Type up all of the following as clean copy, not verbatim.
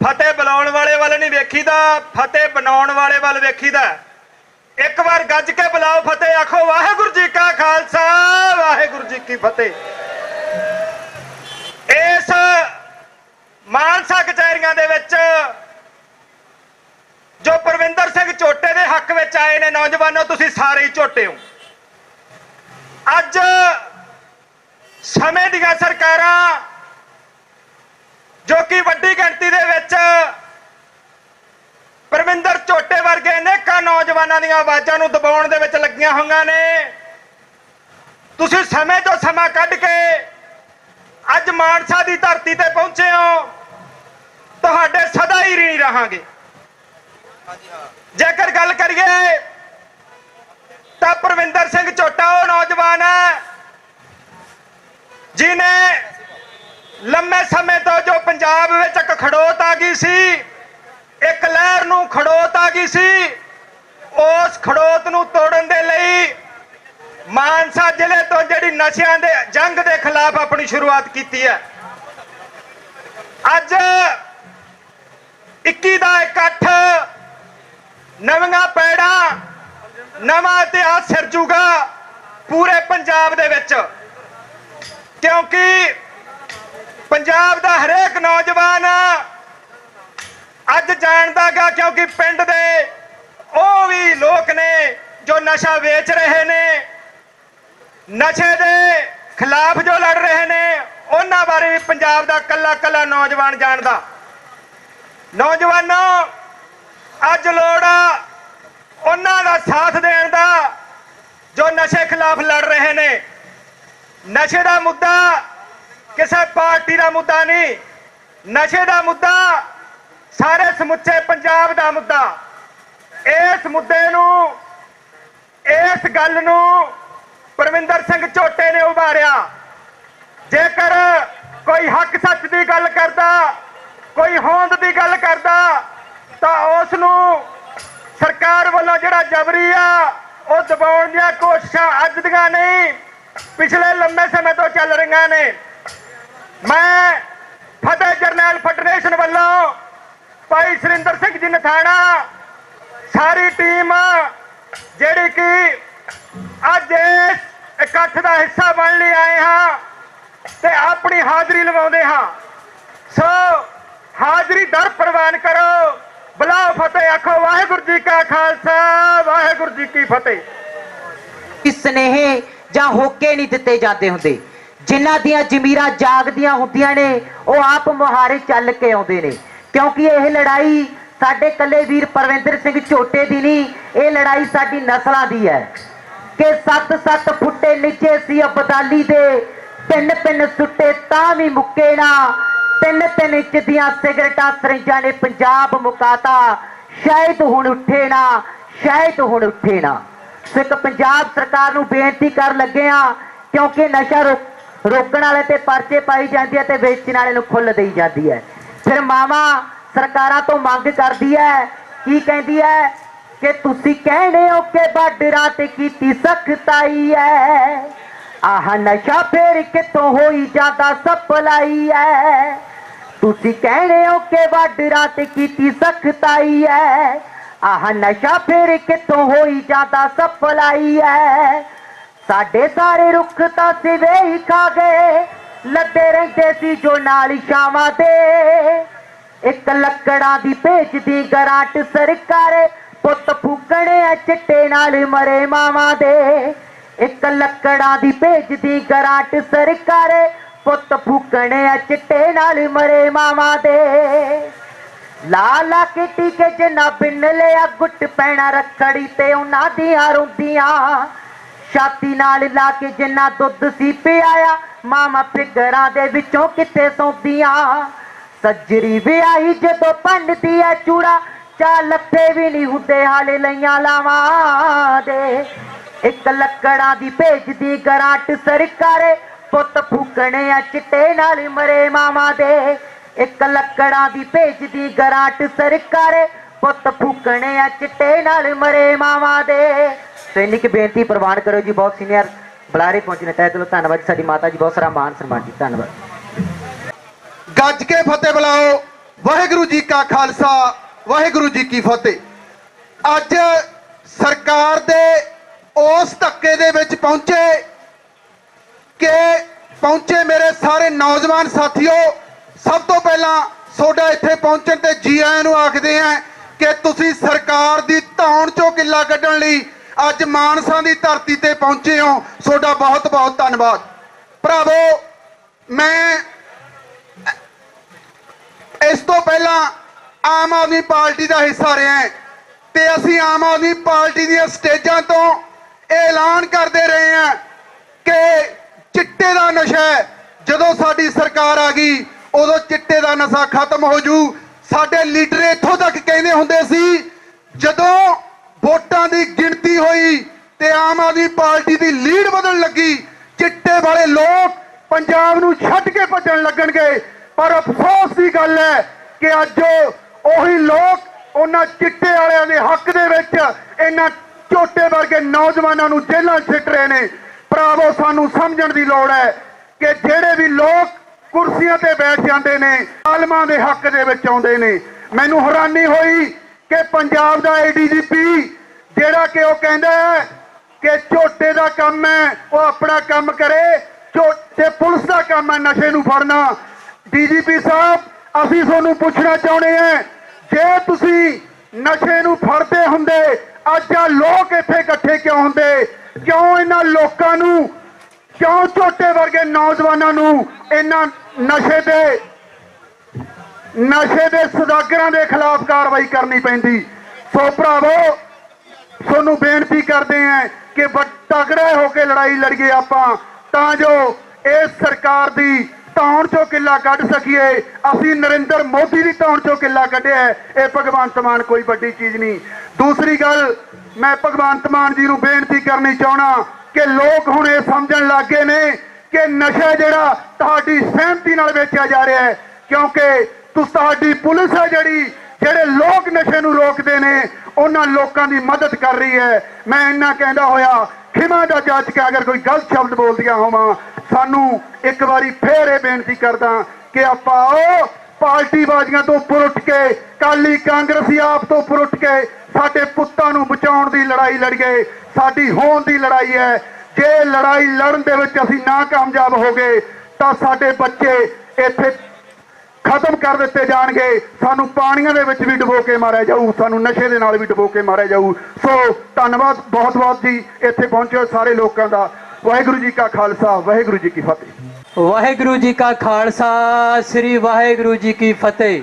फतेह बुलाउण वाले वाल नहीं वेखीदा, फतेह बनाउण वाले वाल वेखीदा। एक बार गज के बुलाओ फतेह, आखो वाहेगुरु जी का खालसा वाहेगुरु जी की फतेह। इस मानसा कचहरियां दे विच जो परविंदर सिंह झोटे दे हक विच आए ने नौजवानों, तुसीं सारे ही झोटे हो। अज समय दीआं सरकारां जो कि वड्डी गिणती दे विच परविंदर झोटे वर्गे अनेकां नौजवानों दी आवाज़ां नूं दबाउण दे विच लगियां होईयां ने। तुसीं समय तो समा कढ के अज मानसा दी धरती ते पहुंचे हो, तुहाडे सदा ही ऋणी रहांगे। जेकर गल करिए तो परविंदर सिंह झोटा वो नौजवान है जिन्हें लंबे समय तो जो पंजाब में एक खड़ोत आ गई सी, एक लहर नूं खड़ोत आ गई सी, उस खड़ोत नूं तोड़न दे लई मानसा जिले तो जिहड़ी नशियां दे जंग दे खिलाफ अपनी शुरुआत की है। अज 21 दा इकट्ठ नवीं पैड़ा नवा इतिहास सिरजूगा पूरे पंजाब दे विच, क्योंकि पंजाब दा हरेक नौजवान अज जानदा गा, क्योंकि पिंड दे वो भी लोग ने जो नशा वेच रहे ने, नशे दे खिलाफ जो लड़ रहे ने, उन्हां बारे भी पंजाब दा कला कला नौजवान जानदा। नौजवानों अज लोड़ उन्हां दा साथ देण दा जो नशे खिलाफ लड़ रहे ने। नशे का मुद्दा किसी पार्टी का मुद्दा नहीं, नशे का मुद्दा सारे समुचे पंजाब का मुद्दा। इस मुद्दे नूं, इस गल नूं परविंदर सिंह झोटे ने उभारिया। जेकर कोई हक सच की गल करता, कोई होंद की गल करता, तो उसनूं सरकार वालों जिहड़ा जबरी आ वो दबाउण दी कोशिशां अज दियां नहीं, पिछले लंबे समय तो चल रही ने। मैं फतेह जरनैल फेडरेशन वालों भाई सुरिंदर सिंह जी नथाणा, सारी टीम जिहड़ी कि अज इस इकट्ठ का हिस्सा बन लई आए हाँ ते अपनी हाजरी लवाउंदे हाँ। सो हाजरी दर प्रवान करो, बुलाओ फतेह, आखो वाहेगुरु जी का खालसा वाहेगुरु जी की फतेह। स्नेहे ਜਾਂ ਹੋਕੇ नहीं दिते जाते होंगे, जिन्हां दियां जमीरां जागदियां हुंदियां ने वो आप मुहारे चल के आउंदे ने। क्योंकि यह लड़ाई साडे कल्ले वीर परविंदर सिंह झोटे दी नहीं, ये लड़ाई साडी नस्लां दी है कि 7-7 फुट्टे नीचे सी अबदाली दे, पिन सुट्टे तां भी मुक्के ना, 3-3 इंच दियां सिगरटां सरिंजां ने पंजाब मुकाता। शायद हुण उठे ना, शायद हुण उठे ना। सिख पंजाब सरकार नूं बेनती कर लगे हाँ, क्योंकि नशा रोकण वाले ते परचे पाई जाती है ते वेचण वाले नूं खुल दई जाती है। फिर मावा सरकारां तो मंग करदी है, की कहती है कि तुसीं कहणे हो कि बार्डरां ते कीती सख्ताई है, आह नशा फिर कितों होई जादा सप्लाई है। तुसीं कहणे हो कि बार्डरां ते कीती सख्ताई है, आह नशा फिर कितों होई जादा सप्लाई है। साडे सारे रुख तां सिवे ही खा गए, लदे रहिंदे सी जो नाल शामां दे। एक लकड़ां दी भेजदी गरांट सरकार, पुत फूकणे चिट्टे नाल मरे मावां दे। एक लकड़ां दी भेजदी गरांट सरकार, पुत फूकणे चिट्टे नाल मरे मावां दे। ला ला के टीके जिन्ना बिन लिया गुट पैना रखड़ी ते उन्हां दियां रोंदियां, छाती नाल ला के जिन्ना दुध सी पियाया मामा फिगरां दे विचों किथे सौंदियां। सज्जरी विआही जदों भंडदी है चूड़ा, चा लत्थे भी नहीं हुंदे हाले लईयां लावां दे। एक लकड़ां दी भेजदी गरांट सरकारे, पुत फूकणे चिट्टे नाल मरे मामा दे। एक लकड़ां दी भेजदी गरांट सरकारे, पुत फूकणे चिट्टे नाल मरे मावा दे। सैनिक बेनती प्रवान करो जी, बहुत सीनियर बुलारे पहुंचने तय दिलों धन्यवाद। साडी माता जी बहुत सारा मान सम्मान जी, धन्यवाद। गज के फतेह बुलाओ ਵਾਹਿਗੁਰੂ ਜੀ ਕਾ ਖਾਲਸਾ ਵਾਹਿਗੁਰੂ ਜੀ ਕੀ ਫਤਿਹ। ਅੱਜ ਸਰਕਾਰ ਦੇ ਉਸ ਧੱਕੇ ਦੇ ਵਿੱਚ ਪਹੁੰਚੇ ਮੇਰੇ ਸਾਰੇ ਨੌਜਵਾਨ ਸਾਥੀਓ, ਸਭ ਤੋਂ ਪਹਿਲਾਂ ਤੁਹਾਡਾ ਇੱਥੇ ਪਹੁੰਚਣ ਤੇ ਜੀ ਆਇਆਂ ਨੂੰ ਆਖਦੇ ਆ ਕਿ ਤੁਸੀਂ ਸਰਕਾਰ ਦੀ ਧੌਣ ਚੋਂ ਕਿੱਲਾ ਕੱਢਣ ਲਈ ਅੱਜ ਮਾਨਸਾ ਦੀ ਧਰਤੀ ਤੇ ਪਹੁੰਚੇ ਹੋ। ਤੁਹਾਡਾ ਬਹੁਤ ਬਹੁਤ ਧੰਨਵਾਦ। ਭਰਾਵੋ, ਮੈਂ ਇਸ ਤੋਂ ਪਹਿਲਾਂ ਆਮ ਆਦਮੀ ਪਾਰਟੀ ਦਾ ਹਿੱਸਾ ਰਿਹਾ ਤੇ ਅਸੀਂ ਆਮ ਆਦਮੀ ਪਾਰਟੀ ਦੀਆਂ ਸਟੇਜਾਂ ਤੋਂ ਐਲਾਨ ਕਰਦੇ ਰਹੇ ਹਾਂ ਕਿ ਚਿੱਟੇ ਦਾ ਨਸ਼ਾ ਜਦੋਂ ਸਾਡੀ ਸਰਕਾਰ ਆ ਗਈ ਉਦੋਂ ਚਿੱਟੇ ਦਾ ਨਸ਼ਾ ਖਤਮ ਹੋ ਜੂ। ਸਾਡੇ ਲੀਡਰ ਇੱਥੋਂ ਤੱਕ ਕਹਿੰਦੇ ਹੁੰਦੇ ਸੀ, ਜਦੋਂ ਵੋਟਾਂ ਦੀ ਗਿਣਤੀ ਹੋਈ ਤੇ ਆਮ ਆਦਮੀ ਪਾਰਟੀ ਦੀ ਲੀਡ ਵਧਣ ਲੱਗੀ, ਚਿੱਟੇ ਵਾਲੇ ਲੋਕ ਪੰਜਾਬ ਨੂੰ ਛੱਡ ਕੇ ਭੱਜਣ ਲੱਗਣਗੇ। ਪਰ ਅਫਸੋਸ ਦੀ ਗੱਲ ਹੈ ਕਿ ਅੱਜ ਉਹੀ ਲੋਕ ਉਹਨਾਂ ਚਿੱਟੇ ਵਾਲਿਆਂ ਦੇ ਹੱਕ ਦੇ ਵਿੱਚ ਇਹਨਾਂ ਝੋਟੇ ਵਰਗੇ ਨੌਜਵਾਨਾਂ ਨੂੰ ਜੇਲ੍ਹਾਂ ਸਿੱਟ ਰਹੇ ਨੇ। ਭਰਾਵੋ, ਸਾਨੂੰ ਸਮਝਣ ਦੀ ਲੋੜ ਹੈ ਕਿ ਜਿਹੜੇ ਵੀ ਲੋਕ ਕੁਰਸੀਆਂ ਤੇ ਬੈਠ ਜਾਂਦੇ ਨੇ, ਆਲਮਾਂ ਦੇ ਹੱਕ ਦੇ ਵਿੱਚ ਆਉਂਦੇ ਨੇ। ਮੈਨੂੰ ਹੈਰਾਨੀ ਹੋਈ ਕਿ ਪੰਜਾਬ ਦਾ ਏਡੀਜੀਪੀ ਜਿਹੜਾ ਕਿ ਉਹ ਕਹਿੰਦਾ ਹੈ ਕਿ ਝੋਟੇ ਦਾ ਕੰਮ ਹੈ, ਉਹ ਆਪਣਾ ਕੰਮ ਕਰੇ, ਝੋਟੇ ਪੁਲਿਸ ਦਾ ਕੰਮ ਹੈ ਨਸ਼ੇ ਨੂੰ ਫੜਨਾ। ਡੀਜੀਪੀ ਸਾਹਿਬ, ਅਸੀਂ ਤੁਹਾਨੂੰ ਪੁੱਛਣਾ ਚਾਹੁੰਦੇ ਹਾਂ, ਜੇ ਤੁਸੀਂ ਨਸ਼ੇ ਨੂੰ ਫੜਦੇ ਹੁੰਦੇ ਅੱਜ ਆ ਲੋਕ ਇੱਥੇ ਇਕੱਠੇ ਕਿਉਂ ਹੁੰਦੇ? ਕਿਉਂ ਇਹਨਾਂ ਲੋਕਾਂ ਨੂੰ, ਕਿਉਂ ਝੋਟੇ ਵਰਗੇ ਨੌਜਵਾਨਾਂ ਨੂੰ ਇਹਨਾਂ ਨਸ਼ੇ ਦੇ ਸੌਦਾਗਰਾਂ ਦੇ ਖਿਲਾਫ ਕਾਰਵਾਈ ਕਰਨੀ ਪੈਂਦੀ? ਸੋ ਭਰਾਵੋ, ਤੁਹਾਨੂੰ ਬੇਨਤੀ ਕਰਦੇ ਹਾਂ ਕਿ ਤਗੜੇ ਹੋ ਕੇ ਲੜਾਈ ਲੜੀਏ ਆਪਾਂ, ਤਾਂ ਜੋ ਇਸ ਸਰਕਾਰ ਦੀ ਧੌਣ ਚੋਂ ਕਿੱਲਾ ਕੱਢ ਸਕੀਏ। ਅਸੀਂ ਨਰਿੰਦਰ ਮੋਦੀ ਦੀ ਧੌਣ ਚੋਂ ਕਿੱਲਾ ਕੱਢਿਆ, ਇਹ ਭਗਵੰਤ ਮਾਨ ਕੋਈ ਵੱਡੀ ਚੀਜ਼ ਨਹੀਂ। ਦੂਸਰੀ ਗੱਲ, ਮੈਂ ਭਗਵੰਤ ਮਾਨ ਜੀ ਨੂੰ ਬੇਨਤੀ ਕਰਨੀ ਚਾਹਣਾ ਕਿ ਲੋਕ ਹੁਣ ਇਹ ਸਮਝਣ ਲੱਗ ਗਏ ਨੇ ਕਿ ਨਸ਼ਾ ਜਿਹੜਾ ਤੁਹਾਡੀ ਸਹਿਮਤੀ ਨਾਲ ਵੇਚਿਆ ਜਾ ਰਿਹਾ ਹੈ, ਕਿਉਂਕਿ ਤੁਹਾਡੀ ਪੁਲਿਸ ਹੈ ਜਿਹੜੇ ਲੋਕ ਨਸ਼ੇ ਨੂੰ ਰੋਕਦੇ ਨੇ, ਉਹਨਾਂ ਲੋਕਾਂ ਦੀ ਮਦਦ ਕਰ ਰਹੀ ਹੈ। ਮੈਂ ਇੰਨਾ ਕਹਿੰਦਾ ਹੋਇਆ ਖਿਮਾ ਦਾ ਜੱਜ ਕੇ ਅਗਰ ਕੋਈ ਗਲਤ ਸ਼ਬਦ ਬੋਲਦੀਆਂ ਹੋਵਾਂ, ਸਾਨੂੰ ਇੱਕ ਵਾਰੀ ਫੇਰ ਇਹ ਬੇਨਤੀ ਕਰਦਾ ਕਿ ਆਪਾਂ ਉਹ ਪਾਰਟੀ ਬਾਜ਼ੀਆਂ ਤੋਂ ਉੱਪਰ ਉੱਠ ਕੇ, ਕਾਲੀ ਕਾਂਗਰਸੀ ਆਪ ਤੋਂ ਉੱਪਰ ਉੱਠ ਕੇ ਸਾਡੇ ਪੁੱਤਾਂ ਨੂੰ ਬਚਾਉਣ ਦੀ ਲੜਾਈ ਲੜੀਏ। ਸਾਡੀ ਹੋਣ ਦੀ ਲੜਾਈ ਹੈ। ਜੇ ਲੜਾਈ ਲੜਨ ਦੇ ਵਿੱਚ ਅਸੀਂ ਨਾ ਕਾਮਯਾਬ ਹੋ ਗਏ ਤਾਂ ਸਾਡੇ ਬੱਚੇ ਇੱਥੇ ਖਤਮ ਕਰ ਦਿੱਤੇ ਜਾਣਗੇ। ਸਾਨੂੰ ਪਾਣੀਆਂ ਦੇ ਵਿੱਚ ਵੀ ਡੁਬੋ ਕੇ ਮਾਰਿਆ ਜਾਊ, ਸਾਨੂੰ ਨਸ਼ੇ ਦੇ ਨਾਲ ਵੀ ਡੁਬੋ ਕੇ ਮਾਰਿਆ ਜਾਊ। ਸੋ ਧੰਨਵਾਦ ਬਹੁਤ ਬਹੁਤ ਜੀ ਇੱਥੇ ਪਹੁੰਚੇ ਸਾਰੇ ਲੋਕਾਂ ਦਾ। ਵਾਹਿਗੁਰੂ ਜੀ ਕਾ ਖਾਲਸਾ ਵਾਹਿਗੁਰੂ ਜੀ ਕੀ ਫਤਿਹ। ਵਾਹਿਗੁਰੂ ਜੀ ਕਾ ਖਾਲਸਾ ਸ੍ਰੀ ਵਾਹਿਗੁਰੂ ਜੀ ਕੀ ਫਤਿਹ।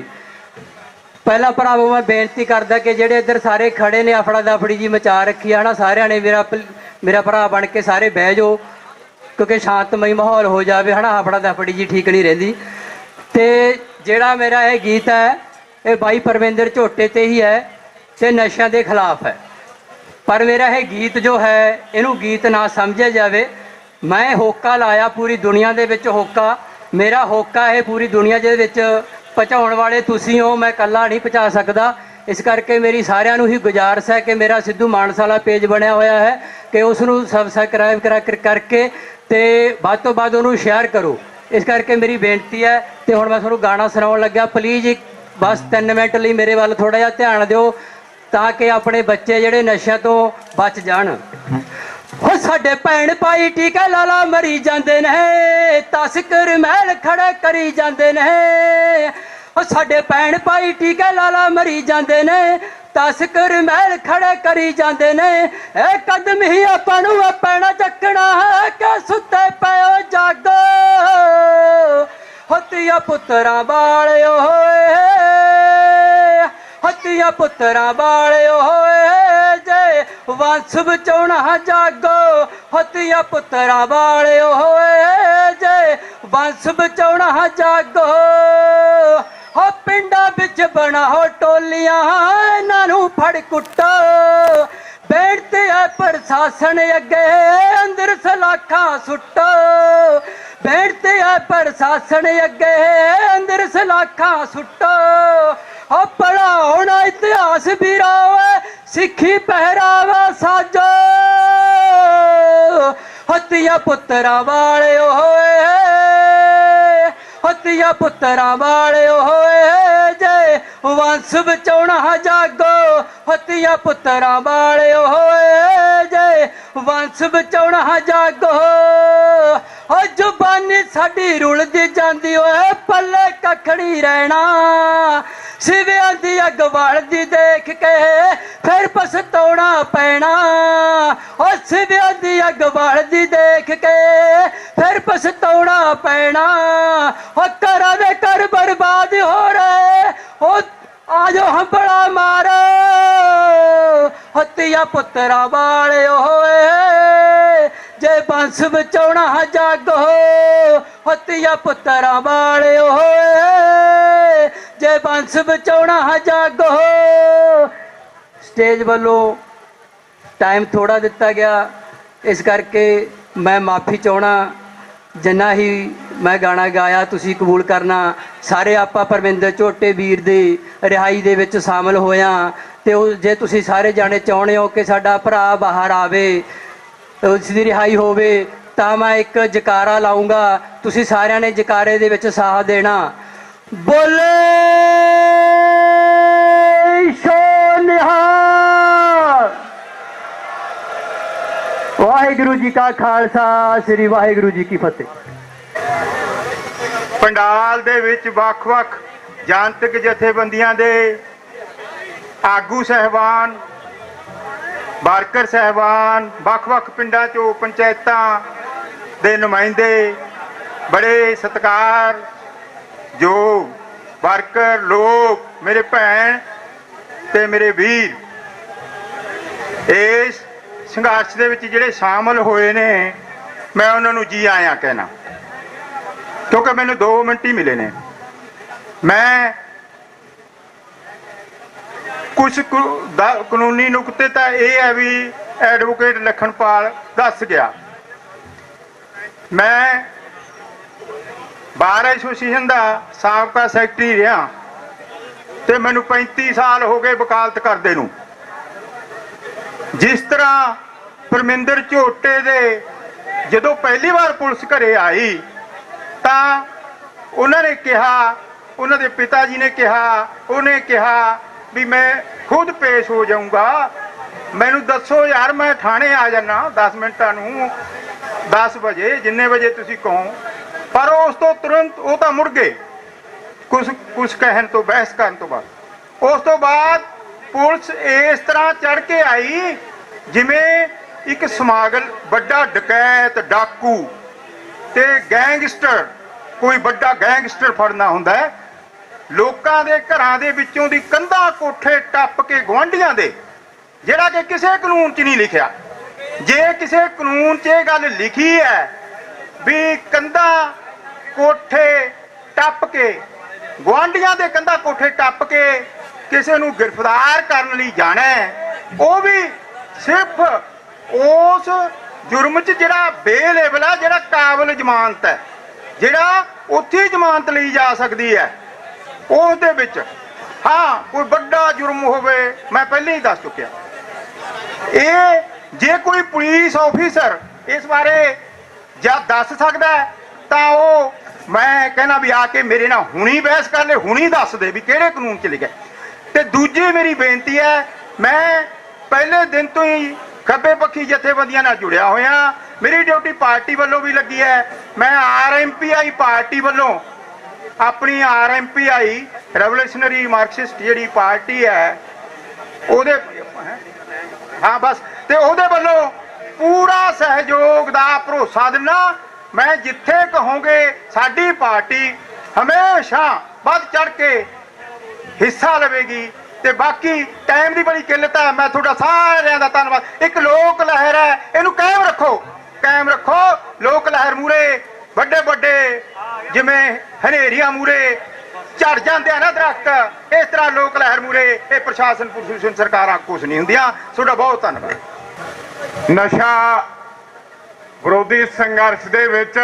ਪਹਿਲਾ ਭਰਾਵੋ, ਮੈਂ ਬੇਨਤੀ ਕਰਦਾ ਕਿ ਜਿਹੜੇ ਇੱਧਰ ਸਾਰੇ ਖੜੇ ਨੇ ਅਫੜਾ ਦਫੜੀ ਜੀ ਮਚਾ ਰੱਖੀ ਆ ਨਾ, ਸਾਰਿਆਂ ਨੇ ਮੇਰਾ ਭਰਾ ਬਣ ਕੇ ਸਾਰੇ ਬਹਿ ਜਾਓ, ਕਿਉਂਕਿ ਸ਼ਾਂਤਮਈ ਮਾਹੌਲ ਹੋ ਜਾਵੇ ਹਨਾ। ਅਫੜਾ ਦਫੜੀ ਜੀ ਠੀਕ ਨਹੀਂ ਰਹਿੰਦੀ। ਤੇ ਜਿਹੜਾ ਮੇਰਾ ਇਹ ਗੀਤ ਹੈ ਇਹ ਬਾਈ ਪਰਵਿੰਦਰ ਝੋਟੇ ਤੇ ਹੀ ਹੈ ਤੇ ਨਸ਼ਿਆਂ ਦੇ ਖਿਲਾਫ ਹੈ। ਪਰ ਮੇਰਾ ਇਹ ਗੀਤ ਜੋ ਹੈ ਇਹਨੂੰ ਗੀਤ ਨਾ ਸਮਝਿਆ ਜਾਵੇ। ਮੈਂ ਹੋਕਾ ਲਾਇਆ ਪੂਰੀ ਦੁਨੀਆ ਦੇ ਵਿੱਚ, ਹੋਕਾ ਮੇਰਾ ਹੋਕਾ ਇਹ ਪੂਰੀ ਦੁਨੀਆ ਦੇ ਵਿੱਚ ਪਹੁੰਚਾਉਣ ਵਾਲੇ ਤੁਸੀਂ ਹੋ, ਮੈਂ ਇਕੱਲਾ ਨਹੀਂ ਪਹੁੰਚਾ ਸਕਦਾ। ਇਸ ਕਰਕੇ ਮੇਰੀ ਸਾਰਿਆਂ ਨੂੰ ਹੀ ਗੁਜ਼ਾਰਿਸ਼ ਹੈ ਕਿ ਮੇਰਾ ਸਿੱਧੂ ਮਾਨਸਾ ਵਾਲਾ ਪੇਜ ਬਣਿਆ ਹੋਇਆ ਹੈ ਕਿ ਉਸ ਨੂੰ ਸਬਸਕ੍ਰਾਈਬ ਕਰਕੇ ਤੇ ਵੱਧ ਤੋਂ ਵੱਧ ਉਹਨੂੰ ਸ਼ੇਅਰ ਕਰੋ। ਇਸ ਕਰਕੇ ਮੇਰੀ ਬੇਨਤੀ ਹੈ। ਤੇ ਹੁਣ ਮੈਂ ਤੁਹਾਨੂੰ ਗਾਣਾ ਸੁਣਾਉਣ ਲੱਗਾ, ਪਲੀਜ਼ ਬਸ 3 ਮਿੰਟ ਲਈ ਮੇਰੇ ਵੱਲ ਥੋੜਾ ਜਿਹਾ ਧਿਆਨ ਦਿਓ ਤਾਂ ਕਿ ਆਪਣੇ ਬੱਚੇ ਜਿਹੜੇ ਨਸ਼ਿਆਂ ਤੋਂ ਬਚ ਜਾਣ। ਹੋ ਸਾਡੇ ਭੈਣ ਭਾਈ ਟੀਕਾ ਲਾਲਾ ਮਰੀ ਜਾਂਦੇ ਨੇ, ਤਸਕਰ ਮਹਿਲ ਖੜੇ ਕਰੀ ਜਾਂਦੇ ਨੇ। ਹੋ ਸਾਡੇ ਭੈਣ ਭਾਈ ਟੀਕਾ ਲਾਲਾ ਮਰੀ ਜਾਂਦੇ ਨੇ, ਤਸਕਰ ਮਹਿਲ ਖੜੇ ਕਰੀ ਜਾਂਦੇ ਨੇ। ਇਹ ਕਦਮ ਹੀ ਆਪਾਂ ਨੂੰ ਪੈਣਾ ਚੱਕਣਾ ਹੈ ਕਿ ਸੁੱਤੇ ਪਏ ਜਾਗੋ। ਹੱਤੀਆਂ ਪੁੱਤਰਾਂ ਵਾਲਿਓ ਹੋਏ, ਹੱਤੀਆਂ ਪੁੱਤਰਾਂ ਵਾਲਿਓ ਹੋਏ, ਜੇ ਵੰਸ਼ ਬਚਾਉਣਾ ਜਾਗੋ। ਹੱਤੀਆਂ ਪੁੱਤਰਾਂ ਵਾਲਿਓ ਹੋਏ, ਜੇ ਵੰਸ਼ ਬਚਾਉਣਾ ਜਾਗੋ। ਹੋ ਪਿੰਡਾਂ ਵਿੱਚ ਬਣਾਓ ਟੋਲੀਆਂ, ਇਹਨਾਂ ਨੂੰ ਫੜ ਕੁੱਟੋ। ਬੈਠਦੇ ਆ ਪ੍ਰਸ਼ਾਸਨ ਅੱਗੇ ਅੰਦਰ ਸਲਾਖਾਂ ਸੁੱਟੋ। ਬੈਠਦੇ ਆ ਪ੍ਰਸ਼ਾਸਨ ਅੱਗੇ ਅੰਦਰ ਸਲਾਖਾਂ ਸੁੱਟੋ। ਹੋ ਪੜਾਉਣਾ ਇਤਿਹਾਸ ਵੀਰੋ, ਸਿੱਖੀ ਪਹਿਰਾਵਾ ਸਾਜੋ। ਹੱਤੀਆਂ ਪੁੱਤਰਾਂ ਵਾਲਿਓ ਹੋਏ, ਧੀਆਂ ਪੁੱਤਰਾਂ ਵਾਲਿਓ ਹੋਏ ਜੇ ਵੰਸ਼ ਬਚਾਉਣਾ ਜਾਗੋ ਧੀਆਂ ਪੁੱਤਰਾਂ ਵਾਲਿਓ ਹੋਏ ਜੇ ਵੰਸ਼ ਬਚਾਉਣਾ ਜਾਗੋ ਹੋ ਜ਼ੁਬਾਨੀ ਸਾਡੀ ਰੁਲਦੀ ਜਾਂਦੀ ਓਏ ਪੱਲੇ ਕੱਖ ਨਹੀਂ ਰਹਿਣਾ ਸਿਵਿਆਂ ਦੀ ਅੱਗ ਵਲਦੀ ਦੇਖ ਕੇ ਫਿਰ ਪਛਤਾਉਣਾ ਪੈਣਾ ਓ ਸਿਵਿਆਂ ਦੀ ਅੱਗ ਵਲਦੀ ਦੇਖ ਕੇ ਫਿਰ ਪਛਤਾਉਣਾ ਪੈਣਾ ਓ ਘਰਾਂ ਦੇ ਘਰ ਬਰਬਾਦ ਹੋ ਰਹੇ ਓ ਆਜੋ ਹੰਬੜਾ ਮਾਰੋ ਧੀਆਂ ਪੁੱਤਰਾਂ ਵਾਲਿਓ ਹੋਏ ਜੇ ਬੰਸ ਬਚਾਉਣਾ ਜਾਗੋ ਧੀਆਂ ਪੁੱਤਰਾਂ ਵਾਲਿਓ ਹੋਏ ਜੇ ਬੰਸ ਬਚਾਉਣਾ ਜਾਗੋ। ਸਟੇਜ ਵੱਲੋਂ ਟਾਈਮ ਥੋੜਾ ਦਿੱਤਾ ਗਿਆ, ਇਸ ਕਰਕੇ ਮੈਂ ਮਾਫੀ ਚਾਹਣਾ। ਜਿੰਨਾ ਹੀ ਮੈਂ ਗਾਣਾ ਗਾਇਆ ਤੁਸੀਂ ਕਬੂਲ ਕਰਨਾ। ਸਾਰੇ ਆਪਾਂ ਪਰਮਿੰਦਰ ਝੋਟੇ ਵੀਰ ਦੀ ਰਿਹਾਈ ਦੇ ਵਿੱਚ ਸ਼ਾਮਲ ਹੋਇਆ ਤੇ ਉਹ ਜੇ ਤੁਸੀਂ ਸਾਰੇ ਜਾਣੇ ਚਾਹੁੰਦੇ ਹੋ ਕਿ ਸਾਡਾ ਭਰਾ ਬਾਹਰ ਆਵੇ, ਉਸ ਦੀ ਰਿਹਾਈ ਹੋਵੇ, ਤਾਂ ਮੈਂ ਇੱਕ ਜਕਾਰਾ ਲਾਉਂਗਾ। ਤੁਸੀਂ ਸਾਰਿਆਂ ਨੇ ਜਕਾਰੇ ਦੇ ਵਿੱਚ ਸਾਥ ਦੇਣਾ। ਬੋਲੇ ਸੋ ਨਿਹਾਲ। ਵਾਹਿਗੁਰੂ ਜੀ ਕਾ ਖਾਲਸਾ, ਸ੍ਰੀ ਵਾਹਿਗੁਰੂ ਜੀ ਕੀ ਫਤਿਹ। ਪੰਡਾਲ ਦੇ ਵਿੱਚ ਵੱਖ-ਵੱਖ ਜਨਤਕ ਜਥੇਬੰਦੀਆਂ ਦੇ ਆਗੂ ਸਹਿਬਾਨ, ਵਰਕਰ ਸਹਿਬਾਨ, ਵੱਖ-ਵੱਖ ਪਿੰਡਾਂ ਚੋਂ ਪੰਚਾਇਤਾਂ ਦੇ ਨੁਮਾਇੰਦੇ, ਬੜੇ ਸਤਿਕਾਰ ਜੋ ਵਰਕਰ ਲੋਕ, ਮੇਰੇ ਭੈਣ ਤੇ ਮੇਰੇ ਵੀਰ, ਇਸ ਸੰਘਰਸ਼ ਦੇ ਵਿੱਚ ਜਿਹੜੇ ਸ਼ਾਮਲ ਹੋਏ ਨੇ, ਮੈਂ ਉਹਨਾਂ ਨੂੰ ਜੀ ਆਇਆਂ ਕਹਿਣਾ, ਕਿਉਂਕਿ ਮੈਨੂੰ 2 ਮਿੰਟ ਹੀ ਮਿਲੇ ਨੇ। ਮੈਂ ਕੁਝ ਕਾਨੂੰਨੀ ਨੁਕਤੇ ਤਾਂ ਇਹ ਹੈ ਵੀ ਐਡਵੋਕੇਟ ਲਖਣਪਾਲ ਦੱਸ ਗਿਆ। ਮੈਂ ਬਾਰ ਐਸੋਸੀਏਸ਼ਨ ਦਾ ਸਾਬਕਾ ਸੈਕਟਰੀ ਰਿਹਾ ਤੇ ਮੈਨੂੰ 35 ਸਾਲ ਹੋ ਗਏ ਵਕਾਲਤ ਕਰਦੇ ਨੂੰ। ਜਿਸ ਤਰ੍ਹਾਂ ਪਰਮਿੰਦਰ ਝੋਟੇ ਦੇ ਜਦੋਂ ਪਹਿਲੀ ਵਾਰ ਪੁਲਿਸ ਘਰੇ ਆਈ ਤਾਂ ਉਹਨਾਂ ਨੇ ਕਿਹਾ, ਉਹਨਾਂ ਦੇ ਪਿਤਾ ਜੀ ਨੇ ਕਿਹਾ, ਉਹਨੇ ਕਿਹਾ ਵੀ ਮੈਂ ਖੁਦ ਪੇਸ਼ ਹੋ ਜਾਊਂਗਾ, ਮੈਨੂੰ ਦੱਸੋ ਯਾਰ, ਮੈਂ ਥਾਣੇ ਆ ਜਾਣਾ 10 ਮਿੰਟਾਂ ਨੂੰ, 10 ਵਜੇ, ਜਿੰਨੇ ਵਜੇ ਤੁਸੀਂ ਕਹੋ। ਪਰ ਉਸ ਤੋਂ ਤੁਰੰਤ ਉਹ ਤਾਂ ਮੁੜ ਗਏ, ਕੁਝ ਕਹਿਣ ਤੋਂ, ਬਹਿਸ ਕਰਨ ਤੋਂ ਬਾਅਦ। ਉਸ ਤੋਂ ਬਾਅਦ ਪੁਲਿਸ ਇਸ ਤਰ੍ਹਾਂ ਚੜ ਕੇ ਆਈ ਜਿਵੇਂ ਇੱਕ ਸਮਾਗਲ, ਵੱਡਾ ਡਕੈਤ, ਡਾਕੂ ਤੇ ਗੈਂਗਸਟਰ, ਕੋਈ ਵੱਡਾ ਗੈਂਗਸਟਰ ਫੜਨਾ ਹੁੰਦਾ ਹੈ। ਲੋਕਾਂ ਦੇ ਘਰਾਂ ਦੇ ਵਿੱਚੋਂ ਦੀ ਕੰਧਾਂ ਕੋਠੇ ਟੱਪ ਕੇ ਗੁਆਂਢੀਆਂ ਦੇ, ਜਿਹੜਾ ਕਿ ਕਿਸੇ ਕਾਨੂੰਨ 'ਚ ਨਹੀਂ ਲਿਖਿਆ। ਜੇ ਕਿਸੇ ਕਾਨੂੰਨ 'ਚ ਇਹ ਗੱਲ ਲਿਖੀ ਹੈ ਵੀ ਕੰਧਾਂ ਕੋਠੇ ਟੱਪ ਕੇ, ਗੁਆਂਢੀਆਂ ਦੇ ਕੰਧਾਂ ਕੋਠੇ ਟੱਪ ਕੇ ਕਿਸੇ ਨੂੰ ਗ੍ਰਿਫਤਾਰ ਕਰਨ ਲਈ ਜਾਣਾ ਹੈ, ਉਹ ਵੀ ਸਿਰਫ ਉਸ ਜੁਰਮ 'ਚ ਜਿਹੜਾ ਬੇਲੇਬਲ ਹੈ, ਜਿਹੜਾ ਕਾਬਲ ਜ਼ਮਾਨਤ ਹੈ, ਜਿਹੜਾ ਉੱਥੇ ਜ਼ਮਾਨਤ ਲਈ ਜਾ ਸਕਦੀ ਹੈ, ਉਸ ਦੇ ਵਿੱਚ। ਹਾਂ, ਕੋਈ ਵੱਡਾ ਜੁਰਮ ਹੋਵੇ, ਮੈਂ ਪਹਿਲਾਂ ਹੀ ਦੱਸ ਚੁੱਕਿਆ। ਇਹ ਜੇ ਕੋਈ ਪੁਲਿਸ ਆਫੀਸਰ ਇਸ ਬਾਰੇ ਜਾਂ ਦੱਸ ਸਕਦਾ ਤਾਂ ਉਹ, ਮੈਂ ਕਹਿੰਦਾ ਵੀ ਆ ਕੇ ਮੇਰੇ ਨਾਲ ਹੁਣੀ ਬਹਿਸ ਕਰ ਲੈ, ਹੁਣੀ ਦੱਸ ਦੇ ਵੀ ਕਿਹੜੇ ਕਾਨੂੰਨ 'ਚ ਲਿਖਿਆ। ਤੇ ਦੂਜੀ ਮੇਰੀ ਬੇਨਤੀ ਹੈ, ਮੈਂ ਪਹਿਲੇ ਦਿਨ ਤੋਂ ਹੀ ਖੱਬੇ ਪੱਖੀ ਜਥੇਬੰਦੀਆਂ ਨਾਲ ਜੁੜਿਆ ਹੋਇਆ। ਮੇਰੀ ਡਿਊਟੀ ਪਾਰਟੀ ਵੱਲੋਂ ਵੀ ਲੱਗੀ ਹੈ। ਮੈਂ RMPI ਪਾਰਟੀ ਵੱਲੋਂ, ਆਪਣੀ RMPI ਰੈਵੋਲੂਸ਼ਨਰੀ ਮਾਰਕਸਿਸਟ ਜਿਹੜੀ ਪਾਰਟੀ ਹੈ, ਉਹਦੇ, ਹਾਂ ਬਸ, ਤੇ ਉਹਦੇ ਵੱਲੋਂ ਪੂਰਾ ਸਹਿਯੋਗ ਦਾ ਭਰੋਸਾ ਦਿੰਦਾ। ਮੈਂ ਜਿੱਥੇ ਕਹੋਗੇ ਸਾਡੀ ਪਾਰਟੀ ਹਮੇਸ਼ਾ ਵੱਧ ਚੜ ਕੇ ਹਿੱਸਾ ਲਵੇਗੀ। ਤੇ ਬਾਕੀ ਟਾਈਮ ਦੀ ਬੜੀ ਕਿੱਲਤ ਹੈ। ਮੈਂ ਤੁਹਾਡਾ ਸਾਰਿਆਂ ਦਾ ਧੰਨਵਾਦ। ਇੱਕ ਲੋਕ ਲਹਿਰ ਹੈ, ਇਹਨੂੰ ਕਾਇਮ ਰੱਖੋ, ਕਾਇਮ ਰੱਖੋ। ਲੋਕ ਲਹਿਰ ਮੂਰੇ ਵੱਡੇ ਵੱਡੇ ਜਿਵੇਂ ਹਨੇਰੀਆਂ ਮੂਰੇ ਝੜ ਜਾਂਦੇ ਆ ਨਾ ਦਰਖਤ, ਇਸ ਤਰ੍ਹਾਂ ਲੋਕ ਲਹਿਰ ਮੂਰੇ ਇਹ ਪ੍ਰਸ਼ਾਸਨ ਸਰਕਾਰਾਂ ਕੁਛ ਨਹੀਂ ਹੁੰਦੀਆਂ। ਤੁਹਾਡਾ ਬਹੁਤ ਧੰਨਵਾਦ। ਨਸ਼ਾ ਵਿਰੋਧੀ ਸੰਘਰਸ਼ ਦੇ ਵਿੱਚ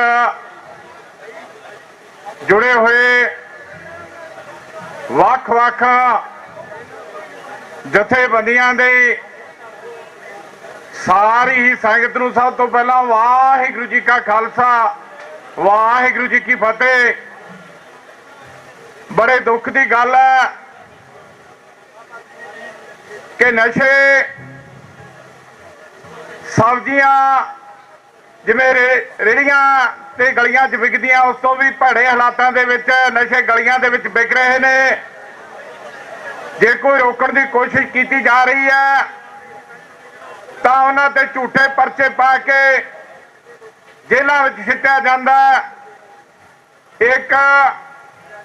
ਜੁੜੇ ਹੋਏ ਵੱਖ-ਵੱਖ ਜਥੇਬੰਦੀਆਂ ਦੇ ਸਾਰੀ ਹੀ ਸੰਗਤ ਨੂੰ ਸਭ ਤੋਂ ਪਹਿਲਾਂ ਵਾਹਿਗੁਰੂ ਜੀ ਕਾ ਖਾਲਸਾ, ਵਾਹਿਗੁਰੂ ਜੀ ਕੀ ਫਤਿਹ। ਬੜੇ ਦੁੱਖ ਦੀ ਗੱਲ ਹੈ ਕਿ ਨਸ਼ੇ ਸਬਜ਼ੀਆਂ ਜਿਵੇਂ ਰੇਹੜੀਆਂ ਤੇ ਗਲੀਆਂ 'ਚ ਵਿਕਦੀਆਂ ਉਸ ਤੋਂ ਵੀ ਭੈੜੇ ਹਾਲਾਤਾਂ ਦੇ ਵਿੱਚ ਨਸ਼ੇ ਗਲੀਆਂ ਦੇ ਵਿੱਚ ਵਿਕ ਰਹੇ ਨੇ। ਜੇ ਕੋਈ ਰੋਕਣ ਦੀ ਕੋਸ਼ਿਸ਼ ਕੀਤੀ ਜਾ ਰਹੀ ਹੈ ਤਾਂ ਉਹਨਾਂ ਤੇ ਝੂਠੇ ਪਰਚੇ ਪਾ ਕੇ ਜੇਲ੍ਹਾਂ ਵਿੱਚ ਸਿੱਟਿਆ ਜਾਂਦਾ। ਇੱਕ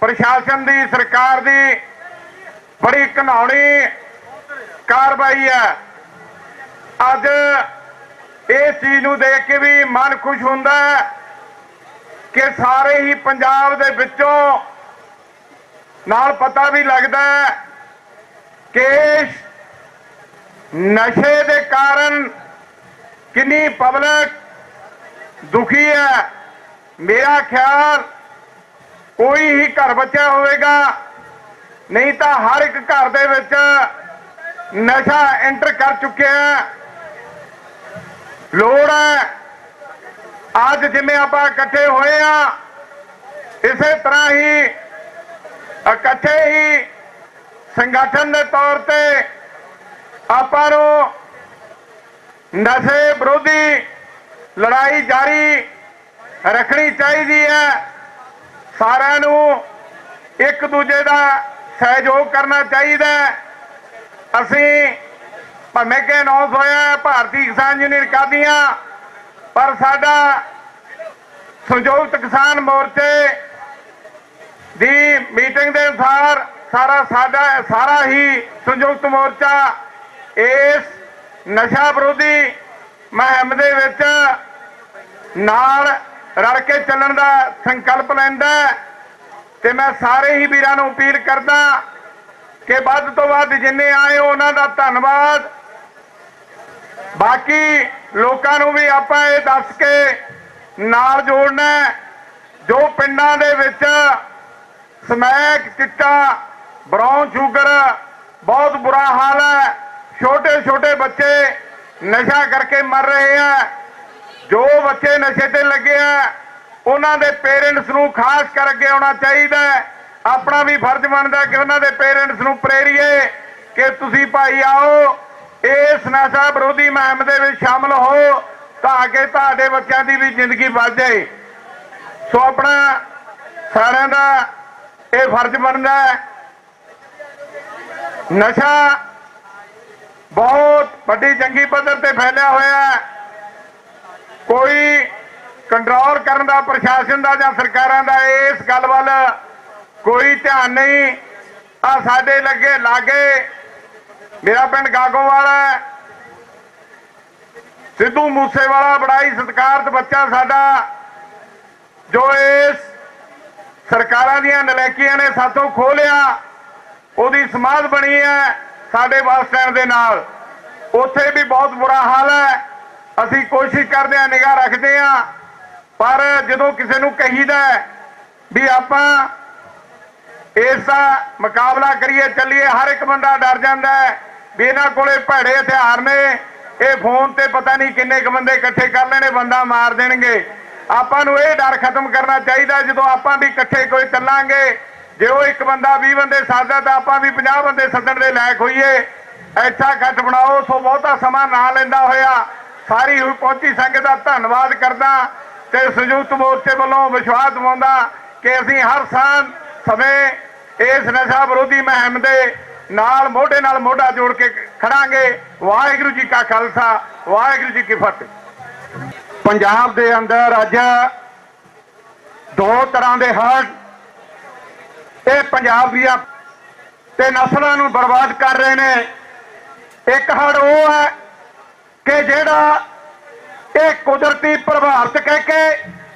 ਪ੍ਰਸ਼ਾਸਨ ਦੀ ਸਰਕਾਰ ਦੀ ਬੜੀ ਘਿਨਾਉਣੀ ਕਾਰਵਾਈ ਹੈ। ਅੱਜ ਇਸ ਚੀਜ਼ ਨੂੰ ਦੇਖ ਕੇ ਵੀ ਮਨ ਖੁਸ਼ ਹੁੰਦਾ ਕਿ ਸਾਰੇ ਹੀ ਪੰਜਾਬ ਦੇ ਵਿੱਚੋਂ ਨਾਲ ਪਤਾ ਵੀ ਲੱਗਦਾ ਕਿ ਨਸ਼ੇ ਦੇ ਕਾਰਨ ਕਿੰਨੀ ਪਬਲਿਕ ਦੁਖੀ ਹੈ। ਮੇਰਾ ਖਿਆਲ ਕੋਈ ਹੀ ਘਰ ਬਚਿਆ ਹੋਵੇਗਾ, ਨਹੀਂ ਤਾਂ ਹਰ ਇੱਕ ਘਰ ਦੇ ਵਿੱਚ ਨਸ਼ਾ ਐਂਟਰ ਕਰ ਚੁੱਕਿਆ ਹੈ। ਲੋੜ ਹੈ ਅੱਜ ਜਿਵੇਂ ਆਪਾਂ ਇਕੱਠੇ ਹੋਏ ਆ ਇਸੇ ਤਰ੍ਹਾਂ ਹੀ ਇਕੱਠੇ ਹੀ ਸੰਗਠਨ ਦੇ ਤੌਰ ਤੇ ਆਪਾਂ ਨੂੰ ਨਸ਼ੇ ਵਿਰੋਧੀ ਲੜਾਈ ਜਾਰੀ ਰੱਖਣੀ ਚਾਹੀਦੀ ਹੈ। ਸਾਰਿਆਂ ਨੂੰ ਇੱਕ ਦੂਜੇ ਦਾ ਸਹਿਯੋਗ ਕਰਨਾ ਚਾਹੀਦਾ ਹੈ। ਅਸੀਂ ਭਾਵੇਂ ਕਿ ਅਨਾਉਂਸ ਹੋਇਆ ਭਾਰਤੀ ਕਿਸਾਨ ਯੂਨੀਅਨ ਕਾਦੀਆਂ, ਪਰ ਸਾਡਾ ਸੰਯੁਕਤ ਕਿਸਾਨ ਮੋਰਚੇ ਦੀ ਮੀਟਿੰਗ ਦੇ ਅਨੁਸਾਰ ਸਾਰਾ ਹੀ ਸੰਯੁਕਤ ਮੋਰਚਾ ਇਸ ਨਸ਼ਾ ਵਿਰੋਧੀ ਮੁਹਿੰਮ ਦੇ ਵਿੱਚ ਨਾਲ ਰਲ ਕੇ ਚੱਲਣ ਦਾ ਸੰਕਲਪ ਲੈਂਦਾ ਤੇ ਮੈਂ ਸਾਰੇ ਹੀ ਵੀਰਾਂ ਨੂੰ ਅਪੀਲ ਕਰਦਾ ਕਿ ਵੱਧ ਤੋਂ ਵੱਧ ਜਿੰਨੇ ਆਏ ਉਹਨਾਂ ਦਾ ਧੰਨਵਾਦ। ਬਾਕੀ ਲੋਕਾਂ ਨੂੰ ਵੀ ਆਪਾਂ ਇਹ ਦੱਸ ਕੇ ਨਾਲ ਜੋੜਨਾ ਜੋ ਪਿੰਡਾਂ ਦੇ ਵਿੱਚ ਸਮੈਕ, ਚਿੱਟਾ, ਬਰਾਊਨ ਸ਼ੂਗਰ ਬਹੁਤ ਬੁਰਾ ਹਾਲ ਹੈ। ਛੋਟੇ ਛੋਟੇ ਬੱਚੇ ਨਸ਼ਾ ਕਰਕੇ ਮਰ ਰਹੇ ਆ। ਜੋ ਬੱਚੇ ਨਸ਼ੇ ਤੇ ਲੱਗੇ ਆ ਉਹਨਾਂ ਦੇ ਪੇਰੈਂਟਸ ਨੂੰ ਖਾਸ ਕਰ ਅੱਗੇ ਆਉਣਾ ਚਾਹੀਦਾ। ਆਪਣਾ ਵੀ ਫਰਜ਼ ਬਣਦਾ ਕਿ ਉਹਨਾਂ ਦੇ ਪੇਰੈਂਟਸ ਨੂੰ ਪ੍ਰੇਰੀਏ ਕਿ ਤੁਸੀਂ ਭਾਈ ਆਓ ਇਸ ਨਸ਼ਾ ਵਿਰੋਧੀ ਮੁਹਿੰਮ ਦੇ ਵਿੱਚ ਸ਼ਾਮਲ ਹੋ ਤਾਂ ਕਿ ਤੁਹਾਡੇ ਬੱਚਿਆਂ ਦੀ ਵੀ ਜ਼ਿੰਦਗੀ ਬਚ ਜਾਏ। ਸੋ ਆਪਣਾ ਸਾਰਿਆਂ ਦਾ ਇਹ ਫਰਜ਼ ਬਣਦਾ ਹੈ। ਨਸ਼ਾ ਬਹੁਤ ਵੱਡੀ ਜੰਗੀ ਪੱਧਰ ਤੇ ਫੈਲਿਆ ਹੋਇਆ ਹੈ। ਕੋਈ ਕੰਟਰੋਲ ਕਰਨ ਦਾ ਪ੍ਰਸ਼ਾਸਨ ਦਾ ਜਾਂ ਸਰਕਾਰਾਂ ਦਾ ਇਸ ਗੱਲ ਵੱਲ ਕੋਈ ਧਿਆਨ ਨਹੀਂ। ਆ ਸਾਡੇ ਲਾਗੇ ਮੇਰਾ ਪਿੰਡ ਗਾਗੋਵਾਲ ਹੈ। ਸਿੱਧੂ ਮੂਸੇਵਾਲਾ ਬੜਾ ਹੀ ਸਤਿਕਾਰਤ ਬੱਚਾ ਸਾਡਾ ਜੋ ਇਸ ਸਰਕਾਰਾਂ ਦੀਆਂ ਨਲਾਇਕੀਆਂ ਨੇ ਸਾਥੋਂ ਖੋਹ ਲਿਆ। ਉਹਦੀ ਸਮਾਧ ਬਣੀ ਹੈ ਸਾਡੇ ਬੱਸ ਸਟੈਂਡ ਦੇ ਨਾਲ। ਉੱਥੇ ਵੀ ਬਹੁਤ ਬੁਰਾ ਹਾਲ ਹੈ। ਅਸੀਂ ਕੋਸ਼ਿਸ਼ ਕਰਦੇ ਹਾਂ, ਨਿਗਾਹ ਰੱਖਦੇ ਹਾਂ, ਪਰ ਜਦੋਂ ਕਿਸੇ ਨੂੰ ਕਹੀਦਾ ਵੀ ਆਪਾਂ ਇਸ ਦਾ ਮੁਕਾਬਲਾ ਕਰੀਏ ਚੱਲੀਏ, ਹਰ ਇੱਕ ਬੰਦਾ ਡਰ ਜਾਂਦਾ ਹੈ ਵੀ ਇਹਨਾਂ ਕੋਲੇ ਭੈੜੇ ਹਥਿਆਰ ਨੇ, ਇਹ ਫੋਨ ਤੇ ਪਤਾ ਨਹੀਂ ਕਿੰਨੇ ਕੁ ਬੰਦੇ ਇਕੱਠੇ ਕਰ ਲੈਣੇ, ਬੰਦਾ ਮਾਰ ਦੇਣਗੇ। ਆਪਾਂ ਨੂੰ ਇਹ ਡਰ ਖਤਮ ਕਰਨਾ ਚਾਹੀਦਾ। ਜਦੋਂ ਆਪਾਂ ਵੀ ਇਕੱਠੇ ਕੋਈ ਚੱਲਾਂਗੇ, ਜੇ ਉਹ ਇੱਕ ਬੰਦਾ 20 ਬੰਦੇ ਸੱਦਦਾ ਤਾਂ ਆਪਾਂ ਵੀ 50 ਬੰਦੇ ਸੱਦਣ ਦੇ ਲਾਇਕ ਹੋਈਏ। ਐਸਾ ਇਕੱਠ ਬਣਾਓ। ਸੋ ਬਹੁਤਾ ਸਮਾਂ ਨਾ ਲੈਂਦਾ ਹੋਇਆ ਸਾਰੀ ਹੋਈ ਪਹੁੰਚੀ ਸੰਗਤ ਦਾ ਧੰਨਵਾਦ ਕਰਦਾ ਤੇ ਸੰਯੁਕਤ ਮੋਰਚੇ ਵੱਲੋਂ ਵਿਸ਼ਵਾਸ ਦਿਵਾਉਂਦਾ ਕਿ ਅਸੀਂ ਹਰ ਸਮੇਂ ਇਸ ਨਸ਼ਾ ਵਿਰੋਧੀ ਮੁਹਿੰਮ ਦੇ ਨਾਲ ਮੋਢੇ ਨਾਲ ਮੋਢਾ ਜੋੜ ਕੇ ਖੜਾਂਗੇ। ਵਾਹਿਗੁਰੂ ਜੀ ਕਾ ਖਾਲਸਾ, ਵਾਹਿਗੁਰੂ ਜੀ ਕੀ ਫਤਿਹ। ਪੰਜਾਬ ਦੇ ਅੰਦਰ ਅੱਜ ਦੋ ਤਰ੍ਹਾਂ ਦੇ ਹੜ੍ਹ ਇਹ ਪੰਜਾਬ ਦੀਆਂ ਤੇ ਨਸਲਾਂ ਨੂੰ ਬਰਬਾਦ ਕਰ ਰਹੇ ਨੇ। ਇੱਕ ਹੜ੍ਹ ਉਹ ਹੈ ਕਿ ਜਿਹੜਾ ਇਹ ਕੁਦਰਤੀ ਪ੍ਰਭਾਵਿਤ ਕਹਿ ਕੇ,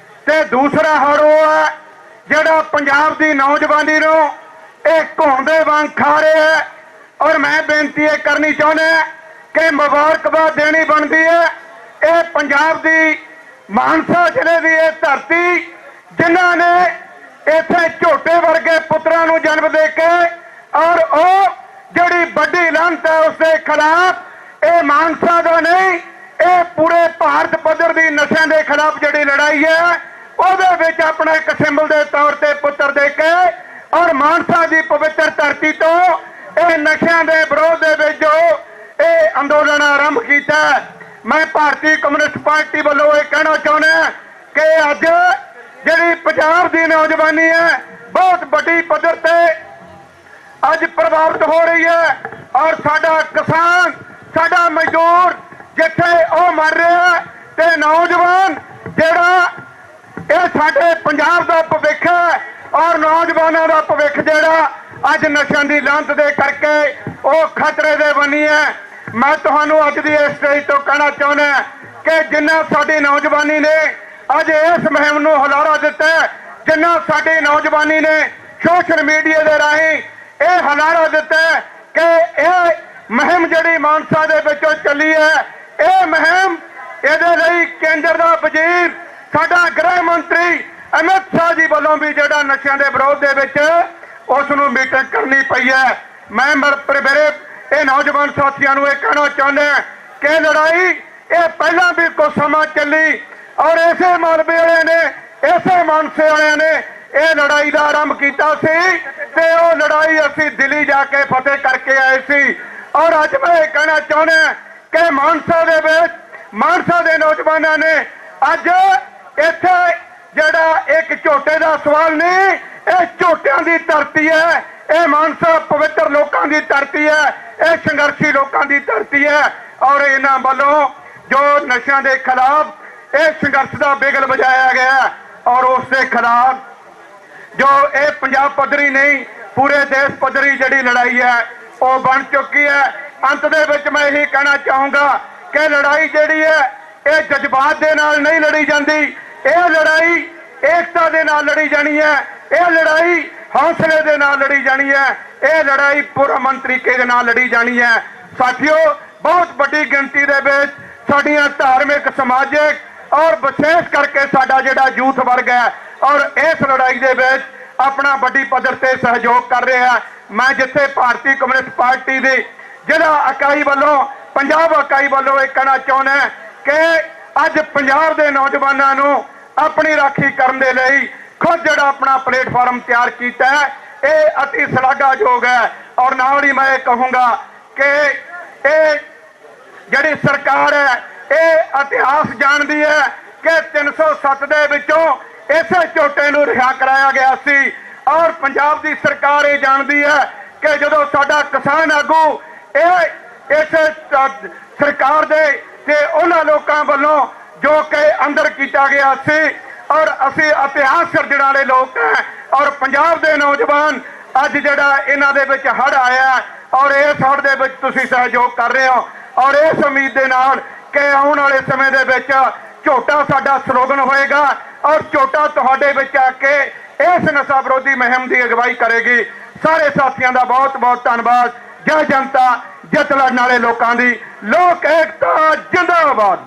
ਤੇ ਦੂਸਰਾ ਹੜ੍ਹ ਉਹ ਹੈ ਜਿਹੜਾ ਪੰਜਾਬ ਦੀ ਨੌਜਵਾਨੀ ਨੂੰ ਇਹ ਘੁਣ ਦੇ ਵਾਂਗ ਖਾ ਰਿਹਾ ਹੈ। ਔਰ ਮੈਂ ਬੇਨਤੀ ਇਹ ਕਰਨੀ ਚਾਹੁੰਦਾ ਕਿ ਮੁਬਾਰਕਬਾਦ ਦੇਣੀ ਬਣਦੀ ਹੈ ਇਹ ਪੰਜਾਬ ਦੀ ਮਾਨਸਾ ਜ਼ਿਲ੍ਹੇ ਦੀ ਇਹ ਧਰਤੀ ਜਿਨ੍ਹਾਂ ਨੇ ਇੱਥੇ ਝੋਟੇ ਵਰਗੇ ਪੁੱਤਰਾਂ ਨੂੰ ਜਨਮ ਦੇ ਕੇ, ਔਰ ਉਹ ਜਿਹੜੀ ਵੱਡੀ ਲਾਹਨਤ ਹੈ ਉਸ ਦੇ ਖਿਲਾਫ ਇਹ ਮਾਨਸਾ ਦਾ ਨਹੀਂ, ਇਹ ਪੂਰੇ ਭਾਰਤ ਪੱਧਰ ਦੀ ਨਸ਼ਿਆਂ ਦੇ ਖਿਲਾਫ ਜਿਹੜੀ ਲੜਾਈ ਹੈ ਉਹਦੇ ਵਿੱਚ ਆਪਣਾ ਇੱਕ ਸਿੰਬਲ ਦੇ ਤੌਰ ਤੇ ਪੁੱਤਰ ਦੇ ਕੇ ਔਰ ਮਾਨਸਾ ਦੀ ਪਵਿੱਤਰ ਧਰਤੀ ਤੋਂ ਇਹ ਨਸ਼ਿਆਂ ਦੇ ਵਿਰੋਧ ਦੇ ਵਿੱਚ ਜੋ ਇਹ ਅੰਦੋਲਨ ਆਰੰਭ ਕੀਤਾ ਹੈ, ਮੈਂ ਭਾਰਤੀ ਕਮਿਊਨਿਸਟ ਪਾਰਟੀ ਵੱਲੋਂ ਇਹ ਕਹਿਣਾ ਚਾਹੁੰਦਾ ਕਿ ਅੱਜ ਜਿਹੜੀ ਪੰਜਾਬ ਦੀ ਨੌਜਵਾਨੀ ਹੈ ਬਹੁਤ ਵੱਡੀ ਪੱਧਰ ਤੇ ਅੱਜ ਪ੍ਰਭਾਵਿਤ ਹੋ ਰਹੀ ਹੈ। ਔਰ ਸਾਡਾ ਕਿਸਾਨ, ਸਾਡਾ ਮਜ਼ਦੂਰ ਜਿੱਥੇ ਉਹ ਮਰ ਰਿਹਾ ਤੇ ਨੌਜਵਾਨ ਜਿਹੜਾ ਇਹ ਸਾਡੇ ਪੰਜਾਬ ਦਾ ਭਵਿੱਖ ਹੈ ਔਰ ਨੌਜਵਾਨਾਂ ਦਾ ਭਵਿੱਖ ਜਿਹੜਾ ਅੱਜ ਨਸ਼ਿਆਂ ਦੀ ਲਾਂਤ ਦੇ ਕਰਕੇ ਉਹ ਖਤਰੇ ਦੇ ਬਣੀ ਹੈ। ਮੈਂ ਤੁਹਾਨੂੰ ਅੱਜ ਦੀ ਇਸ ਸਟੇਜ ਤੋਂ ਕਹਿਣਾ ਚਾਹੁੰਦਾ ਕਿ ਜਿੰਨਾ ਸਾਡੀ ਨੌਜਵਾਨੀ ਨੇ ਅੱਜ ਇਸ ਮੁਹਿੰਮ ਨੂੰ ਹੁਲਾਰਾ ਦਿੱਤਾ, ਜਿੰਨਾ ਸਾਡੀ ਨੌਜਵਾਨੀ ਨੇ ਸੋਸ਼ਲ ਮੀਡੀਆ ਦੇ ਰਾਹੀਂ ਇਹ ਹੁਲਾਰਾ ਦਿੱਤਾ ਕਿ ਇਹ ਮੁਹਿੰਮ ਜਿਹੜੀ ਮਾਨਸਾ ਦੇ ਵਿੱਚੋਂ ਚੱਲੀ ਹੈ, ਇਹ ਮੁਹਿੰਮ ਇਹਦੇ ਲਈ ਕੇਂਦਰ ਦਾ ਵਜ਼ੀਰ ਸਾਡਾ ਗ੍ਰਹਿ ਮੰਤਰੀ ਅਮਿਤ ਸ਼ਾਹ ਜੀ ਵੱਲੋਂ ਵੀ ਜਿਹੜਾ ਨਸ਼ਿਆਂ ਦੇ ਵਿਰੋਧ ਦੇ ਵਿੱਚ ਉਸ ਨੂੰ ਮੀਟਿੰਗ ਕਰਨੀ ਪਈ ਹੈ। ਮੈਂ ਮੇਰੇ ਇਹ ਨੌਜਵਾਨ ਸਾਥੀਆਂ ਨੂੰ ਇਹ ਕਹਿਣਾ ਚਾਹੁੰਦਾ ਕਿ ਲੜਾਈ ਇਹ ਪਹਿਲਾਂ ਵੀ ਕੁਝ ਸਮਾਂ ਚੱਲੀ ਔਰ ਇਸੇ ਮਾਲਵੇ ਵਾਲਿਆਂ ਨੇ, ਇਸੇ ਮਾਨਸੇ ਵਾਲਿਆਂ ਨੇ ਇਹ ਲੜਾਈ ਦਾ ਆਰੰਭ ਕੀਤਾ ਸੀ ਤੇ ਉਹ ਲੜਾਈ ਅਸੀਂ ਦਿੱਲੀ ਜਾ ਕੇ ਫਤਿਹ ਕਰਕੇ ਆਏ ਸੀ। ਔਰ ਅੱਜ ਮੈਂ ਇਹ ਕਹਿਣਾ ਚਾਹੁੰਦਾ ਕਿ ਮਾਨਸਾ ਦੇ ਵਿੱਚ ਮਾਨਸਾ ਦੇ ਨੌਜਵਾਨਾਂ ਨੇ ਅੱਜ ਇੱਥੇ ਜਿਹੜਾ ਇੱਕ ਝੋਟੇ ਦਾ ਸਵਾਲ ਨਹੀਂ, ਇਹ ਝੋਟਿਆਂ ਦੀ ਧਰਤੀ ਹੈ, ਇਹ ਮਾਨਸਾ ਪਵਿੱਤਰ ਲੋਕਾਂ ਦੀ ਧਰਤੀ ਹੈ, ਇਹ ਸੰਘਰਸ਼ੀ ਲੋਕਾਂ ਦੀ ਧਰਤੀ ਹੈ। ਔਰ ਇਹਨਾਂ ਵੱਲੋਂ ਜੋ ਨਸ਼ਿਆਂ ਦੇ ਖਿਲਾਫ ਇਹ ਸੰਘਰਸ਼ ਦਾ ਬਿਗਲ ਵਜਾਇਆ ਗਿਆ ਔਰ ਉਸ ਦੇ ਖਿਲਾਫ ਜੋ ਇਹ ਪੰਜਾਬ ਪੱਧਰੀ ਨਹੀਂ ਪੂਰੇ ਦੇਸ਼ ਪੱਧਰੀ ਜਿਹੜੀ ਲੜਾਈ ਹੈ ਉਹ ਬਣ ਚੁੱਕੀ ਹੈ। ਅੰਤ ਦੇ ਵਿੱਚ ਮੈਂ ਇਹੀ ਕਹਿਣਾ ਚਾਹੂੰਗਾ ਕਿ ਲੜਾਈ ਜਿਹੜੀ ਹੈ ਇਹ ਜਜ਼ਬਾਤ ਦੇ ਨਾਲ ਨਹੀਂ ਲੜੀ ਜਾਂਦੀ, ਇਹ ਲੜਾਈ ਏਕਤਾ ਦੇ ਨਾਲ ਲੜੀ ਜਾਣੀ ਹੈ, ਇਹ ਲੜਾਈ ਹੌਸਲੇ ਦੇ ਨਾਲ ਲੜੀ ਜਾਣੀ ਹੈ, ਇਹ ਲੜਾਈ ਪੁਰਅਮਨ ਤਰੀਕੇ ਦੇ ਨਾਲ ਲੜੀ ਜਾਣੀ ਹੈ। ਸਾਥੀਓ, ਬਹੁਤ ਵੱਡੀ ਗਿਣਤੀ ਦੇ ਵਿੱਚ ਸਾਡੀਆਂ ਧਾਰਮਿਕ, ਸਮਾਜਿਕ ਔਰ ਵਿਸ਼ੇਸ਼ ਕਰਕੇ ਸਾਡਾ ਜਿਹੜਾ ਯੂਥ ਵਰਗ ਹੈ ਔਰ ਇਸ ਲੜਾਈ ਦੇ ਵਿੱਚ ਆਪਣਾ ਵੱਡੀ ਪੱਧਰ ਤੇ ਸਹਿਯੋਗ ਕਰ ਰਿਹਾ। ਮੈਂ ਜਿੱਥੇ ਭਾਰਤੀ ਕਮਿਊਨਿਸਟ ਪਾਰਟੀ ਦੀ ਜ਼ਿਲ੍ਹਾ ਇਕਾਈ ਵੱਲੋਂ, ਪੰਜਾਬ ਇਕਾਈ ਵੱਲੋਂ ਇਹ ਕਹਿਣਾ ਚਾਹੁੰਦਾ ਕਿ ਅੱਜ ਪੰਜਾਬ ਦੇ ਨੌਜਵਾਨਾਂ ਨੂੰ ਆਪਣੀ ਰਾਖੀ ਕਰਨ ਦੇ ਲਈ ਖੁਦ ਜਿਹੜਾ ਆਪਣਾ ਪਲੇਟਫਾਰਮ ਤਿਆਰ ਕੀਤਾ ਹੈ, ਇਹ ਅਤੀ ਸ਼ਲਾਘਾਯੋਗ ਹੈ। ਔਰ ਨਾਲ ਹੀ ਮੈਂ ਇਹ ਕਹੂੰਗਾ ਕਿ ਇਹ ਜਿਹੜੀ ਸਰਕਾਰ ਹੈ ਇਹ ਇਤਿਹਾਸ ਜਾਣਦੀ ਹੈ ਕਿ 307 ਦੇ ਵਿੱਚੋਂ ਇਸੇ ਝੋਟੇ ਨੂੰ ਰਿਹਾ ਕਰਾਇਆ ਗਿਆ ਸੀ ਔਰ ਪੰਜਾਬ ਦੀ ਸਰਕਾਰ ਇਹ ਜਾਣਦੀ ਹੈ ਕਿ ਜਦੋਂ ਸਾਡਾ ਕਿਸਾਨ ਆਗੂ ਇਹ ਇਸ ਸਰਕਾਰ ਦੇ ਤੇ ਉਹਨਾਂ ਲੋਕਾਂ ਵੱਲੋਂ ਜੋ ਕਿ ਅੰਦਰ ਕੀਤਾ ਗਿਆ ਸੀ ਔਰ ਅਸੀਂ ਇਤਿਹਾਸ ਸਿਰਜਣ ਵਾਲੇ ਲੋਕ ਹੈ ਔਰ ਪੰਜਾਬ ਦੇ ਨੌਜਵਾਨ ਅੱਜ ਜਿਹੜਾ ਇਹਨਾਂ ਦੇ ਵਿੱਚ ਹੜ੍ਹ ਆਇਆ ਔਰ ਇਸ ਹੜ੍ਹ ਦੇ ਵਿੱਚ ਤੁਸੀਂ ਸਹਿਯੋਗ ਕਰ ਰਹੇ ਹੋ ਔਰ ਇਸ ਉਮੀਦ ਦੇ ਨਾਲ ਕਿ ਆਉਣ ਵਾਲੇ ਸਮੇਂ ਦੇ ਵਿੱਚ ਝੋਟਾ ਸਾਡਾ ਸਲੋਗਨ ਹੋਏਗਾ ਔਰ ਝੋਟਾ ਤੁਹਾਡੇ ਵਿੱਚ ਆ ਕੇ ਇਸ ਨਸ਼ਾ ਵਿਰੋਧੀ ਮੁਹਿੰਮ ਦੀ ਅਗਵਾਈ ਕਰੇਗੀ। ਸਾਰੇ ਸਾਥੀਆਂ ਦਾ ਬਹੁਤ ਬਹੁਤ ਧੰਨਵਾਦ। ਜੈ ਜਨਤਾ, ਜਿੱਤ ਲੜਨ ਵਾਲੇ ਲੋਕਾਂ ਦੀ, ਲੋਕ ਏਕਤਾ ਜਿੰਦਾਬਾਦ।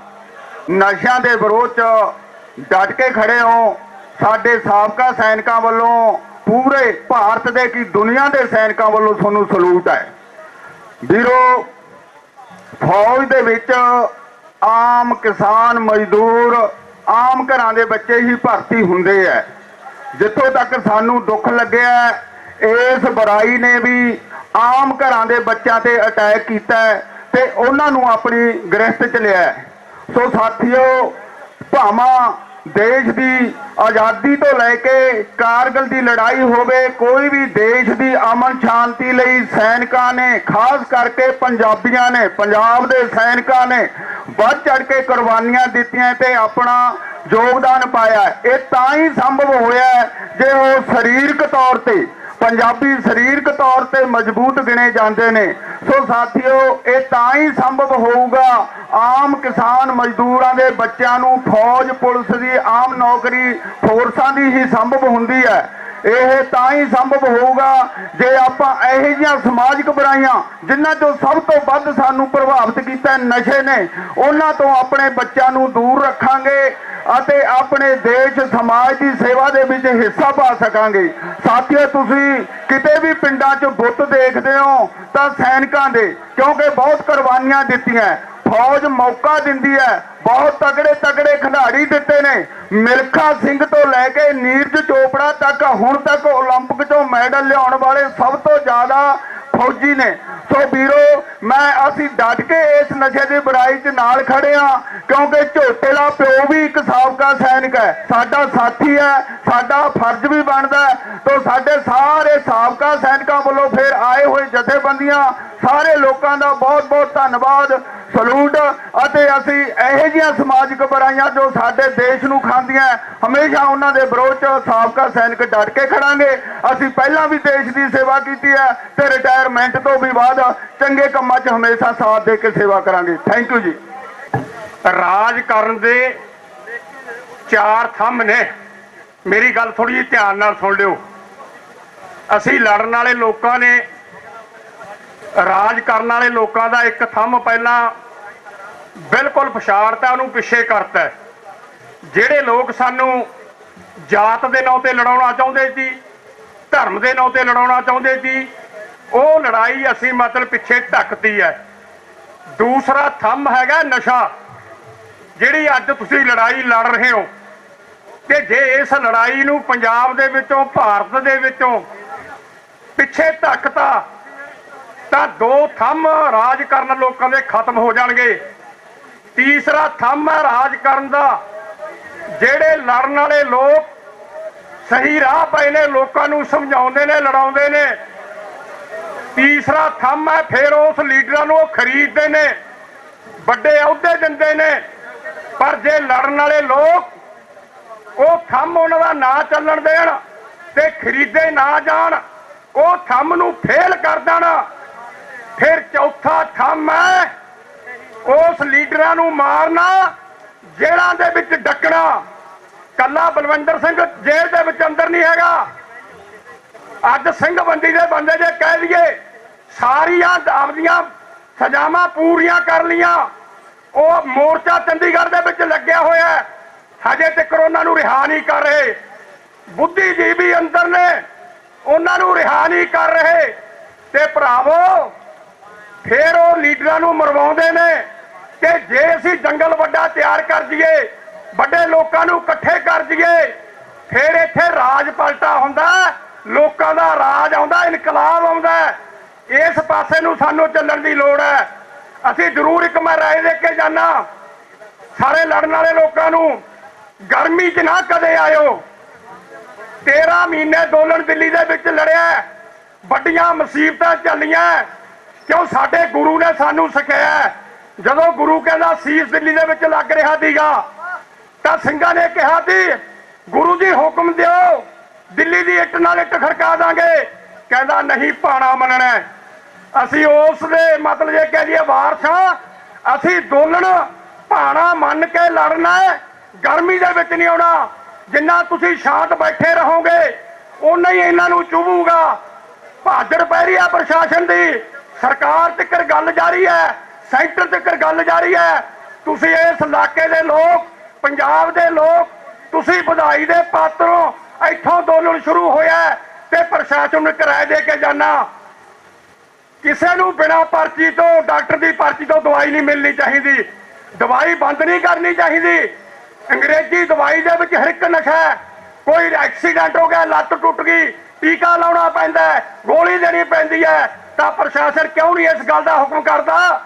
ਨਸ਼ਿਆਂ ਦੇ ਵਿਰੋਧ 'ਚ ਡਟ ਕੇ ਖੜੇ ਹੋ। ਸਾਡੇ ਸਾਬਕਾ ਸੈਨਿਕਾਂ ਵੱਲੋਂ, ਪੂਰੇ ਭਾਰਤ ਦੇ ਕੀ ਦੁਨੀਆ ਦੇ ਸੈਨਿਕਾਂ ਵੱਲੋਂ ਤੁਹਾਨੂੰ ਸਲੂਟ ਹੈ। ਵੀਰੋ, ਫੌਜ ਦੇ ਵਿੱਚ ਆਮ ਕਿਸਾਨ, ਮਜ਼ਦੂਰ, ਆਮ ਘਰਾਂ ਦੇ ਬੱਚੇ ਹੀ ਭਰਤੀ ਹੁੰਦੇ ਹੈ। ਜਿੱਥੋਂ ਤੱਕ ਸਾਨੂੰ ਦੁੱਖ ਲੱਗਿਆ, ਇਸ ਬੁਰਾਈ ਨੇ ਵੀ ਆਮ ਘਰਾਂ ਦੇ ਬੱਚਿਆਂ ਤੇ ਅਟੈਕ ਕੀਤਾ ਤੇ ਉਹਨਾਂ ਨੂੰ ਆਪਣੀ ਗ੍ਰਿਫਤ 'ਚ ਲਿਆ। ਸੋ ਸਾਥੀਓ, ਭਾਵਾਂ ਦੇਸ਼ ਦੀ ਆਜ਼ਾਦੀ ਤੋਂ ਲੈ ਕੇ ਕਾਰਗਿਲ ਦੀ ਲੜਾਈ ਹੋਵੇ, ਕੋਈ ਵੀ ਦੇਸ਼ ਦੀ ਅਮਨ ਸ਼ਾਂਤੀ ਲਈ ਸੈਨਿਕਾਂ ਨੇ, ਖਾਸ ਕਰਕੇ ਪੰਜਾਬੀਆਂ ਨੇ, ਪੰਜਾਬ ਦੇ ਸੈਨਿਕਾਂ ਨੇ ਵੱਧ ਚੜ ਕੇ ਕੁਰਬਾਨੀਆਂ ਦਿੱਤੀਆਂ ਤੇ ਆਪਣਾ ਯੋਗਦਾਨ ਪਾਇਆ। ਇਹ ਤਾਂ ਹੀ ਸੰਭਵ ਹੋਇਆ ਜੇ ਉਹ ਸਰੀਰਕ ਤੌਰ ਤੇ, ਪੰਜਾਬੀ ਸਰੀਰਕ ਤੌਰ ਤੇ ਮਜ਼ਬੂਤ ਗਿਣੇ ਜਾਂਦੇ ਨੇ। ਸੋ ਸਾਥੀਓ, ਇਹ ਤਾਂ ਹੀ ਸੰਭਵ ਹੋਊਗਾ ਆਮ ਕਿਸਾਨ ਮਜ਼ਦੂਰਾਂ ਦੇ ਬੱਚਿਆਂ ਨੂੰ ਫੌਜ, ਪੁਲਿਸ ਦੀ, ਆਮ ਨੌਕਰੀ, ਫੋਰਸਾਂ ਦੀ ਹੀ ਸੰਭਵ ਹੁੰਦੀ ਹੈ। ਇਹ ਤਾਂ ਹੀ ਸੰਭਵ ਹੋਊਗਾ ਜੇ ਆਪਾਂ ਇਹੋ ਜਿਹੀਆਂ ਸਮਾਜਿਕ ਬੁਰਾਈਆਂ ਜਿਨ੍ਹਾਂ ਤੋਂ ਸਭ ਤੋਂ ਵੱਧ ਸਾਨੂੰ ਪ੍ਰਭਾਵਿਤ ਕੀਤਾ ਨਸ਼ੇ ਨੇ, ਉਹਨਾਂ ਤੋਂ ਆਪਣੇ ਬੱਚਿਆਂ ਨੂੰ ਦੂਰ ਰੱਖਾਂਗੇ ਅਤੇ ਆਪਣੇ ਦੇਸ਼, ਸਮਾਜ ਦੀ ਸੇਵਾ ਦੇ ਵਿੱਚ ਹਿੱਸਾ ਪਾ ਸਕਾਂਗੇ। ਸਾਥੀਓ, ਤੁਸੀਂ ਕਿਤੇ ਵੀ ਪਿੰਡਾਂ 'ਚ ਬੁੱਤ ਦੇਖਦੇ ਹੋ ਤਾਂ ਸੈਨਿਕਾਂ ਦੇ, ਕਿਉਂਕਿ ਬਹੁਤ ਕੁਰਬਾਨੀਆਂ ਦਿੱਤੀਆਂ। फौज मौका दिंदी है। बहुत तगड़े तगड़े खिलाड़ी दिते ने, मिल्खा सिंह तो लैके नीरज चोपड़ा तक हुण तक ओलंपिक चों मैडल लियाउण वाले सब तो ज्यादा फौजी ने। सो वीरो मैं असी डट के इस नशे की बुराई च नाल खड़े हाँ, क्योंकि झोटे दा प्यो भी एक साबका सैनिक है, साडा साथी है, साडा फर्ज भी बनता है। तो साडे सारे साबका सैनिकों वालों फिर आए हुए जथेबंदियां सारे लोगों का बहुत बहुत धन्यवाद, सलूट। अते असी ਇਹੋ ਜਿਹੀਆਂ समाजिक बुराइयां जो साडे देश नूं खांदियां हमेशा उन्हां दे विरोध च साबका सैनिक डट के खड़ांगे। असी पहलां भी देश की सेवा की है ते रिटायरमेंट तो भी बाद चंगे कामां च हमेशा साथ दे के सेवा करांगे। थैंक यू जी। ਰਾਜ ਕਰਨ ਦੇ ਚਾਰ ਥੰਮ ਨੇ। ਮੇਰੀ ਗੱਲ ਥੋੜੀ ਜਿਹੀ ਧਿਆਨ ਨਾਲ ਸੁਣ ਲਿਓ। ਅਸੀਂ ਲੜਨ ਵਾਲੇ ਲੋਕਾਂ ਨੇ ਰਾਜ ਕਰਨ ਵਾਲੇ ਲੋਕਾਂ ਦਾ ਇੱਕ ਥੰਮ ਪਹਿਲਾਂ ਬਿਲਕੁਲ ਪਛਾੜਤਾ, ਉਹਨੂੰ ਪਿੱਛੇ ਕਰਤਾ। ਜਿਹੜੇ ਲੋਕ ਸਾਨੂੰ ਜਾਤ ਦੇ ਨਾਂ ਤੇ ਲੜਾਉਣਾ ਚਾਹੁੰਦੇ ਸੀ, ਧਰਮ ਦੇ ਨਾਂ ਤੇ ਲੜਾਉਣਾ ਚਾਹੁੰਦੇ ਸੀ, ਉਹ ਲੜਾਈ ਅਸੀਂ ਮਤਲਬ ਪਿੱਛੇ ਢੱਕਤੀ ਹੈ। ਦੂਸਰਾ ਥੰਮ ਹੈਗਾ ਨਸ਼ਾ, ਜਿਹੜੀ ਅੱਜ ਤੁਸੀਂ ਲੜਾਈ ਲੜ ਰਹੇ ਹੋ। ਤੇ ਜੇ ਇਸ ਲੜਾਈ ਨੂੰ ਪੰਜਾਬ ਦੇ ਵਿੱਚੋਂ, ਭਾਰਤ ਦੇ ਵਿੱਚੋਂ ਪਿੱਛੇ ਧੱਕਤਾ ਤਾਂ ਦੋ ਥੰਮ ਰਾਜ ਕਰਨ ਲੋਕਾਂ ਦੇ ਖਤਮ ਹੋ ਜਾਣਗੇ। ਤੀਸਰਾ ਥੰਮ ਹੈ ਰਾਜ ਕਰਨ ਦਾ, ਜਿਹੜੇ ਲੜਨ ਵਾਲੇ ਲੋਕ ਸਹੀ ਰਾਹ ਪਏ ਨੇ, ਲੋਕਾਂ ਨੂੰ ਸਮਝਾਉਂਦੇ ਨੇ, ਲੜਾਉਂਦੇ ਨੇ। ਤੀਸਰਾ ਥੰਮ ਹੈ ਫਿਰ ਉਸ ਲੀਡਰਾਂ ਨੂੰ ਉਹ ਖਰੀਦਦੇ ਨੇ, ਵੱਡੇ ਅਹੁਦੇ ਦਿੰਦੇ ਨੇ। ਪਰ ਜੇ ਲੜਨ ਵਾਲੇ ਲੋਕ ਉਹ ਥੰਮ ਉਹਨਾਂ ਦਾ ਨਾ ਚੱਲਣ ਦੇਣ ਤੇ ਖਰੀਦੇ ਨਾ ਜਾਣ, ਉਹ ਥੰਮ ਨੂੰ ਫੇਲ ਕਰ ਦੇਣ, ਫਿਰ ਚੌਥਾ ਥੰਮ ਹੈ ਉਸ ਲੀਡਰਾਂ ਨੂੰ ਮਾਰਨਾ, ਜੇਲ੍ਹਾਂ ਦੇ ਵਿੱਚ ਡੱਕਣਾ। ਕੱਲਾ ਬਲਵਿੰਦਰ ਸਿੰਘ ਜੇਲ੍ਹ ਦੇ ਵਿੱਚ ਅੰਦਰ ਨਹੀਂ ਹੈਗਾ। ਅੱਜ ਸਿੰਘਬੰਦੀ ਦੇ ਬੰਦੇ ਜੇ ਕਹਿ ਲਈਏ ਸਾਰੀਆਂ ਆਪਦੀਆਂ ਸਜ਼ਾਵਾਂ ਪੂਰੀਆਂ ਕਰ ਲੀਆਂ, ਉਹ ਮੋਰਚਾ ਚੰਡੀਗੜ੍ਹ ਦੇ ਵਿੱਚ ਲੱਗਿਆ ਹੋਇਆ, ਹਜੇ ਤੱਕ ਉਹਨਾਂ ਨੂੰ ਰਿਹਾ ਨਹੀਂ ਕਰ ਰਹੇ। ਬੁੱਧੀਜੀਵੀ ਅੰਦਰ ਨੇ, ਉਹਨਾਂ ਨੂੰ ਰਿਹਾ ਨਹੀਂ ਕਰ ਰਹੇ। ਤੇ ਭਰਾਵੋ ਫਿਰ ਉਹ ਲੀਡਰਾਂ ਨੂੰ ਮਰਵਾਉਂਦੇ ਨੇ ਕਿ ਜੇ ਅਸੀਂ ਜੰਗਲ ਵੱਡਾ ਤਿਆਰ ਕਰ ਦਈਏ, ਵੱਡੇ ਲੋਕਾਂ ਨੂੰ ਇਕੱਠੇ ਕਰ ਦਈਏ, ਫਿਰ ਇੱਥੇ ਰਾਜ ਪਲਟਾ ਹੁੰਦਾ, ਲੋਕਾਂ ਦਾ ਰਾਜ ਆਉਂਦਾ, ਇਨਕਲਾਬ ਆਉਂਦਾ। ਇਸ ਪਾਸੇ ਨੂੰ ਸਾਨੂੰ ਚੱਲਣ ਦੀ ਲੋੜ ਹੈ। ਅਸੀਂ ਜ਼ਰੂਰ ਇੱਕ ਮੈਂ ਰਾਏ ਦੇ ਕੇ ਜਾਣਾ ਸਾਰੇ ਲੜਨ ਵਾਲੇ ਲੋਕਾਂ ਨੂੰ, ਗਰਮੀ 'ਚ ਨਾ ਕਦੇ ਆਇਓ। 13 ਮਹੀਨੇ ਅੰਦੋਲਨ ਦਿੱਲੀ ਦੇ ਵਿੱਚ ਲੜਿਆ, ਵੱਡੀਆਂ ਮੁਸੀਬਤਾਂ ਚੱਲੀਆਂ, ਕਿਉਂ ਸਾਡੇ ਗੁਰੂ ਨੇ ਸਾਨੂੰ ਸਿਖਾਇਆ। ਜਦੋਂ ਗੁਰੂ ਕਹਿੰਦਾ ਸੀਸ ਦਿੱਲੀ ਦੇ ਵਿੱਚ ਲੱਗ ਰਿਹਾ ਸੀਗਾ ਤਾਂ ਸਿੰਘਾਂ ਨੇ ਕਿਹਾ ਸੀ ਗੁਰੂ ਜੀ ਹੁਕਮ ਦਿਓ, ਦਿੱਲੀ ਦੀ ਇੱਟ ਨਾਲ ਇੱਟ ਖੜਕਾ ਦਾਂਗੇ। ਕਹਿੰਦਾ ਨਹੀਂ, ਭਾਣਾ ਮੰਨਣਾ। ਅਸੀਂ ਉਸ ਦੇ ਮਤਲਬ ਜੇ ਕਹਿ ਦਈਏ ਵਾਰਸਾਂ, ਅਸੀਂ ਅੰਦੋਲਨ ਭਾਣਾ ਮੰਨ ਕੇ ਲੜਨਾ ਹੈ, ਗਰਮੀ ਦੇ ਵਿੱਚ ਨਹੀਂ ਆਉਣਾ। ਜਿੰਨਾ ਤੁਸੀਂ ਸ਼ਾਂਤ ਬੈਠੇ ਰਹੋਗੇ ਓਨਾ ਹੀ ਇਹਨਾਂ ਨੂੰ ਚੁਭੂਗਾ। ਭਾਜੜ ਪੈ ਰਹੀ ਹੈ ਪ੍ਰਸ਼ਾਸਨ ਦੀ, ਸਰਕਾਰ ਤੱਕ ਗੱਲ ਜਾਰੀ ਹੈ, ਸੈਂਟਰ ਤੱਕ ਗੱਲ ਜਾਰੀ ਹੈ। ਤੁਸੀਂ ਇਸ ਇਲਾਕੇ ਦੇ ਲੋਕ, ਪੰਜਾਬ ਦੇ ਲੋਕ, ਤੁਸੀਂ ਵਧਾਈ ਦੇ ਪਾਤਰ ਹੋ। ਇੱਥੋਂ ਅੰਦੋਲਨ ਸ਼ੁਰੂ ਹੋਇਆ ਤੇ ਪ੍ਰਸ਼ਾਸਨ ਨੂੰ ਕਿਰਾਏ ਦੇ ਕੇ ਜਾਣਾ। ਕਿਸੇ ਨੂੰ ਬਿਨਾਂ ਪਰਚੀ ਤੋਂ, ਡਾਕਟਰ ਦੀ ਪਰਚੀ ਤੋਂ ਦਵਾਈ ਨਹੀਂ ਮਿਲਣੀ ਚਾਹੀਦੀ, ਦਵਾਈ ਬੰਦ ਨਹੀਂ ਕਰਨੀ ਚਾਹੀਦੀ। ਅੰਗਰੇਜ਼ੀ ਦਵਾਈ ਦੇ ਵਿੱਚ ਹਰ ਇੱਕ ਨਸ਼ਾ ਹੈ। ਕੋਈ ਐਕਸੀਡੈਂਟ ਹੋ ਗਿਆ, ਲੱਤ ਟੁੱਟ ਗਈ, ਟੀਕਾ ਲਾਉਣਾ ਪੈਂਦਾ, ਗੋਲੀ ਦੇਣੀ ਪੈਂਦੀ ਹੈ। ਤਾਂ ਪ੍ਰਸ਼ਾਸਨ ਕਿਉਂ ਨਹੀਂ ਇਸ ਗੱਲ ਦਾ ਹੁਕਮ ਕਰਦਾ?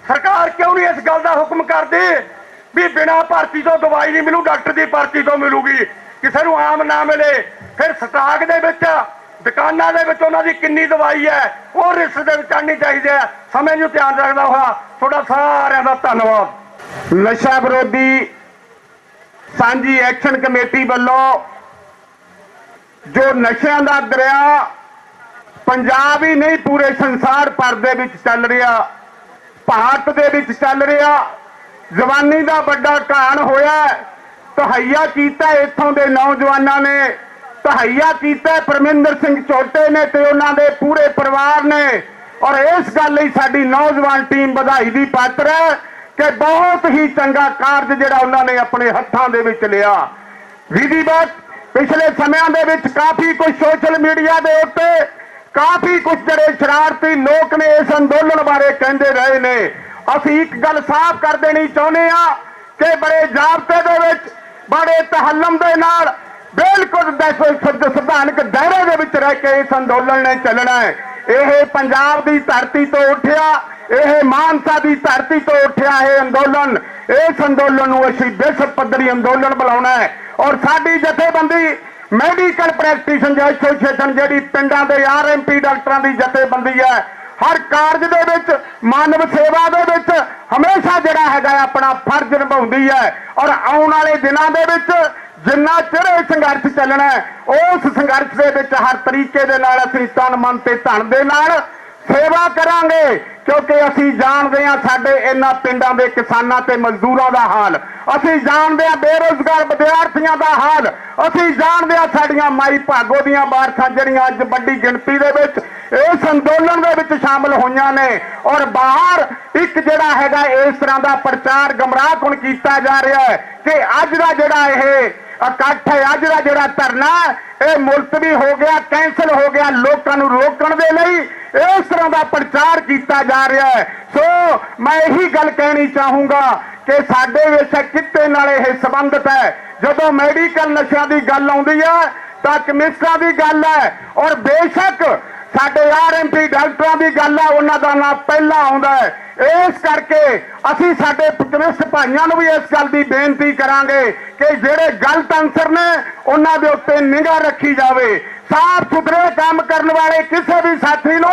ਸਰਕਾਰ ਕਿਉਂ ਨਹੀਂ ਇਸ ਗੱਲ ਦਾ ਹੁਕਮ ਕਰਦੀ ਵੀ ਬਿਨਾਂ ਪਰਚੀ ਤੋਂ ਦਵਾਈ ਨਹੀਂ ਮਿਲੂ, ਡਾਕਟਰ ਦੀ ਪਰਚੀ ਤੋਂ ਮਿਲੂਗੀ, ਕਿਸੇ ਨੂੰ ਆਮ ਨਾ ਮਿਲੇ। ਫਿਰ ਸਟਾਕ ਦੇ ਵਿੱਚ, ਦੁਕਾਨਾਂ ਦੇ ਵਿੱਚ ਉਹਨਾਂ ਦੀ ਕਿੰਨੀ ਦਵਾਈ ਹੈ ਉਹ ਲਿਸਟ ਦੇ ਵਿੱਚ ਆਉਣੀ ਚਾਹੀਦੀ ਹੈ। ਸਮੇਂ ਨੂੰ ਧਿਆਨ ਰੱਖਦਾ ਹੋਇਆ ਤੁਹਾਡਾ ਸਾਰਿਆਂ ਦਾ ਧੰਨਵਾਦ। ਨਸ਼ਾ ਵਿਰੋਧੀ ਸਾਂਝੀ ਐਕਸ਼ਨ ਕਮੇਟੀ ਵੱਲੋਂ ਜੋ ਨਸ਼ਿਆਂ ਦਾ ਦਰਿਆ ਪੰਜਾਬ ਹੀ ਨਹੀਂ ਪੂਰੇ ਸੰਸਾਰ ਭਰ ਦੇ ਵਿੱਚ ਚੱਲ ਰਿਹਾ, ਭਾਰਤ ਦੇ ਵਿੱਚ ਚੱਲ ਰਿਹਾ, ਜਵਾਨੀ ਦਾ ਵੱਡਾ ਘਾਣ ਹੋਇਆ, ਤਹਈਆ ਕੀਤਾ ਇੱਥੋਂ ਦੇ ਨੌਜਵਾਨਾਂ ਨੇ, ਤਹਈਆ ਕੀਤਾ ਪਰਮਿੰਦਰ ਸਿੰਘ ਚੋਟੇ ਨੇ ਤੇ ਉਹਨਾਂ ਦੇ ਪੂਰੇ ਪਰਿਵਾਰ ਨੇ। ਔਰ ਇਸ ਗੱਲ ਲਈ ਸਾਡੀ ਨੌਜਵਾਨ ਟੀਮ ਵਧਾਈ ਦੀ ਪਾਤਰ ਹੈ ਕਿ ਬਹੁਤ ਹੀ ਚੰਗਾ ਕਾਰਜ ਜਿਹੜਾ ਉਹਨਾਂ ਨੇ ਆਪਣੇ ਹੱਥਾਂ ਦੇ ਵਿੱਚ ਲਿਆ। ਵਿਧੀਵਤ ਪਿਛਲੇ ਸਮਿਆਂ ਦੇ ਵਿੱਚ ਕਾਫੀ ਕੁਝ ਸੋਸ਼ਲ ਮੀਡੀਆ ਦੇ ਉੱਤੇ ਕਾਫੀ ਕੁਝ ਜਿਹੜੇ ਸ਼ਰਾਰਤੀ ਲੋਕ ਨੇ ਇਸ ਅੰਦੋਲਨ ਬਾਰੇ ਕਹਿੰਦੇ ਰਹੇ ਨੇ, ਅਸੀਂ ਇੱਕ ਗੱਲ ਸਾਫ਼ ਕਰ ਦੇਣੀ ਚਾਹੁੰਦੇ ਆ ਕਿ ਬੜੇ ਜ਼ਾਬਤੇ ਦੇ ਵਿੱਚ ਬੜੇ ਤਹੱਲਮ ਦੇ ਨਾਲ ਬਿਲਕੁਲ ਸੰਵਿਧਾਨਕ ਦਾਇਰੇ ਦੇ ਵਿੱਚ ਰਹਿ ਕੇ ਇਸ ਅੰਦੋਲਨ ਨੇ ਚੱਲਣਾ ਹੈ। ਇਹ ਪੰਜਾਬ ਦੀ ਧਰਤੀ ਤੋਂ ਉੱਠਿਆ, ਇਹ ਮਾਨਸਾ ਦੀ ਧਰਤੀ ਤੋਂ ਉੱਠਿਆ ਇਹ ਅੰਦੋਲਨ। ਇਸ ਅੰਦੋਲਨ ਨੂੰ ਅਸੀਂ ਵਿਸ਼ਵ ਪੱਧਰੀ ਅੰਦੋਲਨ ਬਣਾਉਣਾ ਹੈ ਔਰ ਸਾਡੀ ਜਥੇਬੰਦੀ ਮੈਡੀਕਲ ਪ੍ਰੈਕਟੀਸ਼ਨ ਐਸੋਸੀਏਸ਼ਨ ਜਿਹੜੀ ਪਿੰਡਾਂ ਦੇ ਆਰਐਮਪੀ ਡਾਕਟਰਾਂ ਦੀ ਜਥੇਬੰਦੀ ਹੈ, ਹਰ ਕਾਰਜ ਦੇ ਵਿੱਚ ਮਾਨਵ ਸੇਵਾ ਦੇ ਵਿੱਚ ਹਮੇਸ਼ਾ ਜਿਹੜਾ ਹੈਗਾ ਆਪਣਾ ਫਰਜ਼ ਨਿਭਾਉਂਦੀ ਹੈ ਔਰ ਆਉਣ ਵਾਲੇ ਦਿਨਾਂ ਦੇ ਵਿੱਚ ਜਿੰਨਾ ਚਿਰ ਇਹ ਸੰਘਰਸ਼ ਚੱਲਣਾ ਹੈ ਉਸ ਸੰਘਰਸ਼ ਦੇ ਵਿੱਚ ਹਰ ਤਰੀਕੇ ਦੇ ਨਾਲ ਅਸੀਂ ਤਨ ਮਨ ਤੇ ਧਨ ਦੇ ਨਾਲ ਸੇਵਾ ਕਰਾਂਗੇ ਕਿਉਂਕਿ ਅਸੀਂ ਜਾਣਦੇ ਹਾਂ ਸਾਡੇ ਇਹਨਾਂ ਪਿੰਡਾਂ ਦੇ ਕਿਸਾਨਾਂ ਤੇ ਮਜ਼ਦੂਰਾਂ ਦਾ ਹਾਲ, ਅਸੀਂ ਜਾਣਦੇ ਹਾਂ ਬੇਰੁਜ਼ਗਾਰ ਵਿਦਿਆਰਥੀਆਂ ਦਾ ਹਾਲ, ਅਸੀਂ ਜਾਣਦੇ ਹਾਂ ਸਾਡੀਆਂ ਮਾਈ ਭਾਗੋ ਦੀਆਂ ਵਾਰਸਾਂ ਜਿਹੜੀਆਂ ਅੱਜ ਵੱਡੀ ਗਿਣਤੀ ਦੇ ਵਿੱਚ ਇਸ ਅੰਦੋਲਨ ਦੇ ਵਿੱਚ ਸ਼ਾਮਲ ਹੋਈਆਂ ਨੇ ਔਰ ਬਾਹਰ ਇੱਕ ਜਿਹੜਾ ਹੈਗਾ ਇਸ ਤਰ੍ਹਾਂ ਦਾ ਪ੍ਰਚਾਰ ਗਮਰਾਹਕੁਨ ਕੀਤਾ ਜਾ ਰਿਹਾ ਹੈ ਕਿ ਅੱਜ ਦਾ ਜਿਹੜਾ ਇਹ ਇਕੱਠ ਹੈ, ਅੱਜ ਦਾ ਜਿਹੜਾ ਧਰਨਾ ਇਹ ਮੁਲਤਵੀ ਹੋ ਗਿਆ, ਕੈਂਸਲ ਹੋ ਗਿਆ। ਲੋਕਾਂ ਨੂੰ ਰੋਕਣ ਦੇ ਲਈ ਇਸ ਤਰ੍ਹਾਂ ਦਾ ਪ੍ਰਚਾਰ ਕੀਤਾ ਜਾ ਰਿਹਾ ਹੈ। ਸੋ ਮੈਂ ਇਹੀ ਗੱਲ ਕਹਿਣੀ ਚਾਹੂੰਗਾ ਕਿ ਸਾਡੇ ਵਿੱਚ ਕਿੱਤੇ ਨਾਲ ਇਹ ਸੰਬੰਧਿਤ ਹੈ। ਜਦੋਂ ਮੈਡੀਕਲ ਨਸ਼ਿਆਂ ਦੀ ਗੱਲ ਆਉਂਦੀ ਹੈ ਤਾਂ ਕਮਿਸ਼ਨਾਂ ਦੀ ਗੱਲ ਹੈ ਔਰ ਬੇਸ਼ੱਕ ਸਾਡੇ ਆਰਐਮਪੀ ਡਾਕਟਰਾਂ ਦੀ ਗੱਲ ਹੈ, ਉਹਨਾਂ ਦਾ ਨਾਮ ਪਹਿਲਾਂ ਆਉਂਦਾ ਹੈ। ਇਸ ਕਰਕੇ ਅਸੀਂ ਸਾਡੇ ਕਮਿਸ਼ਨ ਭਾਈਆਂ ਨੂੰ ਵੀ ਇਸ ਗੱਲ ਦੀ ਬੇਨਤੀ ਕਰਾਂਗੇ ਕਿ ਜਿਹੜੇ ਗਲਤ ਅਨਸਰ ਨੇ ਉਹਨਾਂ ਦੇ ਉੱਤੇ ਨਿਗਾਹ ਰੱਖੀ ਜਾਵੇ। ਸਾਫ਼ ਸੁਥਰੇ ਕੰਮ ਕਰਨ ਵਾਲੇ ਕਿਸੇ ਵੀ ਸਾਥੀ ਨੂੰ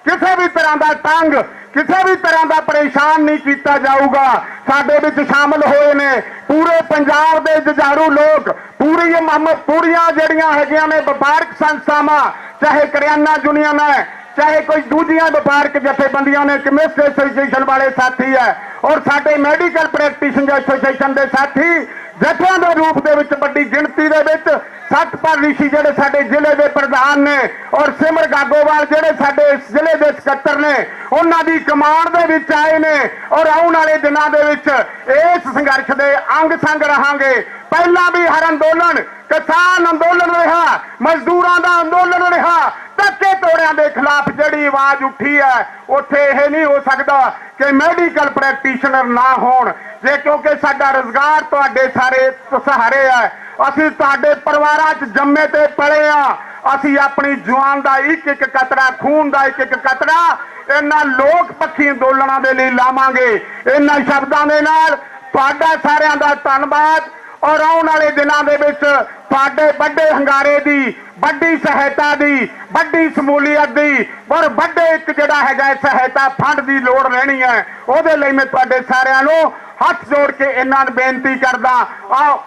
ਕਿਸੇ ਵੀ ਤਰ੍ਹਾਂ ਦਾ ਤੰਗ, ਕਿਸੇ ਵੀ ਤਰ੍ਹਾਂ ਦਾ ਪਰੇਸ਼ਾਨ ਨਹੀਂ ਕੀਤਾ ਜਾਊਗਾ। ਸਾਡੇ ਵਿੱਚ ਸ਼ਾਮਲ ਹੋਏ ਨੇ ਪੂਰੇ ਪੰਜਾਬ ਦੇ ਜੁਝਾਰੂ ਲੋਕ, ਪੂਰੀਆਂ ਜਿਹੜੀਆਂ ਹੈਗੀਆਂ ਨੇ ਵਪਾਰਕ ਸੰਸਥਾਵਾਂ, ਚਾਹੇ ਕਰਿਆਨਾ ਯੂਨੀਅਨ ਹੈ, ਚਾਹੇ ਕੋਈ ਦੂਜੀਆਂ ਵਪਾਰਕ ਜਥੇਬੰਦੀਆਂ ਨੇ, ਕਮਿਸ਼ਨ ਐਸੋਸੀਏਸ਼ਨ ਵਾਲੇ ਸਾਥੀ ਹੈ ਔਰ ਸਾਡੇ ਮੈਡੀਕਲ ਪ੍ਰੈਕਟੀਸ਼ਨ ਐਸੋਸੀਏਸ਼ਨ ਦੇ ਸਾਥੀ ਜਥਿਆਂ ਦੇ ਰੂਪ ਦੇ ਵਿੱਚ ਵੱਡੀ ਗਿਣਤੀ ਦੇ ਵਿੱਚ ਸਤਪਾਲ ਰਿਸ਼ੀ ਜਿਹੜੇ ਸਾਡੇ ਜ਼ਿਲ੍ਹੇ ਦੇ ਪ੍ਰਧਾਨ ਨੇ ਔਰ ਸਿਮਰ ਗਾਗੋਵਾਲ ਜਿਹੜੇ ਸਾਡੇ ਜ਼ਿਲ੍ਹੇ ਦੇ ਸਕੱਤਰ ਨੇ, ਉਹਨਾਂ ਦੀ ਕਮਾਂਡ ਦੇ ਵਿੱਚ ਆਏ ਨੇ ਔਰ ਆਉਣ ਵਾਲੇ ਦਿਨਾਂ ਦੇ ਵਿੱਚ ਇਸ ਸੰਘਰਸ਼ ਦੇ ਅੰਗ ਸੰਗ ਰਹਾਂਗੇ। ਪਹਿਲਾਂ ਵੀ ਹਰ ਅੰਦੋਲਨ ਕਿਸਾਨ ਅੰਦੋਲਨ ਰਿਹਾ, ਮਜ਼ਦੂਰਾਂ ਦਾ ਅੰਦੋਲਨ ਰਿਹਾ, ਧੱਕੇ ਤੋੜਿਆਂ ਦੇ ਖਿਲਾਫ ਜਿਹੜੀ ਆਵਾਜ਼ ਉੱਠੀ ਹੈ ਉੱਥੇ ਇਹ ਨਹੀਂ ਹੋ ਸਕਦਾ ਕਿ ਮੈਡੀਕਲ ਪ੍ਰੈਕਟੀਸ਼ਨਰ ਨਾ ਹੋਣ ਜੇ, ਕਿਉਂਕਿ ਸਾਡਾ ਰੁਜ਼ਗਾਰ ਤੁਹਾਡੇ ਸਾਰੇ ਸਹਾਰੇ ਹੈ। ਅਸੀਂ ਤੁਹਾਡੇ ਪਰਿਵਾਰਾਂ 'ਚ ਜੰਮੇ ਤੇ ਪਲੇ ਆ। ਅਸੀਂ ਆਪਣੀ ਜਵਾਨ ਦਾ ਇੱਕ ਇੱਕ ਕਤਰਾ, ਖੂਨ ਦਾ ਇੱਕ ਇੱਕ ਕਤਰਾ ਇਹਨਾਂ ਲੋਕ ਪੱਖੀ ਅੰਦੋਲਨਾਂ ਦੇ ਲਈ ਲਾਵਾਂਗੇ। ਇਹਨਾਂ ਸ਼ਬਦਾਂ ਦੇ ਨਾਲ ਤੁਹਾਡਾ ਸਾਰਿਆਂ ਦਾ ਧੰਨਵਾਦ ਔਰ ਆਉਣ ਵਾਲੇ ਦਿਨਾਂ ਦੇ ਵਿੱਚ ਤੁਹਾਡੇ ਵੱਡੇ ਹੰਗਾਰੇ ਦੀ, ਵੱਡੀ ਸਹਾਇਤਾ ਦੀ, ਵੱਡੀ ਸਮੂਲੀਅਤ ਦੀ ਔਰ ਵੱਡੇ ਇੱਕ ਜਿਹੜਾ ਹੈਗਾ ਸਹਾਇਤਾ ਫੰਡ ਦੀ ਲੋੜ ਰਹਿਣੀ ਹੈ। ਉਹਦੇ ਲਈ ਮੈਂ ਤੁਹਾਡੇ ਸਾਰਿਆਂ ਨੂੰ ਹੱਥ ਜੋੜ ਕੇ ਇਹਨਾਂ ਨੂੰ ਬੇਨਤੀ ਕਰਦਾ। ਆਓ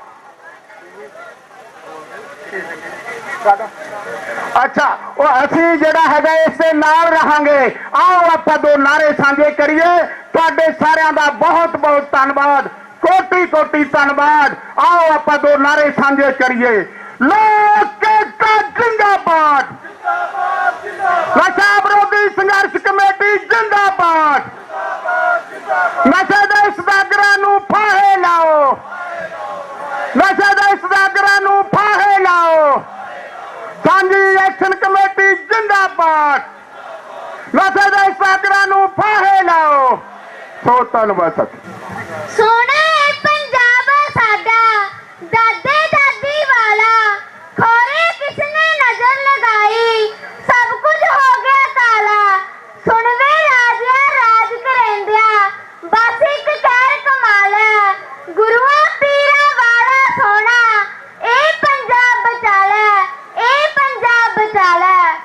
ਅੱਛਾ, ਉਹ ਅਸੀਂ ਜਿਹੜਾ ਹੈਗਾ ਇਸੇ ਨਾਲ ਰਹਾਂਗੇ। ਆਓ ਆਪਾਂ ਦੋ ਨਾਰੇ ਸਾਂਝੇ ਕਰੀਏ। ਤੁਹਾਡੇ ਸਾਰਿਆਂ ਦਾ ਬਹੁਤ ਬਹੁਤ ਧੰਨਵਾਦ, ਕੋਟੀ ਕੋਟੀ ਧੰਨਵਾਦ। ਆਓ ਆਪਾਂ ਦੋ ਨਾਰੇ ਸਾਂਝੇ ਕਰੀਏ। ਲੋਕ ਏਕਤਾ ਜਿੰਦਾਬਾਦ, ਨਸ਼ਾ ਵਿਰੋਧੀ ਸੰਘਰਸ਼ ਕਮੇਟੀ ਜਿੰਦਾਬਾਦ, ਨਸ਼ੇ ਦੇ ਸਦਾਗਰਾਂ ਨੂੰ ਫਾਹੇ ਲਾਓ, ਨਸ਼ੇ ਦੇ ਸਦਾਗਰਾਂ ਨੂੰ ਫਾਹੇ ਲਾਓ। ਸਾਂਝੀ ਐਕਸ਼ਨ ਕਮੇਟੀ ਜਿੰਦਾਬਾਦ, ਨਸ਼ੇ ਦੇ ਸਦਾਗਰਾਂ ਨੂੰ ਫਾਹੇ ਲਾਓ। ਸੋ ਧੰਨਵਾਦ ਸਤਿ। ਸੋਹਣਾ ਹੈ ਪੰਜਾਬ ਸਾਡਾ, ਦਾਦੇ ਦਾਦੀ ਵਾਲਾ, ਖੋਰੇ ਕਿਸਨੇ ਨਜ਼ਰ ਲਗਾਈ, ਸਭ ਕੁਝ ਹੋ ਗਿਆ ਕਾਲਾ। ਸੁਣਵੇ ਰਾਜਿਆ ਰਾਜ ਕਰੇਂਦਿਆ, ਬਸ ਇੱਕ ਕਹਿਰ ਕਮਾਲ ਹੈ, ਗੁਰੂਆਂ ਪੀਰਾਂ ਵਾਲਾ ਸੋਹਣਾ, ਇਹ ਪੰਜਾਬ ਬਚਾ ਲੈ, ਇਹ ਪੰਜਾਬ ਬਚਾ ਲੈ।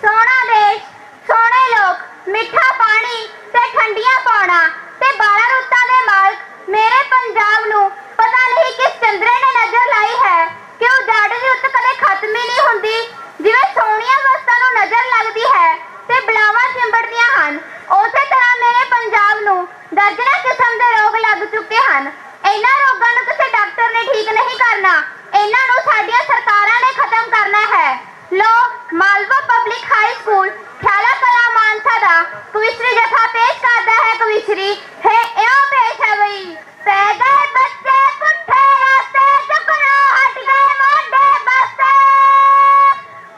ਸੋਹਣਾ ਦੇਸ਼, ਸੋਹਣੇ ਲੋਕ, ਮਿੱਠਾ ਪਾਣੀ ਤੇ ਠੰਡੀਆਂ ਪੌਣਾ ਤੇ 12 ਰੁੱਤਾਂ ਦੇ ਮਾਲਕ ਮੇਰੇ ਪੰਜਾਬ ਨੂੰ ਪਤਾ ਨਹੀਂ ਕਿਸ ਚੰਦਰੇ ਨੇ ਨਜ਼ਰ ਲਾਈ ਹੈ ਕਿ ਉਜਾੜ ਦੀ ਰੁੱਤ ਕਦੇ ਖਤਮ ਹੀ ਨਹੀਂ ਹੁੰਦੀ। ਜਿਵੇਂ ਸੋਹਣੀਆਂ ਵਸਤਾਂ ਨੂੰ ਨਜ਼ਰ ਲੱਗਦੀ ਹੈ ਤੇ ਬਲਾਵਾਂ ਚਿੰਬੜਦੀਆਂ ਹਨ, ਉਸੇ ਤਰ੍ਹਾਂ ਮੇਰੇ ਪੰਜਾਬ ਨੂੰ ਦਰਜਨਾਂ ਕਿਸਮ ਦੇ ਰੋਗ ਲੱਗ ਚੁੱਕੇ ਹਨ। ਇਹਨਾਂ ਰੋਗਾਂ ਨੂੰ ਕਿਸੇ ਡਾਕਟਰ ਨੇ ਠੀਕ ਨਹੀਂ ਕਰਨਾ, ਇਹਨਾਂ ਨੂੰ ਸਾਡੀਆਂ ਸਰਕਾਰਾਂ ਨੇ ਖਤਮ ਕਰਨਾ ਹੈ। ਲੋ Malwa public high school Khiala Kalan Mansa ਦਾ ਕਵਿਸ਼ਰੀ ਜਥਾ ਪੇਸ਼ ਕਰਦਾ ਹੈ। ਕਵਿਸ਼ਰੀ ਹੈ ਇਉਂ ਪੇਸ਼ ਹੈ ਬਈ। ਪੈ ਗਏ ਬੱਚੇ ਪੁੱਠੇ ਰਾਸਤੇ, ਚੁੱਕਣੋਂ ਹਟ ਗਏ ਮੋਢੇ ਬਸਤੇ,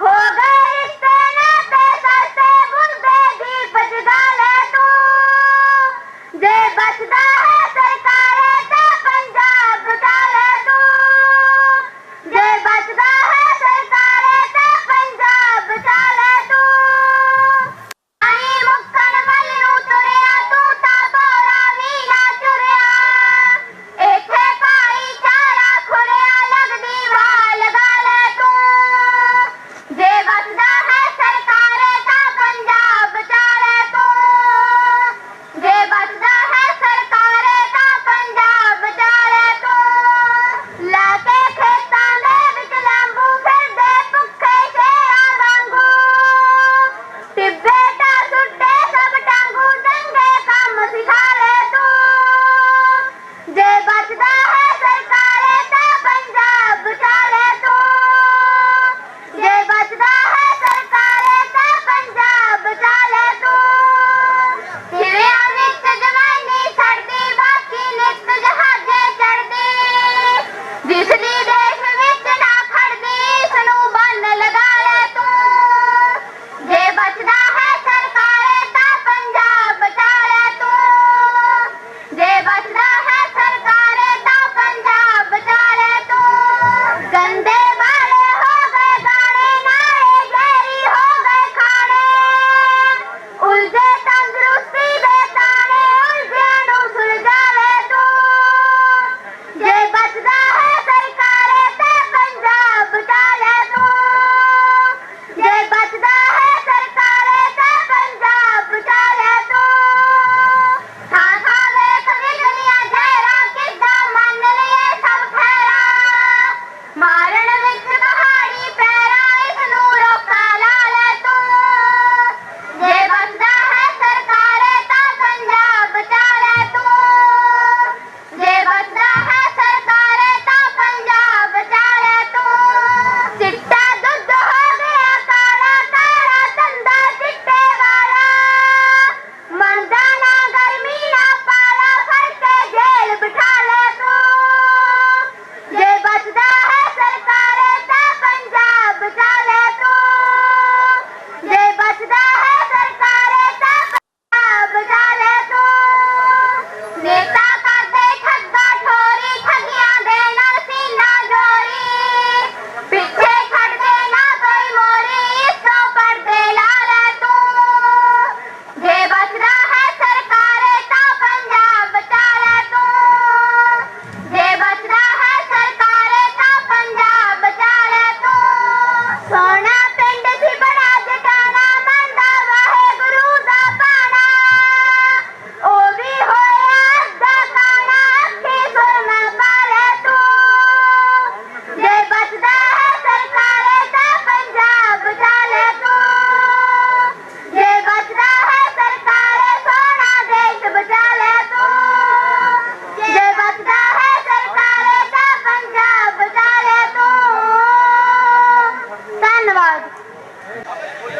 ਹੋ ਗਏ ਰਿਸ਼ਤੇ ਨਾ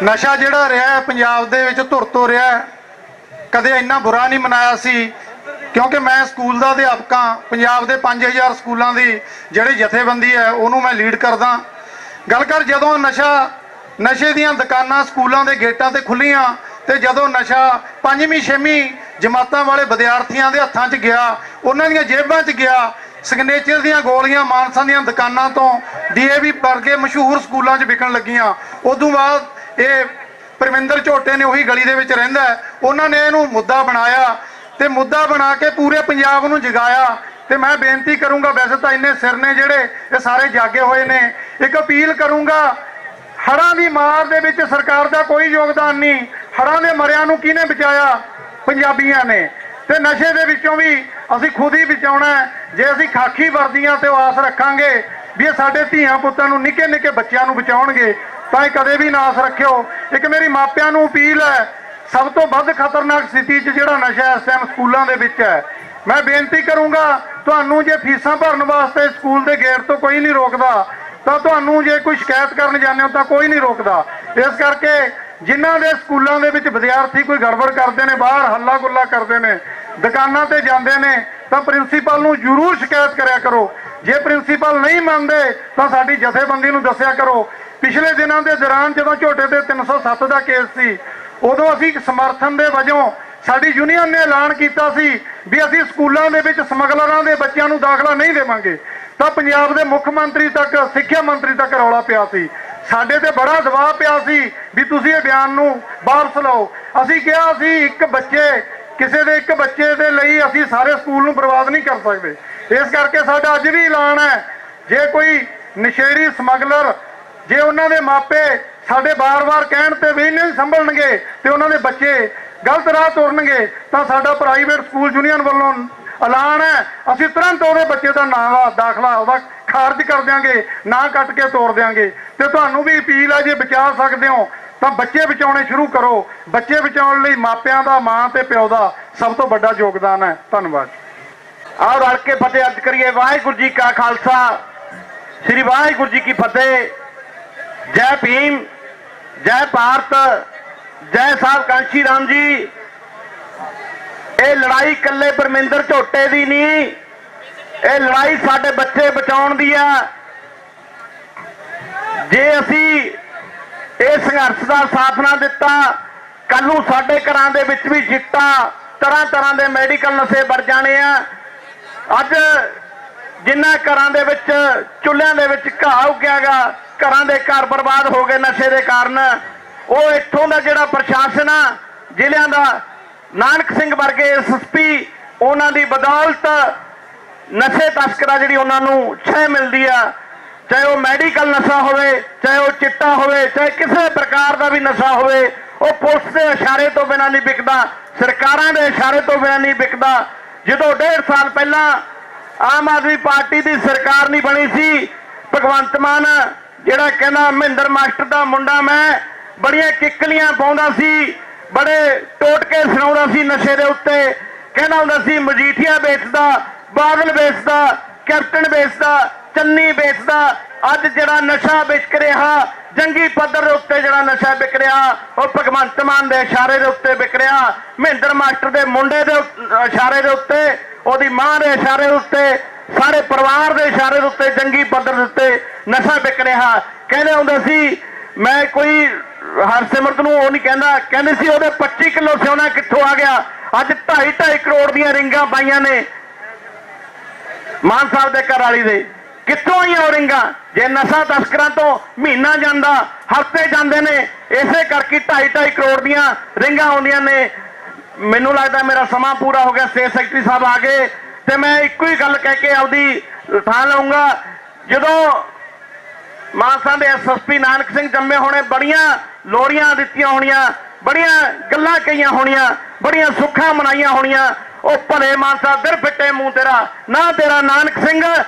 ਨਸ਼ਾ ਜਿਹੜਾ ਰਿਹਾ ਹੈ ਪੰਜਾਬ ਦੇ ਵਿੱਚ ਧੁਰ ਤੋਂ ਰਿਹਾ ਹੈ, ਕਦੇ ਇੰਨਾ ਬੁਰਾ ਨਹੀਂ ਮਨਾਇਆ ਸੀ, ਕਿਉਂਕਿ ਮੈਂ ਸਕੂਲ ਦਾ ਅਧਿਆਪਕ ਹਾਂ। ਪੰਜਾਬ ਦੇ 5000 ਸਕੂਲਾਂ ਦੀ ਜਿਹੜੀ ਜਥੇਬੰਦੀ ਹੈ ਉਹਨੂੰ ਮੈਂ ਲੀਡ ਕਰਦਾ। ਗੱਲ ਕਰ ਜਦੋਂ ਨਸ਼ੇ ਦੀਆਂ ਦੁਕਾਨਾਂ ਸਕੂਲਾਂ ਦੇ ਗੇਟਾਂ ਤੇ ਖੁੱਲੀਆਂ ਤੇ ਜਦੋਂ ਨਸ਼ਾ 5ਵੀਂ 6ਵੀਂ ਜਮਾਤਾਂ ਵਾਲੇ ਵਿਦਿਆਰਥੀਆਂ ਦੇ ਹੱਥਾਂ 'ਚ ਗਿਆ, ਉਹਨਾਂ ਦੀਆਂ ਜੇਬਾਂ 'ਚ ਗਿਆ, ਸਿਗਨੇਚਰ ਦੀਆਂ ਗੋਲੀਆਂ ਮਾਨਸਾ ਦੀਆਂ ਦੁਕਾਨਾਂ ਤੋਂ DAV ਵਰਗੇ ਮਸ਼ਹੂਰ ਸਕੂਲਾਂ 'ਚ ਵਿਕਣ ਲੱਗੀਆਂ। ਉਦੋਂ ਬਾਅਦ ਇਹ ਪਰਵਿੰਦਰ ਝੋਟੇ ਨੇ, ਉਹੀ ਗਲੀ ਦੇ ਵਿੱਚ ਰਹਿੰਦਾ, ਉਹਨਾਂ ਨੇ ਇਹਨੂੰ ਮੁੱਦਾ ਬਣਾਇਆ ਤੇ ਮੁੱਦਾ ਬਣਾ ਕੇ ਪੂਰੇ ਪੰਜਾਬ ਨੂੰ ਜਗਾਇਆ। ਤੇ ਮੈਂ ਬੇਨਤੀ ਕਰੂੰਗਾ, ਵੈਸੇ ਤਾਂ ਇੰਨੇ ਸਿਰ ਨੇ ਜਿਹੜੇ ਇਹ ਸਾਰੇ ਜਾਗੇ ਹੋਏ ਨੇ, ਇੱਕ ਅਪੀਲ ਕਰੂੰਗਾ, ਹੜ੍ਹਾਂ ਦੀ ਮਾਰ ਦੇ ਵਿੱਚ ਸਰਕਾਰ ਦਾ ਕੋਈ ਯੋਗਦਾਨ ਨਹੀਂ। ਹੜ੍ਹਾਂ ਦੇ ਮਰਿਆਂ ਨੂੰ ਕਿਹਨੇ ਬਚਾਇਆ? ਪੰਜਾਬੀਆਂ ਨੇ। ਤੇ ਨਸ਼ੇ ਦੇ ਵਿੱਚੋਂ ਵੀ ਅਸੀਂ ਖੁਦ ਹੀ ਬਚਾਉਣਾ ਹੈ। ਜੇ ਅਸੀਂ ਖਾਕੀ ਵਰਦੀਆਂ ਤੇ ਆਸ ਰੱਖਾਂਗੇ ਵੀ ਇਹ ਸਾਡੇ ਧੀਆਂ ਪੁੱਤਾਂ ਨੂੰ, ਨਿੱਕੇ ਨਿੱਕੇ ਬੱਚਿਆਂ ਨੂੰ ਬਚਾਉਣਗੇ, ਤਾਂ ਇਹ ਕਦੇ ਵੀ ਨਾ ਆਸ ਰੱਖਿਓ। ਇੱਕ ਮੇਰੀ ਮਾਪਿਆਂ ਨੂੰ ਅਪੀਲ ਹੈ, ਸਭ ਤੋਂ ਵੱਧ ਖਤਰਨਾਕ ਸਥਿਤੀ 'ਚ ਜਿਹੜਾ ਨਸ਼ਾ ਇਸ ਟਾਈਮ ਸਕੂਲਾਂ ਦੇ ਵਿੱਚ ਹੈ। ਮੈਂ ਬੇਨਤੀ ਕਰੂੰਗਾ, ਤੁਹਾਨੂੰ ਜੇ ਫੀਸਾਂ ਭਰਨ ਵਾਸਤੇ ਸਕੂਲ ਦੇ ਗੇਟ ਤੋਂ ਕੋਈ ਨਹੀਂ ਰੋਕਦਾ, ਤਾਂ ਤੁਹਾਨੂੰ ਜੇ ਕੋਈ ਸ਼ਿਕਾਇਤ ਕਰਨ ਜਾਂਦੇ ਹੋ ਤਾਂ ਕੋਈ ਨਹੀਂ ਰੋਕਦਾ। ਇਸ ਕਰਕੇ ਜਿਨ੍ਹਾਂ ਦੇ ਸਕੂਲਾਂ ਦੇ ਵਿੱਚ ਵਿਦਿਆਰਥੀ ਕੋਈ ਗੜਬੜ ਕਰਦੇ ਨੇ, ਬਾਹਰ ਹੱਲਾ ਗੁੱਲਾ ਕਰਦੇ ਨੇ, ਦੁਕਾਨਾਂ ਤੇ ਜਾਂਦੇ ਨੇ, ਤਾਂ ਪ੍ਰਿੰਸੀਪਲ ਨੂੰ ਜ਼ਰੂਰ ਸ਼ਿਕਾਇਤ ਕਰਿਆ ਕਰੋ। ਜੇ ਪ੍ਰਿੰਸੀਪਲ ਨਹੀਂ ਮੰਨਦੇ ਤਾਂ ਸਾਡੀ ਜਥੇਬੰਦੀ ਨੂੰ ਦੱਸਿਆ ਕਰੋ। ਪਿਛਲੇ ਦਿਨਾਂ ਦੇ ਦੌਰਾਨ ਜਦੋਂ ਝੋਟੇ ਤੇ 307 ਦਾ ਕੇਸ ਸੀ, ਉਦੋਂ ਅਸੀਂ ਸਮਰਥਨ ਦੇ ਵਜੋਂ ਸਾਡੀ ਯੂਨੀਅਨ ਨੇ ਐਲਾਨ ਕੀਤਾ ਸੀ ਵੀ ਅਸੀਂ ਸਕੂਲਾਂ ਦੇ ਵਿੱਚ ਸਮਗਲਰਾਂ ਦੇ ਬੱਚਿਆਂ ਨੂੰ ਦਾਖਲਾ ਨਹੀਂ ਦੇਵਾਂਗੇ। ਤਾਂ ਪੰਜਾਬ ਦੇ ਮੁੱਖ ਮੰਤਰੀ ਤੱਕ, ਸਿੱਖਿਆ ਮੰਤਰੀ ਤੱਕ ਰੌਲਾ ਪਿਆ ਸੀ। ਸਾਡੇ ਤੇ ਬੜਾ ਦਬਾਅ ਪਿਆ ਸੀ ਵੀ ਤੁਸੀਂ ਇਹ ਬਿਆਨ ਨੂੰ ਵਾਪਸ ਲਓ। ਅਸੀਂ ਕਿਹਾ ਸੀ ਕਿਸੇ ਦੇ ਇੱਕ ਬੱਚੇ ਦੇ ਲਈ ਅਸੀਂ ਸਾਰੇ ਸਕੂਲ ਨੂੰ ਬਰਬਾਦ ਨਹੀਂ ਕਰ ਸਕਦੇ। ਇਸ ਕਰਕੇ ਸਾਡਾ ਅੱਜ ਵੀ ਐਲਾਨ ਹੈ, ਜੇ ਕੋਈ ਨਸ਼ੇੜੀ ਸਮਗਲਰ, ਜੇ ਉਹਨਾਂ ਦੇ ਮਾਪੇ ਸਾਡੇ ਬਾਰ-ਬਾਰ ਕਹਿਣ ਤੇ ਵੀ ਨਹੀਂ ਸੰਭਲਣਗੇ ਤੇ ਉਹਨਾਂ ਦੇ ਬੱਚੇ ਗਲਤ ਰਾਹ ਤੁਰਨਗੇ, ਤਾਂ ਸਾਡਾ ਪ੍ਰਾਈਵੇਟ ਸਕੂਲ ਯੂਨੀਅਨ ਵੱਲੋਂ ਐਲਾਨ ਹੈ, ਅਸੀਂ ਤੁਰੰਤ ਉਹਦੇ ਬੱਚੇ ਦਾ ਨਾਂ ਦਾ ਦਾਖਲਾ ਉਹਦਾ ਖਾਰਜ ਕਰ ਦਿਆਂਗੇ, ਨਾਂ ਕੱਟ ਕੇ ਤੋੜ ਦਿਆਂਗੇ। ਤੇ ਤੁਹਾਨੂੰ ਵੀ ਅਪੀਲ ਹੈ, ਜੇ ਬਚਾ ਸਕਦੇ ਹੋ ਤਾਂ ਬੱਚੇ ਬਚਾਉਣੇ ਸ਼ੁਰੂ ਕਰੋ। ਬੱਚੇ ਬਚਾਉਣ ਲਈ ਮਾਪਿਆਂ ਦਾ, ਮਾਂ ਤੇ ਪਿਓ ਦਾ ਸਭ ਤੋਂ ਵੱਡਾ ਯੋਗਦਾਨ ਹੈ। ਧੰਨਵਾਦ। ਆਓ ਰਲ ਕੇ ਫਤਿਹ ਅਰਜ਼ ਕਰੀਏ। ਵਾਹਿਗੁਰੂ ਜੀ ਕਾ ਖਾਲਸਾ, ਸ੍ਰੀ ਵਾਹਿਗੁਰੂ ਜੀ ਕੀ ਫਤਿਹ। ਜੈ ਭੀਮ, ਜੈ ਭਾਰਤ, ਜੈ ਸਾਹਿਬ ਕਾਂਸ਼ੀ ਰਾਮ ਜੀ। ਇਹ ਲੜਾਈ ਇਕੱਲੇ ਪਰਮਿੰਦਰ ਝੋਟੇ ਦੀ ਨਹੀਂ, ਇਹ ਲੜਾਈ ਸਾਡੇ ਬੱਚੇ ਬਚਾਉਣ ਦੀ ਆ। ਜੇ ਅਸੀਂ ਇਹ ਸੰਘਰਸ਼ ਦਾ ਸਾਥ ਨਾ ਦਿੱਤਾ, ਕੱਲ ਨੂੰ ਸਾਡੇ ਘਰਾਂ ਦੇ ਵਿੱਚ ਵੀ ਚਿੱਟਾ, ਤਰ੍ਹਾਂ ਤਰ੍ਹਾਂ ਦੇ ਮੈਡੀਕਲ ਨਸ਼ੇ ਵੜ ਜਾਣੇ ਆ। ਅੱਜ ਜਿਨ੍ਹਾਂ ਘਰਾਂ ਦੇ ਵਿੱਚ, ਚੁੱਲ੍ਹਿਆਂ ਦੇ ਵਿੱਚ ਘਾਹ ਉੱਗਿਆਗਾ, ਘਰਾਂ ਦੇ ਘਰ ਬਰਬਾਦ ਹੋ ਗਏ ਨਸ਼ੇ ਦੇ ਕਾਰਨ, ਉਹ ਇੱਥੋਂ ਦਾ ਜਿਹੜਾ ਪ੍ਰਸ਼ਾਸਨ ਆ ਜ਼ਿਲ੍ਹਿਆਂ ਦਾ, ਨਾਨਕ ਸਿੰਘ ਵਰਗੇ SSP, ਉਹਨਾਂ ਦੀ ਬਦੌਲਤ ਨਸ਼ੇ ਤਸਕਰਾਂ ਜਿਹੜੀ ਉਹਨਾਂ ਨੂੰ ਛੇ ਮਿਲਦੀ ਆ। ਚਾਹੇ ਉਹ ਮੈਡੀਕਲ ਨਸ਼ਾ ਹੋਵੇ, ਚਾਹੇ ਉਹ ਚਿੱਟਾ ਹੋਵੇ, ਚਾਹੇ ਕਿਸੇ ਪ੍ਰਕਾਰ ਦਾ ਵੀ ਨਸ਼ਾ ਹੋਵੇ, ਉਹ ਪੁਲਿਸ ਦੇ ਇਸ਼ਾਰੇ ਤੋਂ ਬਿਨਾਂ ਨਹੀਂ ਵਿਕਦਾ, ਸਰਕਾਰਾਂ ਦੇ ਇਸ਼ਾਰੇ ਤੋਂ ਬਿਨਾਂ ਨਹੀਂ ਵਿਕਦਾ। ਜਦੋਂ 1.5 ਸਾਲ ਪਹਿਲਾਂ ਆਮ ਆਦਮੀ ਪਾਰਟੀ ਦੀ ਸਰਕਾਰ ਨਹੀਂ ਬਣੀ ਸੀ, ਭਗਵੰਤ ਮਾਨ ਜਿਹੜਾ ਕਹਿੰਦਾ ਮਹਿੰਦਰ ਮਾਸਟਰ ਦਾ ਮੁੰਡਾ, ਮੈਂ ਬੜੀਆਂ ਕਿੱਕਲੀਆਂ ਪਾਉਂਦਾ ਸੀ, ਬੜੇ ਟੋਟਕੇ ਸੁਣਾਉਂਦਾ ਸੀ ਨਸ਼ੇ ਦੇ ਉੱਤੇ, ਕਹਿੰਦਾ ਹੁੰਦਾ ਸੀ ਮਜੀਠੀਆ ਵੇਚਦਾ, ਬਾਦਲ ਵੇਚਦਾ, ਕੈਪਟਨ ਵੇਚਦਾ, ਚੰਨੀ ਵੇਚਦਾ। ਅੱਜ ਜਿਹੜਾ ਨਸ਼ਾ ਵਿਕ ਰਿਹਾ, ਜੰਗੀ ਪੱਧਰ ਦੇ ਉੱਤੇ ਜਿਹੜਾ ਨਸ਼ਾ ਵਿਕ ਰਿਹਾ, ਉਹ ਭਗਵੰਤ ਮਾਨ ਦੇ ਇਸ਼ਾਰੇ ਦੇ ਉੱਤੇ ਵਿਕ ਰਿਹਾ, ਮਹਿੰਦਰ ਮਾਸਟਰ ਦੇ ਮੁੰਡੇ ਦੇ ਇਸ਼ਾਰੇ ਦੇ ਉੱਤੇ, ਉਹਦੀ ਮਾਂ ਦੇ ਇਸ਼ਾਰੇ ਦੇ ਉੱਤੇ, ਸਾਰੇ ਪਰਿਵਾਰ ਦੇ ਇਸ਼ਾਰੇ ਦੇ ਉੱਤੇ ਜੰਗੀ ਪੱਧਰ ਦੇ ਉੱਤੇ ਨਸ਼ਾ ਵਿਕ ਰਿਹਾ। ਕਹਿੰਦੇ ਹੁੰਦੇ ਸੀ, ਮੈਂ ਕੋਈ ਹਰਸਿਮਰਤ ਨੂੰ ਉਹ ਨਹੀਂ ਕਹਿੰਦਾ, ਕਹਿੰਦੇ ਸੀ ਉਹਦੇ 25 ਕਿਲੋ ਸੋਨਾ ਕਿੱਥੋਂ ਆ ਗਿਆ। ਅੱਜ 2.5 ਕਰੋੜ ਦੀਆਂ ਰਿੰਗਾਂ ਪਾਈਆਂ ਨੇ ਮਾਨ ਸਾਹਿਬ ਦੇ ਘਰ ਵਾਲੀ ਦੇ। ਕਿੱਥੋਂ ਆਈਆਂ ਉਹ ਰਿੰਗਾਂ? ਜੇ ਨਸ਼ਾ ਤਸਕਰਾਂ ਤੋਂ ਮਹੀਨਾ ਜਾਂਦਾ, ਹਫ਼ਤੇ ਜਾਂਦੇ ਨੇ, ਇਸੇ ਕਰਕੇ 2.5 ਕਰੋੜ ਦੀਆਂ ਰਿੰਗਾਂ ਆਉਂਦੀਆਂ ਨੇ। ਮੈਨੂੰ ਲੱਗਦਾ ਮੇਰਾ ਸਮਾਂ ਪੂਰਾ ਹੋ ਗਿਆ। ਸਟੇਟ ਸੈਕਟਰੀ ਸਾਹਿਬ ਆ ਗਏ ਤੇ ਮੈਂ ਇੱਕੋ ਹੀ ਗੱਲ ਕਹਿ ਕੇ ਆਪਦੀ ਥਾਂ ਲਊਂਗਾ। ਜਦੋਂ ਮਾਨਸਾ ਦੇ SSP ਨਾਨਕ ਸਿੰਘ ਜੰਮੇ ਹੋਣੇ, ਬੜੀਆਂ ਲੋਰੀਆਂ ਦਿੱਤੀਆਂ ਹੋਣੀਆਂ, ਬੜੀਆਂ ਗੱਲਾਂ ਕਹੀਆਂ ਹੋਣੀਆਂ, ਬੜੀਆਂ ਸੁੱਖਾਂ ਮਨਾਈਆਂ ਹੋਣੀਆਂ। ਉਹ ਭਲੇ ਮਾਨਸਾ ਦਿਰ ਫਿੱਟੇ ਮੂੰਹ ਤੇਰਾ, ਨਾ ਤੇਰਾ ਨਾਨਕ ਸਿੰਘ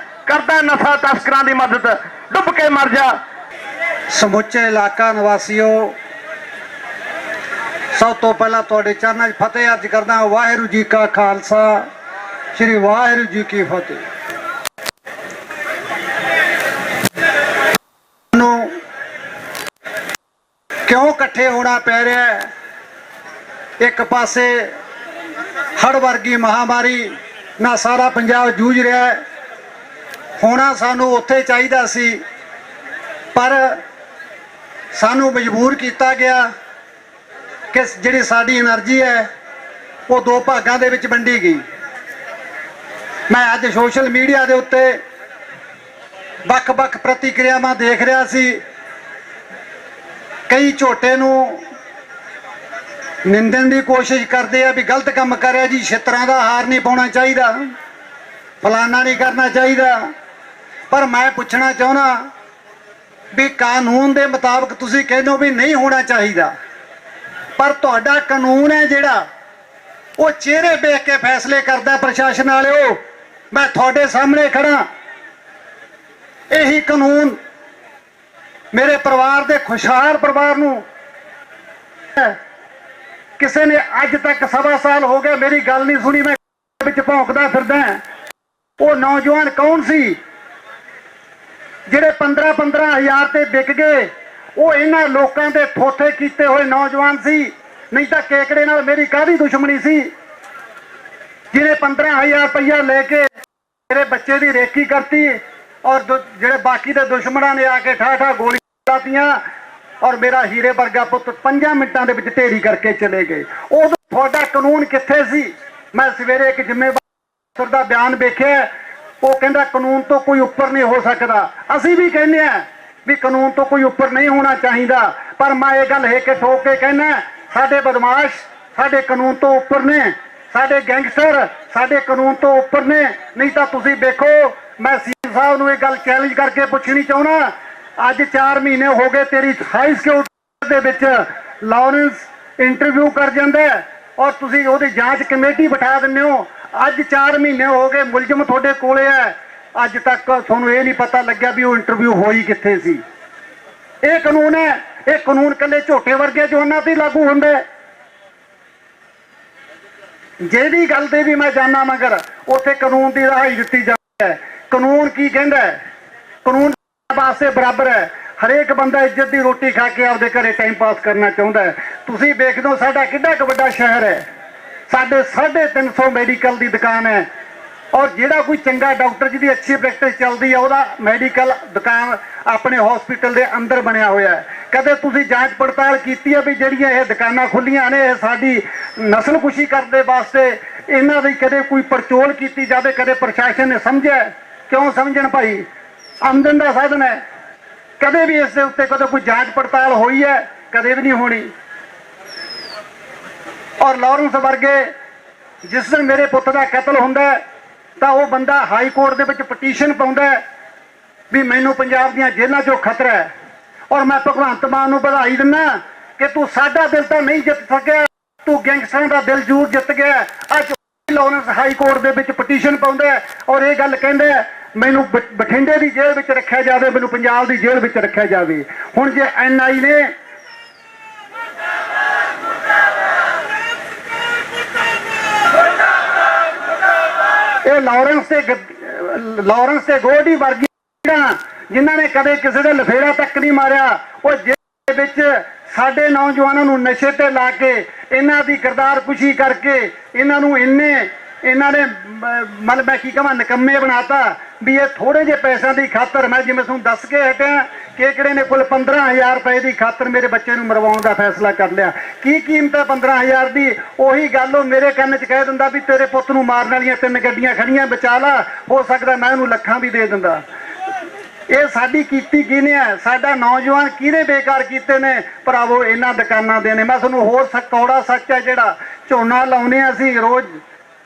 ਕਰਦਾ ਨਸ਼ਾ ਤਸਕਰਾਂ ਦੀ ਮਦਦ, ਡੁੱਬ ਕੇ ਮਰ ਜਾ। ਸਮੁੱਚੇ ਇਲਾਕਾ ਨਿਵਾਸੀਓ, ਸਭ ਤੋਂ ਪਹਿਲਾਂ ਤੁਹਾਡੇ ਚਰਨਾਂ 'ਚ ਫਤਿਹ ਅਰਜ਼ ਕਰਦਾ। ਵਾਹਿਗੁਰੂ ਜੀ ਕਾ ਖਾਲਸਾ, ਸ੍ਰੀ ਵਾਹਿਗੁਰੂ ਜੀ ਕੀ ਫਤਿਹ। ਕਿਉਂ ਇਕੱਠੇ ਹੋਣਾ ਪੈ ਰਿਹਾ ਹੈ। ਇੱਕ ਪਾਸੇ ਹੜ੍ਹ ਵਰਗੀ ਮਹਾਮਾਰੀ ਨਾਲ ਸਾਰਾ ਪੰਜਾਬ ਜੂਝ ਰਿਹਾ ਹੈ। ਹੋਣਾ ਸਾਨੂੰ ਉੱਥੇ ਚਾਹੀਦਾ ਸੀ, ਪਰ ਸਾਨੂੰ ਮਜਬੂਰ ਕੀਤਾ ਗਿਆ ਕਿ ਜਿਹੜੀ ਸਾਡੀ એનર્ਜੀ ਹੈ ਉਹ ਦੋ ਭਾਗਾਂ ਦੇ ਵਿੱਚ ਵੰਡੀ ਗਈ। ਮੈਂ ਅੱਜ ਸੋਸ਼ਲ ਮੀਡੀਆ ਦੇ ਉੱਤੇ ਵੱਖ-ਵੱਖ ਪ੍ਰਤੀਕਿਰਿਆਵਾਂ ਦੇਖ ਰਿਹਾ ਸੀ। ਕਈ ਝੋਟੇ ਨੂੰ ਨਿੰਦਣ ਦੀ ਕੋਸ਼ਿਸ਼ ਕਰਦੇ ਆ ਵੀ ਗਲਤ ਕੰਮ ਕਰਿਆ ਜੀ, ਛਿੱਤਰਾਂ ਦਾ ਹਾਰ ਨਹੀਂ ਪਾਉਣਾ ਚਾਹੀਦਾ, ਫਲਾਨਾ ਨਹੀਂ ਕਰਨਾ ਚਾਹੀਦਾ। ਪਰ ਮੈਂ ਪੁੱਛਣਾ ਚਾਹੁੰਦਾ ਵੀ ਕਾਨੂੰਨ ਦੇ ਮੁਤਾਬਕ ਤੁਸੀਂ ਕਹਿੰਦੇ ਹੋ ਵੀ ਨਹੀਂ ਹੋਣਾ ਚਾਹੀਦਾ, ਪਰ ਤੁਹਾਡਾ ਕਾਨੂੰਨ ਹੈ ਜਿਹੜਾ ਉਹ ਚਿਹਰੇ ਵੇਖ ਕੇ ਫੈਸਲੇ ਕਰਦਾ ਪ੍ਰਸ਼ਾਸਨ ਵਾਲਿਓ। ਮੈਂ ਤੁਹਾਡੇ ਸਾਹਮਣੇ ਖੜਾ, ਇਹੀ ਕਾਨੂੰਨ ਮੇਰੇ ਪਰਿਵਾਰ ਦੇ ਖੁਸ਼ਹਾਲ ਪਰਿਵਾਰ ਨੂੰ ਕਿਸੇ ਨੇ ਅੱਜ ਤੱਕ 1.25 ਸਾਲ ਹੋ ਗਏ ਮੇਰੀ ਗੱਲ ਨਹੀਂ ਸੁਣੀ। ਮੈਂ ਵਿੱਚ ਭੌਂਕਦਾ ਫਿਰਦਾ। ਉਹ ਨੌਜਵਾਨ ਕੌਣ ਸੀ ਜਿਹੜੇ 15-15 ਹਜ਼ਾਰ ਤੇ ਵਿਕ ਗਏ? ਉਹ ਇਹਨਾਂ ਲੋਕਾਂ ਦੇ ਥੋਥੇ ਕੀਤੇ ਹੋਏ ਨੌਜਵਾਨ ਸੀ, ਨਹੀਂ ਤਾਂ ਕੇਕੜੇ ਨਾਲ ਮੇਰੀ ਕਾਹਦੀ ਦੁਸ਼ਮਣੀ ਸੀ? ਜਿਹਨੇ 15,000 ਰੁਪਈਆ ਲੈ ਕੇ ਮੇਰੇ ਬੱਚੇ ਦੀ ਰੇਕੀ ਕਰਤੀ, ਔਰ ਜਿਹੜੇ ਬਾਕੀ ਦੇ ਦੁਸ਼ਮਣਾਂ ਨੇ ਆ ਕੇ ਠਾਠਾ ਗੋਲੀਆਂ ਲਾਤੀਆਂ, ਔਰ ਮੇਰਾ ਹੀਰੇ ਵਰਗਾ ਪੁੱਤ 5 ਮਿੰਟਾਂ ਦੇ ਵਿੱਚ ਢੇਰੀ ਕਰਕੇ ਚਲੇ ਗਏ। ਉਦੋਂ ਤੁਹਾਡਾ ਕਾਨੂੰਨ ਕਿੱਥੇ ਸੀ? ਮੈਂ ਸਵੇਰੇ ਇੱਕ ਜ਼ਿੰਮੇਵਾਰ ਦਾ ਬਿਆਨ ਵੇਖਿਆ, ਉਹ ਕਹਿੰਦਾ ਕਾਨੂੰਨ ਤੋਂ ਕੋਈ ਉੱਪਰ ਨਹੀਂ ਹੋ ਸਕਦਾ। ਅਸੀਂ ਵੀ ਕਹਿੰਦੇ ਆ ਵੀ ਕਾਨੂੰਨ ਤੋਂ ਕੋਈ ਉੱਪਰ ਨਹੀਂ ਹੋਣਾ ਚਾਹੀਦਾ, ਪਰ ਮੈਂ ਇਹ ਗੱਲ ਹੈ ਕਿ ਠੋਕ ਕੇ ਕਹਿਣਾ, ਸਾਡੇ ਬਦਮਾਸ਼ ਸਾਡੇ ਕਾਨੂੰਨ ਤੋਂ ਉੱਪਰ ਨੇ, ਸਾਡੇ ਗੈਂਗਸਟਰ ਸਾਡੇ ਕਾਨੂੰਨ ਤੋਂ ਉੱਪਰ ਨੇ। ਨਹੀਂ ਤਾਂ ਤੁਸੀਂ ਵੇਖੋ, ਮੈਂ ਸੀਐਮ ਸਾਹਿਬ ਨੂੰ ਇਹ ਗੱਲ ਚੈਲੰਜ ਕਰਕੇ ਪੁੱਛਣੀ ਚਾਹੁੰਦਾ, ਅੱਜ 4 ਮਹੀਨੇ ਹੋ ਗਏ ਤੇਰੀ ਹਾਈ ਸਿਕਿਉਰਿਟੀ ਦੇ ਵਿੱਚ ਲਾਰੈਂਸ ਇੰਟਰਵਿਊ ਕਰ ਜਾਂਦਾ ਔਰ ਤੁਸੀਂ ਉਹਦੀ ਜਾਂਚ ਕਮੇਟੀ ਬਿਠਾ ਦਿੰਦੇ ਹੋ। ਅੱਜ 4 ਮਹੀਨੇ ਹੋ ਗਏ ਮੁਲਜ਼ਮ ਤੁਹਾਡੇ ਕੋਲੇ ਹੈ, ਅੱਜ ਤੱਕ ਤੁਹਾਨੂੰ ਇਹ ਨਹੀਂ ਪਤਾ ਲੱਗਿਆ ਵੀ ਉਹ ਇੰਟਰਵਿਊ ਹੋਈ ਕਿੱਥੇ ਸੀ। ਇਹ ਕਾਨੂੰਨ ਹੈ, ਇਹ ਕਾਨੂੰਨ ਕੱਲੇ ਝੋਟੇ ਵਰਗੇ ਜਵਾਨਾਂ ਤੇ ਲਾਗੂ ਹੁੰਦਾ। ਜਿਹੜੀ ਗੱਲ ਤੇ ਵੀ ਮੈਂ ਜਾਣਾ ਮਗਰ ਉੱਥੇ ਕਾਨੂੰਨ ਦੀ ਰਿਹਾਈ ਦਿੱਤੀ ਜਾਂਦੀ ਹੈ। ਕਾਨੂੰਨ ਕੀ ਕਹਿੰਦਾ ਹੈ? ਕਾਨੂੰਨ ਵਾਸਤੇ ਬਰਾਬਰ ਹੈ। ਹਰੇਕ ਬੰਦਾ ਇੱਜ਼ਤ ਦੀ ਰੋਟੀ ਖਾ ਕੇ ਆਪਦੇ ਘਰੇ ਟਾਈਮ ਪਾਸ ਕਰਨਾ ਚਾਹੁੰਦਾ ਹੈ। ਤੁਸੀਂ ਵੇਖਦੇ ਹੋ ਸਾਡਾ ਕਿੰਨਾ ਕੁ ਵੱਡਾ ਸ਼ਹਿਰ ਹੈ, ਸਾਡੇ 350 ਮੈਡੀਕਲ ਦੀ ਦੁਕਾਨ ਹੈ, ਔਰ ਜਿਹੜਾ ਕੋਈ ਚੰਗਾ ਡਾਕਟਰ ਜਿਹਦੀ ਅੱਛੀ ਪ੍ਰੈਕਟਿਸ ਚੱਲਦੀ ਹੈ ਉਹਦਾ ਮੈਡੀਕਲ ਦੁਕਾਨ ਆਪਣੇ ਹਸਪੀਟਲ ਦੇ ਅੰਦਰ ਬਣਿਆ ਹੋਇਆ ਹੈ। ਕਦੇ ਤੁਸੀਂ ਜਾਂਚ ਪੜਤਾਲ ਕੀਤੀ ਹੈ ਵੀ ਜਿਹੜੀਆਂ ਇਹ ਦੁਕਾਨਾਂ ਖੁੱਲੀਆਂ ਨੇ ਇਹ ਸਾਡੀ ਨਸਲਕੁਸ਼ੀ ਕਰਨ ਦੇ ਵਾਸਤੇ, ਇਹਨਾਂ ਦੀ ਕਦੇ ਕੋਈ ਪੜਚੋਲ ਕੀਤੀ ਜਾਵੇ? ਕਦੇ ਪ੍ਰਸ਼ਾਸਨ ਨੇ ਸਮਝਿਆ? ਕਿਉਂ ਸਮਝਣ ਭਾਈ, ਆਮਦਨ ਦਾ ਸਾਧਨ ਹੈ। ਕਦੇ ਵੀ ਇਸ ਦੇ ਉੱਤੇ ਕਦੇ ਕੋਈ ਜਾਂਚ ਪੜਤਾਲ ਹੋਈ ਹੈ? ਕਦੇ ਵੀ ਨਹੀਂ ਹੋਣੀ। ਔਰ ਲਾਰੈਂਸ ਵਰਗੇ ਜਿਸ ਦਿਨ ਮੇਰੇ ਪੁੱਤ ਦਾ ਕਤਲ ਹੁੰਦਾ ਤਾਂ ਉਹ ਬੰਦਾ ਹਾਈ ਕੋਰਟ ਦੇ ਵਿੱਚ ਪਟੀਸ਼ਨ ਪਾਉਂਦਾ ਵੀ ਮੈਨੂੰ ਪੰਜਾਬ ਦੀਆਂ ਜੇਲ੍ਹਾਂ 'ਚੋਂ ਖਤਰਾ ਹੈ। ਔਰ ਮੈਂ ਭਗਵੰਤ ਮਾਨ ਨੂੰ ਵਧਾਈ ਦਿੰਦਾ ਕਿ ਤੂੰ ਸਾਡਾ ਦਿਲ ਤਾਂ ਨਹੀਂ ਜਿੱਤ ਸਕਿਆ, ਤੂੰ ਗੈਂਗਸਟਰਾਂ ਦਾ ਦਿਲ ਜ਼ਰੂਰ ਜਿੱਤ ਗਿਆ। ਅੱਜ ਲਾਰੈਂਸ ਹਾਈ ਕੋਰਟ ਦੇ ਵਿੱਚ ਪਟੀਸ਼ਨ ਪਾਉਂਦਾ ਔਰ ਇਹ ਗੱਲ ਕਹਿੰਦਾ ਮੈਨੂੰ ਬਠਿੰਡੇ ਦੀ ਜੇਲ੍ਹ ਵਿੱਚ ਰੱਖਿਆ ਜਾਵੇ, ਮੈਨੂੰ ਪੰਜਾਬ ਦੀ ਜੇਲ੍ਹ ਵਿੱਚ ਰੱਖਿਆ ਜਾਵੇ। ਹੁਣ ਜੇ NI ਨੇ ਇਹ ਲਾਰੈਂਸ ਤੇ ਗੋਡੀ ਵਰਗੀ ਜਿਨ੍ਹਾਂ ਨੇ ਕਦੇ ਕਿਸੇ ਦੇ ਲਫੇੜਾ ਤੱਕ ਨਹੀਂ ਮਾਰਿਆ, ਉਹ ਜੇਲ੍ਹ ਵਿੱਚ ਸਾਡੇ ਨੌਜਵਾਨਾਂ ਨੂੰ ਨਸ਼ੇ ਤੇ ਲਾ ਕੇ ਇਹਨਾਂ ਦੀ ਕਿਰਦਾਰਕੁਸ਼ੀ ਕਰਕੇ ਇਹਨਾਂ ਨੂੰ ਇਹਨਾਂ ਨੇ ਮਤਲਬ ਮੈਂ ਕੀ ਕਹਾਂ ਨਿਕੰਮੇ ਬਣਾਤਾ ਵੀ ਇਹ ਥੋੜੇ ਜਿਹੇ ਪੈਸਿਆਂ ਦੀ ਖਾਤਰ, ਮੈਂ ਜਿਵੇਂ ਤੁਹਾਨੂੰ ਦੱਸ ਕੇ ਹਟਿਆ ਕਿ ਕਿਹੜੇ ਨੇ ਕੁੱਲ 15,000 ਰੁਪਏ ਦੀ ਖਾਤਰ ਮੇਰੇ ਬੱਚੇ ਨੂੰ ਮਰਵਾਉਣ ਦਾ ਫੈਸਲਾ ਕਰ ਲਿਆ। ਕੀ ਕੀਮਤ ਹੈ 15,000 ਦੀ? ਉਹੀ ਗੱਲ ਉਹ ਮੇਰੇ ਕੰਨ 'ਚ ਕਹਿ ਦਿੰਦਾ ਵੀ ਤੇਰੇ ਪੁੱਤ ਨੂੰ ਮਾਰਨ ਵਾਲੀਆਂ 3 ਗੱਡੀਆਂ ਖੜੀਆਂ ਬਚਾ ਲਾ, ਹੋ ਸਕਦਾ ਮੈਂ ਉਹਨੂੰ ਲੱਖਾਂ ਵੀ ਦੇ ਦਿੰਦਾ। ਇਹ ਸਾਡੀ ਕੀਤੀ ਕਿਹਨੇ ਹੈ? ਸਾਡਾ ਨੌਜਵਾਨ ਕਿਹਨੇ ਬੇਕਾਰ ਕੀਤੇ ਨੇ? ਭਰਾਵੋ ਇਹਨਾਂ ਦੁਕਾਨਾਂ ਦੇ ਨੇ। ਮੈਂ ਤੁਹਾਨੂੰ ਹੋਰ ਕੌੜਾ ਸੱਚ ਹੈ, ਜਿਹੜਾ ਝੋਨਾ ਲਾਉਨੇ ਆ ਅਸੀਂ ਰੋਜ਼,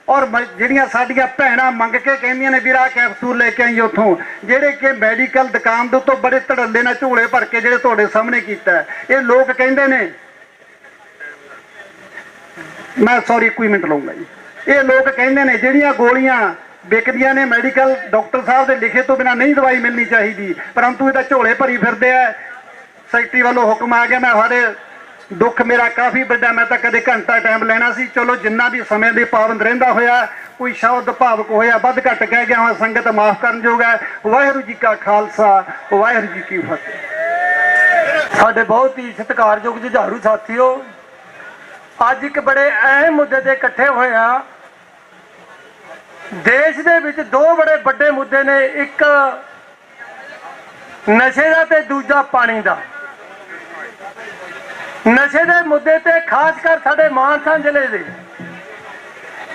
ਔਰ ਜਿਹੜੀਆਂ ਸਾਡੀਆਂ ਭੈਣਾਂ ਮੰਗ ਕੇ ਕਹਿੰਦੀਆਂ ਨੇ ਵੀਰਾ ਕੈਪਸੂਲ ਲੈ ਕੇ ਆਈ ਉੱਥੋਂ, ਜਿਹੜੇ ਕਿ ਮੈਡੀਕਲ ਦੁਕਾਨ ਦੇ ਉੱਤੋਂ ਬੜੇ ਧੜੱਲੇ ਨਾਲ ਝੋਲੇ ਭਰ ਕੇ ਜਿਹੜੇ ਤੁਹਾਡੇ ਸਾਹਮਣੇ ਕੀਤਾ। ਇਹ ਲੋਕ ਕਹਿੰਦੇ ਨੇ, ਮੈਂ ਸੌਰੀ ਇੱਕ ਮਿੰਟ ਲਊਂਗਾ ਜੀ, ਇਹ ਲੋਕ ਕਹਿੰਦੇ ਨੇ ਜਿਹੜੀਆਂ ਗੋਲੀਆਂ ਵਿਕਦੀਆਂ ਨੇ ਮੈਡੀਕਲ ਡਾਕਟਰ ਸਾਹਿਬ ਦੇ ਲਿਖੇ ਤੋਂ ਬਿਨਾਂ ਨਹੀਂ ਦਵਾਈ ਮਿਲਣੀ ਚਾਹੀਦੀ, ਪਰੰਤੂ ਇਹਦਾ ਝੋਲੇ ਭਰੀ ਫਿਰਦੇ ਆ। ਸੈਕਟਰੀ ਵੱਲੋਂ ਹੁਕਮ ਆ ਗਿਆ, ਮੈਂ ਸਾਰੇ ਦੁੱਖ ਮੇਰਾ ਕਾਫੀ ਵੱਡਾ, ਮੈਂ ਤਾਂ ਕਦੇ ਘੰਟਾ ਟਾਈਮ ਲੈਣਾ ਸੀ, ਚਲੋ ਜਿੰਨਾ ਵੀ ਸਮੇਂ ਦੇ ਪਾਬੰਦ ਰਹਿੰਦਾ ਹੋਇਆ, ਕੋਈ ਸ਼ਬਦ ਭਾਵਕ ਹੋਇਆ ਵੱਧ ਘੱਟ ਕਹਿ ਗਿਆ ਹਾਂ, ਸੰਗਤ ਮਾਫ ਕਰਨ ਯੋਗ ਹੈ। ਵਾਹਿਗੁਰੂ ਜੀ ਕਾ ਖਾਲਸਾ, ਵਾਹਿਗੁਰੂ ਜੀ ਕੀ ਫਤਿਹ। ਸਾਡੇ ਬਹੁਤ ਹੀ ਸਤਿਕਾਰਯੋਗ ਜੁਝਾਰੂ ਸਾਥੀਓ, ਅੱਜ ਇੱਕ ਬੜੇ ਅਹਿਮ ਮੁੱਦੇ ਤੇ ਇਕੱਠੇ ਹੋਏ ਆ। ਦੇਸ਼ ਦੇ ਵਿੱਚ ਦੋ ਬੜੇ ਵੱਡੇ ਮੁੱਦੇ ਨੇ, ਇੱਕ ਨਸ਼ੇ ਦਾ ਤੇ ਦੂਜਾ ਪਾਣੀ ਦਾ। ਨਸ਼ੇ ਦੇ ਮੁੱਦੇ ਤੇ ਖਾਸ ਕਰ ਸਾਡੇ ਮਾਨਸਾ ਜ਼ਿਲ੍ਹੇ ਦੇ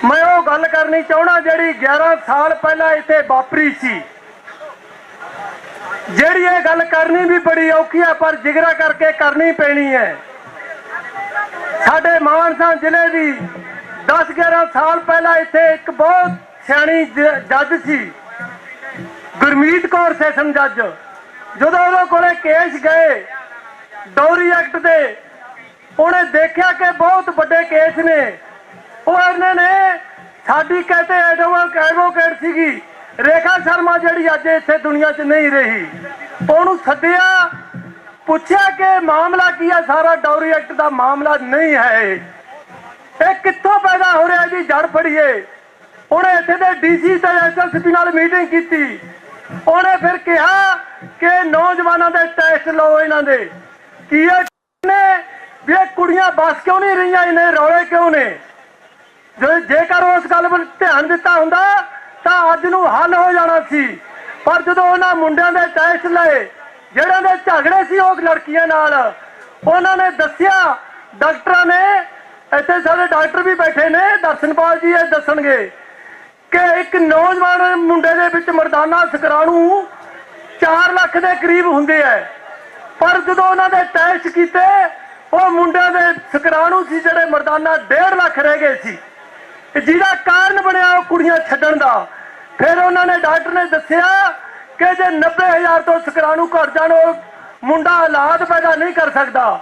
ਮੈਂ ਉਹ ਗੱਲ ਕਰਨੀ ਚਾਹਣਾ ਜਿਹੜੀ 11 ਸਾਲ ਪਹਿਲਾਂ ਇੱਥੇ ਵਾਪਰੀ ਸੀ। ਜਿਹੜੀ ਇਹ ਗੱਲ ਕਰਨੀ ਵੀ ਬੜੀ ਔਖੀ ਹੈ, ਪਰ ਜਿਗਰਾ ਕਰਕੇ ਕਰਨੀ ਪੈਣੀ ਹੈ। ਸਾਡੇ ਮਾਨਸਾ ਜ਼ਿਲ੍ਹੇ ਦੀ 10-11 ਸਾਲ ਪਹਿਲਾਂ ਇੱਥੇ ਇੱਕ ਬਹੁਤ ਸਿਆਣੀ ਜੱਜ ਸੀ, ਗੁਰਮੀਤ ਕੌਰ ਸੈਸ਼ਨ ਜੱਜ। ਜਦੋਂ ਉਹਦੇ ਕੋਲੇ ਕੇਸ ਗਏ ਡੌਰੀ ਐਕਟ ਦੇ, ਉਹਨੇ ਦੇਖਿਆ ਕਿ ਬਹੁਤ ਵੱਡੇ ਕੇਸ ਨੇ। ਉਹਨਾਂ ਨੇ ਸਾਡੀ ਕਹਤੇ ਐਡਵੋਕੇਟ ਸੀਗੀ ਰੇਖਾ ਸ਼ਰਮਾ, ਜਿਹੜੀ ਅੱਜ ਇੱਥੇ ਦੁਨੀਆ 'ਚ ਨਹੀਂ ਰਹੀ, ਉਹਨੂੰ ਸੱਦਿਆ, ਪੁੱਛਿਆ ਕਿ ਮਾਮਲਾ ਕੀ ਹੈ। ਸਾਰਾ ਡੌਰੀ ਐਕਟ ਦਾ ਮਾਮਲਾ ਨਹੀਂ ਹੈ, ਇਹ ਕਿੱਥੋਂ ਪੈਦਾ ਹੋ ਰਿਹਾ ਜੀ, ਜੜ ਫੜੀਏ। ਉਹਨੇ ਇੱਥੇ ਦੇ ਡੀਸੀ ਤੇ ਐਸਐਸਪੀ ਨਾਲ ਮੀਟਿੰਗ ਕੀਤੀ। ਉਹਨੇ ਫਿਰ ਕਿਹਾ ਕਿ ਨੌਜਵਾਨਾਂ ਦੇ ਟੈਸਟ ਲਓ, ਇਹਨਾਂ ਦੇ ਕੀ ਵੀ ਇਹ ਕੁੜੀਆਂ ਬਸ ਕਿਉਂ ਨਹੀਂ ਰਹੀਆਂ, ਇਹਨੇ ਰੌਲੇ ਕਿਉਂ ਨੇ। ਜੇਕਰ ਉਸ ਗੱਲ ਵੱਲ ਧਿਆਨ ਦਿੱਤਾ ਹੁੰਦਾ ਤਾਂ ਅੱਜ ਨੂੰ ਹੱਲ ਹੋ ਜਾਣਾ ਸੀ। ਪਰ ਜਦੋਂ ਉਹਨਾਂ ਮੁੰਡਿਆਂ ਦੇ ਟੈਸਟ ਲਏ, ਜਿਹੜਿਆਂ ਦੇ ਝਗੜੇ ਸੀ ਉਹ ਲੜਕੀਆਂ ਨਾਲ, ਉਹਨਾਂ ਨੇ ਦੱਸਿਆ, ਡਾਕਟਰਾਂ ਨੇ, ਇੱਥੇ ਸਾਡੇ ਡਾਕਟਰ ਵੀ ਬੈਠੇ ਨੇ, ਦਰਸ਼ਨਪਾਲ ਜੀ ਇਹ ਦੱਸਣਗੇ ਕਿ ਇੱਕ ਨੌਜਵਾਨ ਮੁੰਡੇ ਦੇ ਵਿੱਚ ਮਰਦਾਨਾ ਸ਼ੁਕਰਾਣੂ 4 ਲੱਖ ਦੇ ਕਰੀਬ ਹੁੰਦੇ ਹੈ। ਪਰ ਜਦੋਂ ਉਹਨਾਂ ਦੇ ਟੈਸਟ ਕੀਤੇ, ਉਹ ਮੁੰਡਿਆਂ ਦੇ ਸ਼ੁਕਰਾਣੂ ਸੀ ਜਿਹੜੇ ਮਰਦਾਨਾ 1.5 ਲੱਖ ਰਹਿ ਗਏ ਸੀ, ਜਿਹਦਾ ਕਾਰਨ ਬਣਿਆ ਉਹ ਕੁੜੀਆਂ ਛੱਡਣ ਦਾ। ਫਿਰ ਉਹਨਾਂ ਨੇ, ਡਾਕਟਰ ਨੇ ਦੱਸਿਆ ਕਿ ਜੇ 90,000 ਤੋਂ ਸ਼ੁਕਰਾਣੂ ਘਟ ਜਾਣ, ਉਹ ਮੁੰਡਾ ਔਲਾਦ ਪੈਦਾ ਨਹੀਂ ਕਰ ਸਕਦਾ।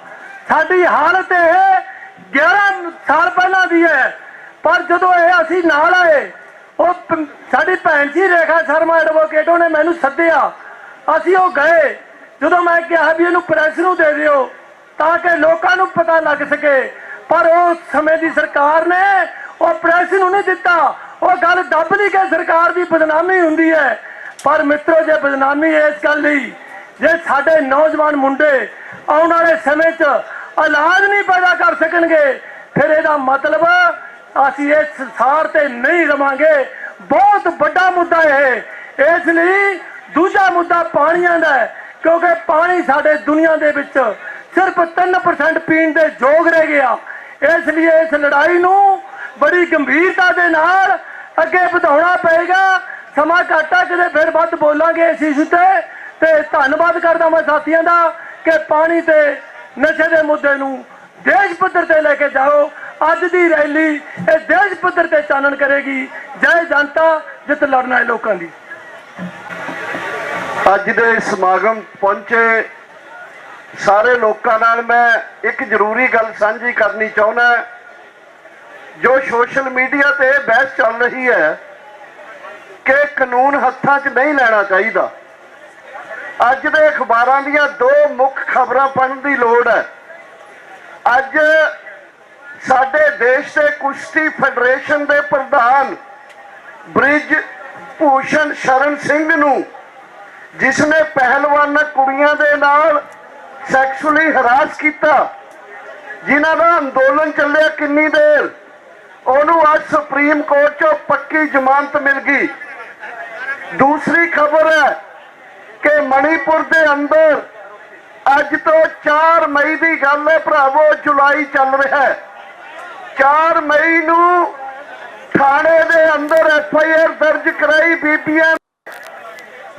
ਸਾਡੀ ਹਾਲਤ ਇਹ 11 ਸਾਲ ਪਹਿਲਾਂ ਦੀ ਹੈ। ਪਰ ਜਦੋਂ ਇਹ ਅਸੀਂ ਨਾਲ ਆਏ, ਉਹ ਸਾਡੀ ਭੈਣ ਜੀ ਰੇਖਾ ਸ਼ਰਮਾ ਐਡਵੋਕੇਟ, ਉਹਨੇ ਮੈਨੂੰ ਸੱਦਿਆ, ਅਸੀਂ ਉਹ ਗਏ। ਜਦੋਂ ਮੈਂ ਕਿਹਾ ਵੀ ਇਹਨੂੰ ਪ੍ਰੈਸ ਨੂੰ ਦੇ ਦਿਓ ਤਾਂ ਕਿ ਲੋਕਾਂ ਨੂੰ ਪਤਾ ਲੱਗ ਸਕੇ, ਪਰ ਉਸ ਸਮੇਂ ਦੀ ਸਰਕਾਰ ਨੇ ਉਹ ਪ੍ਰੈਸ ਨੂੰ ਨਹੀਂ ਦਿੱਤਾ। ਉਹ ਗੱਲ ਦੱਬ ਲਈ ਕਿ ਸਰਕਾਰ ਦੀ ਬਦਨਾਮੀ ਹੁੰਦੀ ਹੈ। ਪਰ ਮਿੱਤਰੋ, ਜੇ ਬਦਨਾਮੀ ਇਸ ਗੱਲ ਲਈ, ਜੇ ਸਾਡੇ ਨੌਜਵਾਨ ਮੁੰਡੇ ਆਉਣ ਵਾਲੇ ਸਮੇਂ 'ਚ ਔਲਾਦ ਨਹੀਂ ਪੈਦਾ ਕਰ ਸਕਣਗੇ, ਫਿਰ ਇਹਦਾ ਮਤਲਬ ਅਸੀਂ ਇਸ ਸੰਸਾਰ ਤੇ ਨਹੀਂ ਰਵਾਂਗੇ। ਬਹੁਤ ਵੱਡਾ ਮੁੱਦਾ ਇਹ। ਇਸ ਲਈ ਦੂਜਾ ਮੁੱਦਾ ਪਾਣੀਆਂ ਦਾ ਹੈ, ਕਿਉਂਕਿ ਪਾਣੀ ਸਾਡੇ ਦੁਨੀਆ ਦੇ ਵਿੱਚ ਸਿਰਫ 3% ਪੀਣ ਦੇ ਯੋਗ ਰਹਿ ਗਿਆ। ਇਸ ਲਈ ਇਸ ਲੜਾਈ ਨੂੰ ਬੜੀ ਗੰਭੀਰਤਾ ਦੇ ਨਾਲ ਅੱਗੇ ਵਧਾਉਣਾ ਪਏਗਾ। ਸਮਾਂ ਘੱਟ ਹੈ, ਕਿਤੇ ਫਿਰ ਵੱਧ ਬੋਲਾਂਗੇ ਇਸ ਇਸ਼ੂ ਤੇ ਧੰਨਵਾਦ ਕਰਦਾ ਮੈਂ ਸਾਥੀਆਂ ਦਾ ਕਿ ਪਾਣੀ ਤੇ ਨਸ਼ੇ ਦੇ ਮੁੱਦੇ ਨੂੰ ਦੇਸ਼ ਪੱਧਰ ਤੇ ਲੈ ਕੇ ਜਾਓ। ਅੱਜ ਦੀ ਰੈਲੀ ਇਹ ਦੇਸ਼ ਪੱਧਰ ਤੇ ਚਾਨਣ ਕਰੇਗੀ। ਜੈ ਜਨਤਾ, ਜਿੱਤ ਲੜਨਾ ਹੈ ਲੋਕਾਂ ਦੀ। ਅੱਜ ਦੇ ਸਮਾਗਮ ਪਹੁੰਚੇ ਸਾਰੇ ਲੋਕਾਂ ਨਾਲ ਮੈਂ ਇੱਕ ਜ਼ਰੂਰੀ ਗੱਲ ਸਾਂਝੀ ਕਰਨੀ ਚਾਹੁੰਦਾ। ਜੋ ਸੋਸ਼ਲ ਮੀਡੀਆ ਤੇ ਬਹਿਸ ਚੱਲ ਰਹੀ ਹੈ ਕਿ ਕਾਨੂੰਨ ਹੱਥਾਂ 'ਚ ਨਹੀਂ ਲੈਣਾ ਚਾਹੀਦਾ, ਅੱਜ ਦੇ ਅਖਬਾਰਾਂ ਦੀਆਂ 2 ਮੁੱਖ ਖਬਰਾਂ ਪੜ੍ਹਨ ਦੀ ਲੋੜ ਹੈ। ਅੱਜ ਸਾਡੇ ਦੇਸ਼ ਦੇ ਕੁਸ਼ਤੀ ਫੈਡਰੇਸ਼ਨ ਦੇ ਪ੍ਰਧਾਨ ਬ੍ਰਿਜ ਭੂਸ਼ਣ ਸ਼ਰਨ ਸਿੰਘ ਨੂੰ, ਜਿਸ ਨੇ ਪਹਿਲਵਾਨਾਂ ਕੁੜੀਆਂ ਦੇ ਨਾਲ ਸੈਕਸ਼ੂਅਲੀ ਹਰਾਸ ਕੀਤਾ, ਜਿਨ੍ਹਾਂ ਦਾ ਅੰਦੋਲਨ ਚੱਲਿਆ ਕਿੰਨੀ ਦੇਰ, ਉਹਨੂੰ ਅੱਜ ਸੁਪਰੀਮ ਕੋਰਟ 'ਚੋਂ ਪੱਕੀ ਜ਼ਮਾਨਤ ਮਿਲ ਗਈ। ਦੂਸਰੀ ਖਬਰ ਹੈ ਕਿ ਮਣੀਪੁਰ ਦੇ ਅੰਦਰ ਅੱਜ ਤੋਂ 4 ਮਈ ਦੀ ਗੱਲ ਹੈ ਭਰਾਵੋ, ਜੁਲਾਈ ਚੱਲ ਰਿਹਾ ਹੈ। 4 ਮਈ ਨੂੰ ਥਾਣੇ ਦੇ ਅੰਦਰ FIR ਦਰਜ ਕਰਾਈ ਬੀਬੀਆਂ,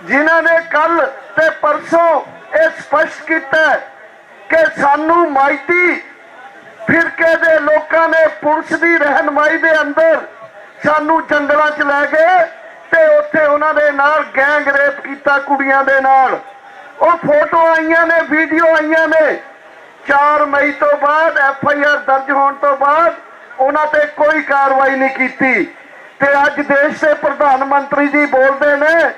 ਜਿਨ੍ਹਾਂ ਨੇ ਕੱਲ ਤੇ ਪਰਸੋਂ ਇਹ ਸਪਸ਼ਟ ਕੀਤਾ ਕਿ ਸਾਨੂੰ ਮਾਈਤੀ ਫਿਰਕੇ ਦੇ ਲੋਕਾਂ ਨੇ ਪੁਲਿਸ ਦੀ ਰਹਿਨਮਾਈ ਦੇ ਅੰਦਰ ਸਾਨੂੰ ਜੰਗਲਾਂ 'ਚ ਲੈ ਗਏ ਤੇ ਉੱਥੇ ਉਹਨਾਂ ਦੇ ਨਾਲ ਗੈਂਗ ਰੇਪ ਕੀਤਾ ਕੁੜੀਆਂ ਦੇ ਨਾਲ। ਉਹ ਫੋਟੋ ਆਈਆਂ ਨੇ, ਵੀਡੀਓ ਆਈਆਂ ਨੇ। 4 ਮਈ ਤੋਂ ਬਾਅਦ FIR ਦਰਜ ਹੋਣ ਤੋਂ ਬਾਅਦ ਉਹਨਾਂ ਤੇ ਕੋਈ ਕਾਰਵਾਈ ਨਹੀਂ ਕੀਤੀ। ਤੇ ਅੱਜ ਦੇਸ਼ ਦੇ ਪ੍ਰਧਾਨ ਮੰਤਰੀ ਜੀ ਬੋਲਦੇ ਨੇ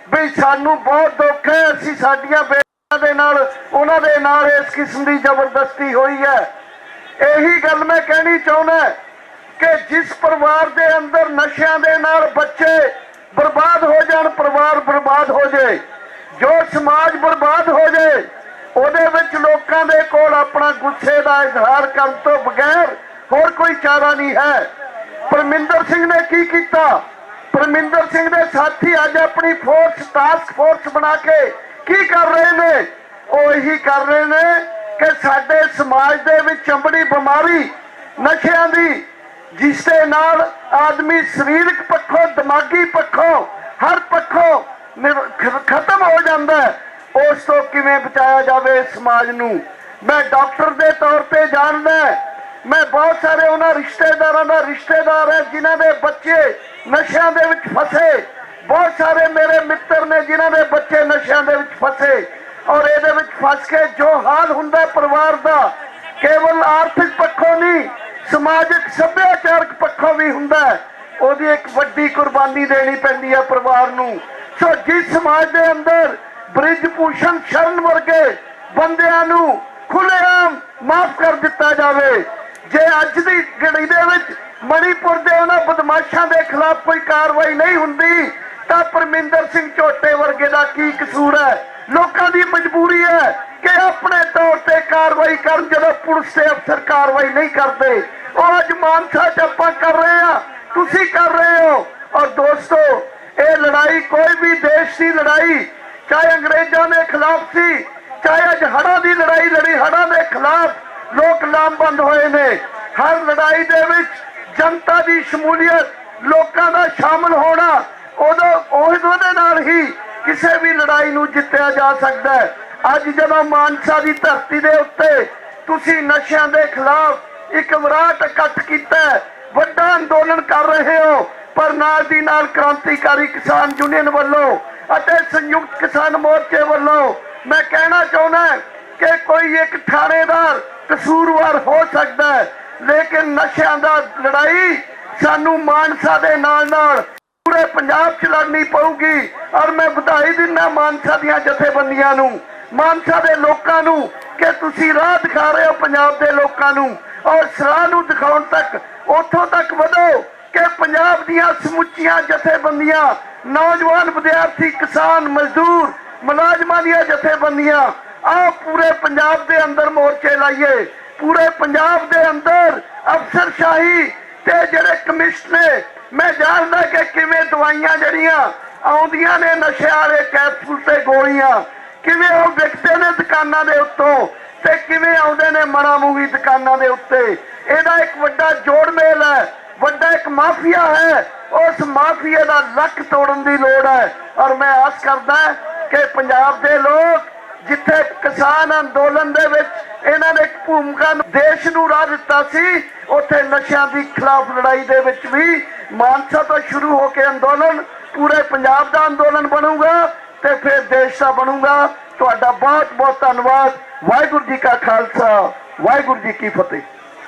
ਵੀ ਸਾਨੂੰ ਬਹੁਤ ਦੁੱਖ ਹੈ, ਅਸੀਂ ਸਾਡੀਆਂ ਬੇਟੀਆਂ ਦੇ ਨਾਲ, ਉਹਨਾਂ ਦੇ ਨਾਲ ਇਸ ਕਿਸਮ ਦੀ ਜ਼ਬਰਦਸਤੀ ਹੋਈ ਹੈ। ਇਹੀ ਗੱਲ ਮੈਂ ਕਹਿਣੀ ਚਾਹੁੰਦਾ ਕਿ ਜਿਸ ਪਰਿਵਾਰ ਦੇ ਅੰਦਰ ਨਸ਼ਿਆਂ ਦੇ ਨਾਲ ਬੱਚੇ ਬਰਬਾਦ ਹੋ ਜਾਣ, ਪਰਿਵਾਰ ਬਰਬਾਦ ਹੋ ਜਾਏ, ਜੋ ਸਮਾਜ ਬਰਬਾਦ ਹੋ ਜਾਏ, ਉਹਦੇ ਵਿੱਚ ਲੋਕਾਂ ਦੇ ਕੋਲ ਆਪਣਾ ਗੁੱਸੇ ਦਾ ਇਜ਼ਹਾਰ ਕਰਨ ਤੋਂ ਬਗੈਰ ਹੋਰ ਕੋਈ ਚਾਰਾ ਨਹੀਂ ਹੈ। ਪਰਮਿੰਦਰ ਸਿੰਘ ਨੇ ਕੀ ਕੀਤਾ? ਪਰਮਿੰਦਰ ਸਿੰਘ ਦੇ ਸਾਥੀ ਅੱਜ ਆਪਣੀ ਫੋਰਸ ਟਾਸਕ ਫੋਰਸ ਬਣਾ ਕੇ ਕੀ ਕਰ ਰਹੇ ਨੇ? ਉਹ ਇਹੀ ਕਰ ਰਹੇ ਨੇ ਕਿ ਸਾਡੇ ਸਮਾਜ ਦੇ ਵਿੱਚ ਚੰਬੜੀ ਬਿਮਾਰੀ ਨਸ਼ਿਆਂ ਦੀ, ਜਿਸ ਦੇ ਨਾਲ ਆਦਮੀ ਸਰੀਰਕ ਪੱਖੋਂ, ਦਿਮਾਗੀ ਪੱਖੋਂ, ਹਰ ਪੱਖੋਂ ਖਤਮ ਹੋ ਜਾਂਦਾ ਹੈ, ਉਸ ਤੋਂ ਕਿਵੇਂ ਬਚਾਇਆ ਜਾਵੇ ਸਮਾਜ ਨੂੰ। ਮੈਂ ਡਾਕਟਰ ਦੇ ਤੌਰ ਤੇ ਜਾਣਦਾ, ਮੈਂ ਬਹੁਤ ਸਾਰੇ ਉਹਨਾਂ ਰਿਸ਼ਤੇਦਾਰਾਂ ਦਾ ਰਿਸ਼ਤੇਦਾਰ ਹੈ ਜਿਨ੍ਹਾਂ ਦੇ ਬੱਚੇ ਨਸ਼ਿਆਂ ਦੇ ਵਿੱਚ ਫਸੇ। ਬਹੁਤ ਸਾਰੇ ਮੇਰੇ ਮਿੱਤਰ ਨੇ ਜਿਨ੍ਹਾਂ ਦੇ ਬੱਚੇ ਨਸ਼ਿਆਂ ਦੇ ਵਿੱਚ ਫਸੇ, ਔਰ ਇਹਦੇ ਵਿੱਚ ਫਸ ਕੇ ਜੋ ਹਾਲ ਹੁੰਦਾ ਪਰਿਵਾਰ ਦਾ, ਕੇਵਲ ਆਰਥਿਕ ਪੱਖੋਂ ਨਹੀਂ, ਸਮਾਜਿਕ ਸੱਭਿਆਚਾਰਕ ਪੱਖੋਂ ਵੀ ਹੁੰਦਾ, ਉਹਦੀ ਇੱਕ ਵੱਡੀ ਕੁਰਬਾਨੀ ਦੇਣੀ ਪੈਂਦੀ ਹੈ ਪਰਿਵਾਰ ਨੂੰ। ਸੋ ਜਿਸ ਸਮਾਜ ਦੇ ਅੰਦਰ ਬ੍ਰਿਜ ਭੂਸ਼ਣ ਸ਼ਰਨ ਵਰਗੇ ਬੰਦਿਆਂ ਨੂੰ ਖੁੱਲ੍ਹੇਆਮ ਮਾਫ ਕਰ ਦਿੱਤਾ ਜਾਵੇ, ਜੇ ਅੱਜ ਦੀ ਘੜੀ ਦੇ ਵਿੱਚ ਮਣੀਪੁਰ ਦੇ ਉਹਨਾਂ ਬਦਮਾਸ਼ਾਂ ਦੇ ਖਿਲਾਫ ਕੋਈ ਕਾਰਵਾਈ ਨਹੀਂ ਹੁੰਦੀ ਤਾਂ ਪਰਮਿੰਦਰ ਸਿੰਘ ਝੋਟੇ ਵਰਗੇ ਦਾ ਕੀ ਕਸੂਰ ਹੈ? ਲੋਕਾਂ ਦੀ ਮਜਬੂਰੀ ਹੈ ਕਿ ਆਪਣੇ ਤੌਰ ਤੇ ਕਾਰਵਾਈ ਕਰਨ ਜਦੋਂ ਪੁਲਿਸ ਤੇ ਅਫਸਰ ਕਾਰਵਾਈ ਨਹੀਂ ਕਰਦੇ। ਉਹ ਅੱਜ ਮਾਨਸਾ ਚ ਆਪਾਂ ਕਰ ਰਹੇ ਹਾਂ, ਤੁਸੀਂ ਕਰ ਰਹੇ ਹੋ। ਔਰ ਦੋਸਤੋ, ਇਹ ਲੜਾਈ ਕੋਈ ਵੀ ਦੇਸ਼ ਦੀ ਲੜਾਈ, ਚਾਹੇ ਅੰਗਰੇਜ਼ਾਂ ਦੇ ਖਿਲਾਫ ਸੀ, ਚਾਹੇ ਅੱਜ ਹੜ੍ਹਾਂ ਦੀ ਲੜਾਈ ਲੜੀ, ਹੜ੍ਹਾਂ ਦੇ ਖਿਲਾਫ ਲੋਕ ਲਾਮਬੰਦ ਹੋਏ ਨੇ। ਹਰ ਲੜਾਈ ਦੇ ਵਿੱਚ ਜਨਤਾ ਦੀ ਸ਼ਮੂਲੀਅਤ, ਲੋਕਾਂ ਦਾ ਸ਼ਾਮਲ ਹੋਣਾ, ਉਹਦੇ ਨਾਲ ਹੀ ਕਿਸੇ ਵੀ ਲੜਾਈ ਨੂੰ ਜਿੱਤਿਆ ਜਾ ਸਕਦਾ ਹੈ। ਅੱਜ ਜਦੋਂ ਮਾਨਸਾ ਦੀ ਧਰਤੀ ਦੇ ਉੱਤੇ ਤੁਸੀਂ ਨਸ਼ਿਆਂ ਦੇ ਖਿਲਾਫ ਇੱਕ ਵਿਰਾਟ ਇਕੱਠ ਕੀਤਾ, ਵੱਡਾ ਅੰਦੋਲਨ ਕਰ ਰਹੇ ਹੋ, ਪਰ ਨਾਲ ਦੀ ਨਾਲ ਕ੍ਰਾਂਤੀਕਾਰੀ ਕਿਸਾਨ ਯੂਨੀਅਨ ਵੱਲੋਂ ਅਤੇ ਸੰਯੁਕਤ ਕਿਸਾਨ ਮੋਰਚੇ ਵੱਲੋਂ ਮੈਂ ਕਹਿਣਾ ਚਾਹੁੰਦਾ ਕਿ ਕੋਈ ਇੱਕ ਥਾਣੇਦਾਰ ਕਸੂਰਵਾਰ ਹੋ ਸਕਦਾ ਹੈ, ਲੇਕਿਨ ਨਸ਼ਿਆਂ ਦਾ ਲੜਾਈ ਸਾਨੂੰ ਮਾਨਸਾ ਦੇ ਨਾਲ ਨਾਲ ਪੂਰੇ ਪੰਜਾਬ 'ਚ ਲੜਨੀ ਪਊਗੀ। ਔਰ ਮੈਂ ਵਧਾਈ ਦਿੰਦਾ ਮਾਨਸਾ ਦੀਆਂ ਜਥੇਬੰਦੀਆਂ ਨੂੰ, ਮਾਨਸਾ ਦੇ ਲੋਕਾਂ ਨੂੰ ਕਿ ਤੁਸੀਂ ਰਾਹ ਦਿਖਾ ਰਹੇ ਹੋ ਪੰਜਾਬ ਦੇ ਲੋਕਾਂ ਨੂੰ, ਔਰ ਸਰਾਹ ਨੂੰ ਦਿਖਾਉਣ ਤੱਕ ਉੱਥੋਂ ਤੱਕ ਵਧੋ ਕਿ ਪੰਜਾਬ ਦੀਆਂ ਸਮੁੱਚੀਆਂ ਜਥੇਬੰਦੀਆਂ, ਨੌਜਵਾਨ, ਵਿਦਿਆਰਥੀ, ਕਿਸਾਨ, ਮਜ਼ਦੂਰ, ਮੁਲਾਜ਼ਮਾਂ ਦੀਆਂ ਜਥੇਬੰਦੀਆਂ, ਆਓ ਪੂਰੇ ਪੰਜਾਬ ਦੇ ਅੰਦਰ ਮੋਰਚੇ ਲਾਈਏ। ਪੂਰੇ ਪੰਜਾਬ ਦੇ ਅੰਦਰ ਅਫਸਰਸ਼ਾਹੀ ਤੇ ਜਿਹੜੇ ਕਮਿਸ਼ਨ ਨੇ, ਮੈਂ ਜਾਣਦਾ ਕਿ ਕਿਵੇਂ ਦਵਾਈਆਂ ਜਿਹੜੀਆਂ ਆਉਂਦੀਆਂ ਨੇ ਨਸ਼ਿਆਂ ਵਾਲੇ ਕੈਪਸੂਲ ਤੇ ਗੋਲੀਆਂ, ਕਿਵੇਂ ਉਹ ਵਿਕਦੇ ਨੇ ਦੁਕਾਨਾਂ ਦੇ ਉੱਤੋਂ ਤੇ ਕਿਵੇਂ ਆਉਂਦੇ ਨੇ ਮਣਾ ਮੂਵੀ ਦੁਕਾਨਾਂ ਦੇ ਉੱਤੇ। ਇਹਦਾ ਇੱਕ ਵੱਡਾ ਜੋੜ ਮੇਲ ਹੈ, ਵੱਡਾ ਇੱਕ ਮਾਫੀਆ ਹੈ। ਉਸ ਮਾਫੀਏ ਦਾ ਲੱਕ ਤੋੜਨ ਦੀ ਲੋੜ ਹੈ। ਔਰ ਮੈਂ ਆਸ ਕਰਦਾ ਕਿ ਪੰਜਾਬ ਦੇ ਲੋਕ, ਜਿੱਥੇ ਕਿਸਾਨ ਅੰਦੋਲਨ ਦੇ ਵਿੱਚ ਇਹਨਾਂ ਨੇ ਇੱਕ ਭੂਮਿਕਾ ਦੇਸ਼ ਨੂੰ ਰਾਹ ਦਿੱਤਾ ਸੀ, ਉੱਥੇ ਨਸ਼ਿਆਂ ਦੀ ਖਿਲਾਫ ਲੜਾਈ ਦੇ ਵਿੱਚ ਵੀ ਮਾਨਸਾ ਤੋਂ ਸ਼ੁਰੂ ਹੋ ਕੇ ਅੰਦੋਲਨ ਪੂਰੇ ਪੰਜਾਬ ਦਾ ਅੰਦੋਲਨ ਬਣੂਗਾ ਤੇ ਫਿਰ ਦੇਸ਼ ਦਾ ਬਣੂਗਾ। ਤੁਹਾਡਾ ਬਹੁਤ ਬਹੁਤ ਧੰਨਵਾਦ। ਵਾਹਿਗੁਰੂ ਜੀ ਕਾ ਖਾਲਸਾ, ਵਾਹਿਗੁਰੂ ਜੀ ਕੀ ਫਤਿਹ।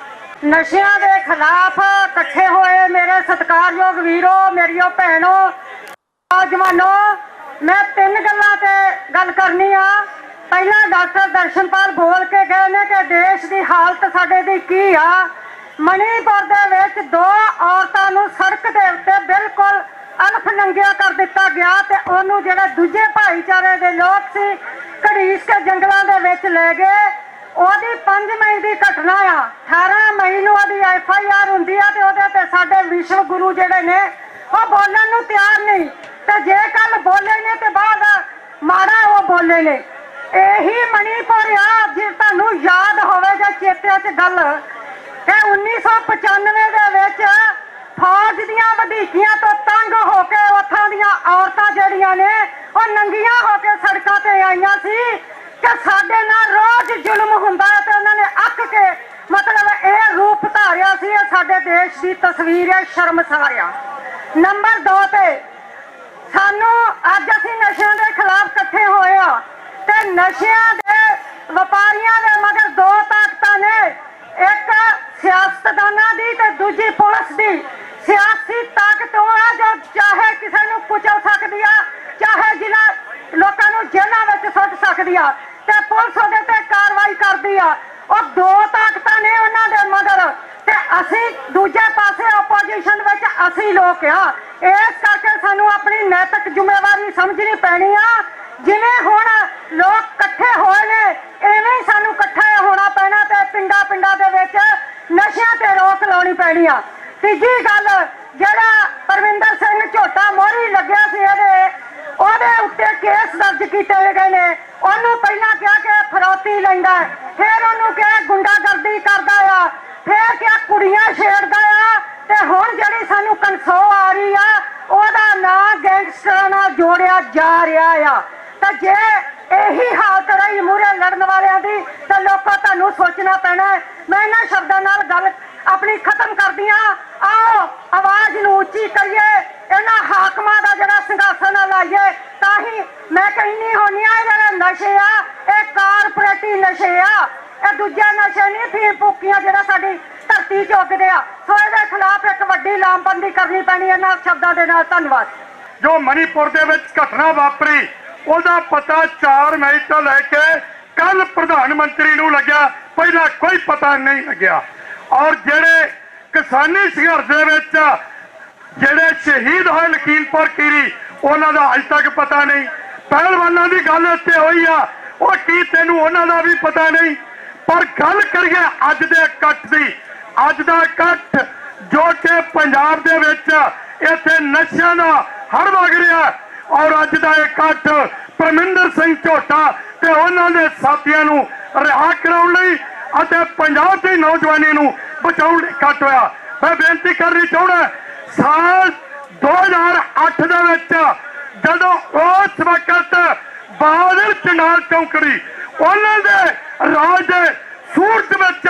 ਨਸ਼ਿਆਂ ਦੇ ਖਿਲਾਫ ਇਕੱਠੇ ਹੋਏ ਮੇਰੇ ਸਤਿਕਾਰਯੋਗ ਵੀਰੋ, ਮੇਰੀਓ ਭੈਣੋ, ਨੌਜਵਾਨੋ, ਮੈਂ ਤਿੰਨ ਗੱਲਾਂ ਤੇ ਗੱਲ ਕਰਨੀ ਆ। ਪਹਿਲਾਂ ਡਾਕਟਰ ਦਰਸ਼ਨਪਾਲ ਬੋਲ ਕੇ ਗਏ ਨੇ ਕਿ ਦੇਸ਼ ਦੀ ਹਾਲਤ ਸਾਡੇ ਦੀ ਕੀ ਆ। ਮਣੀਪੁਰ ਦੇ ਵਿੱਚ 2 ਔਰਤਾਂ ਨੂੰ ਸੜਕ ਦੇ ਉੱਤੇ ਬਿਲਕੁਲ ਅਲਫ ਨੰਗਿਆ ਕਰ ਦਿੱਤਾ ਗਿਆ ਤੇ ਉਹਨੂੰ ਜਿਹੜੇ ਦੂਜੇ ਭਾਈਚਾਰੇ ਦੇ ਲੋਕ ਸੀ ਘੜੀਸ ਕੇ ਜੰਗਲਾਂ ਦੇ ਵਿੱਚ ਲੈ ਗਏ। ਉਹਦੀ 5 ਮਈ ਦੀ ਘਟਨਾ ਆ। 18 ਮਈ ਨੂੰ ਉਹਦੀ FIR ਹੁੰਦੀ ਆ ਤੇ ਉਹਦੇ ਤੇ ਸਾਡੇ ਵਿਸ਼ਵ ਗੁਰੂ ਜਿਹੜੇ ਨੇ ਉਹ ਬੋਲਣ ਨੂੰ ਤਿਆਰ ਨਹੀਂ, ਤੇ ਜੇ ਕੱਲ ਬੋਲੇ ਨੇ ਤੇ ਬਾਅਦ ਮਾੜਾ ਉਹ ਬੋਲੇ ਨੇ। ਇਹੀ ਮਣੀਪੁਰ ਆ। ਜੇ ਤੁਹਾਨੂੰ ਯਾਦ ਹੋਵੇ ਜਾਂ ਚੇਤੇ 'ਚ ਗੱਲ ਕਿ 1995 ਦੇ ਵਿੱਚ ਫੌਜ ਦੀਆਂ ਵਧੀਕੀਆਂ ਤੋਂ ਤੰਗ ਹੋ ਕੇ ਉੱਥੋਂ ਦੀਆਂ ਔਰਤਾਂ ਜਿਹੜੀਆਂ ਨੇ ਉਹ ਨੰਗੀਆਂ ਹੋ ਕੇ ਸੜਕਾਂ ਤੇ ਆਈਆਂ ਸੀ ਕਿ ਸਾਡੇ ਨਾਲ ਰੋਜ਼ ਜ਼ੁਲਮ ਹੁੰਦਾ ਹੈ, ਤੇ ਉਹਨਾਂ ਨੇ ਅੱਕ ਕੇ ਮਤਲਬ ਇਹ ਰੂਪ ਧਾਰਿਆ ਸੀ। ਇਹ ਸਾਡੇ ਦੇਸ਼ ਦੀ ਤਸਵੀਰ ਹੈ, ਸ਼ਰਮਸਾਰ ਆ। ਨੰਬਰ 2 ਤੇ ਸਾਨੂੰ ਅੱਜ ਅਸੀਂ ਨਸ਼ਿਆਂ ਦੇ ਖਿਲਾਫ ਇਕੱਠੇ ਹੋਏ ਆ ਤੇ ਨਸ਼ਿਆਂ ਦੇ ਵਪਾਰੀਆਂ ਦੇ ਮਗਰ 2 ਤਾਕਤਾਂ ਨੇ, ਇੱਕ ਸਿਆਸਤਦਾਨਾਂ ਦੀ ਤੇ ਦੂਜੀ ਪੁਲਿਸ ਦੀ। ਸਿਆਸੀ ਤਾਕਤ ਉਹ ਆ ਜੋ ਚਾਹੇ ਕਿਸੇ ਨੂੰ ਕੁਚਲ ਸਕਦੀ ਆ, ਚਾਹੇ ਜਿਨ੍ਹਾਂ ਲੋਕਾਂ ਨੂੰ ਜੇਲ੍ਹਾਂ ਵਿੱਚ ਸੁੱਟ ਸਕਦੀ ਆ, ਤੇ ਪੁਲਿਸ ਉਹਦੇ ਤੇ ਕਾਰਵਾਈ ਕਰਦੀ ਆ। ਉਹ 2 ਤਾਕਤਾਂ ਨੇ ਉਹਨਾਂ ਦੇ ਮਗਰ, ਤੇ ਅਸੀਂ ਦੂਜੇ ਪਾਸੇ ਆਪੋਜੀਸ਼ਨ ਵਿੱਚ ਅਸੀਂ ਲੋਕ ਆ। ਇਸ ਕਰਕੇ ਸਾਨੂੰ ਆਪਣੀ ਨੈਤਿਕ ਜ਼ਿੰਮੇਵਾਰੀ ਸਮਝਣੀ ਪੈਣੀ ਆ। ਜਿਵੇਂ ਹੁਣ ਲੋਕ ਇਕੱਠੇ ਹੋਏ ਨੇ, ਐਵੇਂ ਹੀ ਸਾਨੂੰ ਇਕੱਠੇ ਹੋਣਾ ਪੈਣਾ ਤੇ ਪਿੰਡਾਂ ਦੇ ਵਿੱਚ ਨਸ਼ਿਆਂ ਤੇ ਰੋਕ ਲਾਉਣੀ ਪੈਣੀ ਆ। ਤੀਜੀ ਗੱਲ, ਜਿਹੜਾ ਪਰਵਿੰਦਰ ਸਿੰਘ ਝੋਟਾ ਮੋਹਰੀ ਲੱਗਿਆ ਸੀ ਉਹਦੇ ਉੱਤੇ ਕੇਸ ਦਰਜ ਕੀਤੇ ਗਏ ਨੇ। ਉਹਨੂੰ ਪਹਿਲਾਂ ਕਿਹਾ ਕਿ ਫਰੌਤੀ ਲੈਂਦਾ, ਫਿਰ ਉਹਨੂੰ ਕਿਹਾ ਗੁੰਡਾਗਰਦੀ ਕਰਦਾ ਆ, ਫਿਰ ਕਿਹਾ ਕੁੜੀਆਂ ਛੇੜਦਾ ਆ, ਤੇ ਹੁਣ ਜਿਹੜੀ ਸਾਨੂੰ ਕਨਸੋ ਆ ਰਹੀ ਆ ਉਹਦਾ ਨਾਂ ਗੈਂਗਸਟਰਾਂ ਨਾਲ ਜੋੜਿਆ ਜਾ ਰਿਹਾ ਆ। ਤਾਂ ਜੇ ਇਹੀ ਹਾਲਤ ਰਹੀ ਮੂਹਰੇ ਲੜਨ ਵਾਲਿਆਂ ਦੀ ਤਾਂ ਲੋਕਾਂ ਤੁਹਾਨੂੰ ਸੋਚਣਾ ਪੈਣਾ। ਮੈਂ ਇਹਨਾਂ ਸ਼ਬਦਾਂ ਨਾਲ ਗੱਲ ਆਪਣੀ ਖਤਮ ਕਰਦੀ ਹਾਂ। ਆਓ ਆਵਾਜ਼ ਨੂੰ ਉੱਚੀ ਕਰੀਏ, ਇਹਨਾਂ ਹਾਕਮਾਂ ਦਾ ਜਿਹੜਾ ਸਿੰਘਾਸਨ ਲਾਈਏ। ਤਾਂ ਹੀ ਮੈਂ ਕਹਿੰਦੀ ਹੁੰਦੀ ਆ ਜਿਹੜੇ ਨਸ਼ੇ ਆ ਇਹ ਕਾਰਪੋਰੇਟੀ ਨਸ਼ੇ ਆ, ਇਹ ਦੂਜੇ ਨਸ਼ੇ ਨਹੀਂ ਫੀਮ ਫੂਕੀਆਂ ਜਿਹੜਾ ਸਾਡੀ ਧਰਤੀ 'ਚ ਉੱਗਦੇ ਆ। ਸੋ ਇਹਦੇ ਖਿਲਾਫ ਇੱਕ ਵੱਡੀ ਲਾਮਬੰਦੀ ਕਰਨੀ ਪੈਣੀ ਇਹਨਾਂ ਸ਼ਬਦਾਂ ਦੇ ਨਾਲ। ਧੰਨਵਾਦ। ਜੋ ਮਨੀਪੁਰ ਦੇ ਵਿੱਚ ਘਟਨਾ ਵਾਪਰੀ ਉਹਦਾ ਪਤਾ 4 ਮਈ ਤੋਂ ਲੈ ਕੇ ਕੱਲ ਪ੍ਰਧਾਨ ਮੰਤਰੀ ਨੂੰ ਲੱਗਿਆ, ਪਹਿਲਾਂ ਕੋਈ ਪਤਾ ਨਹੀਂ ਲੱਗਿਆ। ਔਰ ਜਿਹੜੇ ਕਿਸਾਨੀ ਸੰਘਰਸ਼ ਦੇ ਵਿੱਚ ਜਿਹੜੇ ਸ਼ਹੀਦ ਹੋਏ ਲਖੀਮਪੁਰ ਖੀਰੀ ਉਹਨਾਂ ਦਾ ਅਜੇ ਤੱਕ ਪਤਾ ਨਹੀਂ। ਪਹਿਲਵਾਨਾਂ ਦੀ ਗੱਲ ਇੱਥੇ ਹੋਈ ਆ, ਉਹ ਕੀ ਤੈਨੂੰ ਉਹਨਾਂ ਦਾ ਵੀ ਪਤਾ ਨਹੀਂ। ਪਰ ਗੱਲ ਕਰੀਏ ਅੱਜ ਦੇ ਇਕੱਠ ਦੀ, ਅੱਜ ਦਾ ਇਕੱਠ ਜੋ ਕਿ ਪੰਜਾਬ ਦੇ ਵਿੱਚ ਇੱਥੇ ਨਸ਼ਿਆਂ ਦਾ ਹੜ ਵਗ ਰਿਹਾ, ਔਰ ਅੱਜ ਦਾ ਇਕੱਠ ਪਰਮਿੰਦਰ ਸਿੰਘ ਝੋਟਾ ਤੇ ਉਹਨਾਂ ਦੇ ਸਾਥੀਆਂ ਨੂੰ ਰਿਹਾ ਕਰਾਉਣ ਲਈ ਅਤੇ ਪੰਜਾਬ ਦੀ ਨੌਜਵਾਨੀ ਨੂੰ ਬਚਾਉਣ ਲਈ ਇਕੱਠ ਹੋਇਆ। ਮੈਂ ਬੇਨਤੀ ਕਰਨੀ ਚਾਹੁੰਦਾ, ਸਾਲ 2008 ਦੇ ਵਿੱਚ ਜਦੋਂ ਉਸ ਵਕਤ ਬਾਦਲ ਚਨਾਲ ਚੌਂਕੜੀ ਉਹਨਾਂ ਦੇ ਰਾਜ ਦੇ ਸੂਰਜ ਵਿੱਚ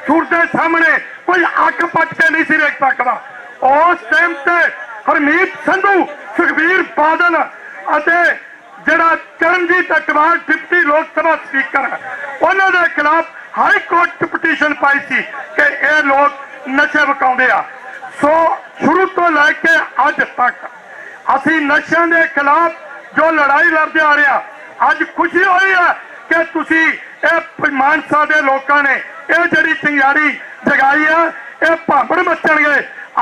ਸੂਰਜ ਦੇ ਸਾਹਮਣੇ ਕੋਈ ਅੱਖ ਪੱਟ ਕੇ ਨਹੀਂ ਸੀ ਦੇਖ ਸਕਦਾ। ਉਸ ਟਾਈਮ ਤੇ ਹਰਮੀਤ ਸੰਧੂ, ਸੁਖਬੀਰ ਬਾਦਲ ਅਤੇ ਜਿਹੜਾ ਚਰਨਜੀਤ ਅਟਵਾਲ ਡਿਪਟੀ ਲੋਕ ਸਭਾ ਸਪੀਕਰ ਉਹਨਾਂ ਦੇ ਖਿਲਾਫ ਹਾਈ ਕੋਰਟ 'ਚ ਪਟੀਸ਼ਨ ਪਾਈ ਸੀ ਕਿ ਇਹ ਲੋਕ ਨਸ਼ੇ ਵਿਕਾਉਂਦੇ ਆ। ਸੋ ਸ਼ੁਰੂ ਤੋਂ ਲੈ ਕੇ ਅੱਜ ਤੱਕ ਅਸੀਂ ਨਸ਼ਿਆਂ ਦੇ ਖਿਲਾਫ ਜੋ ਲੜਾਈ ਲੜਦੇ ਆ ਰਹੇ ਆ। ਅੱਜ ਖੁਸ਼ੀ ਹੋਈ ਹੈ ਕਿ ਤੁਸੀਂ ਇਹ ਮਾਨਸਾ ਦੇ ਲੋਕਾਂ ਨੇ ਇਹ ਜਿਹੜੀ ਚਿੰਗਾਰੀ ਜਗਾਈ ਹੈ, ਇਹ ਭਾਂਬੜ ਮੱਚਣਗੇ।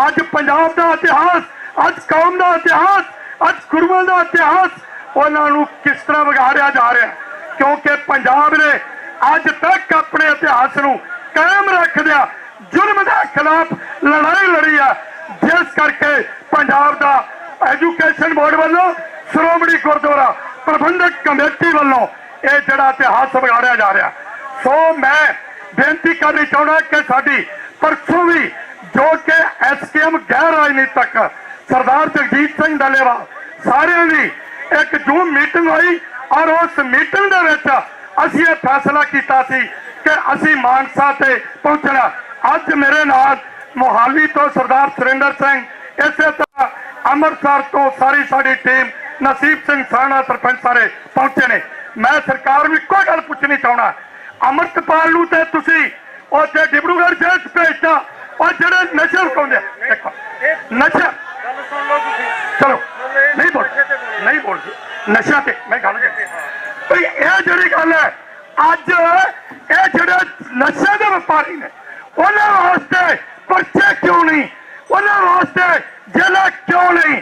ਅੱਜ ਪੰਜਾਬ ਦਾ ਇਤਿਹਾਸ, ਅੱਜ ਕੌਮ ਦਾ ਇਤਿਹਾਸ, ਅੱਜ ਗੁਰੂਆਂ ਦਾ ਇਤਿਹਾਸ ਉਹਨਾਂ ਨੂੰ ਕਿਸ ਤਰ੍ਹਾਂ ਵਿਗਾੜਿਆ ਜਾ ਰਿਹਾ, ਕਿਉਂਕਿ ਪੰਜਾਬ ਨੇ ਅੱਜ ਤੱਕ ਆਪਣੇ ਇਤਿਹਾਸ ਨੂੰ ਕਾਇਮ ਰੱਖਦਿਆਂ ਜ਼ੁਲਮ ਦੇ ਖਿਲਾਫ ਲੜਾਈ ਲੜੀ ਹੈ। ਜਿਸ ਕਰਕੇ ਪੰਜਾਬ ਦਾ ਐਜੂਕੇਸ਼ਨ ਬੋਰਡ ਵੱਲੋਂ, ਸ਼੍ਰੋਮਣੀ ਗੁਰਦੁਆਰਾ ਪ੍ਰਬੰਧਕ ਕਮੇਟੀ ਵੱਲੋਂ ਇਹ ਜਿਹੜਾ ਇਤਿਹਾਸ ਵਿਗਾੜਿਆ ਜਾ ਰਿਹਾ। ਸੋ ਮੈਂ ਬੇਨਤੀ ਕਰਨੀ ਚਾਹੁੰਦਾ ਕਿ ਸਾਡੀ ਪਰਸੋਂ ਵੀ ਜੋ ਕਿ ਐਸਕੇਐਮ ਗੈਰ ਰਾਜਨੀਤਕ ਸਰਦਾਰ ਜਗਜੀਤ ਸਿੰਘ ਡੱਲੇਵਾਲ ਸਾਰਿਆਂ ਦੀ ਇੱਕ ਜੂਮ ਮੀਟਿੰਗ ਹੋਈ, ਔਰ ਉਸ ਮੀਟਿੰਗ ਦੇ ਵਿੱਚ ਅਸੀਂ ਇਹ ਫੈਸਲਾ ਕੀਤਾ ਸੀ ਕਿ ਅਸੀਂ ਮਾਨਸਾ ਤੇ ਪਹੁੰਚਣਾ। ਅੱਜ ਮੇਰੇ ਨਾਲ ਮੋਹਾਲੀ ਤੋਂ ਸਰਦਾਰ ਸੁਰਿੰਦਰ ਸਿੰਘ, ਇਸੇ ਤਰ੍ਹਾਂ ਅੰਮ੍ਰਿਤਸਰ ਤੋਂ ਸਾਰੀ ਸਾਡੀ ਟੀਮ, ਨਸੀਬ ਸਿੰਘ ਸਾਣਾ ਸਰਪੰਚ ਸਾਰੇ ਪਹੁੰਚੇ ਨੇ। ਮੈਂ ਸਰਕਾਰ ਨੂੰ ਇੱਕੋ ਗੱਲ ਪੁੱਛਣੀ ਚਾਹੁੰਦਾ, ਅੰਮ੍ਰਿਤਪਾਲ ਨੂੰ ਤੇ ਤੁਸੀਂ ਉੱਥੇ ਡਿਬਰੂਗੜ੍ਹ ਜੇਲ੍ਹ 'ਚ ਭੇਜਤਾ, ਔਰ ਜਿਹੜੇ ਨਸ਼ੇ ਵਿਕਾਉਂਦੇ ਦੇਖੋ ਨਸ਼ਾ, ਚਲੋ ਨਹੀਂ ਬੋਲਦੇ ਨਸ਼ਾ ਤੇ ਮੈਂ ਗੱਲ ਭਈ ਇਹ ਜਿਹੜੀ ਗੱਲ ਹੈ, ਅੱਜ ਇਹ ਜਿਹੜੇ ਨਸ਼ੇ ਦੇ ਵਪਾਰੀ ਨੇ ਉਹਨਾਂ ਵਾਸਤੇ ਪਰਚੇ ਕਿਉਂ ਨਹੀਂ, ਉਹਨਾਂ ਵਾਸਤੇ ਜੇਲ੍ਹਾਂ ਕਿਉਂ ਨਹੀਂ।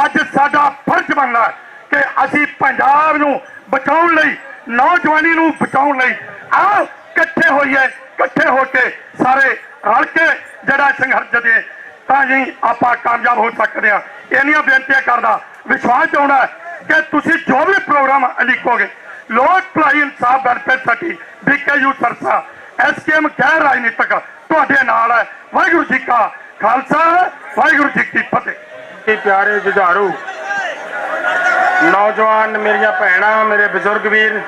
ਅੱਜ ਸਾਡਾ ਫਰਜ਼ ਬਣਦਾ ਕਿ ਅਸੀਂ ਪੰਜਾਬ ਨੂੰ ਬਚਾਉਣ ਲਈ, ਨੌਜਵਾਨੀ ਨੂੰ ਬਚਾਉਣ ਲਈ ਆਓ ਇਕੱਠੇ ਹੋਈਏ, ਇਕੱਠੇ ਹੋ ਕੇ ਸਾਰੇ ਰਲ ਕੇ ਜਿਹੜਾ ਸੰਘਰਸ਼ ਦੇ ਤਾਂ ਜੀ ਆਪਾਂ ਕਾਮਯਾਬ ਹੋ ਸਕਦੇ ਹਾਂ। ਇੰਨੀਆਂ ਬੇਨਤੀਆਂ ਕਰਦਾ, ਵਿਸ਼ਵਾਸ ਚਾਹੁੰਦਾ ਕਿ ਤੁਸੀਂ ਜੋ ਵੀ ਪ੍ਰੋਗਰਾਮ ਲਿਖੋਗੇ, ਲੋਕ ਭਲਾਈ ਇਨਸਾਫ ਵੈਲਫੇਅਰ ਸੋਸਾਇਟੀ BKU ਸਰਸਾ SKM ਗੈਰ ਰਾਜਨੀਤਕ ਤੁਹਾਡੇ ਨਾਲ ਹੈ। ਵਾਹਿਗੁਰੂ ਜੀ ਕਾ ਖਾਲਸਾ, ਵਾਹਿਗੁਰੂ ਜੀ ਕੀ ਫਤਿਹ। ਪਿਆਰੇ ਜੁਝਾਰੂ ਨੌਜਵਾਨ, ਮੇਰੀਆਂ ਭੈਣਾਂ, ਮੇਰੇ ਬਜ਼ੁਰਗ ਵੀਰ,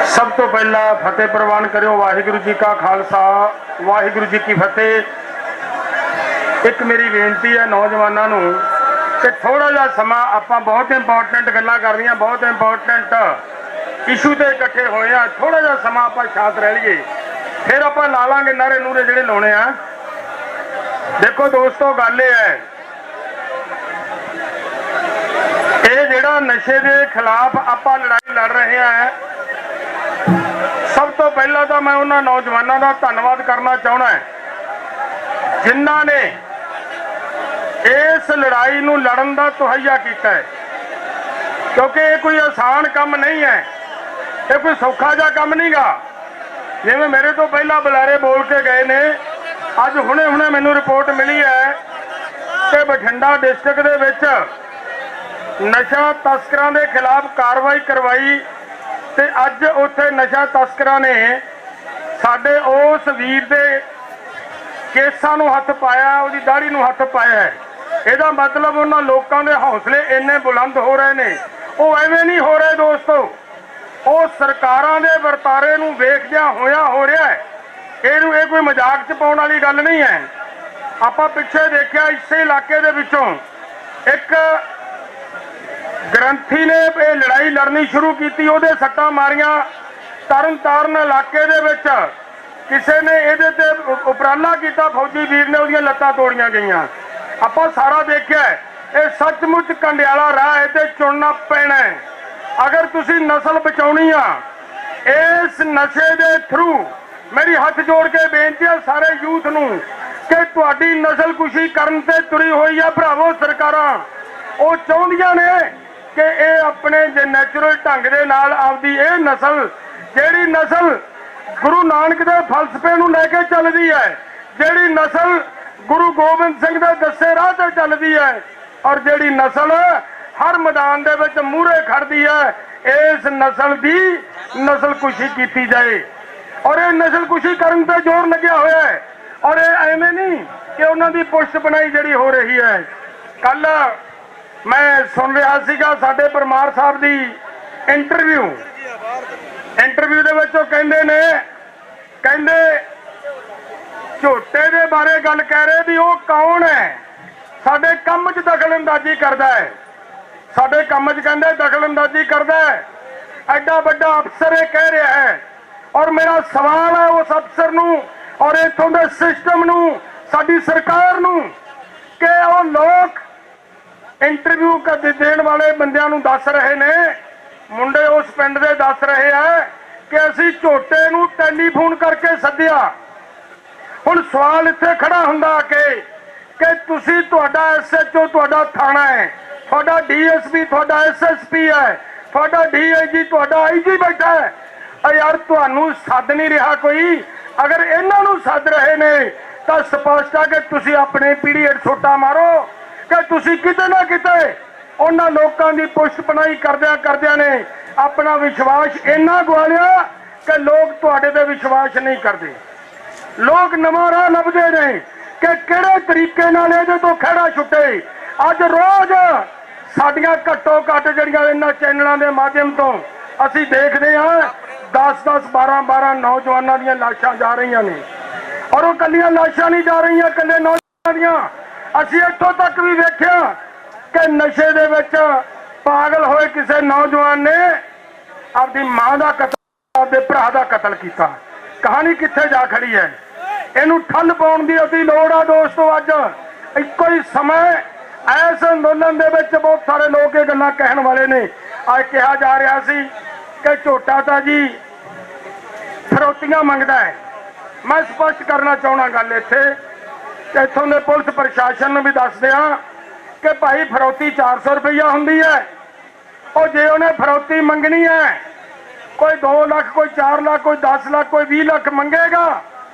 ਸਭ ਤੋਂ ਪਹਿਲਾਂ ਫਤਿਹ ਪ੍ਰਵਾਨ ਕਰਿਓ। ਵਾਹਿਗੁਰੂ ਜੀ ਕਾ ਖਾਲਸਾ, ਵਾਹਿਗੁਰੂ ਜੀ ਕੀ ਫਤਿਹ। ਇੱਕ ਮੇਰੀ ਬੇਨਤੀ ਹੈ ਨੌਜਵਾਨਾਂ ਨੂੰ ਕਿ ਥੋੜਾ ਜਿਹਾ ਸਮਾਂ ਆਪਾਂ ਬਹੁਤ ਇੰਪੋਰਟੈਂਟ ਗੱਲਾਂ ਕਰ ਰਹੀਆਂ, ਬਹੁਤ ਇੰਪੋਰਟੈਂਟ ਇਸ਼ੂ ਤੇ ਇਕੱਠੇ ਹੋਏ ਆ, ਥੋੜਾ ਜਿਹਾ ਸਮਾਂ ਆਪਾਂ ਸ਼ਾਂਤ ਰਹਿ ਲਈਏ, ਫਿਰ ਆਪਾਂ ਲਾ ਲਾਂਗੇ ਨਾਰੇ ਨੂਰੇ ਜਿਹੜੇ ਲਾਉਣੇ ਆ। ਦੇਖੋ ਦੋਸਤੋ, ਗੱਲ ਇਹ ਹੈ, ਇਹ ਜਿਹੜਾ ਨਸ਼ੇ ਦੇ ਖਿਲਾਫ ਆਪਾਂ ਲੜਾਈ ਲੜ ਰਹੇ ਆ, ਸਭ ਤੋਂ ਪਹਿਲਾਂ ਤਾਂ ਮੈਂ ਉਹਨਾਂ ਨੌਜਵਾਨਾਂ ਦਾ ਧੰਨਵਾਦ ਕਰਨਾ ਚਾਹੁੰਦਾ ਜਿਨ੍ਹਾਂ ਨੇ ਇਸ ਲੜਾਈ ਨੂੰ ਲੜਨ ਦਾ ਤਹੱਈਆ ਕੀਤਾ ਹੈ। क्योंकि ये कोई आसान काम नहीं है, ये कोई सौखा जा काम नहीं गा। जिवें मेरे तो पहला बुलारे बोल के गए ने, अज हुणे हुणे मैनूं रिपोर्ट मिली है कि बठिंडा डिस्ट्रिक्ट दे विच नशा तस्करां दे खिलाफ कार्रवाई करवाई ते अज उत्थे नशा तस्करां ने साडे उस वीर दे केसां नूं हत्थ पाया, उहदी दाढ़ी नूं हत्थ पाया है। ਇਹਦਾ मतलब ਉਹਨਾਂ ਲੋਕਾਂ ਦੇ ਹੌਸਲੇ ਇੰਨੇ ਬੁਲੰਦ ਹੋ ਰਹੇ ਨੇ, ਉਹ ਐਵੇਂ ਨਹੀਂ ਹੋ ਰਹੇ ਦੋਸਤੋ। ਉਹ ਸਰਕਾਰਾਂ ਦੇ ਵਰਤਾਰੇ ਨੂੰ ਵੇਖਦਿਆਂ ਹੋਇਆ ਹੋ ਰਿਹਾ ਹੈ। ਇਹ ਕੋਈ ਮਜ਼ਾਕ 'ਚ ਪਾਉਣ ਵਾਲੀ ਗੱਲ ਨਹੀਂ ਹੈ। ਆਪਾਂ ਪਿੱਛੇ ਦੇਖਿਆ ਇਸੇ ਇਲਾਕੇ ਦੇ ਵਿੱਚੋਂ ਇੱਕ ਗ੍ਰੰਥੀ ਨੇ ਇਹ ਲੜਾਈ ਲੜਨੀ ਸ਼ੁਰੂ ਕੀਤੀ, ਉਹਦੇ ਸੱਟਾਂ ਮਾਰੀਆਂ। ਤਰਨਤਾਰਨ ਇਲਾਕੇ ਦੇ ਵਿੱਚ ਕਿਸੇ ਨੇ ਇਹਦੇ ਤੇ ਉਪਰਾਲਾ ਕੀਤਾ, ਫੌਜੀ ਵੀਰ ਨੇ ਉਹਦੀਆਂ ਲੱਤਾਂ ਤੋੜੀਆਂ ਗਈਆਂ। ਆਪਾਂ ਸਾਰਾ ਦੇਖਿਆ, ਇਹ ਸੱਚਮੁੱਚ ਕੰਡਿਆਲਾ ਰਾਹ ਹੈ ਤੇ ਚੁਣਨਾ ਪੈਣਾ ਹੈ। ਅਗਰ ਤੁਸੀਂ ਨਸਲ ਬਚਾਉਣੀ ਆ, ਇਸ ਨਸ਼ੇ ਦੇ ਥਰੂ ਮੇਰੀ ਹੱਥ ਜੋੜ ਕੇ ਬੇਨਤੀ ਹੈ ਸਾਰੇ ਯੂਥ ਨੂੰ ਕਿ ਤੁਹਾਡੀ ਨਸਲ ਕੁਸ਼ੀ ਕਰਨ ਤੇ ਤੁਰੀ ਹੋਈ ਆ ਭਰਾਵੋ ਸਰਕਾਰਾਂ। ਉਹ ਚਾਹੁੰਦੀਆਂ ਨੇ ਕਿ ਇਹ ਆਪਣੇ ਜੇ ਨੈਚੁਰਲ ਢੰਗ ਦੇ ਨਾਲ ਆਪਦੀ ਇਹ ਨਸਲ, ਜਿਹੜੀ ਨਸਲ ਗੁਰੂ ਨਾਨਕ ਦੇ ਫਲਸਫੇ ਨੂੰ ਲੈ ਕੇ ਚੱਲਦੀ ਹੈ, ਜਿਹੜੀ ਨਸਲ ਗੁਰੂ ਗੋਬਿੰਦ ਸਿੰਘ ਦੇ ਦੱਸੇ ਰਾਹ ਤੇ ਚੱਲਦੀ ਹੈ, ਔਰ ਜਿਹੜੀ ਨਸਲ ਹਰ ਮੈਦਾਨ ਦੇ ਵਿੱਚ ਮੂਹਰੇ ਖੜਦੀ ਹੈ, ਇਸ ਨਸਲ ਦੀ ਨਸਲ ਕੁਸ਼ੀ ਕੀਤੀ ਜਾਏ। ਔਰ ਇਹ ਨਸਲ ਕੁਸ਼ੀ ਕਰਨ ਤੇ ਜ਼ੋਰ ਲੱਗਿਆ ਹੋਇਆ ਹੈ। ਔਰ ਇਹ ਐਵੇਂ ਨਹੀਂ ਕਿ ਉਹਨਾਂ ਦੀ ਪੁਸ਼ਤ ਬਣਾਈ ਜਿਹੜੀ ਹੋ ਰਹੀ ਹੈ। ਕੱਲ ਮੈਂ ਸੁਣ ਰਿਹਾ ਸੀਗਾ ਸਾਡੇ ਪਰਮਾਰ ਸਾਹਿਬ ਦੀ ਇੰਟਰਵਿਊ ਦੇ ਵਿੱਚ ਉਹ ਕਹਿੰਦੇ ਨੇ, ਕਹਿੰਦੇ ਝੋਟੇ ਦੇ ਬਾਰੇ ਗੱਲ ਕਹਿ ਰਹੇ ਵੀ ਉਹ ਕੌਣ ਹੈ, ਸਾਡੇ ਕੰਮ 'ਚ ਦਖਲਅੰਦਾਜ਼ੀ ਕਰਦਾ ਹੈ, ਸਾਡੇ ਕੰਮ 'ਚ ਕਹਿੰਦੇ ਦਖਲਅੰਦਾਜ਼ੀ ਕਰਦਾ ਹੈ। ਐਡਾ ਵੱਡਾ ਅਫਸਰ ਇਹ ਕਹਿ ਰਿਹਾ ਹੈ। ਔਰ ਮੇਰਾ ਸਵਾਲ ਹੈ ਉਸ ਅਫਸਰ ਨੂੰ ਔਰ ਇੱਥੋਂ ਦੇ ਸਿਸਟਮ ਨੂੰ, ਸਾਡੀ ਸਰਕਾਰ ਨੂੰ, ਕਿ ਉਹ ਲੋਕ ਇੰਟਰਵਿਊ ਦੇਣ ਵਾਲੇ ਬੰਦਿਆਂ ਨੂੰ ਦੱਸ ਰਹੇ ਨੇ, ਮੁੰਡੇ ਉਸ ਪਿੰਡ ਦੇ ਦੱਸ ਰਹੇ ਆ ਕਿ ਅਸੀਂ ਝੋਟੇ ਨੂੰ ਟੈਲੀਫੋਨ ਕਰਕੇ ਸੱਦਿਆ। ਹੁਣ ਸਵਾਲ ਇੱਥੇ ਖੜਾ ਹੁੰਦਾ ਕਿ ਤੁਸੀਂ, ਤੁਹਾਡਾ SHO ਤੁਹਾਡਾ ਥਾਣਾ ਹੈ, ਤੁਹਾਡਾ DSP ਤੁਹਾਡਾ SSP ਹੈ, ਤੁਹਾਡਾ DIG ਤੁਹਾਡਾ IG ਬੈਠਾ ਹੈ। ਯਾਰ ਤੁਹਾਨੂੰ ਸੱਦ ਨਹੀਂ ਰਿਹਾ ਕੋਈ। ਅਗਰ ਇਹਨਾਂ ਨੂੰ ਸੱਦ ਰਹੇ ਨੇ ਤਾਂ ਸਪਸ਼ਟ ਆ ਕਿ ਤੁਸੀਂ ਆਪਣੇ ਪੀਰੀਅਡ ਛੋਟਾ ਮਾਰੋ ਕਿ ਤੁਸੀਂ ਕਿਤੇ ਨਾ ਕਿਤੇ ਉਹਨਾਂ ਲੋਕਾਂ ਦੀ ਪੁਸ਼ਤ ਬਣਾਈ ਕਰਦਿਆਂ ਨੇ ਆਪਣਾ ਵਿਸ਼ਵਾਸ ਇੰਨਾ ਗਵਾ ਲਿਆ ਕਿ ਲੋਕ ਤੁਹਾਡੇ ਤੇ ਵਿਸ਼ਵਾਸ ਨਹੀਂ ਕਰਦੇ। ਲੋਕ ਨਵਾਂ ਰਾਹ ਲੱਭਦੇ ਨੇ ਕਿ ਕਿਹੜੇ ਤਰੀਕੇ ਨਾਲ ਇਹਦੇ ਤੋਂ ਖਹਿੜਾ ਛੁੱਟੇ। ਅੱਜ ਰੋਜ਼ ਸਾਡੀਆਂ ਘੱਟੋ ਘੱਟ ਜਿਹੜੀਆਂ ਇਹਨਾਂ ਚੈਨਲਾਂ ਦੇ ਮਾਧਿਅਮ ਤੋਂ ਅਸੀਂ ਦੇਖਦੇ ਹਾਂ 10-10, 12-12 ਨੌਜਵਾਨਾਂ ਦੀਆਂ ਲਾਸ਼ਾਂ ਜਾ ਰਹੀਆਂ ਨੇ। ਔਰ ਉਹ ਕੱਲੀਆਂ ਲਾਸ਼ਾਂ ਨਹੀਂ ਜਾ ਰਹੀਆਂ, ਕੱਲੇ ਨੌਜਵਾਨਾਂ ਦੀਆਂ। ਅਸੀਂ ਇੱਥੋਂ ਤੱਕ ਵੀ ਵੇਖਿਆ ਕਿ ਨਸ਼ੇ ਦੇ ਵਿੱਚ ਪਾਗਲ ਹੋਏ ਕਿਸੇ ਨੌਜਵਾਨ ਨੇ ਆਪਦੀ ਮਾਂ ਦਾ ਕਤਲ, ਆਪਦੇ ਭਰਾ ਦਾ ਕਤਲ ਕੀਤਾ। ਕਹਾਣੀ ਕਿੱਥੇ ਜਾ ਖੜੀ ਹੈ? ਇਹਨੂੰ ਠੱਲ ਪਾਉਣ ਦੀ ਅਸੀਂ ਲੋੜ ਆ ਦੋਸਤੋ। ਅੱਜ ਇੱਕੋ ਹੀ ਸਮਾਂ ਇਸ ਅੰਦੋਲਨ ਦੇ ਵਿੱਚ ਬਹੁਤ ਸਾਰੇ ਲੋਕ ਇਹ ਗੱਲਾਂ ਕਹਿਣ ਵਾਲੇ ਨੇ। ਅੱਜ ਕਿਹਾ ਜਾ ਰਿਹਾ ਸੀ ਕਿ ਝੋਟਾ ਤਾਂ ਜੀ ਫਰੋਤੀਆਂ ਮੰਗਦਾ ਹੈ। ਮੈਂ ਸਪਸ਼ਟ ਕਰਨਾ ਚਾਹੁੰਦਾ ਗੱਲ ਇੱਥੇ ਕਿ ਇੱਥੋਂ ਦੇ ਪੁਲਿਸ ਪ੍ਰਸ਼ਾਸਨ ਨੂੰ ਵੀ ਦੱਸ ਦਿਆਂ ਕਿ ਭਾਈ ਫਰੋਤੀ 400 ਰੁਪਈਆ ਹੁੰਦੀ ਹੈ। ਉਹ ਜੇ ਉਹਨੇ ਫਰੋਤੀ ਮੰਗਣੀ ਹੈ, ਕੋਈ 2 ਲੱਖ, ਕੋਈ 4 ਲੱਖ, ਕੋਈ 10 ਲੱਖ, ਕੋਈ 20 ਲੱਖ ਮੰਗੇਗਾ।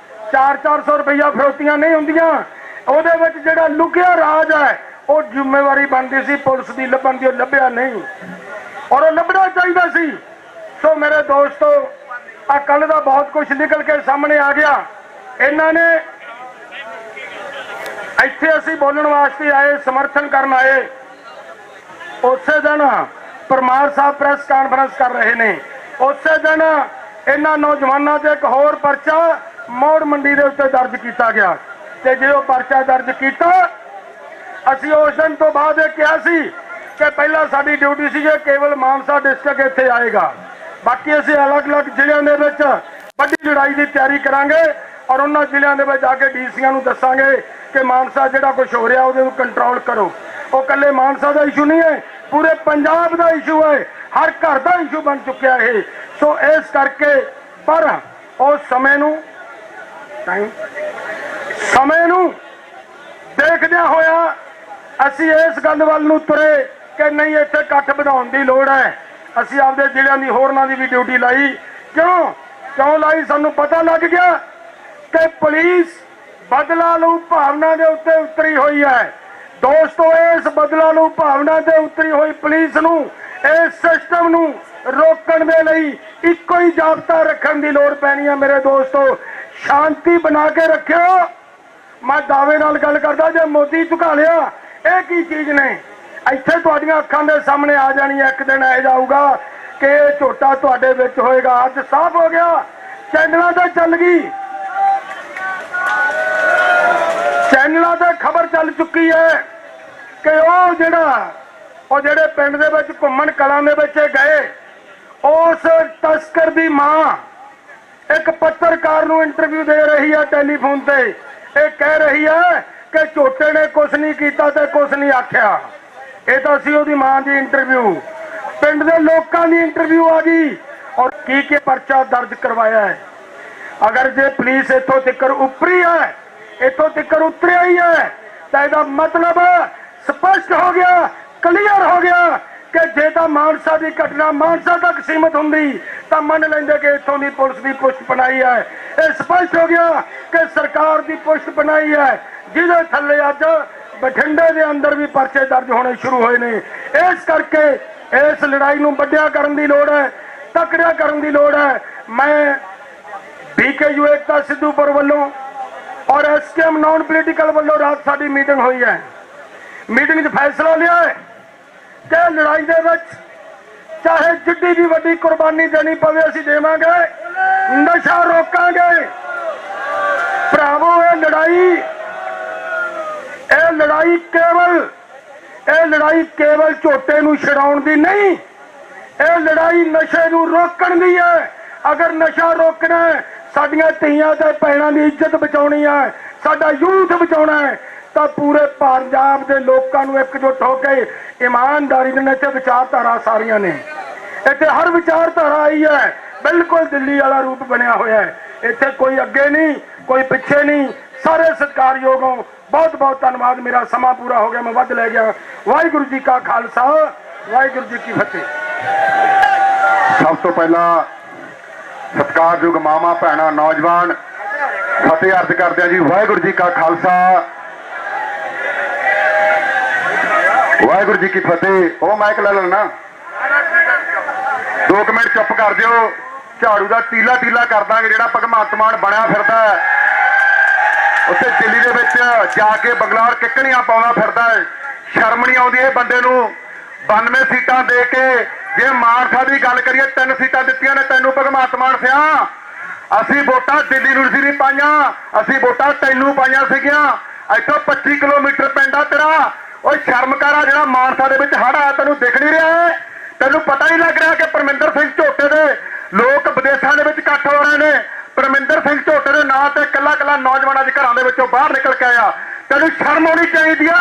400 ਰੁਪਈਆ ਫਰੋਤੀਆਂ ਨਹੀਂ ਹੁੰਦੀਆਂ। ਉਹਦੇ ਵਿੱਚ ਜਿਹੜਾ ਲੁਕਿਆ ਰਾਜ ਹੈ ਉਹ ਜ਼ਿੰਮੇਵਾਰੀ ਬਣਦੀ ਸੀ ਪੁਲਿਸ ਦੀ ਲੱਭਣ ਦੀ, ਉਹ ਲੱਭਿਆ ਨਹੀਂ ਔਰ ਉਹ ਲੱਭਣਾ ਚਾਹੀਦਾ ਸੀ। ਸੋ ਮੇਰੇ ਦੋਸਤੋ, ਆ ਕੱਲ ਦਾ ਬਹੁਤ ਕੁਝ ਨਿਕਲ ਕੇ ਸਾਹਮਣੇ ਆ ਗਿਆ। ਇਹਨਾਂ ਨੇ ਇੱਥੇ ਅਸੀਂ ਬੋਲਣ ਵਾਸਤੇ ਆਏ, ਸਮਰਥਨ ਕਰਨ ਆਏ। ਉਸੇ ਦਿਨ ਪਰਮਾਰ ਸਾਹਿਬ ਪ੍ਰੈਸ ਕਾਨਫਰੰਸ ਕਰ ਰਹੇ ਨੇ। ਉਸੇ ਦਿਨ ਇਹਨਾਂ ਨੌਜਵਾਨਾਂ ਤੇ ਇੱਕ ਹੋਰ ਪਰਚਾ ਮੌੜ ਮੰਡੀ ਦੇ ਉੱਤੇ ਦਰਜ ਕੀਤਾ ਗਿਆ ਤੇ ਜੇ ਉਹ ਪਰਚਾ ਦਰਜ ਕੀਤਾ, ਅਸੀਂ ਉਸ ਦਿਨ ਤੋਂ ਬਾਅਦ ਇਹ ਕਿਹਾ ਸੀ ਕਿ ਪਹਿਲਾਂ ਸਾਡੀ ਡਿਊਟੀ ਸੀ ਕਿ ਕੇਵਲ ਮਾਨਸਾ ਡਿਸਟ੍ਰਿਕਟ ਇੱਥੇ ਆਏਗਾ, ਬਾਕੀ ਅਸੀਂ ਅਲੱਗ-ਅਲੱਗ ਜ਼ਿਲ੍ਹਿਆਂ ਦੇ ਵਿੱਚ ਵੱਡੀ ਲੜਾਈ ਦੀ ਤਿਆਰੀ ਕਰਾਂਗੇ ਔਰ ਉਹਨਾਂ ਜ਼ਿਲ੍ਹਿਆਂ ਦੇ ਵਿੱਚ ਜਾ ਕੇ ਡੀਸੀਆਂ ਨੂੰ ਦੱਸਾਂਗੇ ਕਿ ਮਾਨਸਾ ਜਿਹੜਾ ਕੁਝ ਹੋ ਰਿਹਾ ਉਹਦੇ ਨੂੰ ਕੰਟਰੋਲ ਕਰੋ। ਉਹ ਇਕੱਲੇ ਮਾਨਸਾ ਦਾ ਇਸ਼ੂ ਨਹੀਂ ਹੈ, ਪੂਰੇ ਪੰਜਾਬ ਦਾ ਇਸ਼ੂ ਹੈ, ਹਰ ਘਰ ਦਾ ਇਸ਼ੂ ਬਣ ਚੁੱਕਿਆ ਇਹ। ਸੋ ਇਸ ਕਰਕੇ ਪਰ ਉਸ ਸਮੇਂ ਨੂੰ ਦੇਖਦਿਆਂ ਹੋਇਆ ਅਸੀਂ ਇਸ ਗੱਲ ਵੱਲ ਨੂੰ ਤੁਰੇ कि नहीं इत्थे इकट्ठ ਵਧਾਉਣ ਦੀ ਲੋੜ है। ਅਸੀਂ ਆਪਦੇ ਜ਼ਿਲ੍ਹਿਆਂ ਦੀ ਹੋਰਨਾਂ ਦੀ ਵੀ ਡਿਊਟੀ ਲਾਈ। क्यों लाई? सानू पता लग गया कि पुलिस बदला लू भावना के उत्ते उतरी हुई है। दोस्तों, इस बदला लू भावना से उतरी हुई पुलिस नू इस सिस्टम नू रोकण दे लई इक्को ही जाबता रखण दी लोड़ पैनी है। मेरे दोस्तों, शांति बना के रखियो। मैं दावे नाल गल करदा, जे मोदी झुका लिया ये की चीज ने इत्थे तुहाडीਆਂ ਅੱਖਾਂ ਦੇ सामने आ जानी है। एक दिन आ जाऊगा कि झोटा तुहाडे विच होएगा। अज साफ हो गया, चैनलों ते चल गई, चैनलों ते खबर चल चुकी है कि वो जेड़े पिंड दे विच घुम्मण कलां दे विच गए, उस तस्कर दी मां एक पत्रकार नूं इंटरव्यू दे रही है टेलीफोन ते। ये कह रही है कि झोटे ने कुछ नहीं कीता ते कुछ नहीं आख्या। ये तो सी ओदी मां दी इंटरव्यू, पिंड दे लोकां दी इंटरव्यू आ गई और की परचा दर्ज करवाया है। अगर जे पुलिस इथों तिकर उपरी है, इथों तिकर उतरिया ही है, तो इसका मतलब स्पष्ट हो गया, क्लीयर हो गया कि जे तो मानसा की घटना मानसा तक सीमित होंगी तो मन लेंगे कि इथों की पुलिस की पुष्ट बनाई है। ये स्पष्ट हो गया कि सरकार की पुष्ट बनाई है, जिहदे थल्ले अज बठिंडे के अंदर भी परचे दर्ज होने शुरू हुए ने। इस करके इस लड़ाई नूं वड्डिया करन दी लोड़ है, तकड़िया करन दी लोड़ है। मैं BKU एकता सिद्धूपुर वालों और SKM नॉन पोलिटिकल वालों रात साडी मीटिंग हुई है। मीटिंग फैसला लिया है कि लड़ाई दे विच चाहे जिड्डी भी वड्डी कुर्बानी देनी पवे असीं देवांगे, नशा रोकांगे। भरावो, ये लड़ाई केवल झोटे नूं छड़ाउण दी नहीं, ये लड़ाई नशे नूं रोकण दी है। अगर नशा रोकना है, साडियां धीआं ते भैणां दी इज्जत बचाउणी है, साडा यूथ बचाउणा है, तो पूरे पंजाब के लोगों को एकजुट होकर ईमानदारी ने इत्थे विचारधारा सारियां ने, इत्थे हर विचारधारा आई है। बिल्कुल दिल्ली वाला रूप बनया होया है। इत्थे कोई अगे नहीं, कोई पिछे नहीं, सारे सत्कारयोग हो। बहुत बहुत धन्यवाद। मेरा समा पूरा हो गया, मैं वध ले गया। वाहिगुरू जी का खालसा, वाहिगुरू जी की फतेह। सब तो पहला सत्कारयोग मामा भैणा नौजवान फतेह अर्ज करते हैं जी। वाहिगुरू जी का खालसा, वाहिगुरू जी की फतेह। ओ माइक ले लेना, 2 मिनट चुप कर दियो। झाड़ू का टीला टीला कर देंगे जिहड़ा भगवंत मान बनया फिरदा है, उत्थे दिल्ली दे विच जाके बंगलार किकणियां पाउंदा फिरदा है। शर्म नहीं आउंदी इह बंदे नूं। 92 सीटां दे के जे मानसा की गल करिए 3 सीटां दित्तियां ने तैनूं भगवंत मान सिया। असीं वोटां दिल्ली नूं नहीं पाईआं, असीं वोटां तैनूं पाईआं सीगीआं। इत्थों 25 किलोमीटर पिंड आ तेरा। ओए शर्म कर, आ जिहड़ा मानसा दे विच हड़ आया तैनूं दिख नहीं रहा है? तैनूं पता नहीं लग रहा कि परमिंदर सिंह झोटे दे लोग विदेशों के इकट्ठ हो रहे हैं? परमिंदर सिंह झोटे के नां ते कला कला नौजवान अज घरों के विचों बाहर निकल के आया। तैनूं शर्म आनी चाहिए,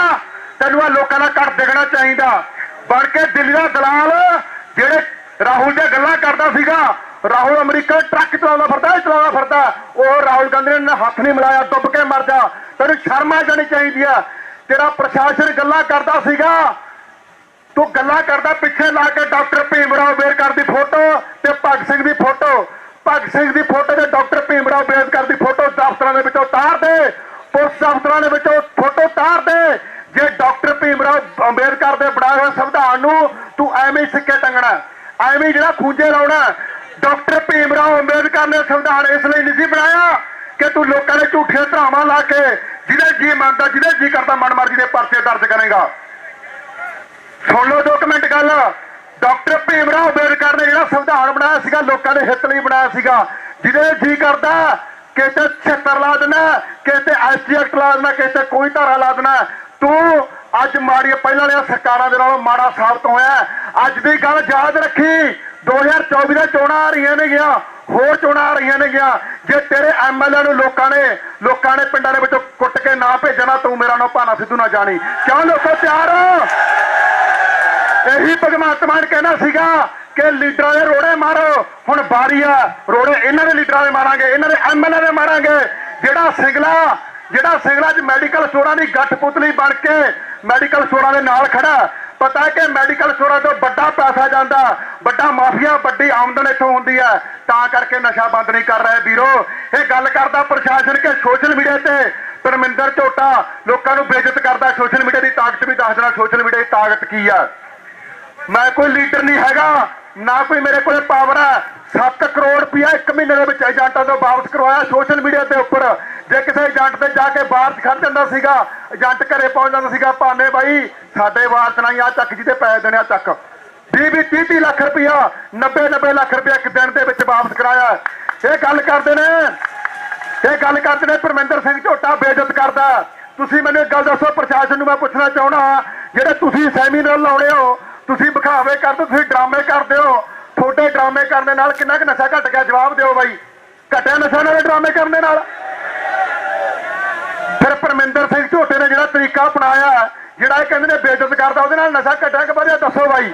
तैनूं आ लोगों का घर दिखना चाहिए। बन के दिल्ली का दलाल जेड़े राहुल दी गल्लां करदा सीगा, राहुल अमरीका ट्रक चलाउंदा फिरदा, वो राहुल गांधी ने हाथ नहीं मिलाया, डुब के मर जा। तैनूं शर्म आ जानी चाहिए। तेरा प्रशासन गल्लां करदा सीगा, तू गल्लां करदा पिछे ला के डॉक्टर भीमराव अंबेडकर की फोटो ते भगत सिंह की फोटो, भगत सिंह की फोटो ते डॉक्टर भीमराव अंबेडकर की फोटो दफ्तरां दे विचों तार दे, पुलिस दफ्तरां दे विचों फोटो तार दे। जे डॉक्टर भीमराव अंबेडकर के बनाए हुए संविधान नूं तू एवें सिक्के टंगना, एवें जिहड़ा खूंजे लाउणा। डॉक्टर भीमराव अंबेडकर ने संविधान इसलिए नहीं बनाया कि तू लोगों ने झूठियां धरावां ला के जिहदे जी मनदा जिहदे जी करदा मनमर्जी दे परचे दर्ज करेगा। सुन लो 2 मिनट गल। डॉक्टर भीमराव अंबेडकर ने जिहड़ा संविधान बनाया सीगा लोगों के हित लई बनाया सीगा। जिहदे जी करदा किते 76 ला देना, किते ST एक्ट ला देना, किते कोई धारा ला देना। तू अज माड़ी पहले वाली सरकारों के नालों माड़ा साबित होया। अज की गल याद रखी, 2024 दी चोणां आ रही ने गया, होर चोणां आ रही ने गया। जे तेरे MLA नूं लोकां ने पिंडां दे विचों कुट के ना भेजना, तू मेरा नाम भाना सिद्धू ना जानी। क्यों लोगों तैयार हो? यही भगवंत मान कहना सीगा कि लीडरां दे रोड़े मारो। हुण बारी आ, रोड़े इन्हां दे लीडरां दे मारांगे, इन्हां दे MLA दे मारांगे। जिहड़ा सिंगला च मैडिकल स्टोरां दी गठ पुतली बन के मैडिकल स्टोरां दे नाल खड़ा, ਪਤਾ ਹੈ ਕਿ ਮੈਡੀਕਲ ਸਟੋਰਾਂ ਤੋਂ ਵੱਡਾ ਪੈਸਾ ਜਾਂਦਾ, ਵੱਡਾ ਮਾਫੀਆ, ਵੱਡੀ ਆਮਦਨ ਇੱਥੋਂ ਹੁੰਦੀ ਹੈ, ਤਾਂ ਕਰਕੇ ਨਸ਼ਾ ਬੰਦ ਨਹੀਂ ਕਰ ਰਹੇ ਵੀਰੋ। ਇਹ ਗੱਲ ਕਰਦਾ ਪ੍ਰਸ਼ਾਸਨ ਕਿ ਸੋਸ਼ਲ ਮੀਡੀਆ ਤੇ ਪਰਮਿੰਦਰ ਝੋਟਾ ਲੋਕਾਂ ਨੂੰ ਬੇਇੱਜ਼ਤ ਕਰਦਾ। ਸੋਸ਼ਲ ਮੀਡੀਆ ਦੀ ਤਾਕਤ ਵੀ ਦੱਸ ਦੇਣਾ, ਸੋਸ਼ਲ ਮੀਡੀਆ ਦੀ ਤਾਕਤ ਕੀ ਆ। ਮੈਂ ਕੋਈ ਲੀਡਰ ਨਹੀਂ ਹੈਗਾ, ਨਾ ਕੋਈ ਮੇਰੇ ਕੋਲ ਪਾਵਰ ਹੈ। 7 ਕਰੋੜ ਰੁਪਇਆ 1 ਮਹੀਨੇ ਦੇ ਵਿੱਚ ਏਜੰਟਾਂ ਤੋਂ ਵਾਪਸ ਕਰਵਾਇਆ ਸੋਸ਼ਲ ਮੀਡੀਆ ਦੇ ਉੱਪਰ। ਜੇ ਕਿਸੇ ਏਜੰਟ ਤੇ ਜਾ ਕੇ ਬਾਹਰ ਖੜ ਜਾਂਦਾ ਸੀਗਾ, ਏਜੰਟ ਘਰੇ ਪਹੁੰਚ ਜਾਂਦਾ ਸੀਗਾ, ਭਾਨੇ ਬਾਈ ਸਾਡੇ ਵਾਰਸ ਨਹੀਂ ਆ ਚੱਕ, ਜਿਹਦੇ ਪੈਸੇ ਦੇਣੇ ਆ ਚੱਕ। 20-30 ਲੱਖ ਰੁਪਇਆ, 90 ਲੱਖ ਰੁਪਇਆ ਇੱਕ ਦਿਨ ਦੇ ਵਿੱਚ ਵਾਪਸ ਕਰਾਇਆ। ਇਹ ਗੱਲ ਕਰਦੇ ਨੇ ਪਰਮਿੰਦਰ ਸਿੰਘ ਝੋਟਾ ਬੇਇੱਜ਼ਤ ਕਰਦਾ। ਤੁਸੀਂ ਮੈਨੂੰ ਇੱਕ ਗੱਲ ਦੱਸੋ, ਪ੍ਰਸ਼ਾਸਨ ਨੂੰ ਮੈਂ ਪੁੱਛਣਾ ਚਾਹੁੰਦਾ, ਜਿਹੜੇ ਤੁਸੀਂ ਸੈਮੀਨਾਰ ਲਾਉਣੇ ਹੋ, ਤੁਸੀਂ ਵਿਖਾਵੇ ਕਰਦੇ, ਤੁਸੀਂ ਡਰਾਮੇ ਕਰਦੇ ਹੋ, ਤੁਹਾਡੇ ਡਰਾਮੇ ਕਰਨ ਦੇ ਨਾਲ ਕਿੰਨਾ ਕੁ ਨਸ਼ਾ ਘਟ ਗਿਆ? ਜਵਾਬ ਦਿਓ ਬਾਈ। ਘਟਿਆ ਨਸ਼ਾ ਨਾਲ ਡਰਾਮੇ ਕਰਨ ਦੇ ਨਾਲ? ਫਿਰ ਪਰਮਿੰਦਰ ਸਿੰਘ ਝੋਟੇ ਨੇ ਜਿਹੜਾ ਤਰੀਕਾ ਅਪਣਾਇਆ, ਜਿਹੜਾ ਇਹ ਕਹਿੰਦੇ ਨੇ ਬੇਇੱਜ਼ਤ ਕਰਦਾ, ਉਹਦੇ ਨਾਲ ਨਸ਼ਾ ਘਟਿਆ ਕਿ ਵਧਿਆ? ਦੱਸੋ ਬਾਈ।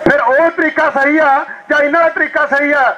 ਫਿਰ ਉਹ ਤਰੀਕਾ ਸਹੀ ਆ ਜਾਂ ਇਹਨਾਂ ਦਾ ਤਰੀਕਾ ਸਹੀ ਆ?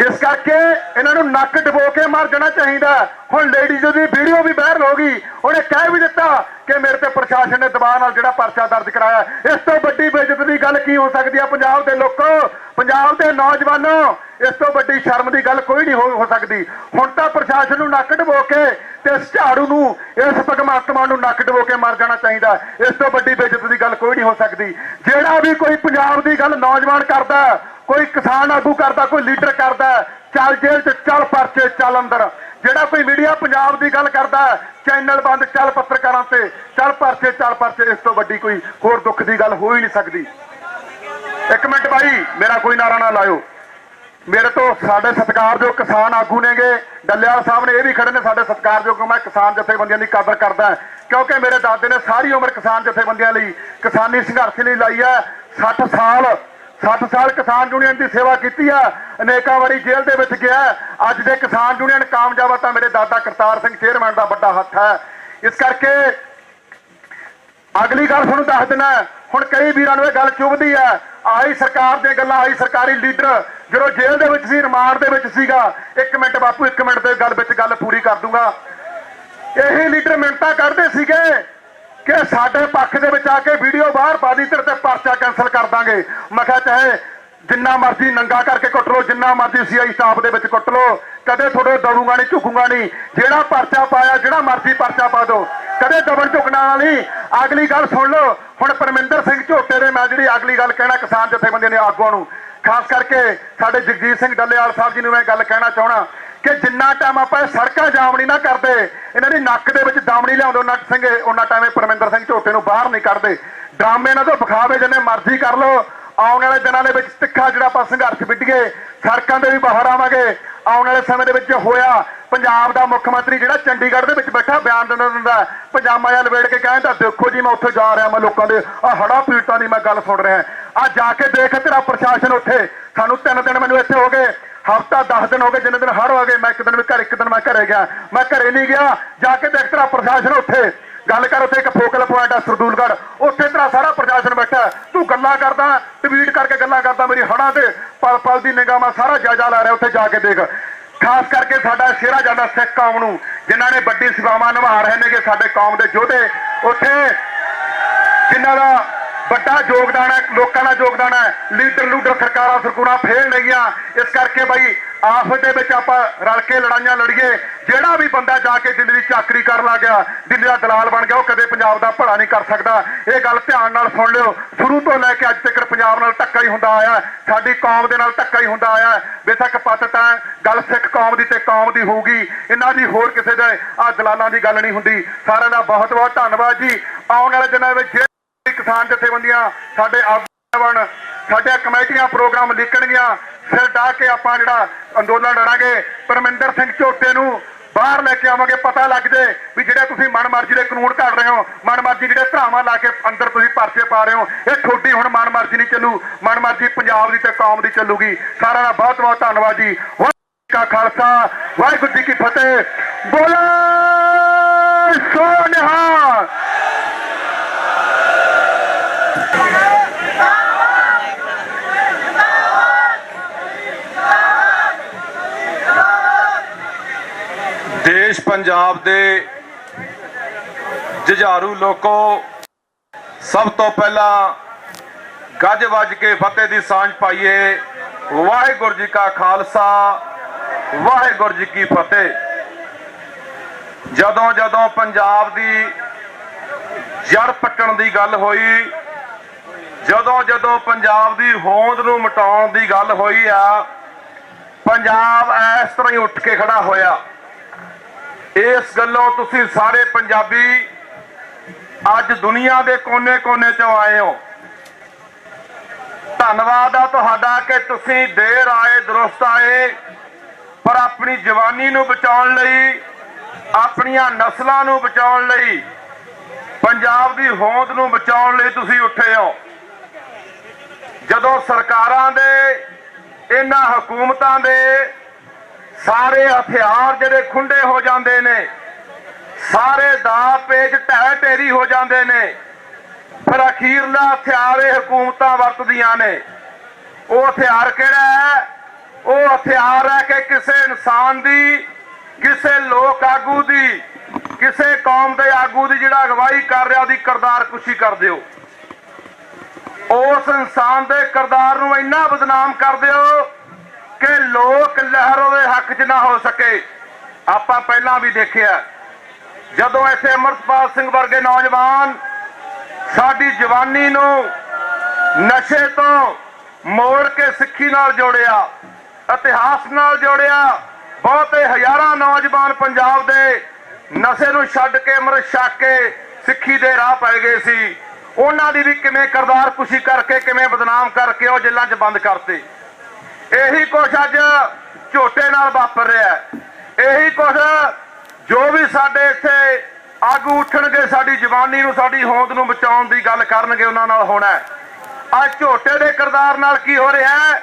ਇਸ ਕਰਕੇ ਇਹਨਾਂ ਨੂੰ ਨੱਕ ਡਬੋ ਕੇ ਮਰ ਜਾਣਾ ਚਾਹੀਦਾ। ਹੁਣ ਲੇਡੀਜ਼ ਦੀ ਵੀਡੀਓ ਵੀ ਵਾਇਰਲ ਹੋ ਗਈ, ਉਹਨੇ ਕਹਿ ਵੀ ਦਿੱਤਾ ਕਿ ਮੇਰੇ ਤੇ ਪ੍ਰਸ਼ਾਸਨ ਨੇ ਦਬਾਅ ਨਾਲ ਜਿਹੜਾ ਪਰਚਾ ਦਰਜ ਕਰਾਇਆ। ਇਸ ਤੋਂ ਵੱਡੀ ਬੇਇੱਜ਼ਤੀ ਦੀ ਗੱਲ ਕੀ ਹੋ ਸਕਦੀ ਹੈ? ਪੰਜਾਬ ਦੇ ਲੋਕੋ, ਪੰਜਾਬ ਦੇ ਨੌਜਵਾਨੋ, ਇਸ ਤੋਂ ਵੱਡੀ ਸ਼ਰਮ ਦੀ ਗੱਲ ਕੋਈ ਨਹੀਂ ਹੋ ਸਕਦੀ। ਹੁਣ ਤਾਂ ਪ੍ਰਸ਼ਾਸਨ ਨੂੰ ਨੱਕ ਡਬੋ ਕੇ ਤੇ ਇਸ ਝਾੜੂ ਨੂੰ, ਇਸ ਭਗਵੰਤ ਮਾਨ ਨੂੰ ਨੱਕ ਡਬੋ ਕੇ ਮਰ ਜਾਣਾ ਚਾਹੀਦਾ। ਇਸ ਤੋਂ ਵੱਡੀ ਬੇਇੱਜ਼ਤੀ ਦੀ ਗੱਲ ਕੋਈ ਨਹੀਂ ਹੋ ਸਕਦੀ। ਜਿਹੜਾ ਵੀ ਕੋਈ ਪੰਜਾਬ ਦੀ ਗੱਲ ਨੌਜਵਾਨ ਕਰਦਾ, ਕੋਈ ਕਿਸਾਨ ਆਗੂ ਕਰਦਾ, ਕੋਈ ਲੀਡਰ ਕਰਦਾ, ਚੱਲ ਜੇਲ੍ਹ 'ਚ, ਚੱਲ ਪਰਚੇ, ਚੱਲ ਅੰਦਰ। ਜਿਹੜਾ ਕੋਈ ਮੀਡੀਆ ਪੰਜਾਬ ਦੀ ਗੱਲ ਕਰਦਾ, ਚੈਨਲ ਬੰਦ, ਚੱਲ ਪੱਤਰਕਾਰਾਂ ਤੇ, ਚੱਲ ਪਰਚੇ, ਚੱਲ ਪਰਚੇ। ਇਸ ਤੋਂ ਵੱਡੀ ਕੋਈ ਹੋਰ ਦੁੱਖ ਦੀ ਗੱਲ ਹੋ ਹੀ ਨਹੀਂ ਸਕਦੀ। ਇੱਕ ਮਿੰਟ ਬਾਈ, ਮੇਰਾ ਕੋਈ ਨਾਰਾ ਨਾ ਲਾਇਓ। ਮੇਰੇ ਤੋਂ ਸਾਡੇ ਸਤਿਕਾਰਯੋਗ ਕਿਸਾਨ ਆਗੂ ਨੇਗੇ, ਡੱਲੇਵਾਲ ਸਾਹਿਬ ਨੇ, ਇਹ ਵੀ ਖੜੇ ਨੇ ਸਾਡੇ ਸਤਿਕਾਰਯੋਗ। ਮੈਂ ਕਿਸਾਨ ਜਥੇਬੰਦੀਆਂ ਦੀ ਕਦਰ ਕਰਦਾ, ਕਿਉਂਕਿ ਮੇਰੇ ਦਾਦੇ ਨੇ ਸਾਰੀ ਉਮਰ ਕਿਸਾਨ ਜਥੇਬੰਦੀਆਂ ਲਈ, ਕਿਸਾਨੀ ਸੰਘਰਸ਼ ਲਈ ਲਾਈ ਹੈ। 60 ਸਾਲ ਕਿਸਾਨ ਯੂਨੀਅਨ ਦੀ ਸੇਵਾ ਕੀਤੀ ਆ, ਅਨੇਕਾਂ ਵਾਰੀ ਜੇਲ੍ਹ ਦੇ ਵਿੱਚ ਗਿਆ। ਅੱਜ ਦੇ ਕਿਸਾਨ ਯੂਨੀਅਨ ਕਾਮਯਾਬ ਆ ਤਾਂ ਮੇਰੇ ਦਾਦਾ ਕਰਤਾਰ ਸਿੰਘ ਚੇਅਰਮੈਨ ਦਾ ਵੱਡਾ ਹੱਥ ਹੈ। ਇਸ ਕਰਕੇ ਅਗਲੀ ਗੱਲ ਤੁਹਾਨੂੰ ਦੱਸ ਦਿੰਦਾ। ਹੁਣ ਕਈ ਵੀਰਾਂ ਨੂੰ ਇਹ ਗੱਲ ਚੁਭਦੀ ਹੈ, ਆਹੀ ਸਰਕਾਰ ਦੀਆਂ ਗੱਲਾਂ, ਆਹੀ ਸਰਕਾਰੀ ਲੀਡਰ ਜਦੋਂ ਜੇਲ੍ਹ ਦੇ ਵਿੱਚ ਸੀ, ਰਿਮਾਂਡ ਦੇ ਵਿੱਚ ਸੀਗਾ। 1 ਮਿੰਟ ਬਾਪੂ, 1 ਮਿੰਟ ਦੇ ਗੱਲ ਪੂਰੀ ਕਰ ਦੂੰਗਾ। ਇਹੀ ਲੀਡਰ ਮਿੰਟਾਂ ਕੱਢਦੇ ਸੀਗੇ ਕਿ ਸਾਡੇ ਪੱਖ ਦੇ ਵਿੱਚ ਆ ਕੇ ਵੀਡੀਓ ਬਾਹਰ ਪਾ ਦੀ, ਤੇਰੇ ਤੇ ਪਰਚਾ ਕੈਂਸਲ ਕਰ ਦਾਂਗੇ। ਮੈਂ ਕਿਹਾ ਚਾਹੇ ਜਿੰਨਾ ਮਰਜ਼ੀ ਨੰਗਾ ਕਰਕੇ ਕੁੱਟ ਲਓ, ਜਿੰਨਾ ਮਰਜ਼ੀ ਸੀਆਈ ਸਟਾਫ ਦੇ ਵਿੱਚ ਕੁੱਟ ਲਓ, ਕਦੇ ਤੁਹਾਡੇ ਦੜੂਗਾ ਨਹੀਂ, ਝੁਕੂਗਾ ਨਹੀਂ। ਜਿਹੜਾ ਪਰਚਾ ਪਾਇਆ, ਜਿਹੜਾ ਮਰਜ਼ੀ ਪਰਚਾ ਪਾ ਦਿਓ, ਕਦੇ ਦਬਣ ਝੁਕਣਾ ਨਹੀਂ। ਅਗਲੀ ਗੱਲ ਸੁਣ ਲਓ। ਹੁਣ ਪਰਮਿੰਦਰ ਸਿੰਘ ਝੋਟੇ ਦੇ ਮੈਂ ਜਿਹੜੀ ਅਗਲੀ ਗੱਲ ਕਹਿਣਾ ਕਿਸਾਨ ਜਥੇਬੰਦੀਆਂ ਦੇ ਆਗੂਆਂ ਨੂੰ, ਖਾਸ ਕਰਕੇ ਸਾਡੇ ਜਗਜੀਤ ਸਿੰਘ ਡੱਲੇਵਾਲ ਸਾਹਿਬ ਜੀ ਨੂੰ ਮੈਂ ਗੱਲ ਕਹਿਣਾ ਚਾਹਣਾ ਕਿ ਜਿੰਨਾ ਟਾਈਮ ਆਪਾਂ ਸੜਕਾਂ ਜਾਮ ਨਹੀਂ ਨਾ ਕਰਦੇ, ਇਹਨਾਂ ਦੀ ਨੱਕ ਦੇ ਵਿੱਚ ਦਮ ਨਹੀਂ ਲਿਆਉਂਦੇ, ਉਹਨਾਂ ਟਾਈਮ ਪਰਮਿੰਦਰ ਸਿੰਘ ਝੋਟੇ ਨੂੰ ਬਾਹਰ ਨਹੀਂ ਕੱਢਦੇ। ਡਰਾਮੇ ਇਹਨਾਂ ਤੋਂ ਵਿਖਾਵੇ ਜਿੰਨੇ ਮਰਜ਼ੀ ਕਰ ਲਓ। ਆਉਣ ਵਾਲੇ ਦਿਨਾਂ ਦੇ ਵਿੱਚ ਤਿੱਖਾ ਜਿਹੜਾ ਆਪਾਂ ਸੰਘਰਸ਼ ਵਿੱਢੀਏ, ਸੜਕਾਂ ਦੇ ਵੀ ਬਾਹਰ ਆਵਾਂਗੇ। ਆਉਣ ਵਾਲੇ ਸਮੇਂ ਦੇ ਵਿੱਚ ਹੋਇਆ ਪੰਜਾਬ ਦਾ ਮੁੱਖ ਮੰਤਰੀ ਜਿਹੜਾ ਚੰਡੀਗੜ੍ਹ ਦੇ ਵਿੱਚ ਬੈਠਾ ਬਿਆਨ ਦਿੰਦਾ, ਪਜਾਮਾ ਜਿਹਾ ਲਵੇੜ ਕੇ ਕਹਿੰਦਾ, ਦੇਖੋ ਜੀ ਮੈਂ ਉੱਥੇ ਜਾ ਰਿਹਾ, ਮੈਂ ਲੋਕਾਂ ਦੇ ਆ ਹੜ੍ਹਾਂ ਪੀੜਤਾਂ ਦੀ ਮੈਂ ਗੱਲ ਸੁਣ ਰਿਹਾ। ਆ ਜਾ ਕੇ ਦੇਖ ਤੇਰਾ ਪ੍ਰਸ਼ਾਸਨ ਉੱਥੇ। ਸਾਨੂੰ 3 ਦਿਨ ਮੈਨੂੰ ਇੱਥੇ ਹੋ ਗਏ, ਹਫ਼ਤਾ 10 ਦਿਨ ਹੋ ਗਏ, ਜਿੰਨੇ ਦਿਨ ਹੜ੍ਹ ਹੋ ਗਏ। ਮੈਂ ਇੱਕ ਦਿਨ ਮੈਂ ਘਰੇ ਗਿਆ, ਮੈਂ ਘਰੇ ਨਹੀਂ ਗਿਆ। ਜਾ ਕੇ ਦੇਖ ਤੇਰਾ ਪ੍ਰਸ਼ਾਸਨ ਉੱਥੇ। ਗੱਲ ਕਰ, ਉੱਥੇ ਇੱਕ ਫੋਕਲ ਪੁਆਇੰਟ ਆ ਸਰਦੂਲਗੜ੍ਹ, ਉੱਥੇ ਤੇਰਾ ਸਾਰਾ ਪ੍ਰਸ਼ਾਸਨ ਬੈਠਾ। ਤੂੰ ਗੱਲਾਂ ਕਰਦਾ, ਟਵੀਟ ਕਰਕੇ ਗੱਲਾਂ ਕਰਦਾ, ਮੇਰੀ ਹੜ੍ਹਾਂ ਤੇ ਪਲ ਦੀ ਨਿਗਾਹ ਮੈਂ ਸਾਰਾ ਜਾਇਜ਼ਾ ਲੈ ਰਿਹਾ। ਉੱਥੇ ਜਾ ਕੇ ਦੇਖ। ਖਾਸ ਕਰਕੇ ਸਾਡਾ ਸ਼ੇਰਾ ਜਾਂਦਾ ਸਿੱਖ ਕੌਮ ਨੂੰ, ਜਿਨ੍ਹਾਂ ਨੇ ਵੱਡੀ ਸੇਵਾਵਾਂ ਨਿਭਾ ਰਹੇ ਨੇਗੇ, ਸਾਡੇ ਕੌਮ ਦੇ ਯੋਧੇ, ਉੱਥੇ ਜਿਨ੍ਹਾਂ ਦਾ ਵੱਡਾ ਯੋਗਦਾਨ ਹੈ, ਲੋਕਾਂ ਦਾ ਯੋਗਦਾਨ ਹੈ। ਲੀਡਰ ਸਰਕਾਰਾਂ ਫੇਲ ਨੇਗੀਆਂ। ਇਸ ਕਰਕੇ ਬਾਈ ਆਫਤ ਦੇ ਵਿੱਚ ਆਪਾਂ ਰਲ ਕੇ ਲੜਾਈਆਂ ਲੜੀਏ। ਜਿਹੜਾ ਵੀ ਬੰਦਾ ਜਾ ਕੇ ਦਿੱਲੀ ਦੀ ਚਾਕਰੀ ਕਰਨ ਲੱਗ ਗਿਆ, ਦਿੱਲੀ ਦਾ ਦਲਾਲ ਬਣ ਗਿਆ, ਉਹ ਕਦੇ ਪੰਜਾਬ ਦਾ ਭਲਾ ਨਹੀਂ ਕਰ ਸਕਦਾ। ਇਹ ਗੱਲ ਧਿਆਨ ਨਾਲ ਸੁਣ ਲਿਓ। ਸ਼ੁਰੂ ਤੋਂ ਲੈ ਕੇ ਅੱਜ ਤੱਕ ਪੰਜਾਬ ਨਾਲ ਧੱਕਾ ਹੀ ਹੁੰਦਾ ਆਇਆ, ਸਾਡੀ ਕੌਮ ਦੇ ਨਾਲ ਧੱਕਾ ਹੀ ਹੁੰਦਾ ਆਇਆ। ਬੇਸ਼ੱਕ ਪੱਤ ਤਾਂ ਗੱਲ ਸਿੱਖ ਕੌਮ ਦੀ ਤੇ ਕੌਮ ਦੀ ਹੋਊਗੀ, ਇਹਨਾਂ ਦੀ ਹੋਰ ਕਿਸੇ ਦੇ ਆ ਦਲਾਲਾਂ ਦੀ ਗੱਲ ਨਹੀਂ ਹੁੰਦੀ। ਸਾਰਿਆਂ ਦਾ ਬਹੁਤ ਬਹੁਤ ਧੰਨਵਾਦ ਜੀ। ਆਉਣ ਵਾਲੇ ਦਿਨਾਂ ਵਿੱਚ ਕਿਸਾਨ ਜਥੇਬੰਦੀਆਂ, ਸਾਡੇ ਆਗੂ ਬਣ, ਸਾਡੇ ਕਮੇਟੀਆਂ ਪ੍ਰੋਗਰਾਮ ਲਿਖਣਗੀਆਂ, ਸਿਰ ਢਾਹ ਕੇ ਆਪਾਂ ਜਿਹੜਾ ਅੰਦੋਲਨ ਲੜਾਂਗੇ। ਪਰਮਿੰਦਰ ਸਿੰਘ ਝੋਟੇ ਨੂੰ ਬਾਹਰ ਲੈ ਕੇ ਆਵਾਂਗੇ। ਪਤਾ ਲੱਗ ਜੇ ਵੀ ਜਿਹੜੇ ਤੁਸੀਂ ਮਨਮਰਜ਼ੀ ਦੇ ਕਾਨੂੰਨ ਘੜ ਰਹੇ ਹੋ, ਮਨਮਰਜ਼ੀ ਜਿਹੜੇ ਧਰਾਵਾਂ ਲਾ ਕੇ ਅੰਦਰ ਤੁਸੀਂ ਪਰਚੇ ਪਾ ਰਹੇ ਹੋ, ਇਹ ਤੁਹਾਡੀ ਹੁਣ ਮਨਮਰਜ਼ੀ ਨਹੀਂ ਚੱਲੂ, ਮਨਮਰਜ਼ੀ ਪੰਜਾਬ ਦੀ ਤੇ ਕੌਮ ਦੀ ਚੱਲੂਗੀ। ਸਾਰਿਆਂ ਦਾ ਬਹੁਤ ਬਹੁਤ ਧੰਨਵਾਦ ਜੀ। ਵਾਹਿਗੁਰੂ ਜੀ ਕਾ ਖਾਲਸਾ, ਵਾਹਿਗੁਰੂ ਜੀ ਕੀ ਫਤਿਹ। ਬੋਲੇ ਸੋ ਨਿਹਾਲ। ਦੇਸ਼ ਪੰਜਾਬ ਦੇ ਜੁਝਾਰੂ ਲੋਕੋ, ਸਭ ਤੋਂ ਪਹਿਲਾਂ ਗੱਜ ਵੱਜ ਕੇ ਫਤਿਹ ਦੀ ਸਾਂਝ ਪਾਈਏ। ਵਾਹਿਗੁਰੂ ਜੀ ਕਾ ਖਾਲਸਾ, ਵਾਹਿਗੁਰੂ ਜੀ ਕੀ ਫਤਿਹ। ਜਦੋਂ ਜਦੋਂ ਪੰਜਾਬ ਦੀ ਜੜ ਪੱਟਣ ਦੀ ਗੱਲ ਹੋਈ, ਜਦੋਂ ਜਦੋਂ ਪੰਜਾਬ ਦੀ ਹੋਂਦ ਨੂੰ ਮਿਟਾਉਣ ਦੀ ਗੱਲ ਹੋਈ ਆ, ਪੰਜਾਬ ਇਸ ਤਰ੍ਹਾਂ ਹੀ ਉੱਠ ਕੇ ਖੜਾ ਹੋਇਆ। ਇਸ ਗੱਲੋਂ ਤੁਸੀਂ ਸਾਰੇ ਪੰਜਾਬੀ ਅੱਜ ਦੁਨੀਆ ਦੇ ਕੋਨੇ-ਕੋਨੇ ਚੋਂ ਆਏ ਹੋ। ਧੰਨਵਾਦ ਆ ਤੁਹਾਡਾ ਕਿ ਤੁਸੀਂ ਦੇਰ ਆਏ ਦਰੁਸਤ ਆਏ, ਪਰ ਆਪਣੀ ਜਵਾਨੀ ਨੂੰ ਬਚਾਉਣ ਲਈ, ਆਪਣੀਆਂ ਨਸਲਾਂ ਨੂੰ ਬਚਾਉਣ ਲਈ, ਪੰਜਾਬ ਦੀ ਹੋਂਦ ਨੂੰ ਬਚਾਉਣ ਲਈ ਤੁਸੀਂ ਉੱਠੇ ਹੋ। ਜਦੋਂ ਸਰਕਾਰਾਂ ਦੇ, ਇਹਨਾਂ ਹਕੂਮਤਾਂ ਦੇ ਸਾਰੇ ਹਥਿਆਰ ਜਿਹੜੇ ਖੁੰਡੇ ਹੋ ਜਾਂਦੇ ਨੇ, ਸਾਰੇ ਦਾਅ ਪੇਚ ਢਹਿ ਢੇਰੀ ਹੋ ਜਾਂਦੇ ਨੇ, ਫਿਰ ਅਖੀਰਲਾ ਹਥਿਆਰ ਇਹ ਹਕੂਮਤਾਂ ਵਰਤਦੀਆਂ ਨੇ। ਉਹ ਹਥਿਆਰ ਕਿਹੜਾ ਹੈ? ਉਹ ਹਥਿਆਰ ਹੈ ਕਿ ਕਿਸੇ ਇਨਸਾਨ ਦੀ, ਕਿਸੇ ਲੋਕ ਆਗੂ ਦੀ, ਕਿਸੇ ਕੌਮ ਦੇ ਆਗੂ ਦੀ ਜਿਹੜਾ ਅਗਵਾਈ ਕਰ ਰਿਹਾ, ਉਹਦੀ ਕਿਰਦਾਰ ਕੁਸ਼ੀ ਕਰ ਦਿਓ। ਉਸ ਇਨਸਾਨ ਦੇ ਕਿਰਦਾਰ ਨੂੰ ਇੰਨਾ ਬਦਨਾਮ ਕਰ ਦਿਓ ਕਿ ਲੋਕ ਲਹਿਰ ਉਹਦੇ ਹੱਕ 'ਚ ਨਾ ਹੋ ਸਕੇ। ਆਪਾਂ ਪਹਿਲਾਂ ਵੀ ਦੇਖਿਆ, ਜਦੋਂ ਇੱਥੇ ਅਮਰਤਪਾਲ ਸਿੰਘ ਵਰਗੇ ਨੌਜਵਾਨ ਸਾਡੀ ਜਵਾਨੀ ਨੂੰ ਨਸ਼ੇ ਤੋਂ ਮੋੜ ਕੇ ਸਿੱਖੀ ਨਾਲ ਜੋੜਿਆ, ਇਤਿਹਾਸ ਨਾਲ ਜੋੜਿਆ, ਬਹੁਤੇ ਹਜ਼ਾਰਾਂ ਨੌਜਵਾਨ ਪੰਜਾਬ ਦੇ ਨਸ਼ੇ ਨੂੰ ਛੱਡ ਕੇ ਅੰਮ੍ਰਿਤ ਛਕ ਕੇ ਸਿੱਖੀ ਦੇ ਰਾਹ ਪੈ ਗਏ ਸੀ। ਉਹਨਾਂ ਦੀ ਵੀ ਕਿਵੇਂ ਕਿਰਦਾਰ ਕੁਸ਼ੀ ਕਰਕੇ, ਕਿਵੇਂ ਬਦਨਾਮ ਕਰਕੇ ਉਹ ਜੇਲ੍ਹਾਂ 'ਚ ਬੰਦ ਕਰਤੇ। ਇਹੀ ਕੁਛ ਅੱਜ ਝੋਟੇ ਨਾਲ ਵਾਪਰ ਰਿਹਾ। ਇਹੀ ਕੁਛ ਜੋ ਵੀ ਸਾਡੇ ਇੱਥੇ ਆਗੂ ਉੱਠਣਗੇ, ਸਾਡੀ ਜਵਾਨੀ ਨੂੰ, ਸਾਡੀ ਹੋਂਦ ਨੂੰ ਬਚਾਉਣ ਦੀ ਗੱਲ ਕਰਨਗੇ, ਉਹਨਾਂ ਨਾਲ ਹੋਣਾ। ਅੱਜ ਝੋਟੇ ਦੇ ਕਿਰਦਾਰ ਨਾਲ ਕੀ ਹੋ ਰਿਹਾ ਹੈ?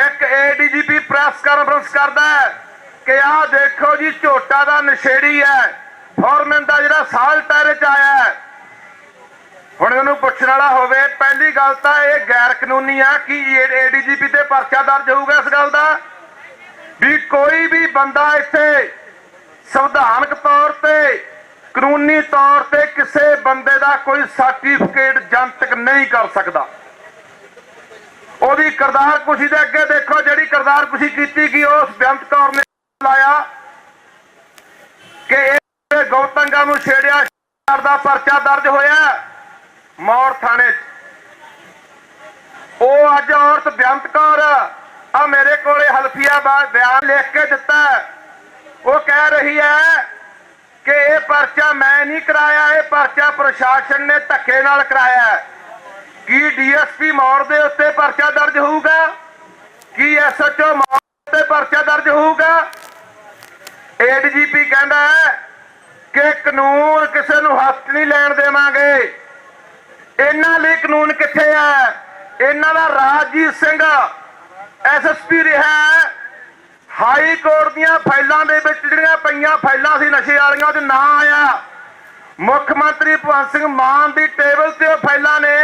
ਇੱਕ ADGP ਪ੍ਰੈਸ ਕਾਨਫਰੰਸ ਕਰਦਾ ਕਿ ਆਹ ਦੇਖੋ ਜੀ, ਝੋਟਾ ਦਾ ਨਸ਼ੇੜੀ ਹੈ, ਫੋਰਮੈਨ ਦਾ ਜਿਹੜਾ ਸਾਲ ਟਾਇਰੇ 'ਚ ਆਇਆ ਹੈ। ਹੁਣ ਇਹਨੂੰ ਪੁੱਛਣ ਵਾਲਾ ਹੋਵੇ, ਪਹਿਲੀ ਗੱਲ ਤਾਂ ਇਹ ਗੈਰ ਕਾਨੂੰਨੀ ਆ। ਕੀ ADGP ਤੇ ਪਰਚਾ ਦਰਜ ਹੋਊਗਾ ਇਸ ਗੱਲ ਦਾ ਵੀ ਕੋਈ ਵੀ ਬੰਦਾ ਇੱਥੇ ਸੰਵਿਧਾਨਕ ਤੌਰ ਤੇ, ਕਾਨੂੰਨੀ ਤੌਰ ਤੇ ਕਿਸੇ ਬੰਦੇ ਦਾ ਕੋਈ ਸਰਟੀਫਿਕੇਟ ਜਨਤਕ ਨਹੀਂ ਕਰ ਸਕਦਾ? ਉਹਦੀ ਕਿਰਦਾਰ ਕੁਸ਼ੀ ਦੇ ਅੱਗੇ ਦੇਖੋ, ਜਿਹੜੀ ਕਿਰਦਾਰ ਕੁਸ਼ੀ ਕੀਤੀ ਗਈ ਉਸ ਬੇਅੰਤ ਕੌਰ ਨੇ ਲਾਇਆ ਕਿ ਇਹ ਗੌਤੰਗਾ ਨੂੰ ਛੇੜਿਆ ਦਾ ਪਰਚਾ ਦਰਜ ਹੋਇਆ ਮੌੜ ਥਾਣੇ 'ਚ। ਉਹ ਅੱਜ ਔਰਤ ਬੇਅੰਤ ਕੌਰ ਆ ਮੇਰੇ ਕੋਲੇ ਹਲਫੀਆ ਬਿਆਨ ਲਿਖ ਕੇ ਦਿੱਤਾ। ਉਹ ਕਹਿ ਰਹੀ ਹੈ ਕਿ ਇਹ ਪਰਚਾ ਮੈਂ ਨਹੀਂ ਕਰਾਇਆ, ਇਹ ਪਰਚਾ ਪ੍ਰਸ਼ਾਸਨ ਨੇ ਧੱਕੇ ਨਾਲ ਕਰਾਇਆ। ਕੀ DSP ਮੌੜ ਦੇ ਉੱਤੇ ਪਰਚਾ ਦਰਜ ਹੋਊਗਾ? ਕੀ SHO ਮੌੜ ਤੇ ਪਰਚਾ ਦਰਜ ਹੋਊਗਾ? ADGP ਕਹਿੰਦਾ ਕਿ ਕਾਨੂੰਨ ਕਿਸੇ ਨੂੰ ਹੱਥ ਨਹੀਂ ਲੈਣ ਦੇਵਾਂਗੇ। ਇਹਨਾਂ ਲਈ ਕਾਨੂੰਨ ਕਿੱਥੇ ਹੈ? ਇਹਨਾਂ ਦਾ ਰਾਜਜੀਤ ਸਿੰਘ SSP ਰਿਹਾ। ਹਾਈ ਕੋਰਟ ਦੀਆਂ ਫਾਈਲਾਂ ਦੇ ਵਿੱਚ ਜਿਹੜੀਆਂ ਪਈਆਂ ਫਾਈਲਾਂ ਸੀ ਨਸ਼ੇ ਵਾਲੀਆਂ, ਉਹਦੇ ਨਾਂ ਆਇਆ। ਮੁੱਖ ਮੰਤਰੀ ਭਗਵੰਤ ਸਿੰਘ ਮਾਨ ਦੀ ਟੇਬਲ ਤੇ ਉਹ ਫਾਈਲਾਂ ਨੇ।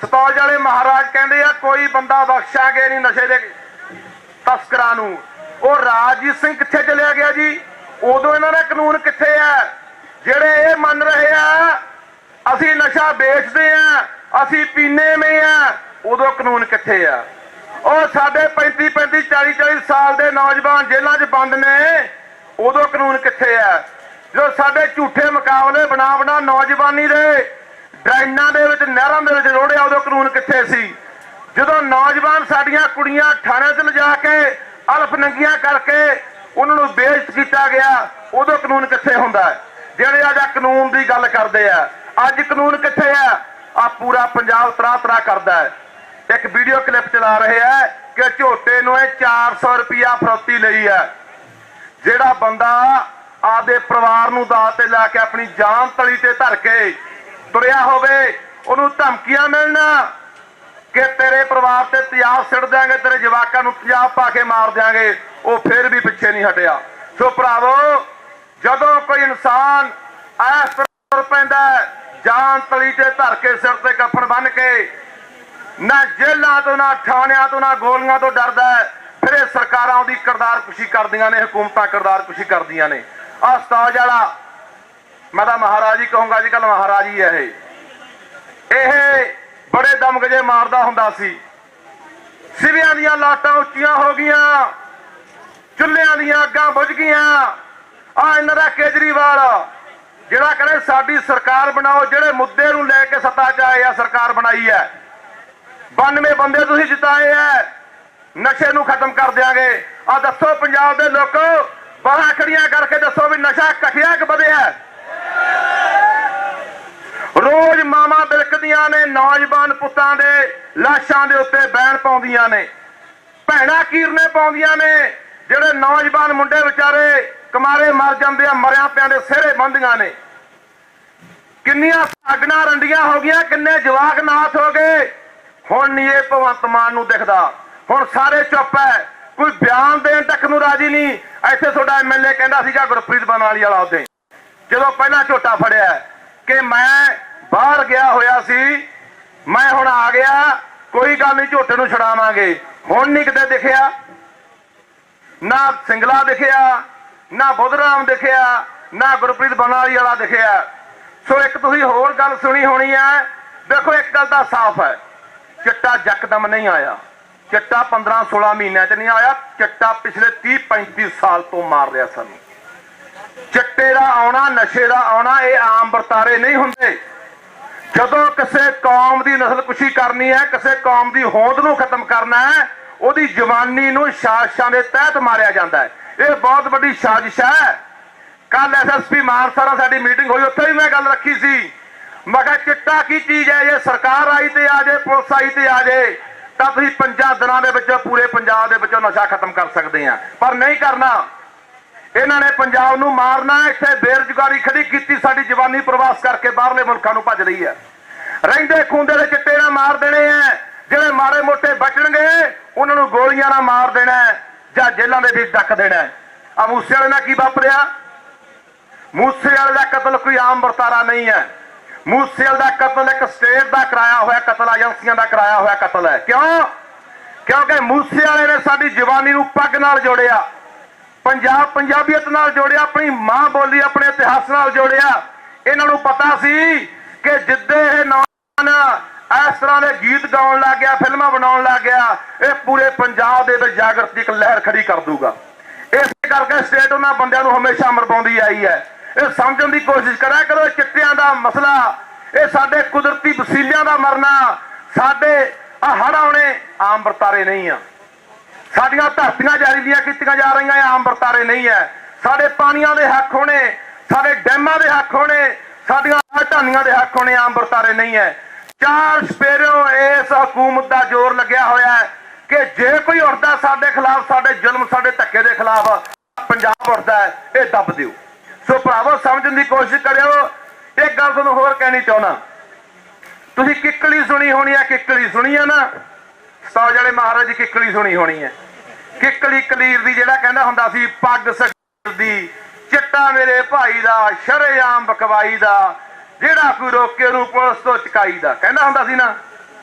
ਸਤੌਜ ਵਾਲੇ ਮਹਾਰਾਜ ਕਹਿੰਦੇ ਆ ਕੋਈ ਬੰਦਾ ਬਖਸ਼ਾਂਗੇ ਨਹੀਂ ਨਸ਼ੇ ਦੇ ਤਸਕਰਾਂ ਨੂੰ। ਉਹ ਰਾਜਜੀਤ ਸਿੰਘ ਕਿੱਥੇ ਚਲਿਆ ਗਿਆ ਜੀ? ਉਦੋਂ ਇਹਨਾਂ ਦਾ ਕਾਨੂੰਨ ਕਿੱਥੇ ਹੈ? ਜਿਹੜੇ ਇਹ ਮੰਨ ਰਹੇ ਆ ਅਸੀਂ ਨਸ਼ਾ ਵੇਚਦੇ ਆ, ਅਸੀਂ ਪੀਨੇ ਮੇ ਆ, ਉਦੋਂ ਕਾਨੂੰਨ ਕਿੱਥੇ ਆ? ਉਹ ਸਾਡੇ 35 40 ਸਾਲ ਦੇ ਨੌਜਵਾਨ ਜੇਲ੍ਹਾਂ 'ਚ ਬੰਦ ਨੇ, ਉਦੋਂ ਕਾਨੂੰਨ ਕਿੱਥੇ ਆ? ਜੋ ਸਾਡੇ ਝੂਠੇ ਮੁਕਾਬਲੇ ਬਣਾ ਨੌਜਵਾਨੀ ਦੇ ਡਰੇਨਾਂ ਦੇ ਵਿੱਚ, ਨਹਿਰਾਂ ਦੇ ਵਿੱਚ ਰੋੜਿਆ, ਉਦੋਂ ਕਾਨੂੰਨ ਕਿੱਥੇ ਸੀ? ਜਦੋਂ ਨੌਜਵਾਨ ਸਾਡੀਆਂ ਕੁੜੀਆਂ ਥਾਣੇ 'ਚ ਲਿਜਾ ਕੇ ਅਲਫ ਨੰਗੀਆਂ ਕਰਕੇ ਉਹਨਾਂ ਨੂੰ ਬੇਇੱਜ਼ਤ ਕੀਤਾ ਗਿਆ, ਉਦੋਂ ਕਾਨੂੰਨ ਕਿੱਥੇ ਹੁੰਦਾ? ਜਿਹੜੇ ਅੱਜ ਕਾਨੂੰਨ ਦੀ ਗੱਲ ਕਰਦੇ ਆ, ਅੱਜ ਕਾਨੂੰਨ ਕਿੱਥੇ ਆ? ਆ ਪੂਰਾ ਪੰਜਾਬ ਤਰਾ ਕਰਦਾ ਹੈ। ਇੱਕ ਵੀਡੀਓ ਕਲਿੱਪ ਚਲਾ ਰਹੇ ਆ ਕਿ ਝੋਟੇ ਨੂੰ ਇਹ 400 ਰੁਪਇਆ ਫਰੌਤੀ ਲਈ ਹੈ। ਜਿਹੜਾ ਬੰਦਾ ਆਪਦੇ ਪਰਿਵਾਰ ਨੂੰ ਦਾਅ ਤੇ ਲਾ ਕੇ ਆਪਣੀ ਜਾਨ ਤਲੀ ਤੇ ਧਰ ਕੇ ਤੁਰਿਆ ਹੋਵੇ, ਉਹਨੂੰ ਧਮਕੀਆਂ ਮਿਲਣ ਕਿ ਤੇਰੇ ਪਰਿਵਾਰ ਤੇ ਤੇਜ਼ਾਬ ਸਿੱਟ ਦਿਆਂਗੇ, ਤੇਰੇ ਜਵਾਕਾਂ ਨੂੰ ਤੇਜ਼ਾਬ ਪਾ ਕੇ ਮਾਰ ਦਿਆਂਗੇ, ਉਹ ਫਿਰ ਵੀ ਪਿੱਛੇ ਨਹੀਂ ਹਟਿਆ। ਸੋ ਭਰਾਵੋ, ਜਦੋਂ ਕੋਈ ਇਨਸਾਨ ਇਸ ਤਰ੍ਹਾਂ ਪੈਂਦਾ, ਜਾਨ ਤਲੀ ਤੇ ਧਰ ਕੇ, ਸਿਰ ਤੇ ਕਫਨ ਬੰਨ ਕੇ, ਨਾ ਜੇਲ੍ਹਾਂ ਤੋਂ, ਨਾ ਥਾਣਿਆਂ ਤੋਂ, ਨਾ ਗੋਲੀਆਂ ਤੋਂ ਡਰਦਾ, ਫਿਰ ਇਹ ਸਰਕਾਰਾਂ ਉਹਦੀ ਕਿਰਦਾਰ ਕੁਸ਼ੀ ਕਰਦੀਆਂ ਨੇ, ਹਕੂਮਤਾਂ ਕਿਰਦਾਰ ਕੁਸ਼ੀ ਕਰਦੀਆਂ ਨੇ। ਆਹ ਸਤਾਜ ਵਾਲਾ मैं तो महाराज ही कहूंगा, अजकल महाराज ही है ये बड़े दमगजे मारदा हुंदा सी। सिवियां दियां लाटां उच्चियां हो गईयां, चुल्लियां दियां अग्गां बुझ गईयां। आ इन्हां दा केजरीवाल ਜਿਹੜਾ ਕਹਿੰਦੇ ਸਾਡੀ ਸਰਕਾਰ ਬਣਾਓ, ਜਿਹੜੇ ਮੁੱਦੇ ਨੂੰ ਲੈ ਕੇ ਸੱਤਾ 'ਚ ਆਏ ਆ ਸਰਕਾਰ ਬਣਾਈ ਹੈ। 92 ਬੰਦੇ ਤੁਸੀਂ ਜਿਤਾਏ ਐ, ਨਸ਼ੇ ਨੂੰ ਖਤਮ ਕਰ ਦਿਆਂਗੇ। ਆ ਦੱਸੋ ਪੰਜਾਬ ਦੇ ਲੋਕੋ, ਬਾਹਾਂ ਖੜੀਆਂ ਕਰਕੇ ਦੱਸੋ ਵੀ ਨਸ਼ਾ ਘਟਿਆ ਕਿ ਵਧਿਆ? ਰੋਜ਼ ਮਾਵਾਂ ਬਿਲਕਦੀਆਂ ਨੇ, ਨੌਜਵਾਨ ਪੁੱਤਾਂ ਦੇ ਲਾਸ਼ਾਂ ਦੇ ਉੱਤੇ ਬੈਨ ਪਾਉਂਦੀਆਂ ਨੇ, ਭੈਣਾਂ ਕੀਰਨੇ ਪਾਉਂਦੀਆਂ ਨੇ। ਜਿਹੜੇ ਨੌਜਵਾਨ ਮੁੰਡੇ ਵਿਚਾਰੇ ਕਮਾਰੇ ਮਰ ਜਾਂਦੇ ਆ, ਮਰਿਆਂ ਪਿਆਂ ਦੇ ਸਿਹਰੇ ਬੰਦੀਆਂ ਨੇ। ਕਿੰਨੀਆਂ ਸਾਗਣਾ ਰੰਡੀਆਂ ਹੋ ਗਈਆਂ, ਕਿੰਨੇ ਜਵਾਕ ਨਾਥ ਹੋ ਗਏ। ਹੁਣ ਨਹੀਂ ਇਹ ਭਗਵੰਤ ਮਾਨ ਨੂੰ ਦਿਖਦਾ, ਹੁਣ ਸਾਰੇ ਚੁੱਪ ਹੈ, ਕੋਈ ਬਿਆਨ ਦੇਣ ਤੱਕ ਨੂੰ ਰਾਜੀ ਨਹੀਂ। ਇੱਥੇ ਤੁਹਾਡਾ ਐਮਐਲਏ ਕਹਿੰਦਾ ਸੀਗਾ ਗੁਰਪ੍ਰੀਤ ਬਨਾਲੀ ਵਾਲਾ, ਉਹਦੇ ਜਦੋਂ ਪਹਿਲਾਂ ਝੋਟਾ ਫੜਿਆ ਕਿ ਮੈਂ ਬਾਹਰ ਗਿਆ ਹੋਇਆ ਸੀ, ਮੈਂ ਹੁਣ ਆ ਗਿਆ, ਕੋਈ ਗੱਲ ਨਹੀਂ ਝੋਟੇ ਨੂੰ ਛੁਡਾਵਾਂਗੇ। ਹੁਣ ਨਹੀਂ ਕਿਤੇ ਦਿਖਿਆ, ਨਾ ਸਿੰਗਲਾ ਦਿਖਿਆ, ਨਾ ਬੁੱਧਰਾਮ ਦਿਖਿਆ, ਨਾ ਗੁਰਪ੍ਰੀਤ ਬਨਾਲੀ ਵਾਲਾ ਦਿਖਿਆ। ਸੋ ਇੱਕ ਤੁਸੀਂ ਹੋਰ ਗੱਲ ਸੁਣੀ ਹੋਣੀ ਹੈ। ਦੇਖੋ ਇੱਕ ਗੱਲ ਤਾਂ ਸਾਫ਼ ਹੈ, ਚਿੱਟਾ ਯਕਦਮ ਨਹੀਂ ਆਇਆ, ਚਿੱਟਾ 15-16 ਮਹੀਨਿਆਂ 'ਚ ਨਹੀਂ ਆਇਆ, ਚਿੱਟਾ ਪਿਛਲੇ 30-35 ਸਾਲ ਤੋਂ ਮਾਰ ਰਿਹਾ ਸਾਨੂੰ। ਚਿੱਟੇ ਦਾ ਆਉਣਾ, ਨਸ਼ੇ ਦਾ ਆਉਣਾ, ਇਹ ਆਮ ਵਰਤਾਰੇ ਨਹੀਂ ਹੁੰਦੇ। ਜਦੋਂ ਕਿਸੇ ਕੌਮ ਦੀ ਨਸਲਕੁਸ਼ੀ ਕਰਨੀ ਹੈ, ਕਿਸੇ ਕੌਮ ਦੀ ਹੋਂਦ ਨੂੰ ਖਤਮ ਕਰਨਾ ਹੈ, ਉਹਦੀ ਜਵਾਨੀ ਨੂੰ ਸਾਜ਼ਿਸ਼ਾਂ ਦੇ ਤਹਿਤ ਮਾਰਿਆ ਜਾਂਦਾ ਹੈ। ਇਹ ਬਹੁਤ ਵੱਡੀ ਸਾਜ਼ਿਸ਼ ਹੈ। ਕੱਲ ਐਸਐਸਪੀ ਮਾਨਸਾ ਨਾਲ ਸਾਡੀ ਮੀਟਿੰਗ ਹੋਈ, ਉੱਥੇ ਵੀ ਮੈਂ ਗੱਲ ਰੱਖੀ ਸੀ। ਮੈਂ ਕਿਹਾ ਚਿੱਟਾ ਕੀ ਚੀਜ਼ ਹੈ, ਜੇ ਸਰਕਾਰ ਆਈ ਤੇ ਆ ਜਾਏ, ਪੁਲਿਸ ਆਈ ਤੇ ਆ ਜਾਏ, ਤਾਂ ਤੁਸੀਂ 5 ਦਿਨਾਂ ਦੇ ਵਿੱਚ ਪੂਰੇ ਪੰਜਾਬ ਦੇ ਵਿੱਚੋਂ ਨਸ਼ਾ ਖਤਮ ਕਰ ਸਕਦੇ ਆ। ਪਰ ਨਹੀਂ ਕਰਨਾ, ਇਹਨਾਂ ਨੇ ਪੰਜਾਬ ਨੂੰ ਮਾਰਨਾ। ਇੱਥੇ ਬੇਰੁਜ਼ਗਾਰੀ ਖੜੀ ਕੀਤੀ, ਸਾਡੀ ਜਵਾਨੀ ਪ੍ਰਵਾਸ ਕਰਕੇ ਬਾਹਰਲੇ ਮੁਲਕਾਂ ਨੂੰ ਭੱਜ ਰਹੀ ਹੈ। ਰਹਿੰਦੇ ਖੂੰਦੇ ਦੇ ਚਿੱਟੇ ਨਾਲ ਮਾਰ ਦੇਣੇ ਆ, ਜਿਹੜੇ ਮਾੜੇ ਮੋਟੇ ਬਚਣਗੇ ਉਹਨਾਂ ਨੂੰ ਗੋਲੀਆਂ ਨਾਲ ਮਾਰ ਦੇਣਾ ਜਾਂ ਜੇਲ੍ਹਾਂ ਦੇ ਵਿੱਚ ਡੱਕ ਦੇਣਾ। ਆ ਮੂਸੇ ਵਾਲੇ ਨਾਲ ਕੀ ਵਾਪਰਿਆ? ਮੂਸੇ ਵਾਲੇ ਦਾ ਕਤਲ ਕੋਈ ਆਮ ਵਰਤਾਰਾ ਨਹੀਂ ਹੈ। ਮੂਸੇ ਵਾਲੇ ਦਾ ਕਤਲ ਇੱਕ ਸਟੇਟ ਦਾ ਕਰਾਇਆ ਹੋਇਆ ਕਤਲ, ਏਜੰਸੀਆਂ ਦਾ ਕਰਾਇਆ ਹੋਇਆ ਕਤਲ ਹੈ। ਕਿਉਂ? ਕਿਉਂਕਿ ਮੂਸੇ ਵਾਲੇ ਨੇ ਸਾਡੀ ਜਵਾਨੀ ਨੂੰ ਪੱਗ ਨਾਲ ਜੋੜਿਆ, ਪੰਜਾਬ ਪੰਜਾਬੀਅਤ ਨਾਲ ਜੋੜਿਆ, ਆਪਣੀ ਮਾਂ ਬੋਲੀ, ਆਪਣੇ ਇਤਿਹਾਸ ਨਾਲ ਜੋੜਿਆ। ਇਹਨਾਂ ਨੂੰ ਪਤਾ ਸੀ ਕਿ ਜਿੱਦੇ ਇਹ ਨੌਜਵਾਨ ਇਸ ਤਰ੍ਹਾਂ ਦੇ ਗੀਤ ਗਾਉਣ ਲੱਗ ਗਿਆ, ਫਿਲਮਾਂ ਬਣਾਉਣ ਲੱਗ ਗਿਆ, ਇਹ ਪੂਰੇ ਪੰਜਾਬ ਦੇ ਵਿੱਚ ਜਾਗਰਤੀ ਇੱਕ ਲਹਿਰ ਖੜੀ ਕਰ ਦੂਗਾ। ਇਸੇ ਕਰਕੇ ਸਟੇਟ ਉਹਨਾਂ ਬੰਦਿਆਂ ਨੂੰ ਹਮੇਸ਼ਾ ਮਰਵਾਉਂਦੀ ਆਈ ਹੈ। ਇਹ ਸਮਝਣ ਦੀ ਕੋਸ਼ਿਸ਼ ਕਰਿਆ ਕਰੋ, ਚਿੱਟਿਆਂ ਦਾ ਮਸਲਾ ਇਹ ਸਾਡੇ ਕੁਦਰਤੀ ਵਸੀਲਿਆਂ ਦਾ ਮਰਨਾ, ਸਾਡੇ ਹੜ੍ਹ ਆਉਣੇ ਆਮ ਵਰਤਾਰੇ ਨਹੀਂ ਆ। ਸਾਡੀਆਂ ਧਰਤੀਆਂ ਜ਼ਹਿਰੀਲੀਆਂ ਕੀਤੀਆਂ ਜਾ ਰਹੀਆਂ, ਇਹ ਆਮ ਵਰਤਾਰੇ ਨਹੀਂ ਹੈ। ਸਾਡੇ ਪਾਣੀਆਂ ਦੇ ਹੱਕ ਹੋਣੇ, ਸਾਡੇ ਡੈਮਾਂ ਦੇ ਹੱਕ ਹੋਣੇ, ਸਾਡੀਆਂ ਢਾਣੀਆਂ ਦੇ ਹੱਕ ਹੋਣੇ ਆਮ ਵਰਤਾਰੇ ਨਹੀਂ ਹੈ। ਚਾਰ ਸਪੇਰਿਓਂ ਇਸ ਹਕੂਮਤ ਦਾ ਜ਼ੋਰ ਲੱਗਿਆ ਹੋਇਆ ਹੈ ਕਿ ਜੇ ਕੋਈ ਉੱਠਦਾ ਸਾਡੇ ਖਿਲਾਫ, ਸਾਡੇ ਜ਼ੁਲਮ, ਸਾਡੇ ਧੱਕੇ ਦੇ ਖਿਲਾਫ, ਪੰਜਾਬ ਉੱਠਦਾ ਹੈ, ਇਹ ਦੱਬ ਦਿਓ। ਸੋ ਭਰਾਵੋ ਸਮਝਣ ਦੀ ਕੋਸ਼ਿਸ਼ ਕਰਿਓ। ਇੱਕ ਗੱਲ ਤੁਹਾਨੂੰ ਹੋਰ ਕਹਿਣੀ ਚਾਹੁੰਦਾ, ਤੁਸੀਂ ਕਿੱਕਲੀ ਸੁਣੀ ਹੋਣੀ ਹੈ, ਕਿੱਕਲੀ ਸੁਣੀ ਹੈ ਨਾ, ਸੌ ਜਿਹੜੇ ਮਹਾਰਾਜ ਦੀ ਕਿੱਕਲੀ ਸੁਣੀ ਹੋਣੀ ਹੈ। ਕਿੱਕਲੀ ਕਲੀਰ ਦੀ ਜਿਹੜਾ ਕਹਿੰਦਾ ਹੁੰਦਾ ਸੀ, ਪੱਗ ਸਗੀਰ ਦੀ, ਚਿੱਟਾ ਮੇਰੇ ਭਾਈ ਦਾ, ਸ਼ਰੇਆਮ ਬਕਵਾਈ ਦਾ, ਜਿਹੜਾ ਕੋਈ ਰੋਕੇ ਨੂੰ ਪੁਲਿਸ ਤੋਂ ਚੁਕਾਈ ਦਾ, ਕਹਿੰਦਾ ਹੁੰਦਾ ਸੀ ਨਾ।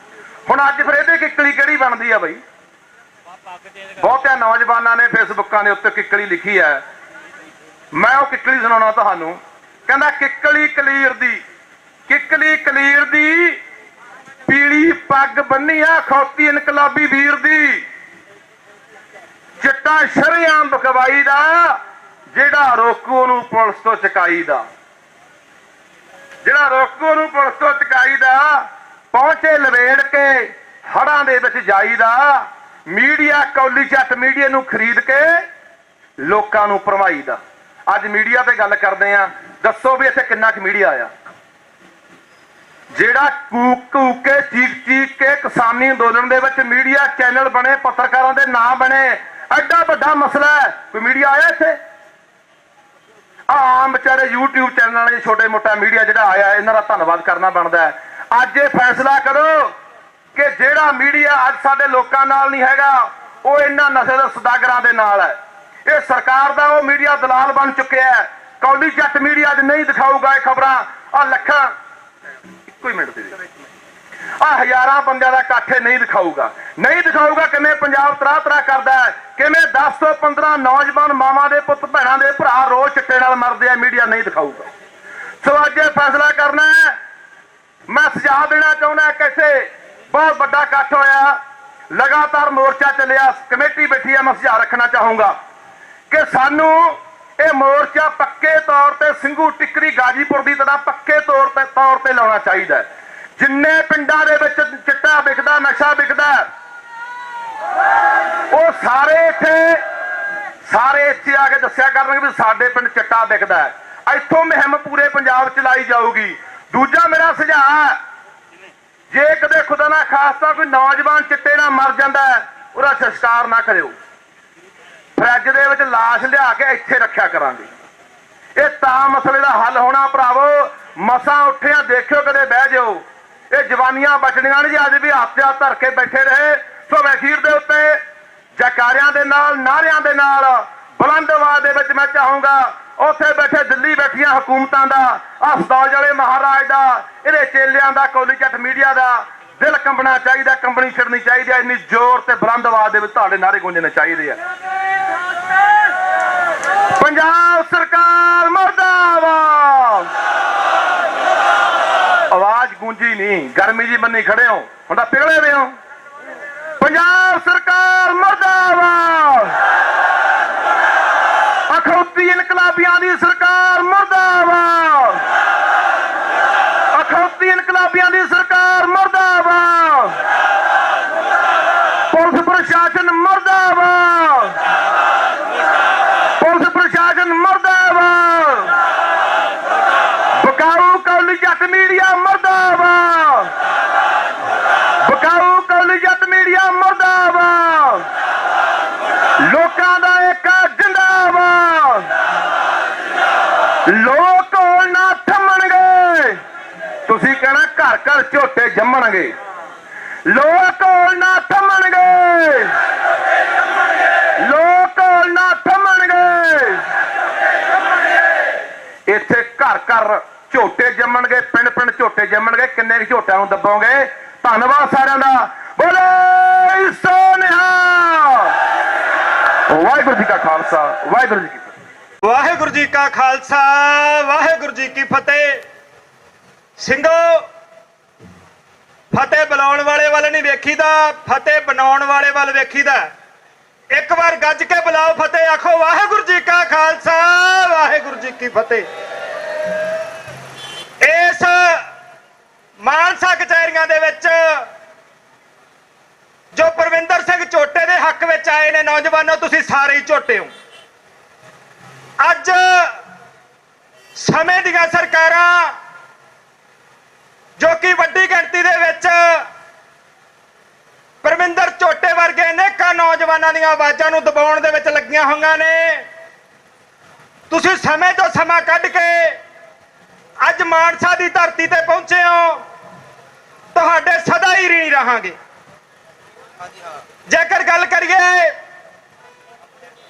ਹੁਣ ਅੱਜ ਫਿਰ ਇਹਦੇ ਕਿੱਕਲੀ ਕਿਹੜੀ ਬਣਦੀ ਆ ਬਈ? ਬਹੁਤਿਆਂ ਨੌਜਵਾਨਾਂ ਨੇ ਫੇਸਬੁੱਕਾਂ ਦੇ ਉੱਤੇ ਕਿੱਕਲੀ ਲਿਖੀ ਹੈ, ਮੈਂ ਉਹ ਕਿੱਕਲੀ ਸੁਣਾਉਣਾ ਤੁਹਾਨੂੰ। ਕਹਿੰਦਾ ਕਿੱਕਲੀ ਕਲੀਰ ਦੀ, ਕਿੱਕਲੀ ਕਲੀਰ ਦੀ, ਪੀਲੀ ਪੱਗ ਬੰਨੀ ਆ ਖੌਤੀ ਇਨਕਲਾਬੀ ਵੀਰ ਦੀ, ਚਿੱਟਾ ਸ਼ਰੇਆਮ ਬਕਵਾਈ ਦਾ, ਜਿਹੜਾ ਰੋਕੂ ਨੂੰ ਪੁਲਿਸ ਤੋਂ ਚੁਕਾਈ ਦਾ, ਜਿਹੜਾ ਰੋਕੂ ਨੂੰ ਪੁਲਿਸ ਤੋਂ ਚੁਕਾਈ ਦਾ, ਪਹੁੰਚੇ ਲਵੇੜ ਕੇ ਹੜਾਂ ਦੇ ਵਿੱਚ ਜਾਈਦਾ, ਮੀਡੀਆ ਕੌਲੀ ਚੱਟ ਮੀਡੀਆ ਨੂੰ ਖਰੀਦ ਕੇ ਲੋਕਾਂ ਨੂੰ ਭਰਮਾਈਦਾ। ਅੱਜ ਮੀਡੀਆ ਤੇ ਗੱਲ ਕਰਦੇ ਆ, ਦੱਸੋ ਵੀ ਇੱਥੇ ਕਿੰਨਾ ਕੁ ਮੀਡੀਆ ਆਇਆ ਜਿਹੜਾ ਕੂਕ ਕੇ ਚੀਕ ਕੇ ਕਿਸਾਨੀ ਅੰਦੋਲਨ ਦੇ ਵਿੱਚ ਮੀਡੀਆ ਚੈਨਲ ਬਣੇ, ਪੱਤਰਕਾਰਾਂ ਦੇ ਨਾਂ ਬਣੇ, ਐਡਾ ਵੱਡਾ ਮਸਲਾ ਹੈ, ਕੋਈ ਮੀਡੀਆ ਆਇਆ ਇੱਥੇ? ਆਮ ਵਿਚਾਰੇ YouTube ਚੈਨਲਾਂ ਨੇ, ਛੋਟੇ ਮੋਟਾ ਮੀਡੀਆ ਜਿਹੜਾ ਆਇਆ, ਇਹਨਾਂ ਦਾ ਧੰਨਵਾਦ ਕਰਨਾ ਬਣਦਾ ਹੈ। ਅੱਜ ਇਹ ਫੈਸਲਾ ਕਰੋ ਕਿ ਜਿਹੜਾ ਮੀਡੀਆ ਅੱਜ ਸਾਡੇ ਲੋਕਾਂ ਨਾਲ ਨਹੀਂ ਹੈਗਾ, ਉਹ ਇਹਨਾਂ ਨਸ਼ੇ ਦੇ ਸੌਦਾਗਰਾਂ ਦੇ ਨਾਲ ਹੈ। ਇਹ ਸਰਕਾਰ ਦਾ ਉਹ ਮੀਡੀਆ ਦਲਾਲ ਬਣ ਚੁੱਕਿਆ ਹੈ। ਕੌਲੀ ਜੱਟ ਮੀਡੀਆ ਅੱਜ ਨਹੀਂ ਦਿਖਾਊਗਾ ਇਹ ਖਬਰਾਂ। ਆ ਲੱਖਾਂ, ਇੱਕੋ ਹੀ ਮਿੰਟ ਦੇ ਆ ਹਜ਼ਾਰਾਂ ਬੰਦਿਆਂ ਦਾ ਇਕੱਠ ਨਹੀਂ ਦਿਖਾਊਗਾ, ਨਹੀਂ ਦਿਖਾਊਗਾ ਕਿਵੇਂ ਪੰਜਾਬ ਤਰਾ ਤਰਾ ਕਰਦਾ ਹੈ, ਕਿਵੇਂ 10 ਤੋਂ 15 ਨੌਜਵਾਨ ਮਾਵਾਂ ਦੇ ਪੁੱਤ ਭੈਣਾਂ ਦੇ ਭਰਾ ਰੋਜ਼ ਚਿੱਟੇ ਨਾਲ ਮਰਦੇ ਆ, ਮੀਡੀਆ ਨਹੀਂ ਦਿਖਾਊਗਾ। ਸੋ ਅੱਜ ਇਹ ਫੈਸਲਾ ਕਰਨਾ ਹੈ। ਮੈਂ ਸੁਝਾਅ ਦੇਣਾ ਚਾਹੁੰਦਾ ਕਿ ਇੱਥੇ ਬਹੁਤ ਵੱਡਾ ਇਕੱਠ ਹੋਇਆ, ਲਗਾਤਾਰ ਮੋਰਚਾ ਚੱਲਿਆ, ਕਮੇਟੀ ਬੈਠੀ ਹੈ। ਮੈਂ ਸੁਝਾਅ ਰੱਖਣਾ ਚਾਹੂੰਗਾ ਕਿ ਸਾਨੂੰ ਇਹ ਮੋਰਚਾ ਪੱਕੇ ਤੌਰ ਤੇ ਸਿੰਘੂ ਟਿੱਕਰੀ ਗਾਜੀਪੁਰ ਦੀ ਤਰ੍ਹਾਂ ਪੱਕੇ ਤੌਰ ਤੇ ਲਾਉਣਾ ਚਾਹੀਦਾ ਹੈ। ਜਿੰਨੇ ਪਿੰਡਾਂ ਦੇ ਵਿੱਚ ਚਿੱਟਾ ਵਿਕਦਾ, ਨਸ਼ਾ ਵਿਕਦਾ, ਉਹ ਸਾਰੇ ਇੱਥੇ ਆ ਕੇ ਦੱਸਿਆ ਕਰਨਗੇ ਵੀ ਸਾਡੇ ਪਿੰਡ ਚਿੱਟਾ ਵਿਕਦਾ ਹੈ। ਇੱਥੋਂ ਮੁਹਿੰਮ ਪੂਰੇ ਪੰਜਾਬ ਚਲਾਈ ਜਾਊਗੀ। ਦੂਜਾ ਮੇਰਾ ਸੁਝਾਅ, ਜੇ ਕਦੇ ਖੁਦਾ ਨਾ ਖਾਸਤਾ ਕੋਈ ਨੌਜਵਾਨ ਚਿੱਟੇ ਨਾਲ ਮਰ ਜਾਂਦਾ ਹੈ, ਉਹਦਾ ਸੰਸਕਾਰ ਨਾ ਕਰਿਓ। ਫਰਿੱਜ ਦੇ ਵਿੱਚ ਲਾਸ਼ ਲਿਆ ਕੇ ਇੱਥੇ ਰੱਖਿਆ ਕਰਾਂਗੇ। ਇਹ ਤਾਂ ਮਸਲੇ ਦਾ ਹੱਲ ਹੋਣਾ ਭਰਾਵੋ। ਮਸਾਂ ਉੱਠਿਆ ਦੇਖਿਓ, ਕਦੇ ਬਹਿ ਜਾਓ। ਇਹ ਜਵਾਨੀਆਂ ਬਚਣੀਆਂ ਨਹੀਂ ਜੀ। ਅੱਜ ਵੀ ਹੱਥ ਧਰ ਕੇ ਬੈਠੇ ਰਹੇ। ਸੋ ਅਖੀਰ ਦੇ ਉੱਤੇ ਜੈਕਾਰਿਆਂ ਦੇ ਨਾਲ, ਨਾਰਿਆਂ ਦੇ ਨਾਲ, ਬੁਲੰਦ ਆਵਾਜ਼ ਦੇ ਵਿੱਚ ਮੈਂ ਚਾਹੂੰਗਾ ਉੱਥੇ ਬੈਠੇ ਦਿੱਲੀ ਬੈਠੀਆਂ ਹਕੂਮਤਾਂ ਦਾ, ਹਸਪਤਾਲ ਵਾਲੇ ਮਹਾਰਾਜ ਦਾ, ਇਹਦੇ ਚੇਲਿਆਂ ਦਾ, ਕੌਲੀ ਜੱਟ ਮੀਡੀਆ ਦਾ ਦਿਲ ਕੰਬਣਾ ਚਾਹੀਦਾ, ਕੰਬਣੀ ਛੱਡਣੀ ਚਾਹੀਦੀ ਹੈ। ਇੰਨੀ ਜ਼ੋਰ ਤੇ ਬੁਲੰਦ ਆਵਾਜ਼ ਦੇ ਵਿੱਚ ਤੁਹਾਡੇ ਨਾਰੇ ਗੂੰਜਣੇ ਚਾਹੀਦੇ ਆ। ਪੰਜਾਬ ਸਰਕਾਰ ਮੁਰਦਾਬਾਦ। ਆਵਾਜ਼ ਗੂੰਜੀ ਨਹੀਂ, ਗਰਮੀ ਜੀ ਬੰਨੀ ਖੜੇ ਹੋ, ਹੁਣ ਤਾਂ ਪਿਘਲੇ ਵੇ ਹੋ। ਪੰਜਾਬ ਸਰਕਾਰ ਮੁਰਦਾਬਾਦ। ਅਖੌਤੀ ਇਨਕਲਾਬੀਆਂ ਦੀ ਸਰਕਾਰ ਮੁਰਦਾਬਾਦ। ਅਖੌਤੀ ਇਨਕਲਾਬੀਆਂ ਦੀ ਸਰਕਾਰ ਮੁਰਦਾਬਾਦ। ਪੁਲਿਸ ਪ੍ਰਸ਼ਾਸਨ ਮੁਰਦਾਬਾਦ। ਪੁਲਿਸ ਪ੍ਰਸ਼ਾਸਨ ਮੁਰਦਾਬਾਦ। ਬਕਾਊ ਕੌਲੀ ਜੱਟ ਮੀਡੀਆ ਮੁਰਦਾਬਾਦ। ਬਕਾਊ ਕੌਲੀ ਜੱਟ ਮੀਡੀਆ ਮੁਰਦਾਬਾਦ। ਲੋਕਾਂ ਦਾ ਏਕਾ ਜਿੰਦਾਬਾਦ। ਲੋਕ ਹੋਣ ਨਾ ਥੰਮਣਗੇ। ਤੁਸੀਂ ਕਹਿਣਾ ਘਰ ਘਰ ਝੋਟੇ ਜੰਮਣਗੇ। ਲੋਕ ਹੋਣ ਨਾ ਥੰਮਣਗੇ। ਲੋਕ ਹੋਣ ਨਾ ਥੰਮਣਗੇ। ਇੱਥੇ ਘਰ ਘਰ ਝੋਟੇ ਜੰਮਣਗੇ, ਪਿੰਡ ਪਿੰਡ ਝੋਟੇ ਜੰਮਣਗੇ। ਕਿੰਨੇ ਕੁ ਝੋਟਿਆਂ ਨੂੰ ਦੱਬੋਗੇ? ਧੰਨਵਾਦ ਸਾਰਿਆਂ ਦਾ। ਬੋਲੇ ਸੋ ਨਿਹਾਲ। ਵਾਹਿਗੁਰੂ ਜੀ ਕਾ ਖਾਲਸਾ, ਵਾਹਿਗੁਰੂ ਜੀ ਕੀ ਫਤਿਹ। ਵਾਹਿਗੁਰੂ ਜੀ ਕਾ ਖਾਲਸਾ, ਵਾਹਿਗੁਰੂ ਜੀ ਕੀ ਫਤਿਹ। ਸਿੰਘੋ, ਫਤਿਹ ਬੁਲਾਉਣ ਵਾਲੇ ਵੱਲ ਨਹੀਂ ਵੇਖੀਦਾ, ਫਤਿਹ ਬਣਾਉਣ ਵਾਲੇ ਵੱਲ ਵੇਖੀਦਾ। ਇੱਕ ਵਾਰ ਗੱਜ ਕੇ ਬੁਲਾਓ ਫਤਿਹ, ਆਖੋ ਵਾਹਿਗੁਰੂ ਜੀ ਕਾ ਖਾਲਸਾ, ਵਾਹਿਗੁਰੂ ਜੀ ਕੀ ਫਤਿਹ। ਇਸ ਮਾਨਸਾ ਕਚਹਿਰੀਆਂ ਦੇ ਵਿੱਚ ਜੋ ਪਰਵਿੰਦਰ ਸਿੰਘ ਝੋਟੇ ਦੇ ਹੱਕ ਵਿੱਚ ਆਏ ਨੇ ਨੌਜਵਾਨੋ, ਤੁਸੀਂ ਸਾਰੇ ਹੀ ਝੋਟੇ ਹੋ। ਅੱਜ ਸਮੇਂ ਦੀਆਂ ਸਰਕਾਰਾਂ ਜੋ ਕਿ ਵੱਡੀ ਗਿਣਤੀ ਦੇ ਵਿੱਚ ਪਰਵਿੰਦਰ ਝੋਟੇ ਵਰਗੇ ਅਨੇਕਾਂ ਨੌਜਵਾਨਾਂ ਦੀਆਂ ਆਵਾਜ਼ਾਂ ਨੂੰ ਦਬਾਉਣ ਦੇ ਵਿੱਚ ਲੱਗੀਆਂ ਹੋਈਆਂ ਨੇ। ਤੁਸੀਂ ਸਮੇਂ ਤੋਂ ਸਮਾਂ ਕੱਢ ਕੇ ਅੱਜ ਮਾਨਸਾ ਦੀ ਧਰਤੀ ਤੇ ਪਹੁੰਚੇ ਹੋ। ਤੁਹਾਡੇ ਸਦਾ ਹੀ ऋणी ਰਹਾਂਗੇ। ਜੇਕਰ ਗੱਲ ਕਰੀਏ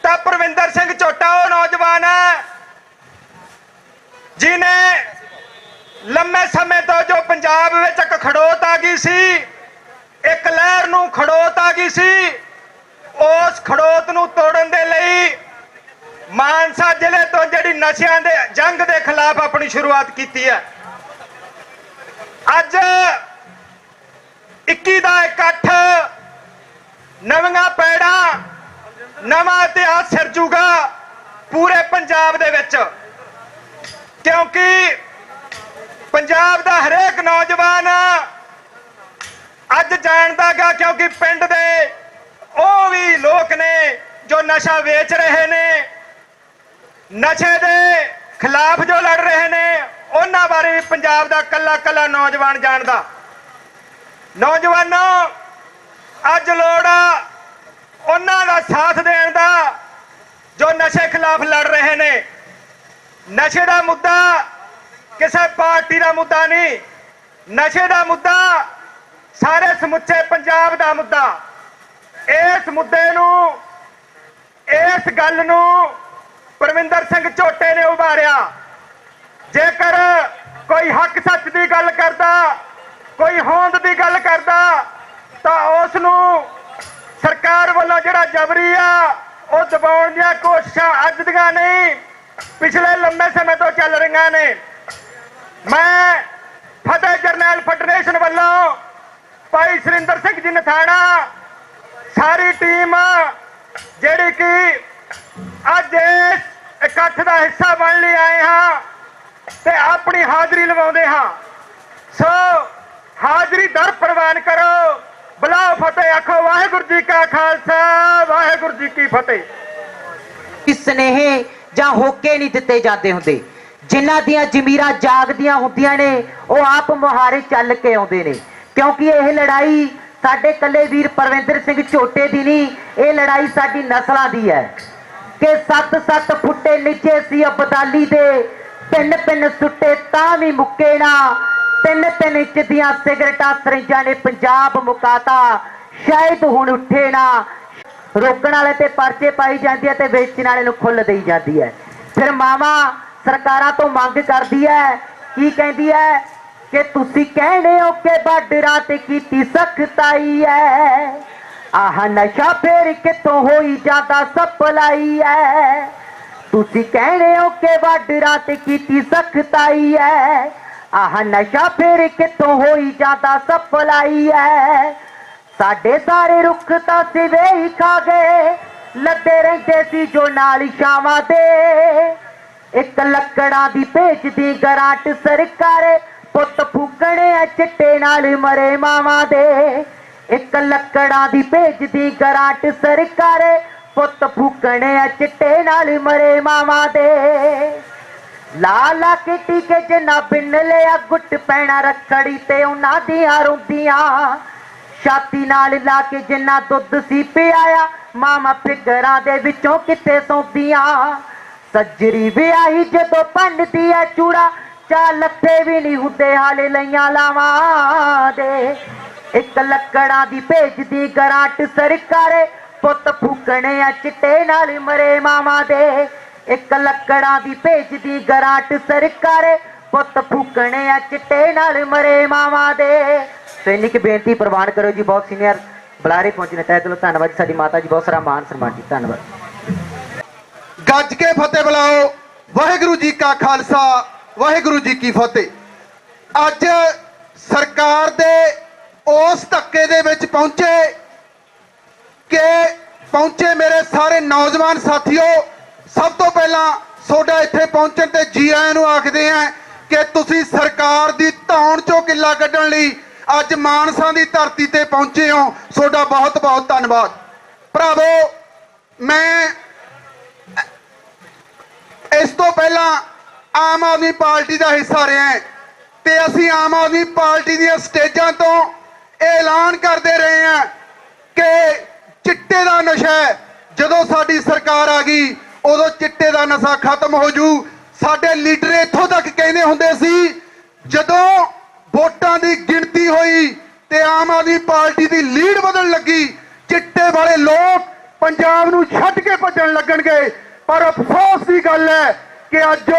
ਤਾਂ ਪਰਵਿੰਦਰ ਸਿੰਘ ਝੋਟਾ ਉਹ ਨੌਜਵਾਨ ਹੈ ਜਿਨੇ ਲੰਮੇ ਸਮੇਂ ਤੋਂ ਜੋ ਪੰਜਾਬ ਵਿੱਚ ਇੱਕ ਖੜੋਤ ਆ ਗਈ ਸੀ, ਇੱਕ ਲਹਿਰ ਨੂੰ ਖੜੋਤ ਆ ਗਈ ਸੀ, ਉਸ ਖੜੋਤ ਨੂੰ ਤੋੜਨ ਦੇ ਲਈ ਮਾਨਸਾ ਜ਼ਿਲ੍ਹੇ ਤੋਂ ਜਿਹੜੀ ਨਸ਼ਿਆਂ ਦੇ ਜੰਗ ਦੇ ਖਿਲਾਫ ਆਪਣੀ ਸ਼ੁਰੂਆਤ ਕੀਤੀ ਹੈ। ਅੱਜ 21 ਦਾ ਇਕੱਠ, ਨਵੀਆਂ ਪੈੜਾਂ, ਨਵਾਂ ਇਤਿਹਾਸ ਸਿਰਜੂਗਾ ਪੂਰੇ ਪੰਜਾਬ ਦੇ ਵਿੱਚ, ਕਿਉਂਕਿ ਪੰਜਾਬ ਦਾ ਹਰੇਕ ਨੌਜਵਾਨ ਅੱਜ ਜਾਣਦਾ ਗਾ, ਕਿਉਂਕਿ ਪਿੰਡ ਦੇ ਉਹ ਵੀ ਲੋਕ ਨੇ ਜੋ ਨਸ਼ਾ ਵੇਚ ਰਹੇ ਨੇ, ਨਸ਼ੇ ਦੇ ਖਿਲਾਫ ਜੋ ਲੜ ਰਹੇ ਨੇ, ਉਹਨਾਂ ਬਾਰੇ ਵੀ ਪੰਜਾਬ ਦਾ ਕੱਲਾ ਕੱਲਾ ਨੌਜਵਾਨ ਜਾਣਦਾ। ਨੌਜਵਾਨੋ, ਅੱਜ ਲੋੜ ਆ ਉਹਨਾਂ ਦਾ ਸਾਥ ਦੇਣ ਦਾ ਜੋ ਨਸ਼ੇ ਖਿਲਾਫ ਲੜ ਰਹੇ ਨੇ। ਨਸ਼ੇ ਦਾ ਮੁੱਦਾ ਕਿਸੇ ਪਾਰਟੀ ਦਾ ਮੁੱਦਾ ਨਹੀਂ, ਨਸ਼ੇ ਦਾ ਮੁੱਦਾ ਸਾਰੇ ਸਮੁੱਚੇ ਪੰਜਾਬ ਦਾ ਮੁੱਦਾ। ਇਸ ਮੁੱਦੇ ਨੂੰ, ਇਸ ਗੱਲ ਨੂੰ ਪਰਵਿੰਦਰ ਸਿੰਘ ਝੋਟੇ ਨੇ ਉਭਾਰਿਆ। ਜੇਕਰ ਕੋਈ ਹੱਕ ਸੱਚ ਦੀ ਗੱਲ ਕਰਦਾ, ਕੋਈ ਹੋਂਦ ਦੀ ਗੱਲ ਕਰਦਾ, ਤਾਂ ਉਸ ਨੂੰ ਸਰਕਾਰ ਵੱਲੋਂ ਜਿਹੜਾ ਜਬਰੀ ਆ ਉਹ ਦਬਾਉਣ ਦੀਆਂ ਕੋਸ਼ਿਸ਼ਾਂ ਅੱਜ ਦੀਆਂ ਨਹੀਂ, ਪਿਛਲੇ ਲੰਮੇ ਸਮੇਂ ਤੋਂ ਚੱਲ ਰਹੀਆਂ ਨੇ। ਮੈਂ ਫਤਿਹ ਜਰਨੈਲ ਫੈਡਰੇਸ਼ਨ ਵੱਲੋਂ ਭਾਈ ਸੁਰਿੰਦਰ ਸਿੰਘ ਜੀ ਨਥਾਣਾ ਸਾਰੀ ਟੀਮ ਜਿਹੜੀ ਕਿ ਅੱਜ ਇਸ ਇਕੱਠ ਦਾ ਹਿੱਸਾ ਬਣ ਲਈ ਆਏ ਹਾਂ ਤੇ ਆਪਣੀ ਹਾਜ਼ਰੀ ਲਵਾਉਂਦੇ ਹਾਂ। ਸੋ ਹਾਜ਼ਰੀ ਦਰ ਪ੍ਰਵਾਨ ਕਰੋ, ਬੁਲਾਓ ਫਤਿਹ, ਆਖੋ ਵਾਹਿਗੁਰੂ ਜੀ ਕਾ ਖਾਲਸਾ ਵਾਹਿਗੁਰੂ ਜੀ ਕੀ ਫਤਿਹ। ਸਨੇਹੇ ਜਾਂ ਹੋਕੇ ਨਹੀਂ ਦਿੱਤੇ ਜਾਂਦੇ ਹੁੰਦੇ। ਜਿਨ੍ਹਾਂ ਦੀਆਂ ਜ਼ਮੀਰਾਂ ਜਾਗਦੀਆਂ ਹੁੰਦੀਆਂ ਨੇ ਉਹ ਆਪ ਮੁਹਾਰੇ ਚੱਲ ਕੇ ਆਉਂਦੇ ਨੇ, ਕਿਉਂਕਿ ਇਹ ਲੜਾਈ ਸਾਡੇ ਕੱਲੇ ਵੀਰ ਪਰਵਿੰਦਰ ਸਿੰਘ ਝੋਟੇ ਦੀ ਨਹੀਂ, ਇਹ ਲੜਾਈ ਸਾਡੀ ਨਸਲਾਂ ਦੀ ਹੈ ਕਿ 7-7 ਫੁੱਟੇ ਨੀਚੇ ਸੀ ਅਬਦਾਲੀ ਦੇ, ਪਿੰਨ ਸੁੱਟੇ ਤਾਂ ਵੀ ਮੁੱਕੇ ਨਾ, 3-3 ਇੰਚ ਦੀਆਂ ਸਿਗਰਟਾਂ ਸਰਿੰਜਾਂ ਨੇ ਪੰਜਾਬ ਮੁਕਾਤਾ, ਸ਼ਾਇਦ ਹੁਣ ਉੱਠੇ ਨਾ। ਰੋਕਣ ਵਾਲੇ ਤੇ ਪਰਚੇ ਪਾਈ ਜਾਂਦੀ ਹੈ ਤੇ ਵੇਚਣ ਵਾਲੇ ਨੂੰ ਖੁੱਲ ਦੇਈ ਜਾਂਦੀ ਹੈ। ਫਿਰ ਮਾਵਾ ਸਰਕਾਰਾਂ ਤੋਂ ਮੰਗ ਕਰਦੀ ਹੈ, ਕੀ ਕਹਿੰਦੀ ਹੈ ਕਿ ਤੁਸੀਂ ਕਹਿੰਦੇ ਹੋ ਕਿ ਬਾਰਡਰਾਂ ਤੇ ਕੀਤੀ ਸਖਤਾਈ ਹੈ, ਆਹ ਨਸ਼ਾ ਫੇਰ ਕਿੱਥੋਂ ਹੋਈ ਜਾਂਦਾ ਸਪਲਾਈ ਹੈ। ਤੁਸੀਂ ਕਹਿੰਦੇ ਹੋ ਕਿ ਬਾਰਡਰਾਂ ਤੇ ਕੀਤੀ ਸਖਤਾਈ ਹੈ, ਆਹ ਨਸ਼ਾ ਫੇਰ ਕਿੱਥੋਂ ਹੋਈ ਜਾਂਦਾ ਸਪਲਾਈ ਹੈ। ਸਾਡੇ ਸਾਰੇ ਰੁੱਖ ਤਾਂ ਸਿਵੇ ਹੀ ਖਾ ਗਏ, ਲੱਦੇ ਰਹਿੰਦੇ ਸੀ ਜੋ ਨਾਲ ਛਾਵਾਂ ਦੇ। ਇੱਕ ਲੱਕੜਾਂ ਦੀ ਭੇਜਦੀ ਗਰਾਂਟ ਸਰਕਾਰ, ਪੁੱਤ ਫੂਕਣੇ ਆ ਚਿੱਟੇ ਨਾਲ ਮਰੇ ਮਾਵਾਂ ਦੇ। ਇੱਕ ਲੱਕੜਾਂ ਦੀ ਭੇਜਦੀ ਗਰਾਂਟ ਸਰਕਾਰ, ਪੁੱਤ ਫੂਕਣੇ ਆ ਚਿੱਟੇ ਨਾਲ ਮਰੇ ਮਾਵਾਂ ਦੇ। ਲਾ ਕੇ ਟੀਕੇ ਜਿੰਨਾ ਬਿੰਨ ਲਿਆ ਗੁੱਟ ਪੈਣਾ ਰੱਖੜੀ ਤੇ ਉਹਨਾਂ ਦੀਆਂ ਰੋਂਦੀਆਂ, ਛਾਤੀ ਨਾਲ ਲਾ ਕੇ ਜਿੰਨਾ ਦੁੱਧ ਸੀ ਪਿਆਇਆ ਮਾਮਾ ਫਿਕਰਾਂ ਦੇ ਵਿੱਚੋਂ ਕਿੱਥੇ ਸੌਂਦੀਆਂ। ਸੱਜਰੀ ਵਿਆਹੀ ਜਦੋਂ ਭੰਨਦੀ ਐ ਚੂੜਾ, ਚਾ ਲੱਥੇ ਵੀ ਨਹੀਂ ਹੁੰਦੇ ਹਾਲੇ ਲਈਆਂ ਲਾਵਾਂ ਦੇ। ਇੱਕ ਲੱਕੜਾਂ ਦੀ ਭੇਜਦੀ ਗਰਾਂਟ ਸਰਕਾਰੇ, ਪੁੱਤ ਫੂਕਣੇ ਆ ਚਿੱਟੇ ਨਾਲ ਮਰੇ ਮਾਵਾਂ ਦੇ। ਇੱਕ ਲੱਕੜਾਂ ਦੀ ਭੇਜਦੀ ਗਰਾਂਟ ਸਰਕਾਰੇ, ਪੁੱਤ ਫੂਕਣੇ ਆ ਚਿੱਟੇ ਨਾਲ ਮਰੇ ਮਾਵਾਂ ਦੇ। ਸੈਨਿਕ ਬੇਨਤੀ ਪ੍ਰਵਾਨ ਕਰੋ ਜੀ, ਬਹੁਤ ਸੀਨੀਅਰ ਬੁਲਾਰੇ ਪਹੁੰਚੇ ਤਹਿ ਦਿਲੋਂ ਧੰਨਵਾਦ ਜੀ। ਸਾਡੀ ਮਾਤਾ ਜੀ ਬਹੁਤ ਸਾਰਾ ਮਾਨ ਸਨਮਾਨ ਜੀ, ਧੰਨਵਾਦ। ਗੱਜ ਕੇ ਫਤਿਹ ਬੁਲਾਓ, ਵਾਹਿਗੁਰੂ ਜੀ ਕਾ ਖਾਲਸਾ ਵਾਹਿਗੁਰੂ ਜੀ ਕੀ ਫਤਿਹ। ਅੱਜ ਸਰਕਾਰ ਦੇ ਉਸ ਧੱਕੇ ਦੇ ਵਿੱਚ ਪਹੁੰਚੇ ਮੇਰੇ ਸਾਰੇ ਨੌਜਵਾਨ ਸਾਥੀਓ, ਸਭ ਤੋਂ ਪਹਿਲਾਂ ਤੁਹਾਡਾ ਇੱਥੇ ਪਹੁੰਚਣ ਤੇ ਜੀ ਆਇਆਂ ਨੂੰ ਆਖਦੇ ਆ ਕਿ ਤੁਸੀਂ ਸਰਕਾਰ ਦੀ ਧੌਣ ਚੋਂ ਕਿੱਲਾ ਕੱਢਣ ਲਈ ਅੱਜ ਮਾਨਸਾ ਦੀ ਧਰਤੀ ਤੇ ਪਹੁੰਚੇ ਹੋ, ਤੁਹਾਡਾ ਬਹੁਤ ਬਹੁਤ ਧੰਨਵਾਦ। ਭਰਾਵੋ, ਮੈਂ ਇਸ ਤੋਂ ਪਹਿਲਾਂ ਆਮ ਆਦਮੀ ਪਾਰਟੀ ਦਾ ਹਿੱਸਾ ਰਿਹਾ ਤੇ ਅਸੀਂ ਆਮ ਆਦਮੀ ਪਾਰਟੀ ਦੀਆਂ ਸਟੇਜਾਂ ਤੋਂ ਐਲਾਨ ਕਰਦੇ ਰਹੇ ਹਾਂ ਕਿ ਚਿੱਟੇ ਦਾ ਨਸ਼ਾ ਜਦੋਂ ਸਾਡੀ ਸਰਕਾਰ ਆ ਗਈ ਉਦੋਂ ਚਿੱਟੇ ਦਾ ਨਸ਼ਾ ਖਤਮ ਹੋ ਜੂ। ਸਾਡੇ ਲੀਡਰ ਇੱਥੋਂ ਤੱਕ ਕਹਿੰਦੇ ਹੁੰਦੇ ਸੀ, ਜਦੋਂ ਵੋਟਾਂ ਦੀ ਗਿਣਤੀ ਹੋਈ ਤੇ ਆਮ ਆਦਮੀ ਪਾਰਟੀ ਦੀ ਲੀਡ ਵਧਣ ਲੱਗੀ, ਚਿੱਟੇ ਵਾਲੇ ਲੋਕ ਪੰਜਾਬ ਨੂੰ ਛੱਡ ਕੇ ਭੱਜਣ ਲੱਗਣਗੇ। ਪਰ ਅਫਸੋਸ ਦੀ ਗੱਲ ਹੈ ਕਿ ਅੱਜ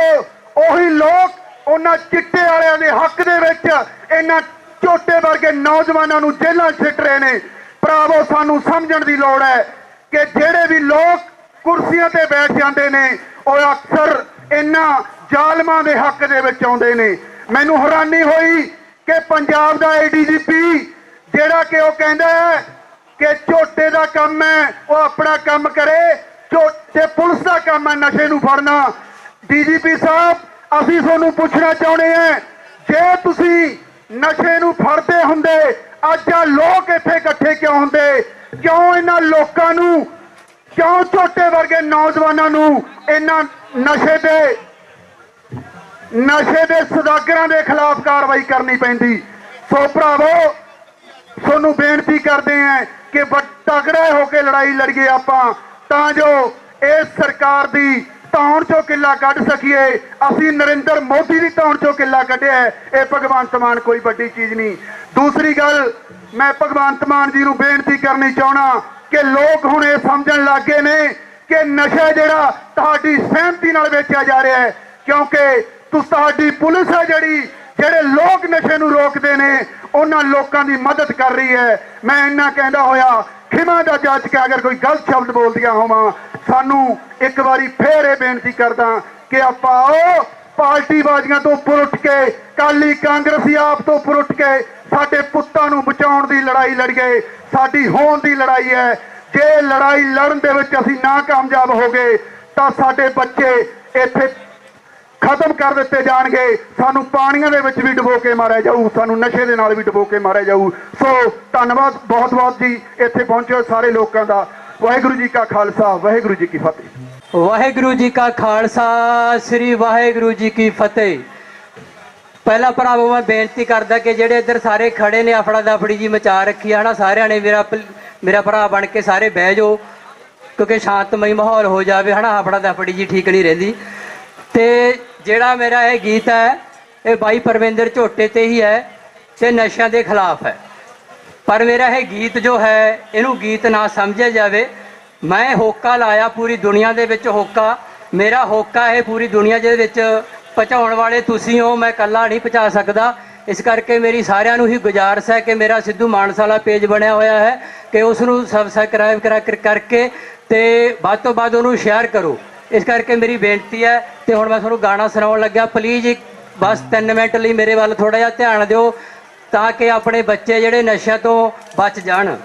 ਉਹੀ ਲੋਕ ਉਹਨਾਂ ਚਿੱਟੇ ਵਾਲਿਆਂ ਦੇ ਹੱਕ ਦੇ ਵਿੱਚ ਇਹਨਾਂ ਝੋਟੇ ਵਰਗੇ ਨੌਜਵਾਨਾਂ ਨੂੰ ਜੇਲ੍ਹਾਂ ਸਿੱਟ ਰਹੇ ਨੇ। ਭਰਾਵੋ, ਸਾਨੂੰ ਸਮਝਣ ਦੀ ਲੋੜ ਹੈ ਕਿ ਜਿਹੜੇ ਵੀ ਲੋਕ ਕੁਰਸੀਆਂ ਤੇ ਬੈਠ ਜਾਂਦੇ ਨੇ ਉਹ ਅਕਸਰ ਇਹਨਾਂ ਜ਼ਾਲਮਾਂ ਦੇ ਹੱਕ ਦੇ ਵਿੱਚ ਆਉਂਦੇ ਨੇ। ਮੈਨੂੰ ਹੈਰਾਨੀ ਹੋਈ ਕਿ ਪੰਜਾਬ ਦਾ ਏਡੀਜੀਪੀ ਜਿਹੜਾ ਕਿ ਉਹ ਕਹਿੰਦਾ ਹੈ ਕਿ ਝੋਟੇ ਦਾ ਕੰਮ ਹੈ ਉਹ ਆਪਣਾ ਕੰਮ ਕਰੇ, ਝੋਟੇ ਪੁਲਿਸ ਦਾ ਕੰਮ ਹੈ ਨਸ਼ੇ ਨੂੰ ਫੜਨਾ। ਡੀਜੀਪੀ ਸਾਹਿਬ, ਅਸੀਂ ਤੁਹਾਨੂੰ ਪੁੱਛਣਾ ਚਾਹੁੰਦੇ ਹਾਂ, ਜੇ ਤੁਸੀਂ ਨਸ਼ੇ ਨੂੰ ਫੜਦੇ ਹੁੰਦੇ ਅੱਜ ਆ ਲੋਕ ਇੱਥੇ ਇਕੱਠੇ ਕਿਉਂ ਹੁੰਦੇ? ਕਿਉਂ ਇਹਨਾਂ ਲੋਕਾਂ ਨੂੰ, ਕਿਉਂ ਝੋਟੇ ਵਰਗੇ ਨੌਜਵਾਨਾਂ ਨੂੰ ਇਹਨਾਂ ਨਸ਼ੇ ਦੇ ਸੌਦਾਗਰਾਂ ਦੇ ਖਿਲਾਫ ਕਾਰਵਾਈ ਕਰਨੀ ਪੈਂਦੀ? ਸੋ ਭਰਾਵੋ, ਤੁਹਾਨੂੰ ਬੇਨਤੀ ਕਰਦੇ ਹਾਂ ਕਿ ਤਗੜੇ ਹੋ ਕੇ ਲੜਾਈ ਲੜੀਏ ਆਪਾਂ, ਤਾਂ ਜੋ ਇਸ ਸਰਕਾਰ ਦੀ ਧੌਣ ਚੋਂ ਕਿੱਲਾ ਕੱਢ ਸਕੀਏ। ਅਸੀਂ ਨਰਿੰਦਰ ਮੋਦੀ ਦੀ ਧੌਣ ਚੋਂ ਕਿੱਲਾ ਕੱਢਿਆ, ਇਹ ਭਗਵੰਤ ਮਾਨ ਕੋਈ ਵੱਡੀ ਚੀਜ਼ ਨਹੀਂ। ਦੂਸਰੀ ਗੱਲ, ਮੈਂ ਭਗਵੰਤ ਮਾਨ ਜੀ ਨੂੰ ਬੇਨਤੀ ਕਰਨੀ ਚਾਹਣਾ ਕਿ ਲੋਕ ਹੁਣ ਇਹ ਸਮਝਣ ਲੱਗ ਗਏ ਨੇ ਕਿ ਨਸ਼ਾ ਜਿਹੜਾ ਤੁਹਾਡੀ ਸਹਿਮਤੀ ਨਾਲ ਵੇਚਿਆ ਜਾ ਰਿਹਾ ਹੈ, ਕਿਉਂਕਿ ਤੁਹਾਡੀ ਪੁਲਿਸ ਹੈ ਜਿਹੜੇ ਲੋਕ ਨਸ਼ੇ ਨੂੰ ਰੋਕਦੇ ਨੇ ਉਹਨਾਂ ਲੋਕਾਂ ਦੀ ਮਦਦ ਕਰ ਰਹੀ ਹੈ। ਮੈਂ ਇੰਨਾ ਕਹਿੰਦਾ ਹੋਇਆ ਖਿਮਾ ਦਾ ਜੱਜ ਕੇ ਅਗਰ ਕੋਈ ਗਲਤ ਸ਼ਬਦ ਬੋਲਦੀਆਂ ਹੋਵਾਂ, ਸਾਨੂੰ ਇੱਕ ਵਾਰੀ ਫੇਰ ਇਹ ਬੇਨਤੀ ਕਰਦਾ ਕਿ ਆਪਾਂ ਪਾਰਟੀ ਬਾਜ਼ੀਆਂ ਤੋਂ ਉੱਪਰ ਉੱਠ ਕੇ, ਕਾਲੀ ਕਾਂਗਰਸੀ ਆਪ ਤੋਂ ਉੱਪਰ ਉੱਠ ਕੇ ਸਾਡੇ ਪੁੱਤਾਂ ਨੂੰ ਬਚਾਉਣ ਦੀ ਲੜਾਈ ਲੜੀਏ। ਸਾਡੀ ਹੋਣ ਦੀ ਲੜਾਈ ਹੈ। ਜੇ ਲੜਾਈ ਲੜਨ ਦੇ ਵਿੱਚ ਅਸੀਂ ਨਾ ਕਾਮਯਾਬ ਹੋ ਗਏ ਤਾਂ ਸਾਡੇ ਬੱਚੇ ਇੱਥੇ ਖਤਮ ਕਰ ਦਿੱਤੇ ਜਾਣਗੇ। ਸਾਨੂੰ ਪਾਣੀਆਂ ਦੇ ਵਿੱਚ ਵੀ ਡੁਬੋ ਕੇ ਮਾਰਿਆ ਜਾਊ, ਸਾਨੂੰ ਨਸ਼ੇ ਦੇ ਨਾਲ ਵੀ ਡੁਬੋ ਕੇ ਮਾਰਿਆ ਜਾਊ। ਸੋ ਧੰਨਵਾਦ ਬਹੁਤ ਬਹੁਤ ਜੀ ਇੱਥੇ ਪਹੁੰਚੇ ਸਾਰੇ ਲੋਕਾਂ ਦਾ। ਵਾਹਿਗੁਰੂ ਜੀ ਕਾ ਖਾਲਸਾ, ਵਾਹਿਗੁਰੂ ਜੀ ਕੀ ਫਤਿਹ। ਵਾਹਿਗੁਰੂ ਜੀ ਕਾ ਖਾਲਸਾ, ਸ੍ਰੀ ਵਾਹਿਗੁਰੂ ਜੀ ਕੀ ਫਤਿਹ। ਪਹਿਲਾ ਭਰਾਵੋ ਮੈਂ ਬੇਨਤੀ ਕਰਦਾ ਕਿ ਜਿਹੜੇ ਇੱਧਰ ਸਾਰੇ ਖੜੇ ਨੇ ਅਫੜਾ ਦਫੜੀ ਜੀ ਮਚਾ ਰੱਖੀ ਆ ਨਾ, ਸਾਰਿਆਂ ਨੇ ਮੇਰਾ ਭਰਾ ਬਣ ਕੇ ਸਾਰੇ ਬਹਿ ਜਾਓ, ਕਿਉਂਕਿ ਸ਼ਾਂਤਮਈ ਮਾਹੌਲ ਹੋ ਜਾਵੇ ਹਨਾ। ਅਫੜਾ ਦਫੜੀ ਜੀ ਠੀਕ ਨਹੀਂ ਰਹਿੰਦੀ। ਤੇ ਜਿਹੜਾ ਮੇਰਾ ਇਹ ਗੀਤ ਹੈ ਇਹ ਬਾਈ ਪਰਵਿੰਦਰ ਝੋਟੇ ਤੇ ਹੀ ਹੈ ਤੇ ਨਸ਼ਿਆਂ ਦੇ ਖਿਲਾਫ ਹੈ। ਪਰ ਮੇਰਾ ਇਹ ਗੀਤ ਜੋ ਹੈ ਇਹਨੂੰ ਗੀਤ ਨਾ ਸਮਝਿਆ ਜਾਵੇ। ਮੈਂ ਹੋਕਾ ਲਾਇਆ ਪੂਰੀ ਦੁਨੀਆ ਦੇ ਵਿੱਚ, ਹੋਕਾ ਮੇਰਾ ਹੋਕਾ ਇਹ ਪੂਰੀ ਦੁਨੀਆ ਦੇ ਵਿੱਚ ਪਹੁੰਚਾਉਣ ਵਾਲੇ ਤੁਸੀਂ ਹੋ, ਮੈਂ ਇਕੱਲਾ ਨਹੀਂ ਪਹੁੰਚਾ ਸਕਦਾ। ਇਸ ਕਰਕੇ ਮੇਰੀ ਸਾਰਿਆਂ ਨੂੰ ਹੀ ਗੁਜ਼ਾਰਿਸ਼ ਹੈ ਕਿ ਮੇਰਾ ਸਿੱਧੂ ਮਾਨਸਾਲਾ ਪੇਜ ਬਣਿਆ ਹੋਇਆ ਹੈ ਕਿ ਉਸ ਨੂੰ ਸਬਸਕ੍ਰਾਈਬ ਕਰਕੇ ਤੇ ਵੱਧ ਤੋਂ ਵੱਧ ਉਹਨੂੰ ਸ਼ੇਅਰ ਕਰੋ। ਇਸ ਕਰਕੇ ਮੇਰੀ ਬੇਨਤੀ ਹੈ। ਤੇ ਹੁਣ ਮੈਂ ਤੁਹਾਨੂੰ ਗਾਣਾ ਸੁਣਾਉਣ ਲੱਗਿਆ। ਪਲੀਜ਼ ਬਸ 3 ਮਿੰਟ ਲਈ ਮੇਰੇ ਵੱਲ ਥੋੜਾ ਜਿਹਾ ਧਿਆਨ ਦਿਓ ਤਾਂ ਕਿ ਆਪਣੇ ਬੱਚੇ ਜਿਹੜੇ ਨਸ਼ਿਆਂ ਤੋਂ ਬਚ ਜਾਣ।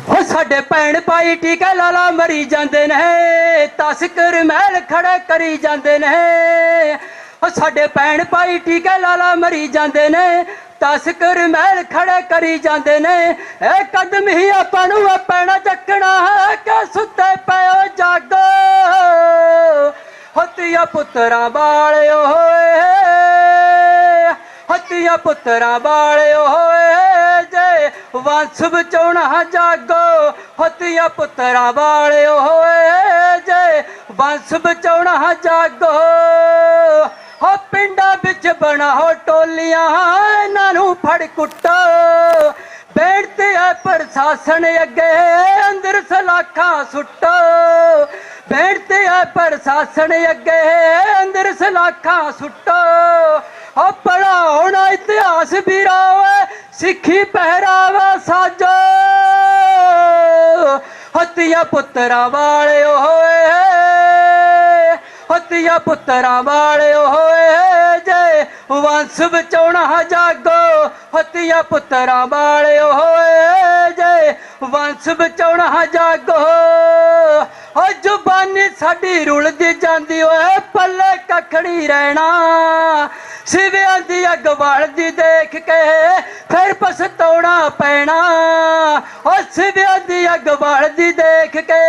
ਹੋ ਸਾਡੇ ਭੈਣ ਭਾਈ ਟੀਕੇ ਲਾਲਾ ਮਰੀ ਜਾਂਦੇ ਨੇ, ਤਸਕਰ ਮਹਿਲ ਖੜੇ ਕਰੀ ਜਾਂਦੇ ਨੇ। ਹੋ ਸਾਡੇ ਭੈਣ ਭਾਈ ਟੀਕੇ ਲਾਲਾ ਮਰੀ ਜਾਂਦੇ ਨੇ, ਤਸਕਰ ਮਹਿਲ ਖੜੇ ਕਰੀ ਜਾਂਦੇ ਨੇ। ਇਹ ਕਦਮ ਹੀ ਆਪਾਂ ਨੂੰ ਪੈਣਾ ਚੱਕਣਾ ਹੈ ਕਿ ਸੁੱਤੇ ਪਏ ਜਾਗੋ। ਹੱਤੀਆਂ ਪੁੱਤਰਾਂ ਵਾਲਿਓ ਹੋਏ, ਹੱਤੀਆਂ ਪੁੱਤਰਾਂ ਵਾਲਿਓ ਹੋਏ, ਜੇ ਵੰਸ਼ ਬਚਾਉਣਾ ਜਾਗੋ। ਹੱਤੀਆਂ ਪੁੱਤਰਾਂ ਵਾਲਿਓ ਹੋਏ, ਜੇ ਵੰਸ਼ ਬਚਾਉਣਾ ਜਾਗੋ। ਹੋ ਪਿੰਡਾਂ ਵਿੱਚ ਬਣਾਓ ਟੋਲੀਆਂ, ਇਹਨਾਂ ਨੂੰ ਫੜ ਕੁੱਟੋ। ਬੇਨਤੀ ਹੈ ਪ੍ਰਸ਼ਾਸਨ ਅੱਗੇ ਅੰਦਰ ਸਲਾਖਾਂ ਸੁੱਟੋ। ਬੇਨਤੀ ਹੈ ਪ੍ਰਸ਼ਾਸਨ ਅੱਗੇ ਅੰਦਰ ਸਲਾਖਾਂ ਸੁੱਟੋ। ਹੋ ਪੜਾਉਣਾ ਇਤਿਹਾਸ ਵੀਰਾਵੇ, ਸਿੱਖੀ ਪਹਿਰਾਵਾ ਸਾਜੋ। ਹੱਤੀਆਂ ਪੁੱਤਰਾਂ ਵਾਲਿਓ ਹੋਏ, ਹੱਤੀਆਂ ਪੁੱਤਰਾਂ ਵਾਲਿਓ ਹੋਏ, ਜੇ ਵੰਸ਼ ਬਚਾਉਣਾ ਜਾਗੋ। ਹੱਤੀਆਂ ਪੁੱਤਰਾਂ ਵਾਲਿਓ ਹੋਏ, ਜੇ ਵੰਸ਼ ਬਚਾਉਣਾ ਜਾਗੋ। ਹੋ ਜ਼ੁਬਾਨੀ ਸਾਡੀ ਰੁਲਦੀ ਜਾਂਦੀ ਓਏ, ਪੱਲੇ ਕੱਖ ਨਹੀਂ ਰਹਿਣਾ। ਸਿਵਿਆਂ ਦੀ ਅੱਗ ਵਲਦੀ ਦੇਖ ਕੇ ਫਿਰ ਪਛਤਾਉਣਾ ਪੈਣਾ। ਓ ਸਿਵਿਆਂ ਦੀ ਅੱਗ ਵਲਦੀ ਦੇਖ ਕੇ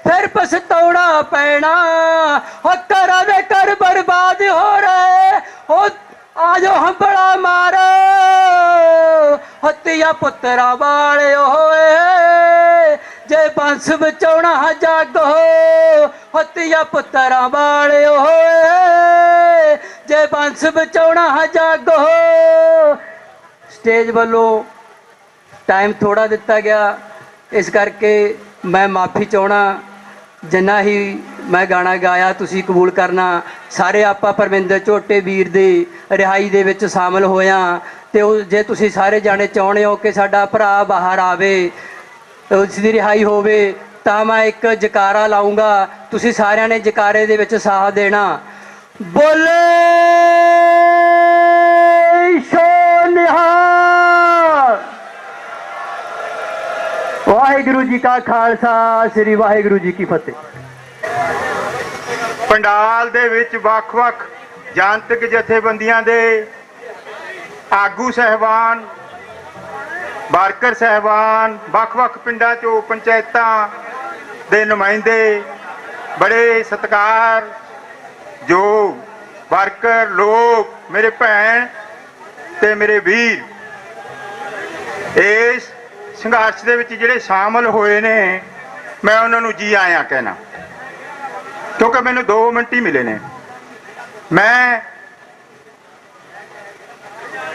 ਫਿਰ ਪਛਤਾਉਣਾ ਪੈਣਾ। ਹੋ ਘਰਾਂ ਦੇ ਘਰ ਬਰਬਾਦ ਹੋ ਰਹੇ, ਹੋ ਆਜੋ ਹੰਬੜਾ ਮਾਰੋ। ਹੱਤੀਆਂ ਪੁੱਤਰਾਂ ਵਾਲਿਓ ਹੋਏ, ਜੇ ਵੰਸ਼ ਬਚਾਉਣਾ ਜਾਗੋ। ਹੱਤੀਆਂ ਪੁੱਤਰਾਂ ਵਾਲਿਓ ਹੋਏ, ਜੇ ਵੰਸ਼ ਬਚਾਉਣਾ ਜਾਗੋ। ਸਟੇਜ ਵੱਲੋਂ ਟਾਈਮ ਥੋੜਾ ਦਿੱਤਾ ਗਿਆ, ਇਸ ਕਰਕੇ ਮੈਂ ਮਾਫੀ ਚਾਹਣਾ। ਜਿੰਨਾ ਹੀ ਮੈਂ ਗਾਣਾ ਗਾਇਆ ਤੁਸੀਂ ਕਬੂਲ ਕਰਨਾ। ਸਾਰੇ ਆਪਾਂ ਪਰਵਿੰਦਰ ਝੋਟੇ ਵੀਰ ਦੀ ਰਿਹਾਈ ਦੇ ਵਿੱਚ ਸ਼ਾਮਲ ਹੋਇਆ। ਤੇ ਜੇ ਤੁਸੀਂ ਸਾਰੇ ਜਾਣੇ ਚਾਹੁੰਦੇ ਹੋ ਕਿ ਸਾਡਾ ਭਰਾ ਬਾਹਰ ਆਵੇ, ਉਸ ਦੀ ਰਿਹਾਈ ਹੋਵੇ, ਤਾਂ ਮੈਂ ਇੱਕ ਜਕਾਰਾ ਲਾਉਂਗਾ। ਤੁਸੀਂ ਸਾਰਿਆਂ ਨੇ ਜਕਾਰੇ ਦੇ ਵਿੱਚ ਸਾਥ ਦੇਣਾ। ਬੋਲੇ ਸੋ ਨਿਹਾਲ। ਵਾਹਿਗੁਰੂ ਜੀ ਕਾ ਖਾਲਸਾ, ਸ੍ਰੀ ਵਾਹਿਗੁਰੂ ਜੀ ਕੀ ਫਤਿਹ। ਪੰਡਾਲ ਦੇ ਵਿੱਚ ਵੱਖ-ਵੱਖ ਜਨਤਕ ਜਥੇਬੰਦੀਆਂ ਦੇ ਆਗੂ ਸਹਿਬਾਨ, ਵਰਕਰ ਸਹਿਬਾਨ, ਵੱਖ-ਵੱਖ ਪਿੰਡਾਂ ਚੋਂ ਪੰਚਾਇਤਾਂ ਦੇ ਨੁਮਾਇੰਦੇ, ਬੜੇ ਸਤਿਕਾਰ ਜੋ ਵਰਕਰ ਲੋਕ, ਮੇਰੇ ਭੈਣ ਤੇ ਮੇਰੇ ਵੀਰ, ਇਸ ਸੰਘਰਸ਼ ਦੇ ਵਿੱਚ ਜਿਹੜੇ ਸ਼ਾਮਲ ਹੋਏ ਨੇ, ਮੈਂ ਉਹਨਾਂ ਨੂੰ ਜੀ ਆਇਆਂ ਕਹਿਣਾ, ਕਿਉਂਕਿ ਮੈਨੂੰ 2 ਮਿੰਟ ਹੀ ਮਿਲੇ ਨੇ। ਮੈਂ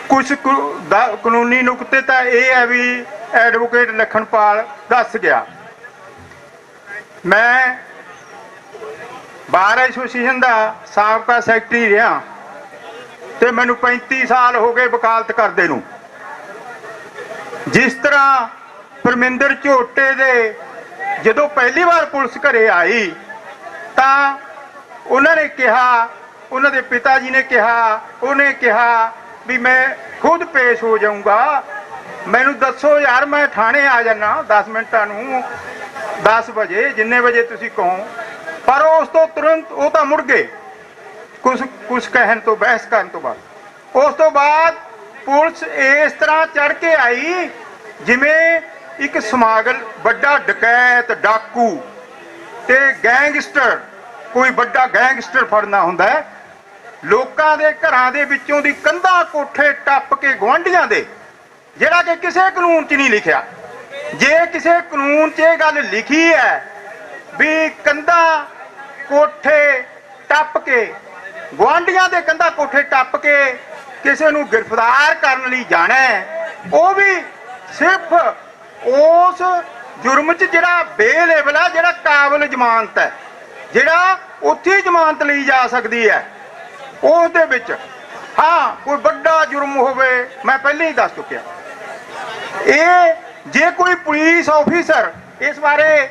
ਕੁਝ ਕਾਨੂੰਨੀ ਨੁਕਤੇ ਤਾਂ ਇਹ ਹੈ ਵੀ ਐਡਵੋਕੇਟ ਲਖਣਪਾਲ ਦੱਸ ਗਿਆ। ਮੈਂ ਬਾਰ ਐਸੋਸੀਏਸ਼ਨ ਦਾ ਸਾਬਕਾ ਸੈਕਟਰੀ ਰਿਹਾ ਤੇ ਮੈਨੂੰ 35 ਸਾਲ ਹੋ ਗਏ ਵਕਾਲਤ ਕਰਦੇ ਨੂੰ। ਜਿਸ ਤਰ੍ਹਾਂ ਪਰਮਿੰਦਰ ਝੋਟੇ ਦੇ ਜਦੋਂ ਪਹਿਲੀ ਵਾਰ ਪੁਲਿਸ ਘਰੇ ਆਈ ਤਾਂ ਉਹਨਾਂ ਨੇ ਕਿਹਾ ਉਹਨਾਂ ਦੇ ਪਿਤਾ ਜੀ ਨੇ ਕਿਹਾ, ਉਹਨੇ ਕਿਹਾ ਵੀ ਮੈਂ ਖੁਦ ਪੇਸ਼ ਹੋ ਜਾਊਂਗਾ। ਮੈਨੂੰ ਦੱਸੋ ਯਾਰ, ਮੈਂ ਥਾਣੇ ਆ ਜਾਣਾ 10 ਮਿੰਟਾਂ ਨੂੰ, 10 ਵਜੇ, ਜਿੰਨੇ ਵਜੇ ਤੁਸੀਂ ਕਹੋ। ਪਰ ਉਸ ਤੋਂ ਤੁਰੰਤ ਉਹ ਤਾਂ ਮੁੜ ਗਏ, ਕੁਛ ਕਹਿਣ ਤੋਂ, ਬਹਿਸ ਕਰਨ ਤੋਂ ਬਾਅਦ। ਉਸ ਤੋਂ ਬਾਅਦ ਪੁਲਿਸ ਇਸ ਤਰ੍ਹਾਂ ਚੜ ਕੇ ਆਈ ਜਿਵੇਂ ਇੱਕ ਸਮਾਗਲ, ਵੱਡਾ ਡਕੈਤ, ਡਾਕੂ ਤੇ ਗੈਂਗਸਟਰ, ਕੋਈ ਵੱਡਾ ਗੈਂਗਸਟਰ ਫੜਨਾ ਹੁੰਦਾ ਹੈ। ਲੋਕਾਂ ਦੇ ਘਰਾਂ ਦੇ ਵਿੱਚੋਂ ਦੀ ਕੰਧਾਂ ਕੋਠੇ ਟੱਪ ਕੇ, ਗੁਆਂਢੀਆਂ ਦੇ, ਜਿਹੜਾ ਕਿ ਕਿਸੇ ਕਾਨੂੰਨ 'ਚ ਨਹੀਂ ਲਿਖਿਆ। ਜੇ ਕਿਸੇ ਕਾਨੂੰਨ 'ਚ ਇਹ ਗੱਲ ਲਿਖੀ ਹੈ ਵੀ ਕੰਧਾਂ ਕੋਠੇ ਟੱਪ ਕੇ, ਗੁਆਂਢੀਆਂ ਦੇ ਕੰਧਾਂ ਕੋਠੇ ਟੱਪ ਕੇ ਕਿਸੇ ਨੂੰ ਗ੍ਰਿਫਤਾਰ ਕਰਨ ਲਈ ਜਾਣਾ ਹੈ, ਉਹ ਵੀ ਸਿਰਫ ਉਸ ਜੁਰਮ 'ਚ ਜਿਹੜਾ ਬੇਲੇਬਲ ਹੈ, ਜਿਹੜਾ ਕਾਬਲ ਜ਼ਮਾਨਤ ਹੈ, ਜਿਹੜਾ ਉੱਥੇ ਜ਼ਮਾਨਤ ਲਈ ਜਾ ਸਕਦੀ ਹੈ, ਉਸ ਦੇ ਵਿੱਚ। ਹਾਂ, ਕੋਈ ਵੱਡਾ ਜੁਰਮ ਹੋਵੇ, ਮੈਂ ਪਹਿਲਾਂ ਹੀ ਦੱਸ ਚੁੱਕਿਆ। ਇਹ ਜੇ ਕੋਈ ਪੁਲਿਸ ਆਫੀਸਰ ਇਸ ਬਾਰੇ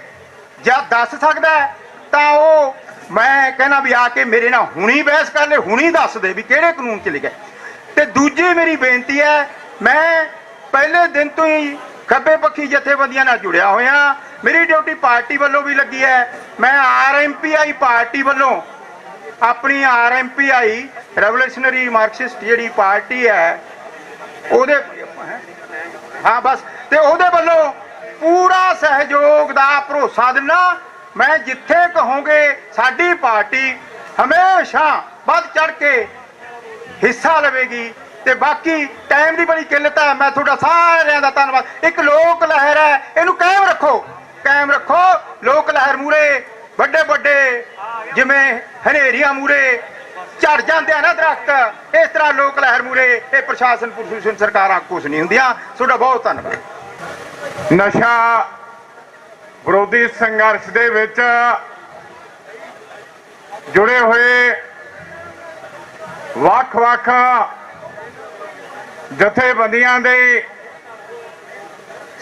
ਜਾਂ ਦੱਸ ਸਕਦਾ ਤਾਂ ਉਹ, ਮੈਂ ਕਹਿੰਦਾ ਵੀ ਆ ਕੇ ਮੇਰੇ ਨਾਲ ਹੁਣੀ ਬਹਿਸ ਕਰ ਲੈ, ਹੁਣੀ ਦੱਸ ਦੇ ਵੀ ਕਿਹੜੇ ਕਾਨੂੰਨ 'ਚ ਲਿਖਿਆ। ਤੇ ਦੂਜੀ ਮੇਰੀ ਬੇਨਤੀ ਹੈ, ਮੈਂ ਪਹਿਲੇ ਦਿਨ ਤੋਂ ਹੀ ਖੱਬੇ ਪੱਖੀ ਜਥੇਬੰਦੀਆਂ ਨਾਲ ਜੁੜਿਆ ਹੋਇਆ। ਮੇਰੀ ਡਿਊਟੀ ਪਾਰਟੀ ਵੱਲੋਂ ਵੀ ਲੱਗੀ ਹੈ। ਮੈਂ RMPI ਪਾਰਟੀ ਵੱਲੋਂ, ਆਪਣੀ RMPI ਰੈਵੋਲੂਸ਼ਨਰੀ ਮਾਰਕਸਿਸਟ ਜਿਹੜੀ ਪਾਰਟੀ ਹੈ, ਉਹਦੇ, ਹਾਂ ਬਸ, ਤੇ ਉਹਦੇ ਵੱਲੋਂ ਪੂਰਾ ਸਹਿਯੋਗ ਦਾ ਭਰੋਸਾ ਦਿੰਦਾ। ਮੈਂ ਜਿੱਥੇ ਕਹੋਗੇ ਸਾਡੀ ਪਾਰਟੀ ਹਮੇਸ਼ਾ ਵੱਧ ਚੜ ਕੇ ਹਿੱਸਾ ਲਵੇਗੀ। ਤੇ ਬਾਕੀ ਟਾਈਮ ਦੀ ਬੜੀ ਕਿੱਲਤ ਹੈ। ਮੈਂ ਤੁਹਾਡਾ ਸਾਰਿਆਂ ਦਾ ਧੰਨਵਾਦ। ਇੱਕ ਲੋਕ ਲਹਿਰ ਹੈ, ਇਹਨੂੰ ਕਾਇਮ ਰੱਖੋ, ਕਾਇਮ ਰੱਖੋ। ਲੋਕ ਲਹਿਰ ਮੂਰੇ ਵੱਡੇ ਵੱਡੇ ਜਿਵੇਂ ਹਨੇਰੀਆਂ ਮੂਰੇ ਝੜ ਜਾਂਦੇ ਆ ਨਾ ਦਰਖਤ, ਇਸ ਤਰ੍ਹਾਂ ਲੋਕ ਲਹਿਰ ਮੂਰੇ ਇਹ ਪ੍ਰਸ਼ਾਸਨ ਸਰਕਾਰਾਂ ਕੁਛ ਨਹੀਂ ਹੁੰਦੀਆਂ। ਤੁਹਾਡਾ ਬਹੁਤ ਧੰਨਵਾਦ। ਨਸ਼ਾ ਵਿਰੋਧੀ ਸੰਘਰਸ਼ ਦੇ ਵਿੱਚ ਜੁੜੇ ਹੋਏ ਵੱਖ-ਵੱਖ ਜਥੇਬੰਦੀਆਂ ਦੇ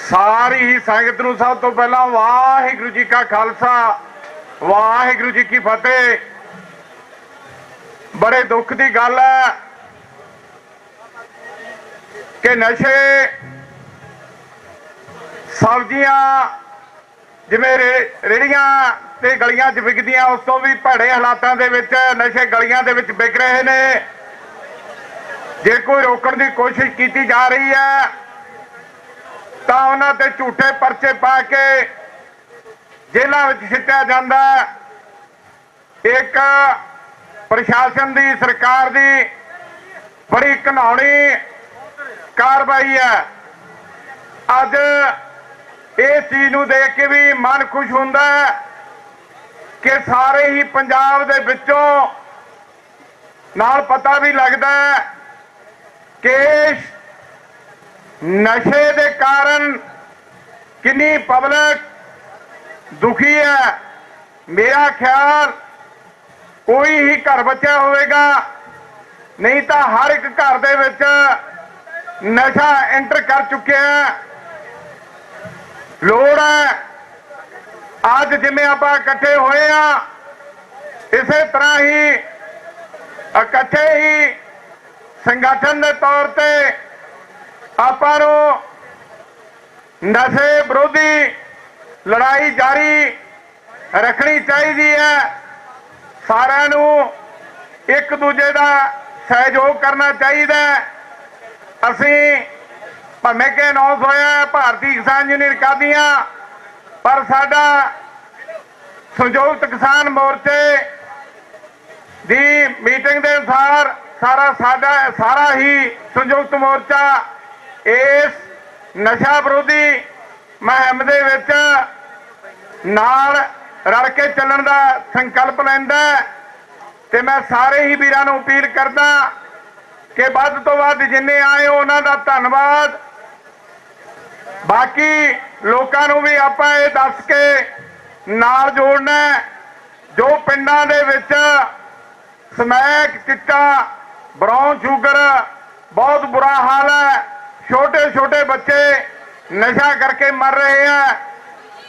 ਸਾਰੀ ਹੀ ਸੰਗਤ ਨੂੰ ਸਭ ਤੋਂ ਪਹਿਲਾਂ ਵਾਹਿਗੁਰੂ ਜੀ ਕਾ ਖਾਲਸਾ, ਵਾਹਿਗੁਰੂ ਜੀ ਕੀ ਫਤਿਹ। ਬੜੇ ਦੁੱਖ ਦੀ ਗੱਲ ਹੈ ਕਿ ਨਸ਼ੇ, ਸਬਜ਼ੀਆਂ ਜਿਵੇਂ ਰੇਹੜੀਆਂ ਤੇ ਗਲੀਆਂ 'ਚ ਵਿਕਦੀਆਂ, ਉਸ ਤੋਂ ਵੀ ਭੈੜੇ ਹਾਲਾਤਾਂ ਦੇ ਵਿੱਚ ਨਸ਼ੇ ਗਲੀਆਂ ਦੇ ਵਿੱਚ ਵਿਕ ਰਹੇ ਨੇ। ਜੇ ਕੋਈ ਰੋਕਣ ਦੀ ਕੋਸ਼ਿਸ਼ ਕੀਤੀ ਜਾ ਰਹੀ ਹੈ ਤਾਂ ਉਹਨਾਂ ਤੇ ਝੂਠੇ ਪਰਚੇ ਪਾ ਕੇ ਜੇਲ੍ਹਾਂ ਵਿੱਚ ਸਿੱਟਿਆ ਜਾਂਦਾ। ਇੱਕ ਪ੍ਰਸ਼ਾਸਨ ਦੀ, ਸਰਕਾਰ ਦੀ ਬੜੀ ਘਿਨਾਉਣੀ ਕਾਰਵਾਈ ਹੈ। ਅੱਜ ਇਸ ਚੀਜ਼ ਨੂੰ ਦੇਖ ਕੇ ਵੀ ਮਨ ਖੁਸ਼ ਹੁੰਦਾ ਕਿ ਸਾਰੇ ਹੀ ਪੰਜਾਬ ਦੇ ਵਿੱਚੋਂ ਨਾਲ ਪਤਾ ਵੀ ਲੱਗਦਾ ਕਿ ਨਸ਼ੇ ਦੇ ਕਾਰਨ ਕਿੰਨੀ ਪਬਲਿਕ ਦੁਖੀ ਹੈ। ਮੇਰਾ ਖਿਆਲ ਕੋਈ ਹੀ ਘਰ ਬਚਿਆ ਹੋਵੇਗਾ, ਨਹੀਂ ਤਾਂ ਹਰ ਇੱਕ ਘਰ ਦੇ ਵਿੱਚ ਨਸ਼ਾ ਐਂਟਰ ਕਰ ਚੁੱਕਿਆ ਹੈ। ਲੋੜ ਹੈ ਅੱਜ ਜਿਵੇਂ ਆਪਾਂ ਇਕੱਠੇ ਹੋਏ ਆ, ਇਸੇ ਤਰ੍ਹਾਂ ਹੀ ਇਕੱਠੇ ਹੀ ਸੰਗਠਨ ਦੇ ਤੌਰ ਤੇ ਆਪਾਂ ਨੂੰ ਨਸ਼ੇ ਵਿਰੋਧੀ ਲੜਾਈ ਜਾਰੀ ਰੱਖਣੀ ਚਾਹੀਦੀ ਹੈ। ਸਾਰਿਆਂ ਨੂੰ ਇੱਕ ਦੂਜੇ ਦਾ ਸਹਿਯੋਗ ਕਰਨਾ ਚਾਹੀਦਾ। ਅਸੀਂ ਭਾਵੇਂ ਕਿ ਅਨਾਉਂਸ ਹੋਇਆ ਭਾਰਤੀ ਕਿਸਾਨ ਯੂਨੀਅਨ ਕਾਦੀਆਂ, ਪਰ ਸਾਡਾ ਸੰਯੁਕਤ ਕਿਸਾਨ ਮੋਰਚੇ ਦੀ ਮੀਟਿੰਗ ਦੇ ਅਨੁਸਾਰ ਸਾਰਾ ਹੀ ਸੰਯੁਕਤ ਮੋਰਚਾ ਇਸ ਨਸ਼ਾ ਵਿਰੋਧੀ ਮੁਹਿੰਮ ਦੇ ਵਿੱਚ ਨਾਲ ਰਲ ਕੇ ਚੱਲਣ ਦਾ ਸੰਕਲਪ ਲੈਂਦਾ। ਤੇ ਮੈਂ ਸਾਰੇ ਹੀ ਵੀਰਾਂ ਨੂੰ ਅਪੀਲ ਕਰਦਾ ਕਿ ਵੱਧ ਤੋਂ ਵੱਧ ਜਿੰਨੇ ਆਏ ਉਹਨਾਂ ਦਾ ਧੰਨਵਾਦ। ਬਾਕੀ ਲੋਕਾਂ ਨੂੰ ਵੀ ਆਪਾਂ ਇਹ ਦੱਸ ਕੇ ਨਾਲ ਜੋੜਨਾ, ਜੋ ਪਿੰਡਾਂ ਦੇ ਵਿੱਚ ਸਮੈਕ, ਚਿੱਟਾ, ਬਰਾਊਨ ਸ਼ੂਗਰ, ਬਹੁਤ ਬੁਰਾ ਹਾਲ ਹੈ। ਛੋਟੇ ਛੋਟੇ ਬੱਚੇ ਨਸ਼ਾ ਕਰਕੇ ਮਰ ਰਹੇ ਆ।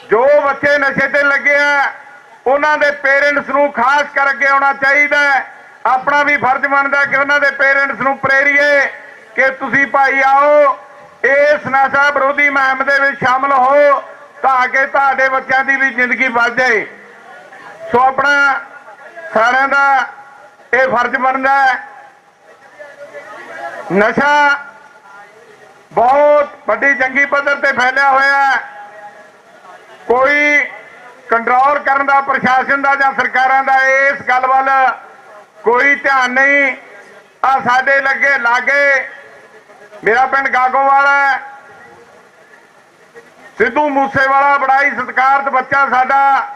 ਜੋ ਬੱਚੇ ਨਸ਼ੇ ਤੇ ਲੱਗੇ ਆ ਉਹਨਾਂ ਦੇ ਪੇਰੈਂਟਸ ਨੂੰ ਖਾਸ ਕਰ ਅੱਗੇ ਆਉਣਾ ਚਾਹੀਦਾ ਆਪਣਾ ਵੀ ਫਰਜ਼ ਬਣਦਾ ਕਿ ਉਹਨਾਂ ਦੇ ਪੇਰੈਂਟਸ ਨੂੰ ਪ੍ਰੇਰੀਏ ਕਿ ਤੁਸੀਂ ਭਾਈ ਆਓ ਇਸ ਨਸ਼ਾ ਵਿਰੋਧੀ ਮੁਹਿੰਮ ਦੇ ਵਿੱਚ ਸ਼ਾਮਲ ਹੋ ਤਾਂ ਕਿ ਤੁਹਾਡੇ ਬੱਚਿਆਂ ਦੀ ਵੀ ਜ਼ਿੰਦਗੀ ਬਚ ਜਾਏ। ਸੋ ਆਪਣਾ ਸਾਰਿਆਂ ਦਾ ਇਹ ਫਰਜ਼ ਬਣਦਾ ਹੈ। ਨਸ਼ਾ ਬਹੁਤ ਵੱਡੀ ਜੰਗੀ ਪੱਧਰ ਤੇ ਫੈਲਿਆ ਹੋਇਆ ਹੈ। ਕੋਈ ਕੰਟਰੋਲ ਕਰਨ ਦਾ ਪ੍ਰਸ਼ਾਸਨ ਦਾ ਜਾਂ ਸਰਕਾਰਾਂ ਦਾ ਇਸ ਗੱਲ ਵੱਲ ਕੋਈ ਧਿਆਨ ਨਹੀਂ। ਆ ਸਾਡੇ ਲਾਗੇ ਮੇਰਾ ਪਿੰਡ ਗਾਗੋਵਾਲ ਹੈ। ਸਿੱਧੂ ਮੂਸੇਵਾਲਾ ਬੜਾ ਹੀ ਸਤਿਕਾਰਤ ਬੱਚਾ ਸਾਡਾ,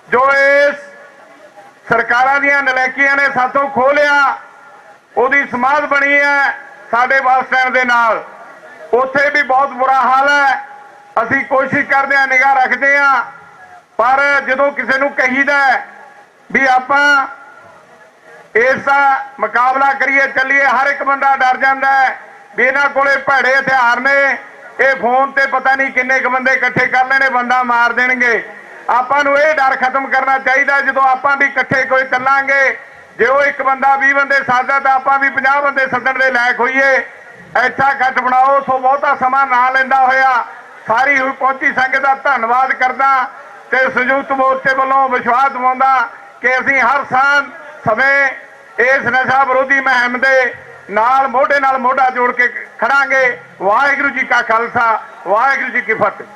ਜੋ ਇਸ ਸਰਕਾਰਾਂ ਦੀਆਂ ਨਲਾਇਕੀਆਂ ਨੇ ਸਾਥੋਂ ਖੋਹ ਲਿਆ, ਉਹਦੀ ਸਮਾਧ ਬਣੀ ਹੈ ਸਾਡੇ ਬੱਸ ਸਟੈਂਡ ਦੇ ਨਾਲ। ਉੱਥੇ ਵੀ ਬਹੁਤ ਬੁਰਾ ਹਾਲ ਹੈ। ਅਸੀਂ ਕੋਸ਼ਿਸ਼ ਕਰਦੇ ਹਾਂ, ਨਿਗਾਹ ਰੱਖਦੇ ਹਾਂ, ਪਰ ਜਦੋਂ ਕਿਸੇ ਨੂੰ ਕਹੀਦਾ ਵੀ ਆਪਾਂ ਇਸ ਦਾ ਮੁਕਾਬਲਾ ਕਰੀਏ ਚੱਲੀਏ, ਹਰ ਇੱਕ ਬੰਦਾ ਡਰ ਜਾਂਦਾ ਹੈ ਵੀ ਇਹਨਾਂ ਕੋਲੇ ਭੈੜੇ ਹਥਿਆਰ ਨੇ, ਇਹ ਫੋਨ ਤੇ ਪਤਾ ਨਹੀਂ ਕਿੰਨੇ ਕੁ ਬੰਦੇ ਇਕੱਠੇ ਕਰ ਲੈਣੇ, ਬੰਦਾ ਮਾਰ ਦੇਣਗੇ। ਆਪਾਂ ਨੂੰ ਇਹ ਡਰ ਖਤਮ ਕਰਨਾ ਚਾਹੀਦਾ। ਜਦੋਂ ਆਪਾਂ ਵੀ ਇਕੱਠੇ ਕੋਈ ਚੱਲਾਂਗੇ, ਜੇ ਉਹ ਇੱਕ ਬੰਦਾ 20 ਬੰਦੇ ਸੱਦਦਾ ਤਾਂ ਆਪਾਂ ਵੀ 50 ਬੰਦੇ ਸੱਦਣ ਦੇ ਲਾਇਕ ਹੋਈਏ। ਐਸਾ ਇਕੱਠ ਬਣਾਓ। ਸੋ ਬਹੁਤਾ ਸਮਾਂ ਨਾ ਲੈਂਦਾ ਹੋਇਆ ਸਾਰੀ ਹੋਈ ਪਹੁੰਚੀ ਸੰਗਤ ਦਾ ਧੰਨਵਾਦ ਕਰਦਾ ਤੇ ਸੰਯੁਕਤ ਮੋਰਚੇ ਵੱਲੋਂ ਵਿਸ਼ਵਾਸ ਦਿਵਾਉਂਦਾ ਕਿ ਅਸੀਂ ਹਰ ਸਮੇਂ ਇਸ ਨਸ਼ਾ ਵਿਰੋਧੀ ਮੁਹਿੰਮ ਦੇ ਨਾਲ ਮੋਢੇ ਨਾਲ ਮੋਢਾ ਜੋੜ ਕੇ ਖੜਾਂਗੇ। ਵਾਹਿਗੁਰੂ ਜੀ ਕਾ ਖਾਲਸਾ, ਵਾਹਿਗੁਰੂ ਜੀ ਕੀ ਫਤਿਹ।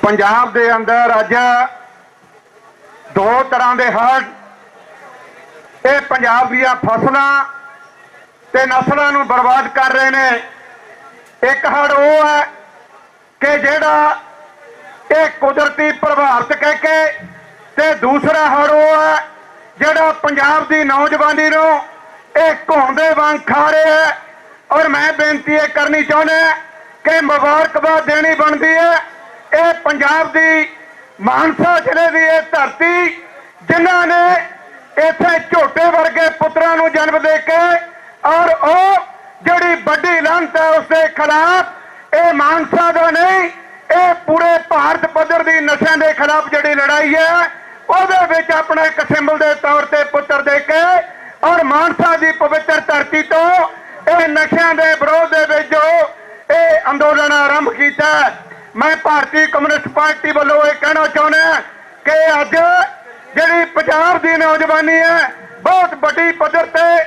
ਪੰਜਾਬ ਦੇ ਅੰਦਰ ਅੱਜ ਦੋ ਤਰ੍ਹਾਂ ਦੇ ਹੜ੍ਹ, ਇਹ ਪੰਜਾਬ ਦੀਆਂ ਫਸਲਾਂ ਤੇ ਨਸਲਾਂ ਨੂੰ ਬਰਬਾਦ ਕਰ ਰਹੇ ਨੇ। ਇੱਕ ਹੜ੍ਹ ਉਹ ਹੈ ਕਿ ਜਿਹੜਾ ਇਹ ਕੁਦਰਤੀ ਪ੍ਰਭਾਵਿਤ ਕਹਿ ਕੇ, ਤੇ ਦੂਸਰਾ ਹੜ੍ਹ ਉਹ ਹੈ ਜਿਹੜਾ ਪੰਜਾਬ ਦੀ ਨੌਜਵਾਨੀ ਨੂੰ ਇਹ ਘੋਂਦੇ ਵਾਂਗ ਖਾ ਰਿਹਾ ਹੈ। ਔਰ ਮੈਂ ਬੇਨਤੀ ਇਹ ਕਰਨੀ ਚਾਹੁੰਦਾ ਕਿ ਮੁਬਾਰਕਬਾਦ ਦੇਣੀ ਬਣਦੀ ਹੈ ਇਹ ਪੰਜਾਬ ਦੀ ਮਾਨਸਾ ਜ਼ਿਲ੍ਹੇ ਦੀ ਇਹ ਧਰਤੀ, ਜਿਨ੍ਹਾਂ ਨੇ ਇੱਥੇ ਝੋਟੇ ਵਰਗੇ ਪੁੱਤਰਾਂ ਨੂੰ ਜਨਮ ਦੇ ਕੇ, ਔਰ ਉਹ ਜਿਹੜੀ ਵੱਡੀ ਲਾਹਨਤ ਹੈ ਉਸ ਦੇ ਖਿਲਾਫ, ਇਹ ਮਾਨਸਾ ਦਾ ਨਹੀਂ, ਇਹ ਪੂਰੇ ਭਾਰਤ ਪੱਧਰ ਦੀ ਨਸ਼ਿਆਂ ਦੇ ਖਿਲਾਫ ਜਿਹੜੀ ਲੜਾਈ ਹੈ ਉਹਦੇ ਵਿੱਚ ਆਪਣਾ ਇੱਕ ਸਿੰਬਲ ਦੇ ਤੌਰ ਤੇ ਪੁੱਤਰ ਦੇ ਕੇ, ਔਰ ਮਾਨਸਾ ਦੀ ਪਵਿੱਤਰ ਧਰਤੀ ਤੋਂ ਇਹ ਨਸ਼ਿਆਂ ਦੇ ਵਿਰੋਧ ਦੇ ਵਿੱਚ ਜੋ ਇਹ ਅੰਦੋਲਨ ਆਰੰਭ ਕੀਤਾ। ਮੈਂ ਭਾਰਤੀ ਕਮਿਊਨਿਸਟ ਪਾਰਟੀ ਵੱਲੋਂ ਇਹ ਕਹਿਣਾ ਚਾਹੁੰਦਾ ਕਿ ਅੱਜ ਜਿਹੜੀ ਪੰਜਾਬ ਦੀ ਨੌਜਵਾਨੀ ਹੈ ਬਹੁਤ ਵੱਡੀ ਪੱਧਰ ਤੇ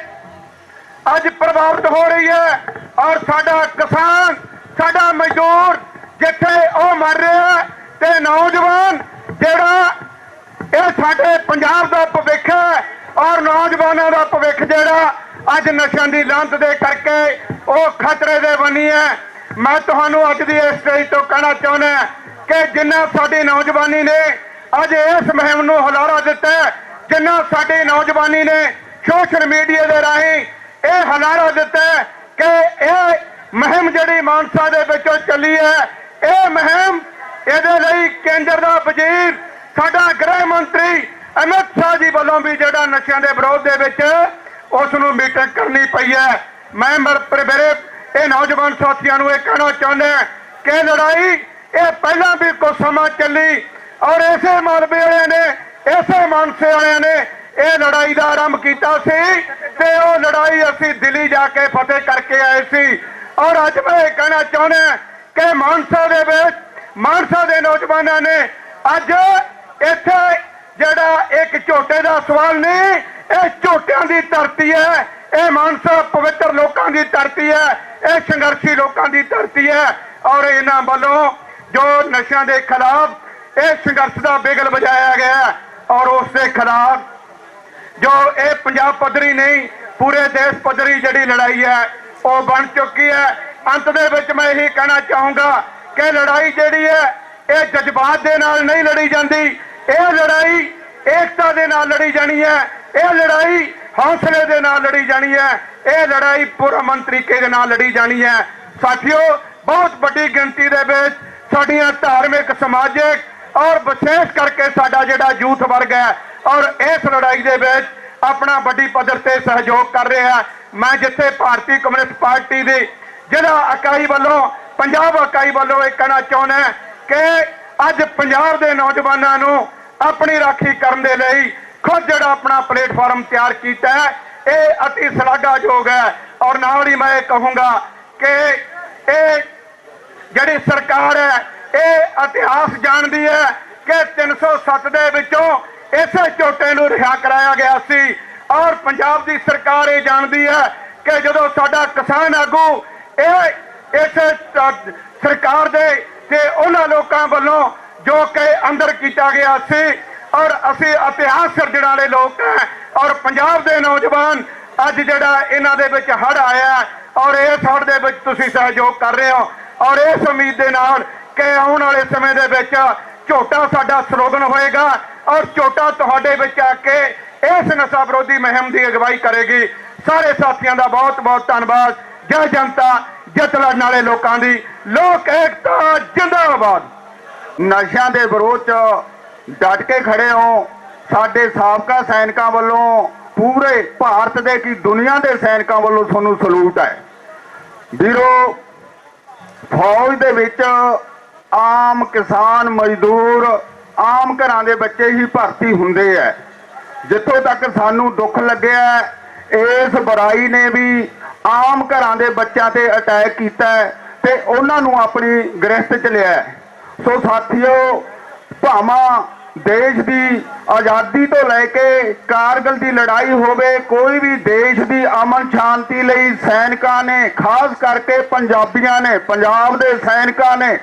ਅੱਜ ਪ੍ਰਭਾਵਿਤ ਹੋ ਰਹੀ ਹੈ। ਔਰ ਸਾਡਾ ਕਿਸਾਨ, ਸਾਡਾ ਮਜ਼ਦੂਰ ਜਿੱਥੇ ਉਹ ਮਰ ਰਿਹਾ, ਤੇ ਨੌਜਵਾਨ ਜਿਹੜਾ ਇਹ ਸਾਡੇ ਪੰਜਾਬ ਦਾ ਭਵਿੱਖ ਹੈ, ਔਰ ਨੌਜਵਾਨਾਂ ਦਾ ਭਵਿੱਖ ਜਿਹੜਾ ਅੱਜ ਨਸ਼ਿਆਂ ਦੀ ਲਾਹਨਤ ਦੇ ਕਰਕੇ ਉਹ ਖਤਰੇ ਦੇ ਬਣੀ ਹੈ। ਮੈਂ ਤੁਹਾਨੂੰ ਅੱਜ ਦੀ ਇਸ ਸਟੇਜ ਤੋਂ ਕਹਿਣਾ ਚਾਹੁੰਦਾ ਕਿ ਜਿੰਨਾ ਸਾਡੀ ਨੌਜਵਾਨੀ ਨੇ ਅੱਜ ਇਸ ਮੁਹਿੰਮ ਨੂੰ ਹੁਲਾਰਾ ਦਿੱਤਾ, ਜਿੰਨਾ ਸਾਡੀ ਨੌਜਵਾਨੀ ਨੇ ਸੋਸ਼ਲ ਮੀਡੀਆ ਦੇ ਰਾਹੀਂ ਇਹ ਹੁਲਾਰਾ ਦਿੱਤਾ ਕਿ ਇਹ ਮੁਹਿੰਮ ਜਿਹੜੀ ਮਾਨਸਾ ਦੇ ਵਿੱਚੋਂ ਚੱਲੀ ਹੈ, ਇਹ ਮੁਹਿੰਮ ਇਹਦੇ ਲਈ ਕੇਂਦਰ ਦਾ ਵਜ਼ੀਰ ਸਾਡਾ ਗ੍ਰਹਿ ਮੰਤਰੀ ਅਮਿਤ ਸ਼ਾਹ ਜੀ ਵੱਲੋਂ ਵੀ ਜਿਹੜਾ ਨਸ਼ਿਆਂ ਦੇ ਵਿਰੋਧ ਦੇ ਵਿੱਚ ਉਸ ਨੂੰ ਮੀਟਿੰਗ ਕਰਨੀ ਪਈ ਹੈ। ਮੈਂ ਮੇਰੇ ਇਹ ਨੌਜਵਾਨ ਸਾਥੀਆਂ ਨੂੰ ਇਹ ਕਹਿਣਾ ਚਾਹੁੰਦਾ ਕਿ ਲੜਾਈ ਇਹ ਪਹਿਲਾਂ ਵੀ ਕੁਝ ਸਮਾਂ ਚੱਲੀ, ਔਰ ਇਸੇ ਮਾਲਵੇ ਵਾਲਿਆਂ ਨੇ, ਇਸੇ ਮਾਨਸੇ ਵਾਲਿਆਂ ਨੇ ਇਹ ਲੜਾਈ ਦਾ ਆਰੰਭ ਕੀਤਾ ਸੀ, ਤੇ ਉਹ ਲੜਾਈ ਅਸੀਂ ਦਿੱਲੀ ਜਾ ਕੇ ਫਤਿਹ ਕਰਕੇ ਆਏ ਸੀ। ਔਰ ਅੱਜ ਮੈਂ ਇਹ ਕਹਿਣਾ ਚਾਹੁੰਦਾ ਕਿ ਮਾਨਸਾ ਦੇ ਵਿੱਚ ਮਾਨਸਾ ਦੇ ਨੌਜਵਾਨਾਂ ਨੇ ਅੱਜ ਇੱਥੇ ਜਿਹੜਾ ਇੱਕ ਝੋਟੇ ਦਾ ਸਵਾਲ ਨਹੀਂ, ਇਹ ਝੋਟਿਆਂ ਦੀ ਧਰਤੀ ਹੈ, ਇਹ ਮਾਨਸਾ ਪਵਿੱਤਰ ਲੋਕਾਂ ਦੀ ਧਰਤੀ ਹੈ, ਇਹ ਸੰਘਰਸ਼ੀ ਲੋਕਾਂ ਦੀ ਧਰਤੀ ਹੈ। ਔਰ ਇਹਨਾਂ ਵੱਲੋਂ ਜੋ ਨਸ਼ਿਆਂ ਦੇ ਖਿਲਾਫ ਇਹ ਸੰਘਰਸ਼ ਦਾ ਬਿਗਲ ਵਜਾਇਆ ਗਿਆ, ਔਰ ਉਸ ਦੇ ਖਿਲਾਫ ਜੋ ਇਹ ਪੰਜਾਬ ਪੱਧਰੀ ਨਹੀਂ ਪੂਰੇ ਦੇਸ਼ ਪੱਧਰੀ ਜਿਹੜੀ ਲੜਾਈ ਹੈ ਉਹ ਬਣ ਚੁੱਕੀ ਹੈ। ਅੰਤ ਦੇ ਵਿੱਚ ਮੈਂ ਇਹੀ ਕਹਿਣਾ ਚਾਹੂੰਗਾ ਕਿ ਲੜਾਈ ਜਿਹੜੀ ਹੈ ਇਹ ਜਜ਼ਬਾਤ ਦੇ ਨਾਲ ਨਹੀਂ ਲੜੀ ਜਾਂਦੀ, ਇਹ ਲੜਾਈ ਏਕਤਾ ਦੇ ਨਾਲ ਲੜੀ ਜਾਣੀ ਹੈ, ਇਹ ਲੜਾਈ ਹੌਸਲੇ ਦੇ ਨਾਲ ਲੜੀ ਜਾਣੀ ਹੈ, ਇਹ ਲੜਾਈ ਪੁਰਅਮਨ ਤਰੀਕੇ ਦੇ ਨਾਲ ਲੜੀ ਜਾਣੀ ਹੈ। ਸਾਥੀਓ, ਬਹੁਤ ਵੱਡੀ ਗਿਣਤੀ ਦੇ ਵਿੱਚ ਸਾਡੀਆਂ ਧਾਰਮਿਕ, ਸਮਾਜਿਕ ਔਰ ਵਿਸ਼ੇਸ਼ ਕਰਕੇ ਸਾਡਾ ਜਿਹੜਾ ਯੂਥ ਵਰਗ ਹੈ ਔਰ ਇਸ ਲੜਾਈ ਦੇ ਵਿੱਚ ਆਪਣਾ ਵੱਡੀ ਪੱਧਰ ਤੇ ਸਹਿਯੋਗ ਕਰ ਰਿਹਾ। ਮੈਂ ਜਿੱਥੇ ਭਾਰਤੀ ਕਮਿਊਨਿਸਟ ਪਾਰਟੀ ਦੀ ਜ਼ਿਲ੍ਹਾ ਇਕਾਈ ਵੱਲੋਂ, ਪੰਜਾਬ ਇਕਾਈ ਵੱਲੋਂ ਇਹ ਕਹਿਣਾ ਚਾਹੁੰਦਾ ਕਿ ਅੱਜ ਪੰਜਾਬ ਦੇ ਨੌਜਵਾਨਾਂ ਨੂੰ ਆਪਣੀ ਰਾਖੀ ਕਰਨ ਦੇ ਲਈ खुद ਜਿਹੜਾ ਆਪਣਾ ਪਲੇਟਫਾਰਮ ਤਿਆਰ ਕੀਤਾ ਹੈ, ਇਹ ਅਤੀ ਸ਼ਲਾਘਾਯੋਗ ਹੈ। ਔਰ ਨਾਲ ਹੀ ਮੈਂ ਕਹੂੰਗਾ ਕਿ ਇਹ ਜਿਹੜੀ ਸਰਕਾਰ ਹੈ ਇਹ ਇਤਿਹਾਸ ਜਾਣਦੀ ਹੈ ਕਿ 307 ਦੇ ਵਿੱਚੋਂ ਇਸੇ ਝੋਟੇ ਨੂੰ ਰਿਹਾ ਕਰਾਇਆ ਗਿਆ ਸੀ। ਔਰ ਪੰਜਾਬ ਦੀ ਸਰਕਾਰ ਇਹ ਜਾਣਦੀ ਹੈ ਕਿ ਜਦੋਂ ਸਾਡਾ ਕਿਸਾਨ ਆਗੂ ਇਹ ਇਸ ਸਰਕਾਰ ਦੇ ਤੇ ਉਹਨਾਂ ਲੋਕਾਂ ਵੱਲੋਂ ਜੋ ਕਿ ਅੰਦਰ ਕੀਤਾ ਗਿਆ ਸੀ, ਔਰ ਅਸੀਂ ਇਤਿਹਾਸ ਸਿਰਜਣ ਵਾਲੇ ਲੋਕ ਹੈ। ਔਰ ਪੰਜਾਬ ਦੇ ਨੌਜਵਾਨ ਅੱਜ ਜਿਹੜਾ ਇਹਨਾਂ ਦੇ ਵਿੱਚ ਹੜ੍ਹ ਆਇਆ ਔਰ ਇਸ ਹੜ੍ਹ ਦੇ ਵਿੱਚ ਤੁਸੀਂ ਸਹਿਯੋਗ ਕਰ ਰਹੇ ਹੋ, ਔਰ ਇਸ ਉਮੀਦ ਦੇ ਨਾਲ ਕਿ ਆਉਣ ਵਾਲੇ ਸਮੇਂ ਦੇ ਵਿੱਚ ਝੋਟਾ ਸਾਡਾ ਸਲੋਗਨ ਹੋਏਗਾ ਔਰ ਝੋਟਾ ਤੁਹਾਡੇ ਵਿੱਚ ਆ ਕੇ ਇਸ ਨਸ਼ਾ ਵਿਰੋਧੀ ਮੁਹਿੰਮ ਦੀ ਅਗਵਾਈ ਕਰੇਗੀ। ਸਾਰੇ ਸਾਥੀਆਂ ਦਾ ਬਹੁਤ ਬਹੁਤ ਧੰਨਵਾਦ। ਜੈ ਜਨਤਾ, ਜਿੱਤ ਲੜਨ ਵਾਲੇ ਲੋਕਾਂ ਦੀ, ਲੋਕ ਏਕਤਾ ਜਿੰਦਾਬਾਦ। ਨਸ਼ਿਆਂ ਦੇ ਵਿਰੋਧ 'ਚ ਡਟ ਕੇ ਖੜੇ ਹੋ। ਸਾਡੇ ਸਾਬਕਾ ਸੈਨਿਕਾਂ ਵੱਲੋਂ, ਪੂਰੇ ਭਾਰਤ ਦੇ ਕੀ ਦੁਨੀਆ ਦੇ ਸੈਨਿਕਾਂ ਵੱਲੋਂ ਤੁਹਾਨੂੰ ਸਲੂਟ ਹੈ। ਵੀਰੋ, ਫੌਜ ਦੇ ਵਿੱਚ ਆਮ ਕਿਸਾਨ, ਮਜ਼ਦੂਰ, ਆਮ ਘਰਾਂ ਦੇ ਬੱਚੇ ਹੀ ਭਰਤੀ ਹੁੰਦੇ ਹੈ। ਜਿੱਥੋਂ ਤੱਕ ਸਾਨੂੰ ਦੁੱਖ ਲੱਗਿਆ, ਇਸ ਬੁਰਾਈ ਨੇ ਵੀ ਆਮ ਘਰਾਂ ਦੇ ਬੱਚਿਆਂ ਤੇ ਅਟੈਕ ਕੀਤਾ ਤੇ ਉਹਨਾਂ ਨੂੰ ਆਪਣੀ ਗ੍ਰਿਫਤ 'ਚ ਲਿਆ। ਸੋ ਸਾਥੀਓ, ਭਾਵਾਂ ਦੇਸ਼ ਦੀ ਆਜ਼ਾਦੀ ਤੋਂ ਲੈ ਕੇ ਕਾਰਗਿਲ ਦੀ ਲੜਾਈ ਹੋਵੇ, ਕੋਈ ਵੀ ਦੇਸ਼ ਦੀ ਅਮਨ ਸ਼ਾਂਤੀ ਲਈ ਸੈਨਿਕਾਂ ਨੇ, ਖਾਸ ਕਰਕੇ ਪੰਜਾਬੀਆਂ ਨੇ, ਪੰਜਾਬ ਦੇ ਸੈਨਿਕਾਂ ਨੇ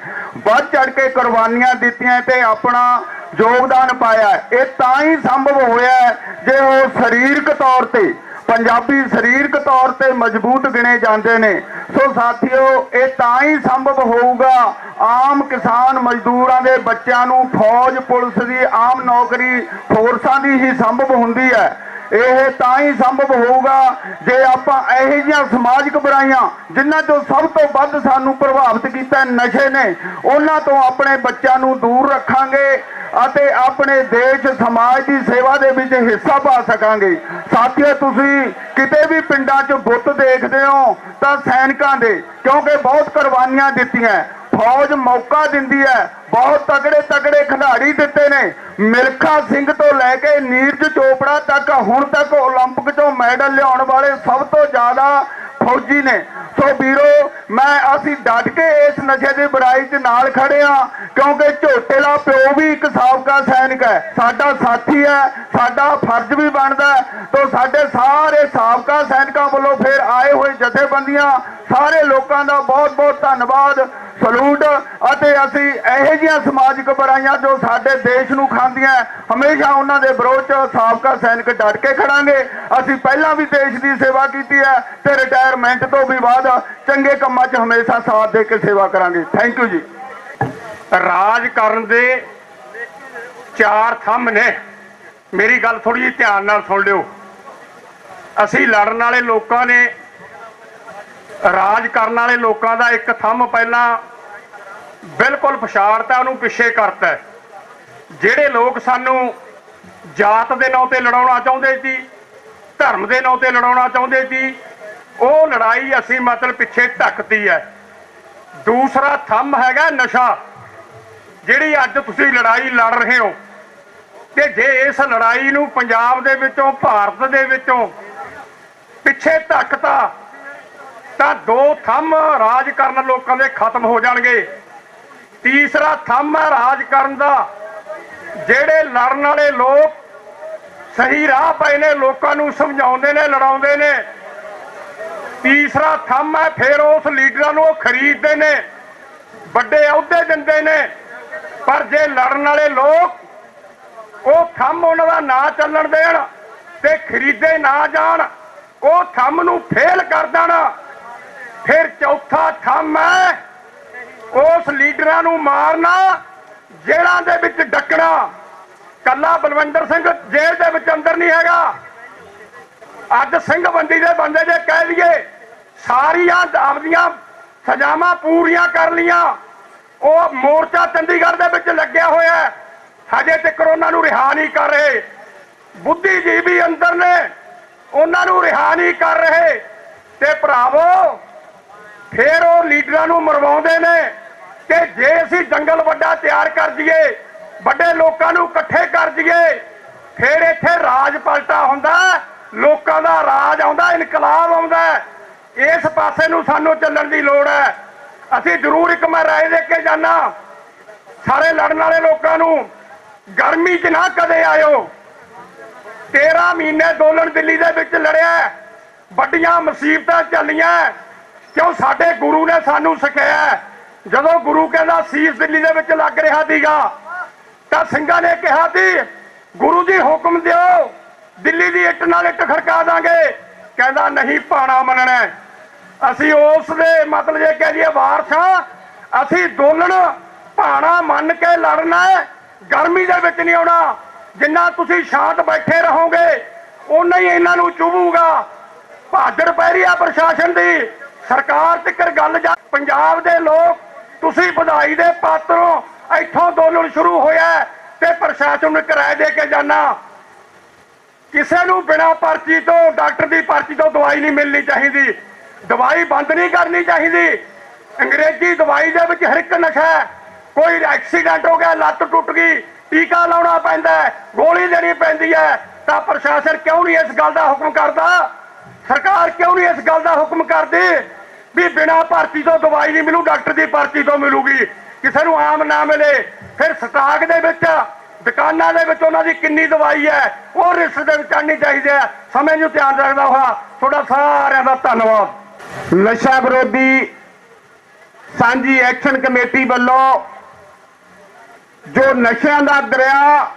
ਵੱਧ ਚੜ ਕੇ ਕੁਰਬਾਨੀਆਂ ਦਿੱਤੀਆਂ ਤੇ ਆਪਣਾ ਯੋਗਦਾਨ ਪਾਇਆ। ਇਹ ਤਾਂ ਹੀ ਸੰਭਵ ਹੋਇਆ ਜੇ ਉਹ ਸਰੀਰਕ ਤੌਰ ਤੇ, ਪੰਜਾਬੀ ਸਰੀਰਕ ਤੌਰ ਤੇ ਮਜ਼ਬੂਤ ਗਿਣੇ ਜਾਂਦੇ ਨੇ। ਸੋ ਸਾਥੀਓ, ਇਹ ਤਾਂ ਹੀ ਸੰਭਵ ਹੋਊਗਾ ਆਮ ਕਿਸਾਨ ਮਜ਼ਦੂਰਾਂ ਦੇ ਬੱਚਿਆਂ ਨੂੰ ਫੌਜ, ਪੁਲਿਸ ਦੀ, ਆਮ ਨੌਕਰੀ ਫੋਰਸਾਂ ਦੀ ਹੀ ਸੰਭਵ ਹੁੰਦੀ ਹੈ। ਇਹ ਤਾਂ ਹੀ ਸੰਭਵ ਹੋਊਗਾ ਜੇ ਆਪਾਂ ਇਹੋ ਜਿਹੀਆਂ ਸਮਾਜਿਕ ਬੁਰਾਈਆਂ ਜਿਨ੍ਹਾਂ ਤੋਂ ਸਭ ਤੋਂ ਵੱਧ ਸਾਨੂੰ ਪ੍ਰਭਾਵਿਤ ਕੀਤਾ ਨਸ਼ੇ ਨੇ, ਉਹਨਾਂ ਤੋਂ ਆਪਣੇ ਬੱਚਿਆਂ ਨੂੰ ਦੂਰ ਰੱਖਾਂਗੇ ਅਤੇ ਆਪਣੇ ਦੇਸ਼ ਸਮਾਜ ਦੀ ਸੇਵਾ ਦੇ ਵਿੱਚ ਹਿੱਸਾ ਪਾ ਸਕਾਂਗੇ। ਸਾਥੀਓ, ਤੁਸੀਂ ਕਿਤੇ ਵੀ ਪਿੰਡਾਂ 'ਚ ਬੁੱਤ ਦੇਖਦੇ ਹੋ ਤਾਂ ਸੈਨਿਕਾਂ ਦੇ, ਕਿਉਂਕਿ ਬਹੁਤ ਕੁਰਬਾਨੀਆਂ ਦਿੱਤੀਆਂ। ਫੌਜ ਮੌਕਾ ਦਿੰਦੀ ਹੈ, ਬਹੁਤ ਤਗੜੇ ਤਗੜੇ ਖਿਡਾਰੀ ਦਿੱਤੇ ਨੇ। ਮਿਲਖਾ ਸਿੰਘ ਤੋਂ ਲੈ ਕੇ ਨੀਰਜ ਚੋਪੜਾ ਤੱਕ ਹੁਣ ਤੱਕ ਓਲੰਪਿਕ 'ਚੋਂ ਮੈਡਲ ਲਿਆਉਣ ਵਾਲੇ ਸਭ ਤੋਂ ਜ਼ਿਆਦਾ ਫੌਜੀ ਨੇ। ਸੋ ਵੀਰੋ, ਅਸੀਂ ਡਟ ਕੇ ਇਸ ਨਸ਼ੇ ਦੀ ਬੁਰਾਈ 'ਚ ਨਾਲ ਖੜੇ ਆ, ਕਿਉਂਕਿ ਝੋਟੇ ਦਾ ਪਿਓ ਵੀ ਇੱਕ ਸਾਬਕਾ ਸੈਨਿਕ ਹੈ, ਸਾਡਾ ਸਾਥੀ ਹੈ, ਸਾਡਾ ਫਰਜ਼ ਵੀ ਬਣਦਾ। ਤੋਂ ਸਾਡੇ ਸਾਰੇ ਸਾਬਕਾ ਸੈਨਿਕਾਂ ਵੱਲੋਂ ਫਿਰ ਆਏ ਹੋਏ ਜਥੇਬੰਦੀਆਂ, ਸਾਰੇ ਲੋਕਾਂ ਦਾ ਬਹੁਤ ਬਹੁਤ ਧੰਨਵਾਦ, ਸਲੂਟ। ਅਤੇ ਅਸੀਂ ਇਹੋ ਜਿਹੀਆਂ ਸਮਾਜਿਕ ਬੁਰਾਈਆਂ ਜੋ ਸਾਡੇ ਦੇਸ਼ ਨੂੰ ਖਾਂਦੀਆਂ, ਹਮੇਸ਼ਾ ਉਹਨਾਂ ਦੇ ਵਿਰੋਧ 'ਚ ਸਾਬਕਾ ਸੈਨਿਕ ਡਟ ਕੇ ਖੜਾਂਗੇ। ਅਸੀਂ ਪਹਿਲਾਂ ਵੀ ਦੇਸ਼ ਦੀ ਸੇਵਾ ਕੀਤੀ ਹੈ ਤੇ ਰਿਟਾਇਰਮੈਂਟ ਤੋਂ ਵੀ ਬਾਅਦ ਚੰਗੇ ਕੰਮਾਂ 'ਚ ਹਮੇਸ਼ਾ ਸਾਥ ਦੇ ਕੇ ਸੇਵਾ ਕਰਾਂਗੇ। ਥੈਂਕ ਯੂ ਜੀ। ਰਾਜ ਕਰਨ ਦੇ ਚਾਰ ਥੰਮ ਨੇ। ਮੇਰੀ ਗੱਲ ਥੋੜੀ ਜਿਹੀ ਧਿਆਨ ਨਾਲ ਸੁਣ ਲਿਓ। ਅਸੀਂ ਲੜਨ ਵਾਲੇ ਲੋਕਾਂ ਨੇ, ਰਾਜ ਕਰਨ ਵਾਲੇ ਲੋਕਾਂ ਦਾ ਇੱਕ ਥੰਮ ਪਹਿਲਾਂ ਬਿਲਕੁਲ ਪਛਾੜਤਾ, ਉਹਨੂੰ ਪਿੱਛੇ ਕਰਤਾ। ਜਿਹੜੇ ਲੋਕ ਸਾਨੂੰ ਜਾਤ ਦੇ ਨਾਂ ਤੇ ਲੜਾਉਣਾ ਚਾਹੁੰਦੇ ਸੀ, ਧਰਮ ਦੇ ਨਾਂ ਤੇ ਲੜਾਉਣਾ ਚਾਹੁੰਦੇ ਸੀ, ਉਹ ਲੜਾਈ ਅਸੀਂ ਮਤਲਬ ਪਿੱਛੇ ਢੱਕਤੀ ਹੈ। ਦੂਸਰਾ ਥੰਮ ਹੈਗਾ ਨਸ਼ਾ, ਜਿਹੜੀ ਅੱਜ ਤੁਸੀਂ ਲੜਾਈ ਲੜ ਰਹੇ ਹੋ। ਤੇ ਜੇ ਇਸ ਲੜਾਈ ਨੂੰ ਪੰਜਾਬ ਦੇ ਵਿੱਚੋਂ, ਭਾਰਤ ਦੇ ਵਿੱਚੋਂ ਪਿੱਛੇ ਧੱਕਤਾ ਤਾਂ ਦੋ ਥੰਮ ਰਾਜ ਕਰਨ ਲੋਕਾਂ ਦੇ ਖਤਮ ਹੋ ਜਾਣਗੇ। ਤੀਸਰਾ ਥੰਮ ਹੈ ਰਾਜ ਕਰਨ ਦਾ, ਜਿਹੜੇ ਲੜਨ ਵਾਲੇ ਲੋਕ ਸਹੀ ਰਾਹ ਪਏ ਨੇ, ਲੋਕਾਂ ਨੂੰ ਸਮਝਾਉਂਦੇ ਨੇ, ਲੜਾਉਂਦੇ ਨੇ। ਤੀਸਰਾ ਥੰਮ ਹੈ ਫਿਰ ਉਸ ਲੀਡਰਾਂ ਨੂੰ ਉਹ ਖਰੀਦਦੇ ਨੇ, ਵੱਡੇ ਅਹੁਦੇ ਦਿੰਦੇ ਨੇ, ਪਰ ਜੇ ਲੜਨ ਵਾਲੇ ਲੋਕ ਉਹ ਥੰਮ ਉਹਨਾਂ ਦਾ ਨਾ ਚੱਲਣ ਦੇਣ ਤੇ ਖਰੀਦੇ ਨਾ ਜਾਣ, ਉਹ ਥੰਮ ਨੂੰ ਫੇਲ ਕਰ ਦੇਣਾ। ਫਿਰ ਚੌਥਾ ਥੰਮ ਹੈ ਉਸ ਲੀਡਰਾਂ ਨੂੰ ਮਾਰਨਾ, ਜੇਲ੍ਹਾਂ ਦੇ ਵਿੱਚ ਡੱਕਣਾ। ਕੱਲਾ ਬਲਵਿੰਦਰ ਸਿੰਘ ਜੇਲ੍ਹ ਦੇ ਵਿੱਚ ਅੰਦਰ ਨਹੀਂ ਹੈਗਾ। ਅੱਜ ਸਿੰਘਬੰਦੀ ਦੇ ਬੰਦੇ ਜੇ ਕਹਿ ਦਈਏ ਸਾਰੀਆਂ ਆਪਦੀਆਂ ਸਜ਼ਾਵਾਂ ਪੂਰੀਆਂ ਕਰ ਲੀਆਂ, ਉਹ ਮੋਰਚਾ ਚੰਡੀਗੜ੍ਹ ਦੇ ਵਿੱਚ ਲੱਗਿਆ ਹੋਇਆ, ਹਜੇ ਤੱਕ ਉਹਨਾਂ ਨੂੰ ਰਿਹਾ ਨਹੀਂ ਕਰ ਰਹੇ। ਬੁੱਧੀਜੀਵੀ ਅੰਦਰ ਨੇ, ਉਹਨਾਂ ਨੂੰ ਰਿਹਾ ਨਹੀਂ ਕਰ ਰਹੇ। ਤੇ ਭਰਾਵੋ, ਫਿਰ ਉਹ ਲੀਡਰਾਂ ਨੂੰ ਮਰਵਾਉਂਦੇ ਨੇ ਕਿ ਜੇ ਅਸੀਂ ਜੰਗਲ ਵੱਡਾ ਤਿਆਰ ਕਰ ਦਈਏ, ਵੱਡੇ ਲੋਕਾਂ ਨੂੰ ਇਕੱਠੇ ਕਰ ਦਈਏ ਫਿਰ ਇੱਥੇ ਰਾਜ ਪਲਟਾ ਹੁੰਦਾ, ਲੋਕਾਂ ਦਾ ਰਾਜ ਆਉਂਦਾ, ਇਨਕਲਾਬ ਆਉਂਦਾ। ਇਸ ਪਾਸੇ ਨੂੰ ਸਾਨੂੰ ਚੱਲਣ ਦੀ ਲੋੜ ਹੈ। ਅਸੀਂ ਜ਼ਰੂਰ ਇੱਕ ਮੈਂ ਰਾਏ ਦੇ ਕੇ ਜਾਣਾ ਸਾਰੇ ਲੜਨ ਵਾਲੇ ਲੋਕਾਂ ਨੂੰ, ਗਰਮੀ 'ਚ ਨਾ ਕਦੇ ਆਇਓ। 13 ਮਹੀਨੇ ਅੰਦੋਲਨ ਦਿੱਲੀ ਦੇ ਵਿੱਚ ਲੜਿਆ, ਵੱਡੀਆਂ ਮੁਸੀਬਤਾਂ ਚੱਲੀਆਂ, ਕਿਉਂ ਸਾਡੇ ਗੁਰੂ ਨੇ ਸਾਨੂੰ ਸਿਖਾਇਆ। ਜਦੋਂ ਗੁਰੂ ਕਹਿੰਦਾ ਸੀਸ ਦਿੱਲੀ ਦੇ ਵਿੱਚ ਲੱਗ ਰਿਹਾ ਸੀਗਾ ਤਾਂ ਸਿੰਘਾਂ ਨੇ ਕਿਹਾ ਸੀ ਗੁਰੂ ਜੀ ਹੁਕਮ ਦਿਓ, ਦਿੱਲੀ ਦੀ ਇੱਟ ਨਾਲ ਇੱਟ ਖੜਕਾ ਦਾਂਗੇ। ਕਹਿੰਦਾ ਨਹੀਂ, ਭਾਣਾ ਮੰਨਣਾ। ਅਸੀਂ ਉਸ ਦੇ ਮਤਲਬ ਜੇ ਕਹਿ ਦਈਏ ਵਾਰਸਾਂ, ਅਸੀਂ ਅੰਦੋਲਨ ਭਾਣਾ ਮੰਨ ਕੇ ਲੜਨਾ ਹੈ, ਗਰਮੀ ਦੇ ਵਿੱਚ ਨਹੀਂ ਆਉਣਾ। ਜਿੰਨਾ ਤੁਸੀਂ ਸ਼ਾਂਤ ਬੈਠੇ ਰਹੋਗੇ ਓਨਾ ਹੀ ਇਹਨਾਂ ਨੂੰ ਚੁਭੂਗਾ। ਭਾਜੜ ਪੈ ਰਹੀ ਆ ਪ੍ਰਸ਼ਾਸਨ ਦੀ, ਸਰਕਾਰ ਤੱਕ ਗੱਲ ਜਾ। ਪੰਜਾਬ ਦੇ ਲੋਕ ਤੁਸੀਂ ਵਧਾਈ ਦੇ ਪਾਤਰੋਂ। ਇੱਥੋਂ ਅੰਦੋਲਨ ਸ਼ੁਰੂ ਹੋਇਆ ਤੇ ਪ੍ਰਸ਼ਾਸਨ ਨੂੰ ਕਿਰਾਏ ਦੇ ਕੇ ਜਾਣਾ। ਕਿਸੇ ਨੂੰ ਬਿਨਾਂ ਪਰਚੀ ਤੋਂ, ਡਾਕਟਰ ਦੀ ਪਰਚੀ ਤੋਂ ਦਵਾਈ ਨਹੀਂ ਮਿਲਣੀ ਚਾਹੀਦੀ। ਦਵਾਈ ਬੰਦ ਨਹੀਂ ਕਰਨੀ ਚਾਹੀਦੀ। ਅੰਗਰੇਜ਼ੀ ਦਵਾਈ ਦੇ ਵਿੱਚ ਹਰ ਇੱਕ ਨਸ਼ਾ ਹੈ। ਕੋਈ ਐਕਸੀਡੈਂਟ ਹੋ ਗਿਆ, ਲੱਤ ਟੁੱਟ ਗਈ, ਟੀਕਾ ਲਾਉਣਾ ਪੈਂਦਾ, ਗੋਲੀ ਦੇਣੀ ਪੈਂਦੀ ਹੈ। ਤਾਂ ਪ੍ਰਸ਼ਾਸਨ ਕਿਉਂ ਨਹੀਂ ਇਸ ਗੱਲ ਦਾ ਹੁਕਮ ਕਰਦਾ? ਸਰਕਾਰ ਕਿਉਂ ਨਹੀਂ ਇਸ ਗੱਲ ਦਾ ਹੁਕਮ ਕਰਦੀ ਵੀ ਬਿਨਾਂ ਪਰਚੀ ਤੋਂ ਦਵਾਈ ਨਹੀਂ ਮਿਲੂ, ਡਾਕਟਰ ਦੀ ਪਰਚੀ ਤੋਂ ਮਿਲੂਗੀ, ਕਿਸੇ ਨੂੰ ਆਮ ਨਾ ਮਿਲੇ। ਫਿਰ ਸਟਾਕ ਦੇ ਵਿੱਚ, ਦੁਕਾਨਾਂ ਦੇ ਵਿੱਚ ਉਹਨਾਂ ਦੀ ਕਿੰਨੀ ਦਵਾਈ ਹੈ ਉਹ ਲਿਸਟ ਦੇ ਵਿੱਚ ਆਉਣੀ ਚਾਹੀਦੀ ਹੈ। ਸਮੇਂ ਨੂੰ ਧਿਆਨ ਰੱਖਦਾ ਹੋਇਆ ਤੁਹਾਡਾ ਸਾਰਿਆਂ ਦਾ ਧੰਨਵਾਦ। ਨਸ਼ਾ ਵਿਰੋਧੀ ਸਾਂਝੀ ਐਕਸ਼ਨ ਕਮੇਟੀ ਵੱਲੋਂ ਜੋ ਨਸ਼ਿਆਂ ਦਾ ਦਰਿਆ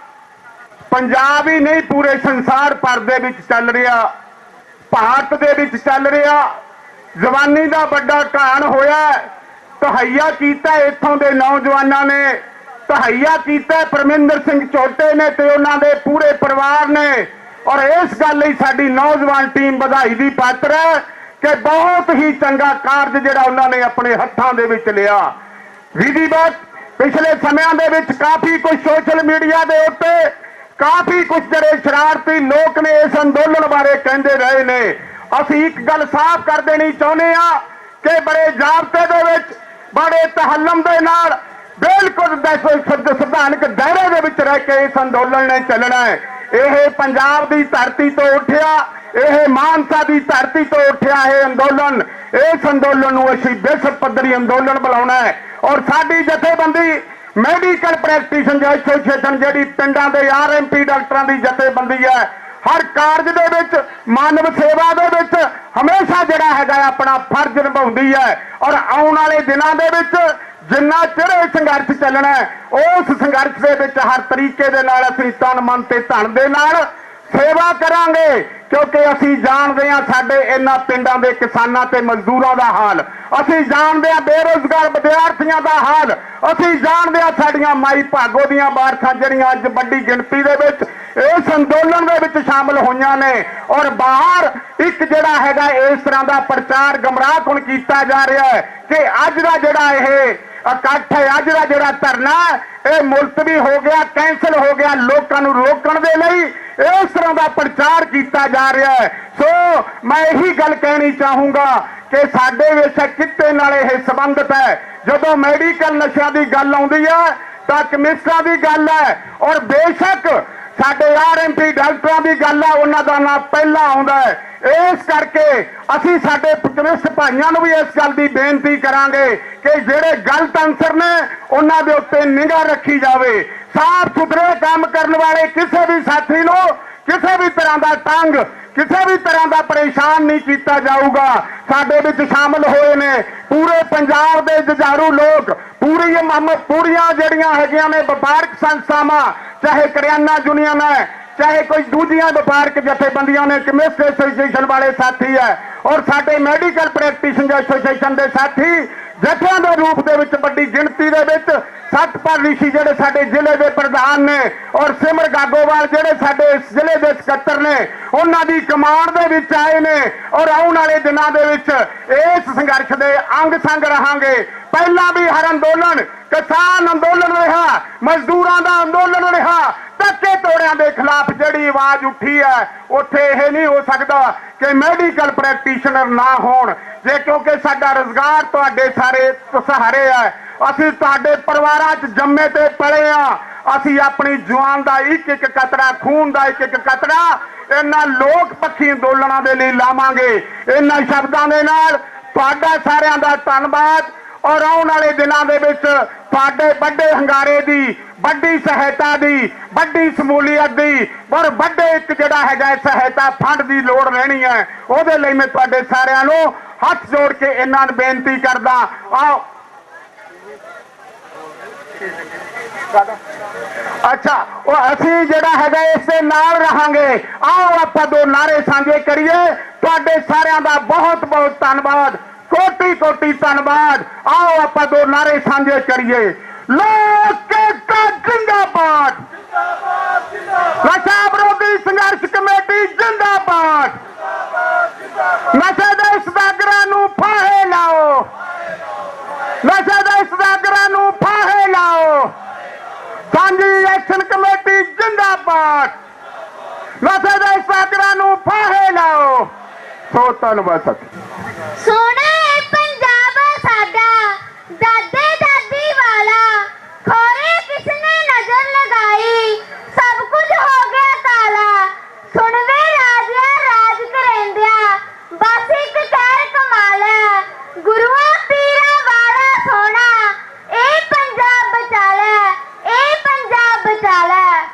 ਪੰਜਾਬ ਹੀ ਨਹੀਂ ਪੂਰੇ ਸੰਸਾਰ ਭਰ ਦੇ ਵਿੱਚ ਚੱਲ ਰਿਹਾ, ਭਾਰਤ ਦੇ ਵਿੱਚ ਚੱਲ ਰਿਹਾ, ਜਵਾਨੀ ਦਾ ਵੱਡਾ ਘਾਣ ਹੋਇਆ। ਤਹਈਆ ਕੀਤਾ ਇੱਥੋਂ ਦੇ ਨੌਜਵਾਨਾਂ ਨੇ, ਤਹਈਆ ਕੀਤਾ ਪਰਮਿੰਦਰ ਸਿੰਘ ਚੋਟੇ ਨੇ ਤੇ ਉਹਨਾਂ ਦੇ ਪੂਰੇ ਪਰਿਵਾਰ ਨੇ। ਔਰ ਇਸ ਗੱਲ ਲਈ ਸਾਡੀ ਨੌਜਵਾਨ ਟੀਮ ਵਧਾਈ ਦੀ ਪਾਤਰ ਹੈ ਕਿ ਬਹੁਤ ਹੀ ਚੰਗਾ ਕਾਰਜ ਜਿਹੜਾ ਉਹਨਾਂ ਨੇ ਆਪਣੇ ਹੱਥਾਂ ਦੇ ਵਿੱਚ ਲਿਆ। ਵਿਧੀਵਤ ਪਿਛਲੇ ਸਮਿਆਂ ਦੇ ਵਿੱਚ ਕਾਫੀ ਕੁਝ ਸੋਸ਼ਲ ਮੀਡੀਆ ਦੇ ਉੱਤੇ ਕਾਫੀ ਕੁਝ ਜਿਹੜੇ ਸ਼ਰਾਰਤੀ ਲੋਕ ਨੇ ਇਸ ਅੰਦੋਲਨ ਬਾਰੇ ਕਹਿੰਦੇ ਰਹੇ ਨੇ। ਅਸੀਂ ਇੱਕ ਗੱਲ ਸਾਫ਼ ਕਰ ਦੇਣੀ ਚਾਹੁੰਦੇ ਆ ਕਿ ਬੜੇ ਜ਼ਾਬਤੇ ਦੇ ਵਿੱਚ, ਬੜੇ ਤਹੱਲਮ ਦੇ ਨਾਲ, ਬਿਲਕੁਲ ਸੰਵਿਧਾਨਕ ਦਾਇਰੇ ਦੇ ਵਿੱਚ ਰਹਿ ਕੇ ਇਸ ਅੰਦੋਲਨ ਨੇ ਚੱਲਣਾ ਹੈ। ਇਹ ਪੰਜਾਬ ਦੀ ਧਰਤੀ ਤੋਂ ਉੱਠਿਆ, ਇਹ ਮਾਨਸਾ ਦੀ ਧਰਤੀ ਤੋਂ ਉੱਠਿਆ ਇਹ ਅੰਦੋਲਨ। ਇਸ ਅੰਦੋਲਨ ਨੂੰ ਅਸੀਂ ਵਿਸ਼ਵ ਪੱਧਰੀ ਅੰਦੋਲਨ ਬਣਾਉਣਾ ਹੈ। ਔਰ ਸਾਡੀ ਜਥੇਬੰਦੀ ਮੈਡੀਕਲ ਪ੍ਰੈਕਟੀਸ਼ਨ ਐਸੋਸੀਏਸ਼ਨ ਜਿਹੜੀ ਪਿੰਡਾਂ ਦੇ ਆਰਐਮਪੀ ਡਾਕਟਰਾਂ ਦੀ ਜਥੇਬੰਦੀ ਹੈ, ਹਰ ਕਾਰਜ ਦੇ ਵਿੱਚ, ਮਾਨਵ ਸੇਵਾ ਦੇ ਵਿੱਚ ਹਮੇਸ਼ਾ ਜਿਹੜਾ ਹੈਗਾ ਆਪਣਾ ਫਰਜ਼ ਨਿਭਾਉਂਦੀ ਹੈ। ਔਰ ਆਉਣ ਵਾਲੇ ਦਿਨਾਂ ਦੇ ਵਿੱਚ ਜਿੰਨਾ ਚਿਰ ਇਹ ਸੰਘਰਸ਼ ਚੱਲਣਾ ਹੈ, ਉਸ ਸੰਘਰਸ਼ ਦੇ ਵਿੱਚ ਹਰ ਤਰੀਕੇ ਦੇ ਨਾਲ ਅਸੀਂ ਤਨ ਮਨ ਤੇ ਧਨ ਦੇ ਨਾਲ ਸੇਵਾ ਕਰਾਂਗੇ, ਕਿਉਂਕਿ ਅਸੀਂ ਜਾਣਦੇ ਹਾਂ ਸਾਡੇ ਇਹਨਾਂ ਪਿੰਡਾਂ ਦੇ ਕਿਸਾਨਾਂ ਤੇ ਮਜ਼ਦੂਰਾਂ ਦਾ ਹਾਲ, ਅਸੀਂ ਜਾਣਦੇ ਹਾਂ ਬੇਰੁਜ਼ਗਾਰ ਵਿਦਿਆਰਥੀਆਂ ਦਾ ਹਾਲ, ਅਸੀਂ ਜਾਣਦੇ ਹਾਂ ਸਾਡੀਆਂ ਮਾਈ ਭਾਗੋ ਦੀਆਂ ਵਾਰਸਾਂ ਜਿਹੜੀਆਂ ਅੱਜ ਵੱਡੀ ਗਿਣਤੀ ਦੇ ਵਿੱਚ ਇਸ ਅੰਦੋਲਨ ਦੇ ਵਿੱਚ ਸ਼ਾਮਲ ਹੋਈਆਂ ਨੇ। ਔਰ ਬਾਹਰ ਇੱਕ ਜਿਹੜਾ ਹੈਗਾ ਇਸ ਤਰ੍ਹਾਂ ਦਾ ਪ੍ਰਚਾਰ ਗਮਰਾਹਕੁਨ ਕੀਤਾ ਜਾ ਰਿਹਾ ਹੈ ਕਿ ਅੱਜ ਦਾ ਜਿਹੜਾ ਇਹ ਇਕੱਠ ਹੈ, ਅੱਜ ਦਾ ਜਿਹੜਾ ਧਰਨਾ ਇਹ ਮੁਲਤਵੀ ਹੋ ਗਿਆ, ਕੈਂਸਲ ਹੋ ਗਿਆ। ਲੋਕਾਂ ਨੂੰ ਰੋਕਣ ਦੇ ਲਈ ਇਸ ਤਰ੍ਹਾਂ ਦਾ ਪ੍ਰਚਾਰ ਕੀਤਾ ਜਾ ਰਿਹਾ ਹੈ। ਸੋ ਮੈਂ ਇਹੀ ਗੱਲ ਕਹਿਣੀ ਚਾਹੂੰਗਾ ਕਿ ਸਾਡੇ ਵਿੱਚ ਕਿੱਤੇ ਨਾਲ ਇਹ ਸੰਬੰਧਿਤ ਹੈ। ਜਦੋਂ ਮੈਡੀਕਲ ਨਸ਼ਿਆਂ ਦੀ ਗੱਲ ਆਉਂਦੀ ਹੈ ਤਾਂ ਕਮਿਸ਼ਨਾਂ ਦੀ ਗੱਲ ਹੈ, ਔਰ ਬੇਸ਼ੱਕ ਸਾਡੇ ਆਰਐਮਪੀ ਡਾਕਟਰਾਂ ਦੀ ਗੱਲ ਹੈ, ਉਹਨਾਂ ਦਾ ਨਾਮ ਪਹਿਲਾਂ ਆਉਂਦਾ ਹੈ। ਇਸ ਕਰਕੇ ਅਸੀਂ ਸਾਡੇ ਕਮਿਸ਼ਨ ਭਾਈਆਂ ਨੂੰ ਵੀ ਇਸ ਗੱਲ ਦੀ ਬੇਨਤੀ ਕਰਾਂਗੇ ਕਿ ਜਿਹੜੇ ਗਲਤ ਅਨਸਰ ਨੇ ਉਹਨਾਂ ਦੇ ਉੱਤੇ ਨਿਗਾਹ ਰੱਖੀ ਜਾਵੇ। ਸਾਫ਼ ਸੁਥਰੇ ਕੰਮ ਕਰਨ ਵਾਲੇ ਕਿਸੇ ਵੀ ਸਾਥੀ ਨੂੰ ਕਿਸੇ ਵੀ ਤਰ੍ਹਾਂ ਦਾ ਤੰਗ, ਕਿਸੇ ਵੀ ਤਰ੍ਹਾਂ ਦਾ ਪਰੇਸ਼ਾਨ ਨਹੀਂ ਕੀਤਾ ਜਾਊਗਾ। ਸਾਡੇ ਵਿੱਚ ਸ਼ਾਮਲ ਹੋਏ ਨੇ ਪੂਰੇ ਪੰਜਾਬ ਦੇ ਜੁਝਾਰੂ ਲੋਕ, ਪੂਰੀਆਂ ਜਿਹੜੀਆਂ ਹੈਗੀਆਂ ਨੇ ਵਪਾਰਕ ਸੰਸਥਾਵਾਂ, ਚਾਹੇ ਕਰਿਆਨਾ ਯੂਨੀਅਨ ਹੈ, ਚਾਹੇ ਕੋਈ ਦੂਜੀਆਂ ਵਪਾਰਕ ਜਥੇਬੰਦੀਆਂ ਨੇ, ਕਮਿਸ਼ਨ ਐਸੋਸੀਏਸ਼ਨ ਵਾਲੇ ਸਾਥੀ ਹੈ, ਔਰ ਸਾਡੇ ਮੈਡੀਕਲ ਪ੍ਰੈਕਟੀਸ਼ਨ ਐਸੋਸੀਏਸ਼ਨ ਦੇ ਸਾਥੀ ਜਥਿਆਂ ਦੇ ਰੂਪ ਦੇ ਵਿੱਚ ਵੱਡੀ ਗਿਣਤੀ ਦੇ ਵਿੱਚ ਸਤਪਾਲ ਰਿਸ਼ੀ ਜਿਹੜੇ ਸਾਡੇ ਜ਼ਿਲ੍ਹੇ ਦੇ ਪ੍ਰਧਾਨ ਨੇ, ਔਰ ਸਿਮਰ ਗਾਗੋਵਾਲ ਜਿਹੜੇ ਸਾਡੇ ਇਸ ਜ਼ਿਲ੍ਹੇ ਦੇ ਸਕੱਤਰ ਨੇ, ਉਹਨਾਂ ਦੀ ਕਮਾਂਡ ਦੇ ਵਿੱਚ ਆਏ ਨੇ। ਔਰ ਆਉਣ ਵਾਲੇ ਦਿਨਾਂ ਦੇ ਵਿੱਚ ਇਸ ਸੰਘਰਸ਼ ਦੇ ਅੰਗ ਸੰਗ ਰਹਾਂਗੇ। ਪਹਿਲਾਂ ਵੀ ਹਰ ਅੰਦੋਲਨ ਕਿਸਾਨ ਅੰਦੋਲਨ ਰਿਹਾ, ਮਜ਼ਦੂਰਾਂ ਦਾ ਅੰਦੋਲਨ ਰਿਹਾ, ਧੱਕੇ ਤੋੜਿਆਂ ਦੇ ਖਿਲਾਫ ਜਿਹੜੀ ਆਵਾਜ਼ ਉੱਠੀ ਹੈ, ਉੱਥੇ ਇਹ ਨਹੀਂ ਹੋ ਸਕਦਾ ਕਿ ਮੈਡੀਕਲ ਪ੍ਰੈਕਟੀਸ਼ਨਰ ਨਾ ਹੋਣ। ਜੇ ਕਿਉਂਕਿ ਸਾਡਾ ਰੁਜ਼ਗਾਰ ਤੁਹਾਡੇ ਸਾਰੇ ਸਹਾਰੇ ਹੈ, ਅਸੀਂ ਤੁਹਾਡੇ ਪਰਿਵਾਰਾਂ 'ਚ ਜੰਮੇ ਤੇ ਪਲੇ ਆ, ਅਸੀਂ ਆਪਣੀ ਜਵਾਨ ਦਾ ਇੱਕ ਇੱਕ ਕਤਰਾ, ਖੂਨ ਦਾ ਇੱਕ ਇੱਕ ਕਤਰਾ ਇਹਨਾਂ ਲੋਕ ਪੱਖੀ ਅੰਦੋਲਨਾਂ ਦੇ ਲਈ ਲਾਵਾਂਗੇ। ਇਹਨਾਂ ਸ਼ਬਦਾਂ ਦੇ ਨਾਲ ਤੁਹਾਡਾ ਸਾਰਿਆਂ ਦਾ ਧੰਨਵਾਦ ਔਰ ਆਉਣ ਵਾਲੇ ਦਿਨਾਂ ਦੇ ਵਿੱਚ ਤੁਹਾਡੇ ਵੱਡੇ ਹੰਗਾਰੇ ਦੀ, ਵੱਡੀ ਸਹਾਇਤਾ ਦੀ, ਵੱਡੀ ਸਮੂਲੀਅਤ ਦੀ ਔਰ ਵੱਡੇ ਇੱਕ ਜਿਹੜਾ ਹੈਗਾ ਸਹਾਇਤਾ ਫੰਡ ਦੀ ਲੋੜ ਰਹਿਣੀ ਹੈ। ਉਹਦੇ ਲਈ ਮੈਂ ਤੁਹਾਡੇ ਸਾਰਿਆਂ ਨੂੰ ਹੱਥ ਜੋੜ ਕੇ ਇਹਨਾਂ ਨੂੰ ਬੇਨਤੀ ਕਰਦਾ। ਆਓ ਅੱਛਾ, ਉਹ ਅਸੀਂ ਜਿਹੜਾ ਹੈਗਾ ਇਸ ਦੇ ਨਾਲ ਰਹਾਂਗੇ। ਆਓ ਆਪਾਂ ਦੋ ਨਾਰੇ ਸਾਂਝੇ ਕਰੀਏ। ਤੁਹਾਡੇ ਸਾਰਿਆਂ ਦਾ ਬਹੁਤ ਬਹੁਤ ਧੰਨਵਾਦ, ਕੋਟੀ ਕੋਟੀ ਧੰਨਵਾਦ। ਆਓ ਆਪਾਂ ਦੋ ਨਾਰੇ ਸਾਂਝੇ ਕਰੀਏ। ਲੋਕ ਏਕਤਾ ਜਿੰਦਾਬਾਦ, ਨਸ਼ਾ ਵਿਰੋਧੀ ਸੰਘਰਸ਼ ਕਮੇਟੀ ਜਿੰਦਾਬਾਦ, ਨਸ਼ੇ ਦੇ ਸਦਾਗਰਾਂ ਨੂੰ ਫਾਹੇ ਲਾਓ, ਨਸ਼ੇ ਦੇ ਸਦਾਗਰਾਂ ਨੂੰ ਫਾਹੇ ਲਾਓ। ਸਾਂਝੀ ਐਕਸ਼ਨ ਕਮੇਟੀ ਜਿੰਦਾਬਾਦ, ਨਸ਼ੇ ਦੇ ਸਦਾਗਰਾਂ ਨੂੰ ਫਾਹੇ ਲਾਓ। ਸੋ ਧੰਨਵਾਦ ਸਾਥੀ। ਸੋਹਣਾ ਹੈ ਪੰਜਾਬ ਸਾਡਾ, ਦਾਦੇ ਦਾਦੀ ਵਾਲਾ, ਖੋਰੇ ਕਿਸਨੇ ਨਜ਼ਰ ਲਗਾਈ, ਸਭ ਕੁਝ ਹੋ ਗਿਆ ਕਾਲਾ। ਸੁਣਵੇ ਰਾਜਿਆ ਰਾਜ ਕਰੇਂਦਿਆ, ਬਸ ਇੱਕ ਕਹਿਰ ਕਮਾਲ ਹੈ, ਗੁਰੂਆਂ ਪੀਰਾਂ ਵਾਲਾ ਸੋਹਣਾ, ਇਹ ਪੰਜਾਬ ਬਚਾ ਲੈ, ਇਹ ਪੰਜਾਬ ਬਚਾ ਲੈ।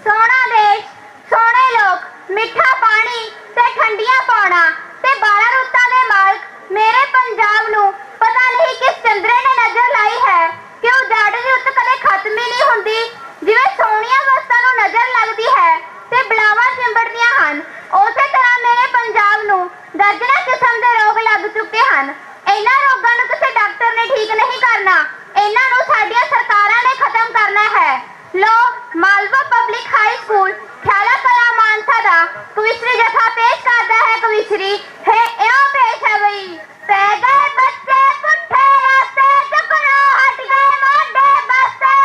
ਸੋਹਣਾ ਦੇਸ਼, ਸੋਹਣੇ ਲੋਕ, ਮਿੱਠਾ ਪਾਣੀ ਤੇ ਠੰਡੀਆਂ ਪੌਣਾ ਤੇ 12 ਰੁੱਤਾਂ ਦੇ ਮਾਲਕ ਮੇਰੇ ਪੰਜਾਬ ਨੂੰ ਪਤਾ ਨਹੀਂ ਕਿਸ ਚੰਦਰੇ ਨੇ ਨਜ਼ਰ ਲਾਈ ਹੈ ਕਿ ਉਜਾੜ ਦੀ ਰੁੱਤ ਕਦੇ ਖਤਮ ਹੀ ਨਹੀਂ ਹੁੰਦੀ। ਜਿਵੇਂ ਸੋਹਣੀਆਂ ਵਸਤਾਂ ਨੂੰ ਨਜ਼ਰ ਲੱਗਦੀ ਹੈ ਤੇ ਬਲਾਵਾਂ ਚਿੰਬੜਦੀਆਂ ਹਨ, ਉਸੇ ਤਰ੍ਹਾਂ ਮੇਰੇ ਪੰਜਾਬ ਨੂੰ ਦਰਜਨਾਂ ਕਿਸਮ ਦੇ ਰੋਗ ਲੱਗ ਚੁੱਕੇ ਹਨ। ਇਹਨਾਂ ਰੋਗਾਂ ਨੂੰ ਕਿਸੇ ਡਾਕਟਰ ਨੇ ਠੀਕ ਨਹੀਂ ਕਰਨਾ, ਇਹਨਾਂ ਨੂੰ ਸਾਡੀਆਂ ਸਰਕਾਰਾਂ ਨੇ ਖਤਮ ਕਰਨਾ ਹੈ। ਲੋ Malwa public high school Khiala Kalan Mansa ਦਾ ਕਵਿਸ਼ਰੀ ਜਥਾ ਪੇਸ਼ ਕਰਦਾ ਹੈ। ਕਵਿਸ਼ਰੀ ਹੈ ਇਉਂ ਪੇਸ਼ ਹੈ ਬਈ। ਪੈ ਗਏ ਬੱਚੇ ਪੁੱਠੇ ਰਸਤੇ, ਚੁੱਕਣੋਂ ਹਟ ਗਏ ਮੋਢੇ ਬਸਤੇ,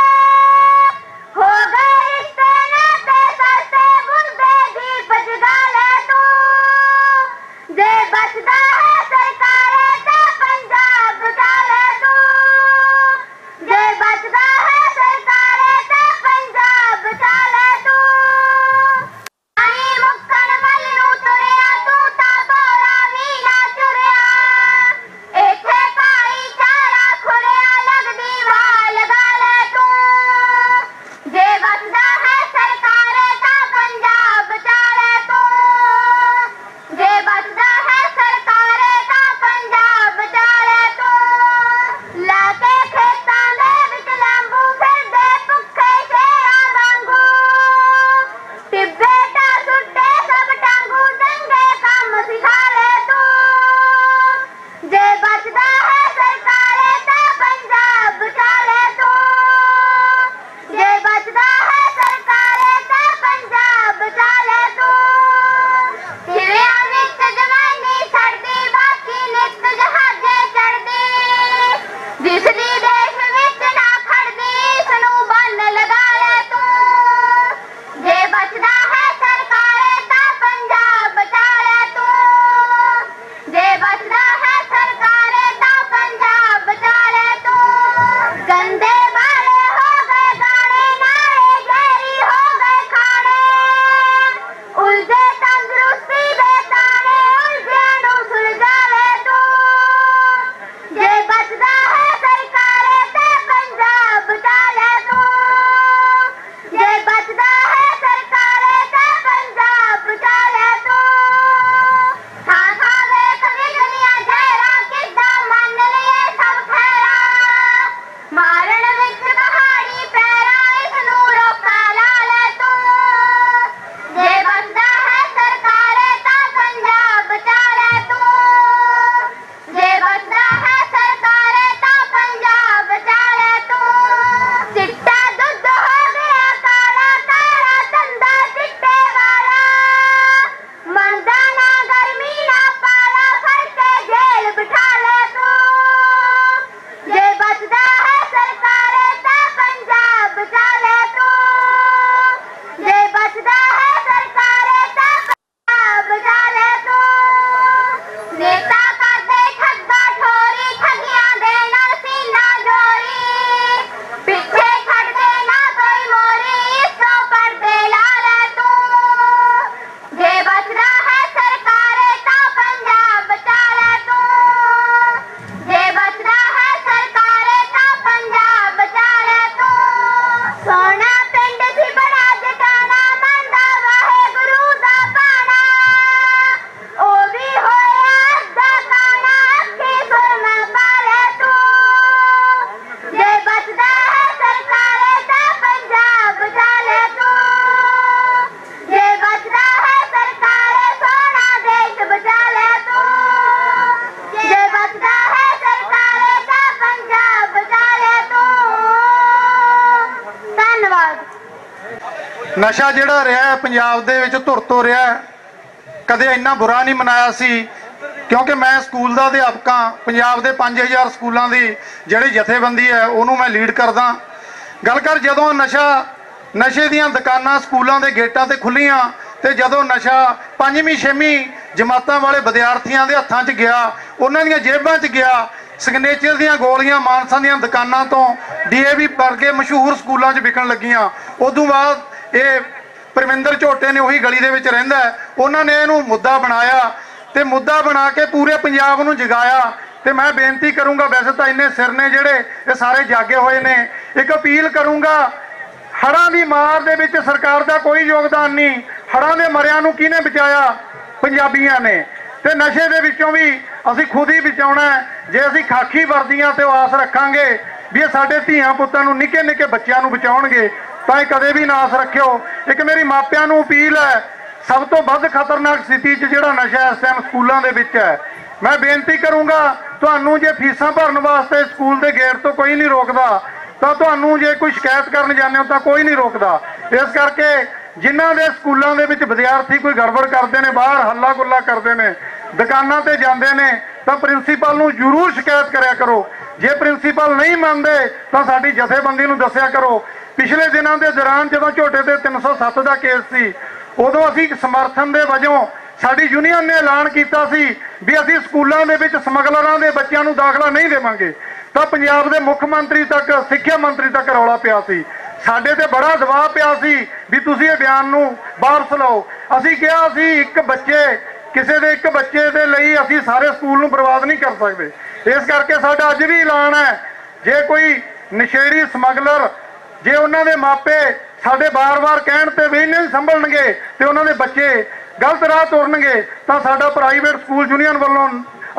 ਹੋ ਗਏ ਰਿਸ਼ਤੇ ਨਾਤੇ ਸਸਤੇ, ਗੁੰਦੇ ਦੀ ਬਚਗਾ ਲੈ ਤੂੰ, ਜੇ ਬਚਦਾ ਹੈ ਸਰਕਾਰੇ ਤਾਂ ਪੰਜਾਬ ਬਚਾ ਲੈ ਤੂੰ, ਜੇ ਬਚਦਾ ਹੈ ਸਰਕਾਰੇ ਤਾਂ ਪੰਜਾਬ ਬਚਾ ਲੈ ਤੂੰ। ਪਾਣੀ ਮੁੱਕਣ ਵੱਲ ਨੂੰ ਤੁਰਿਆ ਤੂੰ ਤਾਂ ਭੋਰਾ ਨਸ਼ਾ ਜਿਹੜਾ ਰਿਹਾ ਹੈ ਪੰਜਾਬ ਦੇ ਵਿੱਚ ਧੁਰ ਤੋਂ ਰਿਹਾ ਹੈ। ਕਦੇ ਇੰਨਾ ਬੁਰਾ ਨਹੀਂ ਮਨਾਇਆ ਸੀ, ਕਿਉਂਕਿ ਮੈਂ ਸਕੂਲ ਦਾ ਅਧਿਆਪਕ ਹਾਂ। ਪੰਜਾਬ ਦੇ 5000 ਸਕੂਲਾਂ ਦੀ ਜਿਹੜੀ ਜਥੇਬੰਦੀ ਹੈ ਉਹਨੂੰ ਮੈਂ ਲੀਡ ਕਰਦਾ। ਗੱਲ ਕਰ ਜਦੋਂ ਨਸ਼ੇ ਦੀਆਂ ਦੁਕਾਨਾਂ ਸਕੂਲਾਂ ਦੇ ਗੇਟਾਂ ਤੇ ਖੁੱਲੀਆਂ ਤੇ ਜਦੋਂ ਨਸ਼ਾ 5ਵੀਂ 6ਵੀਂ ਜਮਾਤਾਂ ਵਾਲੇ ਵਿਦਿਆਰਥੀਆਂ ਦੇ ਹੱਥਾਂ 'ਚ ਗਿਆ, ਉਹਨਾਂ ਦੀਆਂ ਜੇਬਾਂ 'ਚ ਗਿਆ, ਸਿਗਨੇਚਰ ਦੀਆਂ ਗੋਲੀਆਂ ਮਾਨਸਾ ਦੀਆਂ ਦੁਕਾਨਾਂ ਤੋਂ DAV ਵਰਗੇ ਮਸ਼ਹੂਰ ਸਕੂਲਾਂ 'ਚ ਵਿਕਣ ਲੱਗੀਆਂ। ਉਦੋਂ ਬਾਅਦ ਇਹ ਪਰਵਿੰਦਰ ਝੋਟੇ ਨੇ, ਉਹੀ ਗਲੀ ਦੇ ਵਿੱਚ ਰਹਿੰਦਾ, ਉਹਨਾਂ ਨੇ ਇਹਨੂੰ ਮੁੱਦਾ ਬਣਾਇਆ ਤੇ ਮੁੱਦਾ ਬਣਾ ਕੇ ਪੂਰੇ ਪੰਜਾਬ ਨੂੰ ਜਗਾਇਆ। ਤੇ ਮੈਂ ਬੇਨਤੀ ਕਰੂੰਗਾ, ਵੈਸੇ ਤਾਂ ਇੰਨੇ ਸਿਰ ਨੇ ਜਿਹੜੇ ਇਹ ਸਾਰੇ ਜਾਗੇ ਹੋਏ ਨੇ, ਇੱਕ ਅਪੀਲ ਕਰੂੰਗਾ, ਹੜ੍ਹਾਂ ਦੀ ਮਾਰ ਦੇ ਵਿੱਚ ਸਰਕਾਰ ਦਾ ਕੋਈ ਯੋਗਦਾਨ ਨਹੀਂ। ਹੜ੍ਹਾਂ ਦੇ ਮਰਿਆਂ ਨੂੰ ਕਿਹਨੇ ਬਚਾਇਆ? ਪੰਜਾਬੀਆਂ ਨੇ। ਤੇ ਨਸ਼ੇ ਦੇ ਵਿੱਚੋਂ ਵੀ ਅਸੀਂ ਖੁਦ ਹੀ ਬਚਾਉਣਾ ਹੈ। ਜੇ ਅਸੀਂ ਖਾਕੀ ਵਰਦੀਆਂ ਤੇ ਆਸ ਰੱਖਾਂਗੇ ਵੀ ਇਹ ਸਾਡੇ ਧੀਆਂ ਪੁੱਤਾਂ ਨੂੰ, ਨਿੱਕੇ ਨਿੱਕੇ ਬੱਚਿਆਂ ਨੂੰ ਬਚਾਉਣਗੇ, ਤਾਂ ਇਹ ਕਦੇ ਵੀ ਨਾ ਆਸ ਰੱਖਿਓ। ਇੱਕ ਮੇਰੀ ਮਾਪਿਆਂ ਨੂੰ ਅਪੀਲ ਹੈ, ਸਭ ਤੋਂ ਵੱਧ ਖਤਰਨਾਕ ਸਥਿਤੀ 'ਚ ਜਿਹੜਾ ਨਸ਼ਾ ਇਸ ਟਾਈਮ ਸਕੂਲਾਂ ਦੇ ਵਿੱਚ ਹੈ। ਮੈਂ ਬੇਨਤੀ ਕਰੂੰਗਾ, ਤੁਹਾਨੂੰ ਜੇ ਫੀਸਾਂ ਭਰਨ ਵਾਸਤੇ ਸਕੂਲ ਦੇ ਗੇਟ ਤੋਂ ਕੋਈ ਨਹੀਂ ਰੋਕਦਾ, ਤਾਂ ਤੁਹਾਨੂੰ ਜੇ ਕੋਈ ਸ਼ਿਕਾਇਤ ਕਰਨ ਜਾਂਦੇ ਹੋ ਤਾਂ ਕੋਈ ਨਹੀਂ ਰੋਕਦਾ। ਇਸ ਕਰਕੇ ਜਿਨ੍ਹਾਂ ਦੇ ਸਕੂਲਾਂ ਦੇ ਵਿੱਚ ਵਿਦਿਆਰਥੀ ਕੋਈ ਗੜਬੜ ਕਰਦੇ ਨੇ, ਬਾਹਰ ਹੱਲਾ ਗੁੱਲਾ ਕਰਦੇ ਨੇ, ਦੁਕਾਨਾਂ ਤੇ ਜਾਂਦੇ ਨੇ, ਤਾਂ ਪ੍ਰਿੰਸੀਪਲ ਨੂੰ ਜ਼ਰੂਰ ਸ਼ਿਕਾਇਤ ਕਰਿਆ ਕਰੋ। ਜੇ ਪ੍ਰਿੰਸੀਪਲ ਨਹੀਂ ਮੰਨਦੇ ਤਾਂ ਸਾਡੀ ਜਥੇਬੰਦੀ ਨੂੰ ਦੱਸਿਆ ਕਰੋ। ਪਿਛਲੇ ਦਿਨਾਂ ਦੇ ਦੌਰਾਨ ਜਦੋਂ ਝੋਟੇ ਤੇ 307 ਦਾ ਕੇਸ ਸੀ, ਉਦੋਂ ਅਸੀਂ ਸਮਰਥਨ ਦੇ ਵਜੋਂ ਸਾਡੀ ਯੂਨੀਅਨ ਨੇ ਐਲਾਨ ਕੀਤਾ ਸੀ ਵੀ ਅਸੀਂ ਸਕੂਲਾਂ ਦੇ ਵਿੱਚ ਸਮਗਲਰਾਂ ਦੇ ਬੱਚਿਆਂ ਨੂੰ ਦਾਖਲਾ ਨਹੀਂ ਦੇਵਾਂਗੇ। ਤਾਂ ਪੰਜਾਬ ਦੇ ਮੁੱਖ ਮੰਤਰੀ ਤੱਕ, ਸਿੱਖਿਆ ਮੰਤਰੀ ਤੱਕ ਰੌਲਾ ਪਿਆ ਸੀ। ਸਾਡੇ ਤੇ ਬੜਾ ਦਬਾਅ ਪਿਆ ਸੀ ਵੀ ਤੁਸੀਂ ਇਹ ਬਿਆਨ ਨੂੰ ਵਾਪਸ ਲਓ। ਅਸੀਂ ਕਿਹਾ ਸੀ ਕਿਸੇ ਦੇ ਇੱਕ ਬੱਚੇ ਦੇ ਲਈ ਅਸੀਂ ਸਾਰੇ ਸਕੂਲ ਨੂੰ ਬਰਬਾਦ ਨਹੀਂ ਕਰ ਸਕਦੇ। ਇਸ ਕਰਕੇ ਸਾਡਾ ਅੱਜ ਵੀ ਐਲਾਨ ਹੈ, ਜੇ ਕੋਈ ਨਸ਼ੇੜੀ ਸਮਗਲਰ, ਜੇ ਉਹਨਾਂ ਦੇ ਮਾਪੇ ਸਾਡੇ ਬਾਰ-ਬਾਰ ਕਹਿਣ ਤੇ ਵੀ ਨਹੀਂ ਸੰਭਲਣਗੇ ਤੇ ਉਹਨਾਂ ਦੇ ਬੱਚੇ ਗਲਤ ਰਾਹ ਤੁਰਨਗੇ, ਤਾਂ ਸਾਡਾ ਪ੍ਰਾਈਵੇਟ ਸਕੂਲ ਯੂਨੀਅਨ ਵੱਲੋਂ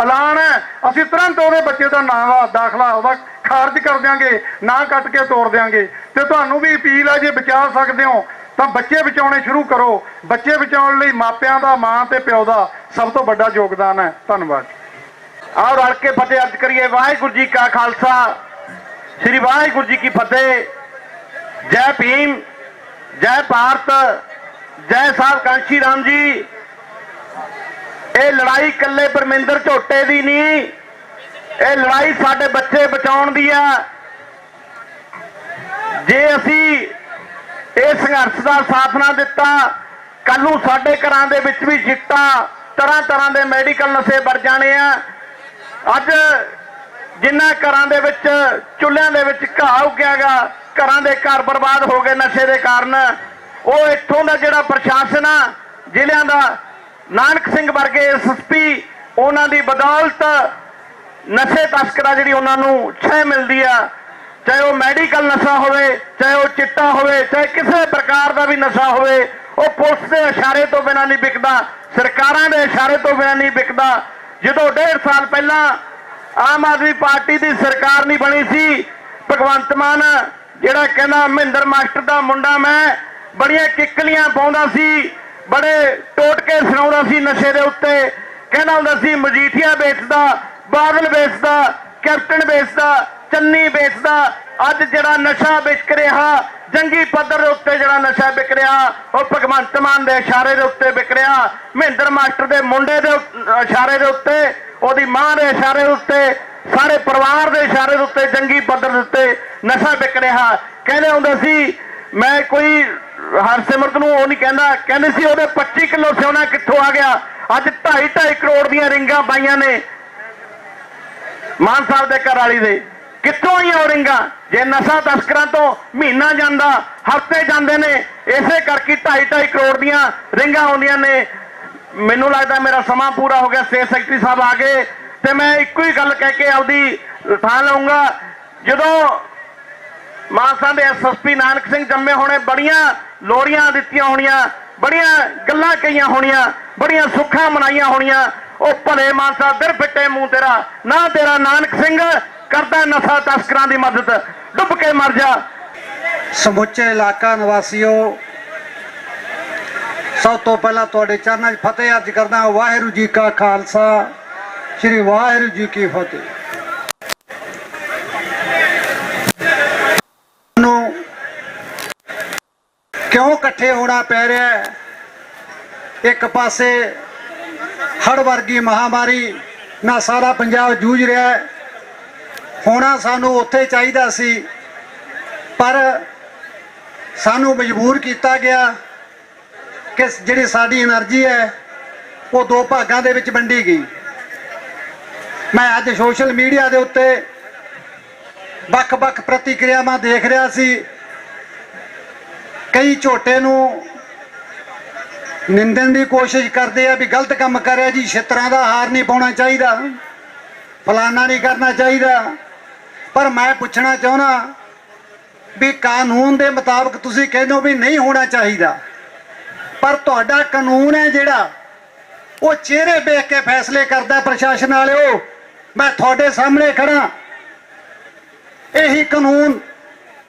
ਐਲਾਨ ਹੈ, ਅਸੀਂ ਤੁਰੰਤ ਉਹਦੇ ਬੱਚੇ ਦਾ ਨਾਂ ਦਾ ਦਾਖਲਾ ਉਹਦਾ ਖਾਰਜ ਕਰ ਦਿਆਂਗੇ, ਨਾਂ ਕੱਟ ਕੇ ਤੋੜ ਦਿਆਂਗੇ। ਤੇ ਤੁਹਾਨੂੰ ਵੀ ਅਪੀਲ ਹੈ, ਜੇ ਬਚਾ ਸਕਦੇ ਹੋ ਤਾਂ ਬੱਚੇ ਬਚਾਉਣੇ ਸ਼ੁਰੂ ਕਰੋ। ਬੱਚੇ ਬਚਾਉਣ ਲਈ ਮਾਪਿਆਂ ਦਾ, ਮਾਂ ਤੇ ਪਿਓ ਦਾ ਸਭ ਤੋਂ ਵੱਡਾ ਯੋਗਦਾਨ ਹੈ। ਧੰਨਵਾਦ। ਆਓ ਰਲ ਕੇ ਫਤਿਹ ਅਰਜ਼ ਕਰੀਏ। ਵਾਹਿਗੁਰੂ ਜੀ ਕਾ ਖਾਲਸਾ, ਸ੍ਰੀ ਵਾਹਿਗੁਰੂ ਜੀ ਕੀ ਫਤਿਹ। ਜੈ ਭੀਮ, ਜੈ ਭਾਰਤ, ਜੈ ਸਾਹਿਬ ਕਾਂਸ਼ੀ ਰਾਮ ਜੀ। ਇਹ ਲੜਾਈ ਇਕੱਲੇ ਪਰਮਿੰਦਰ ਝੋਟੇ ਦੀ ਨਹੀਂ, ਇਹ ਲੜਾਈ ਸਾਡੇ ਬੱਚੇ ਬਚਾਉਣ ਦੀ ਆ। ਜੇ ਅਸੀਂ ਇਹ ਸੰਘਰਸ਼ ਦਾ ਸਾਥ ਨਾ ਦਿੱਤਾ, ਕੱਲ ਨੂੰ ਸਾਡੇ ਘਰਾਂ ਦੇ ਵਿੱਚ ਵੀ ਚਿੱਟਾ, ਤਰ੍ਹਾਂ ਤਰ੍ਹਾਂ ਦੇ ਮੈਡੀਕਲ ਨਸ਼ੇ ਵਰ ਜਾਣੇ ਆ। ਅੱਜ ਜਿਨ੍ਹਾਂ ਘਰਾਂ ਦੇ ਵਿੱਚ, ਚੁੱਲ੍ਹਿਆਂ ਦੇ ਵਿੱਚ ਘਾਹ ਉੱਗਿਆਗਾ, ਘਰਾਂ ਦੇ ਘਰ ਬਰਬਾਦ ਹੋ ਗਏ ਨਸ਼ੇ ਦੇ ਕਾਰਨ, ਉਹ ਇੱਥੋਂ ਦਾ ਜਿਹੜਾ ਪ੍ਰਸ਼ਾਸਨ ਆ ਜ਼ਿਲ੍ਹਿਆਂ ਦਾ, ਨਾਨਕ ਸਿੰਘ ਵਰਗੇ SSP, ਉਹਨਾਂ ਦੀ ਬਦੌਲਤ ਨਸ਼ੇ ਤਸਕਰਾਂ ਜਿਹੜੀ ਉਹਨਾਂ ਨੂੰ ਛੇ ਮਿਲਦੀ ਆ। ਚਾਹੇ ਉਹ ਮੈਡੀਕਲ ਨਸ਼ਾ ਹੋਵੇ, ਚਾਹੇ ਉਹ ਚਿੱਟਾ ਹੋਵੇ, ਚਾਹੇ ਕਿਸੇ ਪ੍ਰਕਾਰ ਦਾ ਵੀ ਨਸ਼ਾ ਹੋਵੇ, ਉਹ ਪੁਲਿਸ ਦੇ ਇਸ਼ਾਰੇ ਤੋਂ ਬਿਨਾਂ ਨਹੀਂ ਵਿਕਦਾ, ਸਰਕਾਰਾਂ ਦੇ ਇਸ਼ਾਰੇ ਤੋਂ ਬਿਨਾਂ ਨਹੀਂ ਵਿਕਦਾ। ਜਦੋਂ 1.5 ਸਾਲ ਪਹਿਲਾਂ ਆਮ ਆਦਮੀ ਪਾਰਟੀ ਦੀ ਸਰਕਾਰ ਨਹੀਂ ਬਣੀ ਸੀ, ਭਗਵੰਤ ਮਾਨ ਜਿਹੜਾ ਕਹਿੰਦਾ ਮਹਿੰਦਰ ਮਾਸਟਰ ਦਾ ਮੁੰਡਾ, ਮੈਂ ਬੜੀਆਂ ਕਿੱਕਲੀਆਂ ਪਾਉਂਦਾ ਸੀ, ਬੜੇ ਟੋਟਕੇ ਸੁਣਾਉਂਦਾ ਸੀ ਨਸ਼ੇ ਦੇ ਉੱਤੇ, ਕਹਿੰਦਾ ਹੁੰਦਾ ਸੀ ਮਜੀਠੀਆ ਵੇਚਦਾ, ਬਾਦਲ ਵੇਚਦਾ, ਕੈਪਟਨ ਵੇਚਦਾ, ਚੰਨੀ ਵੇਚਦਾ। ਅੱਜ ਜਿਹੜਾ ਨਸ਼ਾ ਵਿਕ ਰਿਹਾ, ਜੰਗੀ ਪੱਧਰ ਦੇ ਉੱਤੇ ਜਿਹੜਾ ਨਸ਼ਾ ਵਿਕ ਰਿਹਾ, ਉਹ ਭਗਵੰਤ ਮਾਨ ਦੇ ਇਸ਼ਾਰੇ ਦੇ ਉੱਤੇ ਵਿਕ ਰਿਹਾ, ਮਹਿੰਦਰ ਮਾਸਟਰ ਦੇ ਮੁੰਡੇ ਦੇ ਇਸ਼ਾਰੇ ਦੇ ਉੱਤੇ, ਉਹਦੀ ਮਾਂ ਦੇ ਇਸ਼ਾਰੇ ਦੇ ਉੱਤੇ, ਸਾਰੇ ਪਰਿਵਾਰ ਦੇ ਇਸ਼ਾਰੇ ਦੇ ਉੱਤੇ, ਜੰਗੀ ਪੱਧਰ ਦੇ ਉੱਤੇ ਨਸ਼ਾ ਵਿਕ ਰਿਹਾ। ਕਹਿੰਦੇ ਹੁੰਦੇ ਸੀ, ਮੈਂ ਕੋਈ ਹਰਸਿਮਰਤ ਨੂੰ ਉਹ ਨਹੀਂ ਕਹਿੰਦਾ, ਕਹਿੰਦੇ ਸੀ ਉਹਦੇ 25 ਕਿਲੋ ਸੋਨਾ ਕਿੱਥੋਂ ਆ ਗਿਆ। ਅੱਜ 2.5 ਕਰੋੜ ਦੀਆਂ ਰਿੰਗਾਂ ਪਾਈਆਂ ਨੇ ਮਾਨ ਸਾਹਿਬ ਦੇ ਘਰ ਵਾਲੀ ਦੇ, ਕਿੱਥੋਂ ਆਈਆਂ ਉਹ ਰਿੰਗਾਂ? ਜੇ ਨਸ਼ਾ ਤਸਕਰਾਂ ਤੋਂ ਮਹੀਨਾ ਜਾਂਦਾ, ਹਫ਼ਤੇ ਜਾਂਦੇ ਨੇ, ਇਸੇ ਕਰਕੇ 2.5 ਕਰੋੜ ਦੀਆਂ ਰਿੰਗਾਂ ਆਉਂਦੀਆਂ ਨੇ। ਮੈਨੂੰ ਲੱਗਦਾ ਮੇਰਾ ਸਮਾਂ ਪੂਰਾ ਹੋ ਗਿਆ, ਸਟੇਟ ਸੈਕਟਰੀ ਸਾਹਿਬ ਆ ਗਏ, ਤੇ ਮੈਂ ਇੱਕੋ ਹੀ ਗੱਲ ਕਹਿ ਕੇ ਆਪਦੀ ਥਾਂ ਲਊਂਗਾ। ਜਦੋਂ ਮਾਨ ਸਾਹਿਬ ਦੇ SSP ਨਾਨਕ ਸਿੰਘ ਜੰਮੇ ਹੋਣੇ, ਬੜੀਆਂ ਲੋੜੀਆਂ ਦਿੱਤੀਆਂ ਹੋਣੀਆਂ, ਬੜੀਆਂ ਗੱਲਾਂ ਕਹੀਆਂ ਹੋਣੀਆਂ, ਬੜੀਆਂ ਸੁੱਖਾਂ ਮਨਾਈਆਂ ਹੋਣੀਆਂ। ਉਹ ਭਲੇ ਮਾਨ ਸਾਹਿਬ, ਦਿਰ ਫਿੱਟੇ ਮੂੰਹ ਤੇਰਾ, ਨਾ ਤੇਰਾ ਨਾਨਕ ਸਿੰਘ ਕਰਦਾ ਨਸ਼ਾ ਤਸਕਰਾਂ ਦੀ ਮਦਦ, ਡੁੱਬ ਕੇ ਮਰ ਜਾ। ਸਮੁੱਚੇ ਇਲਾਕਾ ਨਿਵਾਸੀਓ, ਸਭ ਤੋਂ ਪਹਿਲਾਂ ਤੁਹਾਡੇ ਚਰਨਾਂ 'ਚ ਫਤਿਹ ਅਰਜ਼ ਕਰਦਾ। ਵਾਹਿਗੁਰੂ ਜੀ ਕਾ ਖਾਲਸਾ, ਸ੍ਰੀ ਵਾਹਿਗੁਰੂ ਜੀ ਕੀ ਫਤਿਹ। ਕਿਉਂ ਇਕੱਠੇ ਇਕੱਠੇ ਹੋਣਾ ਪੈ ਰਿਹਾ ਹੈ। ਇੱਕ ਪਾਸੇ ਹੜ੍ਹ ਵਰਗੀ ਮਹਾਮਾਰੀ ਨਾਲ ਸਾਰਾ ਪੰਜਾਬ ਜੂਝ ਰਿਹਾ ਹੈ। ਹੋਣਾ ਸਾਨੂੰ ਉੱਥੇ ਚਾਹੀਦਾ ਸੀ, ਪਰ ਸਾਨੂੰ ਮਜਬੂਰ ਕੀਤਾ ਗਿਆ ਕਿ ਜਿਹੜੀ ਸਾਡੀ એનર્ਜੀ ਹੈ ਉਹ ਦੋ ਭਾਗਾਂ ਦੇ ਵਿੱਚ ਵੰਡੀ ਗਈ। ਮੈਂ ਅੱਜ ਸੋਸ਼ਲ ਮੀਡੀਆ ਦੇ ਉੱਤੇ ਵੱਖ-ਵੱਖ ਪ੍ਰਤੀਕਿਰਿਆਵਾਂ ਦੇਖ ਰਿਹਾ ਸੀ। ਕਈ ਝੋਟੇ ਨੂੰ ਨਿੰਦਣ ਦੀ ਕੋਸ਼ਿਸ਼ ਕਰਦੇ ਆ ਵੀ ਗਲਤ ਕੰਮ ਕਰਿਆ ਜੀ, ਛਿੱਤਰਾਂ ਦਾ ਹਾਰ ਨਹੀਂ ਪਾਉਣਾ ਚਾਹੀਦਾ, ਫਲਾਨਾ ਨਹੀਂ ਕਰਨਾ ਚਾਹੀਦਾ। ਪਰ ਮੈਂ ਪੁੱਛਣਾ ਚਾਹੁੰਦਾ ਵੀ ਕਾਨੂੰਨ ਦੇ ਮੁਤਾਬਕ ਤੁਸੀਂ ਕਹਿੰਦੇ ਹੋ ਵੀ ਨਹੀਂ ਹੋਣਾ ਚਾਹੀਦਾ, ਪਰ ਤੁਹਾਡਾ ਕਾਨੂੰਨ ਹੈ ਜਿਹੜਾ ਉਹ ਚਿਹਰੇ ਵੇਖ ਕੇ ਫੈਸਲੇ ਕਰਦਾ ਪ੍ਰਸ਼ਾਸਨ ਵਾਲਿਓ। ਮੈਂ ਤੁਹਾਡੇ ਸਾਹਮਣੇ ਖੜਾ, ਇਹੀ ਕਾਨੂੰਨ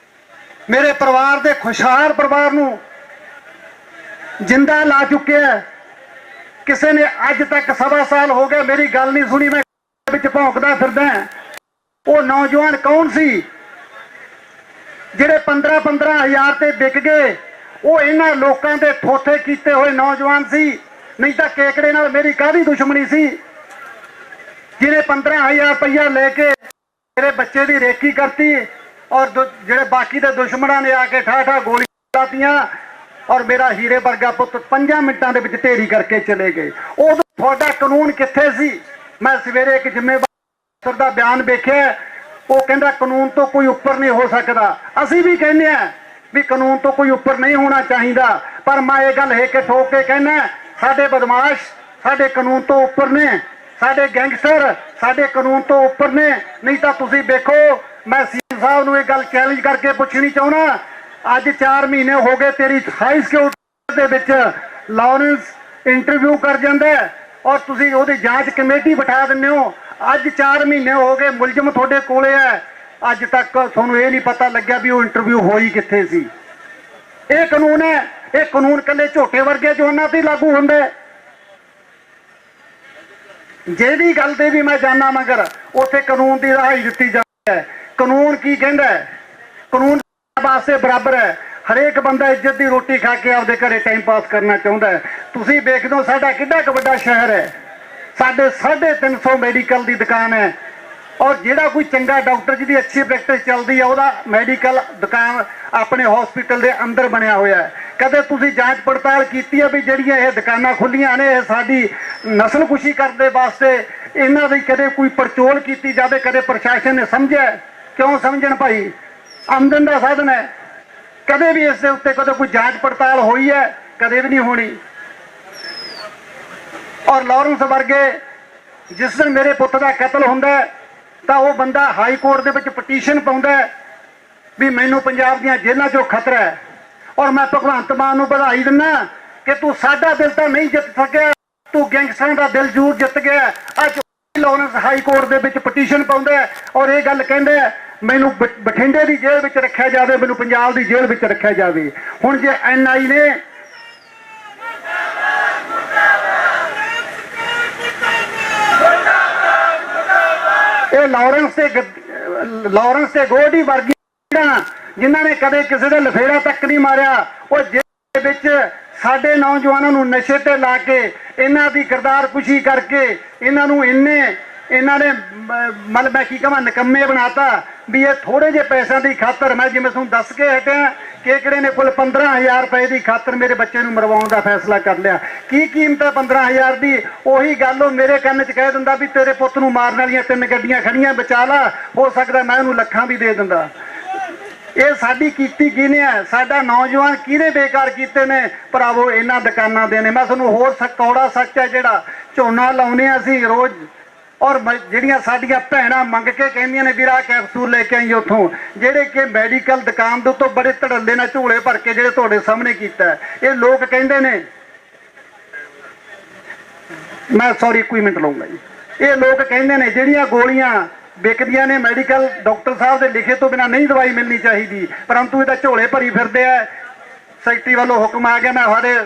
ਮੇਰੇ ਪਰਿਵਾਰ ਦੇ ਖੁਸ਼ਹਾਲ ਪਰਿਵਾਰ ਨੂੰ ਜਿੰਦਾ ਲਾ ਚੁੱਕਿਆ। ਕਿਸੇ ਨੇ ਅੱਜ ਤੱਕ 1.25 ਸਾਲ ਹੋ ਗਏ ਮੇਰੀ ਗੱਲ ਨਹੀਂ ਸੁਣੀ, ਮੈਂ ਵਿੱਚ ਭੌਂਕਦਾ ਫਿਰਦਾ। ਉਹ ਨੌਜਵਾਨ ਕੌਣ ਸੀ ਜਿਹੜੇ 15-15 ਹਜ਼ਾਰ ਤੇ ਵਿਕ ਗਏ? ਉਹ ਇਹਨਾਂ ਲੋਕਾਂ ਦੇ ਥੋਥੇ ਕੀਤੇ ਹੋਏ ਨੌਜਵਾਨ ਸੀ, ਨਹੀਂ ਤਾਂ ਕੇਕੜੇ ਨਾਲ ਮੇਰੀ ਕਾਹਦੀ ਦੁਸ਼ਮਣੀ ਸੀ? ਜਿਹਨੇ 15,000 ਰੁਪਈਆ ਲੈ ਕੇ ਮੇਰੇ ਬੱਚੇ ਦੀ ਰੇਕੀ ਕਰਤੀ, ਔਰ ਜਿਹੜੇ ਬਾਕੀ ਦੇ ਦੁਸ਼ਮਣਾਂ ਨੇ ਆ ਕੇ ਠਾਠਾ ਗੋਲੀਆਂ ਲਾਤੀਆਂ, ਔਰ ਮੇਰਾ ਹੀਰੇ ਵਰਗਾ ਪੁੱਤ 5 ਮਿੰਟਾਂ ਦੇ ਵਿੱਚ ਢੇਰੀ ਕਰਕੇ ਚਲੇ ਗਏ। ਉਦੋਂ ਤੁਹਾਡਾ ਕਾਨੂੰਨ ਕਿੱਥੇ ਸੀ? ਮੈਂ ਸਵੇਰੇ ਇੱਕ ਜ਼ਿੰਮੇਵਾਰ ਦਾ ਬਿਆਨ ਵੇਖਿਆ, ਉਹ ਕਹਿੰਦਾ ਕਾਨੂੰਨ ਤੋਂ ਕੋਈ ਉੱਪਰ ਨਹੀਂ ਹੋ ਸਕਦਾ। ਅਸੀਂ ਵੀ ਕਹਿੰਦੇ ਆ ਵੀ ਕਾਨੂੰਨ ਤੋਂ ਕੋਈ ਉੱਪਰ ਨਹੀਂ ਹੋਣਾ ਚਾਹੀਦਾ, ਪਰ ਮੈਂ ਇਹ ਗੱਲ ਹੈ ਕਿ ਠੋਕ ਕੇ ਕਹਿਣਾ ਸਾਡੇ ਬਦਮਾਸ਼ ਸਾਡੇ ਕਾਨੂੰਨ ਤੋਂ ਉੱਪਰ ਨੇ, ਸਾਡੇ ਗੈਂਗਸਟਰ ਸਾਡੇ ਕਾਨੂੰਨ ਤੋਂ ਉੱਪਰ ਨੇ। ਨਹੀਂ ਤਾਂ ਤੁਸੀਂ ਵੇਖੋ, ਮੈਂ ਸੀਐਮ ਸਾਹਿਬ ਨੂੰ ਇਹ ਗੱਲ ਚੈਲੰਜ ਕਰਕੇ ਪੁੱਛਣੀ ਚਾਹੁੰਦਾ, ਅੱਜ 4 ਮਹੀਨੇ ਹੋ ਗਏ ਤੇਰੀ ਹਾਈ ਸਿਕਿਉਰਿਟੀ ਦੇ ਵਿੱਚ ਲਾਰੈਂਸ ਇੰਟਰਵਿਊ ਕਰ ਜਾਂਦਾ ਔਰ ਤੁਸੀਂ ਉਹਦੀ ਜਾਂਚ ਕਮੇਟੀ ਬਿਠਾ ਦਿੰਦੇ ਹੋ। ਅੱਜ 4 ਮਹੀਨੇ ਹੋ ਗਏ ਮੁਲਜ਼ਮ ਤੁਹਾਡੇ ਕੋਲੇ ਹੈ, ਅੱਜ ਤੱਕ ਤੁਹਾਨੂੰ ਇਹ ਨਹੀਂ ਪਤਾ ਲੱਗਿਆ ਵੀ ਉਹ ਇੰਟਰਵਿਊ ਹੋਈ ਕਿੱਥੇ ਸੀ। ਇਹ ਕਾਨੂੰਨ ਹੈ, ਇਹ ਕਾਨੂੰਨ ਕੱਲੇ ਝੋਟੇ ਵਰਗੇ ਜਵਾਨਾਂ ਤੇ ਲਾਗੂ ਹੁੰਦਾ ਹੈ। ਜਿਹੜੀ ਗੱਲ ਤੇ ਵੀ ਮੈਂ ਜਾਣਾ ਮਗਰ ਉੱਥੇ ਕਾਨੂੰਨ ਦੀ ਰਿਹਾਈ ਦਿੱਤੀ ਜਾਂਦੀ ਹੈ। ਕਾਨੂੰਨ ਕੀ ਕਹਿੰਦਾ ਹੈ? ਕਾਨੂੰਨ ਵਾਸਤੇ ਬਰਾਬਰ ਹੈ। ਹਰੇਕ ਬੰਦਾ ਇੱਜ਼ਤ ਦੀ ਰੋਟੀ ਖਾ ਕੇ ਆਪਦੇ ਘਰੇ ਟਾਈਮ ਪਾਸ ਕਰਨਾ ਚਾਹੁੰਦਾ ਹੈ। ਤੁਸੀਂ ਵੇਖਦੇ ਹੋ ਸਾਡਾ ਕਿੰਨਾ ਕੁ ਵੱਡਾ ਸ਼ਹਿਰ ਹੈ, ਸਾਡੇ 350 ਮੈਡੀਕਲ ਦੀ ਦੁਕਾਨ ਹੈ, ਔਰ ਜਿਹੜਾ ਕੋਈ ਚੰਗਾ ਡਾਕਟਰ ਜਿਹਦੀ ਅੱਛੀ ਪ੍ਰੈਕਟਿਸ ਚੱਲਦੀ ਹੈ ਉਹਦਾ ਮੈਡੀਕਲ ਦੁਕਾਨ ਆਪਣੇ ਹਸਪੀਟਲ ਦੇ ਅੰਦਰ ਬਣਿਆ ਹੋਇਆ ਹੈ। ਕਦੇ ਤੁਸੀਂ ਜਾਂਚ ਪੜਤਾਲ ਕੀਤੀ ਹੈ ਵੀ ਜਿਹੜੀਆਂ ਇਹ ਦੁਕਾਨਾਂ ਖੁੱਲੀਆਂ ਨੇ ਇਹ ਸਾਡੀ ਨਸਲਕੁਸ਼ੀ ਕਰਨ ਦੇ ਵਾਸਤੇ, ਇਹਨਾਂ ਦੀ ਕਦੇ ਕੋਈ ਪੜਚੋਲ ਕੀਤੀ ਜਾਵੇ? ਕਦੇ ਪ੍ਰਸ਼ਾਸਨ ਨੇ ਸਮਝਿਆ? ਕਿਉਂ ਸਮਝਣ ਭਾਈ, ਆਮਦਨ ਦਾ ਸਾਧਨ ਹੈ। ਕਦੇ ਵੀ ਇਸ ਦੇ ਉੱਤੇ ਕਦੇ ਕੋਈ ਜਾਂਚ ਪੜਤਾਲ ਹੋਈ ਹੈ? ਕਦੇ ਵੀ ਨਹੀਂ ਹੋਣੀ। ਔਰ ਲਾਰੈਂਸ ਵਰਗੇ ਜਿਸ ਦਿਨ ਮੇਰੇ ਪੁੱਤ ਦਾ ਕਤਲ ਹੁੰਦਾ ਤਾਂ ਉਹ ਬੰਦਾ ਹਾਈ ਕੋਰਟ ਦੇ ਵਿੱਚ ਪਟੀਸ਼ਨ ਪਾਉਂਦਾ ਵੀ ਮੈਨੂੰ ਪੰਜਾਬ ਦੀਆਂ ਜੇਲ੍ਹਾਂ 'ਚੋਂ ਖਤਰਾ ਹੈ। ਔਰ ਮੈਂ ਭਗਵੰਤ ਮਾਨ ਨੂੰ ਵਧਾਈ ਦਿੰਦਾ ਕਿ ਤੂੰ ਸਾਡਾ ਦਿਲ ਤਾਂ ਨਹੀਂ ਜਿੱਤ ਸਕਿਆ, ਤੂੰ ਗੈਂਗਸਟਰਾਂ ਦਾ ਦਿਲ ਜ਼ਰੂਰ ਜਿੱਤ ਗਿਆ। ਅੱਜ ਲਾਰੈਂਸ ਹਾਈ ਕੋਰਟ ਦੇ ਵਿੱਚ ਪਟੀਸ਼ਨ ਪਾਉਂਦਾ ਔਰ ਇਹ ਗੱਲ ਕਹਿੰਦਾ ਮੈਨੂੰ ਬਠਿੰਡੇ ਦੀ ਜੇਲ੍ਹ ਵਿੱਚ ਰੱਖਿਆ ਜਾਵੇ, ਮੈਨੂੰ ਪੰਜਾਬ ਦੀ ਜੇਲ੍ਹ ਵਿੱਚ ਰੱਖਿਆ ਜਾਵੇ। ਹੁਣ ਜੇ NI ਨੇ ਇਹ ਲਾਰੈਂਸ ਤੇ ਗੋਡੀ ਵਰਗੀ ਜਿਨ੍ਹਾਂ ਨੇ ਕਦੇ ਕਿਸੇ ਦੇ ਲਫੇੜਾ ਤੱਕ ਨਹੀਂ ਮਾਰਿਆ, ਉਹ ਜੇਲ੍ਹ ਵਿੱਚ ਸਾਡੇ ਨੌਜਵਾਨਾਂ ਨੂੰ ਨਸ਼ੇ ਤੇ ਲਾ ਕੇ ਇਹਨਾਂ ਦੀ ਕਿਰਦਾਰਕੁਸ਼ੀ ਕਰਕੇ ਇਹਨਾਂ ਨੂੰ ਇਹਨਾਂ ਨੇ ਮਤਲਬ ਮੈਂ ਕੀ ਕਹਾਂ ਨਿਕੰਮੇ ਬਣਾਤਾ ਵੀ ਇਹ ਥੋੜੇ ਜਿਹੇ ਪੈਸਿਆਂ ਦੀ ਖਾਤਰ, ਮੈਂ ਜਿਵੇਂ ਤੁਹਾਨੂੰ ਦੱਸ ਕੇ ਹਟਿਆ ਕਿ ਕਿਹੜੇ ਨੇ ਕੁੱਲ 15,000 ਰੁਪਏ ਦੀ ਖਾਤਰ ਮੇਰੇ ਬੱਚੇ ਨੂੰ ਮਰਵਾਉਣ ਦਾ ਫੈਸਲਾ ਕਰ ਲਿਆ। ਕੀ ਕੀਮਤ ਹੈ 15,000 ਦੀ? ਉਹੀ ਗੱਲ ਉਹ ਮੇਰੇ ਕੰਨ 'ਚ ਕਹਿ ਦਿੰਦਾ ਵੀ ਤੇਰੇ ਪੁੱਤ ਨੂੰ ਮਾਰਨ ਵਾਲੀਆਂ 3 ਗੱਡੀਆਂ ਖੜੀਆਂ ਬਚਾ ਲਾ, ਹੋ ਸਕਦਾ ਮੈਂ ਉਹਨੂੰ ਲੱਖਾਂ ਵੀ ਦੇ ਦਿੰਦਾ। ਇਹ ਸਾਡੀ ਕੀਤੀ ਕਿਹਨੇ ਹੈ? ਸਾਡਾ ਨੌਜਵਾਨ ਕਿਹਨੇ ਬੇਕਾਰ ਕੀਤੇ ਨੇ? ਭਰਾਵੋ ਇਹਨਾਂ ਦੁਕਾਨਾਂ ਦੇ ਨੇ। ਮੈਂ ਤੁਹਾਨੂੰ ਹੋਰ ਕੌੜਾ ਸੱਚ ਹੈ, ਜਿਹੜਾ ਝੋਨਾ ਲਾਉਨੇ ਆ ਅਸੀਂ ਰੋਜ਼, ਔਰ ਜਿਹੜੀਆਂ ਸਾਡੀਆਂ ਭੈਣਾਂ ਮੰਗ ਕੇ ਕਹਿੰਦੀਆਂ ਨੇ ਵੀਰਾ ਕੈਪਸੂਲ ਲੈ ਕੇ ਆਈ ਉੱਥੋਂ, ਜਿਹੜੇ ਕਿ ਮੈਡੀਕਲ ਦੁਕਾਨ ਦੇ ਉੱਤੋਂ ਬੜੇ ਧੜੱਲੇ ਨਾਲ ਝੋਲੇ ਭਰ ਕੇ ਜਿਹੜੇ ਤੁਹਾਡੇ ਸਾਹਮਣੇ ਕੀਤਾ। ਇਹ ਲੋਕ ਕਹਿੰਦੇ ਨੇ, ਮੈਂ ਸੌਰੀ ਕੋਈ ਮਿੰਟ ਲਊਂਗਾ ਜੀ, ਇਹ ਲੋਕ ਕਹਿੰਦੇ ਨੇ ਜਿਹੜੀਆਂ ਗੋਲੀਆਂ ਵਿਕਦੀਆਂ ਨੇ ਮੈਡੀਕਲ ਡਾਕਟਰ ਸਾਹਿਬ ਦੇ ਲਿਖੇ ਤੋਂ ਬਿਨਾਂ ਨਹੀਂ ਦਵਾਈ ਮਿਲਣੀ ਚਾਹੀਦੀ, ਪਰੰਤੂ ਇਹਦਾ ਝੋਲੇ ਭਰੀ ਫਿਰਦੇ ਆ। ਸੈਕਟਰੀ ਵੱਲੋਂ ਹੁਕਮ ਆ ਗਿਆ, ਮੈਂ ਸਾਡੇ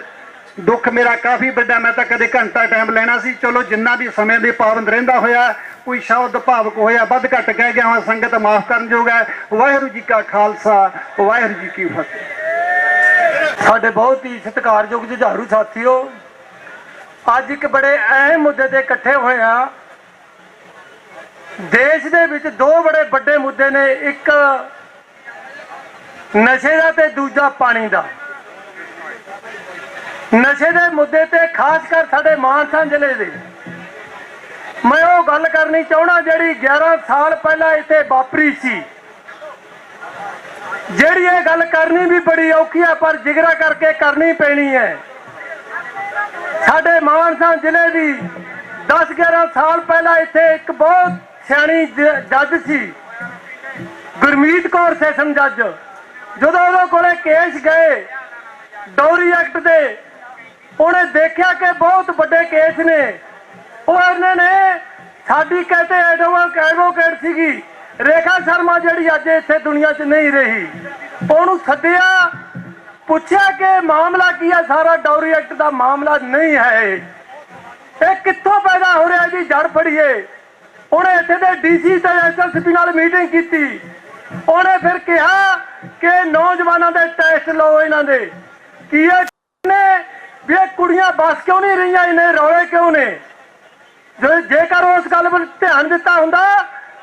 ਦੁੱਖ ਮੇਰਾ ਕਾਫੀ ਵੱਡਾ, ਮੈਂ ਤਾਂ ਕਦੇ ਘੰਟਾ ਟਾਈਮ ਲੈਣਾ ਸੀ, ਚਲੋ ਜਿੰਨਾ ਵੀ ਸਮੇਂ ਦੇ ਪਾਬੰਦ ਰਹਿੰਦਾ ਹੋਇਆ, ਕੋਈ ਸ਼ਬਦ ਭਾਵਕ ਹੋਇਆ ਵੱਧ ਘੱਟ ਕਹਿ ਗਿਆ ਹਾਂ, ਸੰਗਤ ਮਾਫ ਕਰਨ ਯੋਗ ਹੈ। ਵਾਹਿਗੁਰੂ ਜੀ ਕਾ ਖਾਲਸਾ, ਵਾਹਿਗੁਰੂ ਜੀ ਕੀ ਫਤਿਹ। ਸਾਡੇ ਬਹੁਤ ਹੀ ਸਤਿਕਾਰਯੋਗ ਜੁਝਾਰੂ ਸਾਥੀਓ, ਅੱਜ ਇੱਕ ਬੜੇ ਅਹਿਮ ਮੁੱਦੇ ਤੇ ਇਕੱਠੇ ਹੋਏ ਆ। ਦੇਸ਼ ਦੇ ਵਿੱਚ ਦੋ ਬੜੇ ਵੱਡੇ ਮੁੱਦੇ ਨੇ, ਇੱਕ ਨਸ਼ੇ ਦਾ ਤੇ ਦੂਜਾ ਪਾਣੀ ਦਾ। ਨਸ਼ੇ ਦੇ ਮੁੱਦੇ ਤੇ ਖਾਸ ਕਰ ਸਾਡੇ ਮਾਨਸਾ ਜ਼ਿਲ੍ਹੇ ਦੇ ਮੈਂ ਉਹ ਗੱਲ ਕਰਨੀ ਚਾਹਣਾ ਜਿਹੜੀ 11 ਸਾਲ ਪਹਿਲਾਂ ਇੱਥੇ ਵਾਪਰੀ ਸੀ। ਜਿਹੜੀ ਇਹ ਗੱਲ ਕਰਨੀ ਵੀ ਬੜੀ ਔਖੀ ਹੈ, ਪਰ ਜਿਗਰਾ ਕਰਕੇ ਕਰਨੀ ਪੈਣੀ ਹੈ। ਸਾਡੇ ਮਾਨਸਾ ਜ਼ਿਲ੍ਹੇ ਦੀ 10-11 ਸਾਲ ਪਹਿਲਾਂ ਇੱਥੇ ਇੱਕ ਬਹੁਤ ਸਿਆਣੀ ਜੱਜ ਸੀ, ਗੁਰਮੀਤ ਕੌਰ ਸੈਸ਼ਨ ਜੱਜ। ਜਦੋਂ ਉਹਦੇ ਕੋਲੇ ਕੇਸ ਗਏ ਡੋਰੀ ਐਕਟ ਦੇ, ਉਹਨੇ ਦੇਖਿਆ ਕਿ ਬਹੁਤ ਵੱਡੇ ਕੇਸ ਨੇ। ਉਹਨਾਂ ਨੇ ਸਾਡੀ ਕਹਿੰਦੇ ਐਡਵੋਕੇਟ ਸੀਗੀ ਰੇਖਾ ਸ਼ਰਮਾ, ਜਿਹੜੀ ਅੱਜ ਇੱਥੇ ਦੁਨੀਆ 'ਚ ਨਹੀਂ ਰਹੀ, ਉਹਨੂੰ ਸੱਦਿਆ, ਪੁੱਛਿਆ ਕਿ ਮਾਮਲਾ ਕੀ ਹੈ। ਸਾਰਾ ਡੋਰੀ ਐਕਟ ਦਾ ਮਾਮਲਾ ਨਹੀਂ ਹੈ, ਇਹ ਕਿੱਥੋਂ ਪੈਦਾ ਹੋ ਰਿਹਾ ਜੀ, ਜੜ ਫੜੀਏ। ਉਹਨੇ ਇੱਥੇ ਦੇ ਡੀਸੀ ਤੇ ਐਸਐਸਪੀ ਨਾਲ ਮੀਟਿੰਗ ਕੀਤੀ। ਉਹਨੇ ਫਿਰ ਕਿਹਾ ਕਿ ਨੌਜਵਾਨਾਂ ਦੇ ਟੈਸਟ ਲਓ, ਇਹਨਾਂ ਦੇ ਕੀ ਹੈ ਵੀ ਇਹ ਕੁੜੀਆਂ ਬਸ ਕਿਉਂ ਨਹੀਂ ਰਹੀਆਂ, ਇਹਨੇ ਰੌਲੇ ਕਿਉਂ ਨੇ। ਜੇਕਰ ਉਸ ਗੱਲ ਵੱਲ ਧਿਆਨ ਦਿੱਤਾ ਹੁੰਦਾ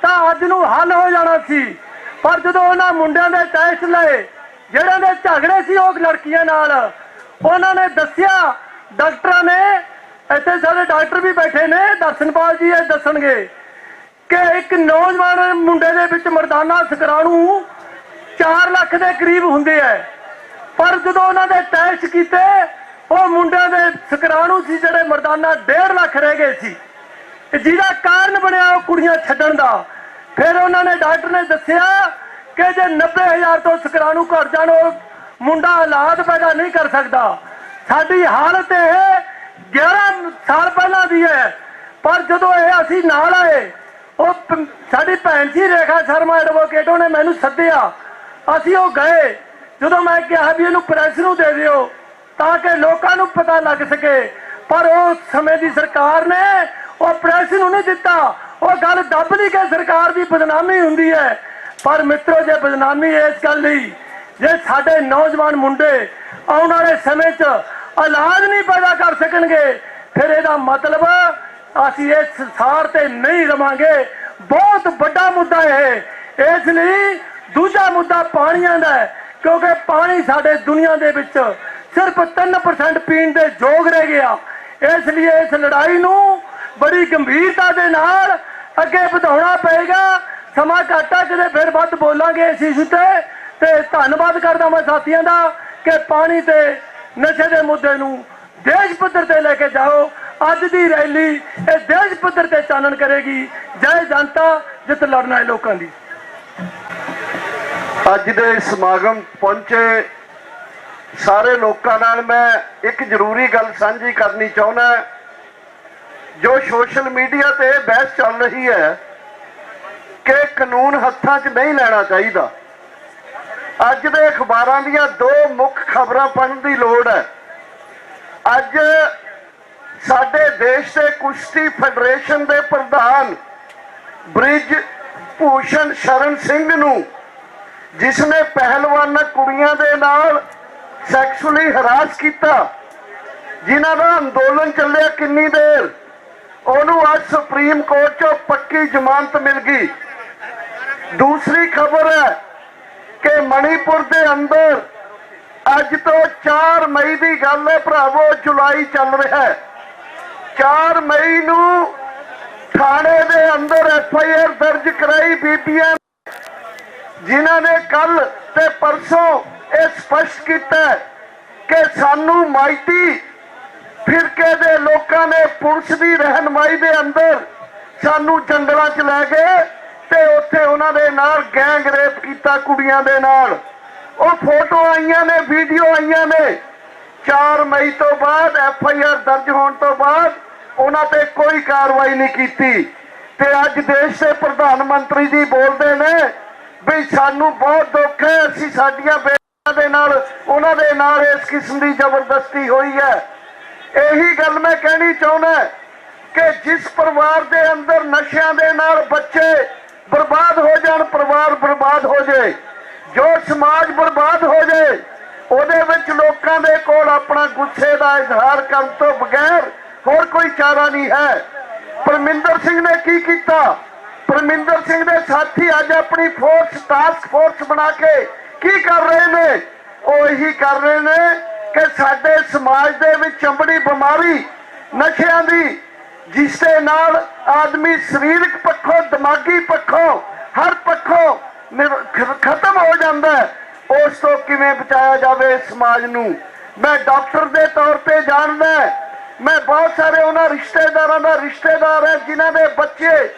ਤਾਂ ਅੱਜ ਨੂੰ ਹੱਲ ਹੋ ਜਾਣਾ ਸੀ। ਪਰ ਜਦੋਂ ਉਹਨਾਂ ਮੁੰਡਿਆਂ ਦੇ ਟੈਸਟ ਲਏ, ਜਿਹੜਿਆਂ ਦੇ ਝਗੜੇ ਸੀ ਉਹ ਲੜਕੀਆਂ ਨਾਲ, ਉਹਨਾਂ ਨੇ ਦੱਸਿਆ, ਡਾਕਟਰਾਂ ਨੇ, ਇੱਥੇ ਸਾਡੇ ਡਾਕਟਰ ਵੀ ਬੈਠੇ ਨੇ, ਦਰਸ਼ਨਪਾਲ ਜੀ ਇਹ ਦੱਸਣਗੇ ਕਿ ਇੱਕ ਨੌਜਵਾਨ ਮੁੰਡੇ ਦੇ ਵਿੱਚ ਮਰਦਾਨਾ ਸ਼ੁਕਰਾਣੂ 4 ਲੱਖ ਦੇ ਕਰੀਬ ਹੁੰਦੇ ਹੈ। ਪਰ ਜਦੋਂ ਉਹਨਾਂ ਦੇ ਟੈਸਟ ਕੀਤੇ, ਉਹ ਮੁੰਡਿਆਂ ਦੇ ਸ਼ੁਕਰਾਣੂ ਸੀ ਜਿਹੜੇ ਮਰਦਾਨਾ 1.5 ਲੱਖ ਰਹਿ ਗਏ ਸੀ, ਜਿਹਦਾ ਕਾਰਨ ਬਣਿਆ ਉਹ ਕੁੜੀਆਂ ਛੱਡਣ ਦਾ। ਫਿਰ ਉਹਨਾਂ ਨੇ, ਡਾਕਟਰ ਨੇ ਦੱਸਿਆ ਕਿ ਜੇ 90,000 ਤੋਂ ਸ਼ੁਕਰਾਣੂ ਘਟ ਜਾਣ, ਉਹ ਮੁੰਡਾ ਔਲਾਦ ਪੈਦਾ ਨਹੀਂ ਕਰ ਸਕਦਾ। ਸਾਡੀ ਹਾਲਤ ਇਹ 11 ਸਾਲ ਪਹਿਲਾਂ ਦੀ ਹੈ। ਪਰ ਜਦੋਂ ਇਹ ਅਸੀਂ ਨਾਲ ਆਏ, ਉਹ ਸਾਡੀ ਭੈਣ ਸੀ ਰੇਖਾ ਸ਼ਰਮਾ ਐਡਵੋਕੇਟ, ਉਹਨੇ ਮੈਨੂੰ ਸੱਦਿਆ, ਅਸੀਂ ਉਹ ਗਏ। ਜਦੋਂ ਮੈਂ ਕਿਹਾ ਵੀ ਇਹਨੂੰ ਪ੍ਰੈਸ ਨੂੰ ਦੇ ਦਿਓ ਤਾਂ ਕਿ ਲੋਕਾਂ ਨੂੰ ਪਤਾ ਲੱਗ ਸਕੇ, ਪਰ ਉਸ ਸਮੇਂ ਦੀ ਸਰਕਾਰ ਨੇ ਉਹ ਪ੍ਰੈਸ ਨੂੰ ਨਹੀਂ ਦਿੱਤਾ। ਉਹ ਗੱਲ ਦੱਬ ਲਈ ਕਿ ਸਰਕਾਰ ਦੀ ਬਦਨਾਮੀ ਹੁੰਦੀ ਹੈ। ਪਰ ਮਿੱਤਰੋ, ਜੇ ਬਦਨਾਮੀ ਇਸ ਗੱਲ ਲਈ, ਜੇ ਸਾਡੇ ਨੌਜਵਾਨ ਮੁੰਡੇ ਆਉਣ ਵਾਲੇ ਸਮੇਂ 'ਚ ਔਲਾਦ ਨਹੀਂ ਪੈਦਾ ਕਰ ਸਕਣਗੇ, ਫਿਰ ਇਹਦਾ ਮਤਲਬ ਅਸੀਂ ਇਸ ਸੰਸਾਰ ਤੇ ਨਹੀਂ ਰਵਾਂਗੇ। ਬਹੁਤ ਵੱਡਾ ਮੁੱਦਾ ਇਹ। ਇਸ ਲਈ ਦੂਜਾ ਮੁੱਦਾ ਪਾਣੀਆਂ ਦਾ ਹੈ, ਕਿਉਂਕਿ ਪਾਣੀ ਸਾਡੇ ਦੁਨੀਆ ਦੇ ਵਿੱਚ ਸਿਰਫ 3% ਪੀਣ ਦੇ ਯੋਗ ਰਹਿ ਗਿਆ। ਇਸ ਲਈ ਇਸ ਲੜਾਈ ਨੂੰ ਬੜੀ ਗੰਭੀਰਤਾ ਦੇ ਨਾਲ ਅੱਗੇ ਵਧਾਉਣਾ ਪਏਗਾ। ਸਮਾਂ ਘਾਟਾ, ਕਿਤੇ ਫਿਰ ਵੱਧ ਬੋਲਾਂਗੇ ਇਸ ਇਸ਼ੂ ਤੇ ਧੰਨਵਾਦ ਕਰਦਾ ਮੈਂ ਸਾਥੀਆਂ ਦਾ ਕਿ ਪਾਣੀ ਤੇ ਨਸ਼ੇ ਦੇ ਮੁੱਦੇ ਨੂੰ ਦੇਸ਼ ਪੱਧਰ ਤੇ ਲੈ ਕੇ ਜਾਓ। ਅੱਜ ਦੀ ਰੈਲੀ ਇਹ ਦੇਸ਼ ਪੱਧਰ ਤੇ ਚਾਨਣ ਕਰੇਗੀ। ਜੈ ਜਨਤਾ, ਜਿੱਤ ਲੜਨਾ ਹੈ ਲੋਕਾਂ ਦੀ। ਅੱਜ ਦੇ ਸਮਾਗਮ ਪਹੁੰਚੇ ਸਾਰੇ ਲੋਕਾਂ ਨਾਲ ਮੈਂ ਇੱਕ ਜ਼ਰੂਰੀ ਗੱਲ ਸਾਂਝੀ ਕਰਨੀ ਚਾਹੁੰਦਾ। ਜੋ ਸੋਸ਼ਲ ਮੀਡੀਆ ਤੇ ਬਹਿਸ ਚੱਲ ਰਹੀ ਹੈ ਕਿ ਕਾਨੂੰਨ ਹੱਥਾਂ 'ਚ ਨਹੀਂ ਲੈਣਾ ਚਾਹੀਦਾ, ਅੱਜ ਦੇ ਅਖਬਾਰਾਂ ਦੀਆਂ 2 ਮੁੱਖ ਖਬਰਾਂ ਪੜ੍ਹਨ ਦੀ ਲੋੜ ਹੈ। ਅੱਜ ਸਾਡੇ ਦੇਸ਼ ਦੇ ਕੁਸ਼ਤੀ ਫੈਡਰੇਸ਼ਨ ਦੇ ਪ੍ਰਧਾਨ ਬ੍ਰਿਜ ਭੂਸ਼ਣ ਸ਼ਰਨ ਸਿੰਘ ਨੂੰ, ਜਿਸ ਨੇ ਪਹਿਲਵਾਨਾਂ ਕੁੜੀਆਂ ਦੇ ਨਾਲ ਸੈਕਸ਼ੂਅਲੀ ਹਰਾਸ ਕੀਤਾ, ਜਿਨ੍ਹਾਂ ਦਾ ਅੰਦੋਲਨ ਚੱਲਿਆ ਕਿੰਨੀ ਦੇਰ, ਉਹਨੂੰ ਅੱਜ ਸੁਪਰੀਮ ਕੋਰਟ 'ਚੋਂ ਪੱਕੀ ਜ਼ਮਾਨਤ ਮਿਲ ਗਈ। ਦੂਸਰੀ ਖਬਰ ਹੈ ਕਿ ਮਣੀਪੁਰ ਦੇ ਅੰਦਰ ਅੱਜ ਤੋਂ 4 ਮਈ ਦੀ ਗੱਲ ਹੈ ਭਰਾਵੋ, ਜੁਲਾਈ ਚੱਲ ਰਿਹਾ ਹੈ। 4 ਮਈ ਨੂੰ ਥਾਣੇ ਦੇ ਅੰਦਰ FIR ਦਰਜ ਕਰਾਈ ਬੀਬੀਆਂ, ਜਿਨ੍ਹਾਂ ਨੇ ਕੱਲ ਤੇ ਪਰਸੋਂ ਇਹ ਸਪਸ਼ਟ ਕੀਤਾ ਕਿ ਸਾਨੂੰ ਮਾਈਤੀ ਫਿਰਕੇ ਦੇ ਲੋਕਾਂ ਨੇ ਪੁਲਿਸ ਦੀ ਰਹਿਨਮਾਈ ਦੇ ਅੰਦਰ ਸਾਨੂੰ ਜੰਗਲਾਂ 'ਚ ਲੈ ਗਏ ਤੇ ਉੱਥੇ ਉਹਨਾਂ ਦੇ ਨਾਲ ਗੈਂਗ ਰੇਪ ਕੀਤਾ ਕੁੜੀਆਂ ਦੇ ਨਾਲ। ਉਹ ਫੋਟੋ ਆਈਆਂ ਨੇ, ਵੀਡੀਓ ਆਈਆਂ ਨੇ। 4 ਮਈ ਤੋਂ ਬਾਅਦ FIR ਦਰਜ ਹੋਣ ਤੋਂ ਬਾਅਦ ਉਹਨਾਂ ਤੇ ਕੋਈ ਕਾਰਵਾਈ ਨਹੀਂ ਕੀਤੀ। ਤੇ ਅੱਜ ਦੇਸ਼ ਦੇ ਪ੍ਰਧਾਨ ਮੰਤਰੀ ਜੀ ਬੋਲਦੇ ਨੇ ਵੀ ਸਾਨੂੰ ਬਹੁਤ ਦੁੱਖ ਹੈ, ਅਸੀਂ ਸਾਡੀਆਂ ਬੇਟੀਆਂ ਦੇ ਨਾਲ, ਉਹਨਾਂ ਦੇ ਨਾਲ ਇਸ ਕਿਸਮ ਦੀ ਜ਼ਬਰਦਸਤੀ ਹੋਈ ਹੈ। ਇਹੀ ਗੱਲ ਮੈਂ ਕਹਿਣੀ ਚਾਹੁੰਦਾ ਕਿ ਜਿਸ ਪਰਿਵਾਰ ਦੇ ਅੰਦਰ ਨਸ਼ਿਆਂ ਦੇ ਨਾਲ ਬੱਚੇ ਬਰਬਾਦ ਹੋ ਜਾਣ, ਪਰਿਵਾਰ ਬਰਬਾਦ ਹੋ ਜਾਏ, ਜੋ ਸਮਾਜ ਬਰਬਾਦ ਹੋ ਜਾਏ, ਉਹਦੇ ਵਿੱਚ ਲੋਕਾਂ ਦੇ ਕੋਲ ਆਪਣਾ ਗੁੱਸੇ ਦਾ ਇਜ਼ਹਾਰ ਕਰਨ ਤੋਂ ਬਗੈਰ ਹੋਰ ਕੋਈ ਚਾਰਾ ਨਹੀਂ ਹੈ। ਪਰਮਿੰਦਰ ਸਿੰਘ ਨੇ ਕੀ ਕੀਤਾ? ਪਰਮਿੰਦਰ ਸਿੰਘ ਦੇ ਸਾਥੀ ਅੱਜ ਆਪਣੀ ਟਾਸਕ ਫੋਰਸ ਬਣਾ ਕੇ ਕੀ ਕਰ ਰਹੇ ਨੇ? ਉਹ ਇਹੀ ਕਰ ਰਹੇ ਨੇ ਕਿ ਸਾਡੇ ਸਮਾਜ ਦੇ ਵਿੱਚ ਚੰਬੜੀ ਬਿਮਾਰੀ ਨਸ਼ਿਆਂ ਦੀ, ਜਿਸ ਦੇ ਨਾਲ ਆਦਮੀ ਸਰੀਰਕ ਪੱਖੋਂ, ਦਿਮਾਗੀ ਪੱਖੋਂ, ਹਰ ਪੱਖੋਂ ਖਤਮ ਹੋ ਜਾਂਦਾ ਹੈ, ਉਸ ਤੋਂ ਕਿਵੇਂ ਬਚਾਇਆ ਜਾਵੇ ਸਮਾਜ ਨੂੰ। ਮੈਂ ਡਾਕਟਰ ਦੇ ਤੌਰ ਤੇ ਜਾਣਦਾ, ਮੈਂ ਬਹੁਤ ਸਾਰੇ ਉਹਨਾਂ ਰਿਸ਼ਤੇਦਾਰਾਂ ਦਾ ਰਿਸ਼ਤੇਦਾਰ ਹੈ ਜਿਨ੍ਹਾਂ ਦੇ ਬੱਚੇ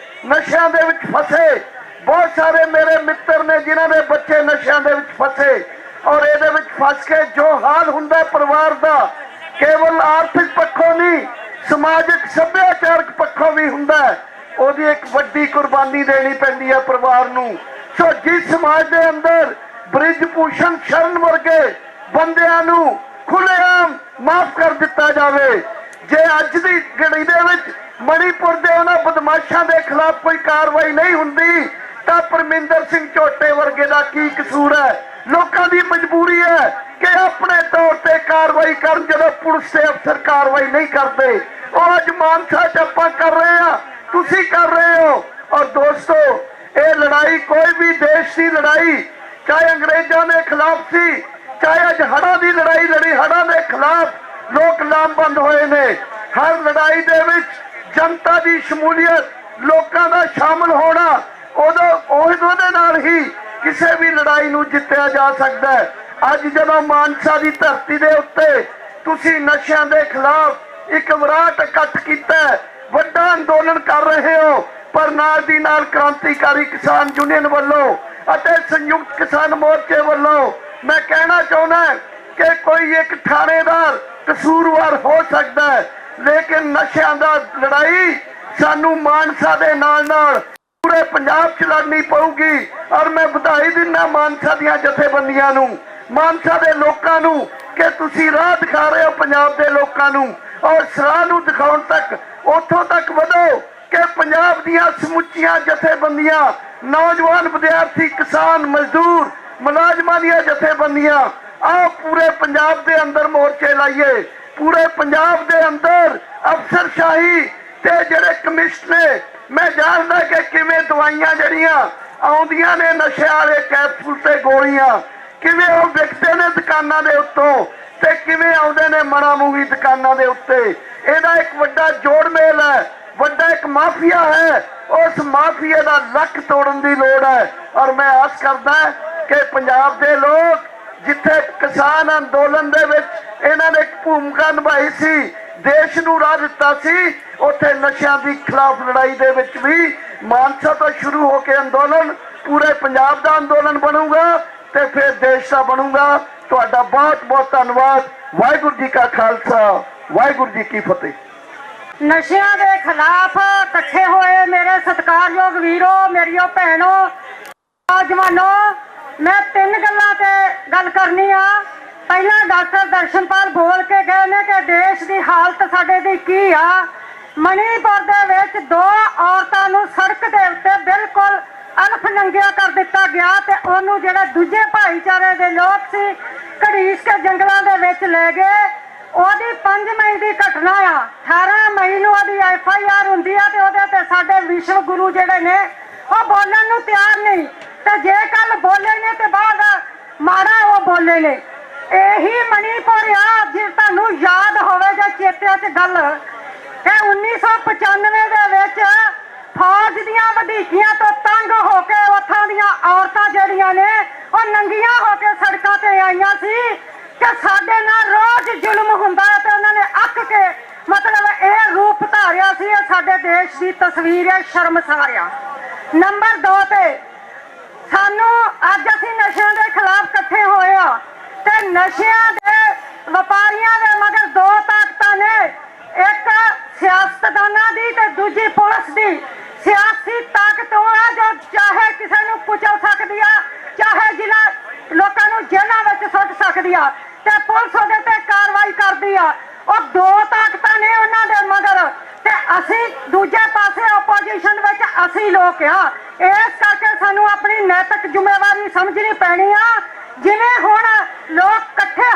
ਨਸ਼ਿਆਂ ਦੇ ਵਿੱਚ ਫਸੇ। ਬਹੁਤ ਸਾਰੇ ਮੇਰੇ ਮਿੱਤਰ ਨੇ ਜਿਨ੍ਹਾਂ ਦੇ ਬੱਚੇ ਨਸ਼ਿਆਂ ਦੇ ਵਿੱਚ ਫਸੇ, ਔਰ ਇਹਦੇ ਵਿੱਚ ਫਸ ਕੇ ਜੋ ਹਾਲ ਹੁੰਦਾ ਪਰਿਵਾਰ ਦਾ, ਕੇਵਲ ਆਰਥਿਕ ਪੱਖੋਂ ਨਹੀਂ, ਸਮਾਜਿਕ ਸੱਭਿਆਚਾਰਕ ਪੱਖੋਂ ਵੀ ਹੁੰਦਾ। ਉਹਦੀ ਇੱਕ ਵੱਡੀ ਕੁਰਬਾਨੀ ਦੇਣੀ ਪੈਂਦੀ ਹੈ ਪਰਿਵਾਰ ਨੂੰ। ਸੋ ਜਿਸ ਸਮਾਜ ਦੇ ਅੰਦਰ ਬ੍ਰਿਜ ਭੂਸ਼ਣ ਸ਼ਰਨ ਵਰਗੇ ਬੰਦਿਆਂ ਨੂੰ ਖੁੱਲ੍ਹੇਆਮ ਮਾਫ ਕਰ ਦਿੱਤਾ ਜਾਵੇ, ਜੇ ਅੱਜ ਦੀ ਘੜੀ ਦੇ ਵਿੱਚ ਮਣੀਪੁਰ ਦੇ ਉਹਨਾਂ ਬਦਮਾਸ਼ਾਂ ਦੇ ਖਿਲਾਫ ਕੋਈ ਕਾਰਵਾਈ ਨਹੀਂ ਹੁੰਦੀ ਤਾਂ ਪਰਮਿੰਦਰ ਸਿੰਘ ਝੋਟੇ ਵਰਗੇ ਦਾ ਕੀ ਕਸੂਰ ਹੈ? ਲੋਕਾਂ ਦੀ ਮਜਬੂਰੀ ਹੈ ਕਿ ਆਪਣੇ ਤੌਰ ਤੇ ਕਾਰਵਾਈ ਕਰਨ ਜਦੋਂ ਪੁਲਿਸ ਦੇ ਅਫਸਰ ਕਾਰਵਾਈ ਨਹੀਂ ਕਰਦੇ। ਉਹ ਅੱਜ ਮਾਨਸਾ 'ਚ ਆਪਾਂ ਕਰ ਰਹੇ ਹਾਂ, ਤੁਸੀਂ ਕਰ ਰਹੇ ਹੋ। ਔਰ ਦੋਸਤੋ, ਇਹ ਲੜਾਈ ਕੋਈ ਵੀ ਦੇਸ਼ ਦੀ ਲੜਾਈ, ਚਾਹੇ ਅੰਗਰੇਜ਼ਾਂ ਦੇ ਖਿਲਾਫ ਸੀ, ਚਾਹੇ ਅੱਜ ਹੜ੍ਹਾਂ ਦੀ ਲੜਾਈ ਲੜੀ, ਹੜ੍ਹਾਂ ਦੇ ਖਿਲਾਫ ਲੋਕ ਲਾਮਬੰਦ ਹੋਏ ਨੇ। ਹਰ ਲੜਾਈ ਦੇ ਵਿੱਚ ਜਨਤਾ ਦੀ ਸ਼ਮੂਲੀਅਤ, ਲੋਕਾਂ ਦਾ ਸ਼ਾਮਲ ਹੋਣਾ, ਉਹਦੇ ਨਾਲ ਹੀ ਕਿਸੇ ਵੀ ਲੜਾਈ ਨੂੰ ਜਿੱਤਿਆ ਜਾ ਸਕਦਾ ਹੈ। ਅੱਜ ਜਦੋਂ ਮਾਨਸਾ ਦੀ ਧਰਤੀ ਦੇ ਉੱਤੇ ਤੁਸੀਂ ਨਸ਼ਿਆਂ ਦੇ ਖਿਲਾਫ ਇੱਕ ਵਿਰਾਟ ਇਕੱਠ ਕੀਤਾ, ਵੱਡਾ ਅੰਦੋਲਨ ਕਰ ਰਹੇ ਹੋ, ਪਰ ਨਾਲ ਦੀ ਨਾਲ ਕ੍ਰਾਂਤੀਕਾਰੀ ਕਿਸਾਨ ਯੂਨੀਅਨ ਵੱਲੋਂ ਅਤੇ ਸੰਯੁਕਤ ਕਿਸਾਨ ਮੋਰਚੇ ਵੱਲੋਂ ਮੈਂ ਕਹਿਣਾ ਚਾਹੁੰਦਾ ਕਿ ਕੋਈ ਇੱਕ ਥਾਣੇਦਾਰ ਕਸੂਰਵਾਰ ਹੋ ਸਕਦਾ ਹੈ, ਲੇਕਿਨ ਨਸ਼ਿਆਂ ਦਾ ਲੜਾਈ ਸਾਨੂੰ ਮਾਨਸਾ ਦੇ ਨਾਲ ਪੂਰੇ ਪੰਜਾਬ 'ਚ ਲੜਨੀ ਪਊਗੀ। ਔਰ ਮੈਂ ਵਧਾਈ ਦਿੰਦਾ ਮਾਨਸਾ ਦੀਆਂ ਜਥੇਬੰਦੀਆਂ ਨੂੰ, ਮਾਨਸਾ ਦੇ ਲੋਕਾਂ ਨੂੰ ਕਿ ਤੁਸੀਂ ਰਾਹ ਦਿਖਾ ਰਹੇ ਹੋ ਪੰਜਾਬ ਦੇ ਲੋਕਾਂ ਨੂੰ, ਔਰ ਰਾਹ ਨੂੰ ਦਿਖਾਉਣ ਤੱਕ ਉੱਥੋਂ ਤੱਕ ਵਧੋ ਕਿ ਪੰਜਾਬ ਦੀਆਂ ਸਮੁੱਚੀਆਂ ਜਥੇਬੰਦੀਆਂ, ਨੌਜਵਾਨ, ਵਿਦਿਆਰਥੀ, ਕਿਸਾਨ, ਮਜ਼ਦੂਰ, ਮੁਲਾਜ਼ਮਾਂ ਦੀਆਂ ਜਥੇਬੰਦੀਆਂ, ਆਓ ਪੂਰੇ ਪੰਜਾਬ ਦੇ ਅੰਦਰ ਮੋਰਚੇ ਲਾਈਏ। ਪੂਰੇ ਪੰਜਾਬ ਦੇ ਅੰਦਰ ਅਫਸਰਸ਼ਾਹੀ ਤੇ ਜਿਹੜੇ ਕਮਿਸ਼ਨ ਨੇ, ਮੈਂ ਜਾਣਦਾ ਕਿ ਕਿਵੇਂ ਦਵਾਈਆਂ ਜਿਹੜੀਆਂ ਆਉਂਦੀਆਂ ਨੇ ਨਸ਼ੇ ਵਾਲੇ ਕੈਪਸੂਲ ਤੇ ਗੋਲੀਆਂ, ਕਿਵੇਂ ਉਹ ਵਿਕਦੇ ਨੇ ਦੁਕਾਨਾਂ ਦੇ ਉੱਤੋਂ ਤੇ ਕਿਵੇਂ ਆਉਂਦੇ ਨੇ ਮਣਾ ਮੂੰਗੀ ਦੁਕਾਨਾਂ ਦੇ ਉੱਤੇ। ਇਹਦਾ ਇੱਕ ਵੱਡਾ ਜੋੜ ਮੇਲ ਹੈ, ਵੱਡਾ ਇੱਕ ਮਾਫੀਆ ਹੈ। ਉਸ ਮਾਫੀਏ ਦਾ ਲੱਕ ਤੋੜਨ ਦੀ ਲੋੜ ਹੈ। ਔਰ ਮੈਂ ਆਸ ਕਰਦਾ ਕਿ ਪੰਜਾਬ ਦੇ ਲੋਕ, ਜਿੱਥੇ ਕਿਸਾਨ ਅੰਦੋਲਨ ਦੇ ਵਿੱਚ ਇਹਨਾਂ ਨੇ ਇੱਕ ਭੂਮਿਕਾ ਨਿਭਾਈ ਸੀ, ਦੇਸ਼ ਨੂੰ ਰਾਹ ਦਿੱਤਾ ਸੀ, ਉੱਥੇ ਨਸ਼ਿਆਂ ਦੀ ਖਿਲਾਫ ਲੜਾਈ ਦੇ ਵਿੱਚ ਵੀ ਮਾਨਸਾ ਤੋਂ ਸ਼ੁਰੂ ਹੋ ਕੇ ਅੰਦੋਲਨ ਪੂਰੇ ਪੰਜਾਬ ਦਾ ਅੰਦੋਲਨ ਬਣੂਗਾ ਤੇ ਫਿਰ ਦੇਸ਼ ਦਾ ਬਣੂਗਾ। ਤੁਹਾਡਾ ਬਹੁਤ ਬਹੁਤ ਧੰਨਵਾਦ। ਵਾਹਿਗੁਰੂ ਜੀ ਕਾ ਖਾਲਸਾ, ਵਾਹਿਗੁਰੂ ਜੀ ਕੀ ਫਤਿਹ। ਨਸ਼ਿਆਂ ਦੇ ਖਿਲਾਫ ਇਕੱਠੇ ਹੋਏ ਮੇਰੇ ਸਤਿਕਾਰਯੋਗ ਵੀਰੋ, ਮੇਰੀਓ ਭੈਣੋ, ਨੌਜਵਾਨੋ, ਮੈਂ ਤਿੰਨ ਗੱਲਾਂ ਤੇ ਗੱਲ ਕਰਨੀ ਆ। ਪਹਿਲਾਂ ਡਾਕਟਰ ਦਰਸ਼ਨਪਾਲ ਬੋਲ ਕੇ ਗਏ ਨੇ ਕਿ ਦੇਸ਼ ਦੀ ਹਾਲਤ ਸਾਡੇ ਦੀ ਕੀ ਆ। ਮਣੀਪੁਰ ਦੇ ਵਿੱਚ 2 ਔਰਤਾਂ ਨੂੰ ਸੜਕ ਦੇ ਉੱਤੇ ਬਿਲਕੁਲ ਅਲਫ ਨੰਗਿਆ ਕਰ ਦਿੱਤਾ ਗਿਆ ਤੇ ਉਹਨੂੰ ਜਿਹੜੇ ਦੂਜੇ ਭਾਈਚਾਰੇ ਦੇ ਲੋਕ ਸੀ ਘੜੀਸ ਕੇ ਜੰਗਲਾਂ ਦੇ ਵਿੱਚ ਲੈ ਗਏ। ਉਹਦੀ 5 ਮਈ ਦੀ ਘਟਨਾ ਆ। 18 ਮਈ ਨੂੰ ਉਹਦੀ FIR ਹੁੰਦੀ ਆ ਤੇ ਉਹਦੇ ਤੇ ਸਾਡੇ ਵਿਸ਼ਵ ਗੁਰੂ ਜਿਹੜੇ ਨੇ ਉਹ ਬੋਲਣ ਨੂੰ ਤਿਆਰ ਨਹੀਂ, ਤੇ ਜੇ ਕੱਲ ਬੋਲੇ ਨੇ ਤੇ ਬਾਅਦ ਮਾੜਾ ਉਹ ਬੋਲੇ ਨੇ। ਇਹੀ ਮਣੀਪੁਰ ਆ। ਜੇ ਤੁਹਾਨੂੰ ਯਾਦ ਹੋਵੇ ਜਾਂ ਚੇਤੇ 'ਚ ਗੱਲ ਕਿ 1995 ਦੇ ਵਿੱਚ ਫੌਜ ਦੀਆਂ ਵਧੀਕੀਆਂ ਤੋਂ ਤੰਗ ਹੋ ਕੇ ਉੱਥੋਂ ਦੀਆਂ ਔਰਤਾਂ ਜਿਹੜੀਆਂ ਨੇ ਉਹ ਨੰਗੀਆਂ ਹੋ ਕੇ ਸੜਕਾਂ ਤੇ ਆਈਆਂ ਸੀ ਕਿ ਸਾਡੇ ਨਾਲ ਰੋਜ਼ ਜ਼ੁਲਮ ਹੁੰਦਾ ਹੈ, ਤੇ ਉਹਨਾਂ ਨੇ ਅੱਕ ਕੇ ਮਤਲਬ ਇਹ ਰੂਪ ਧਾਰਿਆ ਸੀ। ਇਹ ਸਾਡੇ ਦੇਸ਼ ਦੀ ਤਸਵੀਰ ਹੈ, ਸ਼ਰਮਸਾਰ ਆ। ਨੰਬਰ 2 ਤੇ ਸਾਨੂੰ ਅੱਜ ਅਸੀਂ ਨਸ਼ਿਆਂ ਦੇ ਖਿਲਾਫ ਇਕੱਠੇ ਹੋਏ ਆ ਤੇ ਨਸ਼ਿਆਂ ਦੇ ਵਪਾਰੀਆਂ ਦੇ ਮਗਰ 2 ਤਾਕਤਾਂ ਨੇ, ਇੱਕ ਸਿਆਸਤਦਾਨਾਂ ਦੀ ਤੇ ਦੂਜੀ ਪੁਲਿਸ ਦੀ। ਸਿਆਸੀ ਤਾਕਤ ਉਹ ਹੈ ਜੋ ਚਾਹੇ ਕਿਸੇ ਨੂੰ ਕੁਚਲ ਸਕਦੀ ਆ, ਚਾਹੇ ਜਿਨ੍ਹਾਂ ਲੋਕਾਂ ਨੂੰ ਜੇਲ੍ਹਾਂ ਵਿੱਚ ਸੁੱਟ ਸਕਦੀ ਆ, ਤੇ ਪੁਲਿਸ ਉਹਦੇ ਤੇ ਕਾਰਵਾਈ ਕਰਦੀ ਆ। ਉਹ 2 ਤਾਕਤਾਂ ਨੇ ਉਹਨਾਂ ਦੇ ਮਗਰ, ਤੇ ਅਸੀਂ ਦੂਜੇ ਪਾਸੇ ਆਪੋਜੀਸ਼ਨ ਵਿੱਚ ਅਸੀਂ ਲੋਕ ਆ। ਇਸ ਕਰਕੇ ਸਾਨੂੰ ਆਪਣੀ ਨੈਤਿਕ ਜ਼ਿੰਮੇਵਾਰੀ ਸਮਝਣੀ ਪੈਣੀ ਆ। ਜਿਵੇਂ ਹੁਣ ਲੋਕ ਇਕੱਠੇ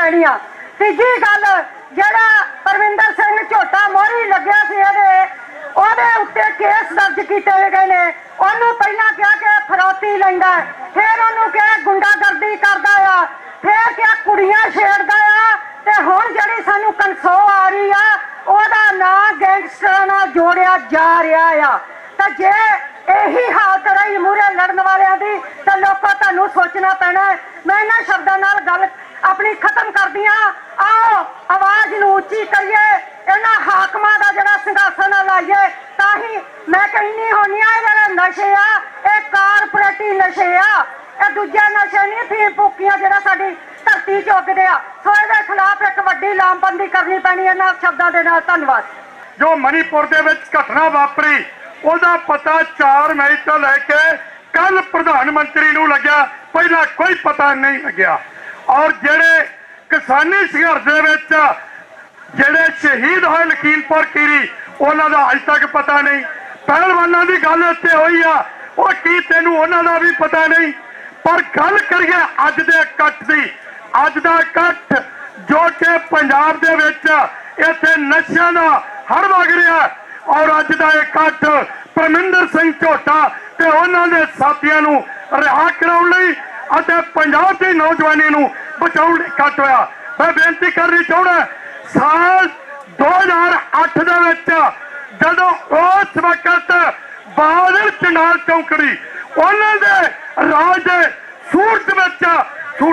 ਪੈਣੀ ਆ। ਤੀਜੀ ਗੱਲ, ਜਿਹੜਾ ਪਰਵਿੰਦਰ ਸਿੰਘ ਝੋਟਾ ਮੋਹਰੀ ਲੱਗਿਆ ਸੀ ਉਹਦੇ ਉੱਤੇ ਕੇਸ ਦਰਜ ਕੀਤੇ ਗਏ ਨੇ। ਉਹਨੂੰ ਪਹਿਲਾਂ ਕਿਹਾ ਕਿ ਫਰੌਤੀ ਲੈਂਦਾ, ਫਿਰ ਉਹਨੂੰ ਕਿਹਾ ਗੁੰਡਾਗਰਦੀ ਕਰਦਾ ਆ, ਫਿਰ ਕਿਹਾ ਕੁੜੀਆਂ ਛੇੜਦਾ ਆ, ਤੇ ਹੁਣ ਜਿਹੜੀ ਸਾਨੂੰ ਕਨਸੋ ਆ ਰਹੀ ਆ ਉਹਦਾ ਨਾਂ ਗੈਂਗਸਟਰਾਂ ਨਾਲ ਜੋੜਿਆ ਜਾ ਰਿਹਾ ਆ। ਤਾਂ ਜੇ ਇਹੀ ਹਾਲਤ ਰਹੀ ਮੂਹਰੇ ਲੜਨ ਵਾਲਿਆਂ ਦੀ ਤਾਂ ਲੋਕਾਂ ਤੁਹਾਨੂੰ ਸੋਚਣਾ ਪੈਣਾ। ਮੈਂ ਇਹਨਾਂ ਸ਼ਬਦਾਂ ਨਾਲ ਗੱਲ ਆਪਣੀ ਖਤਮ ਕਰਦੀ ਹਾਂ। ਆਓ ਆਵਾਜ਼ ਨੂੰ ਉੱਚੀ ਕਰੀਏ, ਇਹਨਾਂ ਹਾਕਮਾਂ ਦਾ ਜਿਹੜਾ ਸਿੰਘਾਸਨ ਲਾਈਏ। ਤਾਂ ਹੀ ਮੈਂ ਕਹਿੰਦੀ ਹੁੰਦੀ ਆ, ਇਹ ਜਿਹੜੇ ਨਸ਼ੇ ਆ ਇਹ ਕਾਰਪੋਰੇਟੀ ਨਸ਼ੇ ਆ, ਇਹ ਦੂਜੇ ਨਸ਼ੇ ਨਹੀਂ ਫੀਮ ਫੂਕੀਆਂ ਜਿਹੜਾ ਸਾਡੀ ਧਰਤੀ 'ਚ ਉੱਗਦੇ ਆ। ਸੋ ਇਹਦੇ ਖਿਲਾਫ ਇੱਕ ਵੱਡੀ ਲਾਮਬੰਦੀ ਕਰਨੀ ਪੈਣੀ ਇਹਨਾਂ ਸ਼ਬਦਾਂ ਦੇ ਨਾਲ। ਧੰਨਵਾਦ। ਜੋ ਮਣੀਪੁਰ ਦੇ ਵਿੱਚ ਘਟਨਾ ਵਾਪਰੀ ਉਹਦਾ ਪਤਾ 4 ਮਈ ਤੋਂ ਲੈ ਕੇ ਕੱਲ ਪ੍ਰਧਾਨ ਮੰਤਰੀ ਨੂੰ ਲੱਗਿਆ, ਪਹਿਲਾਂ ਕੋਈ ਪਤਾ ਨਹੀਂ ਲੱਗਿਆ। ਔਰ ਜਿਹੜੇ ਕਿਸਾਨੀ ਸੰਘਰਸ਼ ਦੇ ਵਿੱਚ ਜਿਹੜੇ ਸ਼ਹੀਦ ਹੋਏ ਲਖੀਮਪੁਰ ਖੀਰੀ ਉਹਨਾਂ ਦਾ ਅਜੇ ਤੱਕ ਪਤਾ ਨਹੀਂ। ਪਹਿਲਵਾਨਾਂ ਦੀ ਗੱਲ ਇੱਥੇ ਹੋਈ ਆ, ਉਹ ਕੀ ਤੈਨੂੰ ਉਹਨਾਂ ਦਾ ਵੀ ਪਤਾ ਨਹੀਂ। ਪਰ ਗੱਲ ਕਰੀਏ ਅੱਜ ਦੇ ਇਕੱਠ ਦੀ, ਅੱਜ ਦਾ ਇਕੱਠ ਜੋ ਕਿ ਪੰਜਾਬ ਦੇ ਵਿੱਚ ਇੱਥੇ ਨਸ਼ਿਆਂ ਦਾ ਹੜ ਵਗ ਰਿਹਾ, ਔਰ ਅੱਜ ਦਾ ਇਕੱਠ ਪਰਮਿੰਦਰ ਸਿੰਘ ਝੋਟਾ ਤੇ ਉਹਨਾਂ ਦੇ ਸਾਥੀਆਂ ਨੂੰ ਰਿਹਾ ਕਰਾਉਣ ਲਈ ਅਤੇ ਪੰਜਾਬ ਦੀ ਨੌਜਵਾਨੀ ਨੂੰ ਬਚਾਉਣ ਲਈ ਇਕੱਠ ਹੋਇਆ। ਮੈਂ ਬੇਨਤੀ ਕਰਨੀ ਚਾਹੁੰਦਾ, ਸਾਲ 2008 ਦੇ ਵਿੱਚ ਜਦੋਂ ਉਸ ਵਕਤ ਬਾਦਲ ਚਨਾਲ ਚੌਂਕੜੀ ਉਹਨਾਂ ਦੇ ਰਾਜ ਦੇ ਸੂਰਜ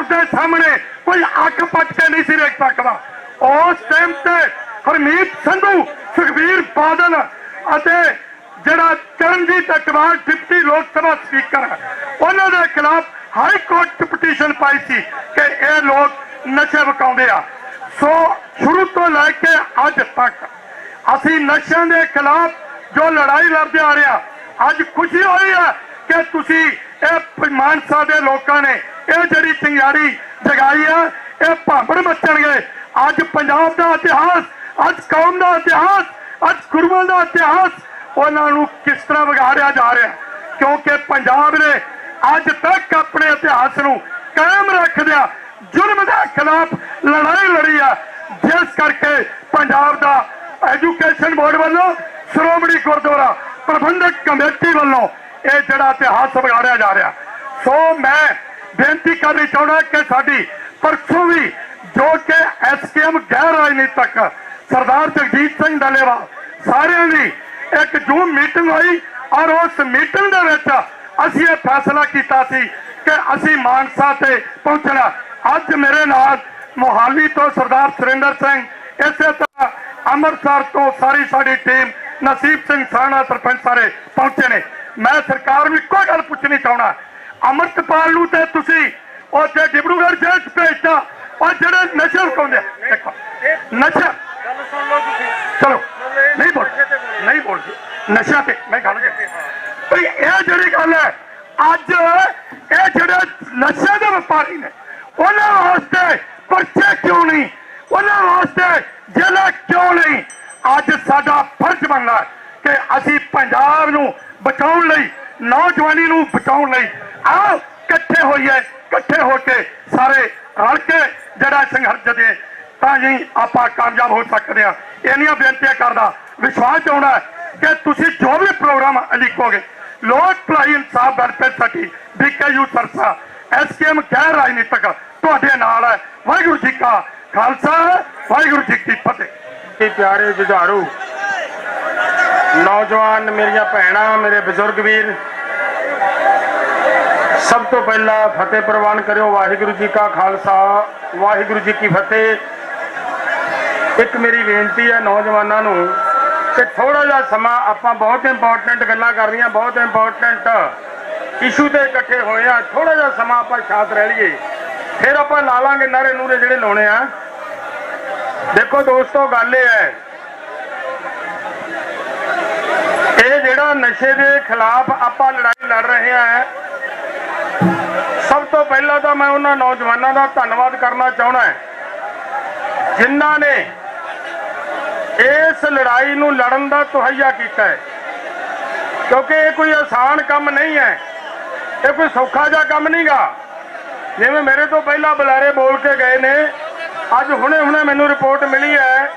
ਦੇ ਸਾਹਮਣੇ ਕੋਈ ਅੱਖ ਪੱਟ ਕੇ ਨਹੀਂ ਸੀ ਦੇਖ ਸਕਦਾ। ਉਸ ਟਾਈਮ ਤੇ ਹਰਮੀਤ ਸੰਧੂ, ਸੁਖਬੀਰ ਬਾਦਲ ਅਤੇ ਜਿਹੜਾ ਚਰਨਜੀਤ ਅਟਵਾਲ ਡਿਪਟੀ ਲੋਕ ਸਭਾ ਸਪੀਕਰ ਉਹਨਾਂ ਦੇ ਖਿਲਾਫ ਹਾਈ ਕੋਰਟ 'ਚ ਪਟੀਸ਼ਨ ਪਾਈ ਸੀ ਕਿ ਇਹ ਲੋਕ ਨਸ਼ੇ ਵਿਕਾਉਂਦੇ ਆ। ਸੋ ਸ਼ੁਰੂ ਤੋਂ ਲੈ ਕੇ ਅੱਜ ਤੱਕ ਅਸੀਂ ਨਸ਼ਿਆਂ ਦੇ ਖਿਲਾਫ ਜੋ ਲੜਾਈ ਲੜਦੇ ਆ ਰਹੇ ਹਾਂ। ਅੱਜ ਖੁਸ਼ੀ ਹੋਈ ਹੈ ਕਿ ਤੁਸੀਂ ਇਹ ਮਾਨਸਾ ਦੇ ਲੋਕਾਂ ਨੇ ਇਹ ਜਿਹੜੀ ਚਿੰਗਾਰੀ ਜਗਾਈ ਹੈ, ਇਹ ਭਾਂਬੜ ਮੱਚਣਗੇ। ਅੱਜ ਪੰਜਾਬ ਦਾ ਇਤਿਹਾਸ, ਅੱਜ ਕੌਮ ਦਾ ਇਤਿਹਾਸ, ਅੱਜ ਗੁਰੂਆਂ ਦਾ ਇਤਿਹਾਸ ਉਹਨਾਂ ਨੂੰ ਕਿਸ ਤਰ੍ਹਾਂ ਵਿਗਾੜਿਆ ਜਾ ਰਿਹਾ, ਕਿਉਂਕਿ ਪੰਜਾਬ ਨੇ ਅੱਜ ਤੱਕ ਆਪਣੇ ਇਤਿਹਾਸ ਨੂੰ ਕਾਇਮ ਰੱਖਦਿਆਂ ਜ਼ੁਲਮ ਦੇ ਖਿਲਾਫ ਲੜਾਈ ਲੜੀ ਹੈ। ਜਿਸ ਕਰਕੇ ਪੰਜਾਬ ਦਾ ਐਜੂਕੇਸ਼ਨ ਬੋਰਡ ਵੱਲੋਂ, ਸ਼੍ਰੋਮਣੀ ਗੁਰਦੁਆਰਾ ਪ੍ਰਬੰਧਕ ਕਮੇਟੀ ਵੱਲੋਂ ਇਹ ਜਿਹੜਾ ਇਤਿਹਾਸ ਵਿਗਾੜਿਆ ਜਾ ਰਿਹਾ। ਸੋ ਮੈਂ ਬੇਨਤੀ ਕਰਨੀ ਚਾਹੁੰਦਾ ਕਿ ਸਾਡੀ ਪਰਸੋਂ ਵੀ ਜੋ ਕਿ ਐਸਕੇਐਮ ਗੈਰ ਰਾਜਨੀਤਿਕ ਸਰਦਾਰ ਜਗਜੀਤ ਸਿੰਘ ਡੱਲੇਵਾਲ ਸਾਰਿਆਂ ਦੀ ਇੱਕ ਜੂਮ ਮੀਟਿੰਗ ਹੋਈ, ਔਰ ਉਸ ਮੀਟਿੰਗ ਦੇ ਵਿੱਚ ਅਸੀਂ ਇਹ ਫੈਸਲਾ ਕੀਤਾ ਸੀ ਕਿ ਅਸੀਂ ਮਾਨਸਾ ਤੇ ਪਹੁੰਚਣਾ। ਅੱਜ ਮੇਰੇ ਨਾਲ ਮੋਹਾਲੀ ਤੋਂ ਸਰਦਾਰ ਸੁਰਿੰਦਰ ਸਿੰਘ, ਇਸੇ ਤਰ੍ਹਾਂ ਅੰਮ੍ਰਿਤਸਰ ਤੋਂ ਸਾਡੀ ਟੀਮ, ਨਸੀਬ ਸਿੰਘ ਸਾਣਾ ਸਰਪੰਚ ਸਾਰੇ ਪਹੁੰਚੇ ਨੇ। ਮੈਂ ਸਰਕਾਰ ਨੂੰ ਇੱਕੋ ਗੱਲ ਪੁੱਛਣੀ ਚਾਹੁੰਦਾ, ਅੰਮ੍ਰਿਤਪਾਲ ਨੂੰ ਤੇ ਤੁਸੀਂ ਉੱਥੇ ਡਿਬਰੂਗੜ੍ਹ ਜੇਲ੍ਹ 'ਚ ਭੇਜਤਾ, ਔਰ ਜਿਹੜੇ ਨਸ਼ੇ ਵਿਕਾਉਂਦੇ, ਦੇਖੋ ਨਸ਼ਾ, ਚਲੋ ਨਹੀਂ ਬੋਲ ਨਸ਼ਾ ਤੇ ਮੈਂ ਗੱਲ ਭਈ ਇਹ ਜਿਹੜੀ ਗੱਲ ਹੈ, ਅੱਜ ਇਹ ਜਿਹੜੇ ਨਸ਼ੇ ਦੇ ਵਪਾਰੀ ਨੇ ਉਹਨਾਂ ਵਾਸਤੇ ਪਰਚੇ ਕਿਉਂ ਨਹੀਂ, ਉਹਨਾਂ ਵਾਸਤੇ ਜੇਲ੍ਹਾਂ ਕਿਉਂ ਨਹੀਂ। ਅੱਜ ਸਾਡਾ ਫਰਜ਼ ਬਣਦਾ ਕਿ ਅਸੀਂ ਪੰਜਾਬ ਨੂੰ ਬਚਾਉਣ ਲਈ, ਨੌਜਵਾਨੀ ਨੂੰ ਬਚਾਉਣ ਲਈ ਆਓ ਇਕੱਠੇ ਹੋਈਏ, ਇਕੱਠੇ ਹੋ ਕੇ ਸਾਰੇ ਰਲ ਕੇ ਜਿਹੜਾ ਸੰਘਰਸ਼ ਦੇ ਤਾਂ ਹੀ ਆਪਾਂ ਕਾਮਯਾਬ ਹੋ ਸਕਦੇ ਹਾਂ। ਇੰਨੀਆਂ ਬੇਨਤੀਆਂ ਕਰਦਾ, ਵਿਸ਼ਵਾਸ ਚਾਹੁੰਦਾ ਕਿ ਤੁਸੀਂ ਜੋ ਵੀ ਪ੍ਰੋਗਰਾਮ ਲਿਖੋਗੇ, ਲੋਕ ਭਲਾਈ ਇਨਸਾਫ ਵੈਲਫੇਅਰ ਸਾਡੀ BKU ਸਰਸਾ SKM ਗੈਰ ਰਾਜਨੀਤਿਕ ਤੁਹਾਡੇ ਨਾਲ ਹੈ। ਵਾਹਿਗੁਰੂ ਜੀ ਕਾ ਖਾਲਸਾ, ਵਾਹਿਗੁਰੂ ਜੀ ਕੀ ਫਤਿਹ। ਪਿਆਰੇ ਜੁਝਾਰੂ ਨੌਜਵਾਨ, ਮੇਰੀਆਂ ਭੈਣਾਂ, ਮੇਰੇ ਬਜ਼ੁਰਗ ਵੀਰ, ਸਭ ਤੋਂ ਪਹਿਲਾਂ ਫਤਿਹ ਪ੍ਰਵਾਨ ਕਰਿਓ। ਵਾਹਿਗੁਰੂ ਜੀ ਕਾ ਖਾਲਸਾ, ਵਾਹਿਗੁਰੂ ਜੀ ਕੀ ਫਤਿਹ। ਇੱਕ ਮੇਰੀ ਬੇਨਤੀ ਹੈ ਨੌਜਵਾਨਾਂ ਨੂੰ ਕਿ ਥੋੜਾ ਜਿਹਾ ਸਮਾਂ ਆਪਾਂ ਬਹੁਤ ਇੰਪੋਰਟੈਂਟ ਗੱਲਾਂ ਕਰਨੀਆਂ, ਬਹੁਤ ਇੰਪੋਰਟੈਂਟ ਇਸ਼ੂ ਤੇ ਇਕੱਠੇ ਹੋਏ ਆ, ਥੋੜਾ ਜਿਹਾ ਸਮਾਂ ਆਪਾਂ ਸ਼ਾਂਤ ਰਹਿ ਲਈਏ, ਫਿਰ ਆਪਾਂ ਲਾ ਲਾਂਗੇ ਨਾਰੇ ਨੂਰੇ ਜਿਹੜੇ ਲਾਉਣੇ ਆ। ਦੇਖੋ ਦੋਸਤੋ, ਗੱਲ ਇਹ ਹੈ, ਇਹ ਜਿਹੜਾ ਨਸ਼ੇ ਦੇ ਖਿਲਾਫ ਆਪਾਂ ਲੜਾਈ ਲੜ ਰਹੇ ਆ, ਸਭ ਤੋਂ ਪਹਿਲਾਂ ਤਾਂ ਮੈਂ ਉਹਨਾਂ ਨੌਜਵਾਨਾਂ ਦਾ ਧੰਨਵਾਦ ਕਰਨਾ ਚਾਹੁੰਦਾ ਜਿਨ੍ਹਾਂ ਨੇ ਇਸ ਲੜਾਈ ਨੂੰ ਲੜਨ ਦਾ ਤਹੱਈਆ ਕੀਤਾ ਹੈ, ਕਿਉਂਕਿ ਇਹ ਕੋਈ ਆਸਾਨ ਕੰਮ ਨਹੀਂ ਹੈ, ਇਹ ਕੋਈ ਸੌਖਾ ਜਿਹਾ ਕੰਮ ਨਹੀਂਗਾ। ਜਿਵੇਂ ਮੇਰੇ ਤੋਂ ਪਹਿਲਾਂ ਬੁਲਾਰੇ ਬੋਲ ਕੇ ਗਏ ਨੇ ਅੱਜ ਹੁਣੇ ਮੈਨੂੰ ਰਿਪੋਰਟ ਮਿਲੀ ਹੈ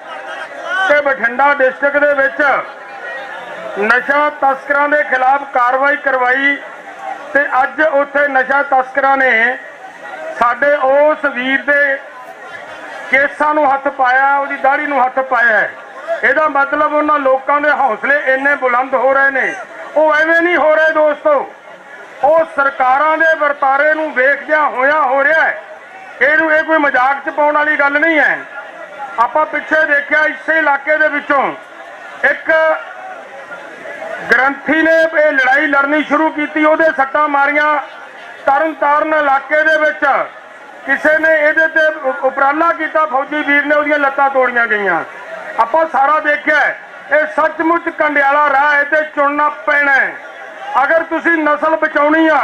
ਕਿ ਬਠਿੰਡਾ ਡਿਸਟ੍ਰਿਕਟ ਦੇ ਵਿੱਚ ਨਸ਼ਾ ਤਸਕਰਾਂ ਦੇ ਖਿਲਾਫ ਕਾਰਵਾਈ ਕਰਵਾਈ ਤੇ ਅੱਜ ਉੱਥੇ ਨਸ਼ਾ ਤਸਕਰਾਂ ਨੇ ਸਾਡੇ ਉਸ ਵੀਰ ਦੇ ਕੇਸਾਂ ਨੂੰ ਹੱਥ ਪਾਇਆ, ਉਹਦੀ ਦਾੜੀ ਨੂੰ ਹੱਥ ਪਾਇਆ। ਇਹਦਾ ਮਤਲਬ ਉਹਨਾਂ ਲੋਕਾਂ ਦੇ ਹੌਸਲੇ ਇੰਨੇ ਬੁਲੰਦ ਹੋ ਰਹੇ ਨੇ। ਉਹ ਐਵੇਂ ਨਹੀਂ ਹੋ ਰਹੇ ਦੋਸਤੋ, ਉਹ ਸਰਕਾਰਾਂ ਦੇ ਵਰਤਾਰੇ ਨੂੰ ਵੇਖਦਿਆਂ ਹੋਇਆ ਹੋ ਰਿਹਾ ਹੈ। ਇਹ ਕੋਈ ਮਜ਼ਾਕ ਚ ਪਾਉਣ ਵਾਲੀ ਗੱਲ ਨਹੀਂ ਹੈ। ਆਪਾਂ ਪਿੱਛੇ ਦੇਖਿਆ ਇਸੇ ਇਲਾਕੇ ਦੇ ਵਿੱਚੋਂ ਇੱਕ ਗ੍ਰੰਥੀ ਨੇ ਇਹ ਲੜਾਈ ਲੜਨੀ ਸ਼ੁਰੂ ਕੀਤੀ, ਉਹਦੇ ਸੱਟਾਂ ਮਾਰੀਆਂ। ਤਰਨਤਾਰਨ ਇਲਾਕੇ ਦੇ ਵਿੱਚ ਕਿਸੇ ਨੇ ਇਹਦੇ ਤੇ ਉਪਰਾਲਾ ਕੀਤਾ, ਫੌਜੀ ਵੀਰ ਨੇ ਉਹਦੀਆਂ ਲੱਤਾਂ ਤੋੜੀਆਂ ਗਈਆਂ। ਆਪਾਂ ਸਾਰਾ ਦੇਖਿਆ, ਇਹ ਸੱਚਮੁੱਚ ਕੰਡਿਆਲਾ ਰਾਹ ਹੈ ਤੇ ਚੁਣਨਾ ਪੈਣਾ ਹੈ। ਅਗਰ ਤੁਸੀਂ ਨਸਲ ਬਚਾਉਣੀ ਆ,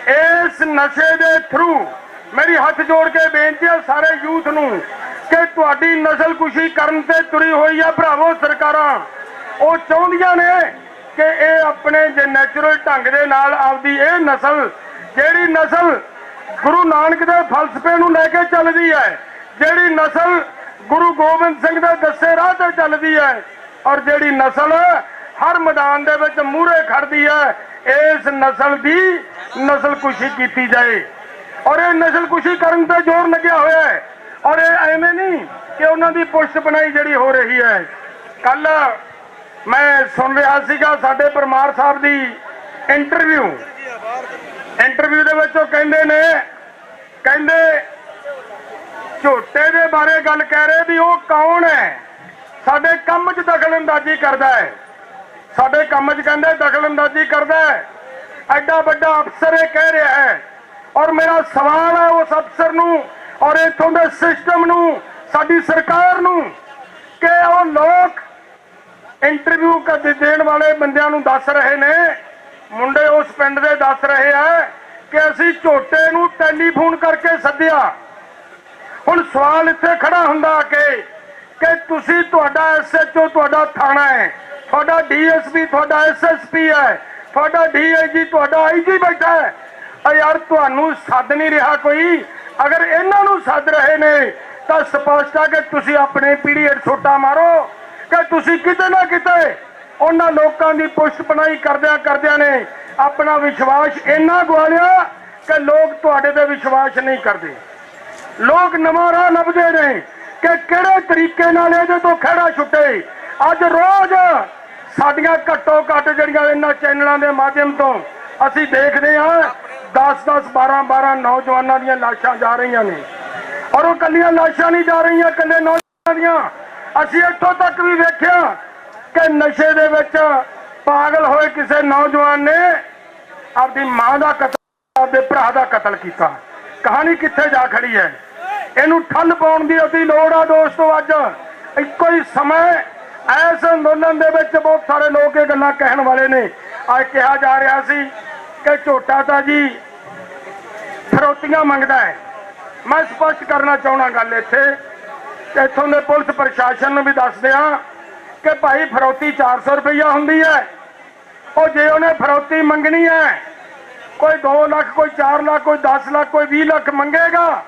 ਇਸ ਨਸ਼ੇ ਦੇ ਥਰੂ ਮੇਰੀ ਹੱਥ ਜੋੜ ਕੇ ਬੇਨਤੀ ਹੈ ਸਾਰੇ ਯੂਥ ਨੂੰ ਕਿ ਤੁਹਾਡੀ ਨਸਲ ਕੁਸ਼ੀ ਕਰਨ ਤੇ ਤੁਰੀ ਹੋਈ ਆ ਭਰਾਵੋ ਸਰਕਾਰਾਂ। ਉਹ ਚਾਹੁੰਦੀਆਂ ਨੇ ਕਿ ਇਹ ਆਪਣੇ ਜੇ ਨੈਚੁਰਲ ਢੰਗ ਦੇ ਨਾਲ ਆਪਦੀ ਇਹ ਨਸਲ, ਜਿਹੜੀ ਨਸਲ ਗੁਰੂ ਨਾਨਕ ਦੇ ਫਲਸਫੇ ਨੂੰ ਲੈ ਕੇ ਚੱਲਦੀ ਹੈ, ਜਿਹੜੀ ਨਸਲ ਗੁਰੂ ਗੋਬਿੰਦ ਸਿੰਘ ਦੇ ਦੱਸੇ ਰਾਹ ਤੇ ਚੱਲਦੀ ਹੈ, ਔਰ ਜਿਹੜੀ ਨਸਲ ਹਰ ਮੈਦਾਨ ਦੇ ਵਿੱਚ ਮੂਹਰੇ ਖੜਦੀ ਹੈ, ਇਸ ਨਸਲ ਦੀ ਨਸਲਕੁਸ਼ੀ ਕੀਤੀ ਜਾਏ। ਔਰ ਇਹ ਨਸਲਕੁਸ਼ੀ ਕਰਨ ਤੇ ਜ਼ੋਰ ਲੱਗਿਆ ਹੋਇਆ ਹੈ। ਔਰ ਇਹ ਐਵੇਂ ਨਹੀਂ ਕਿ ਉਹਨਾਂ ਦੀ ਪੁਸ਼ਤ ਬਣਾਈ ਜਿਹੜੀ ਹੋ ਰਹੀ ਹੈ। ਕੱਲ ਮੈਂ ਸੁਣ ਰਿਹਾ ਸੀਗਾ ਸਾਡੇ ਪਰਮਾਰ ਸਾਹਿਬ ਦੀ ਇੰਟਰਵਿਊ ਦੇ ਵਿੱਚ ਉਹ ਕਹਿੰਦੇ ਝੋਟੇ ਦੇ ਬਾਰੇ ਗੱਲ ਕਹਿ ਰਹੇ ਵੀ ਉਹ ਕੌਣ ਹੈ, ਸਾਡੇ ਕੰਮ 'ਚ ਦਖਲਅੰਦਾਜ਼ੀ ਕਰਦਾ ਹੈ, ਸਾਡੇ ਕੰਮ 'ਚ ਕਹਿੰਦੇ ਦਖਲਅੰਦਾਜ਼ੀ ਕਰਦਾ ਹੈ। ਐਡਾ ਵੱਡਾ ਅਫਸਰ ਇਹ ਕਹਿ ਰਿਹਾ ਹੈ। ਔਰ ਮੇਰਾ ਸਵਾਲ ਹੈ ਉਸ ਅਫਸਰ ਨੂੰ ਔਰ ਇੱਥੋਂ ਦੇ ਸਿਸਟਮ ਨੂੰ, ਸਾਡੀ ਸਰਕਾਰ ਨੂੰ, ਕਿ ਉਹ ਲੋਕ ਇੰਟਰਵਿਊ ਦੇਣ ਵਾਲੇ ਬੰਦਿਆਂ ਨੂੰ ਦੱਸ ਰਹੇ ਨੇ, ਮੁੰਡੇ ਉਸ ਪਿੰਡ ਦੇ ਦੱਸ ਰਹੇ ਆ ਕਿ ਅਸੀਂ ਝੋਟੇ ਨੂੰ ਟੈਲੀਫੋਨ ਕਰਕੇ ਸੱਦਿਆ। ਹੁਣ ਸਵਾਲ ਇੱਥੇ ਖੜਾ ਹੁੰਦਾ ਕਿ ਤੁਸੀਂ, ਤੁਹਾਡਾ SHO ਤੁਹਾਡਾ ਥਾਣਾ ਹੈ, ਤੁਹਾਡਾ DSP ਤੁਹਾਡਾ SSP ਹੈ, ਤੁਹਾਡਾ DIG ਤੁਹਾਡਾ IG ਬੈਠਾ ਹੈ। ਯਾਰ ਤੁਹਾਨੂੰ ਸੱਦ ਨਹੀਂ ਰਿਹਾ ਕੋਈ। ਅਗਰ ਇਹਨਾਂ ਨੂੰ ਸੱਦ ਰਹੇ ਨੇ ਤਾਂ ਸਪਸ਼ਟ ਹੈ ਕਿ ਤੁਸੀਂ ਆਪਣੇ ਪੀਰੀਅਡ ਛੋਟਾ ਮਾਰੋ ਕਿ ਤੁਸੀਂ ਕਿਤੇ ਨਾ ਕਿਤੇ ਉਹਨਾਂ ਲੋਕਾਂ ਦੀ ਪੁਸ਼ਤ ਬਣਾਈ ਕਰਦਿਆਂ ਨੇ ਆਪਣਾ ਵਿਸ਼ਵਾਸ ਇੰਨਾ ਗਵਾ ਲਿਆ ਕਿ ਲੋਕ ਤੁਹਾਡੇ ਤੇ ਵਿਸ਼ਵਾਸ ਨਹੀਂ ਕਰਦੇ। ਲੋਕ ਨਵਾਂ ਰਾਹ ਲੱਭਦੇ ਨੇ ਕਿ ਕਿਹੜੇ ਤਰੀਕੇ ਨਾਲ ਇਹਦੇ ਤੋਂ ਖਹਿੜਾ ਛੁੱਟੇ। ਅੱਜ ਰੋਜ਼ ਸਾਡੀਆਂ ਘੱਟੋ ਘੱਟ ਜਿਹੜੀਆਂ ਇਹਨਾਂ ਚੈਨਲਾਂ ਦੇ ਮਾਧਿਅਮ ਤੋਂ ਅਸੀਂ ਦੇਖਦੇ ਹਾਂ 10-10, 12-12 ਨੌਜਵਾਨਾਂ ਦੀਆਂ ਲਾਸ਼ਾਂ ਜਾ ਰਹੀਆਂ ਨੇ। ਔਰ ਉਹ ਕੱਲੀਆਂ ਲਾਸ਼ਾਂ ਨਹੀਂ ਜਾ ਰਹੀਆਂ, ਕੱਲੇ ਨੌਜਵਾਨਾਂ ਦੀਆਂ। ਅਸੀਂ ਇੱਥੋਂ ਤੱਕ ਵੀ ਵੇਖਿਆ ਕਿ ਨਸ਼ੇ ਦੇ ਵਿੱਚ ਪਾਗਲ ਹੋਏ ਕਿਸੇ ਨੌਜਵਾਨ ਨੇ ਆਪਦੀ ਮਾਂ ਦਾ ਕਤਲ, ਆਪਦੇ ਭਰਾ ਦਾ ਕਤਲ ਕੀਤਾ। ਕਹਾਣੀ ਕਿੱਥੇ ਜਾ ਖੜੀ ਹੈ? ਇਹਨੂੰ ਠੱਲ ਪਾਉਣ ਦੀ ਉਹਦੀ ਲੋੜ ਆ ਦੋਸਤੋ। ਅੱਜ ਇੱਕੋ ਹੀ ਸਮੇਂ ਇਸ ਅੰਦੋਲਨ ਦੇ ਵਿੱਚ ਬਹੁਤ ਸਾਰੇ ਲੋਕ ਇਹ ਗੱਲਾਂ ਕਹਿਣ ਵਾਲੇ ਨੇ। ਅੱਜ ਕਿਹਾ ਜਾ ਰਿਹਾ ਸੀ ਕਿ ਝੋਟਾ ਤਾਂ ਜੀ ਫਿਰੌਤੀਆਂ ਮੰਗਦਾ ਹੈ। ਮੈਂ ਸਪਸ਼ਟ ਕਰਨਾ ਚਾਹੁੰਦਾ ਗੱਲ ਇੱਥੋਂ ਦੇ ਪੁਲਿਸ ਪ੍ਰਸ਼ਾਸਨ ਨੂੰ ਵੀ ਦੱਸਦੇ ਆ ਕਿ ਭਾਈ ਫਿਰੌਤੀ 400 ਰੁਪਈਆ ਹੁੰਦੀ ਹੈ। ਉਹ ਜੇ ਉਹਨੇ ਫਿਰੌਤੀ ਮੰਗਣੀ ਹੈ, ਕੋਈ 2 ਲੱਖ, ਕੋਈ 4 ਲੱਖ, ਕੋਈ 10 ਲੱਖ, ਕੋਈ 20 ਲੱਖ ਮੰਗੇਗਾ।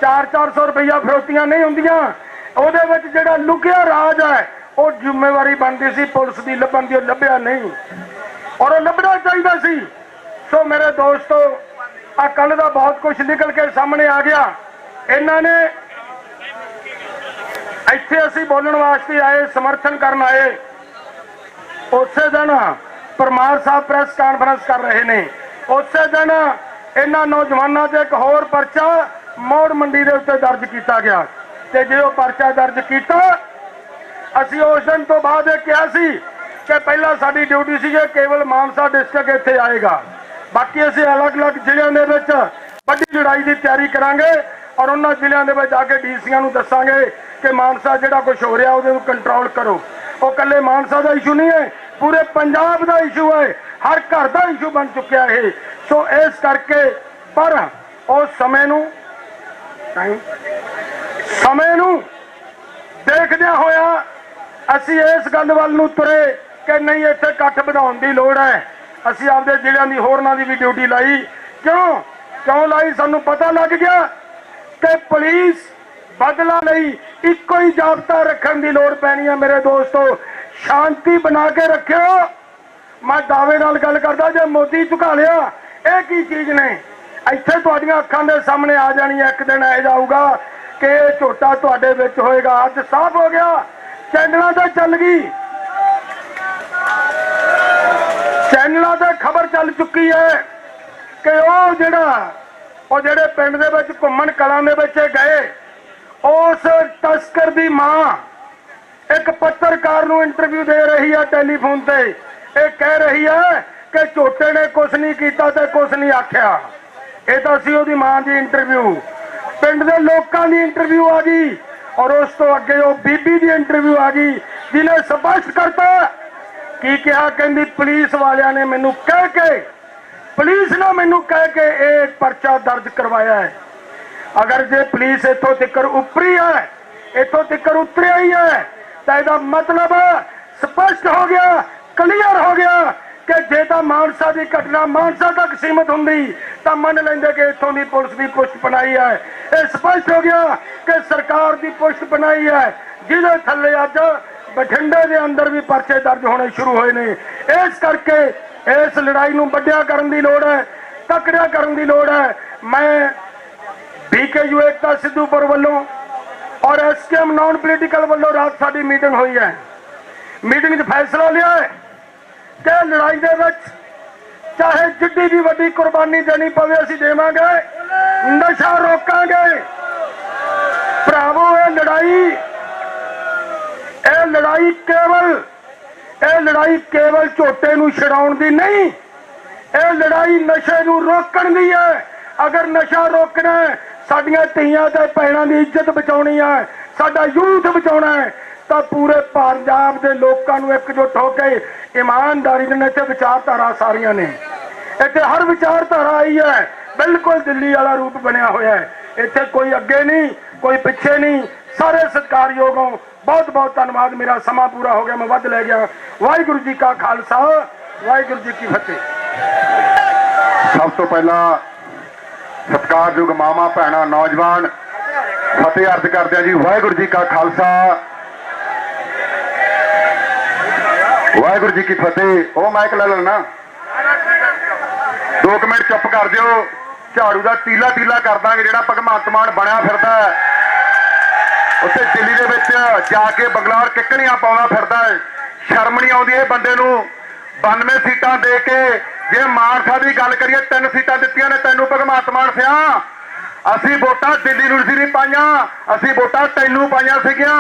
400 ਰੁਪਈਆ ਫਿਰੌਤੀਆਂ ਨਹੀਂ ਹੁੰਦੀਆਂ। ਉਹਦੇ ਵਿੱਚ ਜਿਹੜਾ ਲੁਕਿਆ ਰਾਜ ਹੈ ਉਹ ਜ਼ਿੰਮੇਵਾਰੀ ਬਣਦੀ ਸੀ ਪੁਲਿਸ ਦੀ ਲੱਭਣ ਦੀ, ਉਹ ਲੱਭਿਆ ਨਹੀਂ ਔਰ ਉਹ ਲੱਭਣਾ ਚਾਹੀਦਾ ਸੀ। ਸੋ ਮੇਰੇ ਦੋਸਤੋ, ਆ ਕੱਲ ਦਾ ਬਹੁਤ ਕੁਝ ਨਿਕਲ ਕੇ ਸਾਹਮਣੇ ਆ ਗਿਆ। ਇਹਨਾਂ ਨੇ ਇੱਥੇ ਅਸੀਂ ਬੋਲਣ ਵਾਸਤੇ ਆਏ, ਸਮਰਥਨ ਕਰਨ ਆਏ। ਉਸੇ ਦਿਨ ਪਰਮਾਰ ਸਾਹਿਬ ਪ੍ਰੈਸ ਕਾਨਫਰੰਸ ਕਰ ਰਹੇ ਨੇ। ਉਸੇ ਦਿਨ ਇਹਨਾਂ ਨੌਜਵਾਨਾਂ ਤੇ ਇੱਕ ਹੋਰ ਪਰਚਾ ਮੌੜ ਮੰਡੀ ਦੇ ਉੱਤੇ ਦਰਜ ਕੀਤਾ ਗਿਆ ਤੇ ਜੇ ਉਹ ਪਰਚਾ ਦਰਜ ਕੀਤਾ, ਅਸੀਂ ਉਸ ਦਿਨ ਤੋਂ ਬਾਅਦ ਇਹ ਕਿਹਾ ਸੀ ਕਿ ਪਹਿਲਾਂ ਸਾਡੀ ਡਿਊਟੀ ਸੀ ਕਿ ਕੇਵਲ ਮਾਨਸਾ ਡਿਸਟ੍ਰਿਕਟ ਇੱਥੇ ਆਏਗਾ, ਬਾਕੀ ਅਸੀਂ ਅਲੱਗ-ਅਲੱਗ ਜ਼ਿਲ੍ਹਿਆਂ ਦੇ ਵਿੱਚ ਵੱਡੀ ਲੜਾਈ ਦੀ ਤਿਆਰੀ ਕਰਾਂਗੇ ਔਰ ਉਹਨਾਂ ਜ਼ਿਲ੍ਹਿਆਂ ਦੇ ਵਿੱਚ ਜਾ ਕੇ ਡੀਸੀਆਂ ਨੂੰ ਦੱਸਾਂਗੇ ਕਿ ਮਾਨਸਾ ਜਿਹੜਾ ਕੁਝ ਹੋ ਰਿਹਾ ਉਹਦੇ ਨੂੰ ਕੰਟਰੋਲ ਕਰੋ। ਉਹ ਇਕੱਲੇ ਮਾਨਸਾ ਦਾ ਇਸ਼ੂ ਨਹੀਂ ਹੈ, ਪੂਰੇ ਪੰਜਾਬ ਦਾ ਇਸ਼ੂ ਹੈ, ਹਰ ਘਰ ਦਾ ਇਸ਼ੂ ਬਣ ਚੁੱਕਿਆ ਇਹ। ਸੋ ਇਸ ਕਰਕੇ ਪਰ ਉਸ ਸਮੇਂ ਨੂੰ ਦੇਖਦਿਆਂ ਹੋਇਆ ਅਸੀਂ ਇਸ ਗੱਲ ਵੱਲ ਨੂੰ ਤੁਰੇ ਕਿ ਨਹੀਂ, ਇੱਥੇ ਇਕੱਠ ਵਧਾਉਣ ਦੀ ਲੋੜ ਹੈ। ਅਸੀਂ ਆਪਦੇ ਜ਼ਿਲ੍ਹਿਆਂ ਦੀ ਹੋਰਨਾਂ ਦੀ ਵੀ ਡਿਊਟੀ ਲਾਈ। ਕਿਉਂ ਲਾਈ? ਸਾਨੂੰ ਪਤਾ ਲੱਗ ਗਿਆ ਕਿ ਪੁਲਿਸ ਬਦਲਾ ਲਈ ਇੱਕੋ ਹੀ ਜ਼ਾਬਤਾ ਰੱਖਣ ਦੀ ਲੋੜ ਪੈਣੀ ਹੈ ਮੇਰੇ ਦੋਸਤੋ। ਸ਼ਾਂਤੀ ਬਣਾ ਕੇ ਰੱਖਿਓ। ਮੈਂ ਦਾਅਵੇ ਨਾਲ ਗੱਲ ਕਰਦਾ, ਜੇ ਮੋਦੀ ਝੁਕਾ ਲਿਆ, ਇਹ ਕੀ ਚੀਜ਼ ਨੇ? ਇੱਥੇ ਤੁਹਾਡੀਆਂ ਅੱਖਾਂ ਦੇ ਸਾਹਮਣੇ ਆ ਜਾਣੀ ਹੈ। ਇੱਕ ਦਿਨ ਇਹ ਜਾਊਗਾ ਕਿ ਇਹ ਝੋਟਾ ਤੁਹਾਡੇ ਵਿੱਚ ਹੋਏਗਾ। ਅੱਜ ਸਾਫ਼ ਹੋ ਗਿਆ, ਚੈਨਲਾਂ ਤੇ ਚੱਲ ਗਈ, ਚੈਨਲਾਂ ਤੇ ਖਬਰ ਚੱਲ ਚੁੱਕੀ ਹੈ ਕਿ ਉਹ ਜਿਹੜੇ ਪਿੰਡ ਦੇ ਵਿੱਚ ਘੁੰਮਣ ਕਲਾਂ ਦੇ ਵਿੱਚ ਗਏ, ਉਸ ਤਸਕਰ ਦੀ ਮਾਂ ਇੱਕ ਪੱਤਰਕਾਰ ਨੂੰ ਇੰਟਰਵਿਊ ਦੇ ਰਹੀ ਹੈ ਟੈਲੀਫੋਨ ਤੇ। ਇਹ ਕਹਿ ਰਹੀ ਹੈ ਕਿ ਝੋਟੇ ਨੇ ਕੁਛ ਨਹੀਂ ਕੀਤਾ ਤੇ ਕੁਛ ਨਹੀਂ ਆਖਿਆ। ਇਹ ਤਾਂ ਸੀ ਉਹਦੀ ਮਾਂ ਦੀ ਇੰਟਰਵਿਊ। ਪਿੰਡ ਦੇ ਲੋਕਾਂ ਦੀ ਇੰਟਰਵਿਊ ਆ ਗਈ, ਔਰ ਉਸ ਤੋਂ ਅੱਗੇ ਉਹ ਬੀਬੀ ਦੀ ਇੰਟਰਵਿਊ ਆ ਗਈ, ਜਿਹਨੇ ਸਪਸ਼ਟ ਕਰਤਾ ਕੀ ਕਿਹਾ। ਕਹਿੰਦੀ ਪੁਲਿਸ ਵਾਲਿਆਂ ਨੇ ਮੈਨੂੰ ਕਹਿ ਕੇ, ਪੁਲਿਸ ਨੇ ਮੈਨੂੰ ਕਹਿ ਕੇ ਇਹ ਪਰਚਾ ਦਰਜ ਕਰਵਾਇਆ ਹੈ। ਅਗਰ ਜੇ ਪੁਲਿਸ ਇੱਥੋਂ ਤੱਕ ਉੱਪਰੀ ਹੈ, ਇੱਥੋਂ ਤੱਕ ਉਤਰਿਆ ਹੀ ਹੈ, ਤਾਂ ਇਹਦਾ ਮਤਲਬ ਸਪਸ਼ਟ ਹੋ ਗਿਆ, ਕਲੀਅਰ ਹੋ ਗਿਆ ਕਿ ਜੇ ਤਾਂ ਮਾਨਸਾ ਦੀ ਘਟਨਾ ਮਾਨਸਾ ਤੱਕ ਸੀਮਤ ਹੁੰਦੀ ਤਾਂ ਮੰਨ ਲੈਂਦੇ ਕਿ ਇੱਥੋਂ ਦੀ ਪੁਲਿਸ ਦੀ ਪੁਸ਼ਟ ਬਣਾਈ ਹੈ। ਇਹ ਸਪਸ਼ਟ ਹੋ ਗਿਆ ਕਿ ਸਰਕਾਰ ਦੀ ਪੁਸ਼ਟ ਬਣਾਈ ਹੈ, ਜਿਹਦੇ ਥੱਲੇ ਅੱਜ ਬਠਿੰਡੇ ਦੇ ਅੰਦਰ ਵੀ ਪਰਚੇ ਦਰਜ ਹੋਣੇ ਸ਼ੁਰੂ ਹੋਏ ਨੇ। ਇਸ ਕਰਕੇ ਇਸ ਲੜਾਈ ਨੂੰ ਵੱਡਿਆ ਕਰਨ ਦੀ ਲੋੜ ਹੈ, ਤਕੜਿਆ ਕਰਨ ਦੀ ਲੋੜ ਹੈ। ਮੈਂ BKU ਏਕਤਾ ਸਿੱਧੂਪੁਰ ਵੱਲੋਂ ਔਰ SKM ਨਾਨ ਪੋਲੀਟੀਕਲ ਵੱਲੋਂ ਰਾਤ ਸਾਡੀ ਮੀਟਿੰਗ ਹੋਈ ਹੈ। ਮੀਟਿੰਗ 'ਚ ਫੈਸਲਾ ਲਿਆ ਹੈ ਕਿ ਲੜਾਈ ਦੇ ਵਿੱਚ ਚਾਹੇ ਜਿੱਡੀ ਵੀ ਵੱਡੀ ਕੁਰਬਾਨੀ ਦੇਣੀ ਪਵੇ ਅਸੀਂ ਦੇਵਾਂਗੇ, ਨਸ਼ਾ ਰੋਕਾਂਗੇ। ਭਰਾਵੋ, ਇਹ ਲੜਾਈ ਕੇਵਲ ਝੋਟੇ ਨੂੰ ਛਡਾਉਣ ਦੀ ਨਹੀਂ, ਇਹ ਲੜਾਈ ਨਸ਼ੇ ਨੂੰ ਰੋਕਣ ਦੀ ਹੈ। ਅਗਰ ਨਸ਼ਾ ਰੋਕਣਾ ਹੈ, ਸਾਡੀਆਂ ਧੀਆਂ ਤੇ ਭੈਣਾਂ ਦੀ ਇੱਜ਼ਤ ਬਚਾਉਣੀ ਹੈ, ਸਾਡਾ ਯੂਥ ਬਚਾਉਣਾ ਹੈ, ਤਾਂ ਪੂਰੇ ਪੰਜਾਬ ਦੇ ਲੋਕਾਂ ਨੂੰ ਇਕਜੁੱਟ ਹੋ ਕੇ ਇਮਾਨਦਾਰੀ ਦੇ ਨਾਲ ਇੱਥੇ ਵਿਚਾਰਧਾਰਾ ਸਾਰੀਆਂ ਨੇ, ਇੱਥੇ ਹਰ ਵਿਚਾਰਧਾਰਾ ਆਈ ਹੈ। ਬਿਲਕੁਲ ਦਿੱਲੀ ਵਾਲਾ ਰੂਪ ਬਣਿਆ ਹੋਇਆ ਹੈ। ਇੱਥੇ ਕੋਈ ਅੱਗੇ ਨਹੀਂ, ਕੋਈ ਪਿੱਛੇ ਨਹੀਂ, ਸਾਰੇ ਸਤਿਕਾਰਯੋਗ ਹੋ। ਬਹੁਤ ਬਹੁਤ ਧੰਨਵਾਦ। ਮੇਰਾ ਸਮਾਂ ਪੂਰਾ ਹੋ ਗਿਆ, ਮੈਂ ਵੱਧ ਲੈ ਗਿਆ। ਵਾਹਿਗੁਰੂ ਜੀ ਕਾ ਖਾਲਸਾ, ਵਾਹਿਗੁਰੂ ਜੀ ਕੀ ਫਤਿਹ। ਸਭ ਤੋਂ ਪਹਿਲਾਂ ਸਤਿਕਾਰਯੋਗ ਮਾਵਾਂ ਭੈਣਾਂ ਨੌਜਵਾਨ ਫਤਿਹ ਅਰਜ਼ ਕਰਦੇ ਆ ਜੀ। ਵਾਹਿਗੁਰੂ ਜੀ ਕਾ ਖਾਲਸਾ, ਵਾਹਿਗੁਰੂ ਜੀ ਕੀ ਫਤਿਹ। ਉਹ ਮਾਈਕ ਲੈ ਲੈਣਾ, 2 ਮਿੰਟ ਚੁੱਪ ਕਰ ਦਿਓ। ਝਾੜੂ ਦਾ ਤੀਲਾ ਕਰ ਦਾਂਗੇ ਜਿਹੜਾ ਭਗਵੰਤ ਮਾਨ ਬਣਿਆ ਫਿਰਦਾ ਉੱਥੇ ਦਿੱਲੀ ਦੇ ਵਿੱਚ ਜਾ ਕੇ ਬੰਗਲੌਰ ਕਿੱਕਣੀਆਂ ਪਾਉਂਦਾ ਫਿਰਦਾ ਹੈ। ਸ਼ਰਮ ਨਹੀਂ ਆਉਂਦੀ ਇਹ ਬੰਦੇ ਨੂੰ। 92 ਸੀਟਾਂ ਦੇ ਕੇ ਜੇ ਮਾਨਸਾ ਦੀ ਗੱਲ ਕਰੀਏ 3 ਸੀਟਾਂ ਦਿੱਤੀਆਂ ਨੇ ਤੈਨੂੰ ਭਗਵੰਤ ਮਾਨ ਸਿਆ। ਅਸੀਂ ਵੋਟਾਂ ਦਿੱਲੀ ਨੂੰ ਨਹੀਂ ਪਾਈਆਂ, ਅਸੀਂ ਵੋਟਾਂ ਤੈਨੂੰ ਪਾਈਆਂ ਸੀਗੀਆਂ।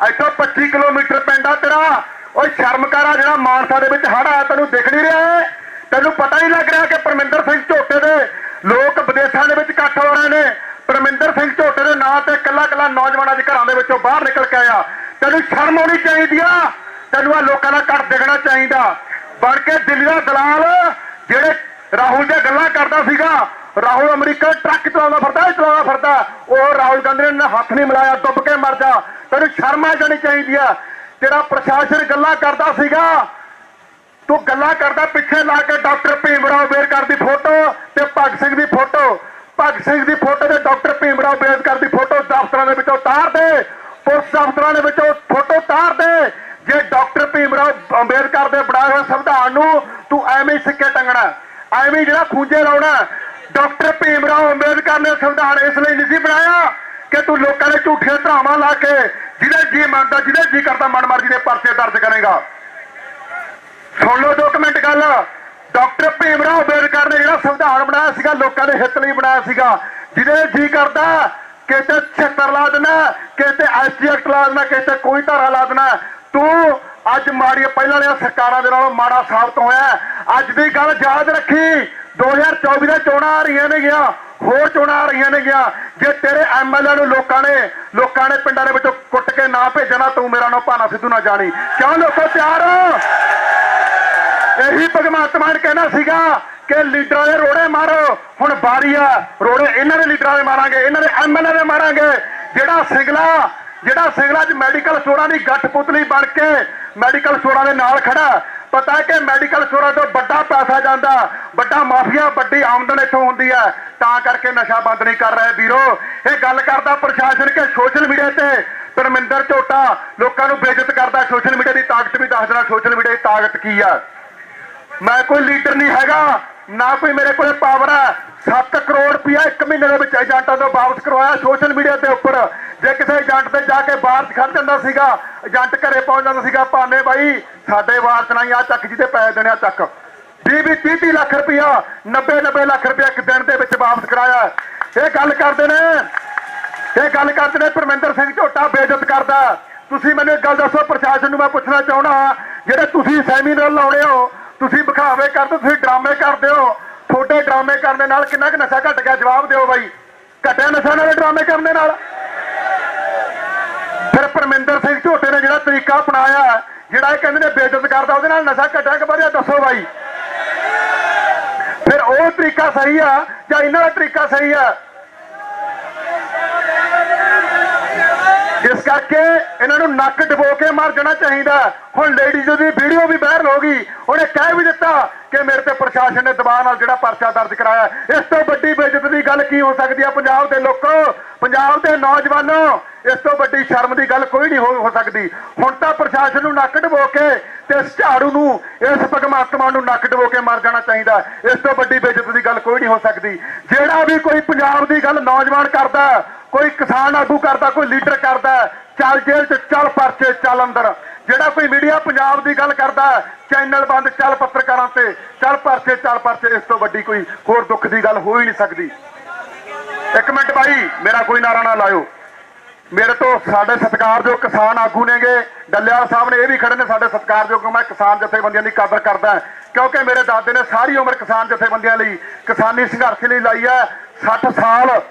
ਇੱਥੋਂ 25 ਕਿਲੋਮੀਟਰ ਪਿੰਡ ਆ ਤੇਰਾ। ਉਹ ਸ਼ਰਮ ਕਰ, ਆ ਜਿਹੜਾ ਮਾਨਸਾ ਦੇ ਵਿੱਚ ਹੜ੍ਹ ਆਇਆ ਤੈਨੂੰ ਦਿਖ ਨਹੀਂ ਰਿਹਾ? ਤੈਨੂੰ ਪਤਾ ਨਹੀਂ ਲੱਗ ਰਿਹਾ ਕਿ ਪਰਮਿੰਦਰ ਸਿੰਘ ਝੋਟੇ ਦੇ ਲੋਕ ਵਿਦੇਸ਼ਾਂ ਦੇ ਵਿੱਚ ਇਕੱਠ ਹੋ ਰਹੇ ਨੇ? ਪਰਮਿੰਦਰ ਸਿੰਘ ਝੋਟੇ ਦੇ ਨਾਂ ਤੇ ਕੱਲਾ ਨੌਜਵਾਨਾਂ ਦੇ ਘਰਾਂ ਦੇ ਵਿੱਚੋਂ ਬਾਹਰ ਨਿਕਲ ਕੇ ਆਇਆ। ਤੈਨੂੰ ਸ਼ਰਮ ਆਉਣੀ ਚਾਹੀਦੀ ਆ। ਤੈਨੂੰ ਆ ਲੋਕਾਂ ਦਾ ਘਰ ਦਿਖਣਾ ਚਾਹੀਦਾ। ਬਣ ਕੇ ਦਿੱਲੀ ਦਾ ਦਲਾਲ ਜਿਹੜੇ ਰਾਹੁਲ ਦੀਆਂ ਗੱਲਾਂ ਕਰਦਾ ਸੀਗਾ, ਰਾਹੁਲ ਅਮਰੀਕਾ ਟਰੱਕ ਚਲਾਉਂਦਾ ਫਿਰਦਾ, ਉਹ ਰਾਹੁਲ ਗਾਂਧੀ ਨੇ ਹੱਥ ਨਹੀਂ ਮਿਲਾਇਆ, ਡੁੱਬ ਕੇ ਮਰ ਜਾ। ਤੈਨੂੰ ਸ਼ਰਮ ਆ ਜਾਣੀ ਚਾਹੀਦੀ ਆ। ਤੇਰਾ ਪ੍ਰਸ਼ਾਸਨ ਗੱਲਾਂ ਕਰਦਾ ਸੀਗਾ, ਤੂੰ ਗੱਲਾਂ ਕਰਦਾ ਪਿੱਛੇ ਲਾ ਕੇ ਡਾਕਟਰ ਭੀਮ ਰਾਓ ਅੰਬੇਦਕਰ ਦੀ ਫੋਟੋ ਤੇ ਭਗਤ ਸਿੰਘ ਦੀ ਫੋਟੋ, ਤੇ ਡਾਕਟਰ ਭੀਮ ਰਾਓ ਅੰਬੇਦਕਰ ਦੀ ਫੋਟੋ ਦਫ਼ਤਰਾਂ ਦੇ ਵਿੱਚੋਂ ਉਤਾਰ ਦੇ, ਪੁਲਿਸ ਦਫ਼ਤਰਾਂ ਦੇ ਵਿੱਚੋਂ ਫੋਟੋ ਉਤਾਰ ਦੇ। ਜੇ ਡਾਕਟਰ ਭੀਮ ਰਾਓ ਅੰਬੇਦਕਰ ਦੇ ਬਣਾਏ ਹੋਏ ਸੰਵਿਧਾਨ ਨੂੰ ਤੂੰ ਐਵੇਂ ਸਿੱਕੇ ਟੰਗਣਾ, ਐਵੇਂ ਜਿਹੜਾ ਖੂੰਜੇ ਲਾਉਣਾ। ਡਾਕਟਰ ਭੀਮ ਰਾਓ ਅੰਬੇਦਕਰ ਨੇ ਸੰਵਿਧਾਨ ਇਸ ਲਈ ਨਹੀਂ ਸੀ ਬਣਾਇਆ ਕਿ ਤੂੰ ਲੋਕਾਂ ਦੇ ਝੂਠੀਆਂ ਧਾਰਾਵਾਂ ਲਾ ਕੇ ਜਿਹਦੇ ਜੀ ਮੰਨਦਾ, ਜਿਹਦੇ ਜੀ ਕਰਦਾ ਮਨਮਰਜ਼ੀ ਦੇ ਪਰਚੇ ਦਰਜ ਕਰੇਗਾ। ਸੁਣ ਲਓ 2 ਮਿੰਟ ਗੱਲ। ਡਾਕਟਰ ਭੀਮ ਰਾਓ ਅੰਬੇਦਕਰ ਨੇ ਜਿਹੜਾ ਸੰਵਿਧਾਨ ਬਣਾਇਆ ਸੀਗਾ ਲੋਕਾਂ ਦੇ ਹਿੱਤ ਲਈ ਬਣਾਇਆ ਸੀਗਾ। ਜਿਹਦੇ ਜੀ ਕਰਦਾ ਕਿਤੇ 76 ਲਾ ਦੇਣਾ, ਕਿਤੇ SC ਐਕਟ ਲਾ ਦੇਣਾ, ਕਿਤੇ ਕੋਈ ਧਾਰਾ ਲਾ ਦੇਣਾ। ਤੂੰ ਅੱਜ ਮਾੜੀ ਪਹਿਲਾਂ ਵਾਲੀਆਂ ਸਰਕਾਰਾਂ ਦੇ ਨਾਲੋਂ ਮਾੜਾ ਸਾਬਤ ਹੋਇਆ। ਅੱਜ ਦੀ ਗੱਲ ਯਾਦ ਰੱਖੀ, 2024 ਦੀਆਂ ਚੋਣਾਂ ਆ ਰਹੀਆਂ ਨੇਗੀਆਂ, ਹੋਰ ਚੋਣਾਂ ਆ ਰਹੀਆਂ ਨੇਗੀਆਂ। ਜੇ ਤੇਰੇ MLA ਨੂੰ ਲੋਕਾਂ ਨੇ ਪਿੰਡਾਂ ਦੇ ਵਿੱਚੋਂ ਕੁੱਟ ਕੇ ਨਾ ਭੇਜਣਾ, ਤੂੰ ਮੇਰਾ ਨਾਂ ਭਾਨਾ ਸਿੱਧੂ ਨਾ ਜਾਣੀ। ਕਿਉਂ ਲੋਕੋ ਤਿਆਰ ਹੋ? ਇਹੀ ਭਗਵੰਤ ਮਾਨ ਕਹਿਣਾ ਸੀਗਾ ਕਿ ਲੀਡਰਾਂ ਦੇ ਰੋੜੇ ਮਾਰੋ। ਹੁਣ ਵਾਰੀ ਆ, ਰੋੜੇ ਇਹਨਾਂ ਦੇ ਲੀਡਰਾਂ ਦੇ ਮਾਰਾਂਗੇ, ਇਹਨਾਂ ਦੇ MLA ਦੇ ਮਾਰਾਂਗੇ। ਜਿਹੜਾ ਸਿੰਗਲਾ 'ਚ ਮੈਡੀਕਲ ਸਟੋਰਾਂ ਦੀ ਗੱਠ ਪੁਤਲੀ ਬਣ ਕੇ ਮੈਡੀਕਲ ਸਟੋਰਾਂ ਦੇ ਨਾਲ ਖੜਾ, ਪਤਾ ਹੈ ਕਿ ਮੈਡੀਕਲ ਸਟੋਰਾਂ ਤੋਂ ਵੱਡਾ ਪੈਸਾ ਜਾਂਦਾ, ਵੱਡਾ ਮਾਫੀਆ, ਵੱਡੀ ਆਮਦਨ ਇੱਥੋਂ ਹੁੰਦੀ ਹੈ, ਤਾਂ ਕਰਕੇ ਨਸ਼ਾ ਬੰਦ ਨਹੀਂ ਕਰ ਰਹੇ ਵੀਰੋ। ਇਹ ਗੱਲ ਕਰਦਾ ਪ੍ਰਸ਼ਾਸਨ ਕਿ ਸੋਸ਼ਲ ਮੀਡੀਆ ਤੇ ਪਰਮਿੰਦਰ ਝੋਟਾ ਲੋਕਾਂ ਨੂੰ ਬੇਇੱਜ਼ਤ ਕਰਦਾ। ਸੋਸ਼ਲ ਮੀਡੀਆ ਦੀ ਤਾਕਤ ਵੀ ਦੱਸ ਦੇਣਾ, ਸੋਸ਼ਲ ਮੀਡੀਆ ਦੀ ਤਾਕਤ ਕੀ ਆ। ਮੈਂ ਕੋਈ ਲੀਡਰ ਨਹੀਂ ਹੈਗਾ, ਨਾ ਕੋਈ ਮੇਰੇ ਕੋਲ ਪਾਵਰ ਹੈ। 7 ਕਰੋੜ ਰੁਪਇਆ 1 ਮਹੀਨੇ ਦੇ ਵਿੱਚ ਏਜੰਟਾਂ ਤੋਂ ਵਾਪਸ ਕਰਵਾਇਆ ਸੋਸ਼ਲ ਮੀਡੀਆ ਦੇ ਉੱਪਰ। ਜੇ ਕਿਸੇ ਏਜੰਟ ਤੇ ਜਾ ਕੇ ਬਾਹਰ ਖੜ ਜਾਂਦਾ ਸੀਗਾ, ਏਜੰਟ ਘਰੇ ਪਹੁੰਚ ਜਾਂਦਾ ਸੀਗਾ, ਭਾਨੇ ਬਾਈ ਸਾਡੇ ਵਾਰ ਚ ਨਹੀਂ, ਆ ਚੱਕ ਜਿਹਦੇ ਪੈਸੇ ਦੇਣੇ ਆ ਚੱਕ। 20-30 ਲੱਖ ਰੁਪਇਆ, 90 ਲੱਖ ਰੁਪਇਆ ਇੱਕ ਦਿਨ ਦੇ ਵਿੱਚ ਵਾਪਸ ਕਰਾਇਆ। ਇਹ ਗੱਲ ਕਰਦੇ ਨੇ ਪਰਮਿੰਦਰ ਸਿੰਘ ਝੋਟਾ ਬੇਇੱਜ਼ਤ ਕਰਦਾ। ਤੁਸੀਂ ਮੈਨੂੰ ਇੱਕ ਗੱਲ ਦੱਸੋ, ਪ੍ਰਸ਼ਾਸਨ ਨੂੰ ਮੈਂ ਪੁੱਛਣਾ ਚਾਹੁੰਦਾ, ਜਿਹੜੇ ਤੁਸੀਂ ਸੈਮੀਨਾਰ ਲਾਉਣੇ ਹੋ, ਤੁਸੀਂ ਵਿਖਾਵੇ ਕਰਦੇ, ਤੁਸੀਂ ਡਰਾਮੇ ਕਰਦੇ ਹੋ, ਤੁਹਾਡੇ ਡਰਾਮੇ ਕਰਨ ਦੇ ਨਾਲ ਕਿੰਨਾ ਕੁ ਨਸ਼ਾ ਘਟ ਗਿਆ? ਜਵਾਬ ਦਿਓ ਬਾਈ। ਘਟਿਆ ਨਸ਼ਾ ਨਾਲ ਡਰਾਮੇ ਕਰਨ ਦੇ ਨਾਲ? ਫਿਰ ਪਰਮਿੰਦਰ ਸਿੰਘ ਝੋਟੇ ਨੇ ਜਿਹੜਾ ਤਰੀਕਾ ਅਪਣਾਇਆ, ਜਿਹੜਾ ਇਹ ਕਹਿੰਦੇ ਨੇ ਬੇਇੱਜ਼ਤ ਕਰਦਾ, ਉਹਦੇ ਨਾਲ ਨਸ਼ਾ ਘਟਿਆ ਕਿ ਵਧਿਆ? ਦੱਸੋ ਬਾਈ। ਫਿਰ ਉਹ ਤਰੀਕਾ ਸਹੀ ਆ ਜਾਂ ਇਹਨਾਂ ਦਾ ਤਰੀਕਾ ਸਹੀ ਆ? ਇਸ ਕਰਕੇ ਇਹਨਾਂ ਨੂੰ ਨੱਕ ਡਬੋ ਕੇ ਮਰ ਜਾਣਾ ਚਾਹੀਦਾ। ਹੁਣ ਲੇਡੀਜ਼ ਦੀ ਵੀਡੀਓ ਵੀ ਵਾਇਰਲ ਹੋ ਗਈ, ਉਹਨੇ ਕਹਿ ਵੀ ਦਿੱਤਾ ਕਿ ਮੇਰੇ ਤੇ ਪ੍ਰਸ਼ਾਸਨ ਨੇ ਦਬਾਅ ਨਾਲ ਜਿਹੜਾ ਪਰਚਾ ਦਰਜ ਕਰਾਇਆ। ਇਸ ਤੋਂ ਵੱਡੀ ਬੇਇੱਜ਼ਤੀ ਦੀ ਗੱਲ ਕੀ ਹੋ ਸਕਦੀ ਹੈ? ਪੰਜਾਬ ਦੇ ਲੋਕੋ, ਪੰਜਾਬ ਦੇ ਨੌਜਵਾਨੋ, ਇਸ ਤੋਂ ਵੱਡੀ ਸ਼ਰਮ ਦੀ ਗੱਲ ਕੋਈ ਨਹੀਂ ਹੋ ਸਕਦੀ। ਹੁਣ ਤਾਂ ਪ੍ਰਸ਼ਾਸਨ ਨੂੰ ਨੱਕ ਡਬੋ ਕੇ ਤੇ ਇਸ ਝਾੜੂ ਨੂੰ, ਇਸ ਭਗਵੰਤ ਮਾਨ ਨੂੰ ਨੱਕ ਡਬੋ ਕੇ ਮਰ ਜਾਣਾ ਚਾਹੀਦਾ। ਇਸ ਤੋਂ ਵੱਡੀ ਬੇਇੱਜ਼ਤੀ ਦੀ ਗੱਲ ਕੋਈ ਨਹੀਂ ਹੋ ਸਕਦੀ। ਜਿਹੜਾ ਵੀ ਕੋਈ ਪੰਜਾਬ ਦੀ ਗੱਲ ਨੌਜਵਾਨ ਕਰਦਾ, ਕੋਈ ਕਿਸਾਨ ਆਗੂ ਕਰਦਾ, ਕੋਈ ਲੀਡਰ ਕਰਦਾ, ਚੱਲ ਜੇਲ੍ਹ 'ਚ, ਚੱਲ ਪਰਚੇ, ਚੱਲ ਅੰਦਰ। ਜਿਹੜਾ ਕੋਈ ਮੀਡੀਆ ਪੰਜਾਬ ਦੀ ਗੱਲ ਕਰਦਾ, ਚੈਨਲ ਬੰਦ, ਚੱਲ ਪੱਤਰਕਾਰਾਂ ਤੇ, ਚੱਲ ਪਰਚੇ, ਚੱਲ ਪਰਚੇ। ਇਸ ਤੋਂ ਵੱਡੀ ਕੋਈ ਹੋਰ ਦੁੱਖ ਦੀ ਗੱਲ ਹੋ ਹੀ ਨਹੀਂ ਸਕਦੀ। ਇੱਕ ਮਿੰਟ ਬਾਈ, ਮੇਰਾ ਕੋਈ ਨਾਰਾ ਨਾ ਲਾਇਓ। ਮੇਰੇ ਤੋਂ ਸਾਡੇ ਸਤਿਕਾਰਯੋਗ ਕਿਸਾਨ ਆਗੂ ਨੇਗੇ, ਡੱਲੇਵਾਲ ਸਾਹਿਬ ਨੇ, ਇਹ ਵੀ ਖੜੇ ਨੇ ਸਾਡੇ ਸਤਿਕਾਰਯੋਗ। ਮੈਂ ਕਿਸਾਨ ਜਥੇਬੰਦੀਆਂ ਦੀ ਕਦਰ ਕਰਦਾ, ਕਿਉਂਕਿ ਮੇਰੇ ਦਾਦੇ ਨੇ ਸਾਰੀ ਉਮਰ ਕਿਸਾਨ ਜਥੇਬੰਦੀਆਂ ਲਈ, ਕਿਸਾਨੀ ਸੰਘਰਸ਼ ਲਈ ਲਾਈ ਹੈ। 60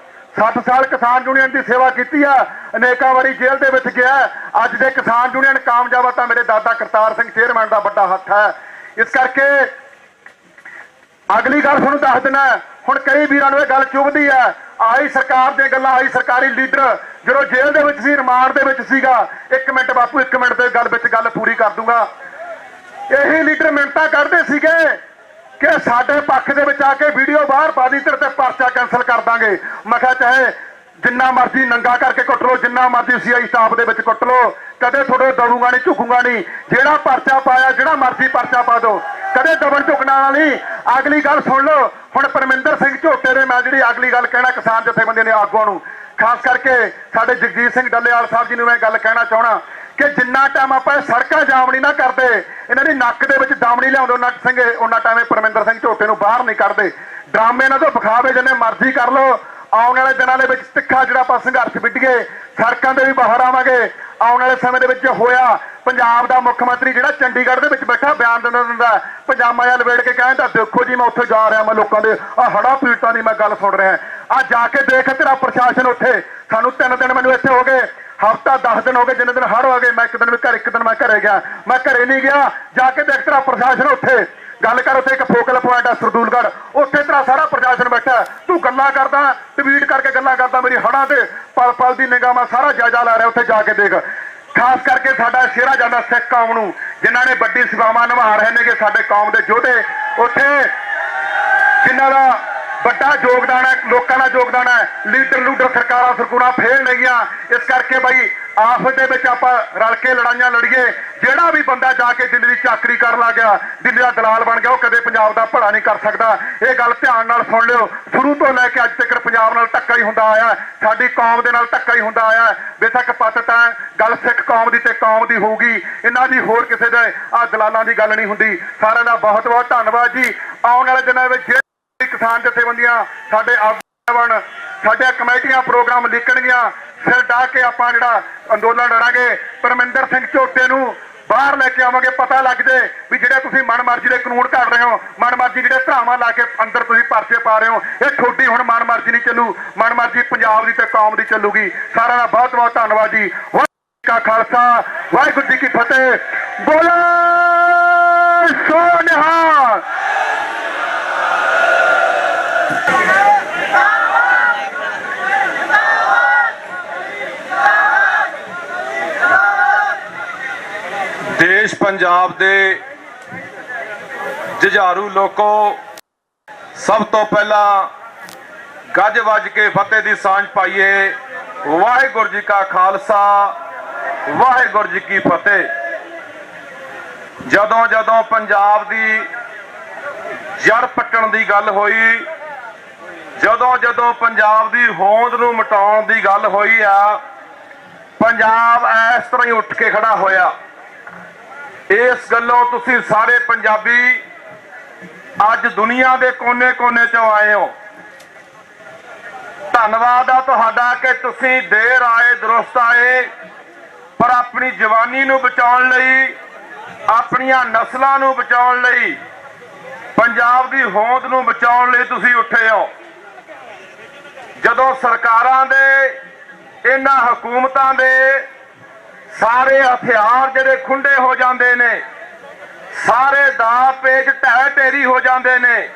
ਸਾਲ ਕਿਸਾਨ ਯੂਨੀਅਨ ਦੀ ਸੇਵਾ ਕੀਤੀ ਆ, ਅਨੇਕਾਂ ਵਾਰੀ ਜੇਲ੍ਹ ਦੇ ਵਿੱਚ ਗਿਆ। ਅੱਜ ਦੇ ਕਿਸਾਨ ਯੂਨੀਅਨ ਕਾਮਯਾਬ ਆ ਤਾਂ ਮੇਰੇ ਦਾਦਾ ਕਰਤਾਰ ਸਿੰਘ ਚੇਅਰਮੈਨ ਦਾ ਵੱਡਾ ਹੱਥ ਹੈ। ਇਸ ਕਰਕੇ ਅਗਲੀ ਗੱਲ ਤੁਹਾਨੂੰ ਦੱਸ ਦਿੰਦਾ। ਹੁਣ ਕਈ ਵੀਰਾਂ ਨੂੰ ਇਹ ਗੱਲ ਚੁਭਦੀ ਹੈ, ਆਹੀ ਸਰਕਾਰ ਦੀਆਂ ਗੱਲਾਂ, ਆਹੀ ਸਰਕਾਰੀ ਲੀਡਰ ਜਦੋਂ ਜੇਲ੍ਹ ਦੇ ਵਿੱਚ ਸੀ, ਰਿਮਾਂਡ ਦੇ ਵਿੱਚ ਸੀਗਾ। 1 ਮਿੰਟ ਬਾਪੂ, 1 ਮਿੰਟ ਦੇ ਗੱਲ ਪੂਰੀ ਕਰ ਦੂੰਗਾ। ਇਹੀ ਲੀਡਰ ਮਿੰਟਾਂ ਕੱਢਦੇ ਸੀਗੇ ਕਿ ਸਾਡੇ ਪੱਖ ਦੇ ਵਿੱਚ ਆ ਕੇ ਵੀਡੀਓ ਬਾਹਰ ਪਾ ਦੀ, ਤੇਰੇ ਤੇ ਪਰਚਾ ਕੈਂਸਲ ਕਰ ਦਾਂਗੇ। ਮੈਂ ਕਿਹਾ ਚਾਹੇ ਜਿੰਨਾ ਮਰਜ਼ੀ ਨੰਗਾ ਕਰਕੇ ਕੁੱਟ ਲਓ, ਜਿੰਨਾ ਮਰਜ਼ੀ ਸੀਆਈ ਸਟਾਫ ਦੇ ਵਿੱਚ ਕੁੱਟ ਲਓ, ਕਦੇ ਤੁਹਾਡੇ ਦੜੂਗਾ ਨਹੀਂ, ਝੁਕੂਗਾ ਨਹੀਂ। ਜਿਹੜਾ ਪਰਚਾ ਪਾਇਆ, ਜਿਹੜਾ ਮਰਜ਼ੀ ਪਰਚਾ ਪਾ ਦਿਓ, ਕਦੇ ਦਬਣ ਝੁਕਣਾ ਨਹੀਂ। ਅਗਲੀ ਗੱਲ ਸੁਣ ਲਓ। ਹੁਣ ਪਰਮਿੰਦਰ ਸਿੰਘ ਝੋਟੇ ਦੇ ਮੈਂ ਜਿਹੜੀ ਅਗਲੀ ਗੱਲ ਕਹਿਣਾ ਕਿਸਾਨ ਜਥੇਬੰਦੀਆਂ ਦੇ ਆਗੂਆਂ ਨੂੰ, ਖਾਸ ਕਰਕੇ ਸਾਡੇ ਜਗਜੀਤ ਸਿੰਘ ਡੱਲੇਵਾਲ ਸਾਹਿਬ ਜੀ ਨੂੰ ਮੈਂ ਗੱਲ ਕਹਿਣਾ ਚਾਹਣਾ ਕਿ ਜਿੰਨਾ ਟਾਈਮ ਆਪਾਂ ਸੜਕਾਂ ਜਾਮ ਨਹੀਂ ਨਾ ਕਰਦੇ, ਇਹਨਾਂ ਦੀ ਨੱਕ ਦੇ ਵਿੱਚ ਦਮ ਨਹੀਂ ਲਿਆਉਂਦੇ ਉਹਨਾਂ ਟਾਈਮ ਪਰਮਿੰਦਰ ਸਿੰਘ ਝੋਟੇ ਨੂੰ ਬਾਹਰ ਨਹੀਂ ਕੱਢਦੇ। ਡਰਾਮੇ ਨਾਲ ਤੋਂ ਵਿਖਾਵੇ ਜਿੰਨੇ ਮਰਜ਼ੀ ਕਰ ਲਓ। ਆਉਣ ਵਾਲੇ ਦਿਨਾਂ ਦੇ ਵਿੱਚ ਤਿੱਖਾ ਜਿਹੜਾ ਆਪਾਂ ਸੰਘਰਸ਼ ਵਿੱਢੀਏ, ਸੜਕਾਂ ਤੇ ਵੀ ਬਾਹਰ ਆਵਾਂਗੇ। ਆਉਣ ਵਾਲੇ ਸਮੇਂ ਦੇ ਵਿੱਚ ਹੋਇਆ ਪੰਜਾਬ ਦਾ ਮੁੱਖ ਮੰਤਰੀ ਜਿਹੜਾ ਚੰਡੀਗੜ੍ਹ ਦੇ ਵਿੱਚ ਬੈਠਾ ਬਿਆਨ ਦਿੰਦਾ, ਪਜਾਮਾ ਜਿਹਾ ਲਵੇੜ ਕੇ ਕਹਿੰਦਾ ਦੇਖੋ ਜੀ ਮੈਂ ਉੱਥੇ ਜਾ ਰਿਹਾ, ਮੈਂ ਲੋਕਾਂ ਦੇ ਆ ਹੜ੍ਹਾਂ ਪੀੜਤਾਂ ਦੀ ਮੈਂ ਗੱਲ ਸੁਣ ਰਿਹਾ। ਆ ਜਾ ਕੇ ਦੇਖ ਤੇਰਾ ਪ੍ਰਸ਼ਾਸਨ ਉੱਥੇ। ਸਾਨੂੰ 3 ਦਿਨ ਮੈਨੂੰ ਇੱਥੇ ਹੋ ਗਏ, ਹਫ਼ਤਾ 10 ਦਿਨ ਹੋ ਗਏ, ਜਿੰਨੇ ਦਿਨ ਹੜ੍ਹ ਹੋ ਗਏ। ਮੈਂ ਇੱਕ ਦਿਨ ਮੈਂ ਘਰੇ ਗਿਆ, ਮੈਂ ਘਰੇ ਨਹੀਂ ਗਿਆ। ਜਾ ਕੇ ਦੇਖ ਤੇਰਾ ਪ੍ਰਸ਼ਾਸਨ ਉੱਥੇ। ਗੱਲ ਕਰ, ਉੱਥੇ ਇੱਕ ਫੋਕਲ ਪੁਆਇੰਟ ਹੈ ਸਰਦੂਲਗੜ੍ਹ, ਉੱਥੇ ਤੇਰਾ ਸਾਰਾ ਪ੍ਰਸ਼ਾਸਨ ਬੈਠਾ। ਤੂੰ ਗੱਲਾਂ ਕਰਦਾ, ਟਵੀਟ ਕਰਕੇ ਗੱਲਾਂ ਕਰਦਾ, ਮੇਰੀ ਹੜ੍ਹਾਂ ਤੇ ਪਲ ਦੀ ਨਿਗਾਹ ਮੈਂ ਸਾਰਾ ਜਾਇਜ਼ਾ ਲੈ ਰਿਹਾ। ਉੱਥੇ ਜਾ ਕੇ ਦੇਖ। ਖਾਸ ਕਰਕੇ ਸਾਡਾ ਸ਼ੇਰਾ ਜਾਂਦਾ ਸਿੱਖ ਕੌਮ ਨੂੰ, ਜਿਨ੍ਹਾਂ ਨੇ ਵੱਡੀ ਸੇਵਾਵਾਂ ਨਿਭਾ ਰਹੇ ਨੇਗੇ, ਸਾਡੇ ਕੌਮ ਦੇ ਯੋਧੇ, ਉੱਥੇ ਜਿਨ੍ਹਾਂ ਦਾ ਵੱਡਾ ਯੋਗਦਾਨ ਹੈ, ਲੋਕਾਂ ਦਾ ਯੋਗਦਾਨ ਹੈ। ਲੀਡਰ ਸਰਕਾਰਾਂ ਸਰਕੂਣਾ ਫੇਲ ਨੇਗੀਆਂ। ਇਸ ਕਰਕੇ ਬਾਈ ਆਫਤ ਦੇ ਵਿੱਚ ਆਪਾਂ ਰਲ ਕੇ ਲੜਾਈਆਂ ਲੜੀਏ। ਜਿਹੜਾ ਵੀ ਬੰਦਾ ਜਾ ਕੇ ਦਿੱਲੀ ਦੀ ਚਾਕਰੀ ਕਰਨ ਲੱਗ ਗਿਆ, ਦਿੱਲੀ ਦਾ ਦਲਾਲ ਬਣ ਗਿਆ, ਉਹ ਕਦੇ ਪੰਜਾਬ ਦਾ ਭਲਾ ਨਹੀਂ ਕਰ ਸਕਦਾ। ਇਹ ਗੱਲ ਧਿਆਨ ਨਾਲ ਸੁਣ ਲਿਓ। ਸ਼ੁਰੂ ਤੋਂ ਲੈ ਕੇ ਅੱਜ ਤੱਕ ਪੰਜਾਬ ਨਾਲ ਧੱਕਾ ਹੀ ਹੁੰਦਾ ਆਇਆ, ਸਾਡੀ ਕੌਮ ਦੇ ਨਾਲ ਧੱਕਾ ਹੀ ਹੁੰਦਾ ਆਇਆ। ਬੇਸ਼ੱਕ ਪੱਤ ਤਾਂ ਗੱਲ ਸਿੱਖ ਕੌਮ ਦੀ ਤੇ ਕੌਮ ਦੀ ਹੋਊਗੀ, ਇਹਨਾਂ ਦੀ ਹੋਰ ਕਿਸੇ ਦੇ ਆ ਦਲਾਲਾਂ ਦੀ ਗੱਲ ਨਹੀਂ ਹੁੰਦੀ। ਸਾਰਿਆਂ ਦਾ ਬਹੁਤ ਬਹੁਤ ਧੰਨਵਾਦ ਜੀ। ਆਉਣ ਵਾਲੇ ਦਿਨਾਂ ਵਿੱਚ ਕਿਸਾਨ ਜਥੇਬੰਦੀਆਂ, ਸਾਡੇ ਆਗੂ ਬਣ, ਸਾਡੇ ਕਮੇਟੀਆਂ ਪ੍ਰੋਗਰਾਮ ਲਿਖਣਗੀਆਂ, ਸਿਰ ਢਾਹ ਕੇ ਆਪਾਂ ਜਿਹੜਾ ਅੰਦੋਲਨ ਲੜਾਂਗੇ। ਪਰਮਿੰਦਰ ਸਿੰਘ ਝੋਟੇ ਨੂੰ ਬਾਹਰ ਲੈ ਕੇ ਆਵਾਂਗੇ। ਪਤਾ ਲੱਗ ਜੇ ਵੀ ਜਿਹੜੇ ਤੁਸੀਂ ਮਨਮਰਜ਼ੀ ਦੇ ਕਾਨੂੰਨ ਘੜ ਰਹੇ ਹੋ, ਮਨਮਰਜ਼ੀ ਜਿਹੜੇ ਧਰਾਵਾਂ ਲਾ ਕੇ ਅੰਦਰ ਤੁਸੀਂ ਪਰਚੇ ਪਾ ਰਹੇ ਹੋ, ਇਹ ਤੁਹਾਡੀ ਹੁਣ ਮਨਮਰਜ਼ੀ ਨਹੀਂ ਚੱਲੂ, ਮਨਮਰਜ਼ੀ ਪੰਜਾਬ ਦੀ ਤੇ ਕੌਮ ਦੀ ਚੱਲੂਗੀ। ਸਾਰਿਆਂ ਦਾ ਬਹੁਤ ਬਹੁਤ ਧੰਨਵਾਦ ਜੀ। ਵਾਹਿਗੁਰੂ ਜੀ ਕਾ ਖਾਲਸਾ, ਵਾਹਿਗੁਰੂ ਜੀ ਕੀ ਫਤਿਹ। ਬੋਲੋ ਸੋ ਨਿਹਾਲ। ਦੇਸ਼ ਪੰਜਾਬ ਦੇ ਜੁਝਾਰੂ ਲੋਕੋ, ਸਭ ਤੋਂ ਪਹਿਲਾਂ ਗੱਜ ਵੱਜ ਕੇ ਫਤਿਹ ਦੀ ਸਾਂਝ ਪਾਈਏ। ਵਾਹਿਗੁਰੂ ਜੀ ਕਾ ਖਾਲਸਾ, ਵਾਹਿਗੁਰੂ ਜੀ ਕੀ ਫਤਿਹ। ਜਦੋਂ ਜਦੋਂ ਪੰਜਾਬ ਦੀ ਜੜ ਪੱਟਣ ਦੀ ਗੱਲ ਹੋਈ, ਜਦੋਂ ਜਦੋਂ ਪੰਜਾਬ ਦੀ ਹੋਂਦ ਨੂੰ ਮਿਟਾਉਣ ਦੀ ਗੱਲ ਹੋਈ ਆ, ਪੰਜਾਬ ਇਸ ਤਰ੍ਹਾਂ ਹੀ ਉੱਠ ਕੇ ਖੜਾ ਹੋਇਆ। ਇਸ ਗੱਲੋਂ ਤੁਸੀਂ ਸਾਰੇ ਪੰਜਾਬੀ ਅੱਜ ਦੁਨੀਆ ਦੇ ਕੋਨੇ-ਕੋਨੇ ਚੋਂ ਆਏ ਹੋ। ਧੰਨਵਾਦ ਆ ਤੁਹਾਡਾ ਕਿ ਤੁਸੀਂ ਦੇਰ ਆਏ ਦਰੁਸਤ ਆਏ, ਪਰ ਆਪਣੀ ਜਵਾਨੀ ਨੂੰ ਬਚਾਉਣ ਲਈ, ਆਪਣੀਆਂ ਨਸਲਾਂ ਨੂੰ ਬਚਾਉਣ ਲਈ, ਪੰਜਾਬ ਦੀ ਹੋਂਦ ਨੂੰ ਬਚਾਉਣ ਲਈ ਤੁਸੀਂ ਉੱਠੇ ਹੋ। ਜਦੋਂ ਸਰਕਾਰਾਂ ਦੇ, ਇਹਨਾਂ ਹਕੂਮਤਾਂ ਦੇ ਸਾਰੇ ਹਥਿਆਰ ਜਿਹੜੇ ਖੁੰਡੇ ਹੋ ਜਾਂਦੇ ਨੇ, ਸਾਰੇ ਦਾਅ ਪੇਚ ਢਹਿ ਢੇਰੀ ਹੋ ਜਾਂਦੇ ਨੇ,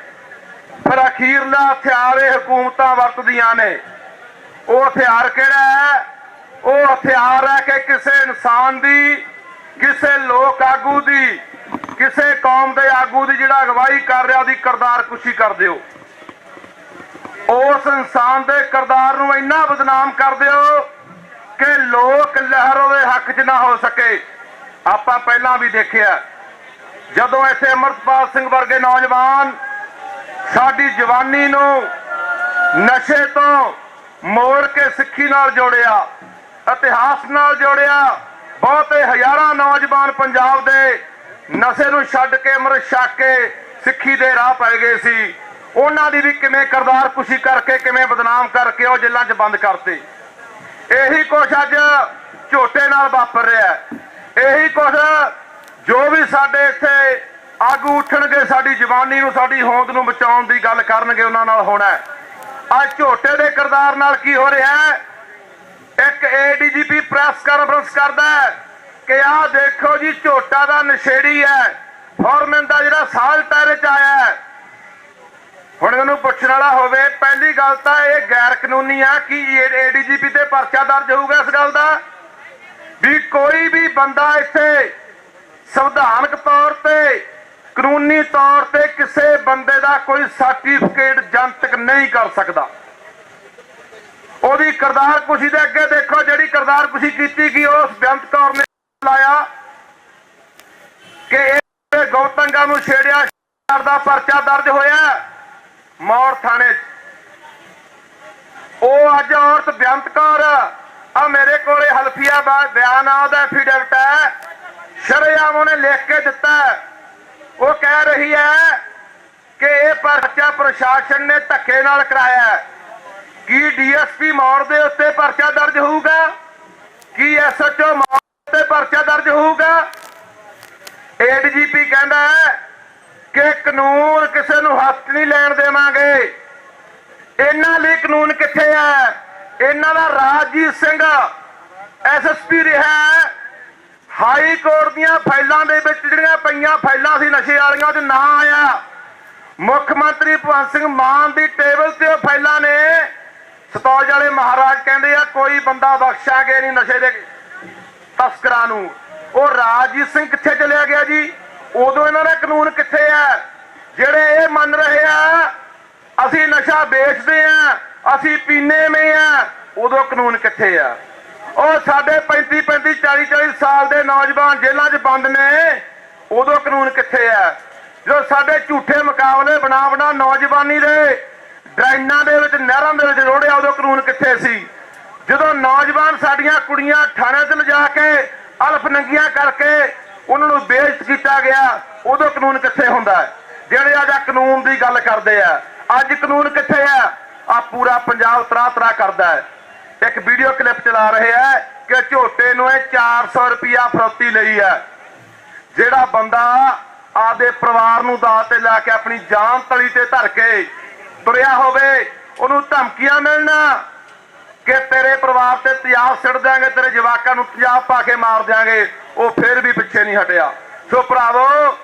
ਫਿਰ ਅਖੀਰਲਾ ਹਥਿਆਰ ਇਹ ਹਕੂਮਤਾਂ ਵਰਤਦੀਆਂ ਨੇ। ਉਹ ਹਥਿਆਰ ਕਿਹੜਾ ਹੈ? ਉਹ ਹਥਿਆਰ ਹੈ ਕਿ ਕਿਸੇ ਇਨਸਾਨ ਦੀ, ਕਿਸੇ ਲੋਕ ਆਗੂ ਦੀ, ਕਿਸੇ ਕੌਮ ਦੇ ਆਗੂ ਦੀ ਜਿਹੜਾ ਅਗਵਾਈ ਕਰ ਰਿਹਾ, ਉਹਦੀ ਕਿਰਦਾਰ ਕੁਸ਼ੀ ਕਰ ਦਿਓ। ਉਸ ਇਨਸਾਨ ਦੇ ਕਿਰਦਾਰ ਨੂੰ ਇੰਨਾ ਬਦਨਾਮ ਕਰ ਦਿਓ ਕਿ ਲੋਕ ਲਹਿਰ ਉਹਦੇ ਹੱਕ 'ਚ ਨਾ ਹੋ ਸਕੇ। ਆਪਾਂ ਪਹਿਲਾਂ ਵੀ ਦੇਖਿਆ, ਜਦੋਂ ਇੱਥੇ ਅਮਰਪਾਲ ਸਿੰਘ ਵਰਗੇ ਨੌਜਵਾਨ ਸਾਡੀ ਜਵਾਨੀ ਨੂੰ ਨਸ਼ੇ ਤੋਂ ਮੋੜ ਕੇ ਸਿੱਖੀ ਨਾਲ ਜੋੜਿਆ, ਇਤਿਹਾਸ ਨਾਲ ਜੋੜਿਆ, ਬਹੁਤੇ ਹਜ਼ਾਰਾਂ ਨੌਜਵਾਨ ਪੰਜਾਬ ਦੇ ਨਸ਼ੇ ਨੂੰ ਛੱਡ ਕੇ ਅੰਮ੍ਰਿਤ ਛਕ ਕੇ ਸਿੱਖੀ ਦੇ ਰਾਹ ਪੈ ਗਏ ਸੀ। ਉਹਨਾਂ ਦੀ ਵੀ ਕਿਵੇਂ ਕਿਰਦਾਰ ਕੁਸ਼ੀ ਕਰਕੇ, ਕਿਵੇਂ ਬਦਨਾਮ ਕਰਕੇ ਉਹ ਜੇਲ੍ਹਾਂ 'ਚ ਬੰਦ ਕਰਤੇ। ਇਹੀ ਕੁਛ ਅੱਜ ਝੋਟੇ ਨਾਲ ਵਾਪਰ ਰਿਹਾ। ਇਹੀ ਕੁਛ ਜੋ ਵੀ ਸਾਡੇ ਇੱਥੇ ਆਗੂ ਉੱਠਣਗੇ, ਸਾਡੀ ਜਵਾਨੀ ਨੂੰ, ਸਾਡੀ ਹੋਂਦ ਨੂੰ ਬਚਾਉਣ ਦੀ ਗੱਲ ਕਰਨਗੇ, ਉਹਨਾਂ ਨਾਲ ਹੋਣਾ। ਅੱਜ ਝੋਟੇ ਦੇ ਕਿਰਦਾਰ ਨਾਲ ਕੀ ਹੋ ਰਿਹਾ ਹੈ? ਇੱਕ ADGP ਪ੍ਰੈਸ ਕਾਨਫਰੰਸ ਕਰਦਾ ਕਿ ਆਹ ਦੇਖੋ ਜੀ, ਝੋਟਾ ਦਾ ਨਸ਼ੇੜੀ ਹੈ, ਫੋਰਮੈਨ ਦਾ ਜਿਹੜਾ ਸਾਲ ਟਾਇਰ 'ਚ ਆਇਆ ਹੈ। ਹੁਣ ਇਹਨੂੰ ਪੁੱਛਣ ਵਾਲਾ ਹੋਵੇ, ਪਹਿਲੀ ਗੱਲ ਤਾਂ ਇਹ ਗੈਰ ਕਾਨੂੰਨੀ ਆ। ਕੀ ADGP ਤੇ ਪਰਚਾ ਦਰਜ ਹੋਊਗਾ ਇਸ ਗੱਲ ਦਾ ਵੀ ਕੋਈ ਵੀ ਬੰਦਾ ਇੱਥੇ ਸੰਵਿਧਾਨਕ ਤੌਰ ਤੇ, ਕਾਨੂੰਨੀ ਤੌਰ ਤੇ ਕਿਸੇ ਬੰਦੇ ਦਾ ਕੋਈ ਸਰਟੀਫਿਕੇਟ ਜਨਤਕ ਨਹੀਂ ਕਰ ਸਕਦਾ? ਉਹਦੀ ਕਿਰਦਾਰ ਕੁਸ਼ੀ ਦੇ ਅੱਗੇ ਦੇਖੋ, ਜਿਹੜੀ ਕਿਰਦਾਰ ਕੁਸ਼ੀ ਕੀਤੀ ਗਈ ਉਸ ਬੇਅੰਤ ਕੌਰ ਨੇ ਲਾਇਆ ਕਿ ਇਹ ਗੌਤੰਗਾ ਨੂੰ ਛੇੜਿਆ ਦਾ ਪਰਚਾ ਦਰਜ ਹੋਇਆ ਮੌੜ ਥਾਣੇ 'ਚ। ਉਹ ਅੱਜ ਔਰਤ ਬੇਅੰਤ ਕੌਰ, ਆ ਮੇਰੇ ਕੋਲੇ ਹਲਫੀਆ ਬਿਆਨ ਆ, ਉਹਦਾ ਐਫੀਡੇਵਿਟ ਹੈ, ਸ਼ਰੇਆਮ ਉਹਨੇ ਲਿਖ ਕੇ ਦਿੱਤਾ। ਉਹ ਕਹਿ ਰਹੀ ਹੈ ਕਿ ਇਹ ਪਰਚਾ ਪ੍ਰਸ਼ਾਸਨ ਨੇ ਧੱਕੇ ਨਾਲ ਕਰਾਇਆ। ਕੀ DSP ਮੌੜ ਦੇ ਉੱਤੇ ਪਰਚਾ ਦਰਜ ਹੋਊਗਾ? ਕੀ SHO ਮੌੜ ਤੇ ਪਰਚਾ ਦਰਜ ਹੋਊਗਾ? ADGP ਕਹਿੰਦਾ ਕਿ ਕਾਨੂੰਨ ਕਿਸੇ ਨੂੰ ਹੱਥ ਨਹੀਂ ਲੈਣ ਦੇਵਾਂਗੇ। ਇਹਨਾਂ ਲਈ ਕਾਨੂੰਨ ਕਿੱਥੇ ਹੈ? ਇਹਨਾਂ ਦਾ ਰਾਜਜੀਤ ਸਿੰਘ SSP ਰਿਹਾ, ਹਾਈ ਕੋਰਟ ਦੀਆਂ ਫਾਈਲਾਂ ਦੇ ਵਿੱਚ ਜਿਹੜੀਆਂ ਪਈਆਂ ਫਾਈਲਾਂ ਸੀ ਨਸ਼ੇ ਵਾਲੀਆਂ, ਉਹਦੇ ਨਾਂ ਆਇਆ। ਮੁੱਖ ਮੰਤਰੀ ਭਗਵੰਤ ਸਿੰਘ ਮਾਨ ਦੀ ਟੇਬਲ ਤੇ ਉਹ ਫਾਈਲਾਂ ਨੇ। ਸਤੌਜ ਵਾਲੇ ਮਹਾਰਾਜ ਕਹਿੰਦੇ ਆ ਕੋਈ ਬੰਦਾ ਬਖਸ਼ਾਂਗੇ ਨਹੀਂ ਨਸ਼ੇ ਦੇ ਤਸਕਰਾਂ ਨੂੰ। ਉਹ ਰਾਜਜੀਤ ਸਿੰਘ ਕਿੱਥੇ ਚਲਿਆ ਗਿਆ ਜੀ? ਉਦੋਂ ਇਹਨਾਂ ਦਾ ਕਾਨੂੰਨ ਕਿੱਥੇ ਹੈ? ਜਿਹੜੇ ਇਹ ਮੰਨ ਰਹੇ ਆ ਅਸੀਂ ਨਸ਼ਾ ਵੇਚਦੇ ਆ, ਅਸੀਂ ਪੀਨੇ ਮੇ ਆ, ਉਦੋਂ ਕਾਨੂੰਨ ਕਿੱਥੇ ਆ? ਉਹ ਸਾਡੇ 35 40 ਸਾਲ ਦੇ ਨੌਜਵਾਨ ਜੇਲ੍ਹਾਂ 'ਚ ਬੰਦ ਨੇ, ਉਦੋਂ ਕਾਨੂੰਨ ਕਿੱਥੇ ਆ? ਜੋ ਸਾਡੇ ਝੂਠੇ ਮੁਕਾਬਲੇ ਬਣਾ ਨੌਜਵਾਨੀ ਦੇ ਡਰਾਈਨਾਂ ਦੇ ਵਿੱਚ, ਨਹਿਰਾਂ ਦੇ ਵਿੱਚ ਰੋੜਿਆ, ਉਦੋਂ ਕਾਨੂੰਨ ਕਿੱਥੇ ਸੀ? ਜਦੋਂ ਨੌਜਵਾਨ ਸਾਡੀਆਂ ਕੁੜੀਆਂ ਥਾਣੇ 'ਚ ਲਿਜਾ ਕੇ ਅਲਫ ਨੰਗੀਆਂ ਕਰਕੇ ਉਹਨਾਂ ਨੂੰ ਬੇਇੱਜ਼ਤ ਕੀਤਾ ਗਿਆ, ਉਦੋਂ ਕਾਨੂੰਨ ਕਿੱਥੇ ਹੁੰਦਾ? ਜਿਹੜੇ ਅੱਜ ਕਾਨੂੰਨ ਦੀ ਗੱਲ ਕਰਦੇ ਆ, ਅੱਜ ਕਾਨੂੰਨ ਕਿੱਥੇ ਆ? ਆ ਪੂਰਾ ਪੰਜਾਬ ਤਰਾ ਕਰਦਾ ਹੈ। ਇੱਕ ਵੀਡੀਓ ਕਲਿੱਪ ਚਲਾ ਰਹੇ ਆ ਕਿ ਝੋਟੇ ਨੂੰ ਇਹ 400 ਰੁਪਇਆ ਫਰੌਤੀ ਲਈ ਹੈ। ਜਿਹੜਾ ਬੰਦਾ ਆਪਦੇ ਪਰਿਵਾਰ ਨੂੰ ਦਾਅ ਤੇ ਲਾ ਕੇ ਆਪਣੀ ਜਾਨ ਤਲੀ ਤੇ ਧਰ ਕੇ ਤੁਰਿਆ ਹੋਵੇ, ਉਹਨੂੰ ਧਮਕੀਆਂ ਮਿਲਣਾ ਕਿ ਤੇਰੇ ਪਰਿਵਾਰ ਤੇ ਤੇਜ਼ਾਬ ਸਿੱਟ ਦਿਆਂਗੇ, ਤੇਰੇ ਜਵਾਕਾਂ ਨੂੰ ਤੇਜ਼ਾਬ ਪਾ ਕੇ ਮਾਰ ਦਿਆਂਗੇ, ਉਹ ਫਿਰ ਵੀ ਪਿੱਛੇ ਨਹੀਂ ਹਟਿਆ। ਸੋ ਭਰਾਵੋ,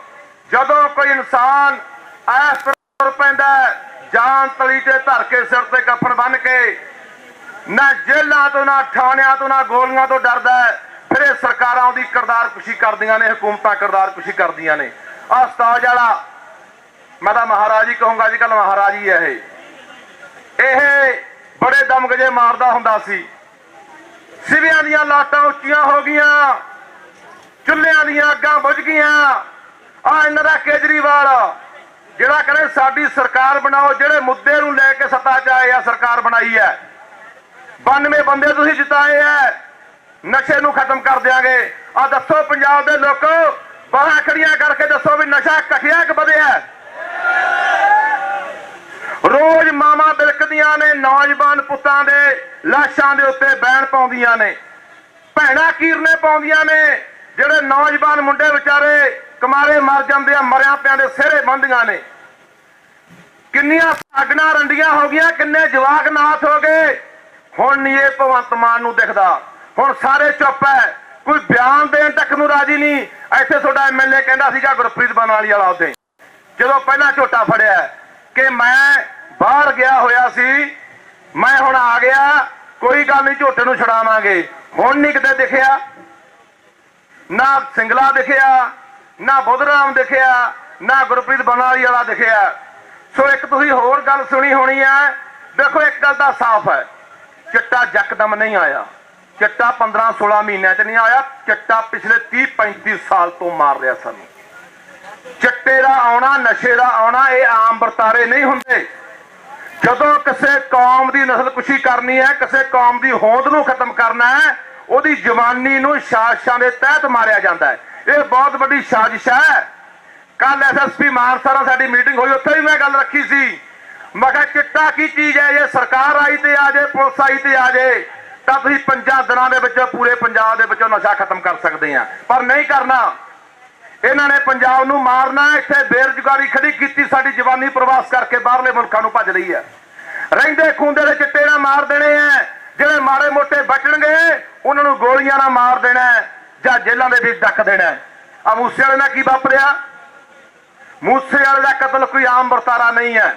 ਜਦੋਂ ਕੋਈ ਇਨਸਾਨ ਇਸ ਤਰ੍ਹਾਂ ਪੈਂਦਾ, ਜਾਨ ਤਲੀ ਤੇ ਧਰ ਕੇ, ਸਿਰ ਤੇ ਕਫਨ ਬੰਨ ਕੇ, ਨਾ ਜੇਲ੍ਹਾਂ ਤੋਂ, ਨਾ ਥਾਣਿਆਂ ਤੋਂ, ਨਾ ਗੋਲੀਆਂ ਤੋਂ ਡਰਦਾ, ਫਿਰ ਇਹ ਸਰਕਾਰਾਂ ਉਹਦੀ ਕਿਰਦਾਰ ਕੁਸ਼ੀ ਕਰਦੀਆਂ ਨੇ, ਹਕੂਮਤਾਂ ਕਿਰਦਾਰ ਕੁਸ਼ੀ ਕਰਦੀਆਂ ਨੇ। ਆਹ ਸਤਾਜ ਵਾਲਾ मैं तो महाराज ही कहूंगा, अजकल महाराज ही है ਇਹ बड़े दमगजे मारदा हुंदा सी। सिवियां दियां लाटां उच्चियां हो गईयां, चुल्लियां दियां अग्गां बुझ गईयां। आ इन्हां दा केजरीवाल ਜਿਹੜਾ ਕਹਿੰਦੇ ਸਾਡੀ ਸਰਕਾਰ ਬਣਾਓ, ਜਿਹੜੇ ਮੁੱਦੇ ਨੂੰ ਲੈ ਕੇ ਸੱਤਾ 'ਚ ਆਏ ਆ ਸਰਕਾਰ ਬਣਾਈ ਹੈ। 92 ਬੰਦੇ ਤੁਸੀਂ ਜਿਤਾਏ ਹੈ, ਨਸ਼ੇ ਨੂੰ ਖਤਮ ਕਰ ਦਿਆਂਗੇ। ਆ ਦੱਸੋ ਪੰਜਾਬ ਦੇ ਲੋਕੋ, ਬਾਹਾਂ ਖੜੀਆਂ ਕਰਕੇ ਦੱਸੋ ਵੀ ਨਸ਼ਾ ਘਟਿਆ ਕਿ ਵਧਿਆ? ਰੋਜ਼ ਮਾਵਾਂ ਬਿਲਕਦੀਆਂ ਨੇ, ਨੌਜਵਾਨ ਪੁੱਤਾਂ ਦੇ ਲਾਸ਼ਾਂ ਦੇ ਉੱਤੇ ਬੈਨ ਪਾਉਂਦੀਆਂ ਨੇ, ਭੈਣਾਂ ਕੀਰਨੇ ਪਾਉਂਦੀਆਂ ਨੇ। ਜਿਹੜੇ ਨੌਜਵਾਨ ਮੁੰਡੇ ਵਿਚਾਰੇ ਕਮਾਰੇ ਮਰ ਜਾਂਦੇ ਆ, ਮਰਿਆਂ ਪਿਆਂ ਦੇ ਸਿਹਰੇ ਬੰਦੀਆਂ ਨੇ। ਕਿੰਨੀਆਂ ਸਾਗਣਾ ਰੰਡੀਆਂ ਹੋ ਗਈਆਂ, ਕਿੰਨੇ ਜਵਾਕ ਨਾਥ ਹੋ ਗਏ। ਹੁਣ ਨਹੀਂ ਇਹ ਭਗਵੰਤ ਮਾਨ ਨੂੰ ਦਿਖਦਾ, ਹੁਣ ਸਾਰੇ ਚੁੱਪ ਹੈ, ਕੋਈ ਬਿਆਨ ਦੇਣ ਤੱਕ ਨੂੰ ਰਾਜੀ ਨਹੀਂ। ਇੱਥੇ ਤੁਹਾਡਾ ਐਮਐਲਏ ਕਹਿੰਦਾ ਸੀਗਾ ਗੁਰਪ੍ਰੀਤ ਬਨਾਲੀ ਵਾਲਾ, ਉਹਦੇ ਜਦੋਂ ਪਹਿਲਾਂ ਝੋਟਾ ਫੜਿਆ ਕਿ ਮੈਂ ਬਾਹਰ ਗਿਆ ਹੋਇਆ ਸੀ, ਮੈਂ ਹੁਣ ਆ ਗਿਆ, ਕੋਈ ਗੱਲ ਨਹੀਂ ਝੋਟੇ ਨੂੰ ਛੁਡਾਵਾਂਗੇ। ਹੁਣ ਨਹੀਂ ਕਿਤੇ ਦਿਖਿਆ, ਨਾ ਸਿੰਗਲਾ ਦਿਖਿਆ, ਨਾ ਬੁੱਧਰਾਮ ਦਿਖਿਆ, ਨਾ ਗੁਰਪ੍ਰੀਤ ਬਨਾਲੀ ਵਾਲਾ ਦਿਖਿਆ। ਸੋ ਇੱਕ ਤੁਸੀਂ ਹੋਰ ਗੱਲ ਸੁਣੀ ਹੋਣੀ ਹੈ। ਦੇਖੋ ਇੱਕ ਗੱਲ ਤਾਂ ਸਾਫ਼ ਹੈ, ਚਿੱਟਾ ਯਕਦਮ ਨਹੀਂ ਆਇਆ, ਚਿੱਟਾ 15-16 ਮਹੀਨਿਆਂ 'ਚ ਨਹੀਂ ਆਇਆ, ਚਿੱਟਾ ਪਿਛਲੇ 30-35 ਸਾਲ ਤੋਂ ਮਾਰ ਰਿਹਾ ਸਾਨੂੰ। ਚਿੱਟੇ ਦਾ ਆਉਣਾ, ਨਸ਼ੇ ਦਾ ਆਉਣਾ, ਇਹ ਆਮ ਵਰਤਾਰੇ ਨਹੀਂ ਹੁੰਦੇ। ਜਦੋਂ ਕਿਸੇ ਕੌਮ ਦੀ ਨਸਲਕੁਸ਼ੀ ਕਰਨੀ ਹੈ, ਕਿਸੇ ਕੌਮ ਦੀ ਹੋਂਦ ਨੂੰ ਖਤਮ ਕਰਨਾ ਹੈ, ਉਹਦੀ ਜਵਾਨੀ ਨੂੰ ਸਾਜ਼ਿਸ਼ਾਂ ਦੇ ਤਹਿਤ ਮਾਰਿਆ ਜਾਂਦਾ ਹੈ। ਇਹ ਬਹੁਤ ਵੱਡੀ ਸਾਜ਼ਿਸ਼ ਹੈ। ਕੱਲ ਐਸਐਸਪੀ ਮਾਨਸਾ ਨਾਲ ਸਾਡੀ ਮੀਟਿੰਗ ਹੋਈ, ਉੱਥੇ ਵੀ ਮੈਂ ਗੱਲ ਰੱਖੀ ਸੀ। ਮੈਂ ਕਿਹਾ ਚਿੱਟਾ ਕੀ ਚੀਜ਼ ਹੈ, ਜੇ ਸਰਕਾਰ ਆਈ ਤੇ ਆ ਜਾਏ, ਪੁਲਿਸ ਆਈ ਤੇ ਆ ਜਾਏ, ਤਾਂ ਤੁਸੀਂ 5 ਦਿਨਾਂ ਦੇ ਵਿੱਚ ਪੂਰੇ ਪੰਜਾਬ ਦੇ ਵਿੱਚੋਂ ਨਸ਼ਾ ਖਤਮ ਕਰ ਸਕਦੇ ਆ। ਪਰ ਨਹੀਂ ਕਰਨਾ, ਇਹਨਾਂ ਨੇ ਪੰਜਾਬ ਨੂੰ ਮਾਰਨਾ। ਇੱਥੇ ਬੇਰੁਜ਼ਗਾਰੀ ਖੜੀ ਕੀਤੀ, ਸਾਡੀ ਜਵਾਨੀ ਪ੍ਰਵਾਸ ਕਰਕੇ ਬਾਹਰਲੇ ਮੁਲਕਾਂ ਨੂੰ ਭੱਜ ਰਹੀ ਹੈ। ਰਹਿੰਦੇ ਖੂੰਦੇ ਦੇ ਚਿੱਟੇ ਨਾਲ ਮਾਰ ਦੇਣੇ ਆ, ਜਿਹੜੇ ਮਾੜੇ ਮੋਟੇ ਬਚਣਗੇ ਉਹਨਾਂ ਨੂੰ ਗੋਲੀਆਂ ਨਾਲ ਮਾਰ ਦੇਣਾ ਜਾਂ ਜੇਲ੍ਹਾਂ ਦੇ ਵਿੱਚ ਡੱਕ ਦੇਣਾ। ਆ ਮੂਸੇ ਵਾਲੇ ਨਾਲ ਕੀ ਵਾਪਰਿਆ? ਮੂਸੇ ਵਾਲੇ ਦਾ ਕਤਲ ਕੋਈ ਆਮ ਵਰਤਾਰਾ ਨਹੀਂ ਹੈ।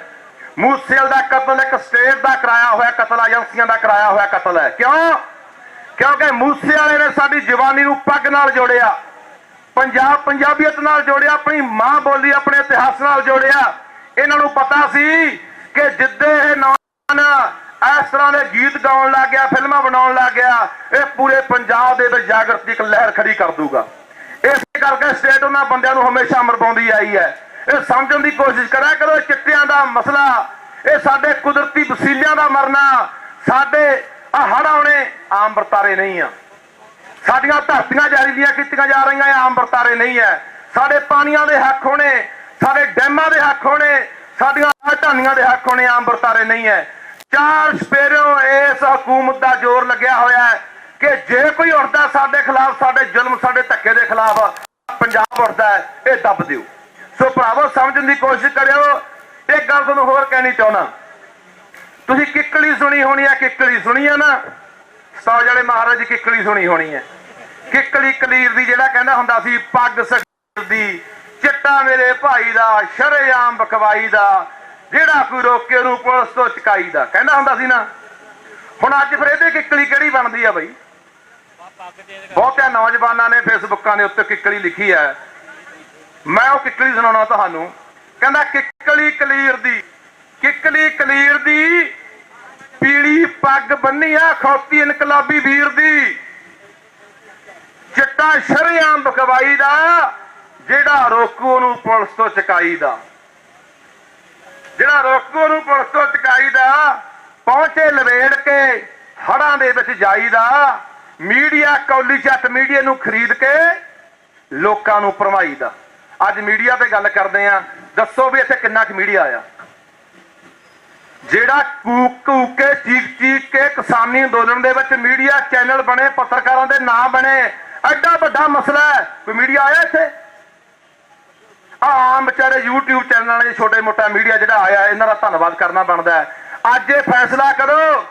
ਮੂਸੇ ਵਾਲੇ ਦਾ ਕਤਲ ਇੱਕ ਸਟੇਟ ਦਾ ਕਰਾਇਆ ਹੋਇਆ ਕਤਲ, ਏਜੰਸੀਆਂ ਦਾ ਕਰਾਇਆ ਹੋਇਆ ਕਤਲ ਹੈ। ਕਿਉਂ? ਕਿਉਂਕਿ ਮੂਸੇ ਵਾਲੇ ਨੇ ਸਾਡੀ ਜਵਾਨੀ ਨੂੰ ਪੱਗ ਨਾਲ ਜੋੜਿਆ, ਪੰਜਾਬ ਪੰਜਾਬੀਅਤ ਨਾਲ ਜੋੜਿਆ, ਆਪਣੀ ਮਾਂ ਬੋਲੀ, ਆਪਣੇ ਇਤਿਹਾਸ ਨਾਲ ਜੋੜਿਆ। ਇਹਨਾਂ ਨੂੰ ਪਤਾ ਸੀ ਕਿ ਜਿੱਦੇ ਇਹ ਨੌਜਵਾਨ ਇਸ ਤਰ੍ਹਾਂ ਦੇ ਗੀਤ ਗਾਉਣ ਲੱਗ ਗਿਆ, ਫਿਲਮਾਂ ਬਣਾਉਣ ਲੱਗ ਗਿਆ, ਇਹ ਪੂਰੇ ਪੰਜਾਬ ਦੇ ਵਿੱਚ ਜਾਗਰਤੀ ਇੱਕ ਲਹਿਰ ਖੜੀ ਕਰ ਦੂਗਾ। ਇਸੇ ਕਰਕੇ ਸਟੇਟ ਉਹਨਾਂ ਬੰਦਿਆਂ ਨੂੰ ਹਮੇਸ਼ਾ ਮਰਵਾਉਂਦੀ ਆਈ ਹੈ। ਇਹ ਸਮਝਣ ਦੀ ਕੋਸ਼ਿਸ਼ ਕਰਿਆ ਕਰੋ, ਚਿੱਟਿਆਂ ਦਾ ਮਸਲਾ ਇਹ ਸਾਡੇ ਕੁਦਰਤੀ ਵਸੀਲਿਆਂ ਦਾ ਮਰਨਾ, ਸਾਡੇ ਹੜ੍ਹ ਆਉਣੇ ਆਮ ਵਰਤਾਰੇ ਨਹੀਂ ਆ। ਸਾਡੀਆਂ ਧਰਤੀਆਂ ਜ਼ਹਿਰੀਲੀਆਂ ਕੀਤੀਆਂ ਜਾ ਰਹੀਆਂ, ਇਹ ਆਮ ਵਰਤਾਰੇ ਨਹੀਂ ਹੈ। ਸਾਡੇ ਪਾਣੀਆਂ ਦੇ ਹੱਕ ਹੋਣੇ, ਸਾਡੇ ਡੈਮਾਂ ਦੇ ਹੱਕ ਹੋਣੇ, ਸਾਡੀਆਂ ਢਾਣੀਆਂ ਦੇ ਹੱਕ ਹੋਣੇ ਆਮ ਵਰਤਾਰੇ ਨਹੀਂ ਹੈ। ਚਾਰ ਸਪੇਰਿਓਂ ਇਸ ਹਕੂਮਤ ਦਾ ਜ਼ੋਰ ਲੱਗਿਆ ਹੋਇਆ ਹੈ ਕਿ ਜੇ ਕੋਈ ਉੱਠਦਾ ਸਾਡੇ ਖਿਲਾਫ, ਸਾਡੇ ਜ਼ੁਲਮ, ਸਾਡੇ ਧੱਕੇ ਦੇ ਖਿਲਾਫ, ਪੰਜਾਬ ਉੱਠਦਾ ਹੈ, ਇਹ ਦੱਬ ਦਿਓ। ਸੋ ਭਰਾਵੋ ਸਮਝਣ ਦੀ ਕੋਸ਼ਿਸ਼ ਕਰਿਓ। ਇੱਕ ਗੱਲ ਤੁਹਾਨੂੰ ਹੋਰ ਕਹਿਣੀ ਚਾਹੁੰਦਾ, ਤੁਸੀਂ ਕਿੱਕਲੀ ਸੁਣੀ ਹੋਣੀ ਹੈ, ਕਿੱਕਲੀ ਸੁਣੀ ਹੈ ਨਾ, ਸੌ ਜਿਹੜੇ ਮਹਾਰਾਜ ਦੀ ਕਿੱਕਲੀ ਸੁਣੀ ਹੋਣੀ ਹੈ। ਕਿੱਕਲੀ ਕਲੀਰ ਦੀ ਜਿਹੜਾ ਕਹਿੰਦਾ ਹੁੰਦਾ ਸੀ, ਪੱਗ ਸਖੀਰ ਦੀ, ਚਿੱਟਾ ਮੇਰੇ ਭਾਈ ਦਾ, ਸ਼ਰੇਆਮ ਬਕਵਾਈ ਦਾ, ਜਿਹੜਾ ਕੋਈ ਰੋਕੇ ਨੂੰ ਪੁਲਿਸ ਤੋਂ ਚੁਕਾਈ ਦਾ, ਕਹਿੰਦਾ ਹੁੰਦਾ ਸੀ ਨਾ। ਹੁਣ ਅੱਜ ਫਿਰ ਇਹਦੇ ਕਿੱਕਲੀ ਕਿਹੜੀ ਬਣਦੀ ਆ ਬਈ? ਬਹੁਤਿਆਂ ਨੌਜਵਾਨਾਂ ਨੇ ਫੇਸਬੁੱਕਾਂ ਦੇ ਉੱਤੇ ਕਿੱਕਲੀ ਲਿਖੀ ਹੈ, ਮੈਂ ਉਹ ਕਿੱਕਲੀ ਸੁਣਾਉਣਾ ਤੁਹਾਨੂੰ। ਕਹਿੰਦਾ ਕਿੱਕਲੀ ਕਲੀਰ ਦੀ, ਕਿੱਕਲੀ ਕਲੀਰ ਦੀ, ਪੀਲੀ ਪੱਗ ਬੰਨੀ ਆ ਖੌਤੀ ਇਨਕਲਾਬੀ ਵੀਰ ਦੀ, ਚਿੱਟਾ ਸ਼ਰੇਆਮ ਬਕਵਾਈ ਦਾ, ਜਿਹੜਾ ਰੋਕੂ ਨੂੰ ਪੁਲਿਸ ਤੋਂ ਚੁਕਾਈ ਦਾ, ਜਿਹੜਾ ਰੋਕੂ ਨੂੰ ਪੁਲਿਸ ਤੋਂ ਚੁਕਾਈ ਦਾ, ਪਹੁੰਚੇ ਲਵੇੜ ਕੇ ਹੜਾਂ ਦੇ ਵਿੱਚ ਜਾਈਦਾ, ਮੀਡੀਆ ਕੌਲੀ ਚੱਟ ਮੀਡੀਆ ਨੂੰ ਖਰੀਦ ਕੇ ਲੋਕਾਂ ਨੂੰ ਭਰਮਾਈਦਾ। ਅੱਜ ਮੀਡੀਆ ਤੇ ਗੱਲ ਕਰਦੇ ਆ, ਦੱਸੋ ਵੀ ਇੱਥੇ ਕਿੰਨਾ ਕੁ ਮੀਡੀਆ ਆਇਆ ਜਿਹੜਾ ਕੂਕ ਕੂਕ ਕੇ ਚੀਕ ਚੀਕ ਕੇ ਕਿਸਾਨੀ ਅੰਦੋਲਨ ਦੇ ਵਿੱਚ ਮੀਡੀਆ ਚੈਨਲ ਬਣੇ, ਪੱਤਰਕਾਰਾਂ ਦੇ ਨਾਂ ਬਣੇ, ਐਡਾ ਵੱਡਾ ਮਸਲਾ ਹੈ, ਕੋਈ ਮੀਡੀਆ ਆਇਆ ਇੱਥੇ? ਆਮ ਵਿਚਾਰੇ YouTube ਚੈਨਲਾਂ ਨੇ, ਛੋਟੇ ਮੋਟਾ ਮੀਡੀਆ ਜਿਹੜਾ ਆਇਆ, ਇਹਨਾਂ ਦਾ ਧੰਨਵਾਦ ਕਰਨਾ ਬਣਦਾ ਹੈ। ਅੱਜ ਇਹ ਫੈਸਲਾ ਕਰੋ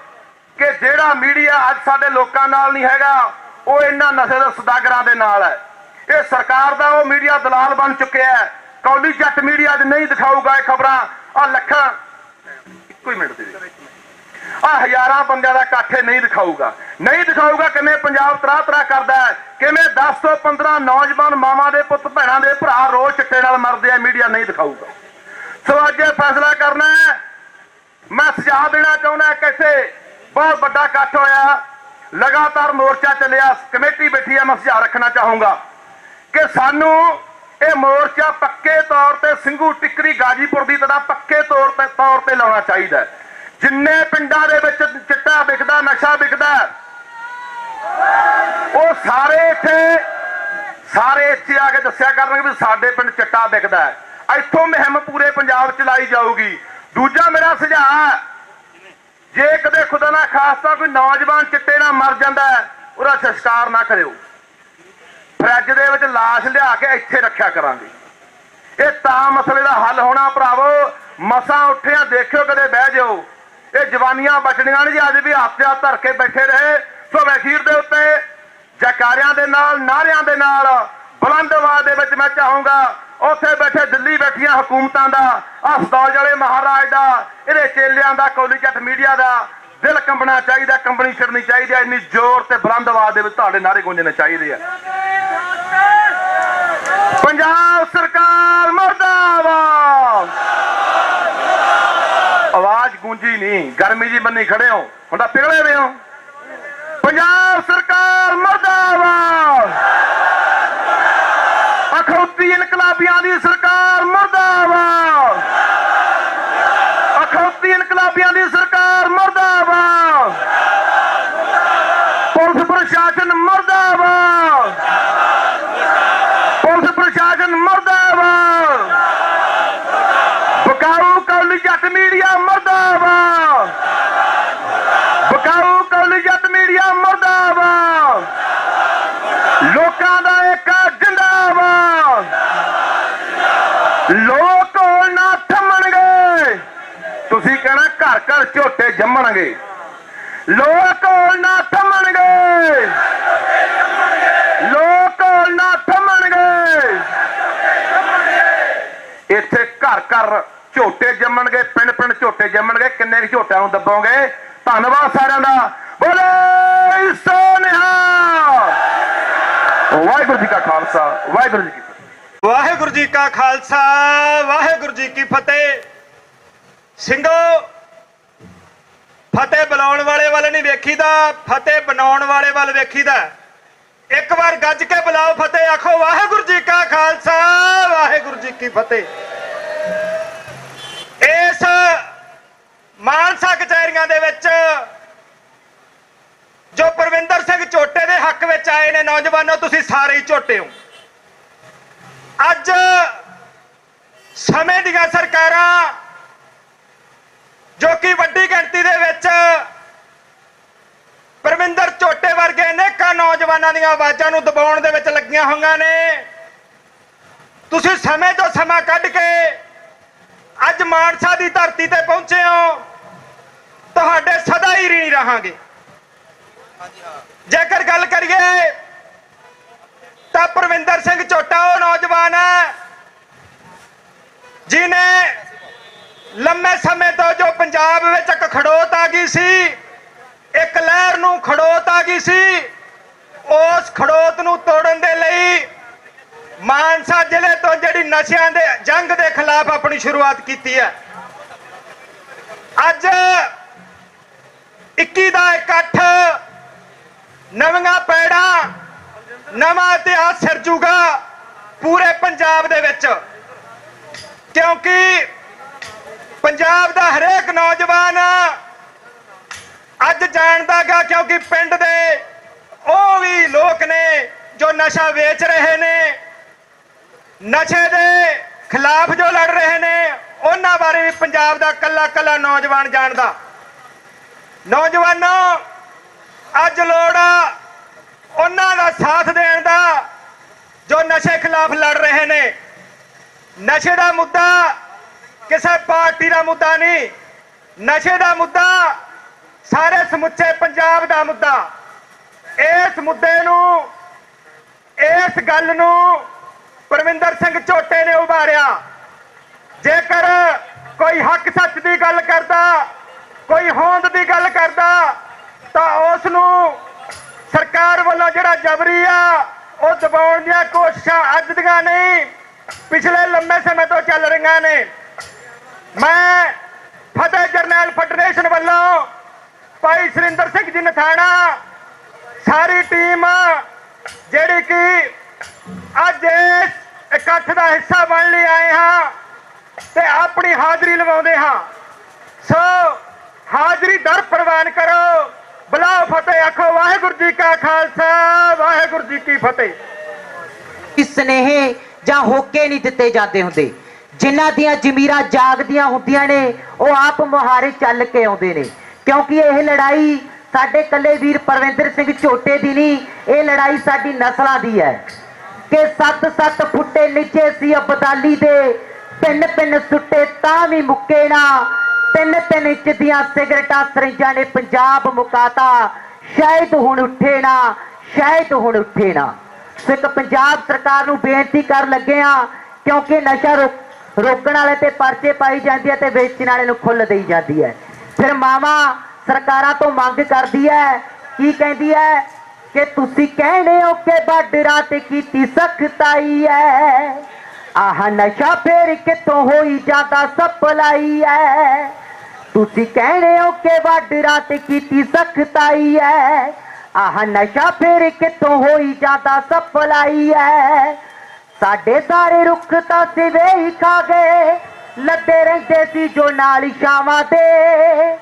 ਕਿ ਜਿਹੜਾ ਮੀਡੀਆ ਅੱਜ ਸਾਡੇ ਲੋਕਾਂ ਨਾਲ ਨਹੀਂ ਹੈਗਾ, ਉਹ ਇਹਨਾਂ ਨਸ਼ੇ ਦੇ ਸੌਦਾਗਰਾਂ ਦੇ ਨਾਲ ਹੈ। ਇਹ ਸਰਕਾਰ ਦਾ ਉਹ ਮੀਡੀਆ ਦਲਾਲ ਬਣ ਚੁੱਕਿਆ ਹੈ। ਕੌਲੀ ਜੱਟ ਮੀਡੀਆ ਅੱਜ ਨਹੀਂ ਦਿਖਾਊਗਾ ਇਹ ਖਬਰਾਂ। ਆ ਲੱਖਾਂ, ਇੱਕੋ ਹੀ ਮਿੰਟ ਦੇ ਆ ਹਜ਼ਾਰਾਂ ਬੰਦਿਆਂ ਦਾ ਇਕੱਠੇ ਨਹੀਂ ਦਿਖਾਊਗਾ, ਨਹੀਂ ਦਿਖਾਊਗਾ ਕਿਵੇਂ ਪੰਜਾਬ ਤਰਾ ਤਰਾ ਕਰਦਾ ਹੈ, ਕਿਵੇਂ 10 ਤੋਂ 15 ਨੌਜਵਾਨ ਮਾਵਾਂ ਦੇ ਪੁੱਤ ਭੈਣਾਂ ਦੇ ਭਰਾ ਰੋਜ਼ ਚਿੱਟੇ ਨਾਲ ਮਰਦੇ ਆ, ਮੀਡੀਆ ਨਹੀਂ ਦਿਖਾਊਗਾ। ਸੋ ਅੱਜ ਇਹ ਫੈਸਲਾ ਕਰਨਾ ਹੈ। ਮੈਂ ਸੁਝਾਅ ਦੇਣਾ ਚਾਹੁੰਦਾ ਕਿ ਇੱਥੇ ਬਹੁਤ ਵੱਡਾ ਇਕੱਠ ਹੋਇਆ, ਲਗਾਤਾਰ ਮੋਰਚਾ ਚੱਲਿਆ, ਕਮੇਟੀ ਬੈਠੀ ਹੈ। ਮੈਂ ਸੁਝਾਅ ਰੱਖਣਾ ਚਾਹੂੰਗਾ ਕਿ ਸਾਨੂੰ ਇਹ ਮੋਰਚਾ ਪੱਕੇ ਤੌਰ ਤੇ ਸਿੰਘੂ ਟਿੱਕਰੀ ਗਾਜੀਪੁਰ ਦੀ ਤਰ੍ਹਾਂ ਪੱਕੇ ਤੌਰ ਤੇ ਲਾਉਣਾ ਚਾਹੀਦਾ ਹੈ। ਜਿੰਨੇ ਪਿੰਡਾਂ ਦੇ ਵਿੱਚ ਚਿੱਟਾ ਵਿਕਦਾ, ਨਸ਼ਾ ਵਿਕਦਾ, ਉਹ ਸਾਰੇ ਇੱਥੇ ਆ ਕੇ ਦੱਸਿਆ ਕਰਨਗੇ ਵੀ ਸਾਡੇ ਪਿੰਡ ਚਿੱਟਾ ਵਿਕਦਾ ਹੈ। ਇੱਥੋਂ ਮੁਹਿੰਮ ਪੂਰੇ ਪੰਜਾਬ ਚਲਾਈ ਜਾਊਗੀ। ਦੂਜਾ ਮੇਰਾ ਸੁਝਾਅ, ਜੇ ਕਦੇ ਖੁਦਾ ਨਾ ਖਾਸਤਾ ਕੋਈ ਨੌਜਵਾਨ ਚਿੱਟੇ ਨਾਲ ਮਰ ਜਾਂਦਾ ਹੈ, ਉਹਦਾ ਸੰਸਕਾਰ ਨਾ ਕਰਿਓ। ਫਰਿੱਜ ਦੇ ਵਿੱਚ ਲਾਸ਼ ਲਿਆ ਕੇ ਇੱਥੇ ਰੱਖਿਆ ਕਰਾਂਗੇ। ਇਹ ਤਾਂ ਮਸਲੇ ਦਾ ਹੱਲ ਹੋਣਾ ਭਰਾਵੋ। ਮਸਾਂ ਉੱਠਿਆ ਦੇਖਿਓ, ਕਦੇ ਬਹਿ ਜਾਓ। ਇਹ ਜਵਾਨੀਆਂ ਬਚਣੀਆਂ ਨਹੀਂ ਜੀ। ਅੱਜ ਵੀ ਹੱਥ ਧਰ ਕੇ ਬੈਠੇ ਰਹੇ। ਸੋ ਅਖੀਰ ਦੇ ਉੱਤੇ ਜੈਕਾਰਿਆਂ ਦੇ ਨਾਲ, ਨਾਰਿਆਂ ਦੇ ਨਾਲ, ਬੁਲੰਦ ਆਵਾਜ਼ ਦੇ ਵਿੱਚ ਮੈਂ ਚਾਹੂੰਗਾ ਉੱਥੇ ਬੈਠੇ ਦਿੱਲੀ ਬੈਠੀਆਂ ਹਕੂਮਤਾਂ ਦਾ, ਹਸਪਤਾਲ ਵਾਲੇ ਮਹਾਰਾਜ ਦਾ, ਇਹਦੇ ਚੇਲਿਆਂ ਦਾ, ਕੌਲੀ ਜੱਟ ਮੀਡੀਆ ਦਾ ਦਿਲ ਕੰਬਣਾ ਚਾਹੀਦਾ, ਕੰਬਣੀ ਛੱਡਣੀ ਚਾਹੀਦੀ ਹੈ। ਇੰਨੀ ਜ਼ੋਰ ਤੇ ਬੁਲੰਦ ਆਵਾਜ਼ ਦੇ ਵਿੱਚ ਤੁਹਾਡੇ ਨਾਰੇ ਗੂੰਜਣੇ ਚਾਹੀਦੇ ਆ। ਪੰਜਾਬ ਸਰਕਾਰ ਮੁਰਦਾਬਾਦ। ਆਵਾਜ਼ ਗੂੰਜੀ ਨਹੀਂ, ਗਰਮੀ ਜੀ ਬੰਨੀ ਖੜੇ ਹੋ, ਹੁਣ ਤਾਂ ਪਿਘਲੇ ਹੋਏ ਹੋ। ਪੰਜਾਬ ਸਰਕਾਰ ਮੁਰਦਾਬਾਦ। ਅਖੌਤੀ ਇਨਕਲਾਬੀਆਂ ਦੀ ਸਰਕਾਰ ਮੁਰਦਾਬਾਦ। ਅਖੌਤੀ ਇਨਕਲਾਬੀਆਂ ਦੀ ਸਰਕਾਰ ਮੁਰਦਾਬਾਦ। ਪੁਲਿਸ ਪ੍ਰਸ਼ਾਸਨ ਮੁਰਦਾਬਾਦ। ਪੁਲਿਸ ਪ੍ਰਸ਼ਾਸਨ ਮੁਰਦਾਬਾਦ। ਬਕਾਊ ਕੌਲੀ ਜੱਟ ਮੀਡੀਆ ਮੁਰਦਾਬਾਦ। ਬਕਾਊ ਕੌਲੀ ਜੱਟ ਮੀਡੀਆ ਮੁਰਦਾਬਾਦ। ਲੋਕਾਂ ਦਾ ਏਕਾ ਜਿੰਦਾਬਾਦ। ਲੋਕ ਹੁਣ ਨਾ ਥੰਮਣਗੇ। ਤੁਸੀਂ ਕਹਿਣਾ ਘਰ ਘਰ ਝੋਟੇ ਜੰਮਣਗੇ। ਲੋਕ ਹੁਣ ਨਾ ਥੰਮਣਗੇ। ਲੋਕ ਹੁਣ ਨਾ ਥੰਮਣਗੇ। ਇੱਥੇ ਘਰ ਘਰ ਝੋਟੇ ਜੰਮਣਗੇ, ਪਿੰਡ ਪਿੰਡ ਝੋਟੇ ਜੰਮਣਗੇ। ਕਿੰਨੇ ਕੁ ਝੋਟਿਆਂ ਨੂੰ ਦੱਬੋਗੇ? ਧੰਨਵਾਦ ਸਾਰਿਆਂ ਦਾ। ਬੋਲੇ ਸੋ ਨਿਹਾਲ। ਵਾਹਿਗੁਰੂ ਜੀ ਕਾ ਖਾਲਸਾ, ਵਾਹਿਗੁਰੂ ਜੀ ਕੀ ਫਤਿਹ। ਵਾਹਿਗੁਰੂ ਜੀ ਕਾ ਖਾਲਸਾ, ਵਾਹਿਗੁਰੂ ਜੀ ਕੀ ਫਤਿਹ। ਸਿੰਘੋ, ਫਤਿਹ ਬੁਲਾਉਣ ਵਾਲੇ ਵੱਲ ਨਹੀਂ ਵੇਖੀਦਾ, ਫਤਿਹ ਬਣਾਉਣ ਵਾਲੇ ਵੱਲ ਵੇਖੀਦਾ। ਇੱਕ ਵਾਰ ਗੱਜ ਕੇ ਬੁਲਾਓ ਫਤਿਹ, ਆਖੋ ਵਾਹਿਗੁਰੂ ਜੀ ਕਾ ਖਾਲਸਾ, ਵਾਹਿਗੁਰੂ ਜੀ ਕੀ ਫਤਿਹ। ਇਸ ਮਾਨਸਾ ਕਚਹਿਰੀਆਂ ਦੇ ਵਿੱਚ ਜੋ ਪਰਵਿੰਦਰ ਸਿੰਘ ਝੋਟੇ ਦੇ ਹੱਕ ਵਿੱਚ ਆਏ ਨੇ ਨੌਜਵਾਨੋ, ਤੁਸੀਂ ਸਾਰੇ ਹੀ ਝੋਟੇ ਹੋ। ਅੱਜ ਸਮੇਂ ਦੀਆਂ ਸਰਕਾਰਾਂ ਜੋ ਕਿ ਵੱਡੀ ਗਿਣਤੀ ਦੇ ਵਿੱਚ ਪਰਵਿੰਦਰ ਝੋਟੇ ਵਰਗੇ ਅਨੇਕਾਂ ਨੌਜਵਾਨਾਂ ਦੀਆਂ ਆਵਾਜ਼ਾਂ ਨੂੰ ਦਬਾਉਣ ਦੇ ਵਿੱਚ ਲੱਗੀਆਂ ਹੋਈਆਂ ਨੇ। ਤੁਸੀਂ ਸਮੇਂ ਤੋਂ ਸਮਾਂ ਕੱਢ ਕੇ ਅੱਜ ਮਾਨਸਾ ਦੀ ਧਰਤੀ ਤੇ ਪਹੁੰਚੇ ਹੋ। ਤੁਹਾਡੇ ਸਦਾ ਹੀ ঋਣੀ ਰਹਾਂਗੇ। ਜੇਕਰ ਗੱਲ ਕਰੀਏ ਤਾਂ ਪਰਵਿੰਦਰ ਸਿੰਘ ਝੋਟਾ ਉਹ ਨੌਜਵਾਨ ਹੈ ਜਿਨੇ ਲੰਮੇ ਸਮੇਂ ਤੋਂ ਜੋ ਪੰਜਾਬ ਵਿੱਚ ਇੱਕ ਖੜੋਤ ਆ ਗਈ ਸੀ, ਇੱਕ ਲਹਿਰ ਨੂੰ ਖੜੋਤ ਆ ਗਈ ਸੀ, ਉਸ ਖੜੋਤ ਨੂੰ ਤੋੜਨ ਦੇ ਲਈ ਮਾਨਸਾ ਜ਼ਿਲ੍ਹੇ ਤੋਂ ਜਿਹੜੀ ਨਸ਼ਿਆਂ ਦੇ ਜੰਗ ਦੇ ਖਿਲਾਫ ਆਪਣੀ ਸ਼ੁਰੂਆਤ ਕੀਤੀ ਹੈ। ਅੱਜ 21 ਦਾ ਇਕੱਠ, ਨਵੀਆਂ ਪੈੜਾਂ, ਨਵਾਂ ਇਤਿਹਾਸ ਸਿਰਜੂਗਾ ਪੂਰੇ ਪੰਜਾਬ ਦੇ ਵਿੱਚ, ਕਿਉਂਕਿ ਪੰਜਾਬ ਦਾ ਹਰੇਕ ਨੌਜਵਾਨ ਅੱਜ ਜਾਣਦਾ ਗਾ, ਕਿਉਂਕਿ ਪਿੰਡ ਦੇ ਉਹ ਵੀ ਲੋਕ ਨੇ ਜੋ ਨਸ਼ਾ ਵੇਚ ਰਹੇ ਨੇ, ਨਸ਼ੇ ਦੇ ਖਿਲਾਫ ਜੋ ਲੜ ਰਹੇ ਨੇ, ਉਹਨਾਂ ਬਾਰੇ ਵੀ ਪੰਜਾਬ ਦਾ ਕੱਲਾ ਕੱਲਾ ਨੌਜਵਾਨ ਜਾਣਦਾ। ਨੌਜਵਾਨੋ, ਅੱਜ ਲੋੜ ਆ ਉਹਨਾਂ ਦਾ ਸਾਥ ਦੇਣ ਦਾ ਜੋ ਨਸ਼ੇ ਖਿਲਾਫ ਲੜ ਰਹੇ ਨੇ। ਨਸ਼ੇ ਦਾ ਮੁੱਦਾ ਕਿਸੇ ਪਾਰਟੀ ਦਾ ਮੁੱਦਾ ਨਹੀਂ, ਨਸ਼ੇ ਦਾ ਮੁੱਦਾ ਸਾਰੇ ਸਮੁੱਚੇ ਪੰਜਾਬ ਦਾ ਮੁੱਦਾ। ਇਸ ਮੁੱਦੇ ਨੂੰ, ਇਸ ਗੱਲ ਨੂੰ ਪਰਵਿੰਦਰ ਸਿੰਘ ਝੋਟੇ ਨੇ ਉਭਾਰਿਆ। ਜੇਕਰ ਕੋਈ ਹੱਕ ਸੱਚ ਦੀ ਗੱਲ ਕਰਦਾ, ਕੋਈ ਹੋਂਦ ਦੀ ਗੱਲ ਕਰਦਾ, ਤਾਂ ਉਸ ਨੂੰ ਸਰਕਾਰ ਵੱਲੋਂ ਜਿਹੜਾ ਜਬਰੀ ਆ ਉਹ ਦਬਾਉਣ ਦੀਆਂ ਕੋਸ਼ਿਸ਼ਾਂ ਅੱਜ ਦੀਆਂ ਨਹੀਂ, ਪਿਛਲੇ ਲੰਮੇ ਸਮੇਂ ਤੋਂ ਚੱਲ ਰਹੀਆਂ ਨੇ। ਮੈਂ ਫਤਿਹ ਜਰਨੈਲ ਫੈਡਰੇਸ਼ਨ ਵੱਲੋਂ ਭਾਈ ਸੁਰਿੰਦਰ ਸਿੰਘ ਜੀ ਨਥਾਣਾ ਸਾਰੀ ਟੀਮ ਜਿਹੜੀ ਕਿ ਅੱਜ ਇਸ ਇਕੱਠ ਦਾ ਹਿੱਸਾ ਬਣ ਲਈ ਆਏ ਹਾਂ ਤੇ ਆਪਣੀ ਹਾਜ਼ਰੀ ਲਵਾਉਂਦੇ ਹਾਂ। ਸੋ ਹਾਜ਼ਰੀ ਦਰ ਪ੍ਰਵਾਨ ਕਰੋ, ਬੁਲਾਓ ਫਤਿਹ, ਆਖੋ ਵਾਹਿਗੁਰੂ ਜੀ ਕਾ ਖਾਲਸਾ ਵਾਹਿਗੁਰੂ ਜੀ ਕੀ ਫਤਿਹ। ਸਨੇਹੇ ਜਾਂ ਹੋਕੇ ਨਹੀਂ ਦਿੱਤੇ ਜਾਂਦੇ ਹੁੰਦੇ। ਜਿਨ੍ਹਾਂ ਦੀਆਂ ਜ਼ਮੀਰਾਂ ਜਾਗਦੀਆਂ ਹੁੰਦੀਆਂ ਨੇ ਉਹ ਆਪ ਮੁਹਾਰੇ ਚੱਲ ਕੇ ਆਉਂਦੇ ਨੇ, ਕਿਉਂਕਿ ਇਹ ਲੜਾਈ ਸਾਡੇ ਕੱਲੇ ਵੀਰ ਪਰਵਿੰਦਰ ਸਿੰਘ ਝੋਟੇ ਦੀ ਨਹੀਂ, ਇਹ ਲੜਾਈ ਸਾਡੀ ਨਸਲਾਂ ਦੀ ਹੈ ਕਿ 7-7 ਫੁੱਟੇ ਨੀਚੇ ਸੀ ਅਬਦਾਲੀ ਦੇ, ਪਿੰਨ ਸੁੱਟੇ ਤਾਂ ਵੀ ਮੁੱਕੇ ਨਾ, 3-3 ਇੰਚ ਦੀਆਂ ਸਿਗਰਟਾਂ ਸਰਿੰਜਾਂ ਨੇ ਪੰਜਾਬ ਮੁਕਾਤਾ, ਸ਼ਾਇਦ ਹੁਣ ਉੱਠੇ ਨਾ, ਸ਼ਾਇਦ ਹੁਣ ਉੱਠੇ ਨਾ। ਸੋ ਇੱਕ ਪੰਜਾਬ ਸਰਕਾਰ ਨੂੰ ਬੇਨਤੀ ਕਰਨ ਲੱਗੇ ਆ, ਕਿਉਂਕਿ ਨਸ਼ਾ ਰੋਕਣ ਵਾਲੇ ਤੇ ਪਰਚੇ ਪਾਈ ਜਾਂਦੀ ਹੈ ਤੇ ਵੇਚਣ ਵਾਲੇ ਨੂੰ ਖੁੱਲ ਦੇਈ ਜਾਂਦੀ ਹੈ। ਫਿਰ ਮਾਵਾਂ ਸਰਕਾਰਾਂ ਤੋਂ ਮੰਗ ਕਰਦੀ ਹੈ, ਕੀ ਕਹਿੰਦੀ ਹੈ ਕਿ ਤੁਸੀਂ ਕਹਿੰਦੇ ਹੋ ਕਿ ਬਾਰਡਰਾਂ ਤੇ ਕੀਤੀ ਸਖਤਾਈ ਹੈ, ਆਹ ਨਸ਼ਾ ਫੇਰ ਕਿਤੋਂ ਹੋਈ ਜਾਂਦਾ ਸਪਲਾਈ ਹੈ। ਤੁਸੀਂ ਕਹਿੰਦੇ ਹੋ ਕਿ ਬਾਰਡਰਾਂ ਤੇ ਕੀਤੀ ਸਖਤਾਈ ਹੈ, ਆਹ ਨਸ਼ਾ ਫੇਰ ਕਿਤੋਂ ਹੋਈ ਜਾਂਦਾ ਸਪਲਾਈ ਹੈ। ਸਾਡੇ ਸਾਰੇ ਰੁੱਖ ਤਾਂ ਸਿਵੇ ਹੀ ਖਾ ਗਏ, ਲੱਦੇ ਰਹਿੰਦੇ ਸੀ ਜੋ ਨਾਲ ਛਾਵਾਂ ਦੇ,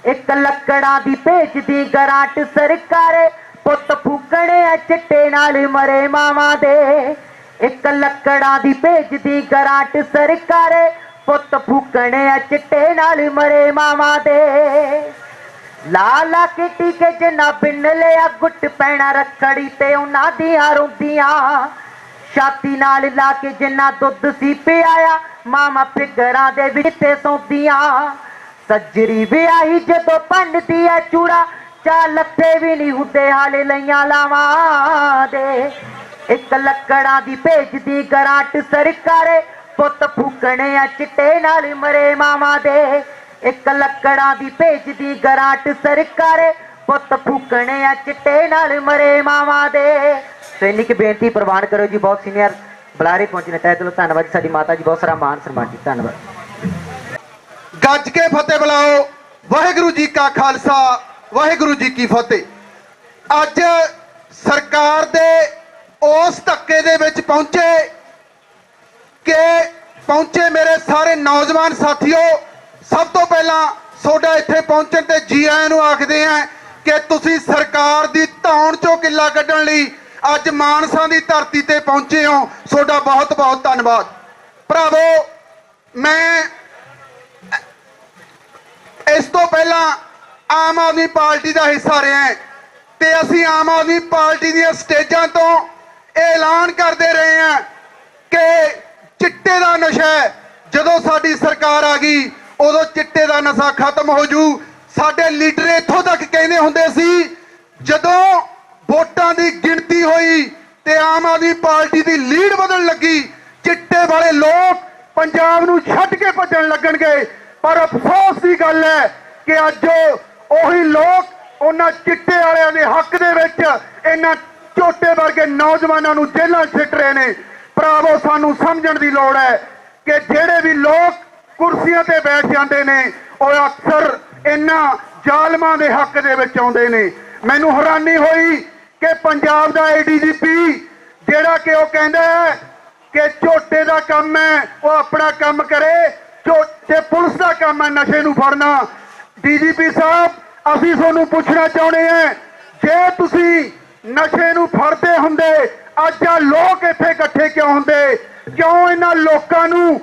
ਇੱਕ ਲੱਕੜਾਂ ਦੀ ਭੇਜਦੀ ਗਰਾਂਟ ਸਰਕਾਰ, ਪੁੱਤ ਫੂਕਣੇ ਆ ਚਿੱਟੇ ਨਾਲ ਮਰੇ ਮਾਵਾਂ ਦੇ, ਇੱਕ ਲੱਕੜਾਂ ਦੀ ਭੇਜਦੀ ਗਰਾਂਟ ਸਰਕਾਰ, ਪੁੱਤ ਫੂਕਣੇ ਆ ਚਿੱਟੇ ਨਾਲ ਮਰੇ ਮਾਵਾਂ ਦੇ। ਲਾ ਲਾ ਕੇ ਟੀਕੇ ਜਿੰਨਾ ਬਿੰਨ ਲਿਆ, ਗੁੱਟ ਪੈਣਾ ਰੱਖੜੀ ਤੇ ਉਹਨਾਂ ਦੀਆਂ ਰੋਂਦੀਆਂ, ਛਾਤੀ ਨਾਲ ਲਾ ਕੇ ਜਿੰਨਾ ਦੁੱਧ ਸੀ ਪਿਆਇਆ, ਮਾਮਾ ਫਿਕਰਾਂ ਦੇ ਵਿੱਚ ਤੇ ਸੌਂਦੀਆਂ। ਸੱਜਰੀ ਵਿਆਹੀ ਜਦੋਂ ਭੰਨਦੀ ਐ ਚੂੜਾ, ਚਾ ਲੱਥੇ ਵੀ ਨਹੀਂ ਹੁੰਦੇ ਹਾਲੇ ਲਈਆਂ ਲਾਵਾਂ ਦੇ, ਇੱਕ ਲੱਕੜਾਂ ਦੀ ਭੇਜਦੀ ਗਰਾਂਟ ਸਰਕਾਰ, ਪੁੱਤ ਫੂਕਣੇ ਆ ਚਿੱਟੇ ਨਾਲ ਮਰੇ ਮਾਵਾਂ ਦੇ, ਇੱਕ ਲੱਕੜਾਂ ਦੀ ਭੇਜਦੀ ਗਰਾਂਟ ਸਰਕਾਰ, ਪੁੱਤ ਫੂਕਣੇ ਆ ਚਿੱਟੇ ਨਾਲ ਮਰੇ ਮਾਵਾਂ ਦੇ। ਸੈਨਿਕ ਬੇਨਤੀ ਪ੍ਰਵਾਨ ਕਰੋ ਜੀ, ਬਹੁਤ ਸੀਨੀਅਰ ਬੁਲਾਰੇ ਪਹੁੰਚੇ ਨੇ, ਤਹਿ ਦਿਲੋਂ ਧੰਨਵਾਦ ਜੀ। ਸਾਡੀ ਮਾਤਾ ਜੀ ਬਹੁਤ ਸਾਰਾ ਮਾਨ ਸਨਮਾਨ ਜੀ, ਧੰਨਵਾਦ। ਗੱਜ ਕੇ ਫਤਿਹ ਬੁਲਾਓ, ਵਾਹਿਗੁਰੂ ਜੀ ਕਾ ਖਾਲਸਾ ਵਾਹਿਗੁਰੂ ਜੀ ਕੀ ਫਤਿਹ। ਅੱਜ ਸਰਕਾਰ ਦੇ ਉਸ ਧੱਕੇ ਦੇ ਵਿੱਚ ਪਹੁੰਚੇ ਮੇਰੇ ਸਾਰੇ ਨੌਜਵਾਨ ਸਾਥੀਓ, ਸਭ ਤੋਂ ਪਹਿਲਾਂ ਤੁਹਾਡਾ ਇੱਥੇ ਪਹੁੰਚਣ ਤੇ ਜੀ ਆਇਆਂ ਨੂੰ ਆਖਦੇ ਆ ਕਿ ਤੁਸੀਂ ਸਰਕਾਰ ਦੀ ਧੌਣ ਚੋਂ ਕਿੱਲਾ ਕੱਢਣ ਲਈ ਅੱਜ ਮਾਨਸਾ ਦੀ ਧਰਤੀ ਤੇ ਪਹੁੰਚੇ ਹੋ, ਤੁਹਾਡਾ ਬਹੁਤ ਬਹੁਤ ਧੰਨਵਾਦ। ਭਰਾਵੋ, ਮੈਂ ਇਸ ਤੋਂ ਪਹਿਲਾਂ ਆਮ ਆਦਮੀ ਪਾਰਟੀ ਦਾ ਹਿੱਸਾ ਰਿਹਾ ਤੇ ਅਸੀਂ ਆਮ ਆਦਮੀ ਪਾਰਟੀ ਦੀਆਂ ਸਟੇਜਾਂ ਤੋਂ ਐਲਾਨ ਕਰਦੇ ਰਹੇ ਹਾਂ ਕਿ ਚਿੱਟੇ ਦਾ ਨਸ਼ਾ ਜਦੋਂ ਸਾਡੀ ਸਰਕਾਰ ਆ ਗਈ ਉਦੋਂ ਚਿੱਟੇ ਦਾ ਨਸ਼ਾ ਖਤਮ ਹੋ ਜੂ। ਸਾਡੇ ਲੀਡਰ ਇੱਥੋਂ ਤੱਕ ਕਹਿੰਦੇ ਹੁੰਦੇ ਸੀ, ਜਦੋਂ ਵੋਟਾਂ ਦੀ ਗਿਣਤੀ ਹੋਈ ਤੇ ਆਮ ਆਦਮੀ ਪਾਰਟੀ ਦੀ ਲੀਡ ਵਧਣ ਲੱਗੀ, ਚਿੱਟੇ ਵਾਲੇ ਲੋਕ ਪੰਜਾਬ ਨੂੰ ਛੱਡ ਕੇ ਭੱਜਣ ਲੱਗਣਗੇ। ਪਰ ਅਫਸੋਸ ਦੀ ਗੱਲ ਹੈ ਕਿ ਅੱਜ ਉਹੀ ਲੋਕ ਉਹਨਾਂ ਚਿੱਟੇ ਵਾਲਿਆਂ ਦੇ ਹੱਕ ਦੇ ਵਿੱਚ ਇਹਨਾਂ ਝੋਟੇ ਵਰਗੇ ਨੌਜਵਾਨਾਂ ਨੂੰ ਜੇਲ੍ਹਾਂ ਸਿੱਟ ਰਹੇ ਨੇ। ਭਰਾਵੋ, ਸਾਨੂੰ ਸਮਝਣ ਦੀ ਲੋੜ ਹੈ ਕਿ ਜਿਹੜੇ ਵੀ ਲੋਕ ਕੁਰਸੀਆਂ ਤੇ ਬੈਠ ਜਾਂਦੇ ਨੇ ਉਹ ਅਕਸਰ ਇਹਨਾਂ ਜ਼ਾਲਮਾਂ ਦੇ ਹੱਕ ਦੇ ਵਿੱਚ ਆਉਂਦੇ ਨੇ। ਮੈਨੂੰ ਹੈਰਾਨੀ ਹੋਈ ਕਿ ਪੰਜਾਬ ਦਾ ਏਡੀਜੀਪੀ ਜਿਹੜਾ ਕਿ ਉਹ ਕਹਿੰਦਾ ਹੈ ਕਿ ਝੋਟੇ ਦਾ ਕੰਮ ਹੈ ਉਹ ਆਪਣਾ ਕੰਮ ਕਰੇ, ਤੇ ਪੁਲਿਸ ਦਾ ਕੰਮ ਹੈ ਨਸ਼ੇ ਨੂੰ ਫੜਨਾ। ਡੀਜੀਪੀ ਸਾਹਿਬ, ਅਸੀਂ ਤੁਹਾਨੂੰ ਪੁੱਛਣਾ ਚਾਹੁੰਦੇ ਹਾਂ, ਜੇ ਤੁਸੀਂ ਨਸ਼ੇ ਨੂੰ ਫੜਦੇ ਹੁੰਦੇ ਅੱਜ ਆ ਲੋਕ ਇੱਥੇ ਇਕੱਠੇ ਕਿਉਂ ਹੁੰਦੇ? ਕਿਉਂ ਇਹਨਾਂ ਲੋਕਾਂ ਨੂੰ,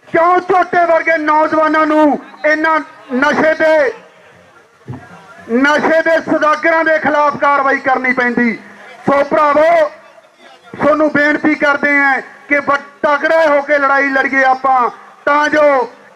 ਕਿਉਂ ਝੋਟੇ ਵਰਗੇ ਨੌਜਵਾਨਾਂ ਨੂੰ ਇਹਨਾਂ ਨਸ਼ੇ ਦੇ ਸੌਦਾਗਰਾਂ ਦੇ ਖਿਲਾਫ ਕਾਰਵਾਈ ਕਰਨੀ ਪੈਂਦੀ? ਸੋ ਭਰਾਵੋ, ਤੁਹਾਨੂੰ ਬੇਨਤੀ ਕਰਦੇ ਹਾਂ ਕਿ ਤਗੜੇ ਹੋ ਕੇ ਲੜਾਈ ਲੜੀਏ ਆਪਾਂ, ਤਾਂ ਜੋ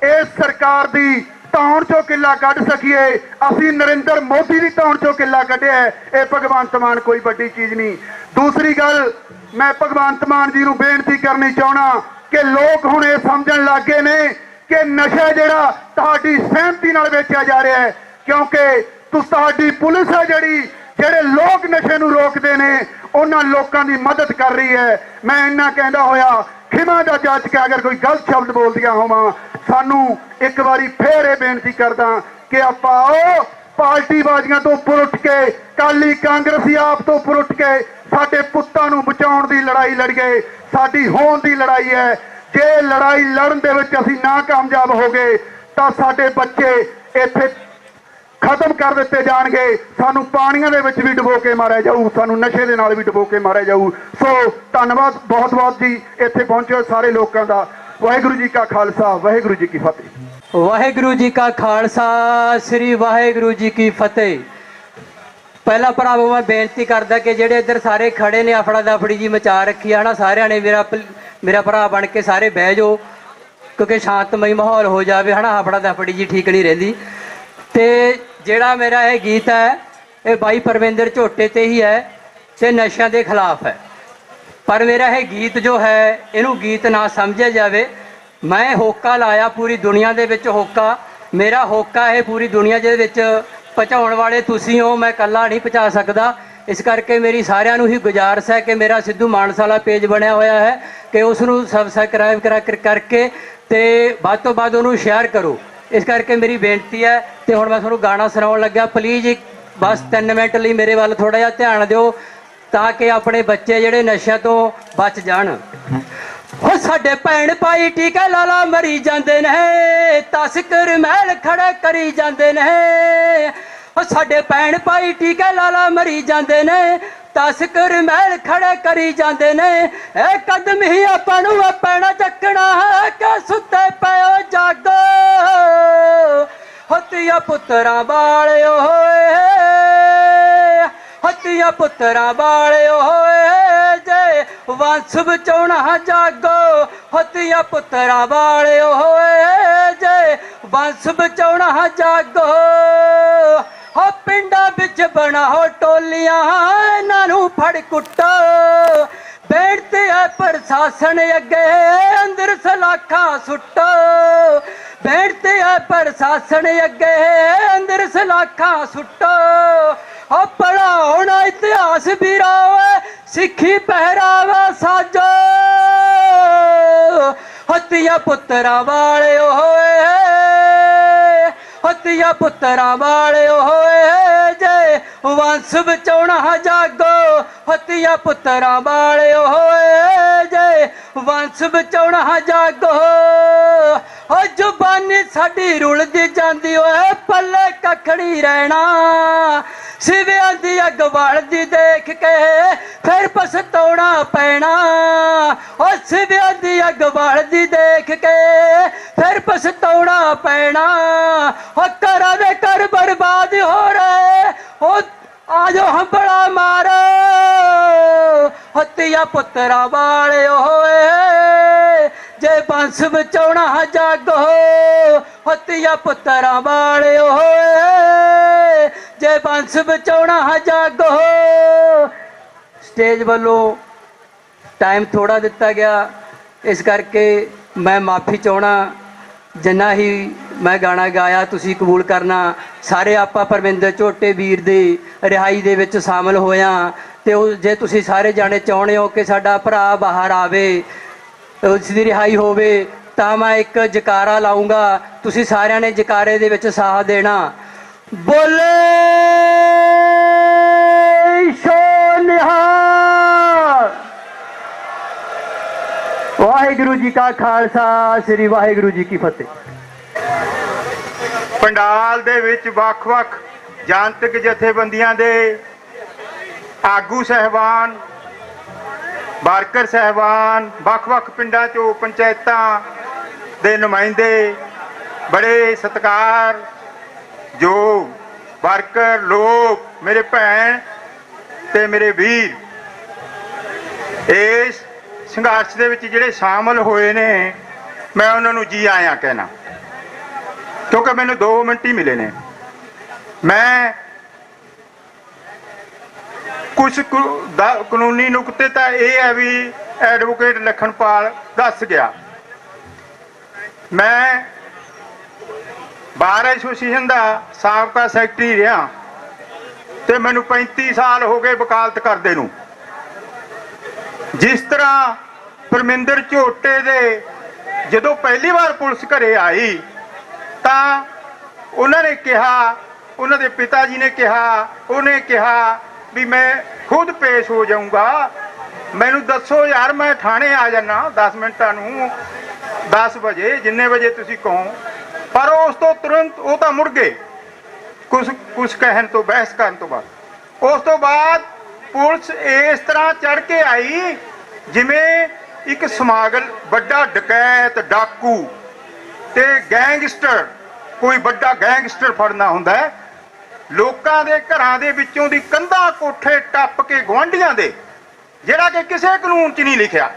ਇਸ ਸਰਕਾਰ ਦੀ ਧੌਣ ਚੋਂ ਕਿੱਲਾ ਕੱਢ ਸਕੀਏ। ਅਸੀਂ ਨਰਿੰਦਰ ਮੋਦੀ ਦੀ ਧੌਣ ਚੋਂ ਕਿੱਲਾ ਕੱਢਿਆ, ਇਹ ਭਗਵੰਤ ਮਾਨ ਕੋਈ ਵੱਡੀ ਚੀਜ਼ ਨਹੀਂ। ਦੂਸਰੀ ਗੱਲ, ਮੈਂ ਭਗਵੰਤ ਮਾਨ ਜੀ ਨੂੰ ਬੇਨਤੀ ਕਰਨੀ ਚਾਹਣਾ ਕਿ ਲੋਕ ਹੁਣ ਇਹ ਸਮਝਣ ਲੱਗ ਗਏ ਨੇ ਕਿ ਨਸ਼ਾ ਜਿਹੜਾ ਤੁਹਾਡੀ ਸਹਿਮਤੀ ਨਾਲ ਵੇਚਿਆ ਜਾ ਰਿਹਾ ਹੈ, ਕਿਉਂਕਿ ਤੁਹਾਡੀ ਪੁਲਿਸ ਹੈ ਜਿਹੜੇ ਲੋਕ ਨਸ਼ੇ ਨੂੰ ਰੋਕਦੇ ਨੇ ਉਹਨਾਂ ਲੋਕਾਂ ਦੀ ਮਦਦ ਕਰ ਰਹੀ ਹੈ। ਮੈਂ ਇੰਨਾ ਕਹਿੰਦਾ ਹੋਇਆ ਖਿਮਾ ਦਾ ਜਾਚ ਕੇ ਅਗਰ ਕੋਈ ਗਲਤ ਸ਼ਬਦ ਬੋਲਦੀਆਂ ਹੋਵਾਂ ਸਾਨੂੰ ਇੱਕ ਵਾਰੀ ਫੇਰ ਇਹ ਬੇਨਤੀ ਕਰਦਾ ਕਿ ਆਪਾਂ ਆਓ ਪਾਰਟੀ ਬਾਜ਼ੀਆਂ ਤੋਂ ਉੱਪਰ ਉੱਠ ਕੇ, ਕਾਲੀ ਕਾਂਗਰਸੀ ਆਪ ਤੋਂ ਉੱਪਰ ਉੱਠ ਕੇ ਸਾਡੇ ਪੁੱਤਾਂ ਨੂੰ ਬਚਾਉਣ ਦੀ ਲੜਾਈ ਲੜੀਏ। ਸਾਡੀ ਹੋਣ ਦੀ ਲੜਾਈ ਹੈ। ਜੇ ਲੜਾਈ ਲੜਨ ਦੇ ਵਿੱਚ ਅਸੀਂ ਨਾ ਕਾਮਯਾਬ ਹੋ ਗਏ ਤਾਂ ਸਾਡੇ ਬੱਚੇ ਇੱਥੇ ਖਤਮ ਕਰ ਦਿੱਤੇ ਜਾਣਗੇ। ਸਾਨੂੰ ਪਾਣੀਆਂ ਦੇ ਵਿੱਚ ਵੀ ਡੁਬੋ ਕੇ ਮਾਰਿਆ ਜਾਊ, ਸਾਨੂੰ ਨਸ਼ੇ ਦੇ ਨਾਲ ਵੀ ਡੁਬੋ ਕੇ ਮਾਰਿਆ ਜਾਊ। ਸੋ ਧੰਨਵਾਦ ਬਹੁਤ ਬਹੁਤ ਜੀ ਇੱਥੇ ਪਹੁੰਚੇ ਸਾਰੇ ਲੋਕਾਂ ਦਾ। ਵਾਹਿਗੁਰੂ ਜੀ ਕਾ ਖਾਲਸਾ, ਵਾਹਿਗੁਰੂ ਜੀ ਕੀ ਫਤਿਹ। ਵਾਹਿਗੁਰੂ ਜੀ ਕਾ ਖਾਲਸਾ, ਸ੍ਰੀ ਵਾਹਿਗੁਰੂ ਜੀ ਕੀ ਫਤਿਹ। ਪਹਿਲਾਂ ਭਰਾਵੋ ਮੈਂ ਬੇਨਤੀ ਕਰਦਾ ਕਿ ਜਿਹੜੇ ਇੱਧਰ ਸਾਰੇ ਖੜੇ ਨੇ ਅਫੜਾ ਦਫੜੀ ਜੀ ਮਚਾ ਰੱਖੀ ਆ ਨਾ, ਸਾਰਿਆਂ ਨੇ ਮੇਰਾ ਭਰਾ ਬਣ ਕੇ ਸਾਰੇ ਬਹਿ ਜਾਓ, ਕਿਉਂਕਿ ਸ਼ਾਂਤਮਈ ਮਾਹੌਲ ਹੋ ਜਾਵੇ ਹਨਾ। ਅਫੜਾ ਦਫੜੀ ਜੀ ਠੀਕ ਨਹੀਂ ਰਹਿੰਦੀ। ਤੇ ਜਿਹੜਾ ਮੇਰਾ ਇਹ ਗੀਤ ਹੈ ਇਹ ਬਾਈ ਪਰਵਿੰਦਰ ਝੋਟੇ ਤੇ ਹੀ ਹੈ ਤੇ ਨਸ਼ਿਆਂ ਦੇ ਖਿਲਾਫ ਹੈ। ਪਰ ਮੇਰਾ ਇਹ ਗੀਤ ਜੋ ਹੈ ਇਹਨੂੰ ਗੀਤ ਨਾ ਸਮਝਿਆ ਜਾਵੇ। ਮੈਂ ਹੋਕਾ ਲਾਇਆ ਪੂਰੀ ਦੁਨੀਆ ਦੇ ਵਿੱਚ ਹੋਕਾ, ਮੇਰਾ ਹੋਕਾ ਇਹ ਪੂਰੀ ਦੁਨੀਆ ਦੇ ਵਿੱਚ ਪਹੁੰਚਾਉਣ ਵਾਲੇ ਤੁਸੀਂ ਹੋ, ਮੈਂ ਇਕੱਲਾ ਨਹੀਂ ਪਹੁੰਚਾ ਸਕਦਾ। ਇਸ ਕਰਕੇ ਮੇਰੀ ਸਾਰਿਆਂ ਨੂੰ ਹੀ ਗੁਜ਼ਾਰਿਸ਼ ਹੈ ਕਿ ਮੇਰਾ ਸਿੱਧੂ ਮਾਨਸਾ ਵਾਲਾ ਪੇਜ ਬਣਿਆ ਹੋਇਆ ਹੈ ਕਿ ਉਸ ਨੂੰ ਸਬਸਕ੍ਰਾਈਬ ਕਰਕੇ ਤੇ ਵੱਧ ਤੋਂ ਵੱਧ ਉਹਨੂੰ ਸ਼ੇਅਰ ਕਰੋ। ਇਸ ਕਰਕੇ ਮੇਰੀ ਬੇਨਤੀ ਹੈ। ਤੇ ਹੁਣ ਮੈਂ ਤੁਹਾਨੂੰ ਗਾਣਾ ਸੁਣਾਉਣ ਲੱਗਾ। ਪਲੀਜ਼ ਬਸ 3 ਮਿੰਟ ਲਈ ਮੇਰੇ ਵੱਲ ਥੋੜਾ ਜਿਹਾ ਧਿਆਨ ਦਿਓ ਤਾਂ ਕਿ ਆਪਣੇ ਬੱਚੇ ਜਿਹੜੇ ਨਸ਼ਿਆਂ ਤੋਂ ਬਚ ਜਾਣ। ਉਹ ਸਾਡੇ ਭੈਣ ਭਾਈ ਟੀਕਾ ਲਾਲਾ ਮਰੀ ਜਾਂਦੇ ਨੇ, ਤਸਕਰ ਮਹਿਲ ਖੜੇ ਕਰੀ ਜਾਂਦੇ ਨੇ। ਉਹ ਸਾਡੇ ਭੈਣ ਭਾਈ ਟੀਕਾ ਲਾਲਾ ਮਰੀ ਜਾਂਦੇ ਨੇ, ਤਸਕਰ ਮਹਿਲ ਖੜੇ ਕਰੀ ਜਾਂਦੇ ਨੇ। ਇਹ ਕਦਮ ਹੀ ਆਪਾਂ ਨੂੰ ਪੈਣਾ ਚੱਕਣਾ ਹੈ ਕਿ ਸੁੱਤੇ ਪਇਓ ਜਾਗੋ। ਹੱਤੀਆਂ ਪੁੱਤਰਾਂ ਵਾਲਿਓ ਹੋਏ, ਹੱਤੀਆਂ ਪੁੱਤਰਾਂ ਵਾਲਿਓ ਹੋਏ, ਜੇ ਵੰਸ਼ ਬਚਾਉਣਾ ਜਾਗੋ। ਹੱਤੀਆਂ ਪੁੱਤਰਾਂ ਵਾਲਿਓ ਹੋਏ, ਜੇ ਵੰਸ਼ ਬਚਾਉਣਾ ਜਾਗੋ। ਹੋ ਪਿੰਡਾਂ ਵਿੱਚ ਬਣਾਓ ਟੋਲੀਆਂ, ਇਹਨਾਂ ਨੂੰ ਫੜ ਕੁੱਟੋ। ਬੇਨਤੀ ਹੈ ਪ੍ਰਸ਼ਾਸਨ ਅੱਗੇ ਅੰਦਰ ਸਲਾਖਾਂ ਸੁੱਟੋ। ਬੇਨਤੀ ਹੈ ਪ੍ਰਸ਼ਾਸਨ ਅੱਗੇ ਅੰਦਰ ਸਲਾਖਾਂ ਸੁੱਟੋ। ਉਹ ਪੜਾਉਣਾ ਇਤਿਹਾਸ ਵੀਰਾਵੇ, ਸਿੱਖੀ ਪਹਿਰਾਵਾ ਸਾਜੋ। ਹੱਤੀਆਂ ਪੁੱਤਰਾਂ ਵਾਲਿਓ ਹੋਏ, ਹੱਤੀਆਂ ਪੁੱਤਰਾਂ ਵਾਲਿਓ ਹੋਏ, ਜੇ ਵੰਸ਼ ਬਚਾਉਣਾ ਜਾਗੋ। ਹੱਤੀਆਂ ਪੁੱਤਰਾਂ ਵਾਲਿਓ ਹੋਏ, ਜੇ ਵੰਸ਼ ਬਚਾਉਣਾ ਜਾਗੋ। ਉਹ ਜ਼ੁਬਾਨੀ ਸਾਡੀ ਰੁਲਦੀ ਜਾਂਦੀ ਓਏ, ਪੱਲੇ ਕੱਖ ਨਹੀਂ ਰਹਿਣਾ। ਸਿਵਿਆਂ ਦੀ ਅੱਗ ਵਲਦੀ ਦੇਖ ਕੇ ਫਿਰ ਪਛਤਾਉਣਾ ਪੈਣਾ। ਉਹ ਸਿਵਿਆਂ ਦੀ ਅੱਗ ਵਲਦੀ ਦੇਖ ਕੇ ਫਿਰ ਪਛਤਾਉਣਾ ਪੈਣਾ। ਉਹ ਘਰਾਂ ਦੇ ਘਰ ਬਰਬਾਦ ਹੋ ਰਹੇ, ਉਹ ਆਜੋ ਹੰਬੜਾ ਮਾਰੋ। ਹੱਤੀਆਂ ਪੁੱਤਰਾਂ ਵਾਲਿਓ ਹੋਏ, ਜੇ ਵੰਸ਼ ਬਚਾਉਣਾ ਜਾਗੋ। ਹੱਤੀਆਂ ਪੁੱਤਰਾਂ ਵਾਲਿਓ ਹੋਏ, ਜੇ ਵੰਸ਼ ਬਚਾਉਣਾ ਜਾਗੋ। ਸਟੇਜ ਵੱਲੋਂ ਟਾਈਮ ਥੋੜਾ ਦਿੱਤਾ ਗਿਆ, ਇਸ ਕਰਕੇ ਮੈਂ ਮਾਫੀ ਚਾਹਣਾ। ਜਿੰਨਾ ਹੀ ਮੈਂ ਗਾਣਾ ਗਾਇਆ ਤੁਸੀਂ ਕਬੂਲ ਕਰਨਾ। ਸਾਰੇ ਆਪਾਂ ਪਰਵਿੰਦਰ ਝੋਟੇ ਵੀਰ ਦੀ ਰਿਹਾਈ ਦੇ ਵਿੱਚ ਸ਼ਾਮਲ ਹੋਇਆ। ਤੇ ਜੇ ਤੁਸੀਂ ਸਾਰੇ ਜਾਣੇ ਚਾਹੁੰਦੇ ਹੋ ਕਿ ਸਾਡਾ ਭਰਾ ਬਾਹਰ ਆਵੇ, ਉਸ ਦੀ ਰਿਹਾਈ ਹੋਵੇ, ਤਾਂ ਮੈਂ ਇੱਕ ਜਕਾਰਾ ਲਾਉਂਗਾ। ਤੁਸੀਂ ਸਾਰਿਆਂ ਨੇ ਜਕਾਰੇ ਦੇ ਵਿੱਚ ਸਾਥ ਦੇਣਾ। ਬੋਲੇ ਸੋ ਨਿਹਾਲ। ਵਾਹਿਗੁਰੂ ਜੀ ਕਾ ਖਾਲਸਾ, ਸ੍ਰੀ ਵਾਹਿਗੁਰੂ ਜੀ ਕੀ ਫਤਿਹ। ਪੰਡਾਲ ਦੇ ਵਿੱਚ ਵੱਖ-ਵੱਖ ਜਨਤਕ ਜਥੇਬੰਦੀਆਂ ਦੇ ਆਗੂ ਸਹਿਬਾਨ, ਵਰਕਰ ਸਹਿਬਾਨ, ਵੱਖ-ਵੱਖ ਪਿੰਡਾਂ ਚੋਂ ਪੰਚਾਇਤਾਂ ਦੇ ਨੁਮਾਇੰਦੇ, ਬੜੇ ਸਤਿਕਾਰ ਜੋ ਵਰਕਰ ਲੋਕ, ਮੇਰੇ ਭੈਣ ਤੇ ਮੇਰੇ ਵੀਰ, ਇਸ ਸੰਘਰਸ਼ ਦੇ ਵਿੱਚ ਜਿਹੜੇ ਸ਼ਾਮਲ ਹੋਏ ਨੇ, ਮੈਂ ਉਹਨਾਂ ਨੂੰ ਜੀ ਆਇਆਂ ਕਹਿਣਾ, ਕਿਉਂਕਿ ਮੈਨੂੰ 2 ਮਿੰਟ ਹੀ ਮਿਲੇ ਨੇ। ਮੈਂ ਕੁਝ ਕਾਨੂੰਨੀ ਨੁਕਤੇ ਤਾਂ ਇਹ ਹੈ ਵੀ ਐਡਵੋਕੇਟ ਲਖਨਪਾਲ ਦੱਸ ਗਿਆ। ਮੈਂ ਬਾਰ ਐਸੋਸੀਏਸ਼ਨ ਦਾ ਸਾਬਕਾ ਸੈਕਟਰੀ ਰਿਹਾ ਤੇ ਮੈਨੂੰ 35 ਸਾਲ ਹੋ ਗਏ ਵਕਾਲਤ ਕਰਦੇ ਨੂੰ। ਜਿਸ ਤਰ੍ਹਾਂ ਪਰਮਿੰਦਰ ਝੋਟੇ ਦੇ ਜਦੋਂ ਪਹਿਲੀ ਵਾਰ ਪੁਲਿਸ ਘਰੇ ਆਈ ਤਾਂ ਉਹਨਾਂ ਨੇ ਕਿਹਾ, ਉਹਨਾਂ ਦੇ ਪਿਤਾ ਜੀ ਨੇ ਕਿਹਾ, ਉਹਨੇ ਕਿਹਾ ਵੀ ਮੈਂ ਖੁਦ ਪੇਸ਼ ਹੋ ਜਾਊਂਗਾ, ਮੈਨੂੰ ਦੱਸੋ ਯਾਰ ਮੈਂ ਥਾਣੇ ਆ ਜਾਣਾ 10 ਮਿੰਟਾਂ ਨੂੰ, 10 ਵਜੇ ਜਿੰਨੇ ਵਜੇ ਤੁਸੀਂ ਕਹੋ। ਪਰ ਉਸ ਤੋਂ ਤੁਰੰਤ ਉਹ ਤਾਂ ਮੁੜ ਗਏ ਕੁਛ ਕਹਿਣ ਤੋਂ, ਬਹਿਸ ਕਰਨ ਤੋਂ ਬਾਅਦ। ਉਸ ਤੋਂ ਬਾਅਦ ਪੁਲਿਸ ਇਸ ਤਰ੍ਹਾਂ ਚੜ ਕੇ ਆਈ ਜਿਵੇਂ ਇੱਕ ਸਮਾਗਲ, ਵੱਡਾ ਡਕੈਤ, ਡਾਕੂ ਤੇ ਗੈਂਗਸਟਰ, ਕੋਈ ਵੱਡਾ ਗੈਂਗਸਟਰ ਫੜਨਾ ਹੁੰਦਾ ਹੈ। ਲੋਕਾਂ ਦੇ ਘਰਾਂ ਦੇ ਵਿੱਚੋਂ ਦੀ ਕੰਧਾਂ ਕੋਠੇ ਟੱਪ ਕੇ, ਗੁਆਂਢੀਆਂ ਦੇ, ਜਿਹੜਾ ਕਿ ਕਿਸੇ ਕਾਨੂੰਨ 'ਚ ਨਹੀਂ ਲਿਖਿਆ।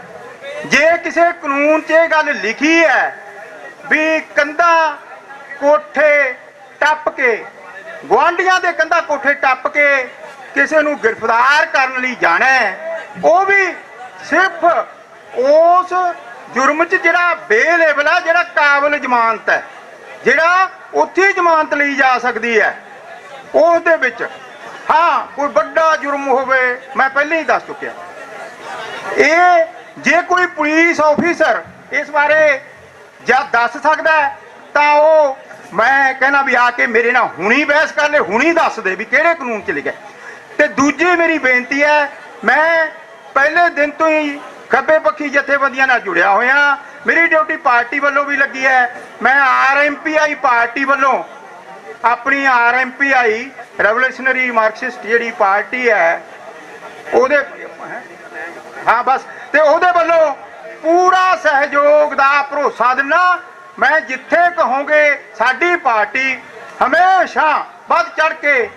ਜੇ ਕਿਸੇ ਕਾਨੂੰਨ 'ਚ ਇਹ ਗੱਲ ਲਿਖੀ ਹੈ ਵੀ ਕੰਧਾਂ ਕੋਠੇ ਟੱਪ ਕੇ, ਗੁਆਂਢੀਆਂ ਦੇ ਕੰਧਾਂ ਕੋਠੇ ਟੱਪ ਕੇ ਕਿਸੇ ਨੂੰ ਗ੍ਰਿਫਤਾਰ ਕਰਨ ਲਈ ਜਾਣਾ ਹੈ, ਉਹ ਵੀ ਸਿਰਫ ਉਸ ਜੁਰਮ 'ਚ ਜਿਹੜਾ ਬੇਲੇਬਲ ਹੈ, ਜਿਹੜਾ ਕਾਬਲ ਜ਼ਮਾਨਤ ਹੈ, ਜਿਹੜਾ ਉੱਥੇ ਜ਼ਮਾਨਤ ਲਈ ਜਾ ਸਕਦੀ ਹੈ, ਉਸ ਦੇ ਵਿੱਚ। ਹਾਂ, ਕੋਈ ਵੱਡਾ ਜੁਰਮ ਹੋਵੇ, ਮੈਂ ਪਹਿਲਾਂ ਹੀ ਦੱਸ ਚੁੱਕਿਆ। ਇਹ ਜੇ ਕੋਈ ਪੁਲਿਸ ਆਫੀਸਰ ਇਸ ਬਾਰੇ ਜਦ ਦੱਸ ਸਕਦਾ ਤਾਂ ਉਹ, ਮੈਂ ਕਹਿਣਾ ਵੀ ਆ ਕੇ ਮੇਰੇ ਨਾਲ ਹੁਣੀ ਬਹਿਸ ਕਰ ਲੈ, ਹੁਣੀ ਦੱਸ ਦੇ ਵੀ ਕਿਹੜੇ ਕਾਨੂੰਨ 'ਚ ਲਿਖਿਆ। ਤੇ ਦੂਜੀ ਮੇਰੀ ਬੇਨਤੀ ਹੈ, ਮੈਂ ਪਹਿਲੇ ਦਿਨ ਤੋਂ ਹੀ ਖੱਬੇ ਪੱਖੀ ਜਥੇਬੰਦੀਆਂ ਨਾਲ ਜੁੜਿਆ ਹੋਇਆ। ਮੇਰੀ ਡਿਊਟੀ ਪਾਰਟੀ ਵੱਲੋਂ ਵੀ ਲੱਗੀ ਹੈ। ਮੈਂ RMPI ਪਾਰਟੀ ਵੱਲੋਂ, ਆਪਣੀ RMPI ਰੈਵੋਲੂਸ਼ਨਰੀ ਮਾਰਕਸਿਸਟ ਜਿਹੜੀ ਪਾਰਟੀ ਹੈ, ਉਹਦੇ, ਹਾਂ ਬਸ, ਤੇ ਉਹਦੇ ਵੱਲੋਂ ਪੂਰਾ ਸਹਿਯੋਗ ਦਾ ਭਰੋਸਾ ਦਿੰਦਾ। ਮੈਂ ਜਿੱਥੇ ਕਹੋਗੇ ਸਾਡੀ ਪਾਰਟੀ ਹਮੇਸ਼ਾ ਵੱਧ ਚੜ ਕੇ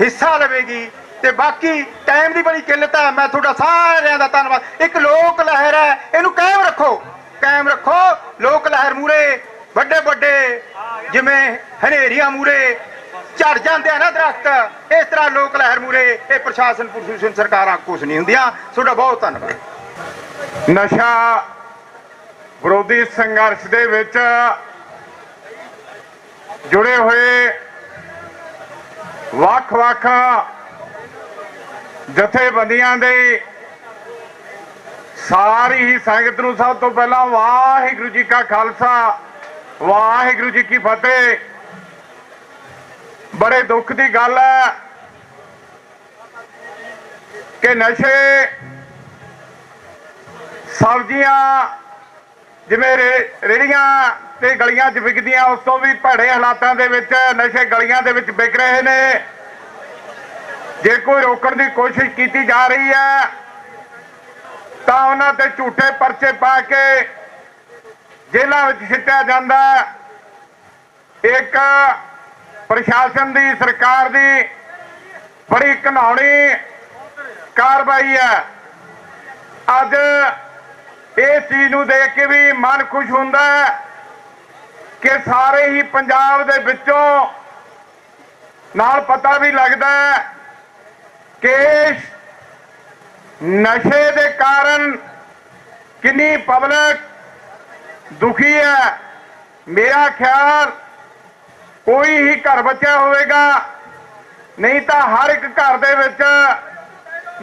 ਹਿੱਸਾ ਲਵੇਗੀ। ਤੇ ਬਾਕੀ ਟਾਈਮ ਦੀ ਬੜੀ ਕਿੱਲਤ ਹੈ। ਮੈਂ ਤੁਹਾਡਾ ਸਾਰਿਆਂ ਦਾ ਧੰਨਵਾਦ। ਇੱਕ ਲੋਕ ਲਹਿਰ ਹੈ, ਇਹਨੂੰ ਕਾਇਮ ਰੱਖੋ, ਕਾਇਮ ਰੱਖੋ। ਲੋਕ ਲਹਿਰ ਮੂਰੇ ਵੱਡੇ ਵੱਡੇ ਜਿਵੇਂ ਹਨੇਰੀਆਂ ਮੂਰੇ ਝੜ ਜਾਂਦੇ ਆ ਨਾ ਦਰਖਤ, ਇਸ ਤਰ੍ਹਾਂ ਲੋਕ ਲਹਿਰ ਮੂਰੇ ਇਹ ਪ੍ਰਸ਼ਾਸਨ ਸਰਕਾਰਾਂ ਕੁਛ ਨਹੀਂ ਹੁੰਦੀਆਂ। ਤੁਹਾਡਾ ਬਹੁਤ ਧੰਨਵਾਦ। ਨਸ਼ਾ ਵਿਰੋਧੀ ਸੰਘਰਸ਼ ਦੇ ਵਿੱਚ ਜੁੜੇ ਹੋਏ ਵੱਖ-ਵੱਖ ਜਥੇਬੰਦੀਆਂ ਦੇ ਸਾਰੀ ਹੀ ਸੰਗਤ ਨੂੰ ਸਭ ਤੋਂ ਪਹਿਲਾਂ ਵਾਹਿਗੁਰੂ ਜੀ ਕਾ ਖਾਲਸਾ, ਵਾਹਿਗੁਰੂ ਜੀ ਕੀ ਫਤਿਹ। ਬੜੇ ਦੁੱਖ ਦੀ ਗੱਲ ਹੈ ਕਿ ਨਸ਼ੇ, ਸਬਜ਼ੀਆਂ ਜਿਵੇਂ ਰੇਹੜੀਆਂ ਤੇ ਗਲੀਆਂ 'ਚ ਵਿਕਦੀਆਂ, ਉਸ ਤੋਂ ਵੀ ਭੈੜੇ ਹਾਲਾਤਾਂ ਦੇ ਵਿੱਚ ਨਸ਼ੇ ਗਲੀਆਂ ਦੇ ਵਿੱਚ ਵਿਕ ਰਹੇ ਨੇ। ਜੇ ਕੋਈ ਰੋਕਣ ਦੀ ਕੋਸ਼ਿਸ਼ ਕੀਤੀ ਜਾ ਰਹੀ ਹੈ ਤਾਂ ਉਹਨਾਂ ਤੇ ਝੂਠੇ ਪਰਚੇ ਪਾ ਕੇ ਜੇਲ੍ਹਾਂ ਵਿੱਚ ਸਿੱਟਿਆ ਜਾਂਦਾ। ਇੱਕ ਪ੍ਰਸ਼ਾਸਨ ਦੀ, ਸਰਕਾਰ ਦੀ ਬੜੀ ਘਿਨਾਉਣੀ ਕਾਰਵਾਈ ਹੈ। ਅੱਜ ਇਸ ਚੀਜ਼ ਨੂੰ ਦੇਖ ਕੇ ਵੀ ਮਨ ਖੁਸ਼ ਹੁੰਦਾ ਹੈ ਕਿ ਸਾਰੇ ਹੀ ਪੰਜਾਬ ਦੇ ਵਿੱਚੋਂ ਨਾਲ ਪਤਾ ਵੀ ਲੱਗਦਾ ਹੈ ਕਿ ਨਸ਼ੇ ਦੇ ਕਾਰਨ ਕਿੰਨੀ ਪਬਲਿਕ ਦੁਖੀ ਹੈ। ਮੇਰਾ ਖਿਆਲ ਕੋਈ ਹੀ ਘਰ ਬਚਿਆ ਹੋਵੇਗਾ, ਨਹੀਂ ਤਾਂ ਹਰ ਇੱਕ ਘਰ ਦੇ ਵਿੱਚ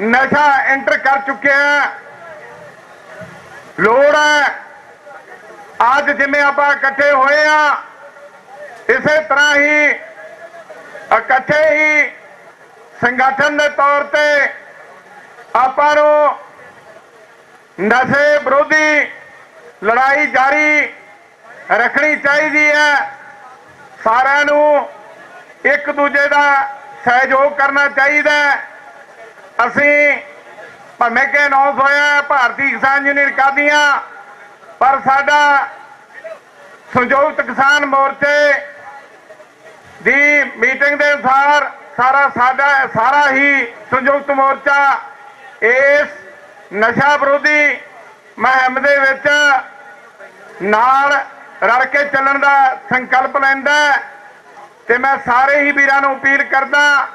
ਨਸ਼ਾ ਐਂਟਰ ਕਰ ਚੁੱਕਿਆ ਹੈ। ਲੋੜ ਹੈ ਅੱਜ ਜਿਵੇਂ ਆਪਾਂ ਇਕੱਠੇ ਹੋਏ ਆ, ਇਸੇ ਤਰ੍ਹਾਂ ਹੀ ਇਕੱਠੇ ਹੀ ਸੰਗਠਨ ਦੇ ਤੌਰ ਤੇ ਆਪਾਂ ਨੂੰ ਨਸ਼ੇ ਵਿਰੋਧੀ ਲੜਾਈ ਜਾਰੀ ਰੱਖਣੀ ਚਾਹੀਦੀ ਹੈ। ਸਾਰਿਆਂ ਨੂੰ ਇੱਕ ਦੂਜੇ ਦਾ ਸਹਿਯੋਗ ਕਰਨਾ ਚਾਹੀਦਾ। ਅਸੀਂ ਭਾਵੇਂ ਕਿ ਅਨਾਉਂਸ ਹੋਇਆ ਭਾਰਤੀ ਕਿਸਾਨ ਯੂਨੀਅਨ ਕਾਦੀਆਂ, ਪਰ ਸਾਡਾ ਸੰਯੁਕਤ ਕਿਸਾਨ ਮੋਰਚੇ ਦੀ ਮੀਟਿੰਗ ਦੇ ਅਨੁਸਾਰ ਸਾਰਾ ਹੀ ਸੰਯੁਕਤ ਮੋਰਚਾ ਇਸ ਨਸ਼ਾ ਵਿਰੋਧੀ ਮੁਹਿੰਮ ਦੇ ਵਿੱਚ ਨਾਲ ਰਲ ਕੇ ਚੱਲਣ ਦਾ ਸੰਕਲਪ ਲੈਂਦਾ। ਤੇ ਮੈਂ ਸਾਰੇ ਹੀ ਵੀਰਾਂ ਨੂੰ ਅਪੀਲ ਕਰਦਾ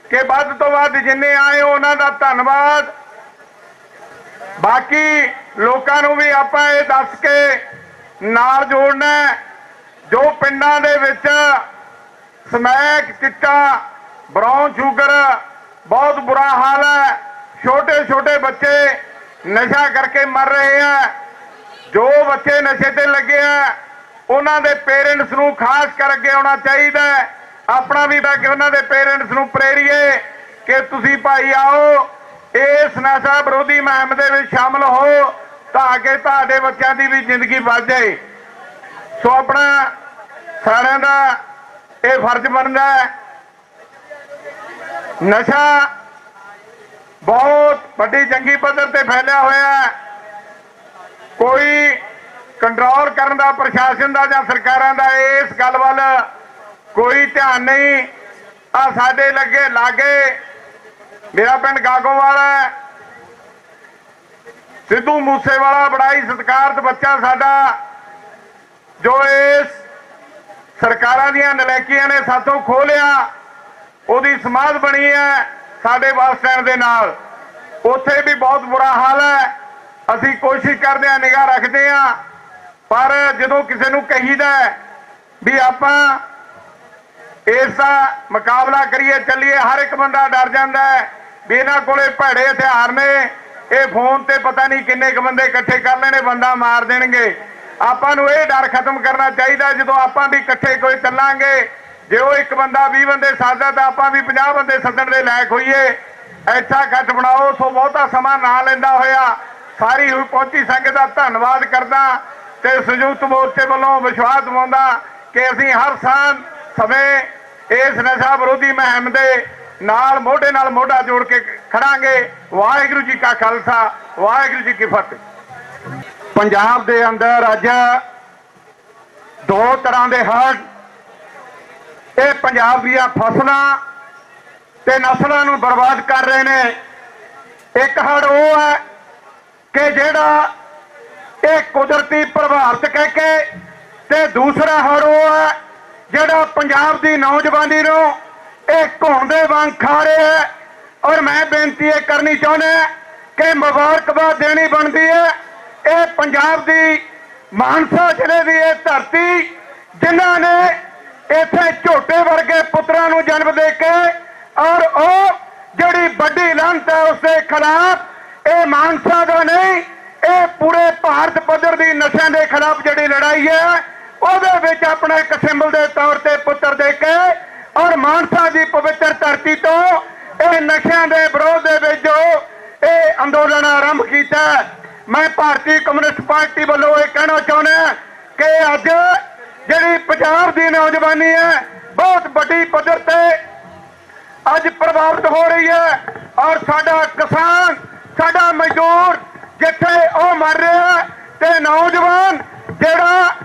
ਕਿ ਵੱਧ ਤੋਂ ਵੱਧ ਜਿੰਨੇ ਆਏ ਉਹਨਾਂ ਦਾ ਧੰਨਵਾਦ। ਬਾਕੀ ਲੋਕਾਂ ਨੂੰ ਵੀ ਆਪਾਂ ਇਹ ਦੱਸ ਕੇ ਨਾਲ ਜੋੜਨਾ, ਜੋ ਪਿੰਡਾਂ ਦੇ ਵਿੱਚ ਸਮੈਕ, ਚਿੱਟਾ, ਬਰਾਊਨ ਸ਼ੂਗਰ, ਬਹੁਤ ਬੁਰਾ ਹਾਲ ਹੈ। ਛੋਟੇ ਛੋਟੇ ਬੱਚੇ ਨਸ਼ਾ ਕਰਕੇ ਮਰ ਰਹੇ ਆ। ਜੋ ਬੱਚੇ ਨਸ਼ੇ ਤੇ ਲੱਗੇ ਆ ਉਹਨਾਂ ਦੇ ਪੇਰੈਂਟਸ ਨੂੰ ਖਾਸ ਕਰ ਅੱਗੇ ਆਉਣਾ ਚਾਹੀਦਾ ਹੈ। ਆਪਣਾ ਵੀ ਤਾਂ ਕਿ ਉਹਨਾਂ ਦੇ ਪੇਰੈਂਟਸ ਨੂੰ ਪ੍ਰੇਰੀਏ ਕਿ ਤੁਸੀਂ ਭਾਈ ਆਓ ਇਸ ਨਸ਼ਾ ਵਿਰੋਧੀ ਮੁਹਿੰਮ ਦੇ ਵਿੱਚ ਸ਼ਾਮਲ ਹੋ ਤਾਂ ਕਿ ਤੁਹਾਡੇ ਬੱਚਿਆਂ ਦੀ ਵੀ ਜ਼ਿੰਦਗੀ ਬਚ ਜਾਏ। ਸੋ ਆਪਣਾ ਸਾਰਿਆਂ ਦਾ ਇਹ ਫਰਜ਼ ਬਣਦਾ ਹੈ। ਨਸ਼ਾ ਬਹੁਤ ਵੱਡੀ ਜੰਗੀ ਪੱਧਰ ਤੇ ਫੈਲਿਆ ਹੋਇਆ ਹੈ। ਕੋਈ ਕੰਟਰੋਲ ਕਰਨ ਦਾ ਪ੍ਰਸ਼ਾਸਨ ਦਾ ਜਾਂ ਸਰਕਾਰਾਂ ਦਾ ਇਸ ਗੱਲ ਵੱਲ ਕੋਈ ਧਿਆਨ ਨਹੀਂ। ਆ ਸਾਡੇ ਲਾਗੇ ਮੇਰਾ ਪਿੰਡ ਗਾਗੋਵਾਲ ਹੈ। ਸਿੱਧੂ ਮੂਸੇਵਾਲਾ ਬੜਾ ਹੀ ਸਤਿਕਾਰਤ ਬੱਚਾ ਸਾਡਾ, ਜੋ ਇਸ ਸਰਕਾਰਾਂ ਦੀਆਂ ਨਲਾਇਕੀਆਂ ਨੇ ਸਾਥੋਂ ਖੋਹ ਲਿਆ। ਉਹਦੀ ਸਮਾਧ ਬਣੀ ਹੈ ਸਾਡੇ ਬੱਸ ਸਟੈਂਡ ਦੇ ਨਾਲ। ਉੱਥੇ ਵੀ ਬਹੁਤ ਬੁਰਾ ਹਾਲ ਹੈ। ਅਸੀਂ ਕੋਸ਼ਿਸ਼ ਕਰਦੇ ਹਾਂ, ਨਿਗਾਹ ਰੱਖਦੇ ਹਾਂ, ਪਰ ਜਦੋਂ ਕਿਸੇ ਨੂੰ ਕਹੀਦਾ ਵੀ ਆਪਾਂ ਇਸ ਦਾ ਮੁਕਾਬਲਾ ਕਰੀਏ ਚੱਲੀਏ, ਹਰ ਇੱਕ ਬੰਦਾ ਡਰ ਜਾਂਦਾ ਹੈ ਵੀ ਇਹਨਾਂ ਕੋਲੇ ਭੈੜੇ ਹਥਿਆਰ ਨੇ, ਇਹ ਫੋਨ ਤੇ ਪਤਾ ਨਹੀਂ ਕਿੰਨੇ ਕੁ ਬੰਦੇ ਇਕੱਠੇ ਕਰ ਲੈਣੇ, ਬੰਦਾ ਮਾਰ ਦੇਣਗੇ। ਆਪਾਂ ਨੂੰ ਇਹ ਡਰ ਖਤਮ ਕਰਨਾ ਚਾਹੀਦਾ। ਜਦੋਂ ਆਪਾਂ ਵੀ ਇਕੱਠੇ ਕੋਈ ਚੱਲਾਂਗੇ, ਜੇ ਉਹ ਇੱਕ ਬੰਦਾ 20 ਬੰਦੇ ਸੱਦਦਾ ਤਾਂ ਆਪਾਂ ਵੀ 50 ਬੰਦੇ ਸੱਦਣ ਦੇ ਲਾਇਕ ਹੋਈਏ। ਐਸਾ ਇਕੱਠ ਬਣਾਓ। ਸੋ ਬਹੁਤਾ ਸਮਾਂ ਨਾ ਲੈਂਦਾ ਹੋਇਆ ਸਾਰੀ ਹੋਈ ਪਹੁੰਚੀ ਸੰਗਤ ਦਾ ਧੰਨਵਾਦ ਕਰਦਾ ਤੇ ਸੰਯੁਕਤ ਮੋਰਚੇ ਵੱਲੋਂ ਵਿਸ਼ਵਾਸ ਦਿਵਾਉਂਦਾ ਕਿ ਅਸੀਂ ਹਰ ਸਮੇਂ ਇਸ ਨਸ਼ਾ ਵਿਰੋਧੀ ਮੁਹਿੰਮ ਦੇ ਨਾਲ ਮੋਢਾ ਜੋੜ ਕੇ ਖੜਾਂਗੇ। ਵਾਹਿਗੁਰੂ ਜੀ ਕਾ ਖਾਲਸਾ, ਵਾਹਿਗੁਰੂ ਜੀ ਕੀ ਫਤਿਹ। ਪੰਜਾਬ ਦੇ ਅੰਦਰ ਅੱਜ ਦੋ ਤਰ੍ਹਾਂ ਦੇ ਹੜ੍ਹ, ਇਹ ਪੰਜਾਬ ਦੀਆਂ ਫਸਲਾਂ ਤੇ ਨਸਲਾਂ ਨੂੰ ਬਰਬਾਦ ਕਰ ਰਹੇ ਨੇ। ਇੱਕ ਹੜ੍ਹ ਉਹ ਹੈ ਕਿ ਜਿਹੜਾ ਇਹ ਕੁਦਰਤੀ ਪ੍ਰਭਾਵਿਤ ਕਹਿ ਕੇ, ਤੇ ਦੂਸਰਾ ਹੜ੍ਹ ਉਹ ਹੈ ਜਿਹੜਾ ਪੰਜਾਬ ਦੀ ਨੌਜਵਾਨੀ ਨੂੰ ਇਹ ਘੁਣ ਦੇ ਵਾਂਗ ਖਾ ਰਿਹਾ ਹੈ। ਔਰ ਮੈਂ ਬੇਨਤੀ ਇਹ ਕਰਨੀ ਚਾਹੁੰਦਾ ਕਿ ਮੁਬਾਰਕਬਾਦ ਦੇਣੀ ਬਣਦੀ ਹੈ ਇਹ ਪੰਜਾਬ ਦੀ ਮਾਨਸਾ ਜ਼ਿਲ੍ਹੇ ਦੀ ਇਹ ਧਰਤੀ, ਜਿਨ੍ਹਾਂ ਨੇ ਇੱਥੇ ਝੋਟੇ ਵਰਗੇ ਪੁੱਤਰਾਂ ਨੂੰ ਜਨਮ ਦੇ ਕੇ, ਔਰ ਉਹ ਜਿਹੜੀ ਵੱਡੀ ਲਾਹਨਤ ਹੈ ਉਸ ਦੇ ਖਿਲਾਫ, ਇਹ ਮਾਨਸਾ ਦਾ ਨਹੀਂ, ਇਹ ਪੂਰੇ ਭਾਰਤ ਪੱਧਰ ਦੀ ਨਸ਼ਿਆਂ ਦੇ ਖਿਲਾਫ ਜਿਹੜੀ ਲੜਾਈ ਹੈ ਉਹਦੇ ਵਿੱਚ ਆਪਣਾ ਇੱਕ ਸਿੰਬਲ ਦੇ ਤੌਰ ਤੇ ਪੁੱਤਰ ਦੇ ਕੇ, ਔਰ ਮਾਨਸਾ ਦੀ ਪਵਿੱਤਰ ਧਰਤੀ ਤੋਂ ਇਹ ਨਸ਼ਿਆਂ ਦੇ ਵਿਰੋਧ ਦੇ ਵਿੱਚ ਜੋ ਇਹ ਅੰਦੋਲਨ ਆਰੰਭ ਕੀਤਾ। ਮੈਂ ਭਾਰਤੀ ਕਮਿਊਨਿਸਟ ਪਾਰਟੀ ਵੱਲੋਂ ਇਹ ਕਹਿਣਾ ਚਾਹੁੰਦਾ ਕਿ ਅੱਜ ਜਿਹੜੀ ਪੰਜਾਬ ਦੀ ਨੌਜਵਾਨੀ ਹੈ ਬਹੁਤ ਵੱਡੀ ਪੱਧਰ ਤੇ ਅੱਜ ਪ੍ਰਭਾਵਿਤ ਹੋ ਰਹੀ ਹੈ। ਔਰ ਸਾਡਾ ਕਿਸਾਨ, ਸਾਡਾ ਮਜ਼ਦੂਰ ਜਿੱਥੇ ਉਹ ਮਰ ਰਿਹਾ, ਤੇ ਨੌਜਵਾਨ ਜਿਹੜਾ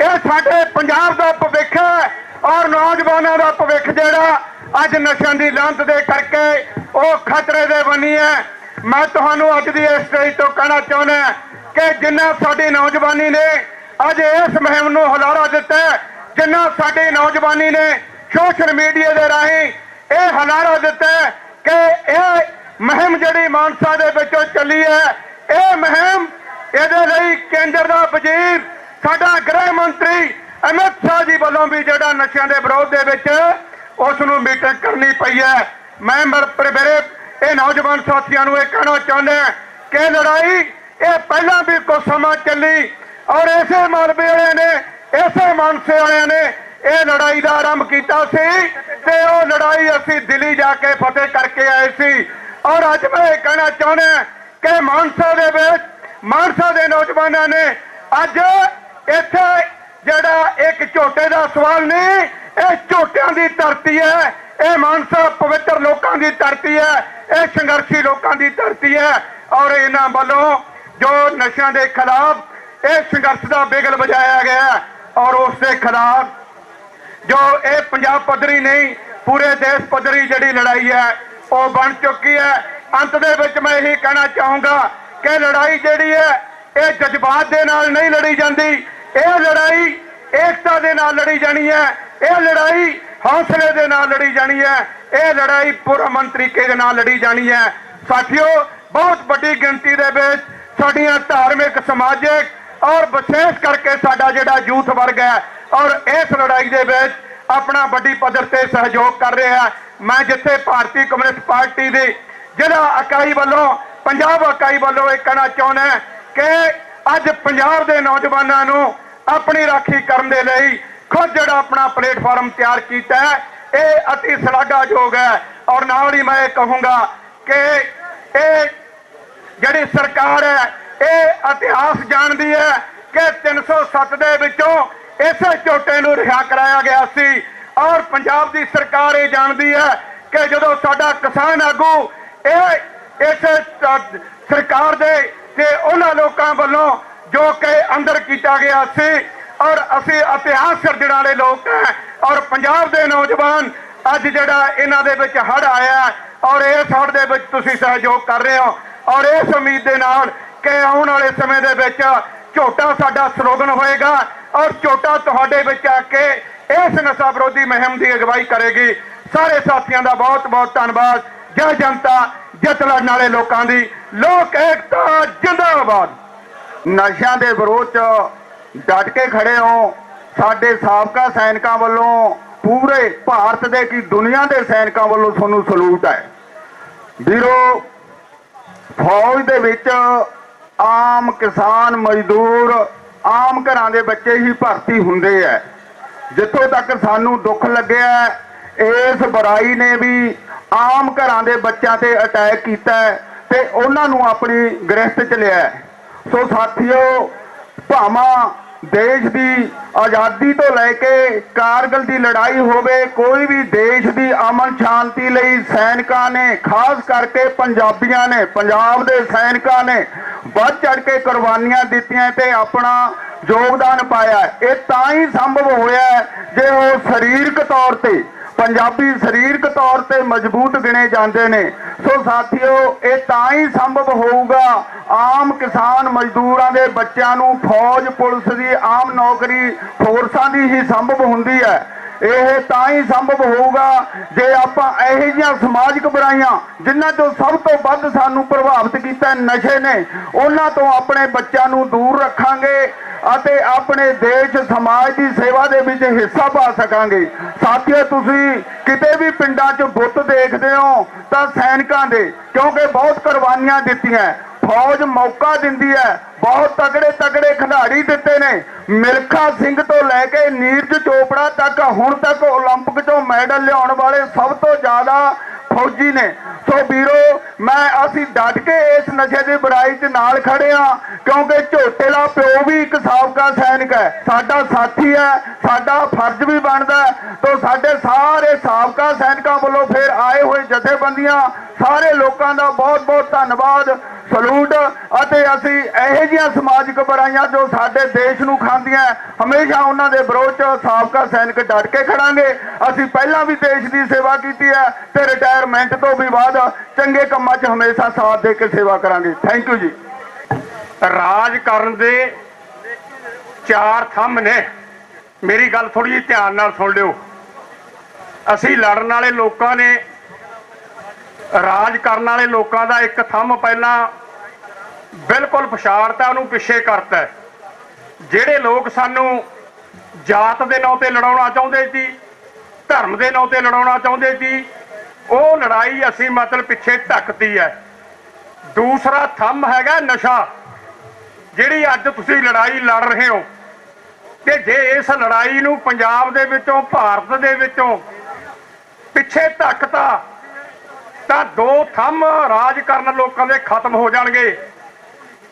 ਇਹ ਸਾਡੇ ਪੰਜਾਬ ਦਾ ਭਵਿੱਖ ਹੈ, ਔਰ ਨੌਜਵਾਨਾਂ ਦਾ ਭਵਿੱਖ ਜਿਹੜਾ ਅੱਜ ਨਸ਼ਿਆਂ ਦੀ ਲਾਹਨਤ ਦੇ ਕਰਕੇ ਉਹ ਖਤਰੇ ਦੇ ਬਣੀ ਹੈ। ਮੈਂ ਤੁਹਾਨੂੰ ਅੱਜ ਦੀ ਇਸ ਸਟੇਜ ਤੋਂ ਕਹਿਣਾ ਚਾਹੁੰਦਾ ਕਿ ਜਿੰਨਾ ਸਾਡੀ ਨੌਜਵਾਨੀ ਨੇ ਅੱਜ ਇਸ ਮੁਹਿੰਮ ਨੂੰ ਹੁਲਾਰਾ ਦਿੱਤਾ, ਜਿੰਨਾ ਸਾਡੀ ਨੌਜਵਾਨੀ ਨੇ ਸੋਸ਼ਲ ਮੀਡੀਆ ਦੇ ਰਾਹੀਂ ਇਹ ਹੁਲਾਰਾ ਦਿੱਤਾ ਕਿ ਇਹ ਮੁਹਿੰਮ ਜਿਹੜੀ ਮਾਨਸਾ ਦੇ ਵਿੱਚੋਂ ਚੱਲੀ ਹੈ, ਇਹ ਮੁਹਿੰਮ ਇਹਦੇ ਲਈ ਕੇਂਦਰ ਦਾ ਵਜ਼ੀਰ ਸਾਡਾ ਗ੍ਰਹਿ ਮੰਤਰੀ ਅਮਿਤ ਸ਼ਾਹ ਜੀ ਵੱਲੋਂ ਵੀ ਜਿਹੜਾ ਨਸ਼ਿਆਂ ਦੇ ਵਿਰੋਧ ਦੇ ਵਿੱਚ ਉਸ ਨੂੰ ਮੀਟਿੰਗ ਕਰਨੀ ਪਈ ਹੈ। ਮੈਂ ਮੇਰੇ ਇਹ ਨੌਜਵਾਨ ਸਾਥੀਆਂ ਨੂੰ ਇਹ ਕਹਿਣਾ ਚਾਹੁੰਦਾ ਕਿ ਲੜਾਈ ਇਹ ਪਹਿਲਾਂ ਵੀ ਕੁਝ ਸਮਾਂ ਚੱਲੀ, ਔਰ ਇਸੇ ਮਾਲਵੇ ਵਾਲਿਆਂ ਨੇ, ਇਸੇ ਮਾਨਸੇ ਵਾਲਿਆਂ ਨੇ ਇਹ ਲੜਾਈ ਦਾ ਆਰੰਭ ਕੀਤਾ ਸੀ, ਤੇ ਉਹ ਲੜਾਈ ਅਸੀਂ ਦਿੱਲੀ ਜਾ ਕੇ ਫਤਿਹ ਕਰਕੇ ਆਏ ਸੀ। ਔਰ ਅੱਜ ਮੈਂ ਇਹ ਕਹਿਣਾ ਚਾਹੁੰਦਾ ਕਿ ਮਾਨਸਾ ਦੇ ਵਿੱਚ ਮਾਨਸਾ ਦੇ ਨੌਜਵਾਨਾਂ ਨੇ ਅੱਜ ਇੱਥੇ ਜਿਹੜਾ ਇੱਕ ਝੋਟੇ ਦਾ ਸਵਾਲ ਨਹੀਂ, ਇਹ ਝੋਟਿਆਂ ਦੀ ਧਰਤੀ ਹੈ, ਇਹ ਮਾਨਸਾ ਪਵਿੱਤਰ ਲੋਕਾਂ ਦੀ ਧਰਤੀ ਹੈ, ਇਹ ਸੰਘਰਸ਼ੀ ਲੋਕਾਂ ਦੀ ਧਰਤੀ ਹੈ। ਔਰ ਇਹਨਾਂ ਵੱਲੋਂ ਜੋ ਨਸ਼ਿਆਂ ਦੇ ਖਿਲਾਫ ਇਹ ਸੰਘਰਸ਼ ਦਾ ਬਿਗਲ ਵਜਾਇਆ ਗਿਆ, ਔਰ ਉਸ ਦੇ ਖਿਲਾਫ ਜੋ ਇਹ ਪੰਜਾਬ ਪੱਧਰੀ ਨਹੀਂ ਪੂਰੇ ਦੇਸ਼ ਪੱਧਰੀ ਜਿਹੜੀ ਲੜਾਈ ਹੈ ਉਹ ਬਣ ਚੁੱਕੀ ਹੈ। ਅੰਤ ਦੇ ਵਿੱਚ ਮੈਂ ਇਹੀ ਕਹਿਣਾ ਚਾਹੂੰਗਾ ਕਿ ਲੜਾਈ ਜਿਹੜੀ ਹੈ ਇਹ ਜਜ਼ਬਾਤ ਦੇ ਨਾਲ ਨਹੀਂ ਲੜੀ ਜਾਂਦੀ, ਇਹ ਲੜਾਈ ਏਕਤਾ ਦੇ ਨਾਲ ਲੜੀ ਜਾਣੀ ਹੈ, ਇਹ ਲੜਾਈ ਹੌਸਲੇ ਦੇ ਨਾਲ ਲੜੀ ਜਾਣੀ ਹੈ, ਇਹ ਲੜਾਈ ਪੁਰਅਮਨ ਤਰੀਕੇ ਦੇ ਨਾਲ ਲੜੀ ਜਾਣੀ ਹੈ। ਸਾਥੀਓ, ਬਹੁਤ ਵੱਡੀ ਗਿਣਤੀ ਦੇ ਵਿੱਚ ਸਾਡੀਆਂ ਧਾਰਮਿਕ, ਸਮਾਜਿਕ ਔਰ ਵਿਸ਼ੇਸ਼ ਕਰਕੇ ਸਾਡਾ ਜਿਹੜਾ ਯੂਥ ਵਰਗ ਹੈ ਔਰ ਇਸ ਲੜਾਈ ਦੇ ਵਿੱਚ ਆਪਣਾ ਵੱਡੀ ਪੱਧਰ ਤੇ ਸਹਿਯੋਗ ਕਰ ਰਿਹਾ। ਮੈਂ ਜਿੱਥੇ ਭਾਰਤੀ ਕਮਿਊਨਿਸਟ ਪਾਰਟੀ ਦੀ ਜ਼ਿਲ੍ਹਾ ਇਕਾਈ ਵੱਲੋਂ, ਪੰਜਾਬ ਇਕਾਈ ਵੱਲੋਂ ਇਹ ਕਹਿਣਾ ਚਾਹੁੰਦਾ ਕਿ ਅੱਜ ਪੰਜਾਬ ਦੇ ਨੌਜਵਾਨਾਂ ਨੂੰ ਆਪਣੀ ਰਾਖੀ ਕਰਨ ਦੇ ਲਈ ਖੁਦ ਜਿਹੜਾ ਆਪਣਾ ਪਲੇਟਫਾਰਮ ਤਿਆਰ ਕੀਤਾ ਹੈ, ਇਹ ਅਤੀ ਸ਼ਲਾਘਾਯੋਗ ਹੈ। ਔਰ ਨਾਲ ਹੀ ਮੈਂ ਇਹ ਕਹੂੰਗਾ ਕਿ ਇਹ ਜਿਹੜੀ ਸਰਕਾਰ ਹੈ ਇਹ ਇਤਿਹਾਸ ਜਾਣਦੀ ਹੈ ਕਿ 307 ਦੇ ਵਿੱਚੋਂ ਇਸੇ ਝੋਟੇ ਨੂੰ ਰਿਹਾ ਕਰਾਇਆ ਗਿਆ ਸੀ। ਔਰ ਪੰਜਾਬ ਦੀ ਸਰਕਾਰ ਇਹ ਜਾਣਦੀ ਹੈ ਕਿ ਜਦੋਂ ਸਾਡਾ ਕਿਸਾਨ ਆਗੂ ਇਹ ਇਸ ਸਰਕਾਰ ਦੇ ਤੇ ਉਹਨਾਂ ਲੋਕਾਂ ਵੱਲੋਂ ਜੋ ਕਿ ਅੰਦਰ ਕੀਤਾ ਗਿਆ ਸੀ, ਔਰ ਅਸੀਂ ਇਤਿਹਾਸ ਸਿਰਜਣ ਵਾਲੇ ਲੋਕ ਹੈ। ਔਰ ਪੰਜਾਬ ਦੇ ਨੌਜਵਾਨ ਅੱਜ ਜਿਹੜਾ ਇਹਨਾਂ ਦੇ ਵਿੱਚ ਹੜ੍ਹ ਆਇਆ ਔਰ ਇਸ ਹੜ੍ਹ ਦੇ ਵਿੱਚ ਤੁਸੀਂ ਸਹਿਯੋਗ ਕਰ ਰਹੇ ਹੋ, ਔਰ ਇਸ ਉਮੀਦ ਦੇ ਨਾਲ ਕਿ ਆਉਣ ਵਾਲੇ ਸਮੇਂ ਦੇ ਵਿੱਚ ਝੋਟਾ ਸਾਡਾ ਸਲੋਗਨ ਹੋਏਗਾ ਔਰ ਝੋਟਾ ਤੁਹਾਡੇ ਵਿੱਚ ਆ ਕੇ ਇਸ ਨਸ਼ਾ ਵਿਰੋਧੀ ਮੁਹਿੰਮ ਦੀ ਅਗਵਾਈ ਕਰੇਗੀ। ਸਾਰੇ ਸਾਥੀਆਂ ਦਾ ਬਹੁਤ ਬਹੁਤ ਧੰਨਵਾਦ। ਜੈ ਜਨਤਾ, ਜਿੱਤ ਲੜਨ ਵਾਲੇ ਲੋਕਾਂ ਦੀ, ਲੋਕ ਏਕਤਾ ਜਿੰਦਾਬਾਦ। ਨਸ਼ਿਆਂ ਦੇ ਵਿਰੋਧ 'ਚ ਡਟ ਕੇ ਖੜੇ ਹੋ। ਸਾਡੇ ਸਾਬਕਾ ਸੈਨਿਕਾਂ ਵੱਲੋਂ, ਪੂਰੇ ਭਾਰਤ ਦੇ ਕੀ ਦੁਨੀਆ ਦੇ ਸੈਨਿਕਾਂ ਵੱਲੋਂ ਤੁਹਾਨੂੰ ਸਲੂਟ ਹੈ। ਵੀਰੋ, ਫੌਜ ਦੇ ਵਿੱਚ ਆਮ ਕਿਸਾਨ, ਮਜ਼ਦੂਰ, ਆਮ ਘਰਾਂ ਦੇ ਬੱਚੇ ਹੀ ਭਰਤੀ ਹੁੰਦੇ ਹੈ। ਜਿੱਥੋਂ ਤੱਕ ਸਾਨੂੰ ਦੁੱਖ ਲੱਗਿਆ, ਇਸ ਬੁਰਾਈ ਨੇ ਵੀ ਆਮ ਘਰਾਂ ਦੇ ਬੱਚਿਆਂ ਤੇ ਅਟੈਕ ਕੀਤਾ ਤੇ ਉਹਨਾਂ ਨੂੰ ਆਪਣੀ ਗ੍ਰਿਫਤ 'ਚ ਲਿਆ। ਸੋ ਸਾਥੀਓ, ਭਾਵਾਂ ਦੇਸ਼ ਦੀ ਆਜ਼ਾਦੀ ਤੋਂ ਲੈ ਕੇ ਕਾਰਗਿਲ ਦੀ ਲੜਾਈ ਹੋਵੇ, ਕੋਈ ਵੀ ਦੇਸ਼ ਦੀ ਅਮਨ ਸ਼ਾਂਤੀ ਲਈ ਸੈਨਿਕਾਂ ਨੇ, ਖਾਸ ਕਰਕੇ ਪੰਜਾਬੀਆਂ ਨੇ, ਪੰਜਾਬ ਦੇ ਸੈਨਿਕਾਂ ਨੇ ਵੱਧ ਚੜ ਕੇ ਕੁਰਬਾਨੀਆਂ ਦਿੱਤੀਆਂ ਤੇ ਆਪਣਾ ਯੋਗਦਾਨ ਪਾਇਆ। ਇਹ ਤਾਂ ਹੀ ਸੰਭਵ ਹੋਇਆ ਜੇ ਉਹ ਸਰੀਰਕ ਤੌਰ ਤੇ, ਪੰਜਾਬੀ ਸਰੀਰਕ ਤੌਰ ਤੇ ਮਜ਼ਬੂਤ ਗਿਣੇ ਜਾਂਦੇ ਨੇ। ਸੋ ਸਾਥੀਓ, ਇਹ ਤਾਂ ਹੀ ਸੰਭਵ ਹੋਊਗਾ ਆਮ ਕਿਸਾਨ ਮਜ਼ਦੂਰਾਂ ਦੇ ਬੱਚਿਆਂ ਨੂੰ ਫੌਜ, ਪੁਲਿਸ ਦੀ, ਆਮ ਨੌਕਰੀ, ਫੋਰਸਾਂ ਦੀ ਹੀ ਸੰਭਵ ਹੁੰਦੀ ਹੈ। ਇਹ ਤਾਂ ਹੀ ਸੰਭਵ ਹੋਊਗਾ ਜੇ ਆਪਾਂ ਇਹੋ ਜਿਹੀਆਂ ਸਮਾਜਿਕ ਬੁਰਾਈਆਂ ਜਿਨ੍ਹਾਂ ਤੋਂ ਸਭ ਤੋਂ ਵੱਧ ਸਾਨੂੰ ਪ੍ਰਭਾਵਿਤ ਕੀਤਾ ਨਸ਼ੇ ਨੇ, ਉਹਨਾਂ ਤੋਂ ਆਪਣੇ ਬੱਚਿਆਂ ਨੂੰ ਦੂਰ ਰੱਖਾਂਗੇ ਅਤੇ ਆਪਣੇ ਦੇਸ਼ ਸਮਾਜ ਦੀ ਸੇਵਾ ਦੇ ਵਿੱਚ ਹਿੱਸਾ ਪਾ ਸਕਾਂਗੇ। ਸਾਥੀਓ, ਤੁਸੀਂ ਕਿਤੇ ਵੀ ਪਿੰਡਾਂ 'ਚ ਬੁੱਤ ਦੇਖਦੇ ਹੋ ਤਾਂ ਸੈਨਿਕਾਂ ਦੇ, ਕਿਉਂਕਿ ਬਹੁਤ ਕੁਰਬਾਨੀਆਂ ਦਿੱਤੀਆਂ। ਫੌਜ ਮੌਕਾ ਦਿੰਦੀ ਹੈ, ਬਹੁਤ ਤਗੜੇ ਤਗੜੇ ਖਿਡਾਰੀ ਦਿੱਤੇ ਨੇ। ਮਿਲਖਾ ਸਿੰਘ ਤੋਂ ਲੈ ਕੇ ਨੀਰਜ ਚੋਪੜਾ ਤੱਕ ਹੁਣ ਤੱਕ ਓਲੰਪਿਕ 'ਚੋਂ ਮੈਡਲ ਲਿਆਉਣ ਵਾਲੇ ਸਭ ਤੋਂ ਜ਼ਿਆਦਾ ਫੌਜੀ ਨੇ। ਸੋ ਵੀਰੋ, ਅਸੀਂ ਡਟ ਕੇ ਇਸ ਨਸ਼ੇ ਦੀ ਬੁਰਾਈ 'ਚ ਨਾਲ ਖੜੇ ਆ, ਕਿਉਂਕਿ ਝੋਟੇ ਦਾ ਪਿਓ ਵੀ ਇੱਕ ਸਾਬਕਾ ਸੈਨਿਕ ਹੈ, ਸਾਡਾ ਸਾਥੀ ਹੈ, ਸਾਡਾ ਫਰਜ਼ ਵੀ ਬਣਦਾ। ਤੋਂ ਸਾਡੇ ਸਾਰੇ ਸਾਬਕਾ ਸੈਨਿਕਾਂ ਵੱਲੋਂ ਫਿਰ ਆਏ ਹੋਏ ਜਥੇਬੰਦੀਆਂ, ਸਾਰੇ ਲੋਕਾਂ ਦਾ ਬਹੁਤ ਬਹੁਤ ਧੰਨਵਾਦ, ਸਲੂਟ। ਅਤੇ ਅਸੀਂ ਇਹੋ ਜਿਹੀਆਂ ਸਮਾਜਿਕ ਬੁਰਾਈਆਂ ਜੋ ਸਾਡੇ ਦੇਸ਼ ਨੂੰ ਖਾਂਦੀਆਂ, ਹਮੇਸ਼ਾ ਉਹਨਾਂ ਦੇ ਵਿਰੋਧ 'ਚ ਸਾਬਕਾ ਸੈਨਿਕ ਡਟ ਕੇ ਖੜਾਂਗੇ। ਅਸੀਂ ਪਹਿਲਾਂ ਵੀ ਦੇਸ਼ ਦੀ ਸੇਵਾ ਕੀਤੀ ਹੈ ਤੇ ਰਿਟਾਇਰਮੈਂਟ ਤੋਂ ਵੀ ਬਾਅਦ ਚੰਗੇ ਕੰਮਾਂ 'ਚ ਹਮੇਸ਼ਾ ਸਾਥ ਦੇ ਕੇ ਸੇਵਾ ਕਰਾਂਗੇ। ਥੈਂਕ ਯੂ ਜੀ। ਰਾਜ ਕਰਨ ਦੇ 4 ਥੰਮ ਨੇ। ਮੇਰੀ ਗੱਲ ਥੋੜੀ ਜਿਹੀ ਧਿਆਨ ਨਾਲ ਸੁਣ ਲਿਓ। ਅਸੀਂ ਲੜਨ ਵਾਲੇ ਲੋਕਾਂ ਨੇ, ਰਾਜ ਕਰਨ ਵਾਲੇ ਲੋਕਾਂ ਦਾ ਇੱਕ ਥੰਮ ਪਹਿਲਾਂ ਬਿਲਕੁਲ ਪਛਾੜਤਾ, ਉਹਨੂੰ ਪਿੱਛੇ ਕਰਤਾ। ਜਿਹੜੇ ਲੋਕ ਸਾਨੂੰ ਜਾਤ ਦੇ ਨਾਂ ਤੇ ਲੜਾਉਣਾ ਚਾਹੁੰਦੇ ਸੀ, ਧਰਮ ਦੇ ਨਾਂ ਤੇ ਲੜਾਉਣਾ ਚਾਹੁੰਦੇ ਸੀ, ਉਹ ਲੜਾਈ ਅਸੀਂ ਮਤਲਬ ਪਿੱਛੇ ਢੱਕਤੀ ਹੈ। ਦੂਸਰਾ ਥੰਮ ਹੈਗਾ ਨਸ਼ਾ, ਜਿਹੜੀ ਅੱਜ ਤੁਸੀਂ ਲੜਾਈ ਲੜ ਰਹੇ ਹੋ। ਤੇ ਜੇ ਇਸ ਲੜਾਈ ਨੂੰ ਪੰਜਾਬ ਦੇ ਵਿੱਚੋਂ, ਭਾਰਤ ਦੇ ਵਿੱਚੋਂ ਪਿੱਛੇ ਧੱਕਤਾ ਤਾਂ 2 ਥੰਮ ਰਾਜ ਕਰਨ ਲੋਕਾਂ ਦੇ ਖਤਮ ਹੋ ਜਾਣਗੇ।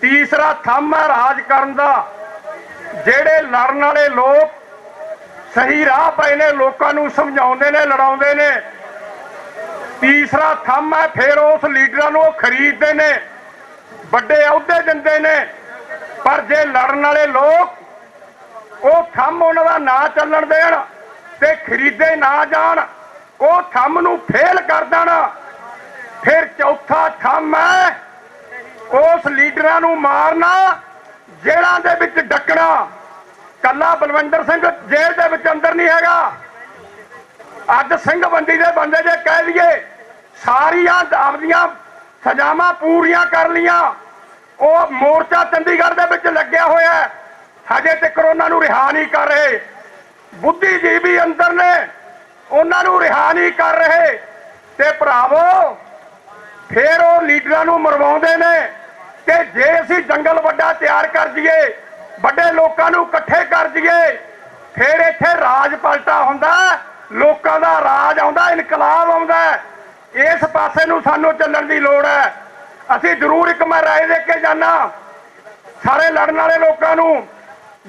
ਤੀਸਰਾ ਥੰਮ ਹੈ ਰਾਜ ਕਰਨ ਦਾ, ਜਿਹੜੇ ਲੜਨ ਵਾਲੇ ਲੋਕ ਸਹੀ ਰਾਹ ਪਏ ਨੇ, ਲੋਕਾਂ ਨੂੰ ਸਮਝਾਉਂਦੇ ਨੇ, ਲੜਾਉਂਦੇ ਨੇ। ਤੀਸਰਾ ਥੰਮ ਹੈ ਫਿਰ ਉਸ ਲੀਡਰਾਂ ਨੂੰ ਉਹ ਖਰੀਦਦੇ ਨੇ, ਵੱਡੇ ਅਹੁਦੇ ਦਿੰਦੇ ਨੇ, ਪਰ ਜੇ ਲੜਨ ਵਾਲੇ ਲੋਕ ਉਹ ਥੰਮ ਉਹਨਾਂ ਦਾ ਨਾ ਚੱਲਣ ਦੇਣ ਤੇ ਖਰੀਦੇ ਨਾ ਜਾਣ, ਉਹ ਥੰਮ ਨੂੰ ਫੇਲ ਕਰ ਦੇਣਾ। ਫਿਰ ਚੌਥਾ ਥੰਮ ਹੈ ਉਸ ਲੀਡਰਾਂ ਨੂੰ ਮਾਰਨਾ, ਜੇਲ੍ਹਾਂ ਦੇ ਵਿੱਚ ਡੱਕਣਾ। ਕੱਲਾ ਬਲਵਿੰਦਰ ਸਿੰਘ ਜੇਲ੍ਹ ਦੇ ਵਿੱਚ ਅੰਦਰ ਨਹੀਂ ਹੈਗਾ। ਅੱਜ ਸਿੰਘਬੰਦੀ ਦੇ ਬੰਦੇ ਜੇ ਕਹਿ ਲਈਏ ਸਾਰੀਆਂ ਆਪਦੀਆਂ ਸਜ਼ਾਵਾਂ ਪੂਰੀਆਂ ਕਰ ਲੀਆਂ, ਉਹ ਮੋਰਚਾ ਚੰਡੀਗੜ੍ਹ ਦੇ ਵਿੱਚ ਲੱਗਿਆ ਹੋਇਆ, ਹਜੇ ਤੱਕ ਉਹਨਾਂ ਨੂੰ ਰਿਹਾ ਨਹੀਂ ਕਰ ਰਹੇ। ਬੁੱਧੀਜੀਵੀ ਅੰਦਰ ਨੇ, ਉਹਨਾਂ ਨੂੰ ਰਿਹਾ ਨਹੀਂ ਕਰ ਰਹੇ। ਤੇ ਭਰਾਵੋ, ਫਿਰ ਉਹ ਲੀਡਰਾਂ ਨੂੰ ਮਰਵਾਉਂਦੇ ਨੇ, ਕਿ ਜੇ ਅਸੀਂ ਜੰਗਲ ਵੱਡਾ ਤਿਆਰ ਕਰ ਦਈਏ, ਵੱਡੇ ਲੋਕਾਂ ਨੂੰ ਇਕੱਠੇ ਕਰ ਦਈਏ, ਫਿਰ ਇੱਥੇ ਰਾਜ ਪਲਟਾ ਹੁੰਦਾ, ਲੋਕਾਂ ਦਾ ਰਾਜ ਆਉਂਦਾ, ਇਨਕਲਾਬ ਆਉਂਦਾ। ਇਸ ਪਾਸੇ ਨੂੰ ਸਾਨੂੰ ਚੱਲਣ ਦੀ ਲੋੜ ਹੈ। ਅਸੀਂ ਜ਼ਰੂਰ ਇੱਕ ਮੈਂ ਰਾਏ ਦੇ ਕੇ ਜਾਣਾ ਸਾਰੇ ਲੜਨ ਵਾਲੇ ਲੋਕਾਂ ਨੂੰ,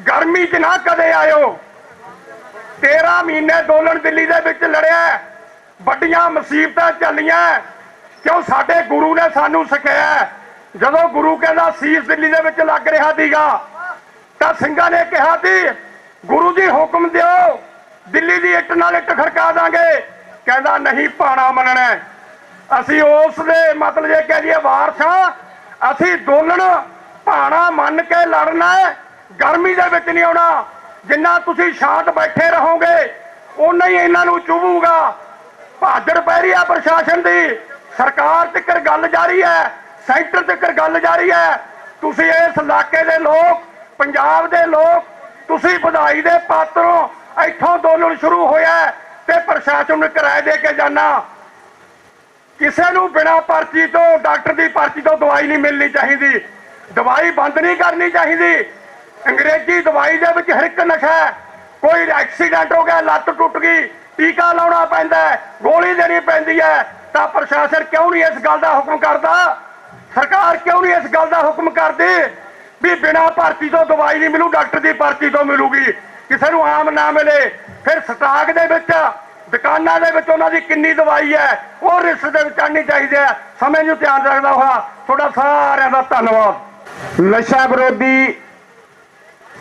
ਗਰਮੀ 'ਚ ਨਾ ਕਦੇ ਆਇਓ। 13 ਮਹੀਨੇ ਅੰਦੋਲਨ ਦਿੱਲੀ ਦੇ ਵਿੱਚ ਲੜਿਆ, ਵੱਡੀਆਂ ਮੁਸੀਬਤਾਂ ਚੱਲੀਆਂ, ਕਿਉਂ ਸਾਡੇ ਗੁਰੂ ਨੇ ਸਾਨੂੰ ਸਿਖਾਇਆ। ਜਦੋਂ ਗੁਰੂ ਕਹਿੰਦਾ ਸੀਸ ਦਿੱਲੀ ਦੇ ਵਿੱਚ ਲੱਗ ਰਿਹਾ ਸੀਗਾ ਤਾਂ ਸਿੰਘਾਂ ਨੇ ਕਿਹਾ ਸੀ ਗੁਰੂ ਜੀ ਹੁਕਮ ਦਿਓ, ਦਿੱਲੀ ਦੀ ਇੱਟ ਨਾਲ ਇੱਟ ਖੜਕਾ ਦਾਂਗੇ। ਕਹਿੰਦਾ ਨਹੀਂ, ਭਾਣਾ ਮੰਨਣਾ। ਅਸੀਂ ਉਸ ਦੇ ਮਤਲਬ ਜੇ ਕਹਿ ਦਈਏ ਵਾਰਸਾਂ, ਅਸੀਂ ਅੰਦੋਲਨ ਭਾਣਾ ਮੰਨ ਕੇ ਲੜਨਾ ਹੈ, ਗਰਮੀ ਦੇ ਵਿੱਚ ਨਹੀਂ ਆਉਣਾ। ਜਿੰਨਾ ਤੁਸੀਂ ਸ਼ਾਂਤ ਬੈਠੇ ਰਹੋਗੇ ਓਨਾ ਹੀ ਇਹਨਾਂ ਨੂੰ ਚੁਭੂਗਾ। ਭਾਜੜ ਪੈ ਰਹੀ ਹੈ ਪ੍ਰਸ਼ਾਸਨ ਦੀ, ਸਰਕਾਰ ਤੱਕ ਗੱਲ ਜਾਰੀ ਹੈ, ਸੈਂਟਰ ਤੱਕ ਗੱਲ ਜਾਰੀ ਹੈ। ਤੁਸੀਂ ਇਸ ਇਲਾਕੇ ਦੇ ਲੋਕ, ਪੰਜਾਬ ਦੇ ਲੋਕ, ਤੁਸੀਂ ਵਧਾਈ ਦੇ ਪਾਤਰੋਂ। ਇੱਥੋਂ ਅੰਦੋਲਨ ਸ਼ੁਰੂ ਹੋਇਆ ਤੇ ਪ੍ਰਸ਼ਾਸਨ ਨੂੰ ਕਿਰਾਏ ਦੇ ਕੇ ਜਾਣਾ। ਕਿਸੇ ਨੂੰ ਬਿਨਾਂ ਪਰਚੀ ਤੋਂ, ਡਾਕਟਰ ਦੀ ਪਰਚੀ ਤੋਂ ਦਵਾਈ ਨਹੀਂ ਮਿਲਣੀ ਚਾਹੀਦੀ, ਦਵਾਈ ਬੰਦ ਨਹੀਂ ਕਰਨੀ ਚਾਹੀਦੀ। ਅੰਗਰੇਜ਼ੀ ਦਵਾਈ ਦੇ ਵਿੱਚ ਹਰ ਇੱਕ ਨਸ਼ਾ ਹੈ। ਕੋਈ ਐਕਸੀਡੈਂਟ ਹੋ ਗਿਆ, ਲੱਤ ਟੁੱਟ ਗਈ, ਟੀਕਾ ਲਾਉਣਾ ਪੈਂਦਾ, ਗੋਲੀ ਦੇਣੀ ਪੈਂਦੀ ਹੈ, ਤਾਂ ਪ੍ਰਸ਼ਾਸਨ ਕਿਉਂ ਨਹੀਂ ਇਸ ਗੱਲ ਦਾ ਹੁਕਮ ਕਰਦਾ? ਸਰਕਾਰ ਕਿਉਂ ਨਹੀਂ ਇਸ ਗੱਲ ਦਾ ਹੁਕਮ ਕਰਦੀ ਵੀ ਬਿਨਾਂ ਪਰਚੀ ਤੋਂ ਦਵਾਈ ਨਹੀਂ ਮਿਲੂ, ਡਾਕਟਰ ਦੀ ਪਰਚੀ ਤੋਂ ਮਿਲੂਗੀ, ਕਿਸੇ ਨੂੰ ਆਮ ਨਾ ਮਿਲੇ। ਫਿਰ ਸਟਾਕ ਦੇ ਵਿੱਚ, ਦੁਕਾਨਾਂ ਦੇ ਵਿੱਚ ਉਹਨਾਂ ਦੀ ਕਿੰਨੀ ਦਵਾਈ ਹੈ ਉਹ ਲਿਸਟ ਦੇ ਵਿੱਚ ਆਉਣੀ ਚਾਹੀਦੀ ਹੈ। ਸਮੇਂ ਨੂੰ ਧਿਆਨ ਰੱਖਦਾ ਹੋਇਆ ਤੁਹਾਡਾ ਸਾਰਿਆਂ ਦਾ ਧੰਨਵਾਦ। ਨਸ਼ਾ ਵਿਰੋਧੀ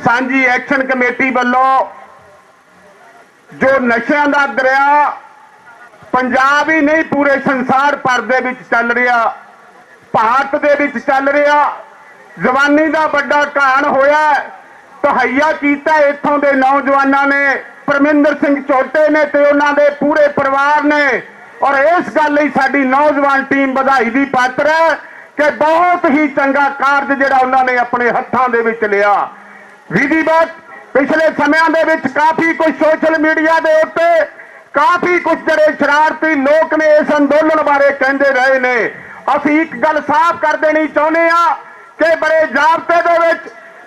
ਸਾਂਝੀ ਐਕਸ਼ਨ ਕਮੇਟੀ ਵੱਲੋਂ ਜੋ ਨਸ਼ਿਆਂ ਦਾ ਦਰਿਆ ਪੰਜਾਬ ਹੀ ਨਹੀਂ ਪੂਰੇ ਸੰਸਾਰ ਭਰ ਦੇ ਵਿੱਚ ਚੱਲ ਰਿਹਾ, ਭਾਰਤ ਦੇ ਵਿੱਚ ਚੱਲ ਰਿਹਾ, ਜਵਾਨੀ ਦਾ ਵੱਡਾ ਘਾਣ ਹੋਇਆ, ਤਹਈਆ ਕੀਤਾ ਇੱਥੋਂ ਦੇ ਨੌਜਵਾਨਾਂ ਨੇ, ਪਰਮਿੰਦਰ ਸਿੰਘ ਝੋਟੇ ਨੇ ਤੇ ਉਹਨਾਂ ਦੇ ਪੂਰੇ ਪਰਿਵਾਰ ਨੇ। ਔਰ ਇਸ ਗੱਲ ਲਈ ਸਾਡੀ ਨੌਜਵਾਨ ਟੀਮ ਵਧਾਈ ਦੀ ਪਾਤਰ ਹੈ ਕਿ ਬਹੁਤ ਹੀ ਚੰਗਾ ਕਾਰਜ ਜਿਹੜਾ ਉਹਨਾਂ ਨੇ ਆਪਣੇ ਹੱਥਾਂ ਦੇ ਵਿੱਚ ਲਿਆ। ਵਿਧੀਵਤ ਪਿਛਲੇ ਸਮਿਆਂ ਦੇ ਵਿੱਚ ਕਾਫੀ ਕੁਝ ਸੋਸ਼ਲ ਮੀਡੀਆ ਦੇ ਉੱਤੇ ਕਾਫੀ ਕੁਝ ਜਿਹੜੇ ਸ਼ਰਾਰਤੀ ਲੋਕ ਨੇ ਇਸ ਅੰਦੋਲਨ ਬਾਰੇ ਕਹਿੰਦੇ ਰਹੇ ਨੇ। ਅਸੀਂ ਇੱਕ ਗੱਲ ਸਾਫ਼ ਕਰ ਦੇਣੀ ਚਾਹੁੰਦੇ ਆ ਕਿ ਬੜੇ ਜ਼ਾਬਤੇ ਦੇ ਵਿੱਚ,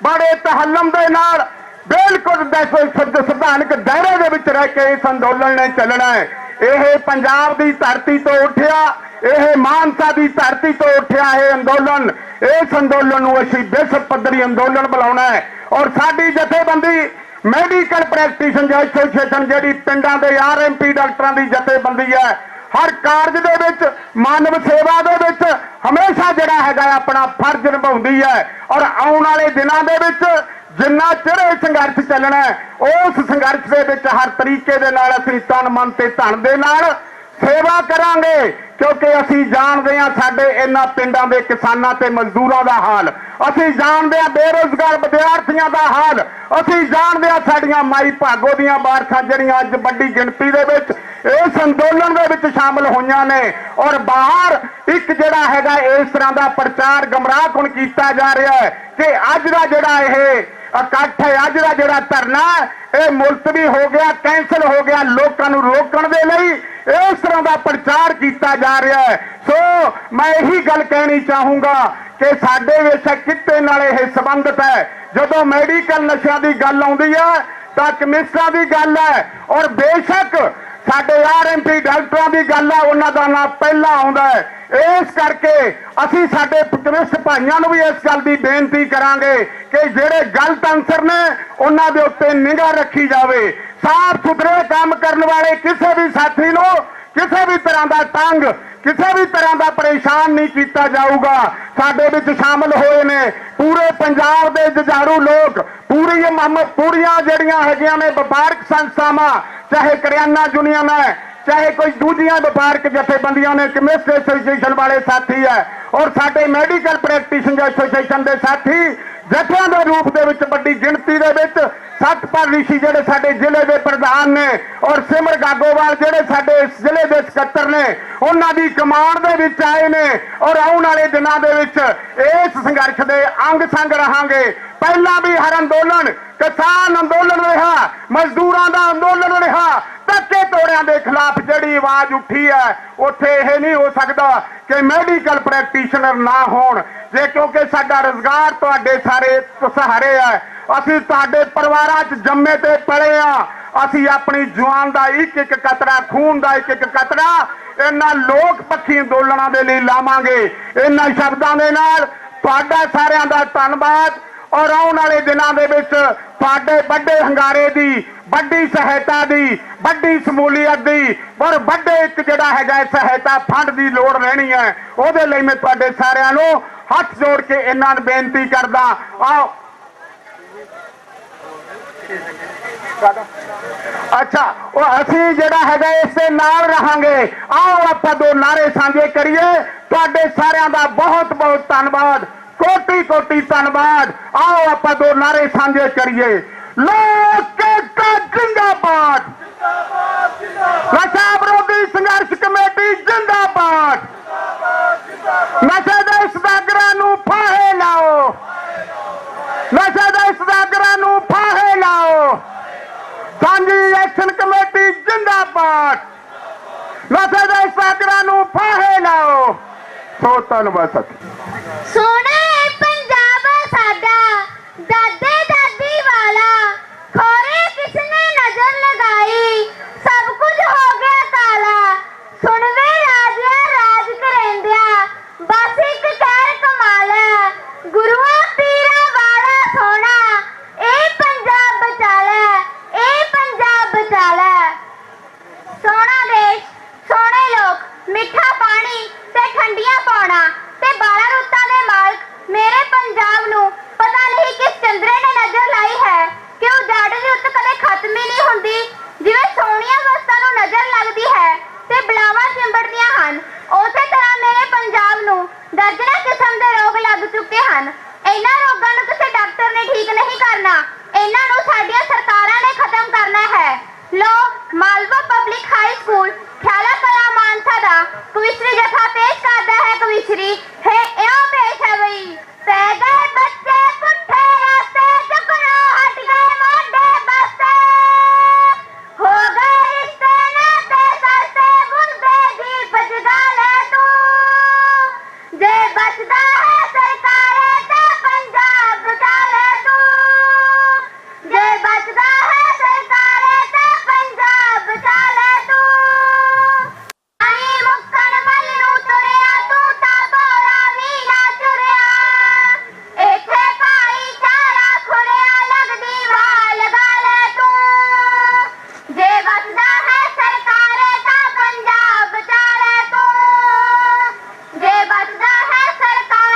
ਬੜੇ ਤਹੱਲਮ ਦੇ ਨਾਲ, ਬਿਲਕੁਲ ਸੰਵਿਧਾਨਕ ਦਾਇਰੇ ਦੇ ਵਿੱਚ ਰਹਿ ਕੇ ਇਸ ਅੰਦੋਲਨ ਨੇ ਚੱਲਣਾ ਹੈ। ਇਹ ਪੰਜਾਬ ਦੀ ਧਰਤੀ ਤੋਂ ਉੱਠਿਆ, ਇਹ ਮਾਨਸਾ ਦੀ ਧਰਤੀ ਤੋਂ ਉੱਠਿਆ ਇਹ ਅੰਦੋਲਨ। ਇਸ ਅੰਦੋਲਨ ਨੂੰ ਅਸੀਂ ਵਿਸ਼ਵ ਪੱਧਰੀ ਅੰਦੋਲਨ ਬਣਾਉਣਾ ਹੈ। ਔਰ ਸਾਡੀ ਜਥੇਬੰਦੀ ਮੈਡੀਕਲ ਪ੍ਰੈਕਟੀਸ਼ਨਰ ਐਸੋਸੀਏਸ਼ਨ ਜਿਹੜੀ ਪਿੰਡਾਂ ਦੇ ਆਰਐਮਪੀ ਡਾਕਟਰਾਂ ਦੀ ਜਥੇਬੰਦੀ ਹੈ, ਹਰ ਕਾਰਜ ਦੇ ਵਿੱਚ, ਮਾਨਵ ਸੇਵਾ ਦੇ ਵਿੱਚ ਹਮੇਸ਼ਾ ਜਿਹੜਾ ਹੈਗਾ ਆਪਣਾ ਫਰਜ਼ ਨਿਭਾਉਂਦੀ ਹੈ। ਔਰ ਆਉਣ ਵਾਲੇ ਦਿਨਾਂ ਦੇ ਵਿੱਚ ਜਿੰਨਾ ਚਿਰ ਇਹ ਸੰਘਰਸ਼ ਚੱਲਣਾ ਹੈ, ਉਸ ਸੰਘਰਸ਼ ਦੇ ਵਿੱਚ ਹਰ ਤਰੀਕੇ ਦੇ ਨਾਲ ਅਸੀਂ ਤਨ ਮਨ ਤੇ ਧਨ ਦੇ ਨਾਲ ਸੇਵਾ ਕਰਾਂਗੇ, ਕਿਉਂਕਿ ਅਸੀਂ ਜਾਣਦੇ ਹਾਂ ਸਾਡੇ ਇਹਨਾਂ ਪਿੰਡਾਂ ਦੇ ਕਿਸਾਨਾਂ ਤੇ ਮਜ਼ਦੂਰਾਂ ਦਾ ਹਾਲ, ਅਸੀਂ ਜਾਣਦੇ ਹਾਂ ਬੇਰੁਜ਼ਗਾਰ ਵਿਦਿਆਰਥੀਆਂ ਦਾ ਹਾਲ, ਅਸੀਂ ਜਾਣਦੇ ਹਾਂ ਸਾਡੀਆਂ ਮਾਈ ਭਾਗੋ ਦੀਆਂ ਬਾਰਖਾਂ ਜਿਹੜੀਆਂ ਅੱਜ ਵੱਡੀ ਗਿਣਤੀ ਦੇ ਵਿੱਚ ਇਸ ਅੰਦੋਲਨ ਦੇ ਵਿੱਚ ਸ਼ਾਮਲ ਹੋਈਆਂ ਨੇ। ਔਰ ਬਾਹਰ ਇੱਕ ਜਿਹੜਾ ਹੈਗਾ ਇਸ ਤਰ੍ਹਾਂ ਦਾ ਪ੍ਰਚਾਰ ਗਮਰਾਹਕੁਨ ਕੀਤਾ ਜਾ ਰਿਹਾ ਹੈ ਕਿ ਅੱਜ ਦਾ ਜਿਹੜਾ ਇਹ ਇਕੱਠ ਹੈ, ਅੱਜ ਦਾ ਜਿਹੜਾ ਧਰਨਾ ਇਹ ਮੁਲਤਵੀ ਹੋ ਗਿਆ, ਕੈਂਸਲ ਹੋ ਗਿਆ, ਲੋਕਾਂ ਨੂੰ ਰੋਕਣ ਦੇ ਲਈ ਇਸ ਤਰ੍ਹਾਂ ਦਾ ਪ੍ਰਚਾਰ ਕੀਤਾ ਜਾ ਰਿਹਾ ਹੈ। ਸੋ ਮੈਂ ਇਹੀ ਗੱਲ ਕਹਿਣੀ ਚਾਹੂੰਗਾ ਕਿ ਸਾਡੇ ਵਿੱਚ ਕਿੱਤੇ ਨਾਲ ਇਹ ਸੰਬੰਧਿਤ ਹੈ। ਜਦੋਂ ਮੈਡੀਕਲ ਨਸ਼ਿਆਂ ਦੀ ਗੱਲ ਆਉਂਦੀ ਹੈ ਤਾਂ ਕਮਿਸ਼ਨਾਂ ਦੀ ਗੱਲ ਹੈ, ਔਰ ਬੇਸ਼ੱਕ ਸਾਡੇ ਆਰਐਮਪੀ ਡਾਕਟਰਾਂ ਦੀ ਗੱਲ ਹੈ, ਉਹਨਾਂ ਦਾ ਨਾਮ ਪਹਿਲਾਂ ਆਉਂਦਾ ਹੈ। ਇਸ ਕਰਕੇ ਅਸੀਂ ਸਾਡੇ ਕਮਿਸ਼ਨ ਭਾਈਆਂ ਨੂੰ ਵੀ ਇਸ ਗੱਲ ਦੀ ਬੇਨਤੀ ਕਰਾਂਗੇ ਕਿ ਜਿਹੜੇ ਗਲਤ ਅਨਸਰ ਨੇ ਉਹਨਾਂ ਦੇ ਉੱਤੇ ਨਿਗਾਹ ਰੱਖੀ ਜਾਵੇ। ਸਾਫ਼ ਸੁਥਰੇ ਕੰਮ ਕਰਨ ਵਾਲੇ ਕਿਸੇ ਵੀ ਸਾਥੀ ਨੂੰ ਕਿਸੇ ਵੀ ਤਰ੍ਹਾਂ ਦਾ ਤੰਗ, ਕਿਸੇ ਵੀ ਤਰ੍ਹਾਂ ਦਾ ਪਰੇਸ਼ਾਨ ਨਹੀਂ ਕੀਤਾ ਜਾਊਗਾ। ਸਾਡੇ ਵਿੱਚ ਸ਼ਾਮਲ ਹੋਏ ਨੇ ਪੂਰੇ ਪੰਜਾਬ ਦੇ ਜੁਝਾਰੂ ਲੋਕ, ਪੂਰੀਆਂ ਜਿਹੜੀਆਂ ਹੈਗੀਆਂ ਨੇ ਵਪਾਰਕ ਸੰਸਥਾਵਾਂ, ਚਾਹੇ ਕਰਿਆਨਾ ਯੂਨੀਅਨ ਹੈ, ਚਾਹੇ ਕੋਈ ਦੂਜੀਆਂ ਵਪਾਰਕ ਜਥੇਬੰਦੀਆਂ ਨੇ, ਕਮਿਸ਼ਨ ਐਸੋਸੀਏਸ਼ਨ ਵਾਲੇ ਸਾਥੀ ਹੈ, ਔਰ ਸਾਡੇ ਮੈਡੀਕਲ ਪ੍ਰੈਕਟੀਸ਼ਨਰ ਐਸੋਸੀਏਸ਼ਨ ਦੇ ਸਾਥੀ ਜਥਿਆਂ ਦੇ ਰੂਪ ਦੇ ਵਿੱਚ ਵੱਡੀ ਗਿਣਤੀ ਦੇ ਵਿੱਚ ਸਤਪਾਲ ਰਿਸ਼ੀ ਜਿਹੜੇ ਸਾਡੇ ਜ਼ਿਲ੍ਹੇ ਦੇ ਪ੍ਰਧਾਨ ਨੇ, ਔਰ ਸਿਮਰ ਗਾਗੋਵਾਲ ਜਿਹੜੇ ਸਾਡੇ ਇਸ ਜ਼ਿਲ੍ਹੇ ਦੇ ਸਕੱਤਰ ਨੇ, ਉਹਨਾਂ ਦੀ ਕਮਾਂਡ ਦੇ ਵਿੱਚ ਆਏ ਨੇ। ਔਰ ਆਉਣ ਵਾਲੇ ਦਿਨਾਂ ਦੇ ਵਿੱਚ ਇਸ ਸੰਘਰਸ਼ ਦੇ ਅੰਗ ਸੰਗ ਰਹਾਂਗੇ। ਪਹਿਲਾਂ ਵੀ ਹਰ ਅੰਦੋਲਨ ਕਿਸਾਨ ਅੰਦੋਲਨ ਰਿਹਾ, ਮਜ਼ਦੂਰਾਂ ਦਾ ਅੰਦੋਲਨ ਰਿਹਾ, ਧੱਕੇ ਤੋੜਿਆਂ ਦੇ ਖਿਲਾਫ ਜਿਹੜੀ ਆਵਾਜ਼ ਉੱਠੀ ਹੈ, ਉੱਥੇ ਇਹ ਨਹੀਂ ਹੋ ਸਕਦਾ ਕਿ ਮੈਡੀਕਲ ਪ੍ਰੈਕਟੀਸ਼ਨਰ ਨਾ ਹੋਣ। ਜੇ ਕਿਉਂਕਿ ਸਾਡਾ ਰੁਜ਼ਗਾਰ ਤੁਹਾਡੇ ਸਾਰੇ ਸਹਾਰੇ ਹੈ, ਅਸੀਂ ਤੁਹਾਡੇ ਪਰਿਵਾਰਾਂ 'ਚ ਜੰਮੇ ਤੇ ਪਲੇ ਆ। ਅਸੀਂ ਆਪਣੀ ਜਵਾਨ ਦਾ ਇੱਕ ਇੱਕ ਕਤਰਾ, ਖੂਨ ਦਾ ਇੱਕ ਇੱਕ ਕਤਰਾ ਇਹਨਾਂ ਲੋਕ ਪੱਖੀ ਅੰਦੋਲਨਾਂ ਦੇ ਲਈ ਲਾਵਾਂਗੇ। ਇਹਨਾਂ ਸ਼ਬਦਾਂ ਦੇ ਨਾਲ ਤੁਹਾਡਾ ਸਾਰਿਆਂ ਦਾ ਧੰਨਵਾਦ। ਔਰ ਆਉਣ ਵਾਲੇ ਦਿਨਾਂ ਦੇ ਵਿੱਚ ਤੁਹਾਡੇ ਵੱਡੇ ਹੰਗਾਰੇ ਦੀ, ਵੱਡੀ ਸਹਾਇਤਾ ਦੀ, ਵੱਡੀ ਸਮੂਲੀਅਤ ਦੀ ਔਰ ਵੱਡੇ ਇੱਕ ਜਿਹੜਾ ਹੈਗਾ ਸਹਾਇਤਾ ਫੰਡ ਦੀ ਲੋੜ ਰਹਿਣੀ ਹੈ। ਉਹਦੇ ਲਈ ਮੈਂ ਤੁਹਾਡੇ ਸਾਰਿਆਂ ਨੂੰ ਹੱਥ ਜੋੜ ਕੇ ਇਹਨਾਂ ਨੂੰ ਬੇਨਤੀ ਕਰਦਾ। ਆਓ ਅੱਛਾ, ਉਹ ਅਸੀਂ ਜਿਹੜਾ ਹੈਗਾ ਇਸ ਦੇ ਨਾਲ ਰਹਾਂਗੇ। ਆਓ ਆਪਾਂ ਦੋ ਨਾਰੇ ਸਾਂਝੇ ਕਰੀਏ। ਤੁਹਾਡੇ ਸਾਰਿਆਂ ਦਾ ਬਹੁਤ ਬਹੁਤ ਧੰਨਵਾਦ, ਕੋਟੀ ਕੋਟੀ ਧੰਨਵਾਦ। ਆਓ ਆਪਾਂ ਦੋ ਨਾਰੇ ਸਾਂਝੇ ਕਰੀਏ। ਲੋਕ ਏਕਤਾ ਜਿੰਦਾਬਾਦ, ਨਸ਼ਾ ਵਿਰੋਧੀ ਸੰਘਰਸ਼ ਕਮੇਟੀ ਜਿੰਦਾਬਾਦ, ਨਸ਼ੇ ਦੇ ਸਦਾਗਰਾਂ ਨੂੰ ਫਾਹੇ ਲਾਓ, ਨਸ਼ੇ ਦੇ ਸਦਾਗਰਾਂ ਨੂੰ ਫਾਹੇ ਲਾਓ। ਸਾਂਝੀ ਐਕਸ਼ਨ ਕਮੇਟੀ ਜਿੰਦਾਬਾਦ, ਨਸ਼ੇ ਦੇ ਸਦਾਗਰਾਂ ਨੂੰ ਫਾਹੇ ਲਾਓ। ਸੋ ਧੰਨਵਾਦ ਸਾਥੀ। ਸੋਹਣਾ ਹੈ ਪੰਜਾਬ ਸਾਡਾ, ਦਾਦੇ ਦਾਦੀ ਵਾਲਾ, ਖੋਰੇ ਕਿਸਨੇ ਨਜ਼ਰ ਲਗਾਈ, ਸਭ ਕੁਝ ਹੋ ਗਿਆ ਕਾਲਾ। ਸੁਣ ਵੇ ਰਾਜਿਆ ਰਾਜ ਕਰੇਂਦਿਆ, ਬਸ ਇੱਕ ਕਹਿਰ ਕਮਾਲ ਹੈ, ਗੁਰੂਆਂ ਪੀਰਾਂ ਵਾਲਾ ਸੋਹਣਾ, ਇਹ ਪੰਜਾਬ ਬਚਾ ਲੈ, ਇਹ ਪੰਜਾਬ ਬਚਾ ਲੈ। ਸੋਹਣਾ ਦੇਸ਼, ਸੋਹਣੇ ਲੋਕ, ਮਿੱਠਾ ਪਾਣੀ ਤੇ ਠੰਡੀਆਂ ਪੌਣਾ ਤੇ 12 ਰੁੱਤਾਂ ਦੇ ਮਾਲਕ ਮੇਰੇ ਪੰਜਾਬ ਨੂੰ ਪਤਾ ਨਹੀਂ ਕਿਸ ਚੰਦਰੇ ਨੇ ਨਜ਼ਰ ਲਾਈ ਹੈ ਕਿ ਉਜਾੜ ਦੀ ਉੱਤ ਕਦੇ ਖਤਮ ਹੀ ਨਹੀਂ ਹੁੰਦੀ। ਜਿਵੇਂ ਸੋਹਣੀਆਂ ਵਸਤਾਂ ਨੂੰ ਨਜ਼ਰ ਲੱਗਦੀ ਹੈ ਤੇ ਬਲਾਵਾਂ ਚਿੰਬੜਦੀਆਂ ਹਨ, ਉਸੇ ਤਰ੍ਹਾਂ ਮੇਰੇ ਪੰਜਾਬ ਨੂੰ ਦਰਜਨਾਂ ਕਿਸਮ ਦੇ ਰੋਗ ਲੱਗ ਚੁੱਕੇ ਹਨ। ਇਹਨਾਂ ਰੋਗਾਂ ਨੂੰ ਕਿਸੇ ਡਾਕਟਰ ਨੇ ਠੀਕ ਨਹੀਂ ਕਰਨਾ, ਇਹਨਾਂ ਨੂੰ ਸਾਡੀਆਂ ਸਰਕਾਰਾਂ ਨੇ ਖਤਮ ਕਰਨਾ ਹੈ। ਲੋ ਮਾਲਵਾ ਪਬਲਿਕ ਹਾਈ ਸਕੂਲ ਖਿਆਲਾ ਕਲਾ ਮਾਨਸਾ ਦਾ ਕਵਿਸ਼ਰੀ ਜਥਾ ਪੇਸ਼ ਕਰਦਾ ਹੈ। ਕਵਿਸ਼ਰੀ ਹੈ ਇਉਂ ਪੇਸ਼ ਹੈ ਬਈ। ਪੈ ਗਏ ਬੱਚੇ ਪੁੱਠੇ ਰਸਤੇ, ਚੁੱਕਣੋਂ ਹਟ ਗਏ ਮੋਢੇ ਬਸਤੇ, ਹੋ ਗਏ ਰਿਸ਼ਤੇ ਨਾਤੇ ਸਸਤੇ, ਬੁਲਦੇ ਦੀ ਬਚਦਾ ਲੈ ਤੂੰ, ਜੇ ਬਚਦਾ ਹੈ ਸਰਕਾਰੇ ਤਾਂ ਪੰਜਾਬ ਬਚਾ ਲੈ ਤੂੰ, ਜੇ ਬਚਦਾ ਹੈ ਸਰਕਾਰੇ ਤਾਂ ਪੰਜਾਬ ਬਚਾ ਲੈ ਤੂੰ। ਪਾਣੀ ਮੁੱਕਣ ਵੱਲ ਨੂੰ ਤੁਰਿਆ, ਤੂੰ ਤਾਂ ਭੋਲਾ ਵੀ ਨਾ ਚੁਰਿਆ, ਇੱਥੇ ਭਾਈਚਾਰਾ ਖੁਰਿਆ, ਲੱਗਦੀ ਵਾਹ ਲਗਾ ਲੈ ਤੂੰ, ਜੇ ਬਚਦਾ ਹੈ ਸਰਕਾਰੇ ਤਾਂ ਪੰਜਾਬ ਬਚਾ ਲੈ ਤੂੰ, ਜੇ ਬਚਦਾ ਹੈ ਸਰਕਾਰੇ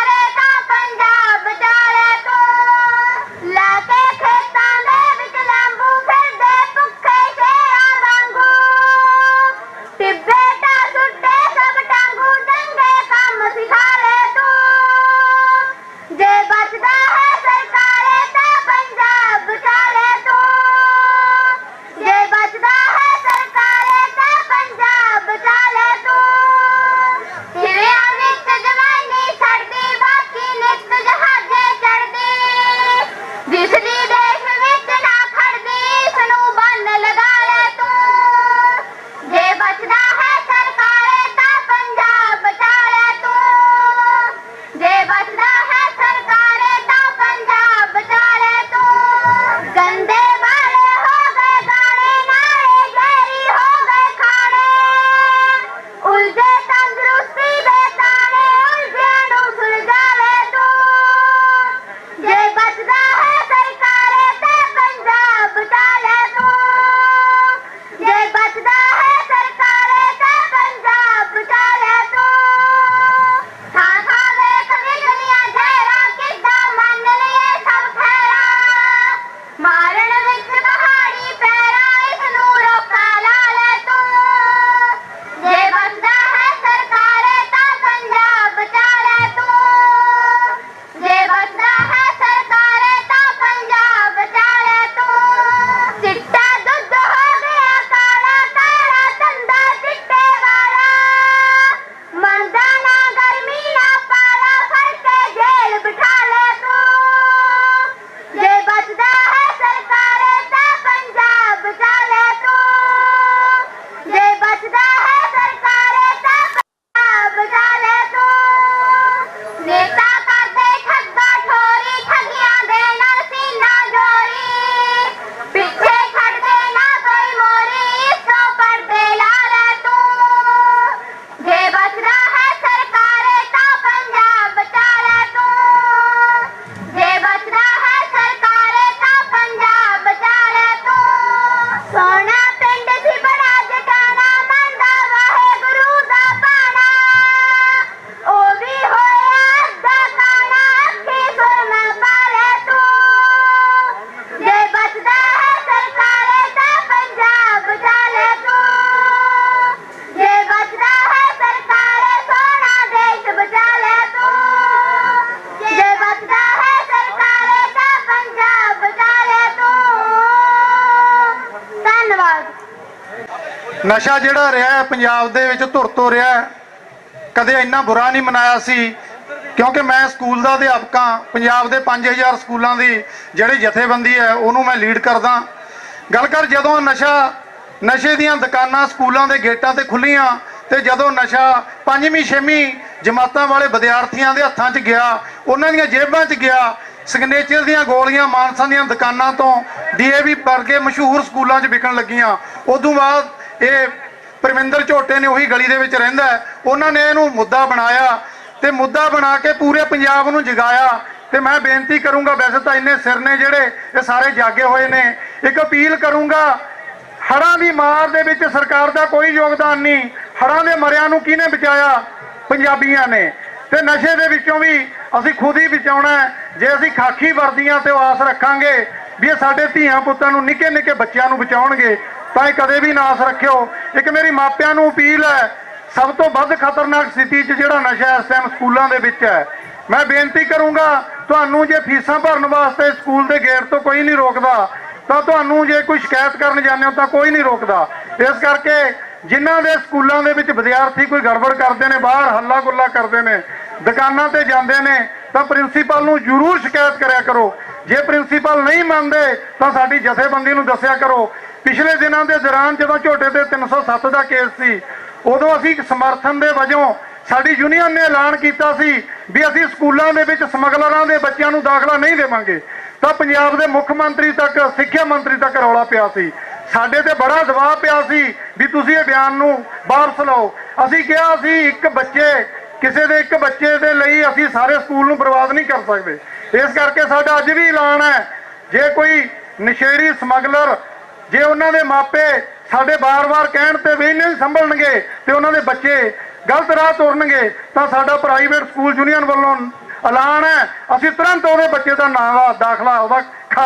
ਨਸ਼ਾ ਜਿਹੜਾ ਰਿਹਾ ਹੈ ਪੰਜਾਬ ਦੇ ਵਿੱਚ ਧੁਰ ਤੋਂ ਰਿਹਾ ਹੈ, ਕਦੇ ਇੰਨਾ ਬੁਰਾ ਨਹੀਂ ਮਨਾਇਆ ਸੀ, ਕਿਉਂਕਿ ਮੈਂ ਸਕੂਲ ਦਾ ਅਧਿਆਪਕ ਹਾਂ। ਪੰਜਾਬ ਦੇ 5000 ਸਕੂਲਾਂ ਦੀ ਜਿਹੜੀ ਜਥੇਬੰਦੀ ਹੈ ਉਹਨੂੰ ਮੈਂ ਲੀਡ ਕਰਦਾ। ਗੱਲ ਕਰ ਜਦੋਂ ਨਸ਼ੇ ਦੀਆਂ ਦੁਕਾਨਾਂ ਸਕੂਲਾਂ ਦੇ ਗੇਟਾਂ ਤੇ ਖੁੱਲੀਆਂ ਤੇ ਜਦੋਂ ਨਸ਼ਾ 5ਵੀਂ 6ਵੀਂ ਜਮਾਤਾਂ ਵਾਲੇ ਵਿਦਿਆਰਥੀਆਂ ਦੇ ਹੱਥਾਂ 'ਚ ਗਿਆ, ਉਹਨਾਂ ਦੀਆਂ ਜੇਬਾਂ 'ਚ ਗਿਆ, ਸਿਗਨੇਚਰ ਦੀਆਂ ਗੋਲੀਆਂ ਮਾਨਸਾ ਦੀਆਂ ਦੁਕਾਨਾਂ ਤੋਂ DAV ਵਰਗੇ ਮਸ਼ਹੂਰ ਸਕੂਲਾਂ 'ਚ ਵਿਕਣ ਲੱਗੀਆਂ। ਉਦੋਂ ਬਾਅਦ ਇਹ ਪਰਮਿੰਦਰ ਝੋਟੇ ਨੇ ਉਹੀ ਗਲੀ ਦੇ ਵਿੱਚ ਰਹਿੰਦਾ, ਉਹਨਾਂ ਨੇ ਇਹਨੂੰ ਮੁੱਦਾ ਬਣਾਇਆ ਤੇ ਮੁੱਦਾ ਬਣਾ ਕੇ ਪੂਰੇ ਪੰਜਾਬ ਨੂੰ ਜਗਾਇਆ। ਤੇ ਮੈਂ ਬੇਨਤੀ ਕਰੂੰਗਾ, ਵੈਸੇ ਤਾਂ ਇੰਨੇ ਸਿਰ ਨੇ ਜਿਹੜੇ ਇਹ ਸਾਰੇ ਜਾਗੇ ਹੋਏ ਨੇ, ਇੱਕ ਅਪੀਲ ਕਰੂੰਗਾ, ਹੜ੍ਹਾਂ ਦੀ ਮਾਰ ਦੇ ਵਿੱਚ ਸਰਕਾਰ ਦਾ ਕੋਈ ਯੋਗਦਾਨ ਨਹੀਂ। ਹੜ੍ਹਾਂ ਦੇ ਮਰਿਆਂ ਨੂੰ ਕਿਹਨੇ ਬਚਾਇਆ? ਪੰਜਾਬੀਆਂ ਨੇ। ਤੇ ਨਸ਼ੇ ਦੇ ਵਿੱਚੋਂ ਵੀ ਅਸੀਂ ਖੁਦ ਹੀ ਬਚਾਉਣਾ ਹੈ। ਜੇ ਅਸੀਂ ਖਾਕੀ ਵਰਦੀਆਂ ਤੇ ਆਸ ਰੱਖਾਂਗੇ ਵੀ ਇਹ ਸਾਡੇ ਧੀਆਂ ਪੁੱਤਾਂ ਨੂੰ, ਨਿੱਕੇ ਨਿੱਕੇ ਬੱਚਿਆਂ ਨੂੰ ਬਚਾਉਣਗੇ, ਤਾਂ ਇਹ ਕਦੇ ਵੀ ਨਾ ਆਸ ਰੱਖਿਓ। ਇੱਕ ਮੇਰੀ ਮਾਪਿਆਂ ਨੂੰ ਅਪੀਲ ਹੈ, ਸਭ ਤੋਂ ਵੱਧ ਖਤਰਨਾਕ ਸਥਿਤੀ 'ਚ ਜਿਹੜਾ ਨਸ਼ਾ ਇਸ ਟਾਈਮ ਸਕੂਲਾਂ ਦੇ ਵਿੱਚ ਹੈ। ਮੈਂ ਬੇਨਤੀ ਕਰੂੰਗਾ, ਤੁਹਾਨੂੰ ਜੇ ਫੀਸਾਂ ਭਰਨ ਵਾਸਤੇ ਸਕੂਲ ਦੇ ਗੇਟ ਤੋਂ ਕੋਈ ਨਹੀਂ ਰੋਕਦਾ, ਤਾਂ ਤੁਹਾਨੂੰ ਜੇ ਕੋਈ ਸ਼ਿਕਾਇਤ ਕਰਨ ਜਾਂਦੇ ਹੋ ਤਾਂ ਕੋਈ ਨਹੀਂ ਰੋਕਦਾ। ਇਸ ਕਰਕੇ ਜਿਨ੍ਹਾਂ ਦੇ ਸਕੂਲਾਂ ਦੇ ਵਿੱਚ ਵਿਦਿਆਰਥੀ ਕੋਈ ਗੜਬੜ ਕਰਦੇ ਨੇ, ਬਾਹਰ ਹੱਲਾ ਗੁੱਲਾ ਕਰਦੇ ਨੇ, ਦੁਕਾਨਾਂ ਤੇ ਜਾਂਦੇ ਨੇ, ਤਾਂ ਪ੍ਰਿੰਸੀਪਲ ਨੂੰ ਜ਼ਰੂਰ ਸ਼ਿਕਾਇਤ ਕਰਿਆ ਕਰੋ। ਜੇ ਪ੍ਰਿੰਸੀਪਲ ਨਹੀਂ ਮੰਨਦੇ ਤਾਂ ਸਾਡੀ ਜਥੇਬੰਦੀ ਨੂੰ ਦੱਸਿਆ ਕਰੋ। ਪਿਛਲੇ ਦਿਨਾਂ ਦੇ ਦੌਰਾਨ ਜਦੋਂ ਝੋਟੇ ਤੇ 307 ਦਾ ਕੇਸ ਸੀ, ਉਦੋਂ ਅਸੀਂ ਸਮਰਥਨ ਦੇ ਵਜੋਂ ਸਾਡੀ ਯੂਨੀਅਨ ਨੇ ਐਲਾਨ ਕੀਤਾ ਸੀ ਵੀ ਅਸੀਂ ਸਕੂਲਾਂ ਦੇ ਵਿੱਚ ਸਮਗਲਰਾਂ ਦੇ ਬੱਚਿਆਂ ਨੂੰ ਦਾਖਲਾ ਨਹੀਂ ਦੇਵਾਂਗੇ। ਤਾਂ ਪੰਜਾਬ ਦੇ ਮੁੱਖ ਮੰਤਰੀ ਤੱਕ, ਸਿੱਖਿਆ ਮੰਤਰੀ ਤੱਕ ਰੌਲਾ ਪਿਆ ਸੀ। ਸਾਡੇ ਤੇ ਬੜਾ ਦਬਾਅ ਪਿਆ ਸੀ ਵੀ ਤੁਸੀਂ ਇਹ ਬਿਆਨ ਨੂੰ ਵਾਪਸ ਲਓ। ਅਸੀਂ ਕਿਹਾ ਸੀ ਕਿਸੇ ਦੇ ਇੱਕ ਬੱਚੇ ਦੇ ਲਈ ਅਸੀਂ ਸਾਰੇ ਸਕੂਲ ਨੂੰ ਬਰਬਾਦ ਨਹੀਂ ਕਰ ਸਕਦੇ। ਇਸ ਕਰਕੇ ਸਾਡਾ ਅੱਜ ਵੀ ਐਲਾਨ ਹੈ, ਜੇ ਕੋਈ ਨਸ਼ੇੜੀ ਸਮਗਲਰ, ਜੇ ਉਹਨਾਂ ਦੇ ਮਾਪੇ ਸਾਡੇ ਬਾਰ-ਬਾਰ ਕਹਿਣ ਤੇ ਵੀ ਨਹੀਂ ਸੰਭਲਣਗੇ ਤੇ ਉਹਨਾਂ ਦੇ ਬੱਚੇ ਗਲਤ ਰਾਹ ਤੁਰਨਗੇ, ਤਾਂ ਸਾਡਾ ਪ੍ਰਾਈਵੇਟ ਸਕੂਲ ਯੂਨੀਅਨ ਵੱਲੋਂ ਐਲਾਨ ਹੈ, ਅਸੀਂ ਤੁਰੰਤ ਉਹਦੇ ਬੱਚੇ ਦਾ ਨਾਂ ਦਾ ਦਾਖਲਾ ਉਹਦਾ